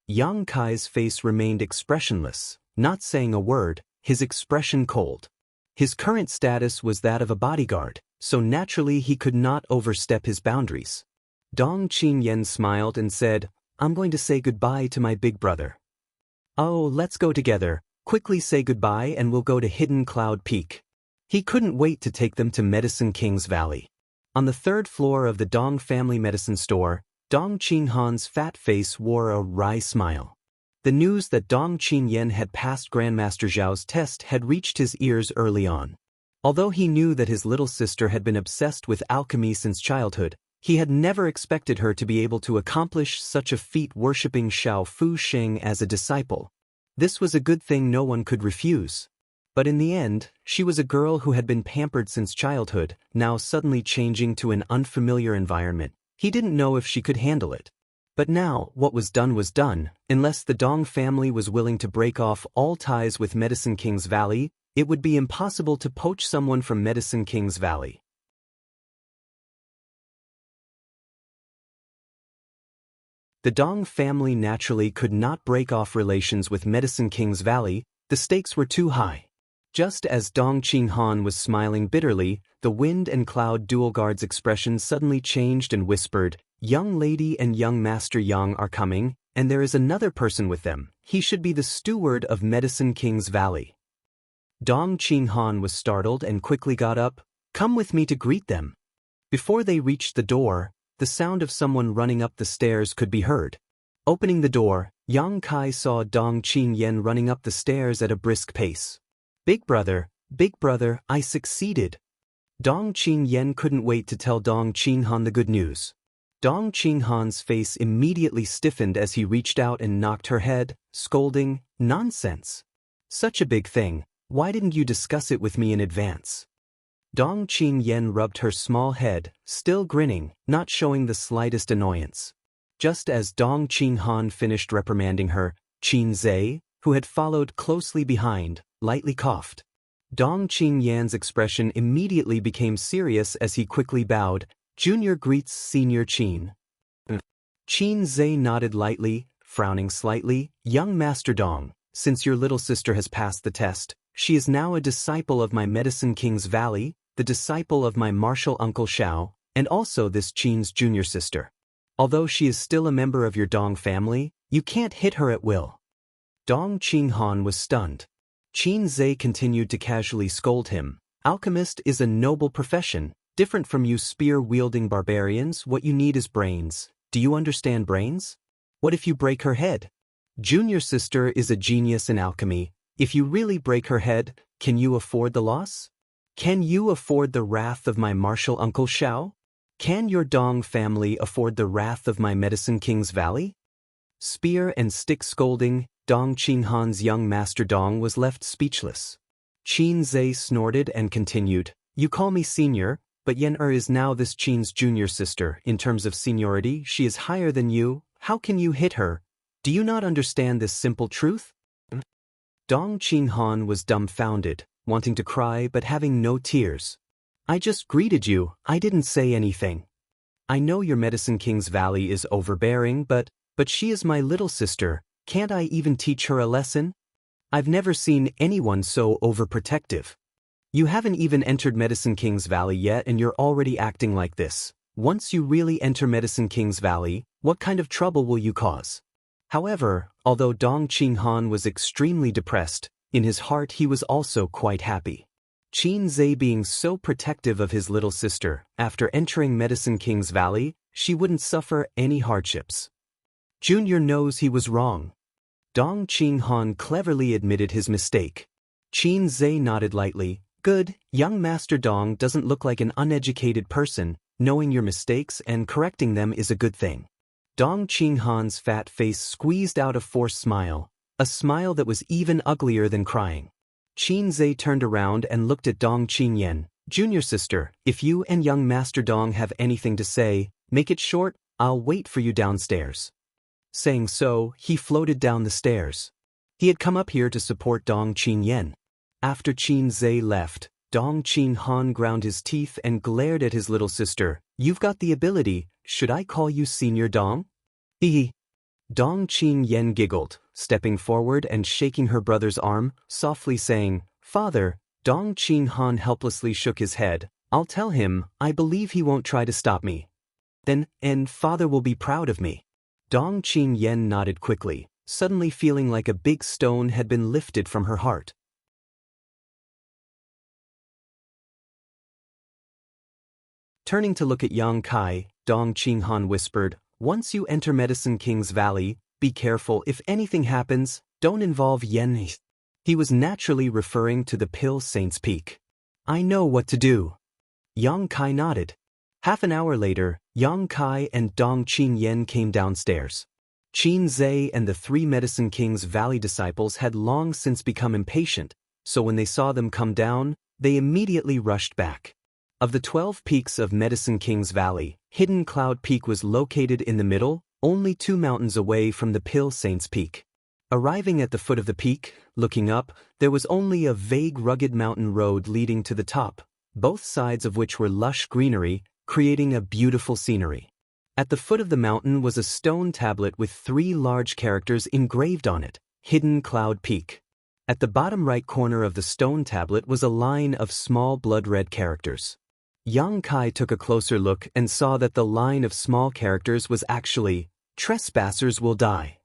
Yang Kai's face remained expressionless, not saying a word, his expression cold. His current status was that of a bodyguard, so naturally he could not overstep his boundaries. Dong Qinyan smiled and said, I'm going to say goodbye to my big brother. Oh, let's go together, quickly say goodbye and we'll go to Hidden Cloud Peak. He couldn't wait to take them to Medicine King's Valley. On the 3rd floor of the Dong family medicine store, Dong Qinhan's fat face wore a wry smile. The news that Dong Qinyan had passed Grandmaster Zhao's test had reached his ears early on. Although he knew that his little sister had been obsessed with alchemy since childhood, he had never expected her to be able to accomplish such a feat worshipping Xiao Fu Sheng as a disciple. This was a good thing no one could refuse. But in the end, she was a girl who had been pampered since childhood, now suddenly changing to an unfamiliar environment. He didn't know if she could handle it. But now, what was done, unless the Dong family was willing to break off all ties with Medicine King's Valley, it would be impossible to poach someone from Medicine King's Valley. The Dong family naturally could not break off relations with Medicine King's Valley, the stakes were too high. Just as Dong Qinhan was smiling bitterly, the Wind and Cloud dual guard's expression suddenly changed and whispered, Young lady and young Master Yang are coming, and there is another person with them. He should be the steward of Medicine King's Valley. Dong Qinhan was startled and quickly got up. Come with me to greet them. Before they reached the door, the sound of someone running up the stairs could be heard. Opening the door, Yang Kai saw Dong Qinyan running up the stairs at a brisk pace. Big brother, I succeeded. Dong Qinyan couldn't wait to tell Dong Qinhan the good news. Dong Qinhan's face immediately stiffened as he reached out and knocked her head, scolding, Nonsense. Such a big thing, why didn't you discuss it with me in advance? Dong Qinyan rubbed her small head, still grinning, not showing the slightest annoyance. Just as Dong Qinhan finished reprimanding her, Qin Zhe, who had followed closely behind, lightly coughed. Dong Qinyan's expression immediately became serious as he quickly bowed. Junior greets Senior Qin. Qin Zhe nodded lightly, frowning slightly. Young Master Dong, since your little sister has passed the test, she is now a disciple of my Medicine King's Valley, the disciple of my martial uncle Xiao, and also this Qin's junior sister. Although she is still a member of your Dong family, you can't hit her at will. Dong Qinhan was stunned. Qin Zhe continued to casually scold him. Alchemist is a noble profession, different from you spear-wielding barbarians. What you need is brains. Do you understand brains? What if you break her head? Junior sister is a genius in alchemy. If you really break her head, can you afford the loss? Can you afford the wrath of my martial uncle Xiao? Can your Dong family afford the wrath of my Medicine King's Valley? Spear and stick scolding, Dong Qinghan's young master Dong was left speechless. Qin Zhe snorted and continued, "You call me senior, but Yen is now this Qin's junior sister. In terms of seniority, she is higher than you. How can you hit her? Do you not understand this simple truth?" Dong Qinghan was dumbfounded, wanting to cry but having no tears. "I just greeted you, I didn't say anything. I know your Medicine King's Valley is overbearing, but she is my little sister. Can't I even teach her a lesson? I've never seen anyone so overprotective. You haven't even entered Medicine King's Valley yet and you're already acting like this. Once you really enter Medicine King's Valley, what kind of trouble will you cause?" However, although Dong Qinghan was extremely depressed, in his heart he was also quite happy. Qin Zhe being so protective of his little sister, after entering Medicine King's Valley, she wouldn't suffer any hardships. Junior knows he was wrong. Dong Qinghan cleverly admitted his mistake. Qin Zhe nodded lightly. "Good, young Master Dong doesn't look like an uneducated person. Knowing your mistakes and correcting them is a good thing." Dong Qinghan's fat face squeezed out a forced smile, a smile that was even uglier than crying. Qin Zhe turned around and looked at Dong Qingyan. "Junior sister, if you and young Master Dong have anything to say, make it short, I'll wait for you downstairs." Saying so, he floated down the stairs. He had come up here to support Dong Qingyan. After Qin Zhe left, Dong Qinghan ground his teeth and glared at his little sister. "You've got the ability, should I call you Senior Dong?" Hee. Dong Qingyan giggled, stepping forward and shaking her brother's arm, softly saying, "Father." Dong Qinghan helplessly shook his head. "I'll tell him, I believe he won't try to stop me. Then, and father will be proud of me." Dong Qingyan nodded quickly, suddenly feeling like a big stone had been lifted from her heart. Turning to look at Yang Kai, Dong Qinghan whispered, "Once you enter Medicine King's Valley, be careful if anything happens, don't involve Yen." He was naturally referring to the Pill Saint's Peak. "I know what to do." Yang Kai nodded. Half an hour later, Yang Kai and Dong Qingyan came downstairs. Qin Zhe and the 3 Medicine King's Valley disciples had long since become impatient, so when they saw them come down, they immediately rushed back. Of the 12 peaks of Medicine King's Valley, Hidden Cloud Peak was located in the middle, only 2 mountains away from the Pill Saint's Peak. Arriving at the foot of the peak, looking up, there was only a vague rugged mountain road leading to the top, both sides of which were lush greenery, creating a beautiful scenery. At the foot of the mountain was a stone tablet with 3 large characters engraved on it, Hidden Cloud Peak. At the bottom right corner of the stone tablet was a line of small blood-red characters. Yang Kai took a closer look and saw that the line of small characters was actually, "Trespassers will die."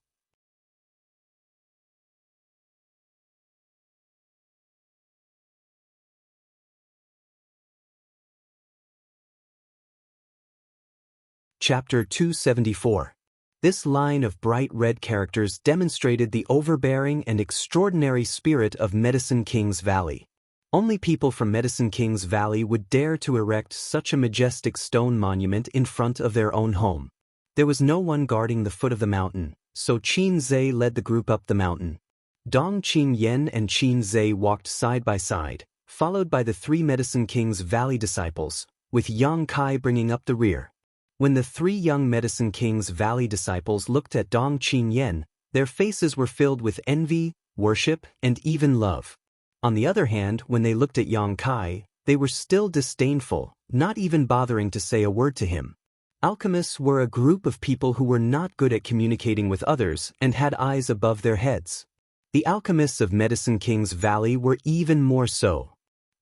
Chapter 274. This line of bright red characters demonstrated the overbearing and extraordinary spirit of Medicine King's Valley. Only people from Medicine King's Valley would dare to erect such a majestic stone monument in front of their own home. There was no one guarding the foot of the mountain, so Qin Zhe led the group up the mountain. Dong Qingyan and Qin Zhe walked side by side, followed by the 3 Medicine King's Valley disciples, with Yang Kai bringing up the rear. When the 3 young Medicine King's Valley disciples looked at Dong Qingyan, their faces were filled with envy, worship, and even love. On the other hand, when they looked at Yang Kai, they were still disdainful, not even bothering to say a word to him. Alchemists were a group of people who were not good at communicating with others and had eyes above their heads. The alchemists of Medicine King's Valley were even more so.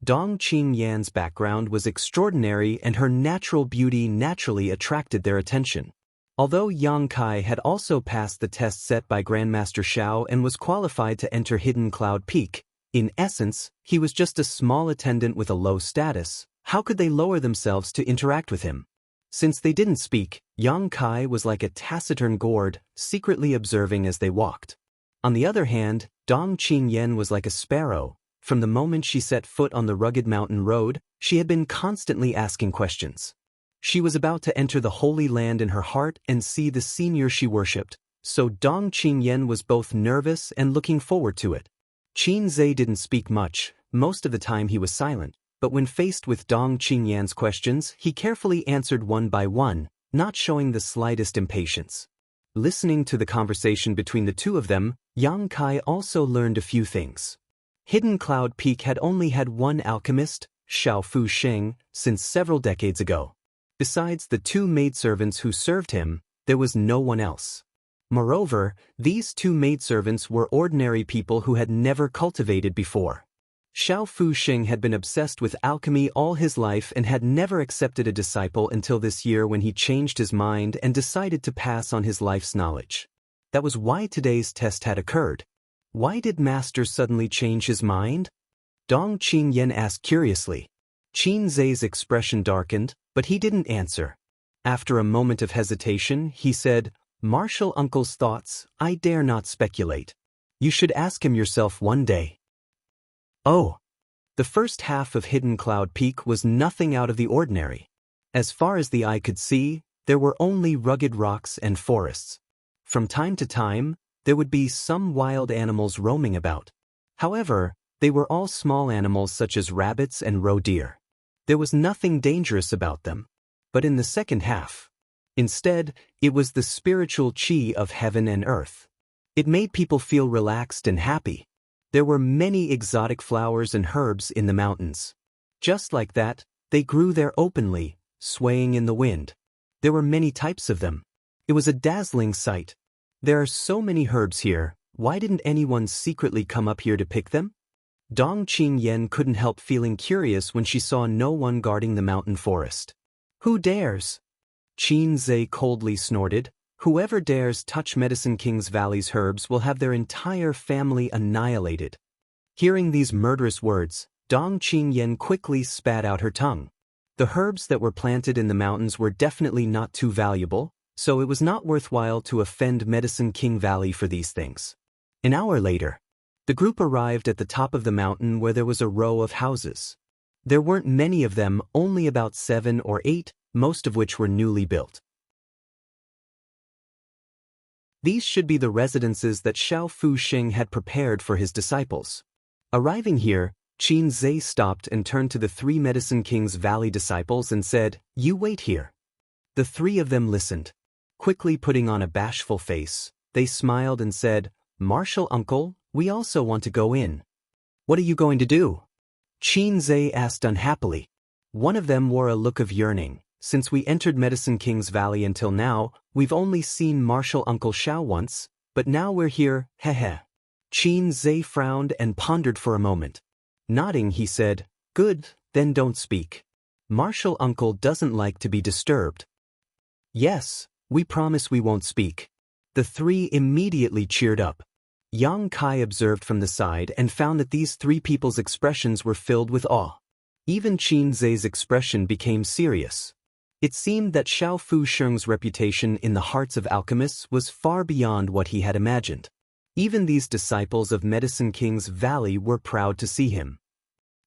Dong Qingyan's background was extraordinary and her natural beauty naturally attracted their attention. Although Yang Kai had also passed the test set by Grandmaster Xiao and was qualified to enter Hidden Cloud Peak, in essence, he was just a small attendant with a low status. How could they lower themselves to interact with him? Since they didn't speak, Yang Kai was like a taciturn gourd, secretly observing as they walked. On the other hand, Dong Qingyan was like a sparrow. From the moment she set foot on the rugged mountain road, she had been constantly asking questions. She was about to enter the Holy Land in her heart and see the senior she worshipped, so Dong Qingyan was both nervous and looking forward to it. Qin Zhe didn't speak much, most of the time he was silent, but when faced with Dong Qingyan's questions, he carefully answered one by one, not showing the slightest impatience. Listening to the conversation between the two of them, Yang Kai also learned a few things. Hidden Cloud Peak had only had one alchemist, Xiao Fu Sheng, since several decades ago. Besides the two maidservants who served him, there was no one else. Moreover, these two maidservants were ordinary people who had never cultivated before. Xiao Fu Sheng had been obsessed with alchemy all his life and had never accepted a disciple until this year when he changed his mind and decided to pass on his life's knowledge. That was why today's test had occurred. Why did Master suddenly change his mind? Dong Qingyan asked curiously. Qin Zhe's expression darkened, but he didn't answer. After a moment of hesitation, he said, "Martial Uncle's thoughts, I dare not speculate. You should ask him yourself one day." Oh. The first half of Hidden Cloud Peak was nothing out of the ordinary. As far as the eye could see, there were only rugged rocks and forests. From time to time, there would be some wild animals roaming about. However, they were all small animals such as rabbits and roe deer. There was nothing dangerous about them. But in the second half, instead, it was the spiritual qi of heaven and earth. It made people feel relaxed and happy. There were many exotic flowers and herbs in the mountains. Just like that, they grew there openly, swaying in the wind. There were many types of them. It was a dazzling sight. There are so many herbs here, why didn't anyone secretly come up here to pick them? Dong Qingyan couldn't help feeling curious when she saw no one guarding the mountain forest. Who dares? Qin Zhe coldly snorted. Whoever dares touch Medicine King's Valley's herbs will have their entire family annihilated. Hearing these murderous words, Dong Qingyan quickly spat out her tongue. The herbs that were planted in the mountains were definitely not too valuable, so it was not worthwhile to offend Medicine King Valley for these things. An hour later, the group arrived at the top of the mountain where there was a row of houses. There weren't many of them, only about 7 or 8, most of which were newly built. These should be the residences that Xiao Fu Sheng had prepared for his disciples. Arriving here, Qin Zhe stopped and turned to the 3 Medicine King's Valley disciples and said, "You wait here." The 3 of them listened. Quickly putting on a bashful face, they smiled and said, "Martial Uncle, we also want to go in." "What are you going to do?" Qin Zhe asked unhappily. One of them wore a look of yearning. "Since we entered Medicine King's Valley until now, we've only seen Martial Uncle Xiao once, but now we're here, heh." Qin Zhe frowned and pondered for a moment. Nodding, he said, "Good, then don't speak. Martial Uncle doesn't like to be disturbed." "Yes, we promise we won't speak." The 3 immediately cheered up. Yang Kai observed from the side and found that these 3 people's expressions were filled with awe. Even Qin Zhe's expression became serious. It seemed that Xiao Fu Sheng's reputation in the hearts of alchemists was far beyond what he had imagined. Even these disciples of Medicine King's Valley were proud to see him.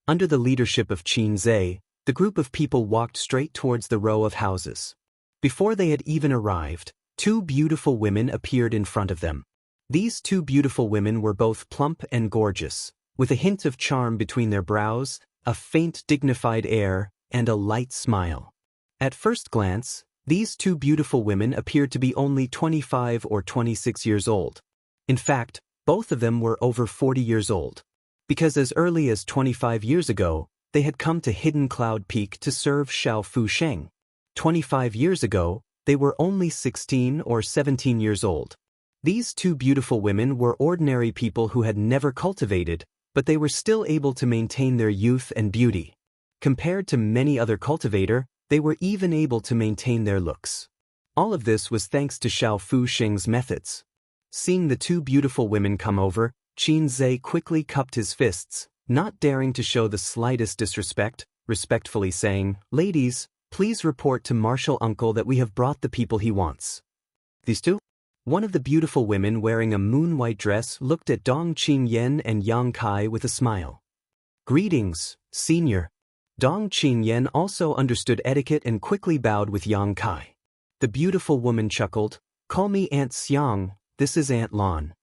Under the leadership of Qin Zhe, the group of people walked straight towards the row of houses. Before they had even arrived, 2 beautiful women appeared in front of them. These 2 beautiful women were both plump and gorgeous, with a hint of charm between their brows, a faint dignified air, and a light smile. At first glance, these 2 beautiful women appeared to be only 25 or 26 years old. In fact, both of them were over 40 years old. Because as early as 25 years ago, they had come to Hidden Cloud Peak to serve Xiao Fu Sheng. 25 years ago, they were only 16 or 17 years old. These 2 beautiful women were ordinary people who had never cultivated, but they were still able to maintain their youth and beauty. Compared to many other cultivators, they were even able to maintain their looks. All of this was thanks to Xiao Fu Sheng's methods. Seeing the 2 beautiful women come over, Qin Zhe quickly cupped his fists, not daring to show the slightest disrespect, respectfully saying, "Ladies, Please report to Marshal Uncle that we have brought the people he wants. These two? One of the beautiful women wearing a moon-white dress looked at Dong Qingyan and Yang Kai with a smile. Greetings, senior. Dong Qingyan also understood etiquette and quickly bowed with Yang Kai. The beautiful woman chuckled, Call me Aunt Xiang, this is Aunt Lan.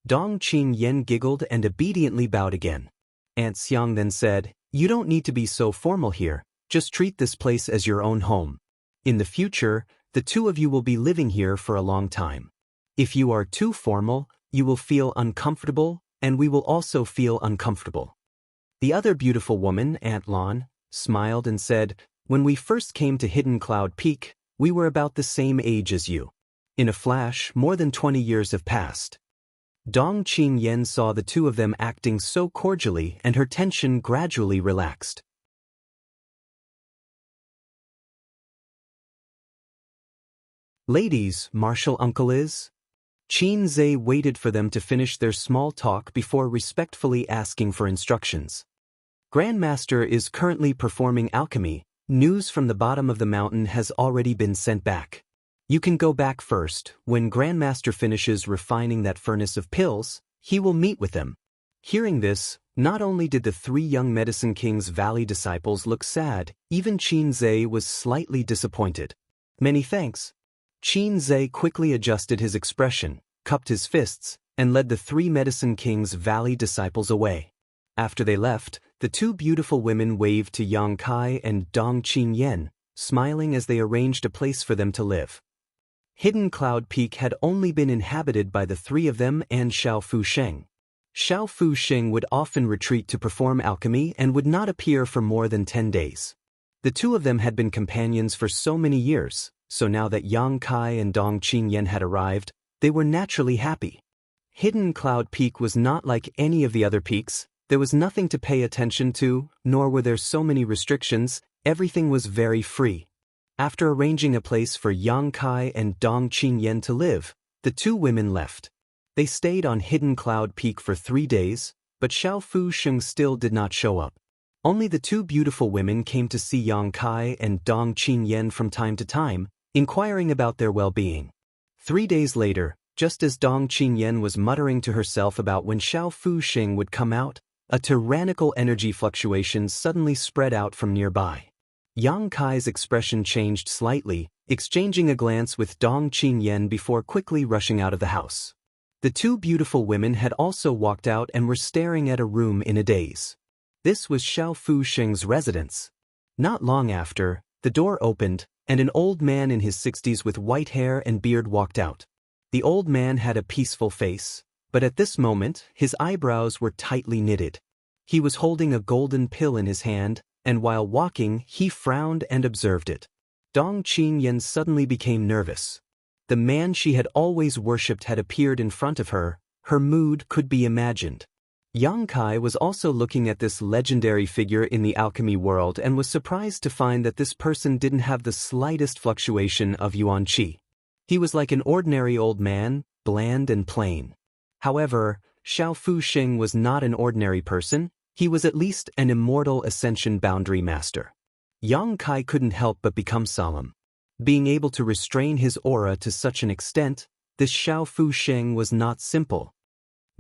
Dong Qingyan giggled and obediently bowed again. Aunt Xiang then said, You don't need to be so formal here, just treat this place as your own home. In the future, the two of you will be living here for a long time. If you are too formal, you will feel uncomfortable, and we will also feel uncomfortable. The other beautiful woman, Aunt Lan, smiled and said, When we first came to Hidden Cloud Peak, we were about the same age as you. In a flash, more than 20 years have passed. Dong Qingyan saw the two of them acting so cordially and her tension gradually relaxed. Ladies, Marshal Uncle is? Qin Zhe waited for them to finish their small talk before respectfully asking for instructions. Grandmaster is currently performing alchemy. News from the bottom of the mountain has already been sent back. You can go back first. When Grandmaster finishes refining that furnace of pills, he will meet with them. Hearing this, not only did the three young Medicine King's Valley disciples look sad, even Qin Zhe was slightly disappointed. Many thanks. Qin Zhe quickly adjusted his expression, cupped his fists, and led the three Medicine King's Valley disciples away. After they left, the two beautiful women waved to Yang Kai and Dong Qingyan, smiling as they arranged a place for them to live. Hidden Cloud Peak had only been inhabited by the three of them and Xiao Fusheng. Xiao Fusheng would often retreat to perform alchemy and would not appear for more than 10 days. The two of them had been companions for so many years, so now that Yang Kai and Dong Qingyan had arrived, they were naturally happy. Hidden Cloud Peak was not like any of the other peaks. There was nothing to pay attention to, nor were there so many restrictions. Everything was very free. After arranging a place for Yang Kai and Dong Qingyan to live, the two women left. They stayed on Hidden Cloud Peak for 3 days, but Xiao Fusheng still did not show up. Only the two beautiful women came to see Yang Kai and Dong Qingyan from time to time, inquiring about their well-being. 3 days later, just as Dong Qingyan was muttering to herself about when Xiao Fusheng would come out, a tyrannical energy fluctuation suddenly spread out from nearby. Yang Kai's expression changed slightly, exchanging a glance with Dong Qingyan before quickly rushing out of the house. The two beautiful women had also walked out and were staring at a room in a daze. This was Xiao Fusheng's residence. Not long after, the door opened, and an old man in his 60s with white hair and beard walked out. The old man had a peaceful face, but at this moment, his eyebrows were tightly knitted. He was holding a golden pill in his hand, and while walking, he frowned and observed it. Dong Qingyan suddenly became nervous. The man she had always worshipped had appeared in front of her. Her mood could be imagined. Yang Kai was also looking at this legendary figure in the alchemy world and was surprised to find that this person didn't have the slightest fluctuation of yuan qi. He was like an ordinary old man, bland and plain. However, Xiao Fusheng was not an ordinary person. He was at least an immortal ascension boundary master. Yang Kai couldn't help but become solemn. Being able to restrain his aura to such an extent, this Xiao Fusheng was not simple.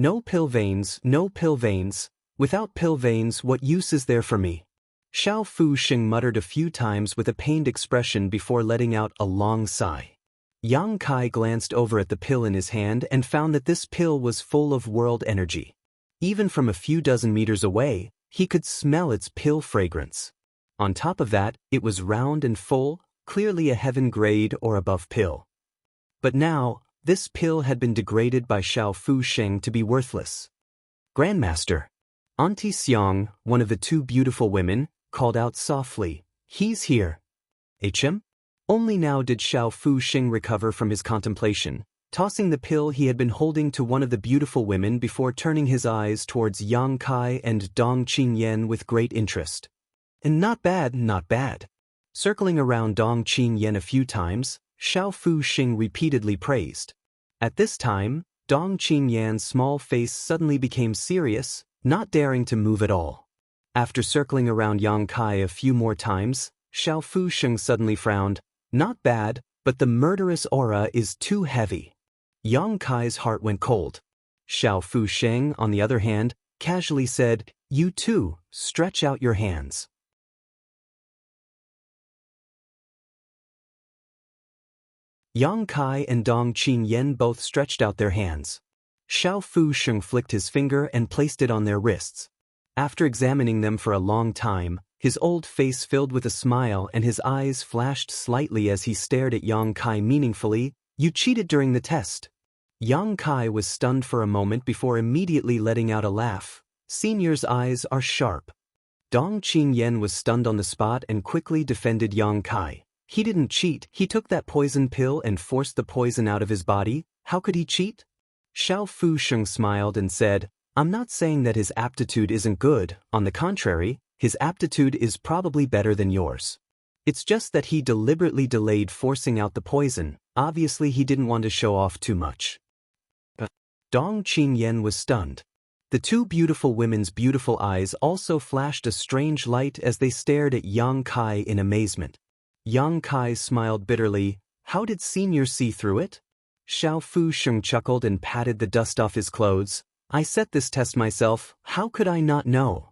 No pill veins, no pill veins. Without pill veins, what use is there for me? Xiao Fusheng muttered a few times with a pained expression before letting out a long sigh. Yang Kai glanced over at the pill in his hand and found that this pill was full of world energy. Even from a few dozen meters away, he could smell its pill fragrance. On top of that, it was round and full, clearly a heaven grade or above pill. But now, this pill had been degraded by Xiao Fusheng to be worthless. Grandmaster. Auntie Xiang, one of the two beautiful women, called out softly, He's here. HM? Only now did Xiao Fusheng recover from his contemplation, tossing the pill he had been holding to one of the beautiful women before turning his eyes towards Yang Kai and Dong Qingyan with great interest. And not bad, not bad. Circling around Dong Qingyan a few times, Xiao Fusheng repeatedly praised. At this time, Dong Qingyan's small face suddenly became serious, not daring to move at all. After circling around Yang Kai a few more times, Xiao Fusheng suddenly frowned. Not bad, but the murderous aura is too heavy. Yang Kai's heart went cold. Xiao Fusheng, on the other hand, casually said, You too, stretch out your hands. Yang Kai and Dong Qingyan both stretched out their hands. Xiao Fusheng flicked his finger and placed it on their wrists. After examining them for a long time, his old face filled with a smile and his eyes flashed slightly as he stared at Yang Kai meaningfully. You cheated during the test. Yang Kai was stunned for a moment before immediately letting out a laugh. Senior's eyes are sharp. Dong Qingyan was stunned on the spot and quickly defended Yang Kai. He didn't cheat, he took that poison pill and forced the poison out of his body. How could he cheat? Xiao Fusheng smiled and said, I'm not saying that his aptitude isn't good, on the contrary, his aptitude is probably better than yours. It's just that he deliberately delayed forcing out the poison. Obviously he didn't want to show off too much. Dong Qingyan was stunned. The two beautiful women's beautiful eyes also flashed a strange light as they stared at Yang Kai in amazement. Yang Kai smiled bitterly. How did Senior see through it? Xiao Fusheng chuckled and patted the dust off his clothes. I set this test myself, how could I not know?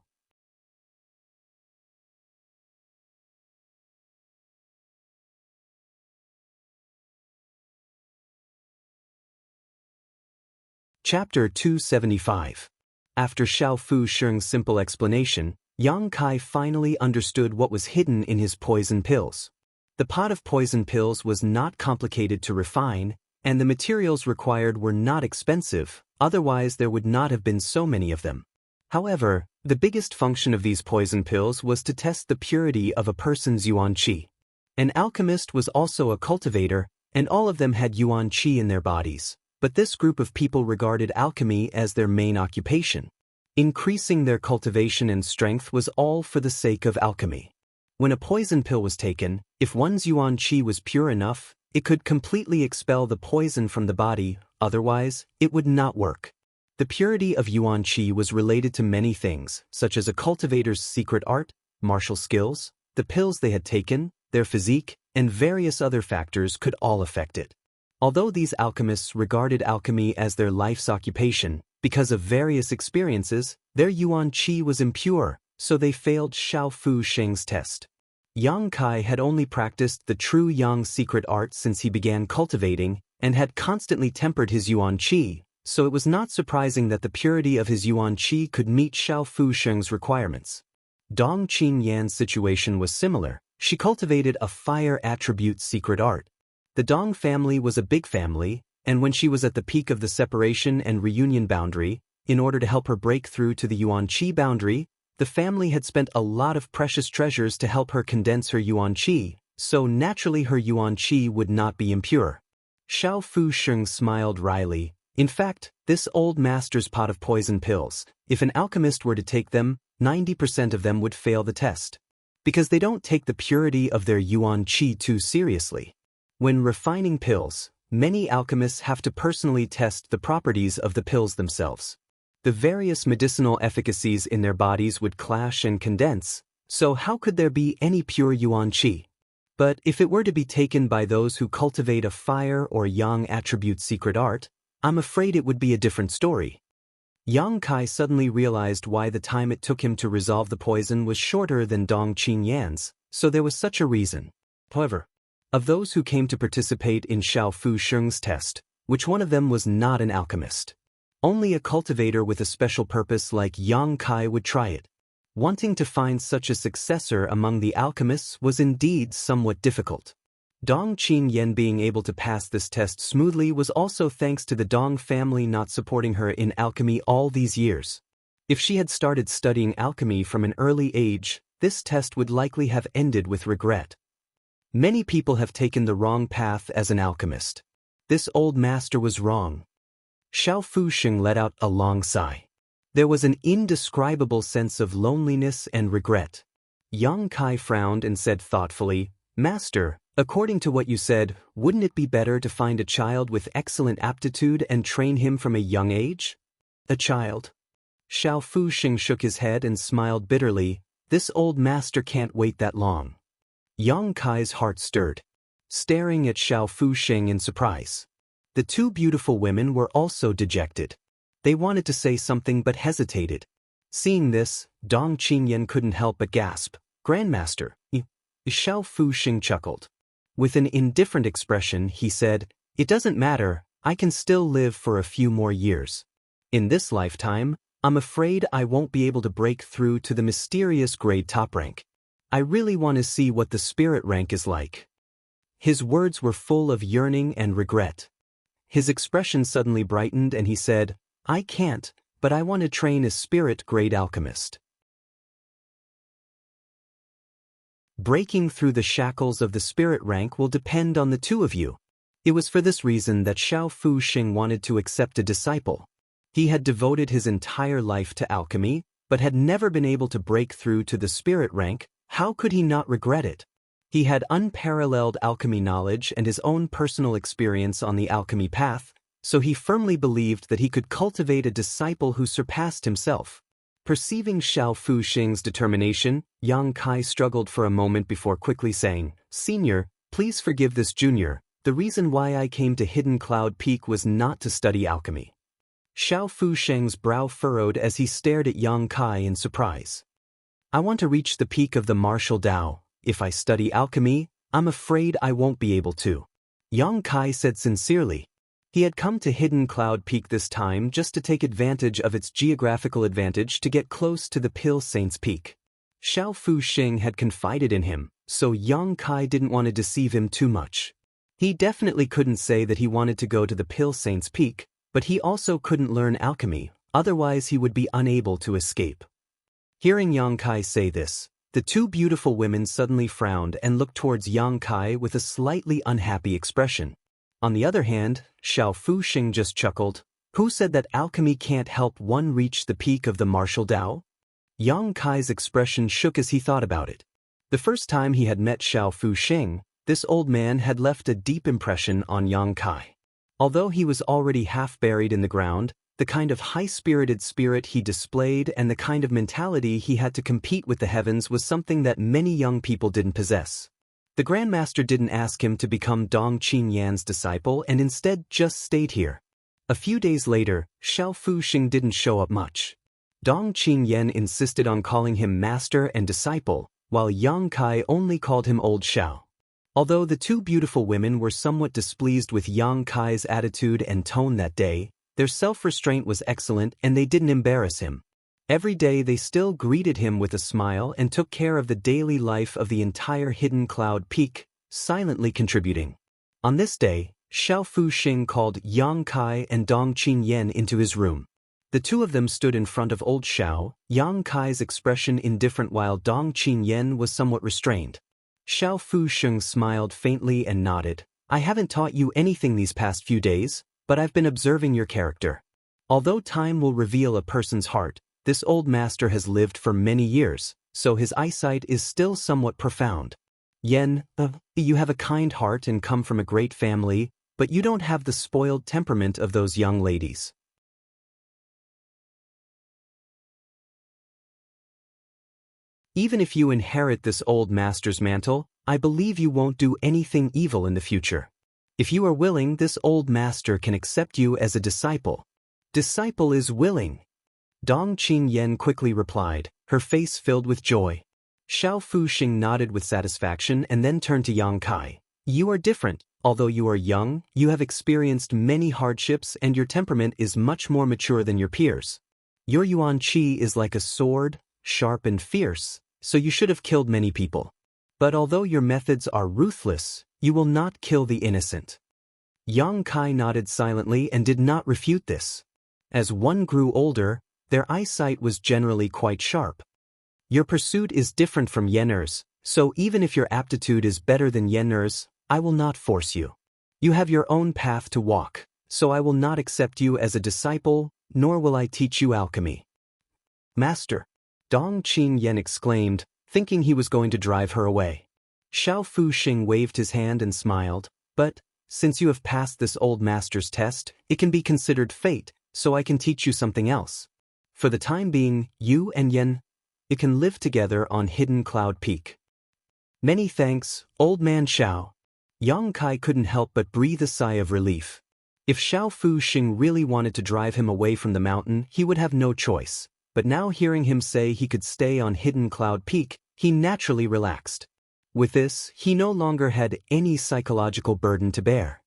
Chapter 275. After Xiao Fusheng's simple explanation, Yang Kai finally understood what was hidden in his poison pills. The pot of poison pills was not complicated to refine, and the materials required were not expensive, otherwise there would not have been so many of them. However, the biggest function of these poison pills was to test the purity of a person's yuan qi. An alchemist was also a cultivator, and all of them had yuan qi in their bodies, but this group of people regarded alchemy as their main occupation. Increasing their cultivation and strength was all for the sake of alchemy. When a poison pill was taken, if one's yuan qi was pure enough, it could completely expel the poison from the body, otherwise, it would not work. The purity of yuan qi was related to many things, such as a cultivator's secret art, martial skills, the pills they had taken, their physique, and various other factors could all affect it. Although these alchemists regarded alchemy as their life's occupation, because of various experiences, their yuan qi was impure, so they failed Xiao Fusheng's test. Yang Kai had only practiced the true Yang secret art since he began cultivating, and had constantly tempered his yuan qi, so it was not surprising that the purity of his yuan qi could meet Xiao Fusheng's requirements. Dong Qingyan's situation was similar. She cultivated a fire attribute secret art. The Dong family was a big family, and when she was at the peak of the separation and reunion boundary, in order to help her break through to the yuan qi boundary, the family had spent a lot of precious treasures to help her condense her yuan qi, so naturally her yuan qi would not be impure. Xiao Fusheng smiled wryly. In fact, this old master's pot of poison pills, if an alchemist were to take them, 90% of them would fail the test. Because they don't take the purity of their yuan qi too seriously. When refining pills, many alchemists have to personally test the properties of the pills themselves. The various medicinal efficacies in their bodies would clash and condense, so how could there be any pure yuan qi? But if it were to be taken by those who cultivate a fire or yang attribute secret art, I'm afraid it would be a different story. Yang Kai suddenly realized why the time it took him to resolve the poison was shorter than Dong Qingyan's, so there was such a reason. However, of those who came to participate in Xiao Fusheng's test, which one of them was not an alchemist? Only a cultivator with a special purpose like Yang Kai would try it. Wanting to find such a successor among the alchemists was indeed somewhat difficult. Dong Qingyan being able to pass this test smoothly was also thanks to the Dong family not supporting her in alchemy all these years. If she had started studying alchemy from an early age, this test would likely have ended with regret. Many people have taken the wrong path as an alchemist. This old master was wrong. Xiao Fusheng let out a long sigh. There was an indescribable sense of loneliness and regret. Yang Kai frowned and said thoughtfully, Master, according to what you said, wouldn't it be better to find a child with excellent aptitude and train him from a young age? A child? Xiao Fusheng shook his head and smiled bitterly. This old master can't wait that long. Yang Kai's heart stirred, staring at Xiao Fuxing in surprise. The two beautiful women were also dejected. They wanted to say something but hesitated. Seeing this, Dong Qinyan couldn't help but gasp. "Grandmaster." Xiao Fuxing chuckled. With an indifferent expression, he said, "It doesn't matter, I can still live for a few more years. In this lifetime, I'm afraid I won't be able to break through to the mysterious grade top rank. I really want to see what the spirit rank is like." His words were full of yearning and regret. His expression suddenly brightened and he said, "I can't, but I want to train as spirit grade alchemist." Breaking through the shackles of the spirit rank will depend on the two of you. It was for this reason that Xiao Fuxing wanted to accept a disciple. He had devoted his entire life to alchemy, but had never been able to break through to the spirit rank. How could he not regret it? He had unparalleled alchemy knowledge and his own personal experience on the alchemy path, so he firmly believed that he could cultivate a disciple who surpassed himself. Perceiving Xiao Fuxing's determination, Yang Kai struggled for a moment before quickly saying, "Senior, please forgive this junior. The reason why I came to Hidden Cloud Peak was not to study alchemy." Xiao Fuxing's brow furrowed as he stared at Yang Kai in surprise. "I want to reach the peak of the martial Tao. If I study alchemy, I'm afraid I won't be able to," Yang Kai said sincerely. He had come to Hidden Cloud Peak this time just to take advantage of its geographical advantage to get close to the Pill Saints Peak. Xiao Fuxing had confided in him, so Yang Kai didn't want to deceive him too much. He definitely couldn't say that he wanted to go to the Pill Saints Peak, but he also couldn't learn alchemy, otherwise he would be unable to escape. Hearing Yang Kai say this, the two beautiful women suddenly frowned and looked towards Yang Kai with a slightly unhappy expression. On the other hand, Xiao Fuxing just chuckled. "Who said that alchemy can't help one reach the peak of the martial Tao?" Yang Kai's expression shook as he thought about it. The first time he had met Xiao Fuxing, this old man had left a deep impression on Yang Kai. Although he was already half buried in the ground, the kind of high-spirited spirit he displayed and the kind of mentality he had to compete with the heavens was something that many young people didn't possess. The Grandmaster didn't ask him to become Dong Qinyan's disciple and instead just stayed here. A few days later, Xiao Fuxing didn't show up much. Dong Qinyan insisted on calling him master and disciple, while Yang Kai only called him Old Xiao. Although the two beautiful women were somewhat displeased with Yang Kai's attitude and tone that day, their self-restraint was excellent and they didn't embarrass him. Every day they still greeted him with a smile and took care of the daily life of the entire Hidden Cloud Peak, silently contributing. On this day, Xiao Fuxing called Yang Kai and Dong Qinyan into his room. The two of them stood in front of Old Xiao, Yang Kai's expression indifferent while Dong Qinyan was somewhat restrained. Xiao Fuxing smiled faintly and nodded. "I haven't taught you anything these past few days, but I've been observing your character. Although time will reveal a person's heart, this old master has lived for many years, so his eyesight is still somewhat profound. Yen, you have a kind heart and come from a great family, but you don't have the spoiled temperament of those young ladies. Even if you inherit this old master's mantle, I believe you won't do anything evil in the future. If you are willing, this old master can accept you as a disciple." "Disciple is willing," Dong Qinyan quickly replied, her face filled with joy. Xiao Fuxing nodded with satisfaction and then turned to Yang Kai. "You are different. Although you are young, you have experienced many hardships and your temperament is much more mature than your peers. Your Yuan Qi is like a sword, sharp and fierce, so you should have killed many people. But although your methods are ruthless, you will not kill the innocent." Yang Kai nodded silently and did not refute this. As one grew older, their eyesight was generally quite sharp. "Your pursuit is different from Yenner's, so even if your aptitude is better than Yenner's, I will not force you. You have your own path to walk, so I will not accept you as a disciple, nor will I teach you alchemy." "Master," Dong Qinyan exclaimed, thinking he was going to drive her away. Xiao Fuxing waved his hand and smiled, "But, since you have passed this old master's test, it can be considered fate, so I can teach you something else. For the time being, you and Yen, it can live together on Hidden Cloud Peak." Many thanks, old man Xiao. Yang Kai couldn't help but breathe a sigh of relief. If Xiao Fu Xing really wanted to drive him away from the mountain, he would have no choice. But now hearing him say he could stay on Hidden Cloud Peak, he naturally relaxed. With this, he no longer had any psychological burden to bear.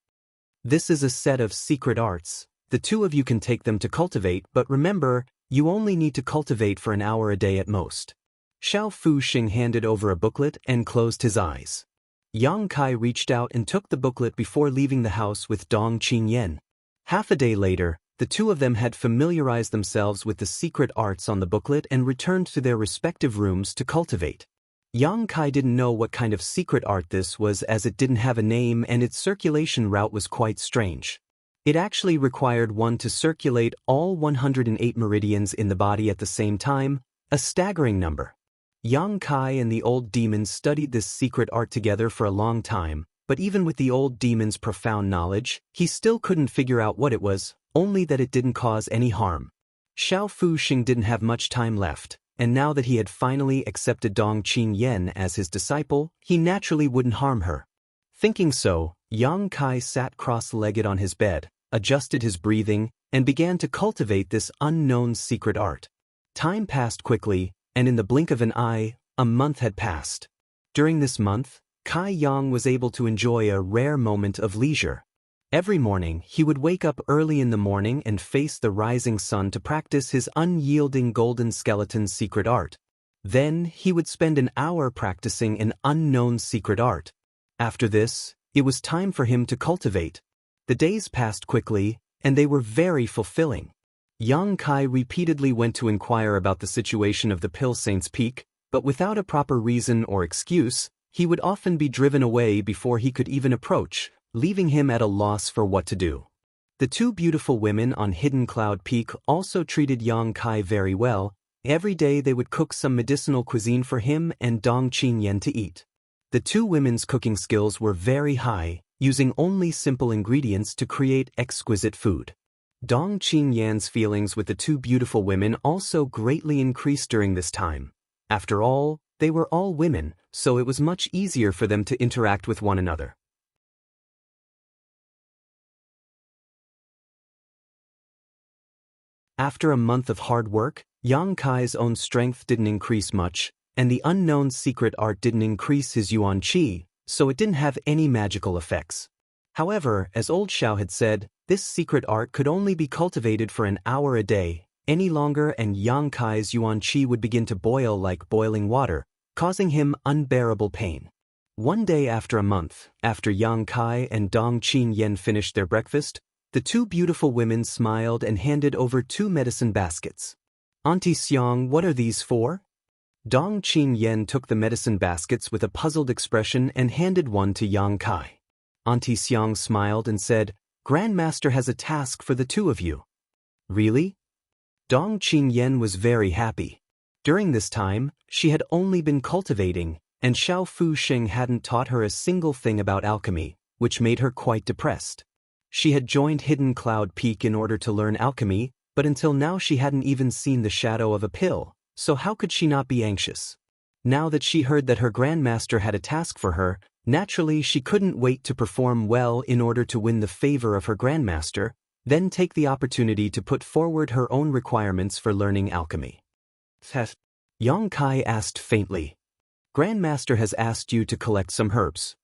This is a set of secret arts. The two of you can take them to cultivate, but remember, you only need to cultivate for an hour a day at most. Xiao Fu Xing handed over a booklet and closed his eyes. Yang Kai reached out and took the booklet before leaving the house with Dong Qingyan. Half a day later, the two of them had familiarized themselves with the secret arts on the booklet and returned to their respective rooms to cultivate. Yang Kai didn't know what kind of secret art this was, as it didn't have a name and its circulation route was quite strange. It actually required one to circulate all 108 meridians in the body at the same time, a staggering number. Yang Kai and the old demon studied this secret art together for a long time, but even with the old demon's profound knowledge, he still couldn't figure out what it was, only that it didn't cause any harm. Xiao Fu Xing didn't have much time left, and now that he had finally accepted Dong Qingyan as his disciple, he naturally wouldn't harm her. Thinking so, Yang Kai sat cross-legged on his bed, adjusted his breathing, and began to cultivate this unknown secret art. Time passed quickly, and in the blink of an eye, a month had passed. During this month, Kai Yang was able to enjoy a rare moment of leisure. Every morning, he would wake up early in the morning and face the rising sun to practice his unyielding golden skeleton secret art. Then, he would spend an hour practicing an unknown secret art. After this, it was time for him to cultivate. The days passed quickly, and they were very fulfilling. Yang Kai repeatedly went to inquire about the situation of the Pill Saint's Peak, but without a proper reason or excuse, he would often be driven away before he could even approach, leaving him at a loss for what to do. The two beautiful women on Hidden Cloud Peak also treated Yang Kai very well. Every day they would cook some medicinal cuisine for him and Dong Qingyan to eat. The two women's cooking skills were very high, using only simple ingredients to create exquisite food. Dong Qingyan's feelings with the two beautiful women also greatly increased during this time. After all, they were all women, so it was much easier for them to interact with one another. After a month of hard work, Yang Kai's own strength didn't increase much, and the unknown secret art didn't increase his yuan qi, so it didn't have any magical effects. However, as old Xiao had said, this secret art could only be cultivated for an hour a day. Any longer and Yang Kai's yuan qi would begin to boil like boiling water, causing him unbearable pain. One day after a month, after Yang Kai and Dong Qingyan finished their breakfast, the two beautiful women smiled and handed over 2 medicine baskets. "Auntie Xiang, what are these for?" Dong Qingyan took the medicine baskets with a puzzled expression and handed one to Yang Kai. Auntie Xiang smiled and said, "Grandmaster has a task for the two of you." "Really?" Dong Qingyan was very happy. During this time, she had only been cultivating, and Xiao Fu Xing hadn't taught her a single thing about alchemy, which made her quite depressed. She had joined Hidden Cloud Peak in order to learn alchemy, but until now she hadn't even seen the shadow of a pill, so how could she not be anxious? Now that she heard that her grandmaster had a task for her, naturally she couldn't wait to perform well in order to win the favor of her grandmaster, then take the opportunity to put forward her own requirements for learning alchemy. Yang Kai asked faintly. "Grandmaster has asked you to collect some herbs."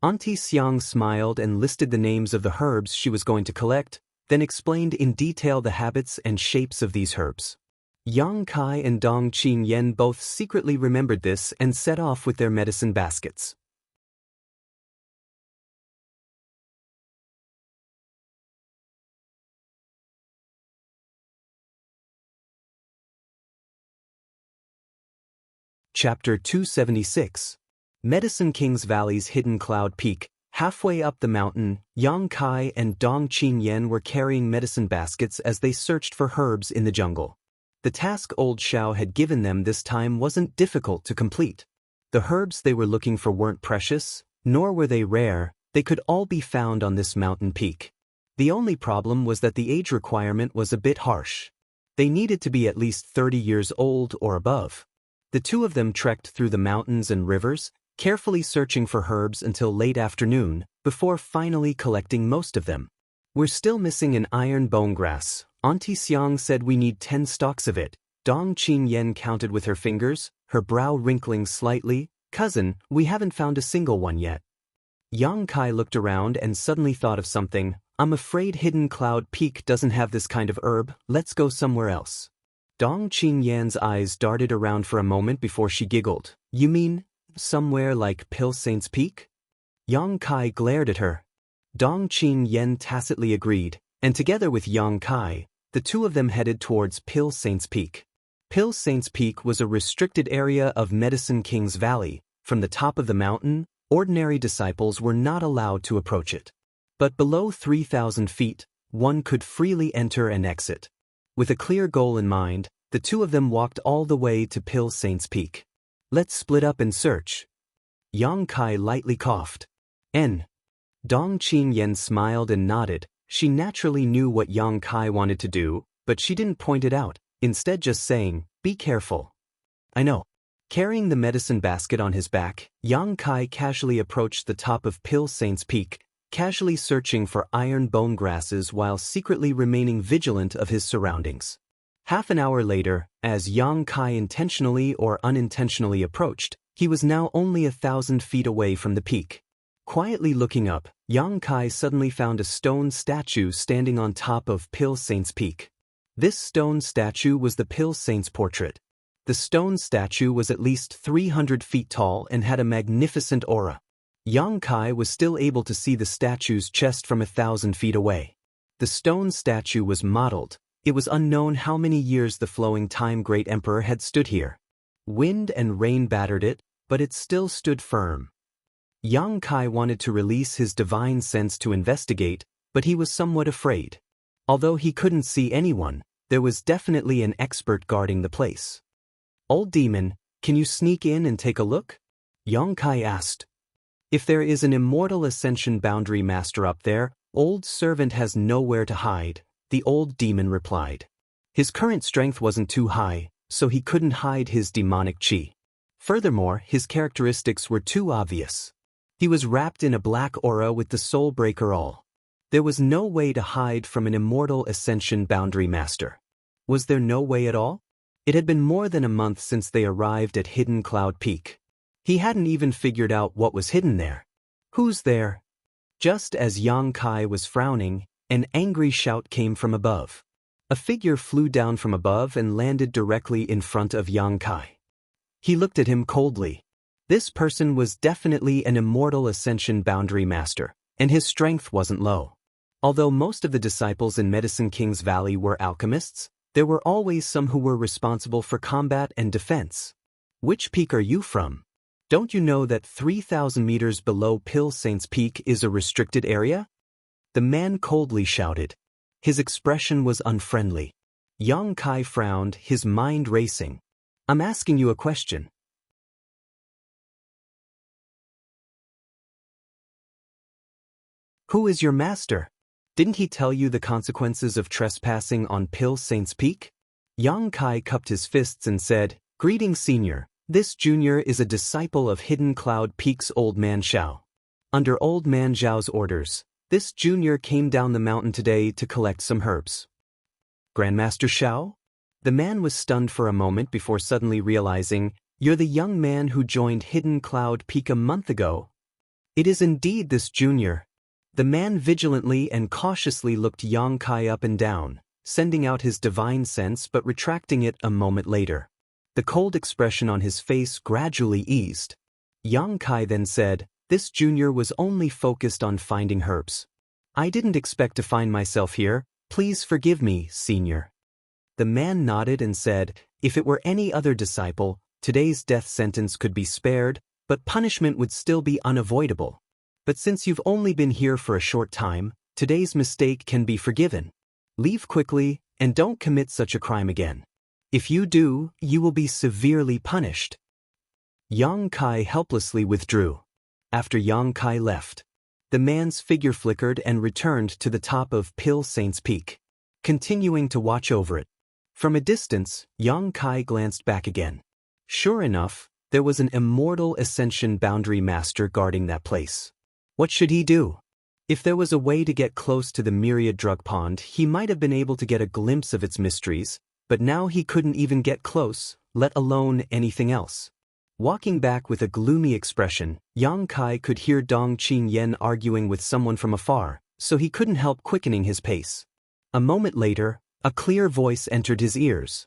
Auntie Xiang smiled and listed the names of the herbs she was going to collect, then explained in detail the habits and shapes of these herbs. Yang Kai and Dong Qingyan both secretly remembered this and set off with their medicine baskets. Chapter 276. Medicine King's Valley's Hidden Cloud Peak. Halfway up the mountain, Yang Kai and Dong Qingyan were carrying medicine baskets as they searched for herbs in the jungle. The task old Xiao had given them this time wasn't difficult to complete. The herbs they were looking for weren't precious, nor were they rare. They could all be found on this mountain peak. The only problem was that the age requirement was a bit harsh. They needed to be at least 30 years old or above. The two of them trekked through the mountains and rivers, carefully searching for herbs until late afternoon, before finally collecting most of them. We're still missing an iron bone grass. Auntie Xiang said we need 10 stalks of it. Dong Qin Yen counted with her fingers, her brow wrinkling slightly. Cousin, we haven't found a single one yet. Yang Kai looked around and suddenly thought of something. I'm afraid Hidden Cloud Peak doesn't have this kind of herb. Let's go somewhere else. Dong Qin Yan's eyes darted around for a moment before she giggled. You mean, somewhere like Pill Saint's Peak? Yang Kai glared at her. Dong Qin Yen tacitly agreed, and together with Yang Kai, the two of them headed towards Pill Saint's Peak. Pill Saint's Peak was a restricted area of Medicine King's Valley. From the top of the mountain, ordinary disciples were not allowed to approach it. But below 3,000 feet, one could freely enter and exit. With a clear goal in mind, the two of them walked all the way to Pill Saint's Peak. Let's split up and search. Yang Kai lightly coughed. Dong Qin Yen smiled and nodded. She naturally knew what Yang Kai wanted to do, but she didn't point it out, instead just saying, be careful. I know. Carrying the medicine basket on his back, Yang Kai casually approached the top of Pill Saint's Peak, casually searching for iron bone grasses while secretly remaining vigilant of his surroundings. Half an hour later, as Yang Kai intentionally or unintentionally approached, he was now only 1,000 feet away from the peak. Quietly looking up, Yang Kai suddenly found a stone statue standing on top of Pill Saint's Peak. This stone statue was the Pill Saint's portrait. The stone statue was at least 300 feet tall and had a magnificent aura. Yang Kai was still able to see the statue's chest from 1,000 feet away. The stone statue was modeled. It was unknown how many years the flowing time great emperor had stood here. Wind and rain battered it, but it still stood firm. Yang Kai wanted to release his divine sense to investigate, but he was somewhat afraid. Although he couldn't see anyone, there was definitely an expert guarding the place. Old demon, can you sneak in and take a look? Yang Kai asked. If there is an immortal ascension boundary master up there, old servant has nowhere to hide, the old demon replied. His current strength wasn't too high, so he couldn't hide his demonic chi. Furthermore, his characteristics were too obvious. He was wrapped in a black aura with the soul breaker all. There was no way to hide from an immortal ascension boundary master. Was there no way at all? It had been more than a month since they arrived at Hidden Cloud Peak. He hadn't even figured out what was hidden there. Who's there? Just as Yang Kai was frowning, an angry shout came from above. A figure flew down from above and landed directly in front of Yang Kai. He looked at him coldly. This person was definitely an immortal ascension boundary master, and his strength wasn't low. Although most of the disciples in Medicine King's Valley were alchemists, there were always some who were responsible for combat and defense. Which peak are you from? Don't you know that 3,000 meters below Pill Saint's Peak is a restricted area? The man coldly shouted. His expression was unfriendly. Yang Kai frowned, his mind racing. I'm asking you a question. Who is your master? Didn't he tell you the consequences of trespassing on Pill Saint's Peak? Yang Kai cupped his fists and said, Greetings, senior. This junior is a disciple of Hidden Cloud Peak's Old Man Xiao. Under Old Man Xiao's orders, this junior came down the mountain today to collect some herbs. Grandmaster Xiao? The man was stunned for a moment before suddenly realizing, You're the young man who joined Hidden Cloud Peak a month ago. It is indeed this junior. The man vigilantly and cautiously looked Yang Kai up and down, sending out his divine sense but retracting it a moment later. The cold expression on his face gradually eased. Yang Kai then said, This junior was only focused on finding herbs. I didn't expect to find myself here. Please forgive me, senior. The man nodded and said, If it were any other disciple, today's death sentence could be spared, but punishment would still be unavoidable. But since you've only been here for a short time, today's mistake can be forgiven. Leave quickly, and don't commit such a crime again. If you do, you will be severely punished. Yang Kai helplessly withdrew. After Yang Kai left, the man's figure flickered and returned to the top of Pill Saint's Peak, continuing to watch over it. From a distance, Yang Kai glanced back again. Sure enough, There was an Immortal Ascension Boundary Master guarding that place. What should he do? If there was a way to get close to the Myriad Drug Pond, he might have been able to get a glimpse of its mysteries, but now he couldn't even get close, let alone anything else. Walking back with a gloomy expression, Yang Kai could hear Dong Qingyan arguing with someone from afar, so he couldn't help quickening his pace. A moment later, a clear voice entered his ears.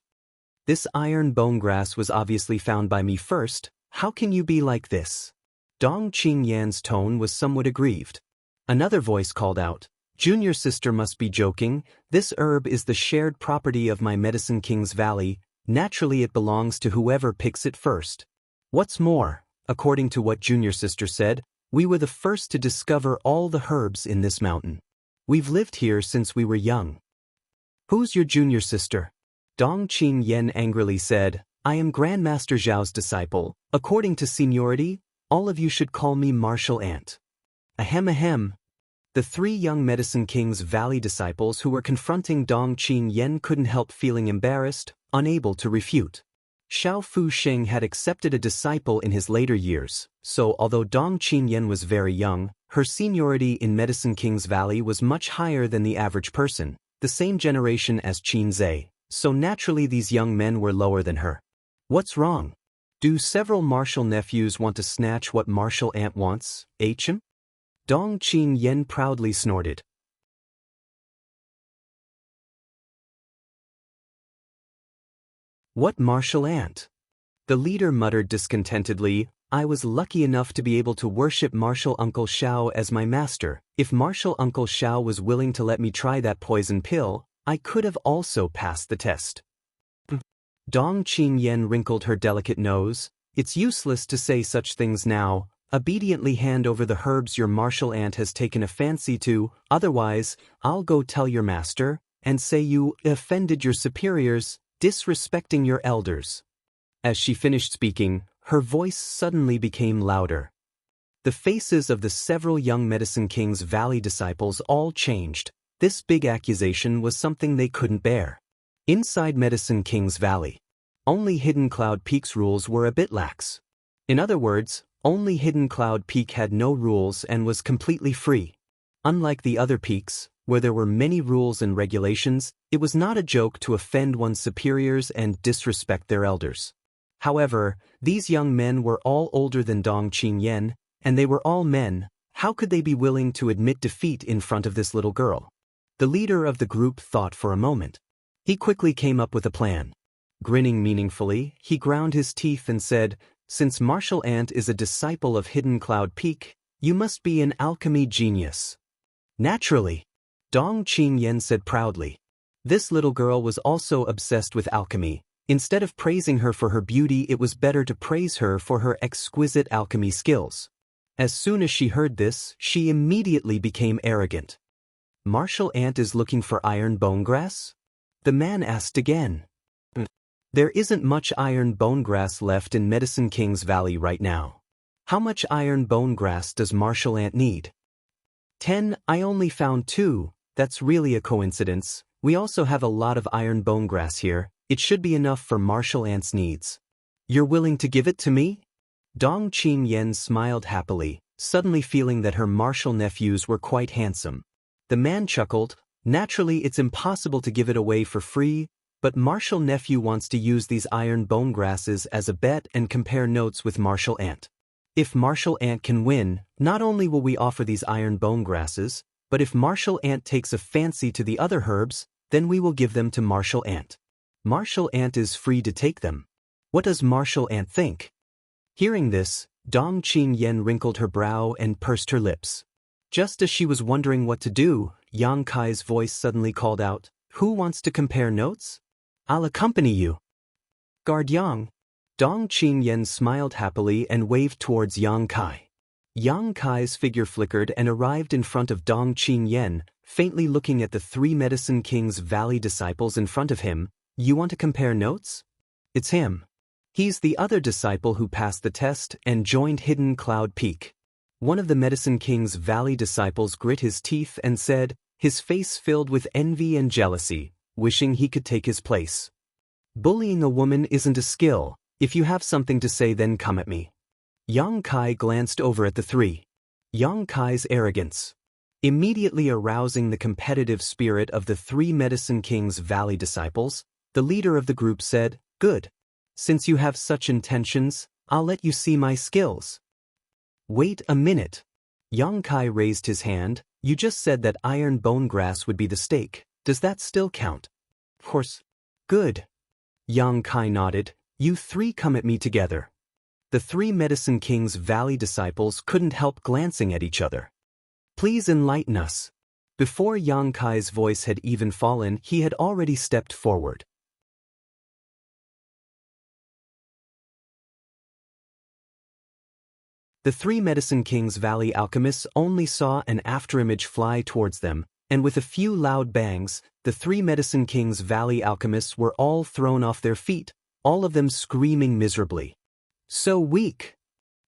This iron bone grass was obviously found by me first. How can you be like this? Dong Qingyan's tone was somewhat aggrieved. Another voice called out, Junior sister must be joking. This herb is the shared property of my Medicine King's Valley. Naturally it belongs to whoever picks it first. What's more, according to what Junior sister said, we were the first to discover all the herbs in this mountain. We've lived here since we were young. Who's your junior sister? Dong Qingyan angrily said, I am Grandmaster Zhao's disciple. According to seniority, all of you should call me Martial Ant. Ahem ahem. The three young Medicine King's Valley disciples who were confronting Dong Qingyan couldn't help feeling embarrassed, unable to refute. Xiao Fu Sheng had accepted a disciple in his later years, so although Dong Qingyan was very young, her seniority in Medicine King's Valley was much higher than the average person, the same generation as Qin Zhe, so naturally these young men were lower than her. What's wrong? Do several martial nephews want to snatch what Martial Ant wants, HM? Dong Qingyan proudly snorted. What Martial Ant? The leader muttered discontentedly, I was lucky enough to be able to worship Martial Uncle Xiao as my master. If Martial Uncle Xiao was willing to let me try that poison pill, I could have also passed the test. Dong Qingyan wrinkled her delicate nose. It's useless to say such things now. Obediently hand over the herbs your Martial Ant has taken a fancy to, otherwise, I'll go tell your master, and say you offended your superiors, disrespecting your elders. As she finished speaking, her voice suddenly became louder. The faces of the several young Medicine King's Valley disciples all changed. This big accusation was something they couldn't bear. Inside Medicine King's Valley, only Hidden Cloud Peak's rules were a bit lax. In other words, only Hidden Cloud Peak had no rules and was completely free. Unlike the other peaks, where there were many rules and regulations, it was not a joke to offend one's superiors and disrespect their elders. However, these young men were all older than Dong Qingyan, and they were all men. How could they be willing to admit defeat in front of this little girl? The leader of the group thought for a moment. He quickly came up with a plan. Grinning meaningfully, he ground his teeth and said, Since Martial Ant is a disciple of Hidden Cloud Peak, you must be an alchemy genius. Naturally, Dong Qingyan said proudly. This little girl was also obsessed with alchemy. Instead of praising her for her beauty, it was better to praise her for her exquisite alchemy skills. As soon as she heard this, she immediately became arrogant. Martial Ant is looking for iron bone grass? The man asked again. There isn't much iron bone grass left in Medicine King's Valley right now. How much iron bone grass does Martial Ant need? 10, I only found 2, that's really a coincidence. We also have a lot of iron bone grass here. It should be enough for Martial Ant's needs. You're willing to give it to me? Dong Qingyan smiled happily, suddenly feeling that her martial nephews were quite handsome. The man chuckled. Naturally, it's impossible to give it away for free, but Martial Nephew wants to use these iron bone grasses as a bet and compare notes with Martial Ant. If Martial Ant can win, not only will we offer these iron bone grasses, but if Martial Ant takes a fancy to the other herbs, then we will give them to Martial Ant. Martial Ant is free to take them. What does Martial Ant think? Hearing this, Dong Qingyan wrinkled her brow and pursed her lips. Just as she was wondering what to do, Yang Kai's voice suddenly called out, Who wants to compare notes? I'll accompany you. Guard Yang. Dong Qingyan smiled happily and waved towards Yang Kai. Yang Kai's figure flickered and arrived in front of Dong Qingyan, faintly looking at the 3 Medicine King's Valley disciples in front of him. You want to compare notes? It's him. He's the other disciple who passed the test and joined Hidden Cloud Peak. One of the Medicine King's Valley disciples grit his teeth and said, his face filled with envy and jealousy, wishing he could take his place. Bullying a woman isn't a skill, If you have something to say, then come at me. Yang Kai glanced over at the three. Yang Kai's arrogance, immediately arousing the competitive spirit of the three Medicine King's Valley disciples, the leader of the group said, "Good. Since you have such intentions, I'll let you see my skills." "Wait a minute." Yang Kai raised his hand. "You just said that iron bone grass would be the stake. Does that still count?" "Of course." "Good." Yang Kai nodded. "You three come at me together." The three Medicine King's Valley disciples couldn't help glancing at each other. "Please enlighten us." Before Yang Kai's voice had even fallen, he had already stepped forward. The three Medicine King's Valley alchemists only saw an afterimage fly towards them, and with a few loud bangs, the three Medicine King's Valley alchemists were all thrown off their feet, all of them screaming miserably. "So weak."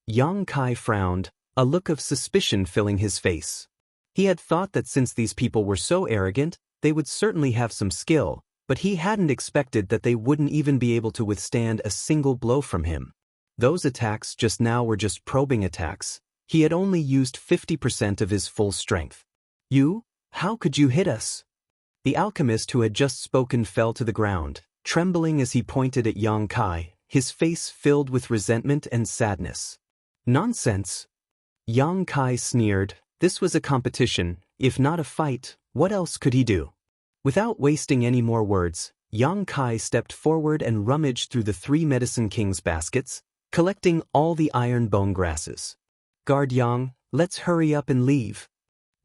Yang Kai frowned, a look of suspicion filling his face. He had thought that since these people were so arrogant, they would certainly have some skill, but he hadn't expected that they wouldn't even be able to withstand a single blow from him. Those attacks just now were just probing attacks. He had only used 50% of his full strength. "You? How could you hit us?" The alchemist who had just spoken fell to the ground, trembling as he pointed at Yang Kai, his face filled with resentment and sadness. "Nonsense." Yang Kai sneered. This was a competition. If not a fight, what else could he do? Without wasting any more words, Yang Kai stepped forward and rummaged through the three Medicine King's baskets, collecting all the iron bone grasses. "Guard Yang, let's hurry up and leave."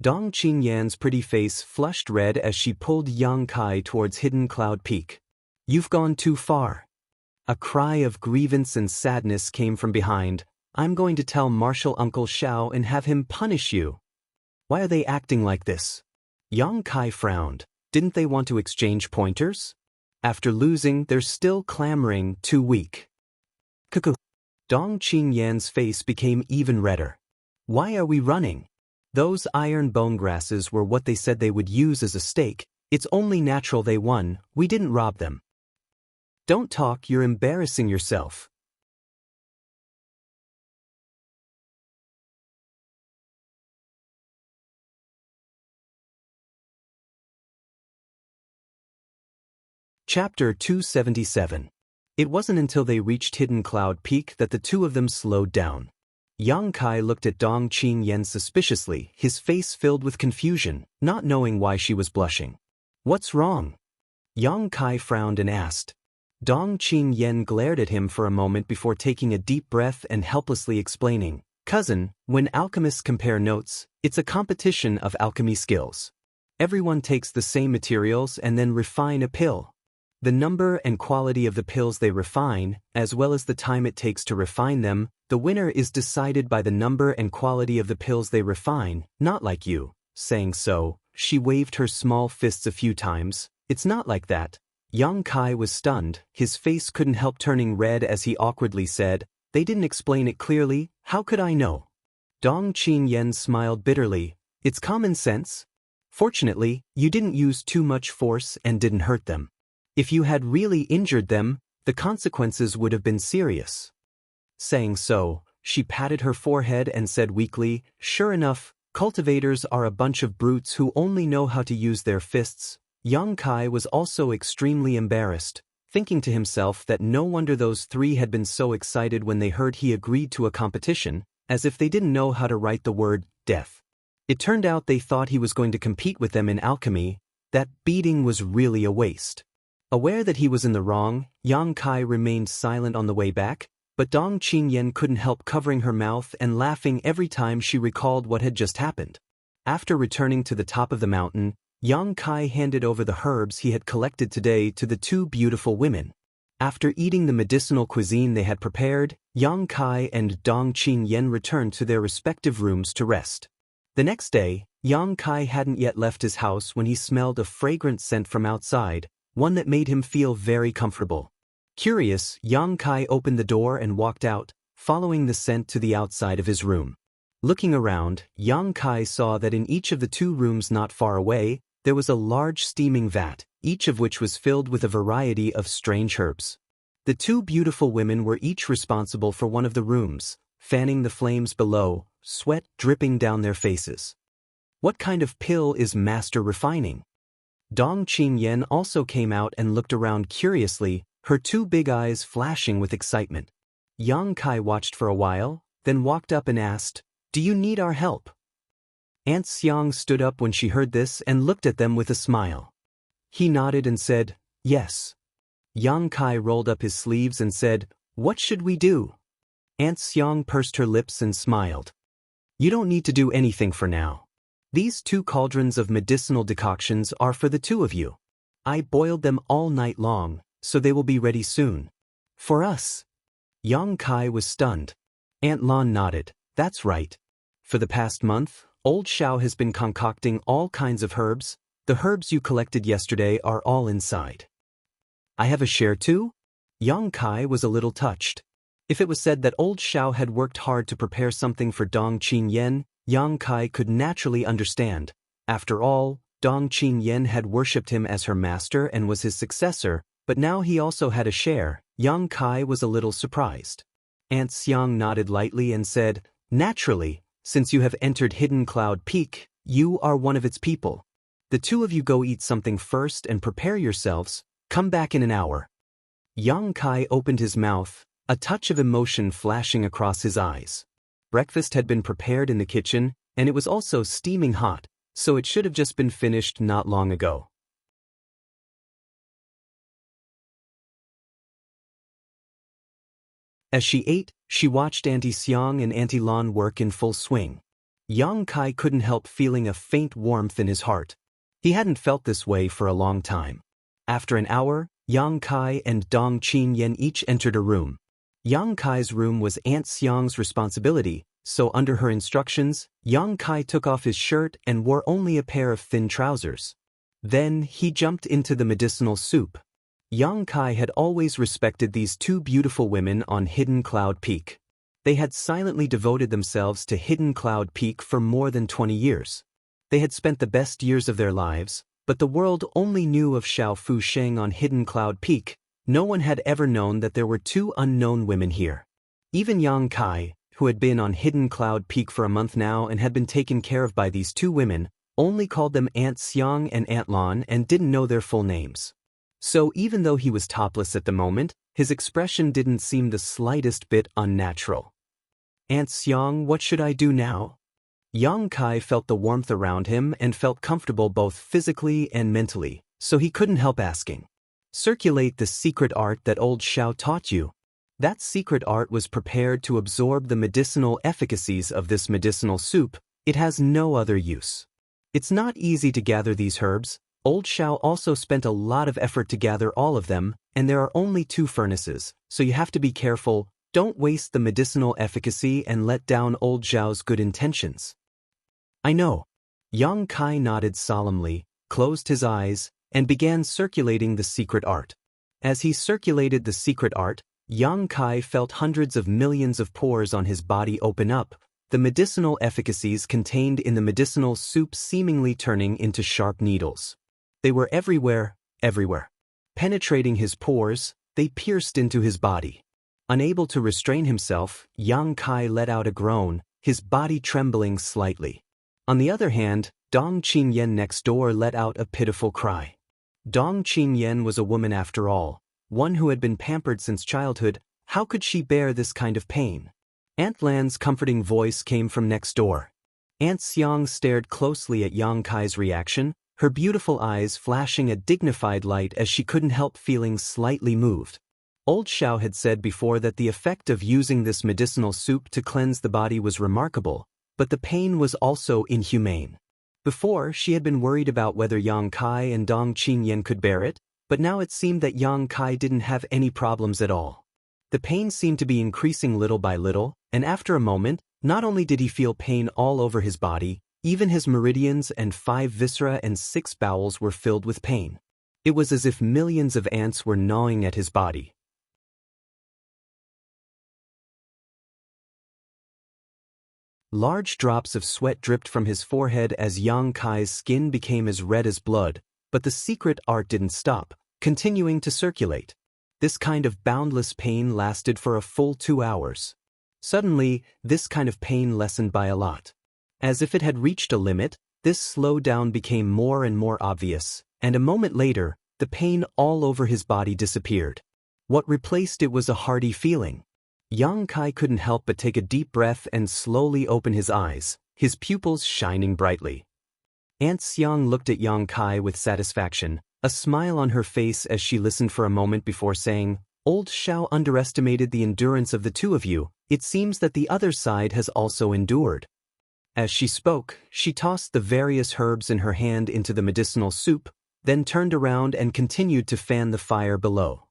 Dong Qingyan's pretty face flushed red as she pulled Yang Kai towards Hidden Cloud Peak. "You've gone too far." A cry of grievance and sadness came from behind. "I'm going to tell Martial Uncle Xiao and have him punish you." "Why are they acting like this?" Yang Kai frowned. Didn't they want to exchange pointers? After losing, they're still clamoring, "Too weak." "Cuckoo." Dong Qingyan's face became even redder. "Why are we running? Those iron bone grasses were what they said they would use as a stake. It's only natural they won. We didn't rob them." "Don't talk, you're embarrassing yourself." Chapter 277. It wasn't until they reached Hidden Cloud Peak that the two of them slowed down. Yang Kai looked at Dong Qingyan suspiciously, his face filled with confusion, not knowing why she was blushing. "What's wrong?" Yang Kai frowned and asked. Dong Qingyan glared at him for a moment before taking a deep breath and helplessly explaining, "Cousin, when alchemists compare notes, it's a competition of alchemy skills. Everyone takes the same materials and then refine a pill. The number and quality of the pills they refine, as well as the time it takes to refine them, the winner is decided by the number and quality of the pills they refine, not like you." Saying so, she waved her small fists a few times. "It's not like that." Yang Kai was stunned, his face couldn't help turning red as he awkwardly said, "They didn't explain it clearly, how could I know?" Dong Qingyan smiled bitterly. "It's common sense. Fortunately, you didn't use too much force and didn't hurt them. If you had really injured them, the consequences would have been serious." Saying so, she patted her forehead and said weakly, "Sure enough, cultivators are a bunch of brutes who only know how to use their fists." Yang Kai was also extremely embarrassed, thinking to himself that no wonder those three had been so excited when they heard he agreed to a competition, as if they didn't know how to write the word death. It turned out they thought he was going to compete with them in alchemy. That beating was really a waste. Aware that he was in the wrong, Yang Kai remained silent on the way back, but Dong Qingyan couldn't help covering her mouth and laughing every time she recalled what had just happened. After returning to the top of the mountain, Yang Kai handed over the herbs he had collected today to the two beautiful women. After eating the medicinal cuisine they had prepared, Yang Kai and Dong Qingyan returned to their respective rooms to rest. The next day, Yang Kai hadn't yet left his house when he smelled a fragrant scent from outside, one that made him feel very comfortable. Curious, Yang Kai opened the door and walked out, following the scent to the outside of his room. Looking around, Yang Kai saw that in each of the two rooms not far away, there was a large steaming vat, each of which was filled with a variety of strange herbs. The two beautiful women were each responsible for one of the rooms, fanning the flames below, sweat dripping down their faces. What kind of pill is master refining? Dong Qingyan also came out and looked around curiously, her two big eyes flashing with excitement. Yang Kai watched for a while, then walked up and asked, "Do you need our help?" Aunt Xiang stood up when she heard this and looked at them with a smile. He nodded and said, "Yes." Yang Kai rolled up his sleeves and said, "What should we do?" Aunt Xiang pursed her lips and smiled. "You don't need to do anything for now. These 2 cauldrons of medicinal decoctions are for the 2 of you. I boiled them all night long, so they will be ready soon." "For us?" Yang Kai was stunned. Aunt Lan nodded. "That's right. For the past month, old Xiao has been concocting all kinds of herbs. The herbs you collected yesterday are all inside." "I have a share too?" Yang Kai was a little touched. If it was said that old Xiao had worked hard to prepare something for Dong Qingyan, Yang Kai could naturally understand. After all, Dong Qingyan had worshipped him as her master and was his successor, but now he also had a share. Yang Kai was a little surprised. Aunt Xiang nodded lightly and said, "Naturally, since you have entered Hidden Cloud Peak, you are one of its people. The 2 of you go eat something first and prepare yourselves. Come back in an hour." Yang Kai opened his mouth, a touch of emotion flashing across his eyes. Breakfast had been prepared in the kitchen, and it was also steaming hot, so it should have just been finished not long ago. As she ate, she watched Auntie Xiang and Auntie Lan work in full swing. Yang Kai couldn't help feeling a faint warmth in his heart. He hadn't felt this way for a long time. After an hour, Yang Kai and Dong Qingyan each entered a room. Yang Kai's room was Aunt Xiang's responsibility, so under her instructions, Yang Kai took off his shirt and wore only a pair of thin trousers. Then he jumped into the medicinal soup. Yang Kai had always respected these 2 beautiful women on Hidden Cloud Peak. They had silently devoted themselves to Hidden Cloud Peak for more than 20 years. They had spent the best years of their lives, but the world only knew of Xiao Fu Sheng on Hidden Cloud Peak. No one had ever known that there were 2 unknown women here. Even Yang Kai, who had been on Hidden Cloud Peak for a month now and had been taken care of by these 2 women, only called them Aunt Xiang and Aunt Lan and didn't know their full names. So even though he was topless at the moment, his expression didn't seem the slightest bit unnatural. "Aunt Xiang, what should I do now?" Yang Kai felt the warmth around him and felt comfortable both physically and mentally, so he couldn't help asking. "Circulate the secret art that old Xiao taught you." That secret art was prepared to absorb the medicinal efficacies of this medicinal soup. It has no other use. It's not easy to gather these herbs. Old Xiao also spent a lot of effort to gather all of them, and there are only 2 furnaces, so you have to be careful. Don't waste the medicinal efficacy and let down old Xiao's good intentions. "I know." Yang Kai nodded solemnly, closed his eyes, and began circulating the secret art. As he circulated the secret art, Yang Kai felt hundreds of millions of pores on his body open up, the medicinal efficacies contained in the medicinal soup seemingly turning into sharp needles. They were everywhere, everywhere. Penetrating his pores, they pierced into his body. Unable to restrain himself, Yang Kai let out a groan, his body trembling slightly. On the other hand, Dong Qingyan next door let out a pitiful cry. Dong Qingyan was a woman after all, one who had been pampered since childhood. How could she bear this kind of pain? Aunt Lan's comforting voice came from next door. Aunt Xiang stared closely at Yang Kai's reaction, her beautiful eyes flashing a dignified light as she couldn't help feeling slightly moved. Old Xiao had said before that the effect of using this medicinal soup to cleanse the body was remarkable, but the pain was also inhumane. Before, she had been worried about whether Yang Kai and Dong Qingyan could bear it, but now it seemed that Yang Kai didn't have any problems at all. The pain seemed to be increasing little by little, and after a moment, not only did he feel pain all over his body, even his meridians and 5 viscera and 6 bowels were filled with pain. It was as if millions of ants were gnawing at his body. Large drops of sweat dripped from his forehead as Yang Kai's skin became as red as blood, but the secret art didn't stop, continuing to circulate. This kind of boundless pain lasted for a full 2 hours. Suddenly, this kind of pain lessened by a lot. As if it had reached a limit, this slowdown became more and more obvious, and a moment later, the pain all over his body disappeared. What replaced it was a hearty feeling. Yang Kai couldn't help but take a deep breath and slowly open his eyes, his pupils shining brightly. Aunt Xiang looked at Yang Kai with satisfaction, a smile on her face as she listened for a moment before saying, "Old Xiao underestimated the endurance of the two of you. It seems that the other side has also endured." As she spoke, she tossed the various herbs in her hand into the medicinal soup, then turned around and continued to fan the fire below.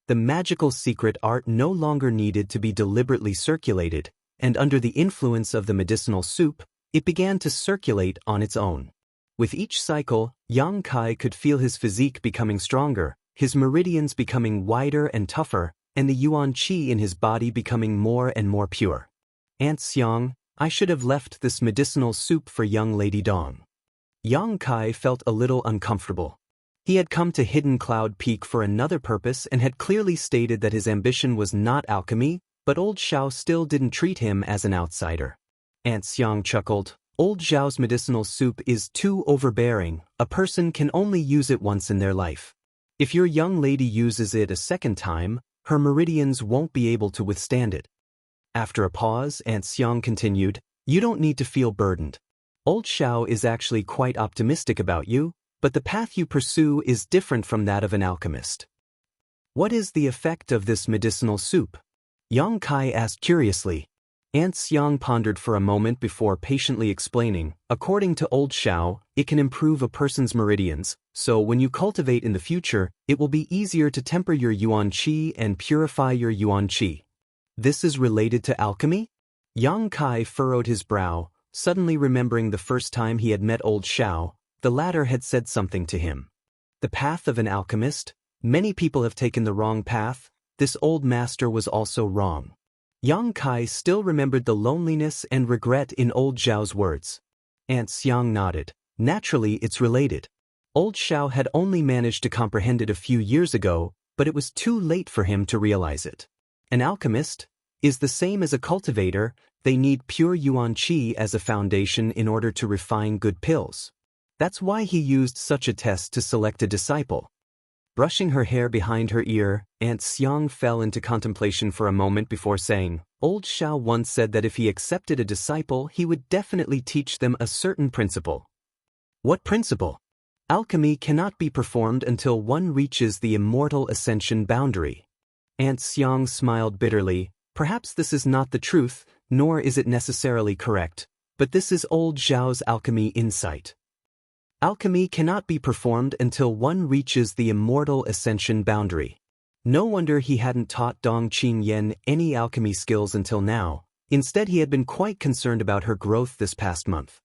The magical secret art no longer needed to be deliberately circulated, and under the influence of the medicinal soup, it began to circulate on its own. With each cycle, Yang Kai could feel his physique becoming stronger, his meridians becoming wider and tougher, and the yuan qi in his body becoming more and more pure. "Aunt Xiang, I should have left this medicinal soup for young Lady Dong." Yang Kai felt a little uncomfortable. He had come to Hidden Cloud Peak for another purpose and had clearly stated that his ambition was not alchemy, but old Xiao still didn't treat him as an outsider. Aunt Xiang chuckled. "Old Xiao's medicinal soup is too overbearing. A person can only use it once in their life. If your young lady uses it a second time, her meridians won't be able to withstand it." After a pause, Aunt Xiang continued, "You don't need to feel burdened. Old Xiao is actually quite optimistic about you, but the path you pursue is different from that of an alchemist." "What is the effect of this medicinal soup?" Yang Kai asked curiously. Aunt Xiang pondered for a moment before patiently explaining, "According to old Xiao, it can improve a person's meridians, so when you cultivate in the future, it will be easier to temper your yuan qi and purify your yuan qi." "This is related to alchemy?" Yang Kai furrowed his brow, suddenly remembering the first time he had met old Xiao. The latter had said something to him. The path of an alchemist? Many people have taken the wrong path. This old master was also wrong. Yang Kai still remembered the loneliness and regret in old Xiao's words. Aunt Xiang nodded. "Naturally, it's related. Old Xiao had only managed to comprehend it a few years ago, but it was too late for him to realize it. An alchemist is the same as a cultivator. They need pure yuan qi as a foundation in order to refine good pills. That's why he used such a test to select a disciple." Brushing her hair behind her ear, Aunt Xiang fell into contemplation for a moment before saying, "Old Xiao once said that if he accepted a disciple, he would definitely teach them a certain principle." "What principle?" "Alchemy cannot be performed until one reaches the immortal ascension boundary." Aunt Xiang smiled bitterly. "Perhaps this is not the truth, nor is it necessarily correct, but this is old Xiao's alchemy insight. Alchemy cannot be performed until one reaches the immortal ascension boundary." No wonder he hadn't taught Dong Qingyan any alchemy skills until now. Instead, he had been quite concerned about her growth this past month.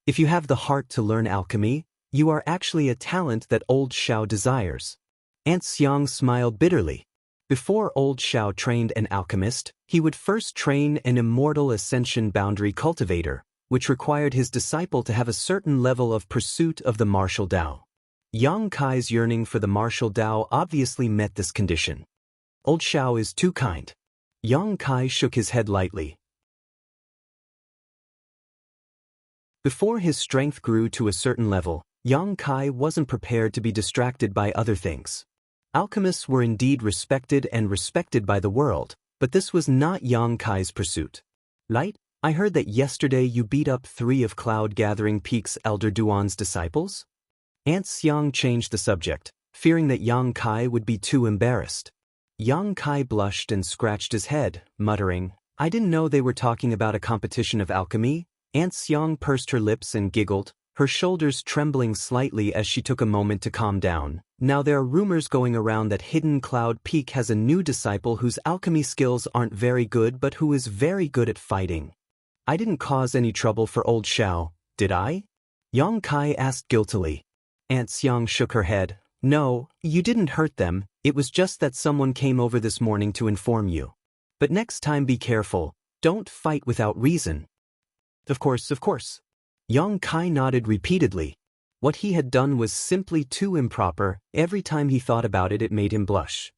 If you have the heart to learn alchemy, you are actually a talent that old Xiao desires. Aunt Xiang smiled bitterly. Before old Xiao trained an alchemist, he would first train an immortal ascension boundary cultivator, which required his disciple to have a certain level of pursuit of the martial Tao. Yang Kai's yearning for the martial Tao obviously met this condition. "Old Xiao is too kind." Yang Kai shook his head lightly. Before his strength grew to a certain level, Yang Kai wasn't prepared to be distracted by other things. Alchemists were indeed respected by the world, but this was not Yang Kai's pursuit. "Light, I heard that yesterday you beat up 3 of Cloud Gathering Peak's Elder Duan's disciples?" Aunt Xiang changed the subject, fearing that Yang Kai would be too embarrassed. Yang Kai blushed and scratched his head, muttering, "I didn't know they were talking about a competition of alchemy." Aunt Xiang pursed her lips and giggled, her shoulders trembling slightly as she took a moment to calm down. "Now there are rumors going around that Hidden Cloud Peak has a new disciple whose alchemy skills aren't very good but who is very good at fighting. I didn't cause any trouble for old Xiao, did I?" Yang Kai asked guiltily. Aunt Xiang shook her head. "No, you didn't hurt them, it was just that someone came over this morning to inform you. But next time be careful, don't fight without reason." Of course. Yang Kai nodded repeatedly. What he had done was simply too improper. Every time he thought about it, it made him blush.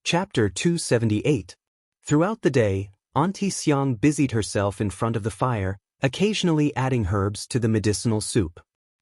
Chapter 278. Throughout the day, Auntie Xiang busied herself in front of the fire, occasionally adding herbs to the medicinal soup.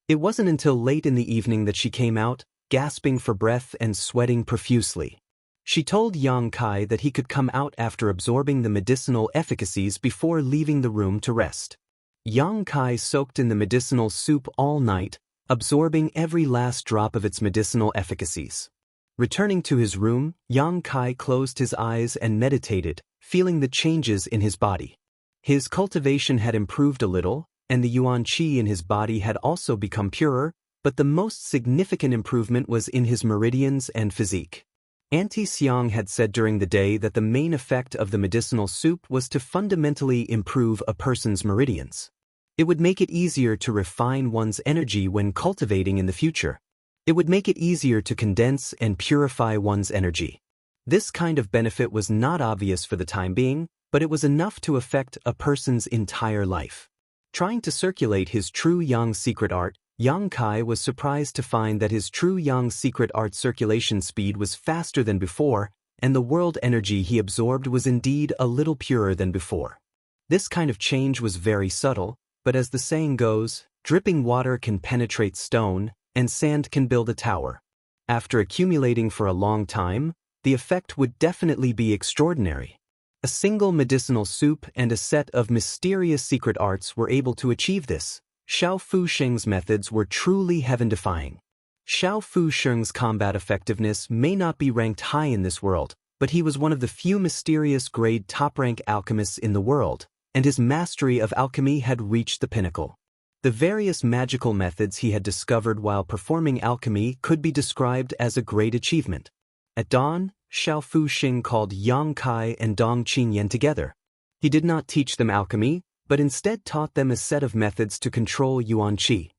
It wasn't until late in the evening that she came out, gasping for breath and sweating profusely. She told Yang Kai that he could come out after absorbing the medicinal efficacies before leaving the room to rest. Yang Kai soaked in the medicinal soup all night, absorbing every last drop of its medicinal efficacies. Returning to his room, Yang Kai closed his eyes and meditated, feeling the changes in his body. His cultivation had improved a little, and the yuan qi in his body had also become purer, but the most significant improvement was in his meridians and physique. Auntie Xiang had said during the day that the main effect of the medicinal soup was to fundamentally improve a person's meridians. It would make it easier to refine one's energy when cultivating in the future. It would make it easier to condense and purify one's energy. This kind of benefit was not obvious for the time being, but it was enough to affect a person's entire life. Trying to circulate his true yang secret art, Yang Kai was surprised to find that his true yang secret art circulation speed was faster than before, and the world energy he absorbed was indeed a little purer than before. This kind of change was very subtle, but as the saying goes, dripping water can penetrate stone, and sand can build a tower. After accumulating for a long time, the effect would definitely be extraordinary. A single medicinal soup and a set of mysterious secret arts were able to achieve this. Xiao Fu Sheng's methods were truly heaven-defying. Xiao Fu Sheng's combat effectiveness may not be ranked high in this world, but he was one of the few mysterious grade top-rank alchemists in the world, and his mastery of alchemy had reached the pinnacle. The various magical methods he had discovered while performing alchemy could be described as a great achievement. At dawn, Xiao Fu Sheng called Yang Kai and Dong Qinyan together. He did not teach them alchemy, but instead taught them a set of methods to control yuan qi.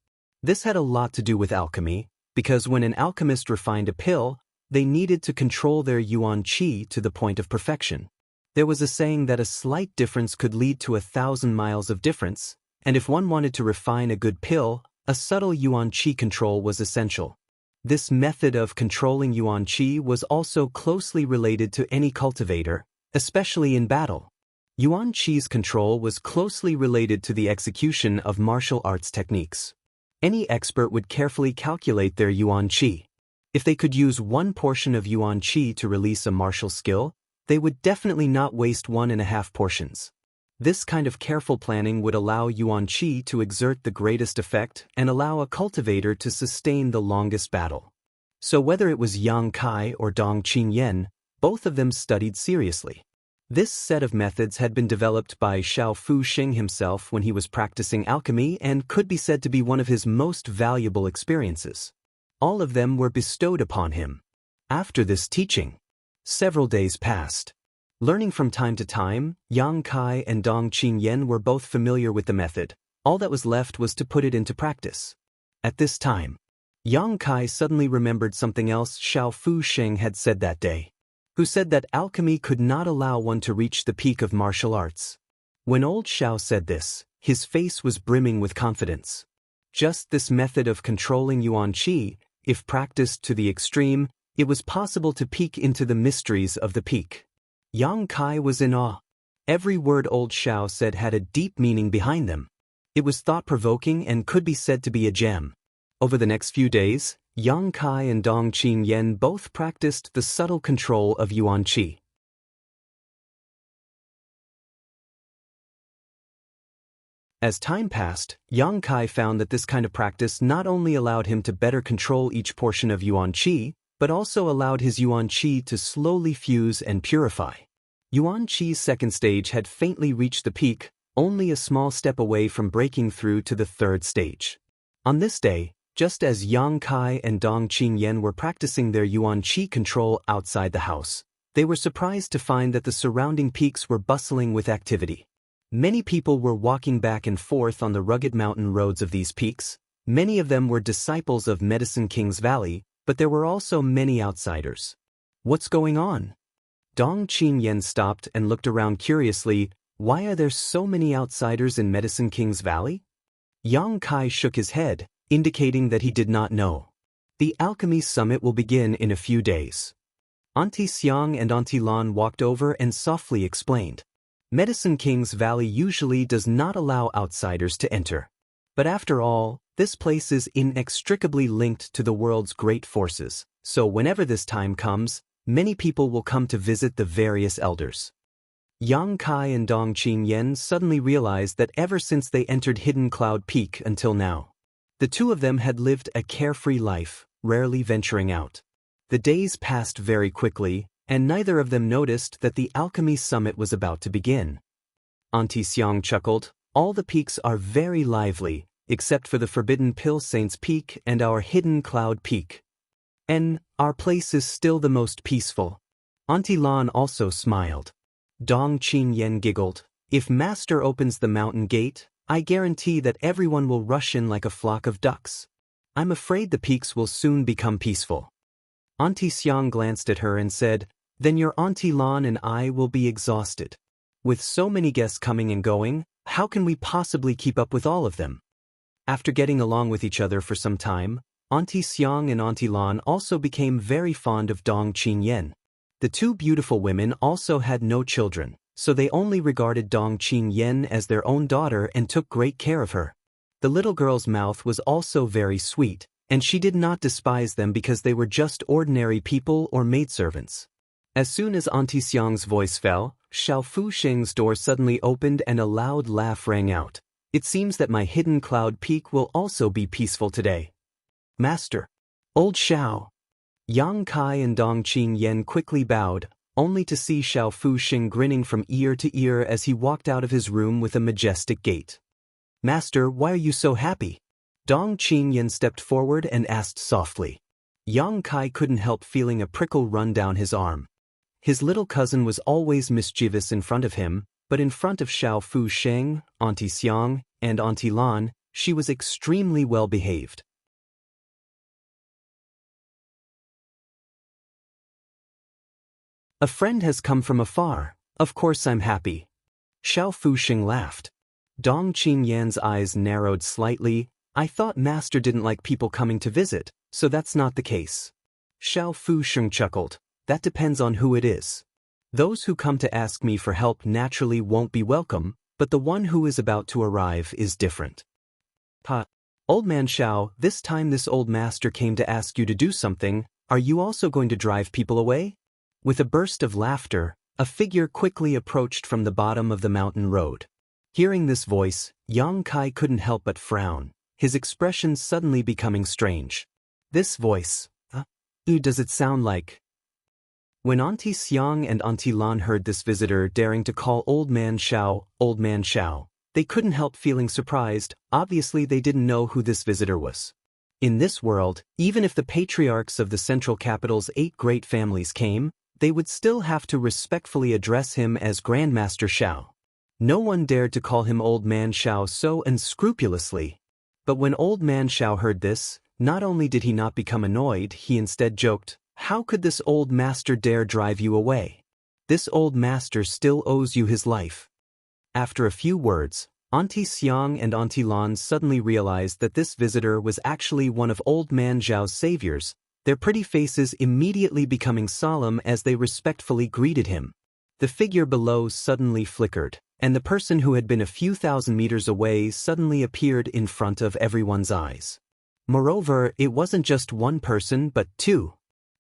This had a lot to do with alchemy, because when an alchemist refined a pill, they needed to control their yuan qi to the point of perfection. There was a saying that a slight difference could lead to 1,000 miles of difference, and if one wanted to refine a good pill, a subtle yuan qi control was essential. This method of controlling yuan qi was also closely related to any cultivator, especially in battle. Yuan qi's control was closely related to the execution of martial arts techniques. Any expert would carefully calculate their yuan qi. If they could use one portion of yuan qi to release a martial skill, they would definitely not waste 1.5 portions. This kind of careful planning would allow yuan qi to exert the greatest effect and allow a cultivator to sustain the longest battle. So whether it was Yang Kai or Dong Qinyan, both of them studied seriously. This set of methods had been developed by Xiao Fu Sheng himself when he was practicing alchemy and could be said to be one of his most valuable experiences. All of them were bestowed upon him. After this teaching, several days passed. Learning from time to time, Yang Kai and Dong Qinyan were both familiar with the method. All that was left was to put it into practice. At this time, Yang Kai suddenly remembered something else Xiao Fu Sheng had said that day, who said that alchemy could not allow one to reach the peak of martial arts. When old Xiao said this, his face was brimming with confidence. Just this method of controlling yuan qi, if practiced to the extreme, it was possible to peek into the mysteries of the peak. Yang Kai was in awe. Every word old Xiao said had a deep meaning behind them. It was thought-provoking and could be said to be a gem. Over the next few days, Yang Kai and Dong Qinyan both practiced the subtle control of yuan qi. As time passed, Yang Kai found that this kind of practice not only allowed him to better control each portion of yuan qi, but also allowed his yuan qi to slowly fuse and purify. Yuan qi's second stage had faintly reached the peak, only a small step away from breaking through to the third stage. On this day, just as Yang Kai and Dong Qinyan were practicing their yuan qi control outside the house, they were surprised to find that the surrounding peaks were bustling with activity. Many people were walking back and forth on the rugged mountain roads of these peaks. Many of them were disciples of Medicine King's Valley, but there were also many outsiders. What's going on? Dong Qinyan stopped and looked around curiously. Why are there so many outsiders in Medicine King's Valley? Yang Kai shook his head, indicating that he did not know. The alchemy summit will begin in a few days. Auntie Xiang and Auntie Lan walked over and softly explained. Medicine King's Valley usually does not allow outsiders to enter. But after all, this place is inextricably linked to the world's great forces, so whenever this time comes, many people will come to visit the various elders. Yang Kai and Dong Qingyan suddenly realized that ever since they entered Hidden Cloud Peak until now, the two of them had lived a carefree life, rarely venturing out. The days passed very quickly, and neither of them noticed that the Alchemy Summit was about to begin. Auntie Xiang chuckled, "All the peaks are very lively, except for the Forbidden Pill Saints Peak and our Hidden Cloud Peak. And our place is still the most peaceful." Auntie Lan also smiled. Dong Qingyan giggled, "If Master opens the mountain gate, I guarantee that everyone will rush in like a flock of ducks. I'm afraid the peaks will soon become peaceful." Auntie Xiang glanced at her and said, "Then your Auntie Lan and I will be exhausted. With so many guests coming and going, how can we possibly keep up with all of them?" After getting along with each other for some time, Auntie Xiang and Auntie Lan also became very fond of Dong Qingyan. The two beautiful women also had no children, so they only regarded Dong Qingyan as their own daughter and took great care of her. The little girl's mouth was also very sweet, and she did not despise them because they were just ordinary people or maidservants. As soon as Auntie Xiang's voice fell, Xiao Fusheng's door suddenly opened and a loud laugh rang out. "It seems that my Hidden Cloud Peak will also be peaceful today. Master." "Old Xiao." Yang Kai and Dong Qingyan quickly bowed, only to see Xiao Fusheng grinning from ear to ear as he walked out of his room with a majestic gait. "Master, why are you so happy?" Dong Qingyan stepped forward and asked softly. Yang Kai couldn't help feeling a prickle run down his arm. His little cousin was always mischievous in front of him, but in front of Xiao Fusheng, Auntie Xiang, and Auntie Lan, she was extremely well behaved. "A friend has come from afar. Of course I'm happy." Xiao Fusheng laughed. Dong Qingyan's eyes narrowed slightly. "I thought Master didn't like people coming to visit, so that's not the case." Xiao Fusheng chuckled. "That depends on who it is. Those who come to ask me for help naturally won't be welcome, but the one who is about to arrive is different." "Ha! Old man Xiao, this time this old master came to ask you to do something. Are you also going to drive people away?" With a burst of laughter, a figure quickly approached from the bottom of the mountain road. Hearing this voice, Yang Kai couldn't help but frown, his expression suddenly becoming strange. This voice, who does it sound like? When Auntie Xiang and Auntie Lan heard this visitor daring to call Old Man Xiao, they couldn't help feeling surprised. Obviously they didn't know who this visitor was. In this world, even if the patriarchs of the central capital's 8 great families came, they would still have to respectfully address him as Grandmaster Xiao. No one dared to call him Old Man Xiao so unscrupulously. But when Old Man Xiao heard this, not only did he not become annoyed, he instead joked, "How could this old master dare drive you away? This old master still owes you his life." After a few words, Auntie Xiang and Auntie Lan suddenly realized that this visitor was actually one of Old Man Xiao's saviors, their pretty faces immediately becoming solemn as they respectfully greeted him. The figure below suddenly flickered, and the person who had been a few thousand meters away suddenly appeared in front of everyone's eyes. Moreover, it wasn't just one person but 2.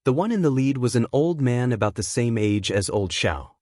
The one in the lead was an old man about the same age as old Xiao.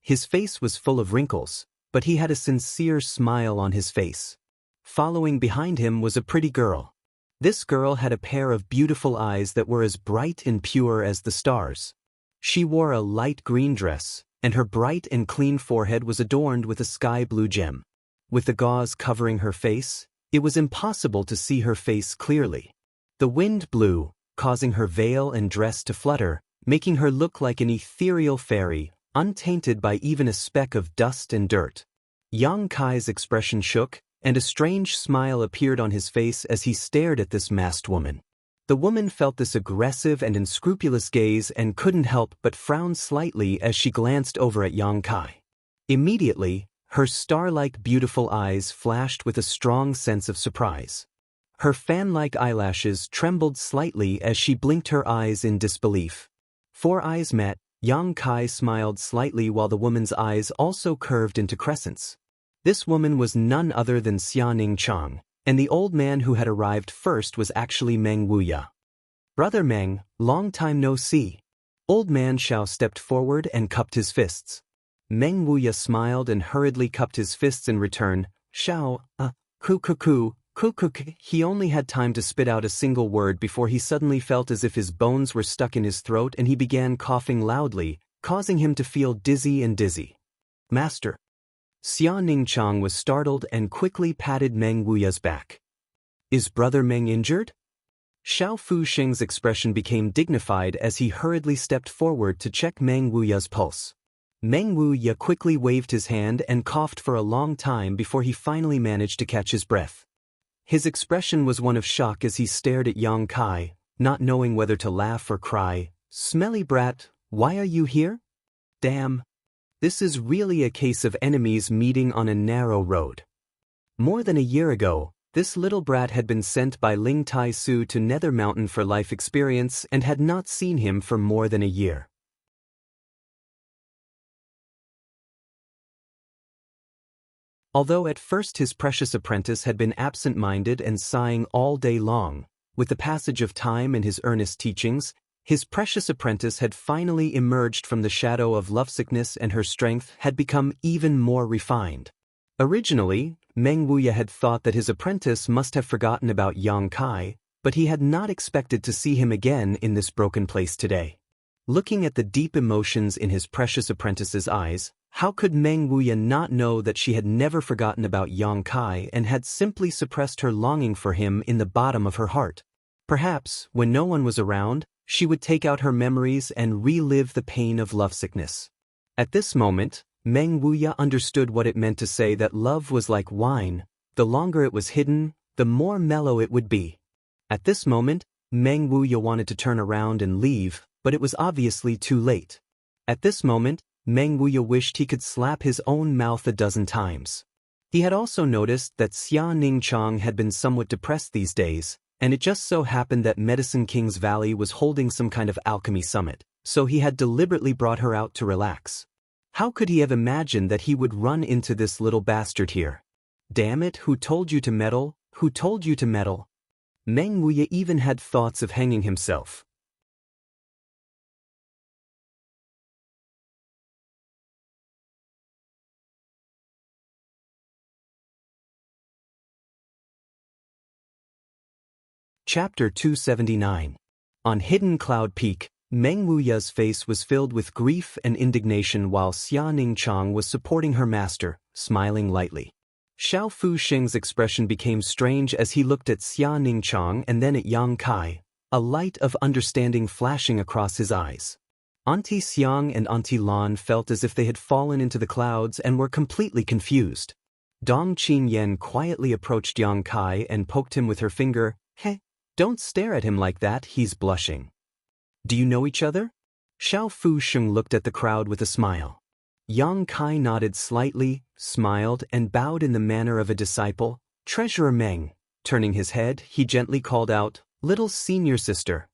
His face was full of wrinkles, but he had a sincere smile on his face. Following behind him was a pretty girl. This girl had a pair of beautiful eyes that were as bright and pure as the stars. She wore a light green dress, and her bright and clean forehead was adorned with a sky blue gem. With the gauze covering her face, it was impossible to see her face clearly. The wind blew, causing her veil and dress to flutter, making her look like an ethereal fairy, untainted by even a speck of dust and dirt. Yang Kai's expression shook, and a strange smile appeared on his face as he stared at this masked woman. The woman felt this aggressive and unscrupulous gaze and couldn't help but frown slightly as she glanced over at Yang Kai. Immediately, her star-like beautiful eyes flashed with a strong sense of surprise. Her fan-like eyelashes trembled slightly as she blinked her eyes in disbelief. Four eyes met. Yang Kai smiled slightly while the woman's eyes also curved into crescents. This woman was none other than Xia Ningchang, and the old man who had arrived first was actually Meng Wuya. "Brother Meng, long time no see." Old man Xiao stepped forward and cupped his fists. Meng Wuya smiled and hurriedly cupped his fists in return. "Xiao, ku. He only had time to spit out a single word before he suddenly felt as if his bones were stuck in his throat and he began coughing loudly, causing him to feel dizzy. "Master." Xia Ningchang was startled and quickly patted Meng Wuya's back. "Is Brother Meng injured?" Xiao Fuxing's expression became dignified as he hurriedly stepped forward to check Meng Wuya's pulse. Meng Wuya quickly waved his hand and coughed for a long time before he finally managed to catch his breath. His expression was one of shock as he stared at Yang Kai, not knowing whether to laugh or cry. "Smelly brat, why are you here? Damn. This is really a case of enemies meeting on a narrow road." More than a year ago, this little brat had been sent by Ling Tai Su to Nether Mountain for life experience and had not seen him for more than a year. Although at first his precious apprentice had been absent-minded and sighing all day long, with the passage of time and his earnest teachings, his precious apprentice had finally emerged from the shadow of lovesickness and her strength had become even more refined. Originally, Meng Wuya had thought that his apprentice must have forgotten about Yang Kai, but he had not expected to see him again in this broken place today. Looking at the deep emotions in his precious apprentice's eyes, how could Meng Wuya not know that she had never forgotten about Yang Kai and had simply suppressed her longing for him in the bottom of her heart? Perhaps, when no one was around, she would take out her memories and relive the pain of lovesickness. At this moment, Meng Wuya understood what it meant to say that love was like wine. The longer it was hidden, the more mellow it would be. At this moment, Meng Wuya wanted to turn around and leave, but it was obviously too late. At this moment, Meng Wuya wished he could slap his own mouth a dozen times. He had also noticed that Xia Ningchang had been somewhat depressed these days, and it just so happened that Medicine King's Valley was holding some kind of alchemy summit, so he had deliberately brought her out to relax. How could he have imagined that he would run into this little bastard here? "Damn it, who told you to meddle? Who told you to meddle?" Meng Wuya even had thoughts of hanging himself. Chapter 279. On Hidden Cloud Peak, Meng Wuya's face was filled with grief and indignation while Xia Ningchang was supporting her master, smiling lightly. Xiao Fuxing's expression became strange as he looked at Xia Ningchang and then at Yang Kai, a light of understanding flashing across his eyes. Auntie Xiang and Auntie Lan felt as if they had fallen into the clouds and were completely confused. Dong Qinyan quietly approached Yang Kai and poked him with her finger. "Heh. Don't stare at him like that, he's blushing." "Do you know each other?" Xiao Fuxing looked at the crowd with a smile. Yang Kai nodded slightly, smiled, and bowed in the manner of a disciple. "Treasurer Meng." Turning his head, he gently called out, "Little senior sister."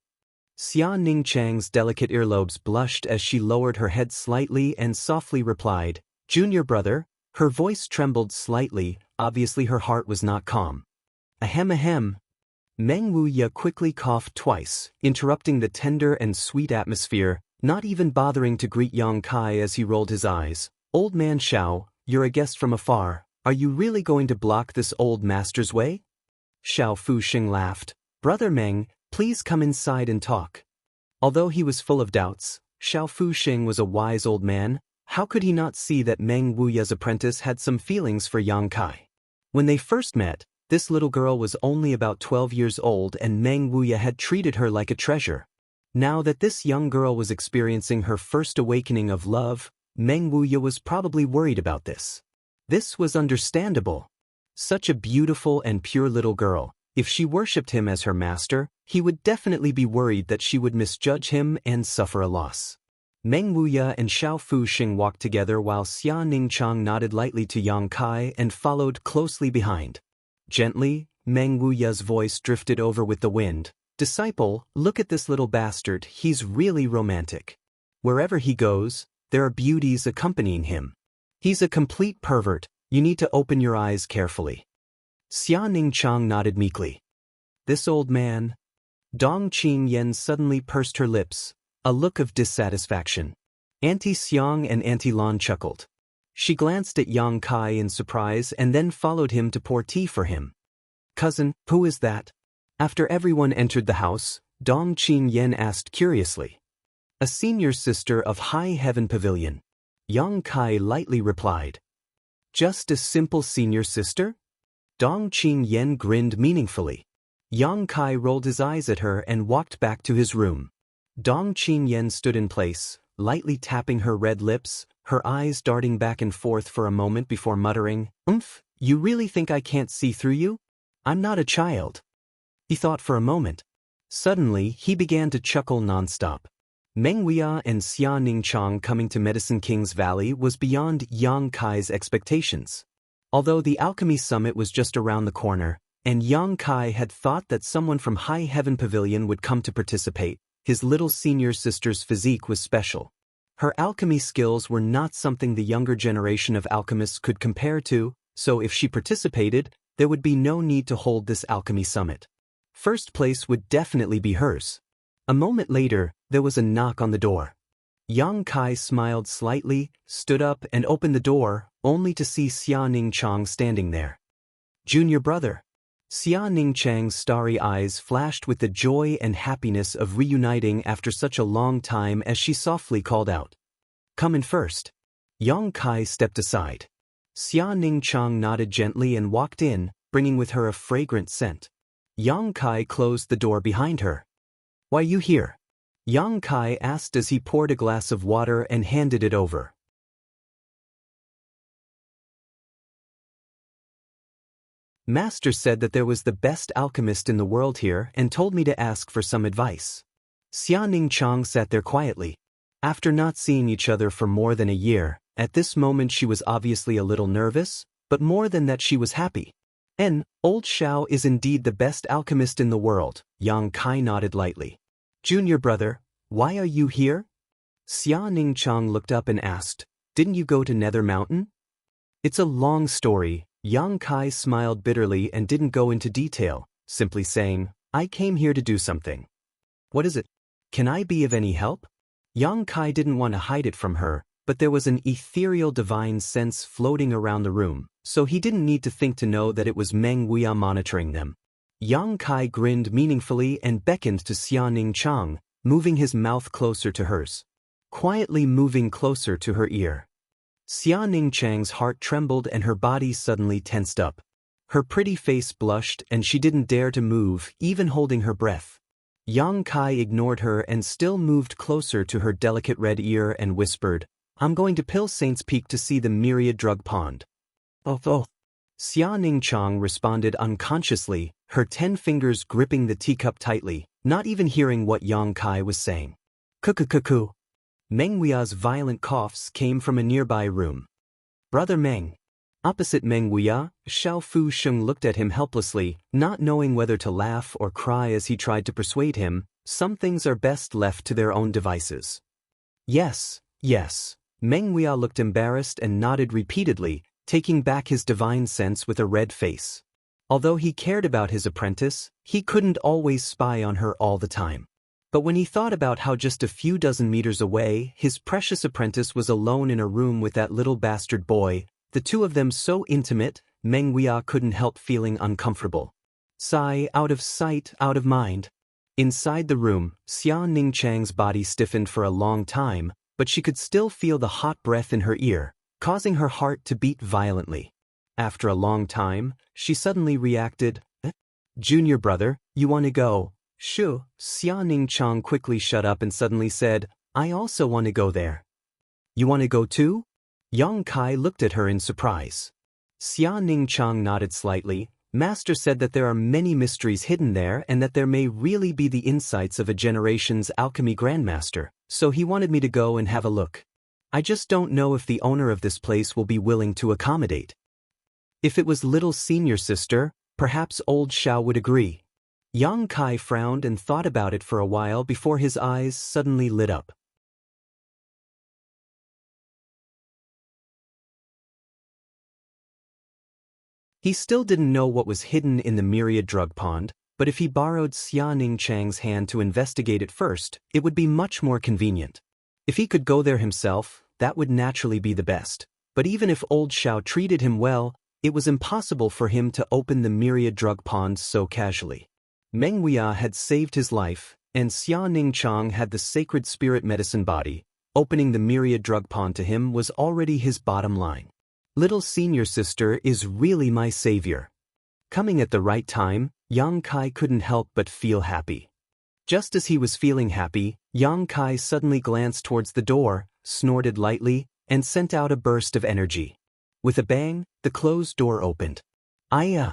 Xia Ningchang's delicate earlobes blushed as she lowered her head slightly and softly replied, "Junior brother." Her voice trembled slightly, obviously her heart was not calm. "Ahem ahem." Meng Wuya quickly coughed twice, interrupting the tender and sweet atmosphere, not even bothering to greet Yang Kai as he rolled his eyes. "Old man Xiao, you're a guest from afar. Are you really going to block this old master's way?" Xiao Fuxing laughed. "Brother Meng, please come inside and talk." Although he was full of doubts, Xiao Fuxing was a wise old man. How could he not see that Meng Wuya's apprentice had some feelings for Yang Kai? When they first met, this little girl was only about 12 years old and Meng Wuya had treated her like a treasure. Now that this young girl was experiencing her first awakening of love, Meng Wuya was probably worried about this. This was understandable. Such a beautiful and pure little girl, if she worshipped him as her master, he would definitely be worried that she would misjudge him and suffer a loss. Meng Wuya and Xiao Fuxing walked together while Xia Ningchang nodded lightly to Yang Kai and followed closely behind. Gently, Meng Wuya's voice drifted over with the wind. Disciple, look at this little bastard, he's really romantic. Wherever he goes, there are beauties accompanying him. He's a complete pervert, you need to open your eyes carefully. Xia Ningchang nodded meekly. This old man. Dong Qingyan suddenly pursed her lips, a look of dissatisfaction. Auntie Xiang and Auntie Lan chuckled. She glanced at Yang Kai in surprise and then followed him to pour tea for him. Cousin, who is that? After everyone entered the house, Dong Qingyan asked curiously. A senior sister of High Heaven Pavilion. Yang Kai lightly replied. Just a simple senior sister? Dong Qingyan grinned meaningfully. Yang Kai rolled his eyes at her and walked back to his room. Dong Qingyan stood in place, lightly tapping her red lips, her eyes darting back and forth for a moment before muttering, you really think I can't see through you? I'm not a child. He thought for a moment. Suddenly, he began to chuckle nonstop. Meng Wuya and Xia Ningchang coming to Medicine King's Valley was beyond Yang Kai's expectations. Although the Alchemy Summit was just around the corner, and Yang Kai had thought that someone from High Heaven Pavilion would come to participate, his little senior sister's physique was special. Her alchemy skills were not something the younger generation of alchemists could compare to, so if she participated, there would be no need to hold this Alchemy Summit. First place would definitely be hers. A moment later, there was a knock on the door. Yang Kai smiled slightly, stood up and opened the door, only to see Xia Ningchang standing there. Junior brother. Xia Ningchang's starry eyes flashed with the joy and happiness of reuniting after such a long time as she softly called out. Come in first. Yang Kai stepped aside. Xia Ningchang nodded gently and walked in, bringing with her a fragrant scent. Yang Kai closed the door behind her. Why you here? Yang Kai asked as he poured a glass of water and handed it over. Master said that there was the best alchemist in the world here and told me to ask for some advice. Xia Ningchang sat there quietly. After not seeing each other for more than a year, at this moment she was obviously a little nervous, but more than that she was happy. Old Xiao is indeed the best alchemist in the world, Yang Kai nodded lightly. Junior brother, why are you here? Xia Ningchang looked up and asked, didn't you go to Nether Mountain? It's a long story. Yang Kai smiled bitterly and didn't go into detail, simply saying, I came here to do something. What is it? Can I be of any help? Yang Kai didn't want to hide it from her, but there was an ethereal divine sense floating around the room, so he didn't need to think to know that it was Meng Wuya monitoring them. Yang Kai grinned meaningfully and beckoned to Xia Ningchang, moving his mouth closer to hers. Quietly moving closer to her ear. Xia Ningchang's heart trembled and her body suddenly tensed up. Her pretty face blushed and she didn't dare to move, even holding her breath. Yang Kai ignored her and still moved closer to her delicate red ear and whispered, I'm going to Pill Saint's Peak to see the myriad drug pond. Oh. Xia Ningchang responded unconsciously, her 10 fingers gripping the teacup tightly, not even hearing what Yang Kai was saying. Cuckoo. Meng Wuya's violent coughs came from a nearby room. Brother Meng. Opposite Meng Wuya, Xiao Fu Sheng looked at him helplessly, not knowing whether to laugh or cry as he tried to persuade him, some things are best left to their own devices. Yes. Meng Wuya looked embarrassed and nodded repeatedly, taking back his divine sense with a red face. Although he cared about his apprentice, he couldn't always spy on her all the time. But when he thought about how just a few dozen meters away, his precious apprentice was alone in a room with that little bastard boy, the two of them so intimate, Meng Wuya couldn't help feeling uncomfortable. Sigh, out of sight, out of mind. Inside the room, Xia Ningchang's body stiffened for a long time, but she could still feel the hot breath in her ear, causing her heart to beat violently. After a long time, she suddenly reacted, Junior brother, you want to go? Shoo. Xia Ningchang quickly shut up and suddenly said, I also want to go there. You want to go too? Yang Kai looked at her in surprise. Xia Ningchang nodded slightly. Master said that there are many mysteries hidden there and that there may really be the insights of a generation's alchemy grandmaster, so he wanted me to go and have a look. I just don't know if the owner of this place will be willing to accommodate. If it was little senior sister, perhaps old Xiao would agree. Yang Kai frowned and thought about it for a while before his eyes suddenly lit up. He still didn't know what was hidden in the myriad drug pond, but if he borrowed Xia Ningchang's hand to investigate it first, it would be much more convenient. If he could go there himself, that would naturally be the best. But even if old Xiao treated him well, it was impossible for him to open the myriad drug pond so casually. Meng Wuya had saved his life, and Xia Ningchang had the sacred spirit medicine body. Opening the myriad drug pond to him was already his bottom line. Little senior sister is really my savior. Coming at the right time, Yang Kai couldn't help but feel happy. Just as he was feeling happy, Yang Kai suddenly glanced towards the door, snorted lightly, and sent out a burst of energy. With a bang, the closed door opened. Aya!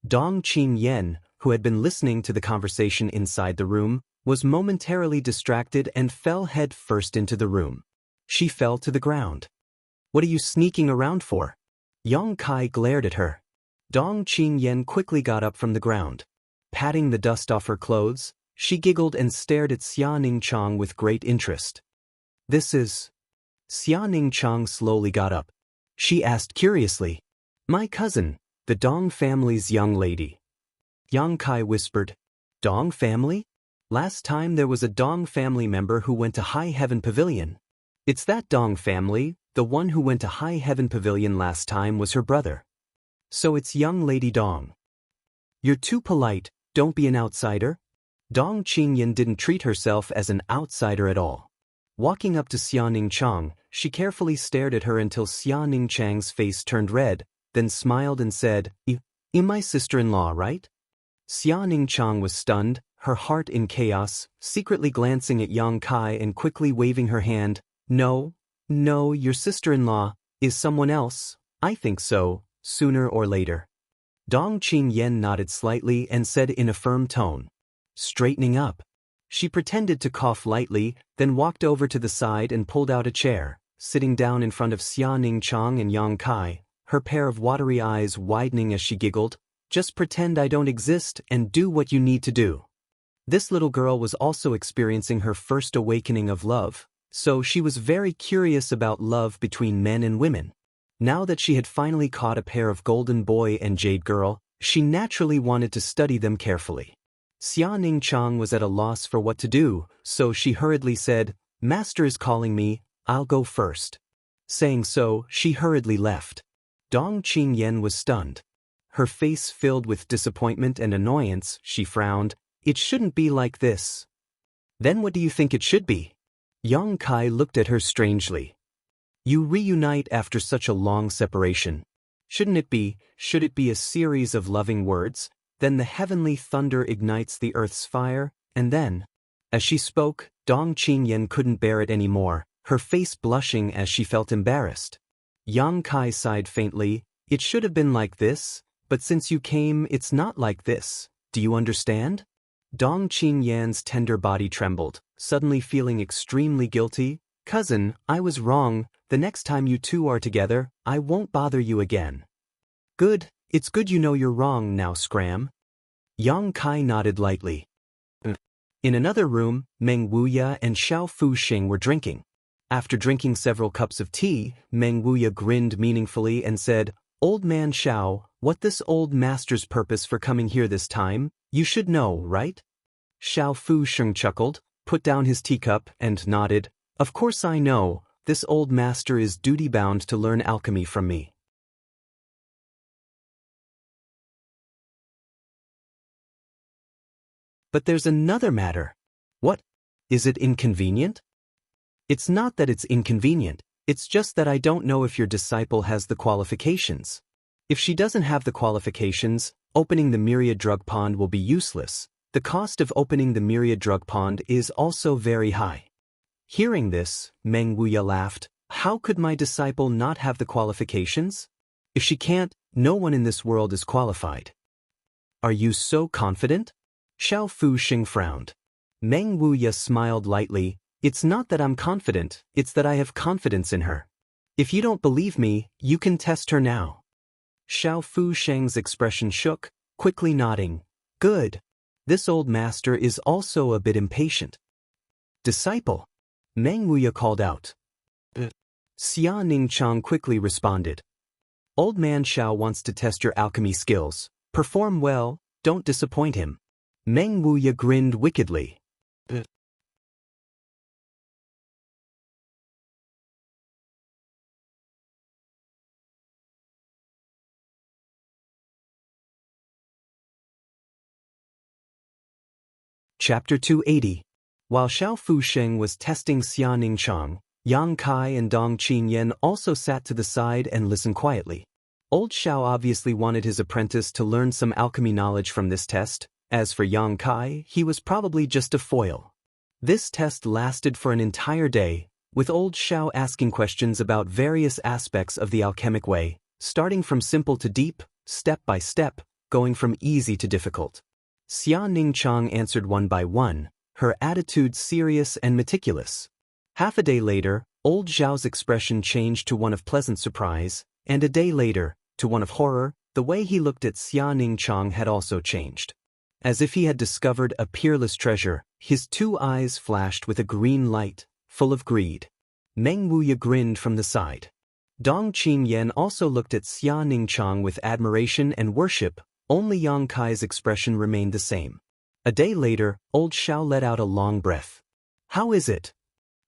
Dong Qingyan, who had been listening to the conversation inside the room, was momentarily distracted and fell head first into the room. She fell to the ground. What are you sneaking around for? Yang Kai glared at her. Dong Qingyan quickly got up from the ground. Patting the dust off her clothes, she giggled and stared at Xia Ningchang with great interest. This is... Xia Ningchang slowly got up. She asked curiously. My cousin, the Dong family's young lady. Yang Kai whispered. Dong family? Last time there was a Dong family member who went to High Heaven Pavilion. It's that Dong family, the one who went to High Heaven Pavilion last time was her brother. So it's young lady Dong. You're too polite, don't be an outsider. Dong Qingyan didn't treat herself as an outsider at all. Walking up to Xia Ningchang, she carefully stared at her until Xia Ningchang's face turned red, then smiled and said, You my sister-in-law, right? Xia Ningchang was stunned, her heart in chaos, secretly glancing at Yang Kai and quickly waving her hand. No, your sister-in-law is someone else. I think so, sooner or later. Dong Qingyan nodded slightly and said in a firm tone. Straightening up. She pretended to cough lightly, then walked over to the side and pulled out a chair, sitting down in front of Xia Ningchang and Yang Kai, her pair of watery eyes widening as she giggled. Just pretend I don't exist and do what you need to do. This little girl was also experiencing her first awakening of love, so she was very curious about love between men and women. Now that she had finally caught a pair of golden boy and jade girl, she naturally wanted to study them carefully. Xia Ningchang was at a loss for what to do, so she hurriedly said, Master is calling me, I'll go first. Saying so, she hurriedly left. Dong Qingyan was stunned. Her face filled with disappointment and annoyance, she frowned. It shouldn't be like this. Then what do you think it should be? Yang Kai looked at her strangely. You reunite after such a long separation. Should it be a series of loving words? Then the heavenly thunder ignites the earth's fire, and then... As she spoke, Dong Qingyan couldn't bear it anymore, her face blushing as she felt embarrassed. Yang Kai sighed faintly. It should have been like this, but since you came, it's not like this. Do you understand? Dong Qingyan's tender body trembled, suddenly feeling extremely guilty. Cousin, I was wrong. The next time you two are together, I won't bother you again. Good, it's good you know you're wrong now, Scram. Yang Kai nodded lightly. In another room, Meng Wuya and Xiao Fuxing were drinking. After drinking several cups of tea, Meng Wuya grinned meaningfully and said, Old man Xiao, what this old master's purpose for coming here this time? You should know, right? Xiao Fuxing chuckled, put down his teacup, and nodded. Of course I know, this old master is duty-bound to learn alchemy from me. But there's another matter. What? Is it inconvenient? It's not that it's inconvenient, it's just that I don't know if your disciple has the qualifications. If she doesn't have the qualifications, opening the myriad drug pond will be useless. The cost of opening the myriad drug pond is also very high. Hearing this, Meng Wuya laughed. How could my disciple not have the qualifications? If she can't, no one in this world is qualified. Are you so confident? Xiao Fuxing frowned. Meng Wuya smiled lightly. It's not that I'm confident, it's that I have confidence in her. If you don't believe me, you can test her now. Xiao Fuxing's expression shook, quickly nodding. Good. This old master is also a bit impatient. Disciple, Meng Wuya called out. Xia Ningchang quickly responded. Old man Xiao wants to test your alchemy skills. Perform well, don't disappoint him. Meng Wuya grinned wickedly. Chapter 280. While Xiao Fusheng was testing Xia Ningchang, Yang Kai and Dong Qinyan also sat to the side and listened quietly. Old Xiao obviously wanted his apprentice to learn some alchemy knowledge from this test. As for Yang Kai, he was probably just a foil. This test lasted for an entire day, with Old Xiao asking questions about various aspects of the alchemic way, starting from simple to deep, step by step, going from easy to difficult. Xia Ningchang answered one by one, her attitude serious and meticulous. Half a day later, Old Xiao's expression changed to one of pleasant surprise, and a day later, to one of horror. The way he looked at Xia Ningchang had also changed. As if he had discovered a peerless treasure, his two eyes flashed with a green light, full of greed. Meng Wuya grinned from the side. Dong Qinyan also looked at Xia Ningchang with admiration and worship. Only Yang Kai's expression remained the same. A day later, Old Xiao let out a long breath. How is it?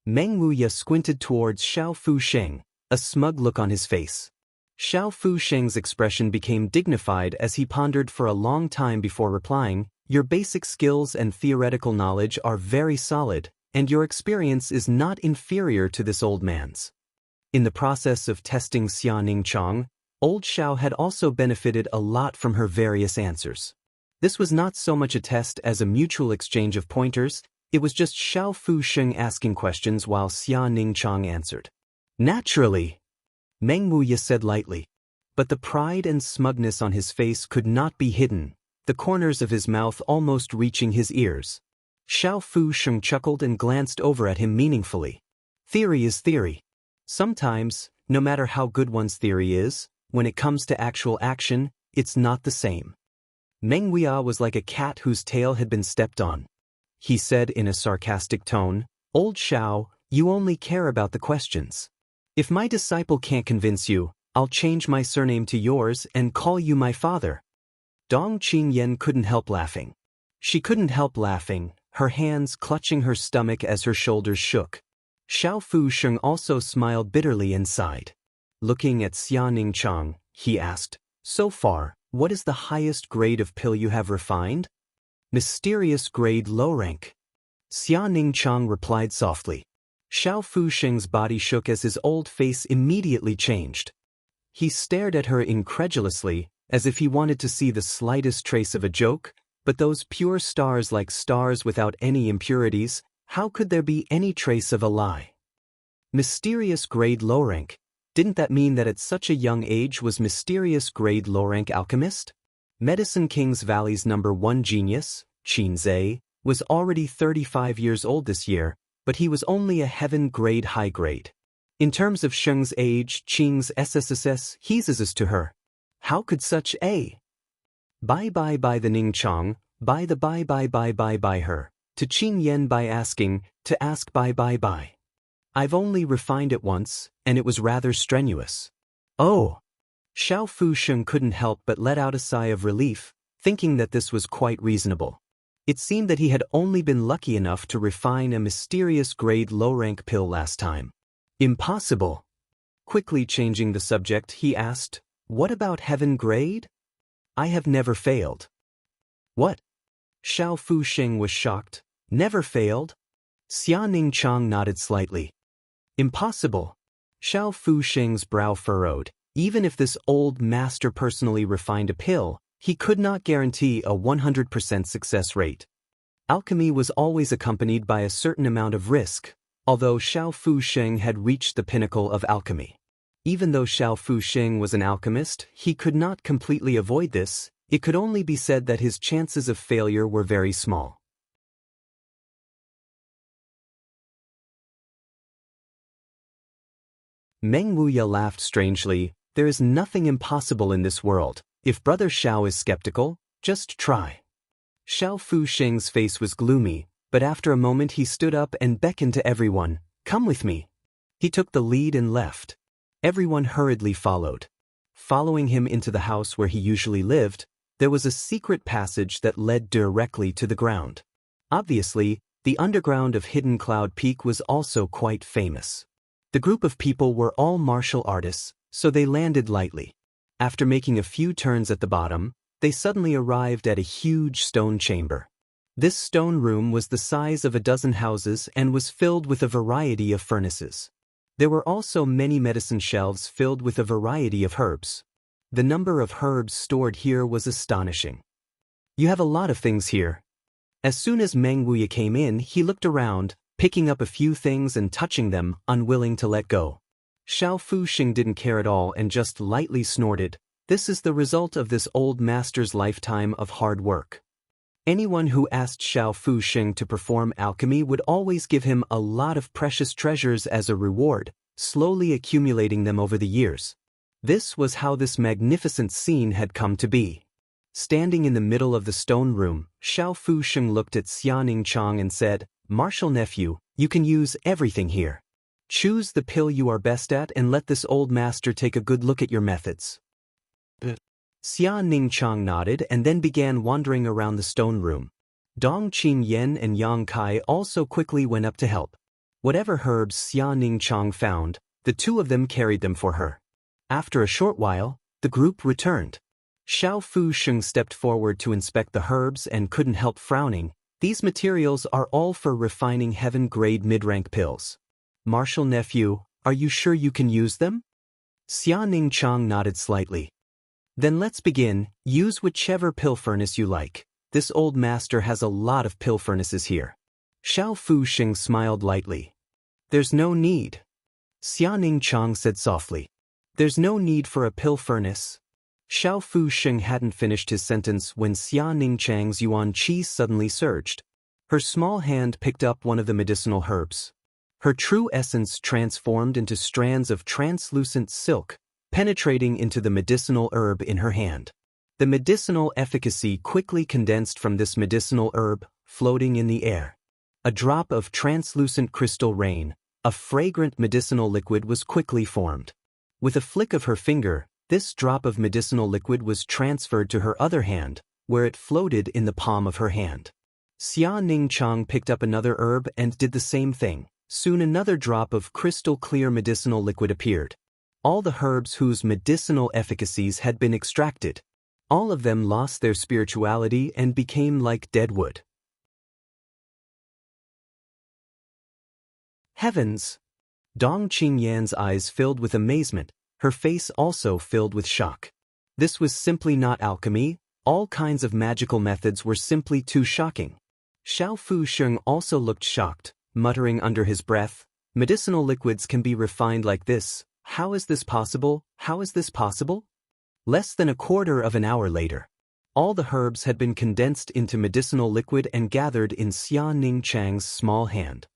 Meng Wuya squinted towards Xiao Fusheng, a smug look on his face. Xiao Fusheng's expression became dignified as he pondered for a long time before replying. Your basic skills and theoretical knowledge are very solid, and your experience is not inferior to this old man's. In the process of testing Xia Ningchang, Old Xiao had also benefited a lot from her various answers. This was not so much a test as a mutual exchange of pointers. It was just Xiao Fusheng asking questions while Xia Ningchang answered. Naturally, Meng Wuya said lightly. But the pride and smugness on his face could not be hidden, the corners of his mouth almost reaching his ears. Xiao Fusheng chuckled and glanced over at him meaningfully. Theory is theory. Sometimes, no matter how good one's theory is, when it comes to actual action, it's not the same. Meng Wuya was like a cat whose tail had been stepped on. He said in a sarcastic tone, Old Xiao, you only care about the questions. If my disciple can't convince you, I'll change my surname to yours and call you my father. Dong Qinyan couldn't help laughing. She couldn't help laughing, her hands clutching her stomach as her shoulders shook. Xiao Fusheng also smiled bitterly and sighed. Looking at Xia Ningchang, he asked, So far, what is the highest grade of pill you have refined? Mysterious grade low rank. Xia Ningchang replied softly. Xiao Fusheng's body shook as his old face immediately changed. He stared at her incredulously, as if he wanted to see the slightest trace of a joke, but those pure stars like stars without any impurities, how could there be any trace of a lie? Mysterious grade low rank. Didn't that mean that at such a young age was mysterious grade low-rank alchemist? Medicine King's Valley's #1 genius, Qin Zhe, was already 35 years old this year, but he was only a heaven grade high grade. In terms of Sheng's age, Qing's SSSS, he's to her. How could such a bye the Ningchang, bye her, to Qin Yen by asking, to ask bye. I've only refined it once, and it was rather strenuous. Oh! Xiao Fusheng couldn't help but let out a sigh of relief, thinking that this was quite reasonable. It seemed that he had only been lucky enough to refine a mysterious grade low-rank pill last time. Impossible! Quickly changing the subject, he asked, What about heaven grade? I have never failed. What? Xiao Fusheng was shocked. Never failed? Xia Ningchang nodded slightly. Impossible. Xiao Fusheng's brow furrowed. Even if this old master personally refined a pill, he could not guarantee a 100% success rate. Alchemy was always accompanied by a certain amount of risk, although Xiao Fusheng had reached the pinnacle of alchemy. Even though Xiao Fusheng was an alchemist, he could not completely avoid this. It could only be said that his chances of failure were very small. Meng Wuya laughed strangely. There is nothing impossible in this world. If Brother Xiao is skeptical, just try. Xiao Fusheng's face was gloomy, but after a moment he stood up and beckoned to everyone, "Come with me." He took the lead and left. Everyone hurriedly followed. Following him into the house where he usually lived, there was a secret passage that led directly to the ground. Obviously, the underground of Hidden Cloud Peak was also quite famous. The group of people were all martial artists, so they landed lightly. After making a few turns at the bottom, they suddenly arrived at a huge stone chamber. This stone room was the size of a dozen houses and was filled with a variety of furnaces. There were also many medicine shelves filled with a variety of herbs. The number of herbs stored here was astonishing. "You have a lot of things here." As soon as Meng Wuya came in, he looked around, picking up a few things and touching them, unwilling to let go. Xiao Fusheng didn't care at all and just lightly snorted. This is the result of this old master's lifetime of hard work. Anyone who asked Xiao Fusheng to perform alchemy would always give him a lot of precious treasures as a reward, slowly accumulating them over the years. This was how this magnificent scene had come to be. Standing in the middle of the stone room, Xiao Fusheng looked at Xia Ningchang and said, "Martial nephew, you can use everything here. Choose the pill you are best at and let this old master take a good look at your methods." Xia Ningchang nodded and then began wandering around the stone room. Dong Qingyan and Yang Kai also quickly went up to help. Whatever herbs Xia Ningchang found, the two of them carried them for her. After a short while, the group returned. Xiao Fusheng stepped forward to inspect the herbs and couldn't help frowning. These materials are all for refining heaven-grade mid-rank pills. "Martial nephew, are you sure you can use them?" Xia Ningchang nodded slightly. "Then let's begin. Use whichever pill furnace you like. This old master has a lot of pill furnaces here." Xiao Fusheng smiled lightly. "There's no need." Xia Ningchang said softly. "There's no need for a pill furnace." Xiao Fusheng hadn't finished his sentence when Xia Ningchang's yuan qi suddenly surged. Her small hand picked up one of the medicinal herbs. Her true essence transformed into strands of translucent silk, penetrating into the medicinal herb in her hand. The medicinal efficacy quickly condensed from this medicinal herb, floating in the air. A drop of translucent crystal rain, a fragrant medicinal liquid was quickly formed. With a flick of her finger, this drop of medicinal liquid was transferred to her other hand, where it floated in the palm of her hand. Xia Ningchang picked up another herb and did the same thing. Soon another drop of crystal-clear medicinal liquid appeared. All the herbs whose medicinal efficacies had been extracted. All of them lost their spirituality and became like dead wood. Heavens! Dong Qingyan's eyes filled with amazement, her face also filled with shock. This was simply not alchemy, all kinds of magical methods were simply too shocking. Xiao Fusheng also looked shocked, muttering under his breath, "Medicinal liquids can be refined like this. How is this possible? How is this possible?" Less than a quarter of an hour later, all the herbs had been condensed into medicinal liquid and gathered in Xia Ningchang's small hand.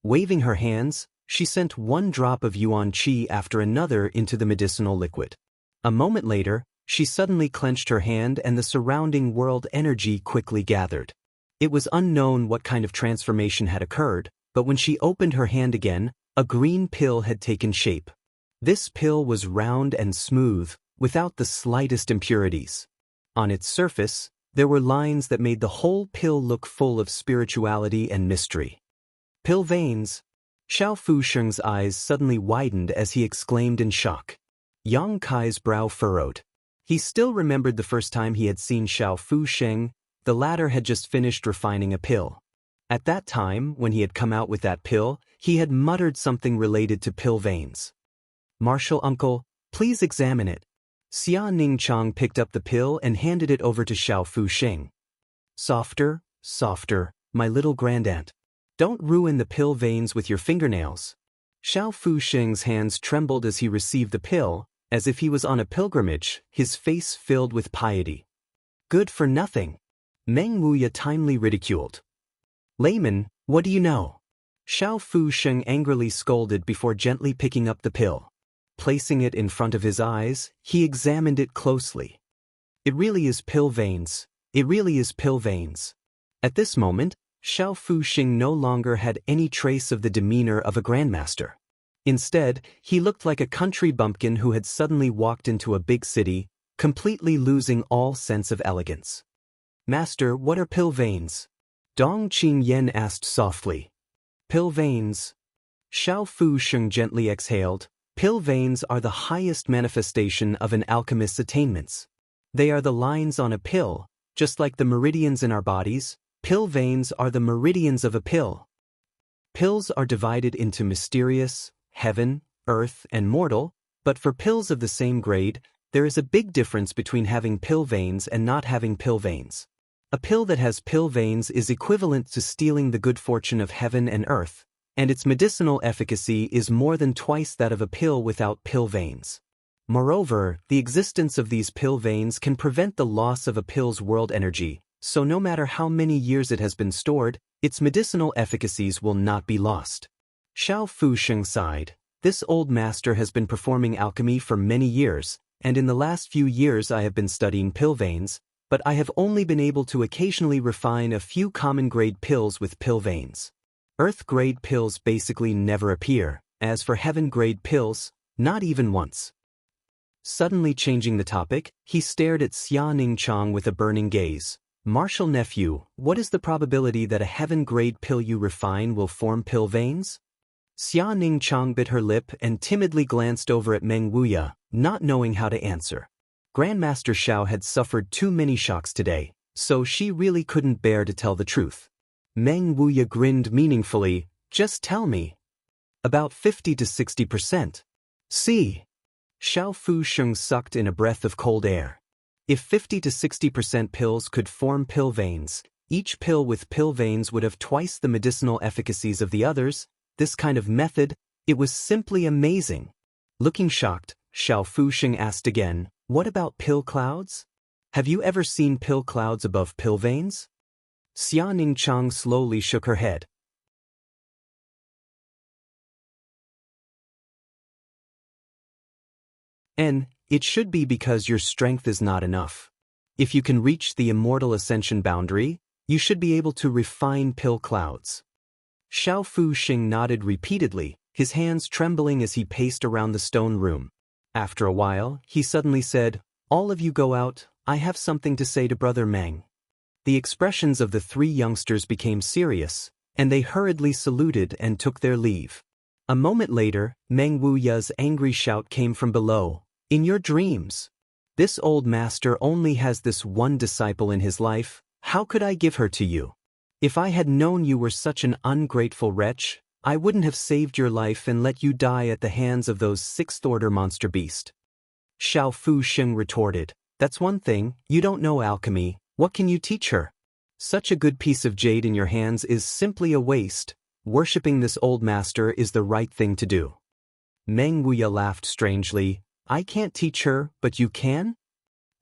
Waving her hands, she sent one drop of yuan qi after another into the medicinal liquid. A moment later, she suddenly clenched her hand and the surrounding world energy quickly gathered. It was unknown what kind of transformation had occurred, but when she opened her hand again, a green pill had taken shape. This pill was round and smooth, without the slightest impurities. On its surface, there were lines that made the whole pill look full of spirituality and mystery. "Pill veins!" Xiao Fusheng's eyes suddenly widened as he exclaimed in shock. Yang Kai's brow furrowed. He still remembered the first time he had seen Xiao Fusheng. The latter had just finished refining a pill. At that time, when he had come out with that pill, he had muttered something related to pill veins. "Martial uncle, please examine it." Xia Ningchang picked up the pill and handed it over to Xiao Fusheng. "Softer, softer, my little grandaunt. Don't ruin the pill veins with your fingernails." Xiao Fusheng's hands trembled as he received the pill, as if he was on a pilgrimage, his face filled with piety. "Good for nothing," Meng Wuya timely ridiculed. "Layman, what do you know?" Xiao Fusheng angrily scolded before gently picking up the pill. Placing it in front of his eyes, he examined it closely. "It really is pill veins. It really is pill veins." At this moment, Xiao Fuxing no longer had any trace of the demeanor of a grandmaster. Instead, he looked like a country bumpkin who had suddenly walked into a big city, completely losing all sense of elegance. "Master, what are pill veins?" Dong Qingyan asked softly. "Pill veins?" Xiao Fuxing gently exhaled. "Pill veins are the highest manifestation of an alchemist's attainments. They are the lines on a pill, just like the meridians in our bodies. Pill veins are the meridians of a pill. Pills are divided into mysterious, heaven, earth, and mortal, but for pills of the same grade, there is a big difference between having pill veins and not having pill veins. A pill that has pill veins is equivalent to stealing the good fortune of heaven and earth, and its medicinal efficacy is more than twice that of a pill without pill veins. Moreover, the existence of these pill veins can prevent the loss of a pill's world energy, so no matter how many years it has been stored, its medicinal efficacies will not be lost." Xiao Fuxing sighed. "This old master has been performing alchemy for many years, and in the last few years I have been studying pill veins, but I have only been able to occasionally refine a few common-grade pills with pill veins. Earth-grade pills basically never appear. As for heaven-grade pills, not even once." Suddenly changing the topic, he stared at Xia Ningchang with a burning gaze. "Martial nephew, what is the probability that a heaven-grade pill you refine will form pill veins?" Xia Ningchang bit her lip and timidly glanced over at Meng Wuya, not knowing how to answer. Grandmaster Xiao had suffered too many shocks today, so she really couldn't bear to tell the truth. Meng Wuya grinned meaningfully. "Just tell me." "About 50 to 60%. See?" Xiao Fuxing sucked in a breath of cold air. If 50 to 60% pills could form pill veins, each pill with pill veins would have twice the medicinal efficacies of the others. This kind of method, it was simply amazing. Looking shocked, Xiao Fuxing asked again, "What about pill clouds? Have you ever seen pill clouds above pill veins?" Xia Ningchang slowly shook her head. "And it should be because your strength is not enough. If you can reach the immortal ascension boundary, you should be able to refine pill clouds." Xiao Fuxing nodded repeatedly, his hands trembling as he paced around the stone room. After a while, he suddenly said, "All of you go out, I have something to say to Brother Meng." The expressions of the three youngsters became serious, and they hurriedly saluted and took their leave. A moment later, Meng Wuya's angry shout came from below. "In your dreams! This old master only has this one disciple in his life. How could I give her to you? If I had known you were such an ungrateful wretch, I wouldn't have saved your life and let you die at the hands of those sixth-order monster beasts." Xiao Fuxing retorted, "That's one thing, you don't know alchemy. What can you teach her? Such a good piece of jade in your hands is simply a waste. Worshipping this old master is the right thing to do." Meng Wuya laughed strangely. "I can't teach her, but you can?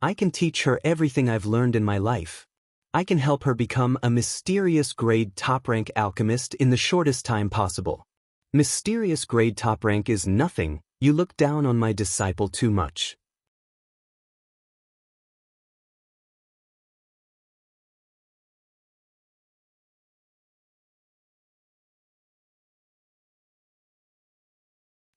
I can teach her everything I've learned in my life. I can help her become a mysterious grade top-rank alchemist in the shortest time possible." "Mysterious grade top-rank is nothing. You look down on my disciple too much."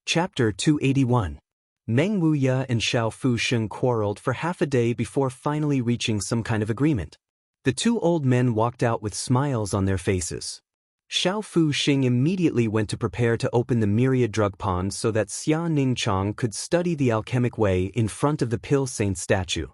Chapter 281. Meng Wuya and Xiao Fuxing quarreled for half a day before finally reaching some kind of agreement. The two old men walked out with smiles on their faces. Xiao Fuxing immediately went to prepare to open the myriad drug pond so that Xia Ningchang could study the alchemic way in front of the Pill Saint statue.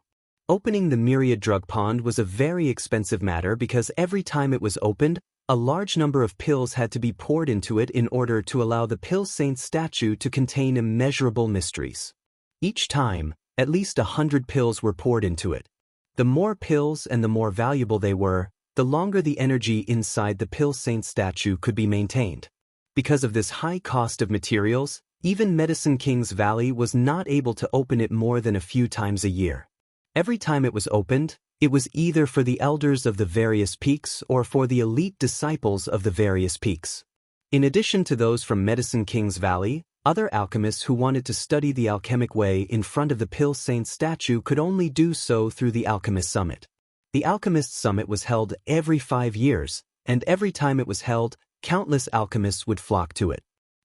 Opening the myriad drug pond was a very expensive matter because every time it was opened, a large number of pills had to be poured into it in order to allow the Pill Saint statue to contain immeasurable mysteries. Each time, at least 100 pills were poured into it. The more pills and the more valuable they were, the longer the energy inside the Pill Saint statue could be maintained. Because of this high cost of materials, even Medicine King's Valley was not able to open it more than a few times a year. Every time it was opened, it was either for the elders of the various peaks or for the elite disciples of the various peaks. In addition to those from Medicine King's Valley, other alchemists who wanted to study the alchemic way in front of the Pill Saint statue could only do so through the Alchemist Summit. The Alchemist Summit was held every 5 years, and every time it was held, countless alchemists would flock to it.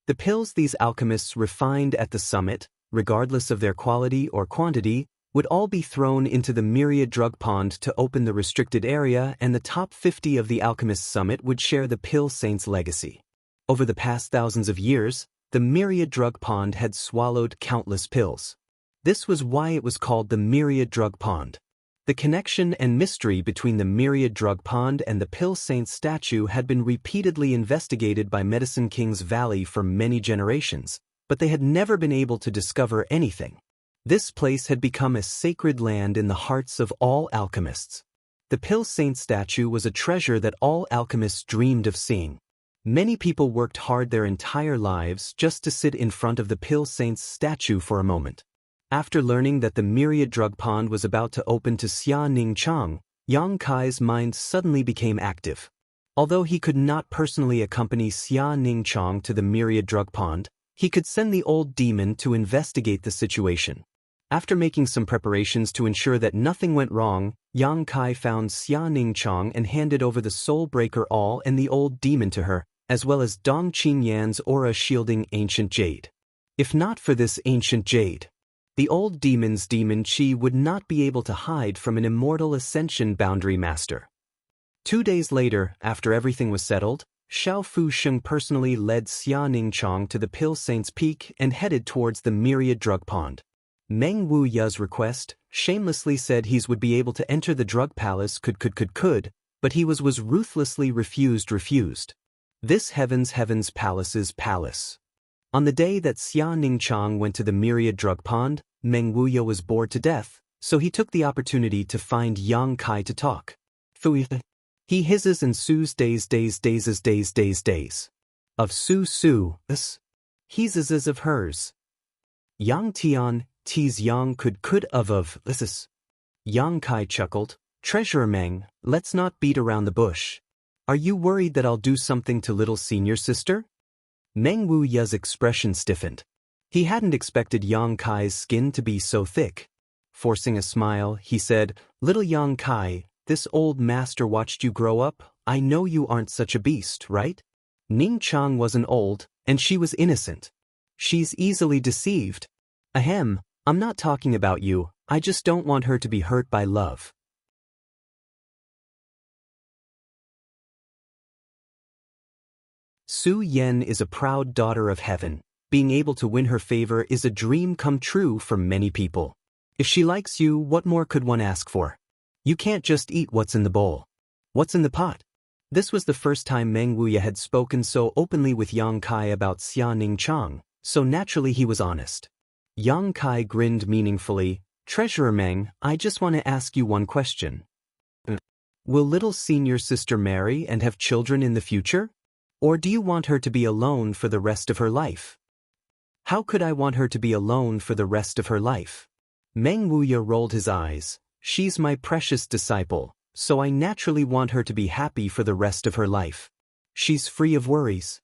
The pills these alchemists refined at the summit, regardless of their quality or quantity, would all be thrown into the myriad drug pond to open the restricted area, and the top 50 of the Alchemist Summit would share the pill saint's legacy. Over the past thousands of years, the myriad drug pond had swallowed countless pills. This was why it was called the myriad drug pond. The connection and mystery between the myriad drug pond and the pill saint's statue had been repeatedly investigated by Medicine King's Valley for many generations, but they had never been able to discover anything. This place had become a sacred land in the hearts of all alchemists. The pill saint statue was a treasure that all alchemists dreamed of seeing. Many people worked hard their entire lives just to sit in front of the pill saint's statue for a moment. After learning that the myriad drug pond was about to open to Xia Ningchang, Yang Kai's mind suddenly became active. Although he could not personally accompany Xia Ningchang to the myriad drug pond, he could send the old demon to investigate the situation. After making some preparations to ensure that nothing went wrong, Yang Kai found Xia Ningchang and handed over the Soul Breaker All and the old demon to her, as well as Dong Qinyan's aura-shielding ancient jade. If not for this ancient jade, the old demon's demon chi would not be able to hide from an immortal ascension boundary master. 2 days later, after everything was settled, Xiao Fusheng personally led Xia Ningchang to the Pill Saint's Peak and headed towards the myriad drug pond. Meng Wuya's request shamelessly said he would be able to enter the drug palace could, but he was ruthlessly refused. This heaven's palace's palace. On the day that Xia Ningchang went to the myriad drug pond, Meng Wuya was bored to death, so he took the opportunity to find Yang Kai to talk. He hisses and sues days. Of Su, he's of hers. Yang Tian, tease Yang could of this. Yang Kai chuckled, Treasurer Meng, let's not beat around the bush. Are you worried that I'll do something to little senior sister? Meng Wuya's expression stiffened. He hadn't expected Yang Kai's skin to be so thick. Forcing a smile, he said, Little Yang Kai, this old master watched you grow up. I know you aren't such a beast, right? Ning Chang wasn't old, and she was innocent. She's easily deceived. Ahem, I'm not talking about you, I just don't want her to be hurt by love. Su Yen is a proud daughter of heaven. Being able to win her favor is a dream come true for many people. If she likes you, what more could one ask for? You can't just eat what's in the bowl. What's in the pot? This was the first time Meng Wuya had spoken so openly with Yang Kai about Xia Ningchang, so naturally he was honest. Yang Kai grinned meaningfully, Treasurer Meng, I just want to ask you one question. Will little senior sister marry and have children in the future? Or do you want her to be alone for the rest of her life? How could I want her to be alone for the rest of her life? Meng Wuya rolled his eyes. She's my precious disciple, so I naturally want her to be happy for the rest of her life. She's free of worries.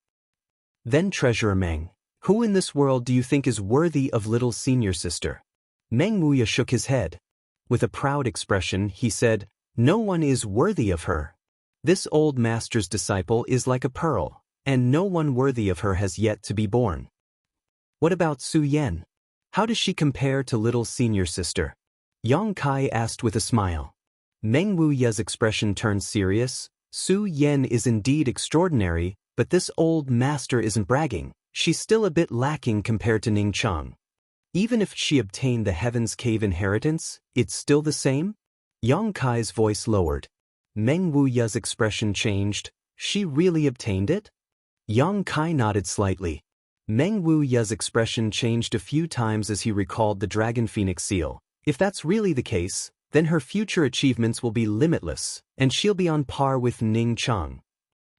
Then Treasurer Meng, who in this world do you think is worthy of little senior sister? Meng Wuya shook his head. With a proud expression, he said, No one is worthy of her. This old master's disciple is like a pearl, and no one worthy of her has yet to be born. What about Su Yen? How does she compare to little senior sister? Yang Kai asked with a smile. Meng Wuya's expression turned serious. Su Yen is indeed extraordinary, but this old master isn't bragging. She's still a bit lacking compared to Ning Chang. Even if she obtained the Heaven's Cave inheritance, it's still the same? Yang Kai's voice lowered. Meng Wuya's expression changed. She really obtained it? Yang Kai nodded slightly. Meng Wuya's expression changed a few times as he recalled the Dragon Phoenix seal. If that's really the case, then her future achievements will be limitless, and she'll be on par with Ning Chang.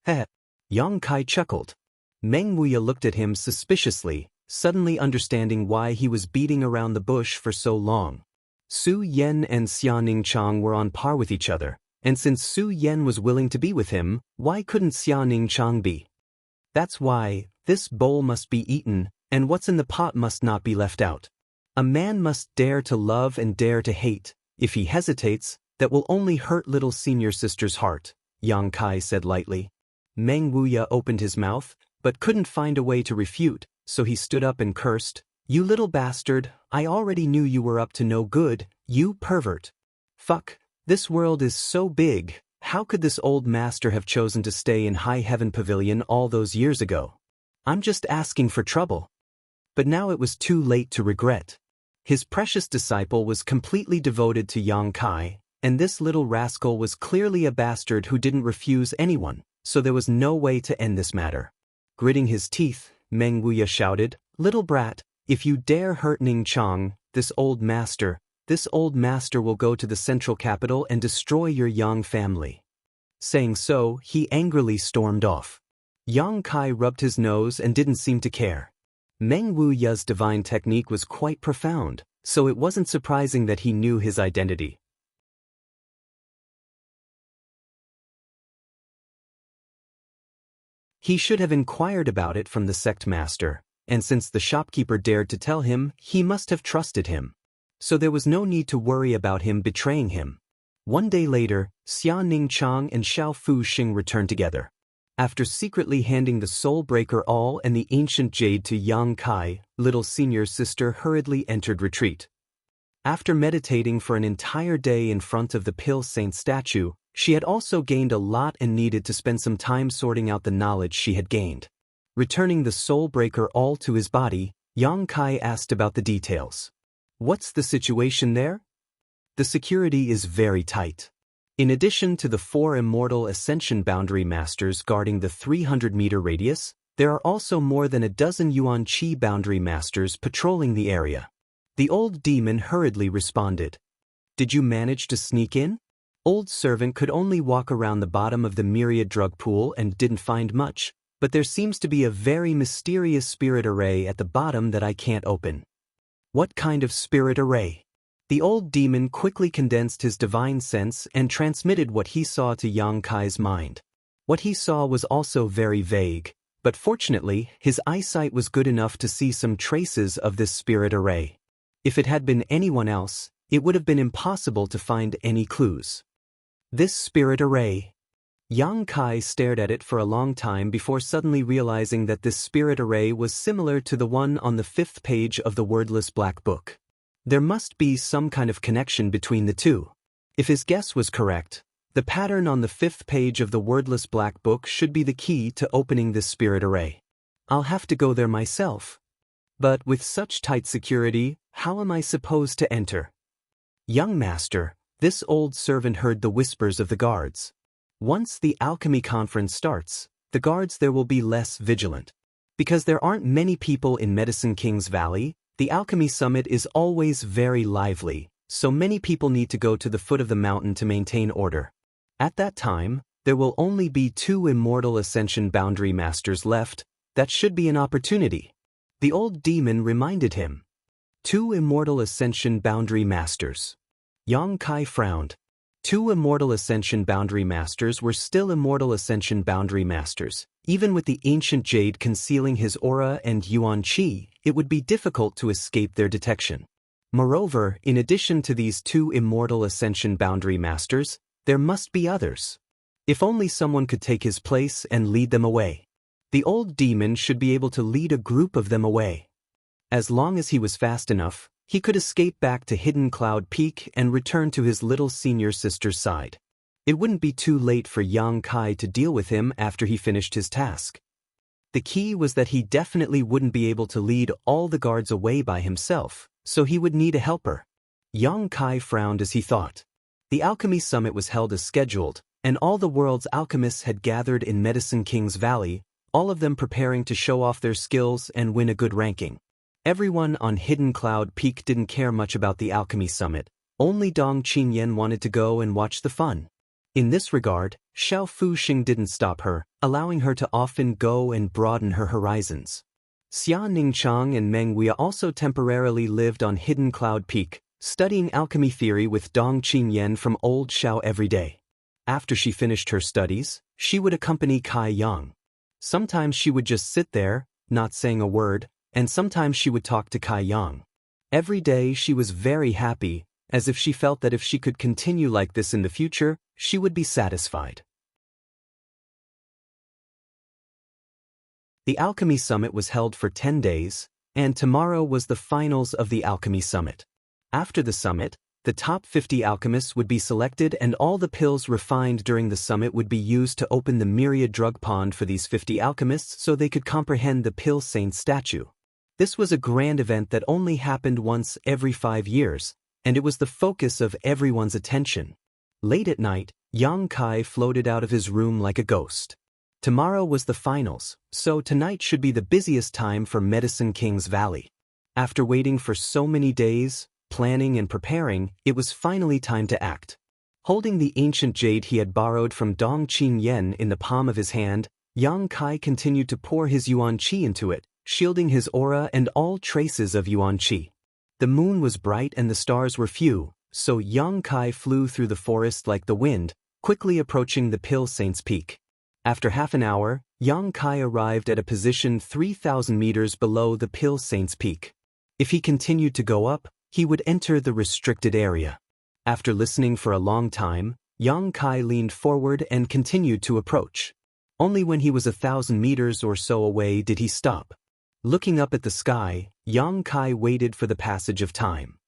Heh. Yang Kai chuckled. Meng Wuya looked at him suspiciously, suddenly understanding why he was beating around the bush for so long. Su Yen and Xia Ningchang were on par with each other, and since Su Yen was willing to be with him, why couldn't Xia Ningchang be? That's why, this bowl must be eaten, and what's in the pot must not be left out. A man must dare to love and dare to hate. If he hesitates, That will only hurt little senior sister's heart, Yang Kai said lightly. Meng Wuya opened his mouth, but couldn't find a way to refute, so he stood up and cursed, "You little bastard, I already knew you were up to no good, you pervert. Fuck, this world is so big, how could this old master have chosen to stay in High Heaven Pavilion all those years ago? I'm just asking for trouble." But now it was too late to regret. His precious disciple was completely devoted to Yang Kai, and this little rascal was clearly a bastard who didn't refuse anyone, so there was no way to end this matter. Gritting his teeth, Meng Wuya shouted, "Little brat, if you dare hurt Ning Chang, this old master will go to the central capital and destroy your Yang family." Saying so, he angrily stormed off. Yang Kai rubbed his nose and didn't seem to care. Meng Wuya's divine technique was quite profound, so it wasn't surprising that he knew his identity. He should have inquired about it from the sect master, and since the shopkeeper dared to tell him, he must have trusted him. So there was no need to worry about him betraying him. One day later, Xia Ningchang and Xiao Fuxing returned together. After secretly handing the Soul Breaker All and the ancient jade to Yang Kai, little senior sister hurriedly entered retreat. After meditating for an entire day in front of the Pill Saint statue, she had also gained a lot and needed to spend some time sorting out the knowledge she had gained. Returning the Soul Breaker All to his body, Yang Kai asked about the details. "What's the situation there?" "The security is very tight. In addition to the 4 Immortal Ascension Boundary Masters guarding the 300-meter radius, there are also more than a dozen Yuan Qi Boundary Masters patrolling the area." The old demon hurriedly responded. "Did you manage to sneak in?" Old servant could only walk around the bottom of the myriad drug pool and didn't find much, but there seems to be a very mysterious spirit array at the bottom that I can't open. "What kind of spirit array?" The old demon quickly condensed his divine sense and transmitted what he saw to Yang Kai's mind. What he saw was also very vague, but fortunately, his eyesight was good enough to see some traces of this spirit array. If it had been anyone else, it would have been impossible to find any clues. This spirit array. Yang Kai stared at it for a long time before suddenly realizing that this spirit array was similar to the one on the 5th page of the wordless black book. There must be some kind of connection between the two. If his guess was correct, the pattern on the 5th page of the wordless black book should be the key to opening this spirit array. I'll have to go there myself. But with such tight security, how am I supposed to enter? "Young master," this old servant heard the whispers of the guards. "Once the alchemy conference starts, the guards there will be less vigilant. Because there aren't many people in Medicine King's Valley, the alchemy summit is always very lively, so many people need to go to the foot of the mountain to maintain order. At that time, there will only be 2 Immortal Ascension Boundary Masters left. That should be an opportunity." The old demon reminded him. 2 Immortal Ascension Boundary Masters. Yang Kai frowned. 2 Immortal Ascension Boundary Masters were still Immortal Ascension Boundary Masters. Even with the ancient jade concealing his aura and Yuan Qi, it would be difficult to escape their detection. Moreover, in addition to these 2 Immortal Ascension Boundary Masters, there must be others. If only someone could take his place and lead them away. The old demon should be able to lead a group of them away. As long as he was fast enough, he could escape back to Hidden Cloud Peak and return to his little senior sister's side. It wouldn't be too late for Yang Kai to deal with him after he finished his task. The key was that he definitely wouldn't be able to lead all the guards away by himself, so he would need a helper. Yang Kai frowned as he thought. The Alchemy Summit was held as scheduled, and all the world's alchemists had gathered in Medicine King's Valley, all of them preparing to show off their skills and win a good ranking. Everyone on Hidden Cloud Peak didn't care much about the Alchemy Summit. Only Dong Qinyan wanted to go and watch the fun. In this regard, Xiao Fuxing didn't stop her, allowing her to often go and broaden her horizons. Xia Ningchang and Meng Wuya also temporarily lived on Hidden Cloud Peak, studying alchemy theory with Dong Qinyan from Old Xiao every day. After she finished her studies, she would accompany Kai Yang. Sometimes she would just sit there, not saying a word, and sometimes she would talk to Kai Yang. Every day she was very happy, as if she felt that if she could continue like this in the future, she would be satisfied. The Alchemy Summit was held for 10 days, and tomorrow was the finals of the Alchemy Summit. After the summit, the top 50 alchemists would be selected and all the pills refined during the summit would be used to open the myriad drug pond for these 50 alchemists so they could comprehend the Pill Saint statue. This was a grand event that only happened once every 5 years, and it was the focus of everyone's attention. Late at night, Yang Kai floated out of his room like a ghost. Tomorrow was the finals, so tonight should be the busiest time for Medicine King's Valley. After waiting for so many days, planning and preparing, it was finally time to act. Holding the ancient jade he had borrowed from Dong Qin Yen in the palm of his hand, Yang Kai continued to pour his yuan qi into it, shielding his aura and all traces of yuan qi. The moon was bright and the stars were few, so Yang Kai flew through the forest like the wind, quickly approaching the Pill Saint's peak. After half an hour, Yang Kai arrived at a position 3,000 meters below the Pill Saint's peak. If he continued to go up, he would enter the restricted area. After listening for a long time, Yang Kai leaned forward and continued to approach. Only when he was 1,000 meters or so away did he stop. Looking up at the sky, Yang Kai waited for the passage of time.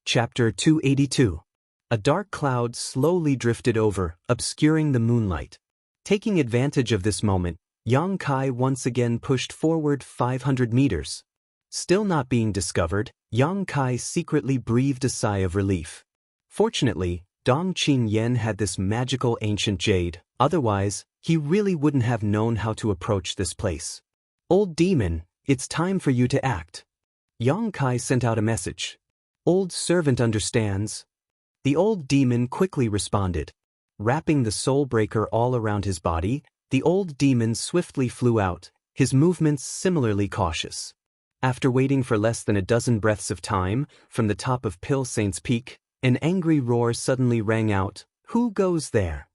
Chapter 282. A dark cloud slowly drifted over, obscuring the moonlight. Taking advantage of this moment, Yang Kai once again pushed forward 500 meters. Still not being discovered, Yang Kai secretly breathed a sigh of relief. Fortunately, Dong Qin Yen had this magical ancient jade, otherwise, he really wouldn't have known how to approach this place. "Old demon, it's time for you to act." Yang Kai sent out a message. "Old servant understands." The old demon quickly responded. Wrapping the soul breaker all around his body, the old demon swiftly flew out, his movements similarly cautious. After waiting for less than a dozen breaths of time, from the top of Pill Saint's peak, an angry roar suddenly rang out, "Who goes there?"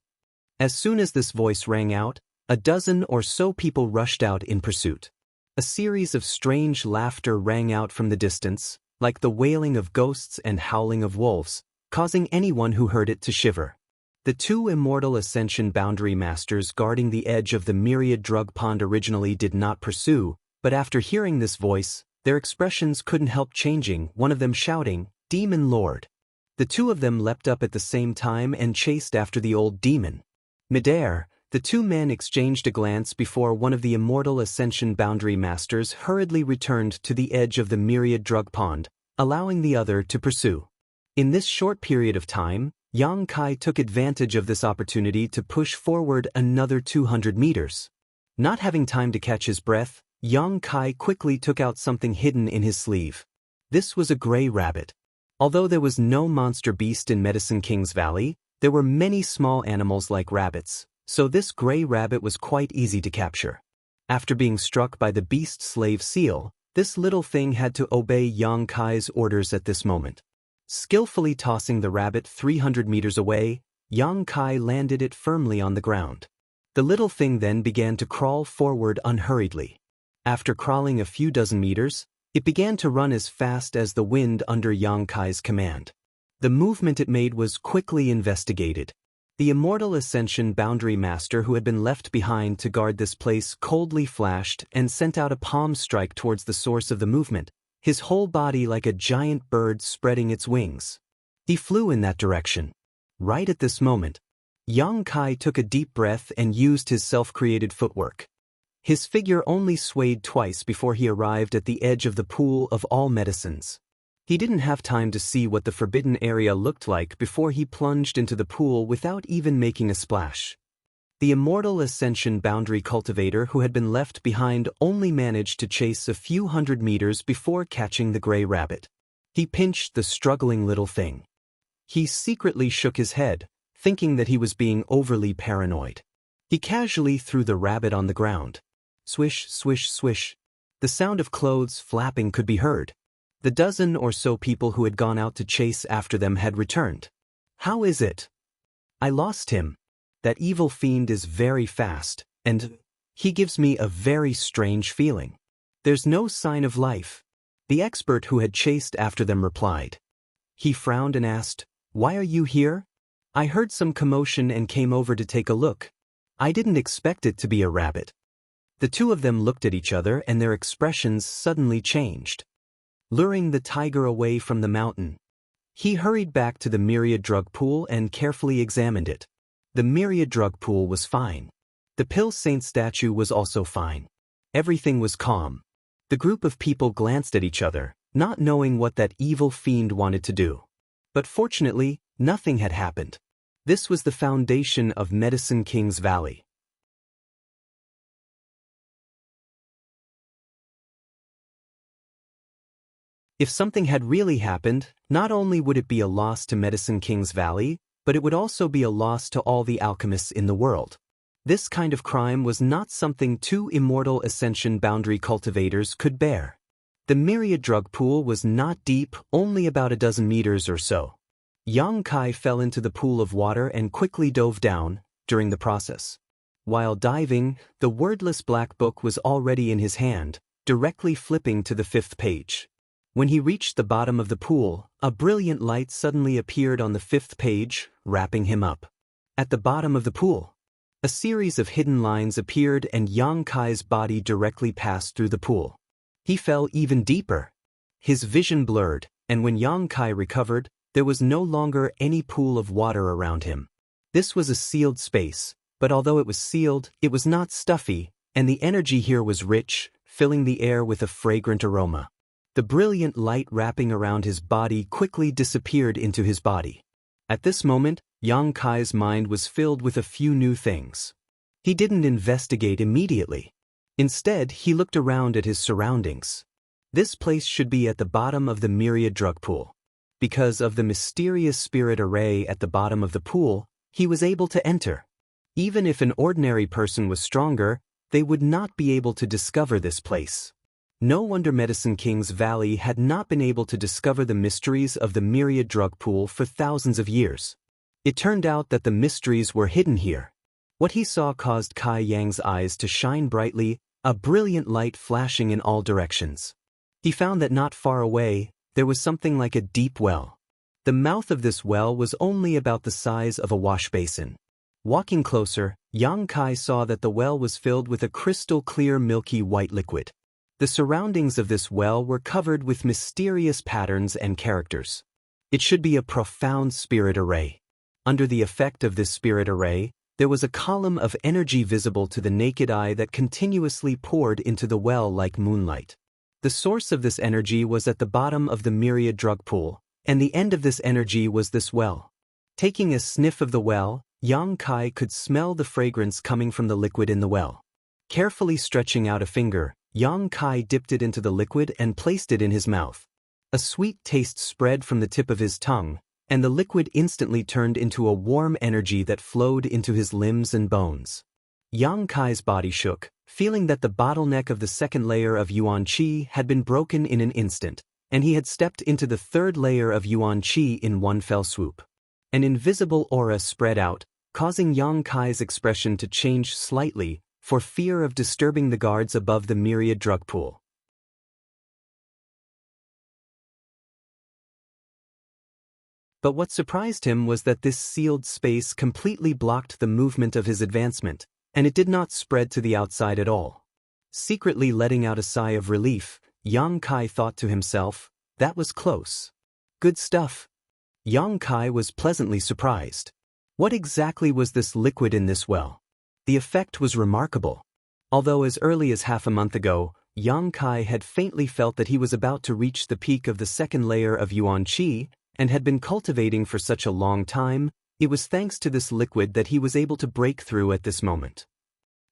As soon as this voice rang out, a dozen or so people rushed out in pursuit. A series of strange laughter rang out from the distance, like the wailing of ghosts and howling of wolves, causing anyone who heard it to shiver. The two Immortal Ascension Boundary Masters guarding the edge of the myriad drug pond originally did not pursue, but after hearing this voice, their expressions couldn't help changing, one of them shouting, "Demon Lord!" The two of them leapt up at the same time and chased after the old demon. Midair, the two men exchanged a glance before one of the Immortal Ascension Boundary Masters hurriedly returned to the edge of the myriad drug pond, allowing the other to pursue. In this short period of time, Yang Kai took advantage of this opportunity to push forward another 200 meters. Not having time to catch his breath, Yang Kai quickly took out something hidden in his sleeve. This was a gray rabbit. Although there was no monster beast in Medicine King's Valley, there were many small animals like rabbits, so this gray rabbit was quite easy to capture. After being struck by the beast slave seal, this little thing had to obey Yang Kai's orders at this moment. Skillfully tossing the rabbit 300 meters away, Yang Kai landed it firmly on the ground. The little thing then began to crawl forward unhurriedly. After crawling a few dozen meters, it began to run as fast as the wind under Yang Kai's command. The movement it made was quickly investigated. The Immortal Ascension Boundary Master who had been left behind to guard this place coldly flashed and sent out a palm strike towards the source of the movement, his whole body like a giant bird spreading its wings. He flew in that direction. Right at this moment, Yang Kai took a deep breath and used his self-created footwork. His figure only swayed twice before he arrived at the edge of the pool of all medicines. He didn't have time to see what the forbidden area looked like before he plunged into the pool without even making a splash. The Immortal Ascension Boundary Cultivator who had been left behind only managed to chase a few hundred meters before catching the gray rabbit. He pinched the struggling little thing. He secretly shook his head, thinking that he was being overly paranoid. He casually threw the rabbit on the ground. Swish, swish, swish. The sound of clothes flapping could be heard. The dozen or so people who had gone out to chase after them had returned. "How is it?" "I lost him," That evil fiend is very fast, and he gives me a very strange feeling. There's no sign of life. The expert who had chased after them replied. He frowned and asked, "Why are you here?" "I heard some commotion and came over to take a look. I didn't expect it to be a rabbit." The two of them looked at each other and their expressions suddenly changed. Luring the tiger away from the mountain, he hurried back to the myriad drug pool and carefully examined it. The myriad drug pool was fine. The pill saint statue was also fine. Everything was calm. The group of people glanced at each other, not knowing what that evil fiend wanted to do. But fortunately, nothing had happened. This was the foundation of Medicine King's Valley. If something had really happened, not only would it be a loss to Medicine King's Valley, but it would also be a loss to all the alchemists in the world. This kind of crime was not something two immortal ascension boundary cultivators could bear. The myriad drug pool was not deep, only about a dozen meters or so. Yang Kai fell into the pool of water and quickly dove down, during the process. While diving, the wordless black book was already in his hand, directly flipping to the 5th page. When he reached the bottom of the pool, a brilliant light suddenly appeared on the 5th page, wrapping him up. At the bottom of the pool, a series of hidden lines appeared and Yang Kai's body directly passed through the pool. He fell even deeper. His vision blurred, and when Yang Kai recovered, there was no longer any pool of water around him. This was a sealed space, but although it was sealed, it was not stuffy, and the energy here was rich, filling the air with a fragrant aroma. The brilliant light wrapping around his body quickly disappeared into his body. At this moment, Yang Kai's mind was filled with a few new things. He didn't investigate immediately. Instead, he looked around at his surroundings. This place should be at the bottom of the myriad drug pool. Because of the mysterious spirit array at the bottom of the pool, he was able to enter. Even if an ordinary person was stronger, they would not be able to discover this place. No wonder Medicine King's Valley had not been able to discover the mysteries of the myriad drug pool for thousands of years. It turned out that the mysteries were hidden here. What he saw caused Kai Yang's eyes to shine brightly, a brilliant light flashing in all directions. He found that not far away, there was something like a deep well. The mouth of this well was only about the size of a wash basin. Walking closer, Yang Kai saw that the well was filled with a crystal-clear milky white liquid. The surroundings of this well were covered with mysterious patterns and characters. It should be a profound spirit array. Under the effect of this spirit array, there was a column of energy visible to the naked eye that continuously poured into the well like moonlight. The source of this energy was at the bottom of the myriad drug pool, and the end of this energy was this well. Taking a sniff of the well, Yang Kai could smell the fragrance coming from the liquid in the well. Carefully stretching out a finger, Yang Kai dipped it into the liquid and placed it in his mouth. A sweet taste spread from the tip of his tongue, and the liquid instantly turned into a warm energy that flowed into his limbs and bones. Yang Kai's body shook, feeling that the bottleneck of the 2nd layer of Yuan Qi had been broken in an instant, and he had stepped into the 3rd layer of Yuan Qi in one fell swoop. An invisible aura spread out, causing Yang Kai's expression to change slightly, for fear of disturbing the guards above the myriad drug pool. But what surprised him was that this sealed space completely blocked the movement of his advancement, and it did not spread to the outside at all. Secretly letting out a sigh of relief, Yang Kai thought to himself, that was close. Good stuff. Yang Kai was pleasantly surprised. What exactly was this liquid in this well? The effect was remarkable. Although as early as half a month ago, Yang Kai had faintly felt that he was about to reach the peak of the 2nd layer of Yuan Qi, and had been cultivating for such a long time, it was thanks to this liquid that he was able to break through at this moment.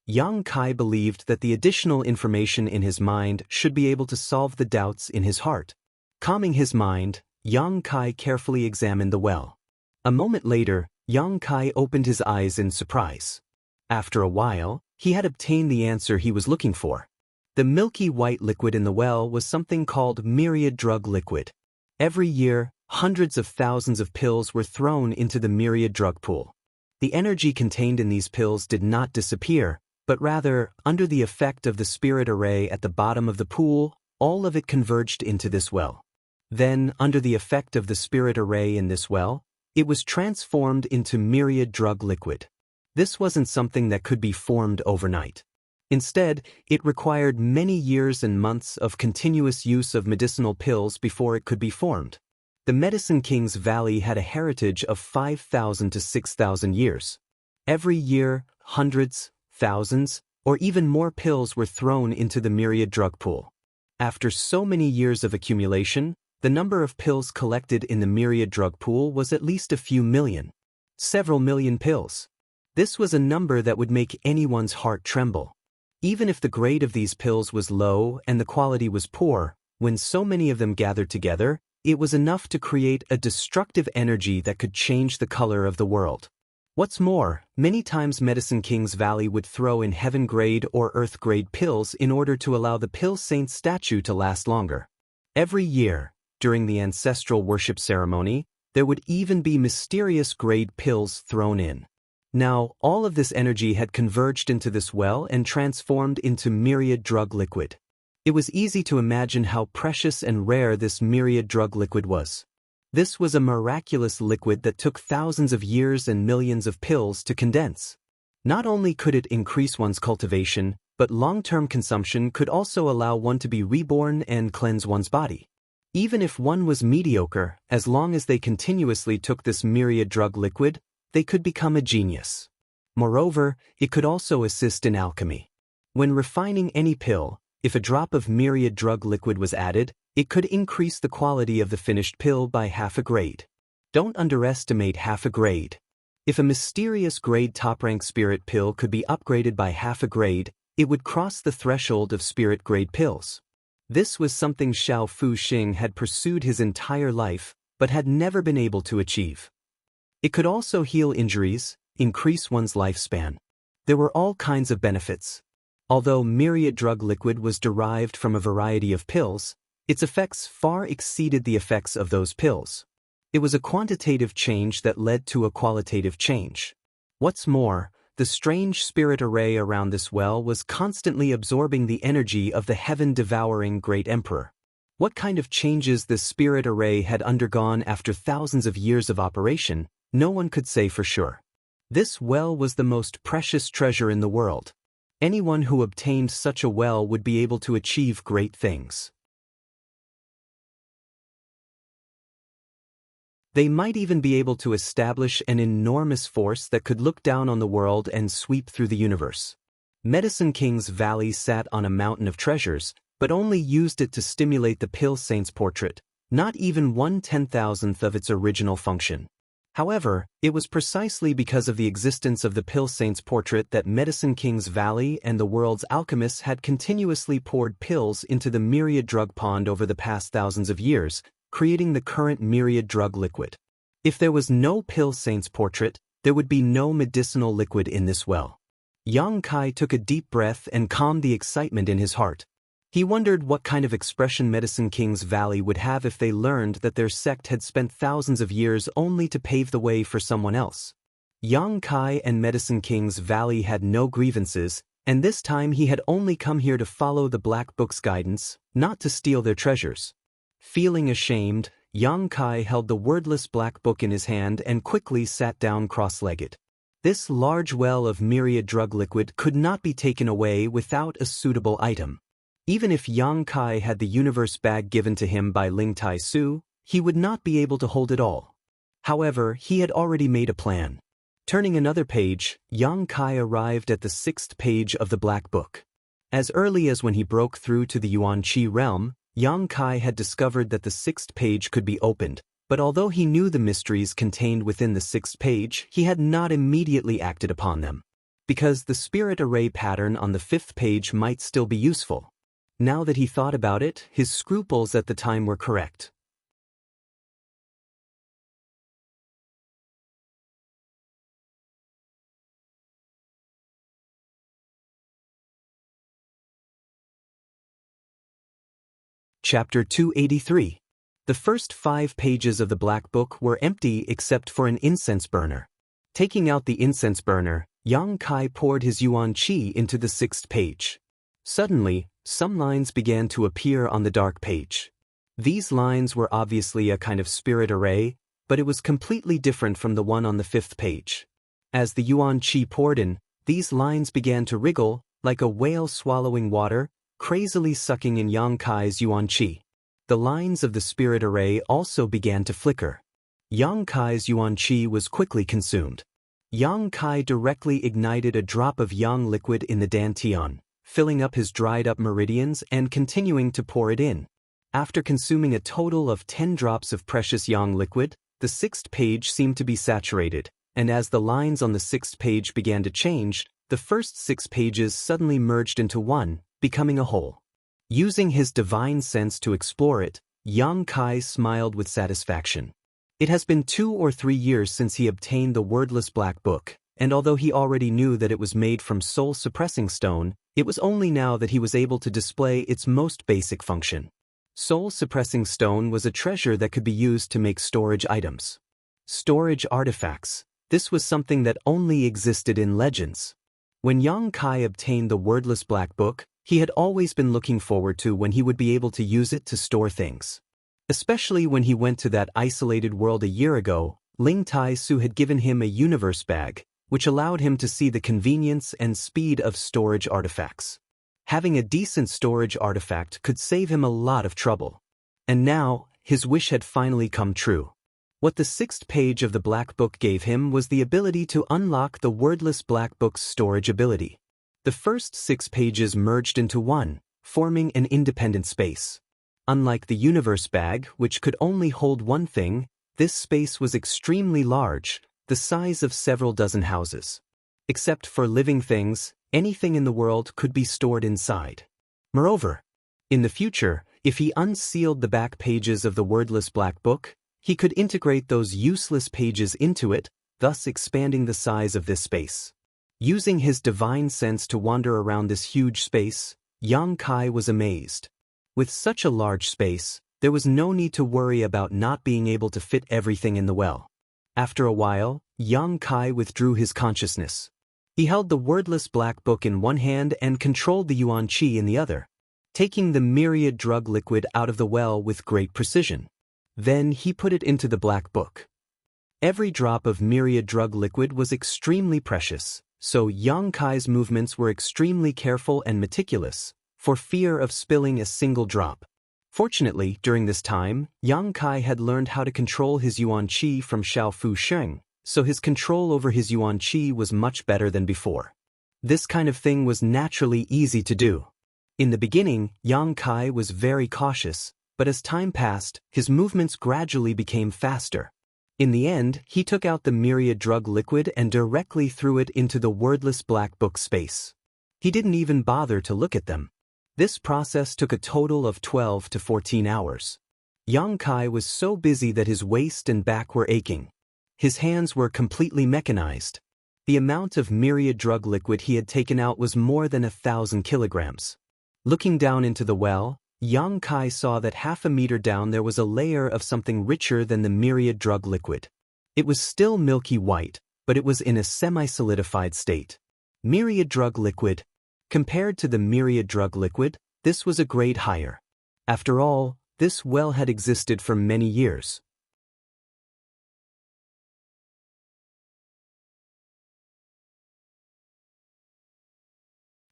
Yang Kai believed that the additional information in his mind should be able to solve the doubts in his heart. Calming his mind, Yang Kai carefully examined the well. A moment later, Yang Kai opened his eyes in surprise. After a while, he had obtained the answer he was looking for. The milky white liquid in the well was something called myriad drug liquid. Every year, hundreds of thousands of pills were thrown into the myriad drug pool. The energy contained in these pills did not disappear, but rather, under the effect of the spirit array at the bottom of the pool, all of it converged into this well. Then, under the effect of the spirit array in this well, it was transformed into myriad drug liquid. This wasn't something that could be formed overnight. Instead, it required many years and months of continuous use of medicinal pills before it could be formed. The Medicine King's Valley had a heritage of 5,000 to 6,000 years. Every year, hundreds, thousands, or even more pills were thrown into the myriad drug pool. After so many years of accumulation, the number of pills collected in the myriad drug pool was at least a few million. Several million pills. This was a number that would make anyone's heart tremble. Even if the grade of these pills was low and the quality was poor, when so many of them gathered together, it was enough to create a destructive energy that could change the color of the world. What's more, many times Medicine King's Valley would throw in heaven-grade or earth-grade pills in order to allow the Pill Saint's statue to last longer. Every year, during the ancestral worship ceremony, there would even be mysterious grade pills thrown in. Now, all of this energy had converged into this well and transformed into myriad drug liquid. It was easy to imagine how precious and rare this myriad drug liquid was. This was a miraculous liquid that took thousands of years and millions of pills to condense. Not only could it increase one's cultivation, but long-term consumption could also allow one to be reborn and cleanse one's body. Even if one was mediocre, as long as they continuously took this myriad drug liquid, they could become a genius. Moreover, it could also assist in alchemy. When refining any pill, if a drop of myriad drug liquid was added, it could increase the quality of the finished pill by half a grade. Don't underestimate half a grade. If a mysterious grade top-rank spirit pill could be upgraded by half a grade, it would cross the threshold of spirit grade pills. This was something Xiao Fuxing had pursued his entire life, but had never been able to achieve. It could also heal injuries, increase one's lifespan. There were all kinds of benefits. Although myriad drug liquid was derived from a variety of pills, its effects far exceeded the effects of those pills. It was a quantitative change that led to a qualitative change. What's more, the strange spirit array around this well was constantly absorbing the energy of the heaven-devouring Great Emperor. What kind of changes this spirit array had undergone after thousands of years of operation, no one could say for sure. This well was the most precious treasure in the world. Anyone who obtained such a well would be able to achieve great things. They might even be able to establish an enormous force that could look down on the world and sweep through the universe. Medicine King's Valley sat on a mountain of treasures, but only used it to stimulate the Pill Saint's portrait, not even 1/10,000th of its original function. However, it was precisely because of the existence of the Pill Saint's portrait that Medicine King's Valley and the world's alchemists had continuously poured pills into the myriad drug pond over the past thousands of years, creating the current myriad drug liquid. If there was no Pill Saint's portrait, there would be no medicinal liquid in this well. Yang Kai took a deep breath and calmed the excitement in his heart. He wondered what kind of expression Medicine King's Valley would have if they learned that their sect had spent thousands of years only to pave the way for someone else. Yang Kai and Medicine King's Valley had no grievances, and this time he had only come here to follow the Black Book's guidance, not to steal their treasures. Feeling ashamed, Yang Kai held the wordless Black Book in his hand and quickly sat down cross-legged. This large well of myriad drug liquid could not be taken away without a suitable item. Even if Yang Kai had the universe bag given to him by Ling Tai Su, he would not be able to hold it all. However, he had already made a plan. Turning another page, Yang Kai arrived at the 6th page of the Black Book. As early as when he broke through to the Yuan Qi realm, Yang Kai had discovered that the 6th page could be opened, but although he knew the mysteries contained within the 6th page, he had not immediately acted upon them. Because the spirit array pattern on the 5th page might still be useful. Now that he thought about it, his scruples at the time were correct. Chapter 283. The first 5 pages of the Black Book were empty except for an incense burner. Taking out the incense burner, Yang Kai poured his yuan qi into the 6th page. Suddenly, some lines began to appear on the dark page. These lines were obviously a kind of spirit array, but it was completely different from the one on the 5th page. As the yuan qi poured in, these lines began to wriggle, like a whale swallowing water, crazily sucking in Yang Kai's yuan qi. The lines of the spirit array also began to flicker. Yang Kai's yuan qi was quickly consumed. Yang Kai directly ignited a drop of yang liquid in the dantian, filling up his dried-up meridians and continuing to pour it in. After consuming a total of 10 drops of precious yang liquid, the 6th page seemed to be saturated, and as the lines on the 6th page began to change, the first 6 pages suddenly merged into one, becoming a whole. Using his divine sense to explore it, Yang Kai smiled with satisfaction. It has been 2 or 3 years since he obtained the wordless black book, and although he already knew that it was made from soul-suppressing stone, it was only now that he was able to display its most basic function. Soul-suppressing stone was a treasure that could be used to make storage items. Storage artifacts. This was something that only existed in legends. When Yang Kai obtained the wordless black book, he had always been looking forward to when he would be able to use it to store things. Especially when he went to that isolated world a year ago, Ling Tai Su had given him a universe bag, which allowed him to see the convenience and speed of storage artifacts. Having a decent storage artifact could save him a lot of trouble. And now, his wish had finally come true. What the 6th page of the Black Book gave him was the ability to unlock the wordless Black Book's storage ability. The first 6 pages merged into one, forming an independent space. Unlike the universe bag, which could only hold one thing, this space was extremely large, the size of several dozen houses. Except for living things, anything in the world could be stored inside. Moreover, in the future, if he unsealed the back pages of the wordless Black Book, he could integrate those useless pages into it, thus expanding the size of this space. Using his divine sense to wander around this huge space, Yang Kai was amazed. With such a large space, there was no need to worry about not being able to fit everything in the well. After a while, Yang Kai withdrew his consciousness. He held the wordless Black Book in one hand and controlled the yuan qi in the other, taking the myriad drug liquid out of the well with great precision. Then he put it into the Black Book. Every drop of myriad drug liquid was extremely precious, so Yang Kai's movements were extremely careful and meticulous, for fear of spilling a single drop. Fortunately, during this time, Yang Kai had learned how to control his yuan qi from Xiao Fu Sheng, so his control over his yuan qi was much better than before. This kind of thing was naturally easy to do. In the beginning, Yang Kai was very cautious, but as time passed, his movements gradually became faster. In the end, he took out the myriad drug liquid and directly threw it into the wordless Black Book space. He didn't even bother to look at them. This process took a total of 12 to 14 hours. Yang Kai was so busy that his waist and back were aching. His hands were completely mechanized. The amount of myriad drug liquid he had taken out was more than 1,000 kilograms. Looking down into the well, Yang Kai saw that half a meter down there was a layer of something richer than the myriad drug liquid. It was still milky white, but it was in a semi-solidified state. Myriad drug liquid. Compared to the myriad drug liquid, this was a grade higher. After all, this well had existed for many years.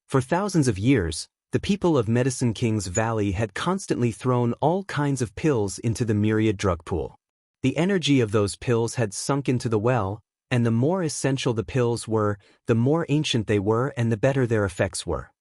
For thousands of years, the people of Medicine King's Valley had constantly thrown all kinds of pills into the myriad drug pool. The energy of those pills had sunk into the well, and the more essential the pills were, the more ancient they were and the better their effects were.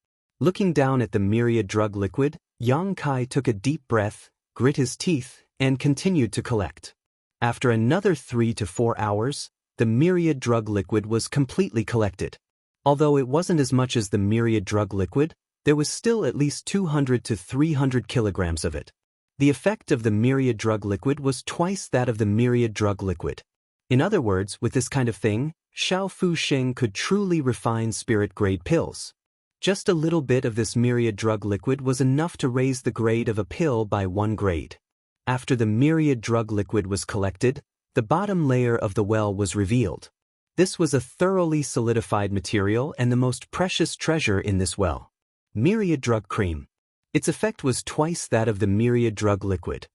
Looking down at the myriad drug liquid, Yang Kai took a deep breath, grit his teeth, and continued to collect. After another 3 to 4 hours, the myriad drug liquid was completely collected. Although it wasn't as much as the myriad drug liquid, there was still at least 200 to 300 kilograms of it. The effect of the myriad drug liquid was twice that of the myriad drug liquid. In other words, with this kind of thing, Xiao Fu Sheng could truly refine spirit-grade pills. Just a little bit of this myriad drug liquid was enough to raise the grade of a pill by 1 grade. After the myriad drug liquid was collected, the bottom layer of the well was revealed. This was a thoroughly solidified material and the most precious treasure in this well. Myriad Drug Cream. Its effect was twice that of the Myriad Drug Liquid.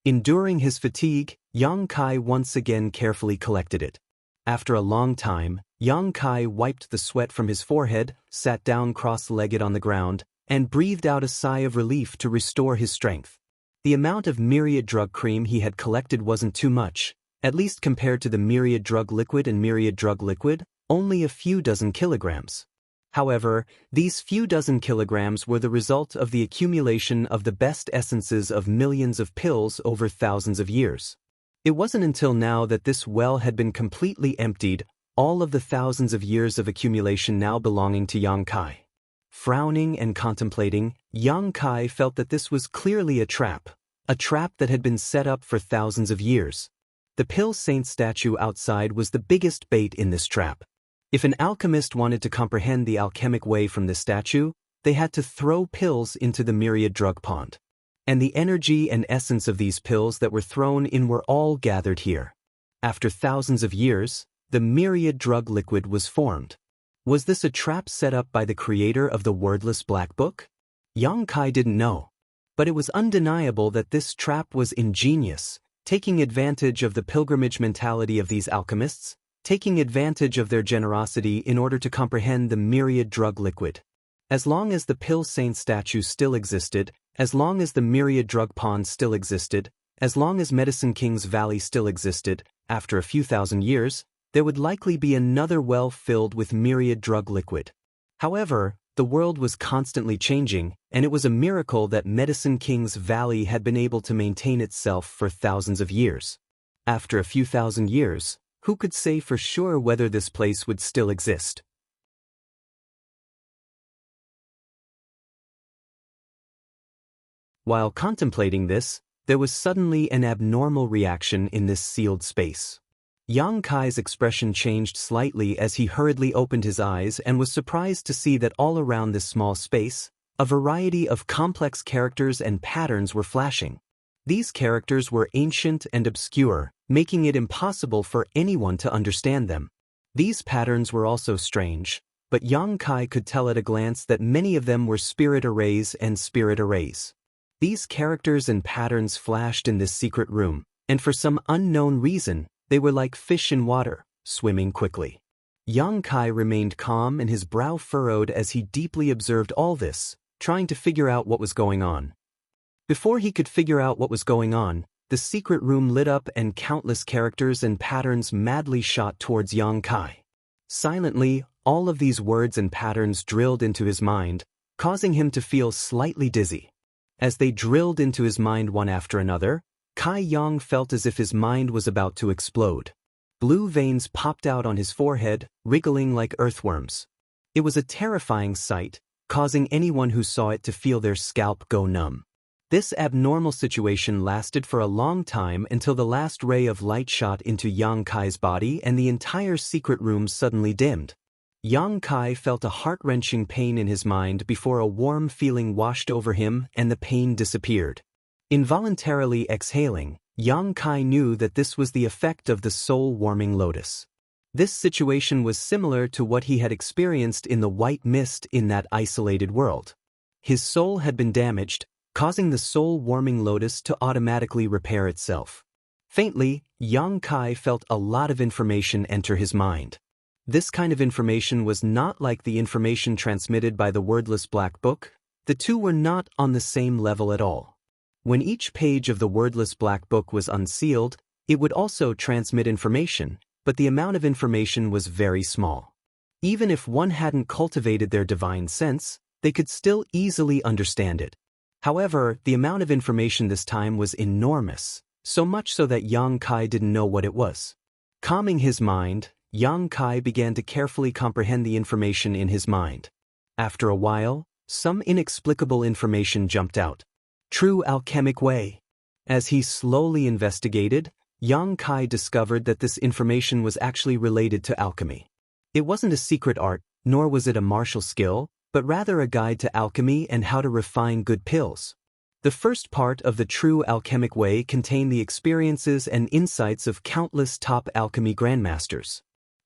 Enduring his fatigue, Yang Kai once again carefully collected it. After a long time, Yang Kai wiped the sweat from his forehead, sat down cross-legged on the ground, and breathed out a sigh of relief to restore his strength. The amount of Myriad Drug Cream he had collected wasn't too much, at least compared to the Myriad Drug Liquid and Myriad Drug Liquid, only a few dozen kilograms. However, these few dozen kilograms were the result of the accumulation of the best essences of millions of pills over thousands of years. It wasn't until now that this well had been completely emptied, all of the thousands of years of accumulation now belonging to Yang Kai. Frowning and contemplating, Yang Kai felt that this was clearly a trap that had been set up for thousands of years. The Pill Saint statue outside was the biggest bait in this trap. If an alchemist wanted to comprehend the alchemic way from this statue, they had to throw pills into the Myriad Drug Pond. And the energy and essence of these pills that were thrown in were all gathered here. After thousands of years, the Myriad Drug Liquid was formed. Was this a trap set up by the creator of the wordless Black Book? Yang Kai didn't know. But it was undeniable that this trap was ingenious, taking advantage of the pilgrimage mentality of these alchemists, taking advantage of their generosity in order to comprehend the Myriad Drug Liquid. As long as the Pill Saint statue still existed, as long as the Myriad Drug Pond still existed, as long as Medicine King's Valley still existed, after a few thousand years, there would likely be another well filled with Myriad Drug Liquid. However, the world was constantly changing, and it was a miracle that Medicine King's Valley had been able to maintain itself for thousands of years. After a few thousand years, who could say for sure whether this place would still exist? While contemplating this, there was suddenly an abnormal reaction in this sealed space. Yang Kai's expression changed slightly as he hurriedly opened his eyes and was surprised to see that all around this small space, a variety of complex characters and patterns were flashing. These characters were ancient and obscure, making it impossible for anyone to understand them. These patterns were also strange, but Yang Kai could tell at a glance that many of them were spirit arrays and spirit arrays. These characters and patterns flashed in this secret room, and for some unknown reason, they were like fish in water, swimming quickly. Yang Kai remained calm and his brow furrowed as he deeply observed all this, trying to figure out what was going on. Before he could figure out what was going on, the secret room lit up and countless characters and patterns madly shot towards Yang Kai. Silently, all of these words and patterns drilled into his mind, causing him to feel slightly dizzy. As they drilled into his mind one after another, Kai Yang felt as if his mind was about to explode. Blue veins popped out on his forehead, wriggling like earthworms. It was a terrifying sight, causing anyone who saw it to feel their scalp go numb. This abnormal situation lasted for a long time until the last ray of light shot into Yang Kai's body and the entire secret room suddenly dimmed. Yang Kai felt a heart-wrenching pain in his mind before a warm feeling washed over him and the pain disappeared. Involuntarily exhaling, Yang Kai knew that this was the effect of the soul-warming lotus. This situation was similar to what he had experienced in the white mist in that isolated world. His soul had been damaged, causing the soul-warming lotus to automatically repair itself. Faintly, Yang Kai felt a lot of information enter his mind. This kind of information was not like the information transmitted by the wordless Black Book. The two were not on the same level at all. When each page of the wordless Black Book was unsealed, it would also transmit information, but the amount of information was very small. Even if one hadn't cultivated their divine sense, they could still easily understand it. However, the amount of information this time was enormous, so much so that Yang Kai didn't know what it was. Calming his mind, Yang Kai began to carefully comprehend the information in his mind. After a while, some inexplicable information jumped out. True alchemic way. As he slowly investigated, Yang Kai discovered that this information was actually related to alchemy. It wasn't a secret art, nor was it a martial skill, but rather a guide to alchemy and how to refine good pills. The first part of the true alchemic way contained the experiences and insights of countless top alchemy grandmasters.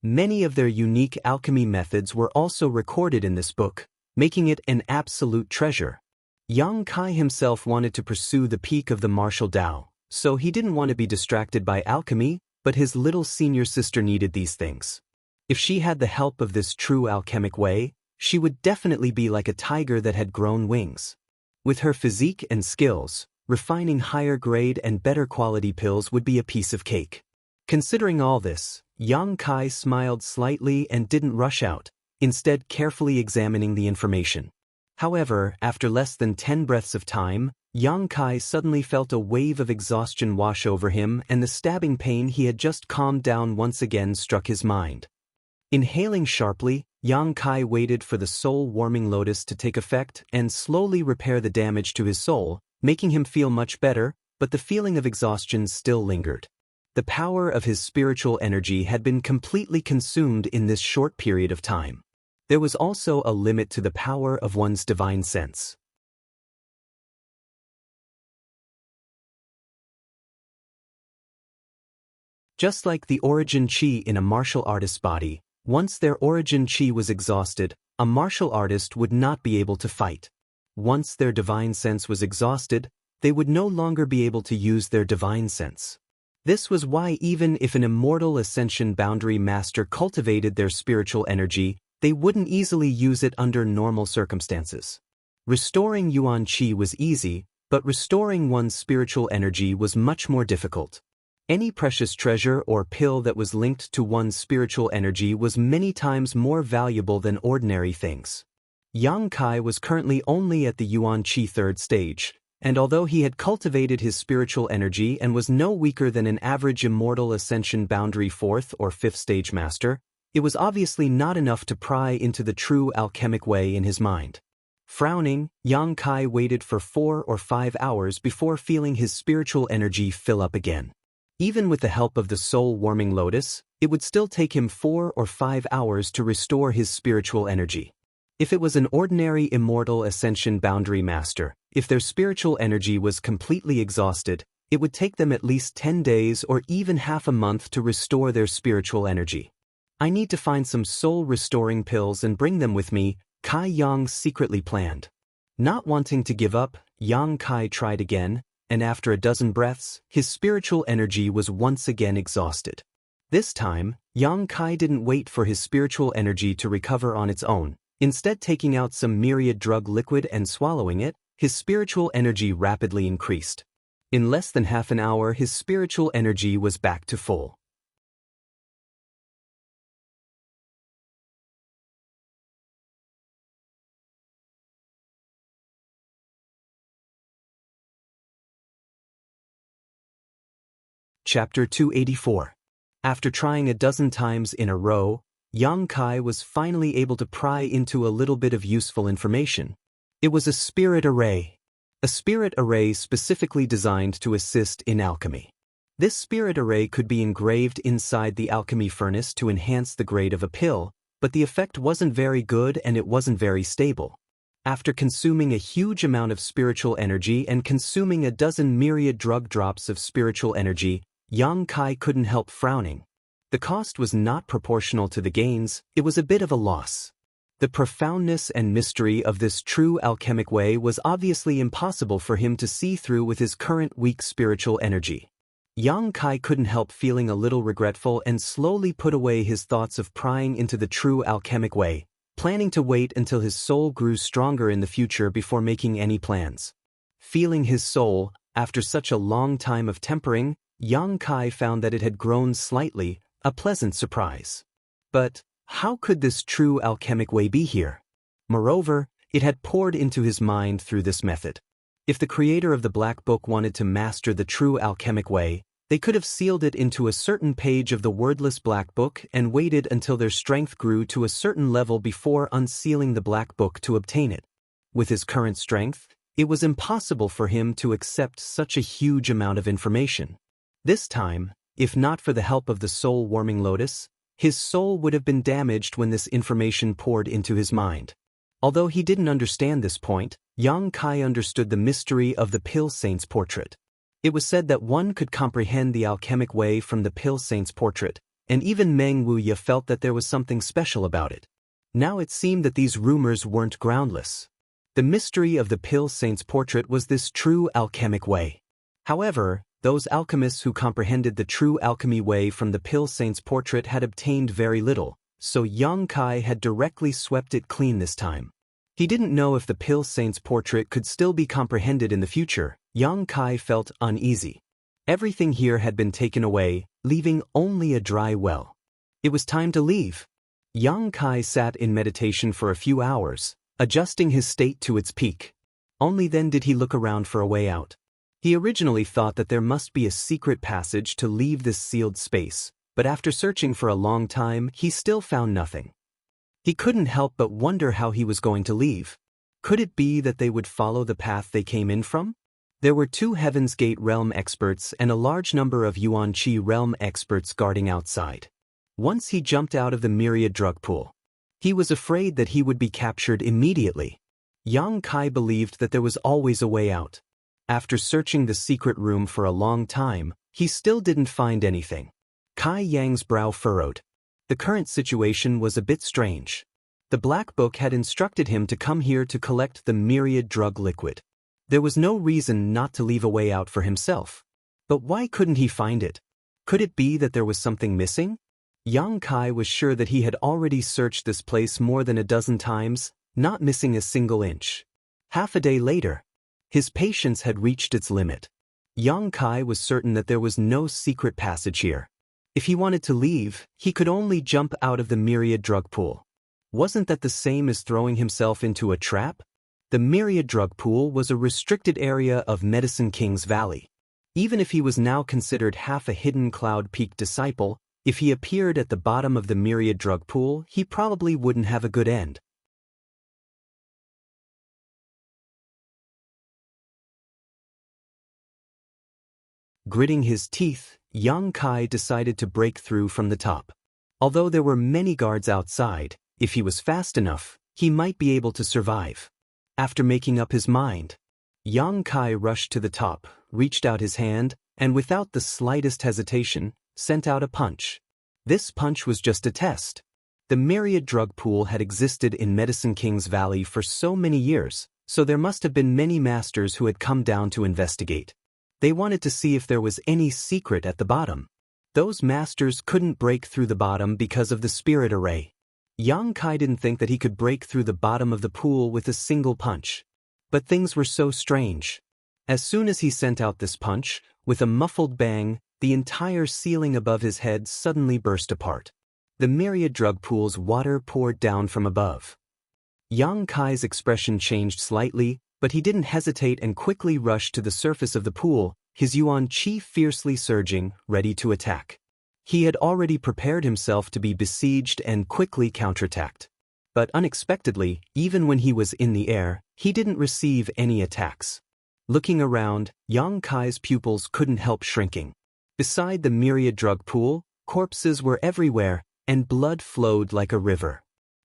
Many of their unique alchemy methods were also recorded in this book, making it an absolute treasure. Yang Kai himself wanted to pursue the peak of the martial Tao, so he didn't want to be distracted by alchemy, but his little senior sister needed these things. If she had the help of this true alchemic way, she would definitely be like a tiger that had grown wings. With her physique and skills, refining higher grade and better quality pills would be a piece of cake. Considering all this, Yang Kai smiled slightly and didn't rush out, instead carefully examining the information. However, after less than 10 breaths of time, Yang Kai suddenly felt a wave of exhaustion wash over him, and the stabbing pain he had just calmed down once again struck his mind. Inhaling sharply, Yang Kai waited for the soul-warming lotus to take effect and slowly repair the damage to his soul, making him feel much better, but the feeling of exhaustion still lingered. The power of his spiritual energy had been completely consumed in this short period of time. There was also a limit to the power of one's divine sense. Just like the origin chi in a martial artist's body, once their origin chi was exhausted, a martial artist would not be able to fight. Once their divine sense was exhausted, they would no longer be able to use their divine sense. This was why even if an immortal ascension boundary master cultivated their spiritual energy, they wouldn't easily use it under normal circumstances. Restoring Yuan Qi was easy, but restoring one's spiritual energy was much more difficult. Any precious treasure or pill that was linked to one's spiritual energy was many times more valuable than ordinary things. Yang Kai was currently only at the Yuan Qi third stage, and although he had cultivated his spiritual energy and was no weaker than an average immortal ascension boundary fourth or fifth stage master, it was obviously not enough to pry into the true alchemic way in his mind. Frowning, Yang Kai waited for 4 or 5 hours before feeling his spiritual energy fill up again. Even with the help of the soul-warming lotus, it would still take him 4 or 5 hours to restore his spiritual energy. If it was an ordinary immortal ascension boundary master, if their spiritual energy was completely exhausted, it would take them at least 10 days or even half a month to restore their spiritual energy. I need to find some soul-restoring pills and bring them with me, Kai Yang secretly planned. Not wanting to give up, Yang Kai tried again, and after a dozen breaths, his spiritual energy was once again exhausted. This time, Yang Kai didn't wait for his spiritual energy to recover on its own. Instead, taking out some myriad drug liquid and swallowing it, his spiritual energy rapidly increased. In less than half an hour, his spiritual energy was back to full. Chapter 284. After trying a dozen times in a row, Yang Kai was finally able to pry into a little bit of useful information. It was a spirit array. A spirit array specifically designed to assist in alchemy. This spirit array could be engraved inside the alchemy furnace to enhance the grade of a pill, but the effect wasn't very good and it wasn't very stable. After consuming a huge amount of spiritual energy and consuming a dozen myriad drug drops of spiritual energy, Yang Kai couldn't help frowning. The cost was not proportional to the gains, it was a bit of a loss. The profoundness and mystery of this true alchemic way was obviously impossible for him to see through with his current weak spiritual energy. Yang Kai couldn't help feeling a little regretful and slowly put away his thoughts of prying into the true alchemic way, planning to wait until his soul grew stronger in the future before making any plans. Feeling his soul, after such a long time of tempering, Yang Kai found that it had grown slightly, a pleasant surprise. But how could this true alchemic way be here? Moreover, it had poured into his mind through this method. If the creator of the Black Book wanted to master the true alchemic way, they could have sealed it into a certain page of the wordless Black Book and waited until their strength grew to a certain level before unsealing the Black Book to obtain it. With his current strength, it was impossible for him to accept such a huge amount of information. This time, if not for the help of the soul-warming lotus, his soul would have been damaged when this information poured into his mind. Although he didn't understand this point, Yang Kai understood the mystery of the Pill Saint's portrait. It was said that one could comprehend the alchemic way from the Pill Saint's portrait, and even Meng Wuya felt that there was something special about it. Now it seemed that these rumors weren't groundless. The mystery of the Pill Saint's portrait was this true alchemic way. However, those alchemists who comprehended the true alchemy way from the Pill Saint's portrait had obtained very little, so Yang Kai had directly swept it clean this time. He didn't know if the Pill Saint's portrait could still be comprehended in the future. Yang Kai felt uneasy. Everything here had been taken away, leaving only a dry well. It was time to leave. Yang Kai sat in meditation for a few hours, adjusting his state to its peak. Only then did he look around for a way out. He originally thought that there must be a secret passage to leave this sealed space, but after searching for a long time, he still found nothing. He couldn't help but wonder how he was going to leave. Could it be that they would follow the path they came in from? There were 2 Heaven's Gate realm experts and a large number of Yuan Qi realm experts guarding outside. Once he jumped out of the myriad drug pool, he was afraid that he would be captured immediately. Yang Kai believed that there was always a way out. After searching the secret room for a long time, he still didn't find anything. Kai Yang's brow furrowed. The current situation was a bit strange. The Black Book had instructed him to come here to collect the myriad drug liquid. There was no reason not to leave a way out for himself. But why couldn't he find it? Could it be that there was something missing? Yang Kai was sure that he had already searched this place more than a dozen times, not missing a single inch. Half a day later, his patience had reached its limit. Yang Kai was certain that there was no secret passage here. If he wanted to leave, he could only jump out of the myriad drug pool. Wasn't that the same as throwing himself into a trap? The myriad drug pool was a restricted area of Medicine King's Valley. Even if he was now considered half a hidden Cloud Peak disciple, if he appeared at the bottom of the myriad drug pool, he probably wouldn't have a good end. Gritting his teeth, Yang Kai decided to break through from the top. Although there were many guards outside, if he was fast enough, he might be able to survive. After making up his mind, Yang Kai rushed to the top, reached out his hand, and without the slightest hesitation, sent out a punch. This punch was just a test. The myriad drug pool had existed in Medicine King's Valley for so many years, so there must have been many masters who had come down to investigate. They wanted to see if there was any secret at the bottom. Those masters couldn't break through the bottom because of the spirit array. Yang Kai didn't think that he could break through the bottom of the pool with a single punch. But things were so strange. As soon as he sent out this punch, with a muffled bang, the entire ceiling above his head suddenly burst apart. The myriad drug pool's water poured down from above. Yang Kai's expression changed slightly, but he didn't hesitate and quickly rushed to the surface of the pool, his Yuan Qi fiercely surging, ready to attack. He had already prepared himself to be besieged and quickly counterattacked. But unexpectedly, even when he was in the air, he didn't receive any attacks. Looking around, Yang Kai's pupils couldn't help shrinking. Beside the myriad drug pool, corpses were everywhere, and blood flowed like a river.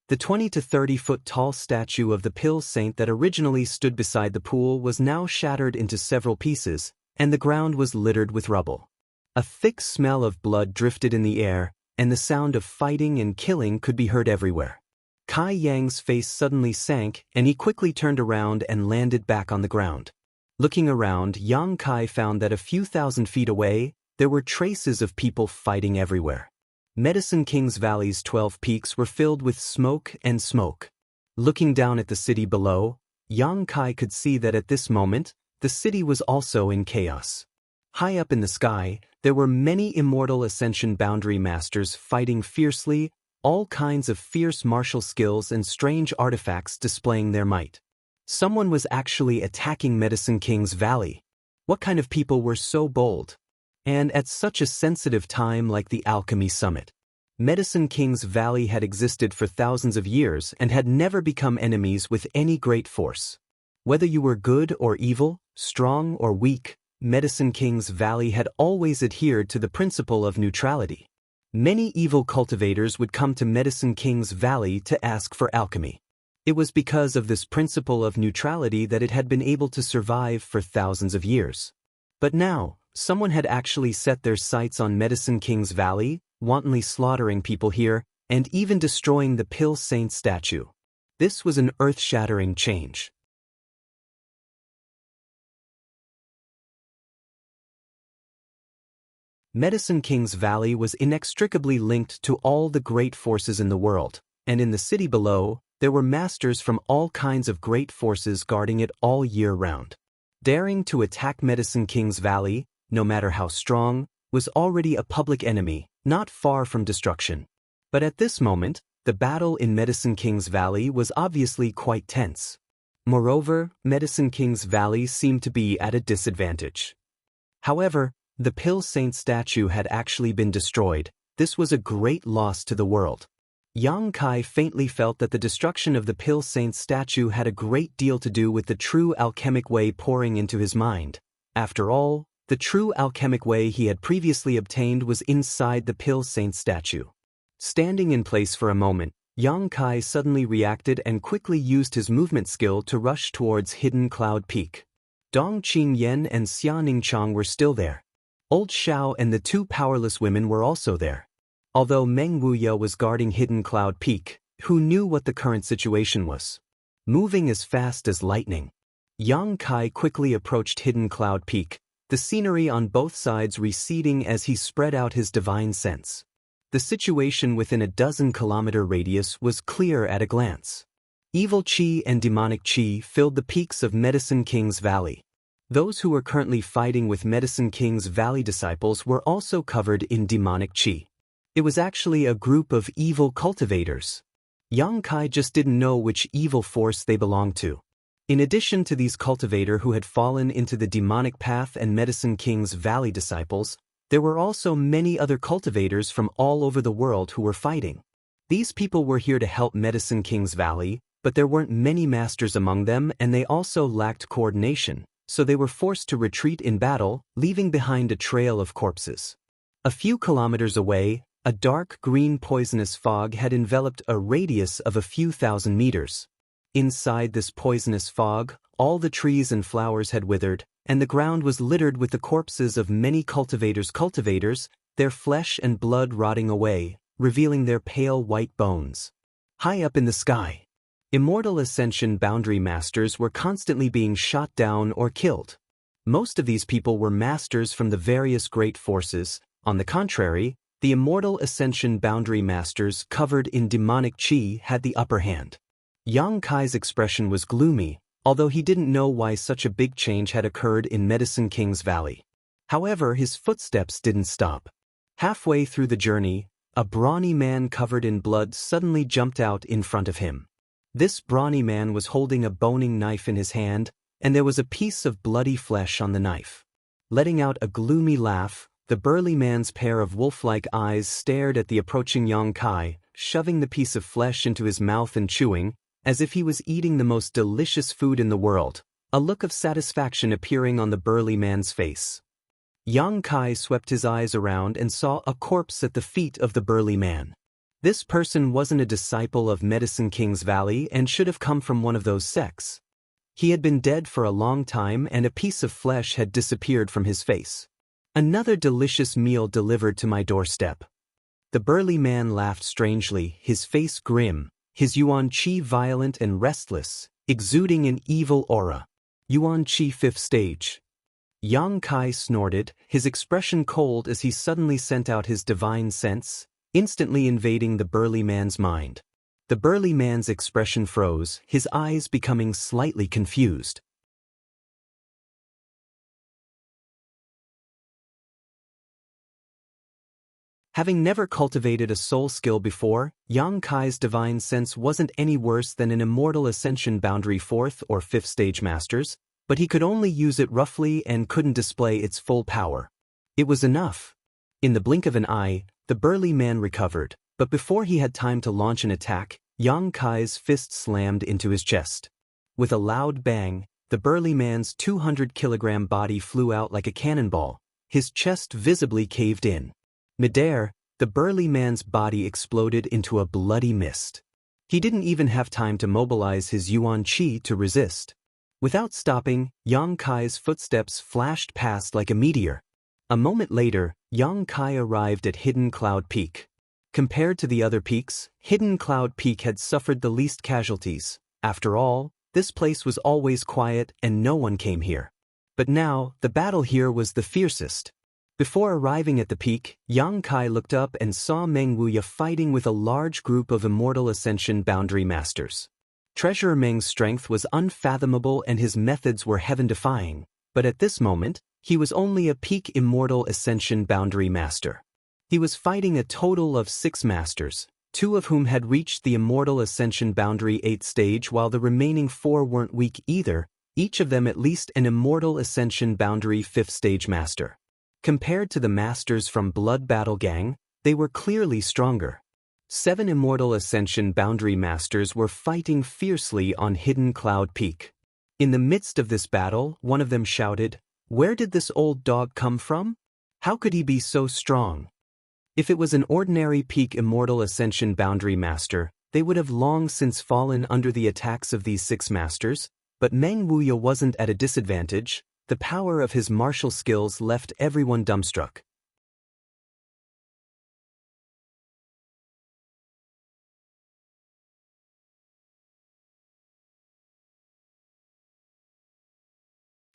The 20 to 30 foot tall statue of the Pill Saint that originally stood beside the pool was now shattered into several pieces, and the ground was littered with rubble. A thick smell of blood drifted in the air, and the sound of fighting and killing could be heard everywhere. Kai Yang's face suddenly sank, and he quickly turned around and landed back on the ground. Looking around, Yang Kai found that a few thousand feet away, there were traces of people fighting everywhere. Medicine King's Valley's 12 peaks were filled with smoke and smoke. Looking down at the city below, Yang Kai could see that at this moment, the city was also in chaos. High up in the sky, there were many Immortal Ascension Boundary Masters fighting fiercely, all kinds of fierce martial skills and strange artifacts displaying their might. Someone was actually attacking Medicine King's Valley. What kind of people were so bold? And at such a sensitive time like the Alchemy Summit. Medicine King's Valley had existed for thousands of years and had never become enemies with any great force. Whether you were good or evil, strong or weak, Medicine King's Valley had always adhered to the principle of neutrality. Many evil cultivators would come to Medicine King's Valley to ask for alchemy. It was because of this principle of neutrality that it had been able to survive for thousands of years. But now, someone had actually set their sights on Medicine King's Valley, wantonly slaughtering people here, and even destroying the Pill Saint statue. This was an earth-shattering change. Medicine King's Valley was inextricably linked to all the great forces in the world, and in the city below, there were masters from all kinds of great forces guarding it all year round. Daring to attack Medicine King's Valley, no matter how strong, was already a public enemy, not far from destruction. But at this moment, the battle in Medicine King's Valley was obviously quite tense. Moreover, Medicine King's Valley seemed to be at a disadvantage. However, the Pill Saint statue had actually been destroyed. This was a great loss to the world. Yang Kai faintly felt that the destruction of the Pill Saint statue had a great deal to do with the true alchemic way pouring into his mind. After all, the true alchemic way he had previously obtained was inside the Pill Saint statue. Standing in place for a moment, Yang Kai suddenly reacted and quickly used his movement skill to rush towards Hidden Cloud Peak. Dong Qingyan and Xia Ningchang were still there. Old Xiao and the two powerless women were also there. Although Meng Wuya was guarding Hidden Cloud Peak, who knew what the current situation was? Moving as fast as lightning, Yang Kai quickly approached Hidden Cloud Peak, the scenery on both sides receding as he spread out his divine sense. The situation within a 12-kilometer radius was clear at a glance. Evil Qi and demonic Qi filled the peaks of Medicine King's Valley. Those who were currently fighting with Medicine King's Valley disciples were also covered in demonic Qi. It was actually a group of evil cultivators. Yang Kai just didn't know which evil force they belonged to. In addition to these cultivators who had fallen into the demonic path and Medicine King's Valley disciples, there were also many other cultivators from all over the world who were fighting. These people were here to help Medicine King's Valley, but there weren't many masters among them and they also lacked coordination, so they were forced to retreat in battle, leaving behind a trail of corpses. A few kilometers away, a dark green poisonous fog had enveloped a radius of a few thousand meters. Inside this poisonous fog, all the trees and flowers had withered, and the ground was littered with the corpses of many cultivators, their flesh and blood rotting away, revealing their pale white bones. High up in the sky, Immortal Ascension Boundary Masters were constantly being shot down or killed. Most of these people were masters from the various great forces. On the contrary, the Immortal Ascension Boundary Masters covered in demonic Qi had the upper hand. Yang Kai's expression was gloomy, although he didn't know why such a big change had occurred in Medicine King's Valley. However, his footsteps didn't stop. Halfway through the journey, a brawny man covered in blood suddenly jumped out in front of him. This brawny man was holding a boning knife in his hand, and there was a piece of bloody flesh on the knife. Letting out a gloomy laugh, the burly man's pair of wolf-like eyes stared at the approaching Yang Kai, shoving the piece of flesh into his mouth and chewing, as if he was eating the most delicious food in the world, a look of satisfaction appearing on the burly man's face. Yang Kai swept his eyes around and saw a corpse at the feet of the burly man. This person wasn't a disciple of Medicine King's Valley and should have come from one of those sects. He had been dead for a long time and a piece of flesh had disappeared from his face. Another delicious meal delivered to my doorstep. The burly man laughed strangely, his face grim, his Yuan Qi violent and restless, exuding an evil aura. Yuan Qi 5th stage. Yang Kai snorted, his expression cold as he suddenly sent out his divine sense, instantly invading the burly man's mind. The burly man's expression froze, his eyes becoming slightly confused. Having never cultivated a soul skill before, Yang Kai's divine sense wasn't any worse than an Immortal Ascension Boundary 4th or 5th stage masters, but he could only use it roughly and couldn't display its full power. It was enough. In the blink of an eye, the burly man recovered, but before he had time to launch an attack, Yang Kai's fist slammed into his chest. With a loud bang, the burly man's 200-kilogram body flew out like a cannonball, his chest visibly caved in. Midair, the burly man's body exploded into a bloody mist. He didn't even have time to mobilize his Yuan Qi to resist. Without stopping, Yang Kai's footsteps flashed past like a meteor. A moment later, Yang Kai arrived at Hidden Cloud Peak. Compared to the other peaks, Hidden Cloud Peak had suffered the least casualties. After all, this place was always quiet and no one came here. But now, the battle here was the fiercest. Before arriving at the peak, Yang Kai looked up and saw Meng Wuya fighting with a large group of Immortal Ascension Boundary Masters. Treasurer Meng's strength was unfathomable and his methods were heaven-defying, but at this moment, he was only a peak Immortal Ascension Boundary Master. He was fighting a total of 6 masters, 2 of whom had reached the Immortal Ascension Boundary 8th stage while the remaining 4 weren't weak either, each of them at least an Immortal Ascension Boundary 5th stage master. Compared to the masters from Blood Battle Gang, they were clearly stronger. 7 Immortal Ascension Boundary Masters were fighting fiercely on Hidden Cloud Peak. In the midst of this battle, one of them shouted, "Where did this old dog come from? How could he be so strong?" If it was an ordinary peak Immortal Ascension Boundary Master, they would have long since fallen under the attacks of these 6 masters, but Meng Wuya wasn't at a disadvantage. The power of his martial skills left everyone dumbstruck.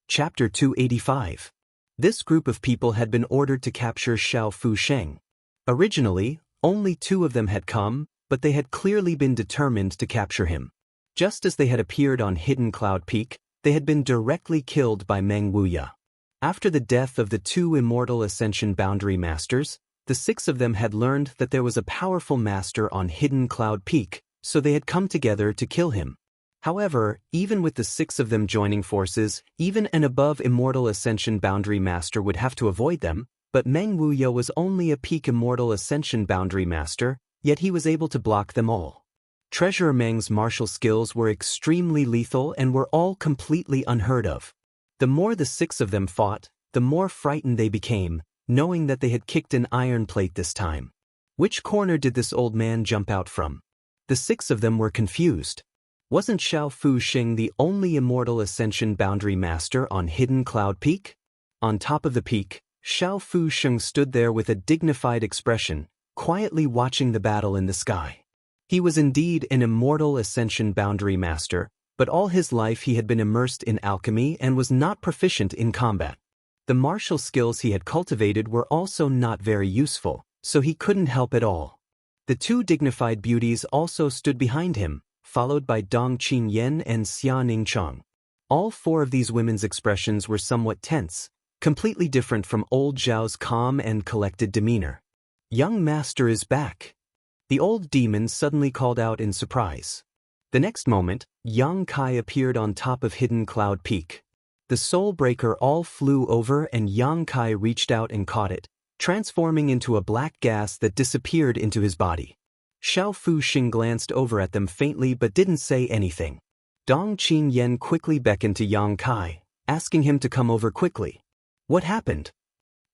Chapter 285. This group of people had been ordered to capture Xiao Fu Sheng. Originally, only 2 of them had come, but they had clearly been determined to capture him. Just as they had appeared on Hidden Cloud Peak, they had been directly killed by Meng Wuya. After the death of the 2 Immortal Ascension Boundary Masters, the 6 of them had learned that there was a powerful master on Hidden Cloud Peak, so they had come together to kill him. However, even with the 6 of them joining forces, even an above Immortal Ascension Boundary Master would have to avoid them, but Meng Wuya was only a peak Immortal Ascension Boundary Master, yet he was able to block them all. Treasurer Meng's martial skills were extremely lethal and were all completely unheard of. The more the 6 of them fought, the more frightened they became, knowing that they had kicked an iron plate this time. Which corner did this old man jump out from? The 6 of them were confused. Wasn't Xiao Fu Sheng the only Immortal Ascension Boundary Master on Hidden Cloud Peak? On top of the peak, Xiao Fu Sheng stood there with a dignified expression, quietly watching the battle in the sky. He was indeed an Immortal Ascension Boundary Master, but all his life he had been immersed in alchemy and was not proficient in combat. The martial skills he had cultivated were also not very useful, so he couldn't help at all. The 2 dignified beauties also stood behind him, followed by Dong Qinyan and Xia Ningchang. All 4 of these women's expressions were somewhat tense, completely different from old Zhao's calm and collected demeanor. "Young master is back," the old demon suddenly called out in surprise. The next moment, Yang Kai appeared on top of Hidden Cloud Peak. The Soul Breaker all flew over and Yang Kai reached out and caught it, transforming into a black gas that disappeared into his body. Xiao Fu Sheng glanced over at them faintly but didn't say anything. Dong Qinyan quickly beckoned to Yang Kai, asking him to come over quickly. "What happened?"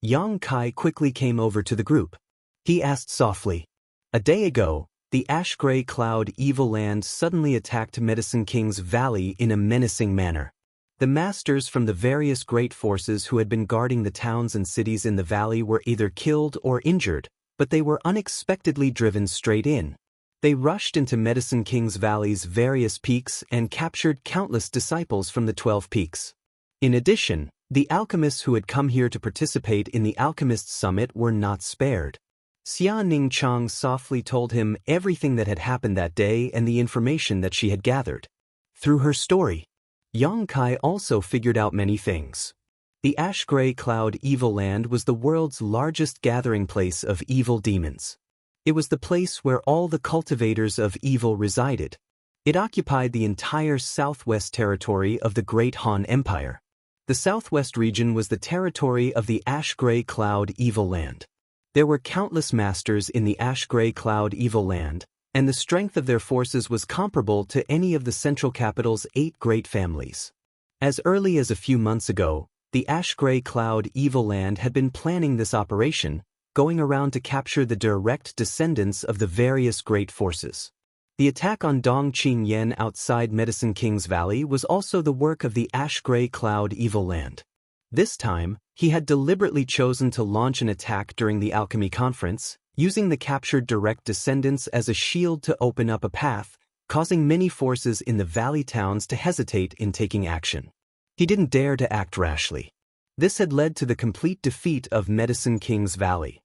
Yang Kai quickly came over to the group. He asked softly. "A day ago, the ash-gray cloud Evil Land suddenly attacked Medicine King's Valley in a menacing manner. The masters from the various great forces who had been guarding the towns and cities in the valley were either killed or injured, but they were unexpectedly driven straight in. They rushed into Medicine King's Valley's various peaks and captured countless disciples from the 12 peaks. In addition, the alchemists who had come here to participate in the Alchemists' Summit were not spared." Xia Ningchang softly told him everything that had happened that day and the information that she had gathered. Through her story, Yang Kai also figured out many things. The Ash-Gray Cloud Evil Land was the world's largest gathering place of evil demons. It was the place where all the cultivators of evil resided. It occupied the entire southwest territory of the Great Han Empire. The southwest region was the territory of the Ash-Gray Cloud Evil Land. There were countless masters in the Ash-Gray Cloud Evil Land, and the strength of their forces was comparable to any of the central capital's 8 great families. As early as a few months ago, the Ash-Gray Cloud Evil Land had been planning this operation, going around to capture the direct descendants of the various great forces. The attack on Dong Qinyan outside Medicine King's Valley was also the work of the Ash-Gray Cloud Evil Land. This time, he had deliberately chosen to launch an attack during the alchemy conference, using the captured direct descendants as a shield to open up a path, causing many forces in the valley towns to hesitate in taking action. He didn't dare to act rashly. This had led to the complete defeat of Medicine King's Valley.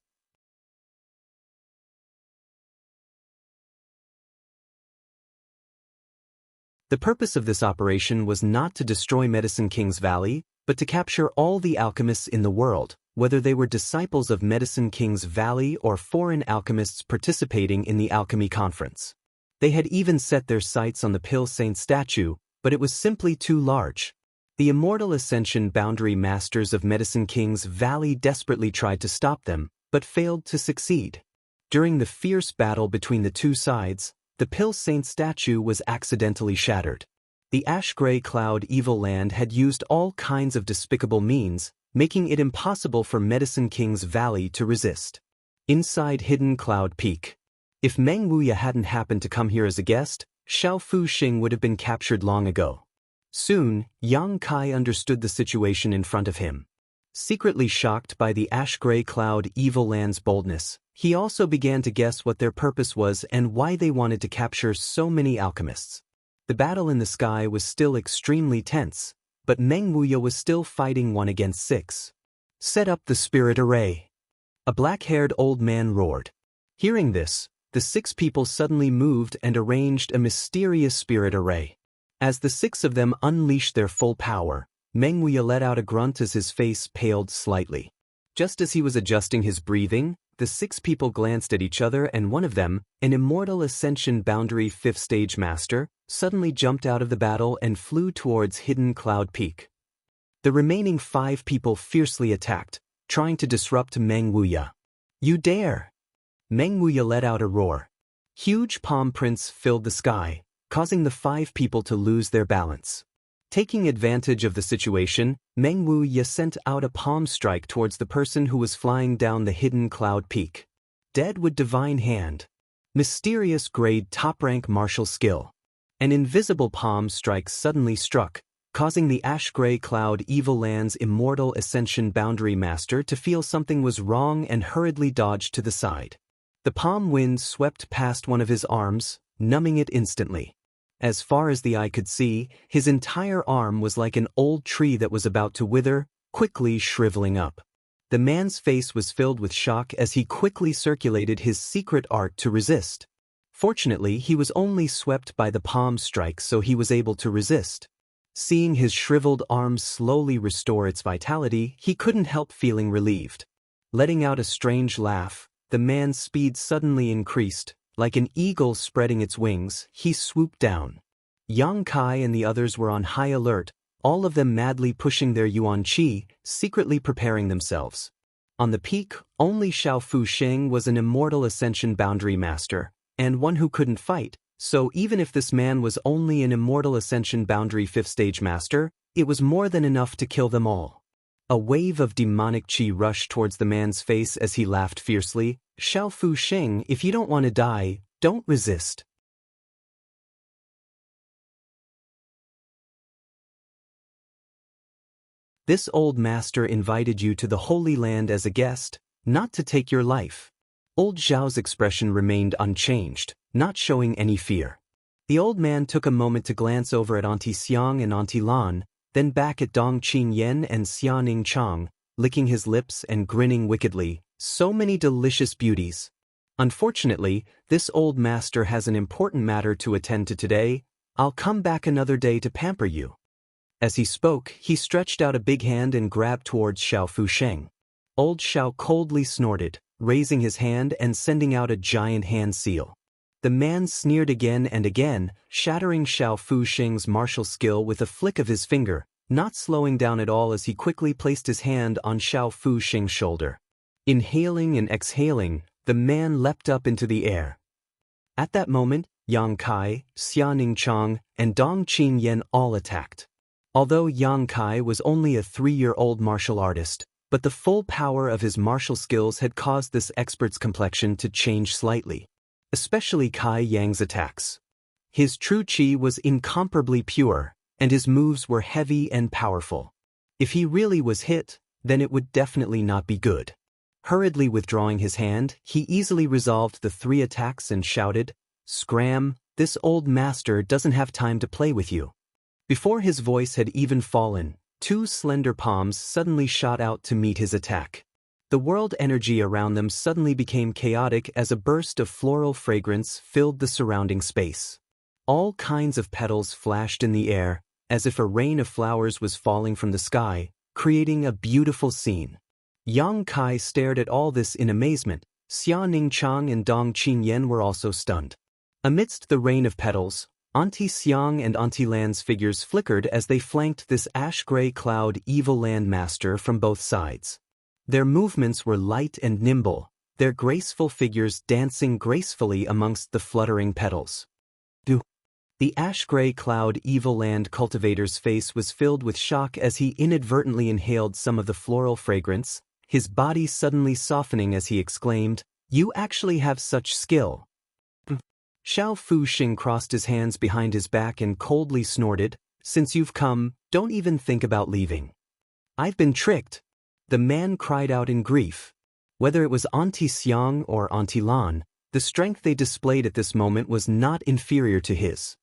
The purpose of this operation was not to destroy Medicine King's Valley, but to capture all the alchemists in the world, whether they were disciples of Medicine King's Valley or foreign alchemists participating in the alchemy conference. They had even set their sights on the Pill Saint statue, but it was simply too large. The Immortal Ascension Boundary Masters of Medicine King's Valley desperately tried to stop them, but failed to succeed. During the fierce battle between the two sides, the Pill Saint statue was accidentally shattered. The ash-gray cloud Evil Land had used all kinds of despicable means, making it impossible for Medicine King's Valley to resist. Inside Hidden Cloud Peak. If Meng Wuya hadn't happened to come here as a guest, Xiao Fuxing would have been captured long ago. Soon, Yang Kai understood the situation in front of him. Secretly shocked by the ash-gray cloud Evil Land's boldness, he also began to guess what their purpose was and why they wanted to capture so many alchemists. The battle in the sky was still extremely tense, but Meng Wuya was still fighting 1 against 6. Set up the spirit array. A black-haired old man roared. Hearing this, the 6 people suddenly moved and arranged a mysterious spirit array. As the 6 of them unleashed their full power, Meng Wuya let out a grunt as his face paled slightly. Just as he was adjusting his breathing, the 6 people glanced at each other and one of them, an Immortal Ascension Boundary 5th Stage Master, suddenly jumped out of the battle and flew towards Hidden Cloud Peak. The remaining 5 people fiercely attacked, trying to disrupt Meng Wuya. "You dare!" Meng Wuya let out a roar. Huge palm prints filled the sky, causing the 5 people to lose their balance. Taking advantage of the situation, Meng Wuya sent out a palm strike towards the person who was flying down the Hidden Cloud Peak. Deadwood Divine Hand. Mysterious grade top-rank martial skill. An invisible palm strike suddenly struck, causing the ash-gray cloud Evil Land's Immortal Ascension Boundary Master to feel something was wrong and hurriedly dodged to the side. The palm wind swept past one of his arms, numbing it instantly. As far as the eye could see, his entire arm was like an old tree that was about to wither, quickly shriveling up. The man's face was filled with shock as he quickly circulated his secret art to resist. Fortunately, he was only swept by the palm strike, so he was able to resist. Seeing his shriveled arm slowly restore its vitality, he couldn't help feeling relieved. Letting out a strange laugh, the man's speed suddenly increased. Like an eagle spreading its wings, he swooped down. Yang Kai and the others were on high alert, all of them madly pushing their yuan qi, secretly preparing themselves. On the peak, only Xiao Fuxing was an Immortal Ascension Boundary Master, and one who couldn't fight, so even if this man was only an Immortal Ascension Boundary 5th Stage Master, it was more than enough to kill them all. A wave of demonic qi rushed towards the man's face as he laughed fiercely. "Xiao Fuxing, if you don't want to die, don't resist." This old master invited you to the Holy Land as a guest, not to take your life. Old Zhao's expression remained unchanged, not showing any fear. The old man took a moment to glance over at Auntie Xiang and Auntie Lan, then back at Dong Qingyan and Xianing Chang, licking his lips and grinning wickedly. So many delicious beauties. Unfortunately, this old master has an important matter to attend to today. I'll come back another day to pamper you. As he spoke, he stretched out a big hand and grabbed towards Xiao Fuxing. Old Xiao coldly snorted, raising his hand and sending out a giant hand seal. The man sneered again and again, shattering Xiao Fuxing's martial skill with a flick of his finger, not slowing down at all as he quickly placed his hand on Xiao Fuxing's shoulder. Inhaling and exhaling, the man leapt up into the air. At that moment, Yang Kai, Xianing Chang, and Dong Qingyan all attacked. Although Yang Kai was only a 3-year-old martial artist, but the full power of his martial skills had caused this expert's complexion to change slightly, especially Kai Yang's attacks. His true qi was incomparably pure, and his moves were heavy and powerful. If he really was hit, then it would definitely not be good. Hurriedly withdrawing his hand, he easily resolved the 3 attacks and shouted, "Scram, this old master doesn't have time to play with you." Before his voice had even fallen, 2 slender palms suddenly shot out to meet his attack. The world energy around them suddenly became chaotic as a burst of floral fragrance filled the surrounding space. All kinds of petals flashed in the air, as if a rain of flowers was falling from the sky, creating a beautiful scene. Yang Kai stared at all this in amazement. Xia Ningchang and Dong Qingyan were also stunned. Amidst the rain of petals, Auntie Xiang and Auntie Lan's figures flickered as they flanked this ash-gray cloud evil land master from both sides. Their movements were light and nimble, their graceful figures dancing gracefully amongst the fluttering petals. The ash-gray cloud evil land cultivator's face was filled with shock as he inadvertently inhaled some of the floral fragrance, his body suddenly softening as he exclaimed, "You actually have such skill." Xiao Fuxing crossed his hands behind his back and coldly snorted, "Since you've come, don't even think about leaving." "I've been tricked," the man cried out in grief. Whether it was Auntie Xiang or Auntie Lan, the strength they displayed at this moment was not inferior to his.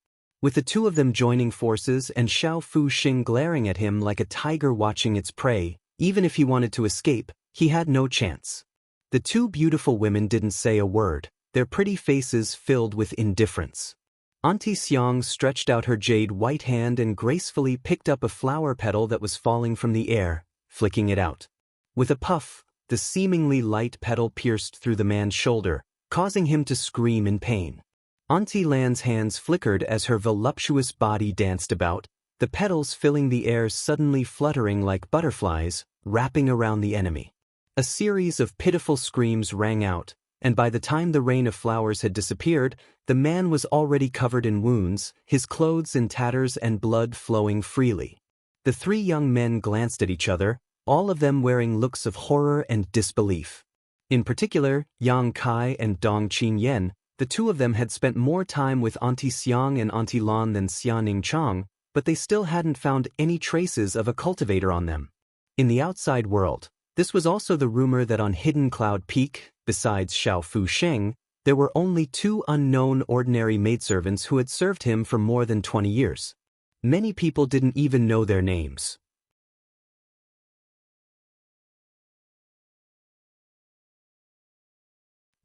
With the 2 of them joining forces and Xiao Fuxing glaring at him like a tiger watching its prey, even if he wanted to escape, he had no chance. The 2 beautiful women didn't say a word, their pretty faces filled with indifference. Auntie Xiang stretched out her jade white hand and gracefully picked up a flower petal that was falling from the air, flicking it out. With a puff, the seemingly light petal pierced through the man's shoulder, causing him to scream in pain. Auntie Lan's hands flickered as her voluptuous body danced about, the petals filling the air suddenly fluttering like butterflies, wrapping around the enemy. A series of pitiful screams rang out, and by the time the rain of flowers had disappeared, the man was already covered in wounds, his clothes in tatters and blood flowing freely. The 3 young men glanced at each other, all of them wearing looks of horror and disbelief. In particular, Yang Kai and Dong Qingyan, the 2 of them had spent more time with Auntie Xiang and Auntie Lan than Xia Ningchang, but they still hadn't found any traces of a cultivator on them. In the outside world, this was also the rumor that on Hidden Cloud Peak, besides Xiao Fusheng, there were only 2 unknown ordinary maidservants who had served him for more than 20 years. Many people didn't even know their names.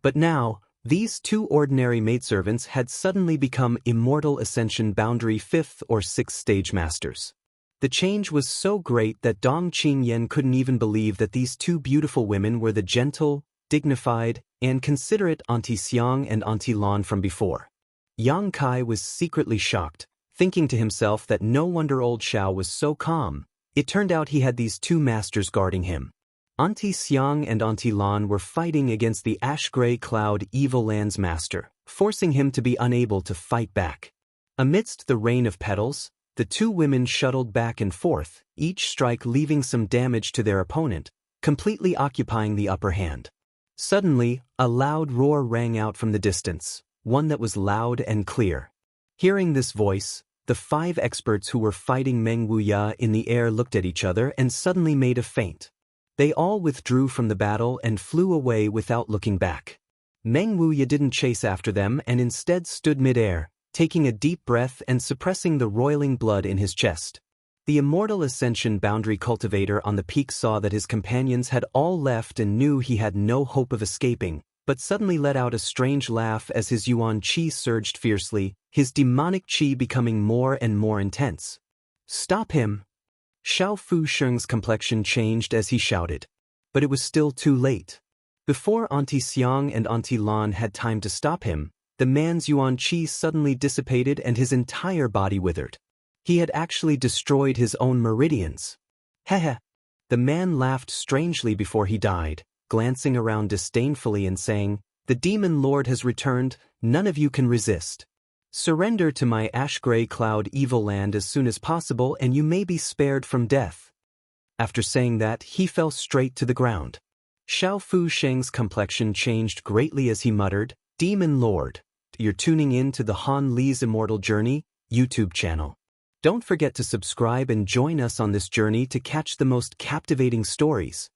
But now, these 2 ordinary maidservants had suddenly become Immortal Ascension Boundary 5th or 6th stage masters. The change was so great that Dong Qingyan couldn't even believe that these 2 beautiful women were the gentle, dignified, and considerate Auntie Xiang and Auntie Lan from before. Yang Kai was secretly shocked, thinking to himself that no wonder old Xiao was so calm. It turned out he had these 2 masters guarding him. Auntie Xiang and Auntie Lan were fighting against the ash-gray cloud evil land's master, forcing him to be unable to fight back. Amidst the rain of petals, the 2 women shuttled back and forth, each strike leaving some damage to their opponent, completely occupying the upper hand. Suddenly, a loud roar rang out from the distance, one that was loud and clear. Hearing this voice, the 5 experts who were fighting Meng Wuya in the air looked at each other and suddenly made a feint. They all withdrew from the battle and flew away without looking back. Meng Wuya didn't chase after them and instead stood mid-air, taking a deep breath and suppressing the roiling blood in his chest. The Immortal Ascension Boundary Cultivator on the peak saw that his companions had all left and knew he had no hope of escaping, but suddenly let out a strange laugh as his Yuan Qi surged fiercely, his demonic Qi becoming more and more intense. "Stop him!" Xiao Fusheng's complexion changed as he shouted. But it was still too late. Before Auntie Xiang and Auntie Lan had time to stop him, the man's Yuan Qi suddenly dissipated and his entire body withered. He had actually destroyed his own meridians. Heh. The man laughed strangely before he died, glancing around disdainfully and saying, "The demon lord has returned, none of you can resist. Surrender to my ash-gray cloud evil land as soon as possible and you may be spared from death." After saying that, he fell straight to the ground. Xiao Fusheng's complexion changed greatly as he muttered, "Demon Lord, you're tuning in to the Han Li's Immortal Journey YouTube channel. Don't forget to subscribe and join us on this journey to catch the most captivating stories.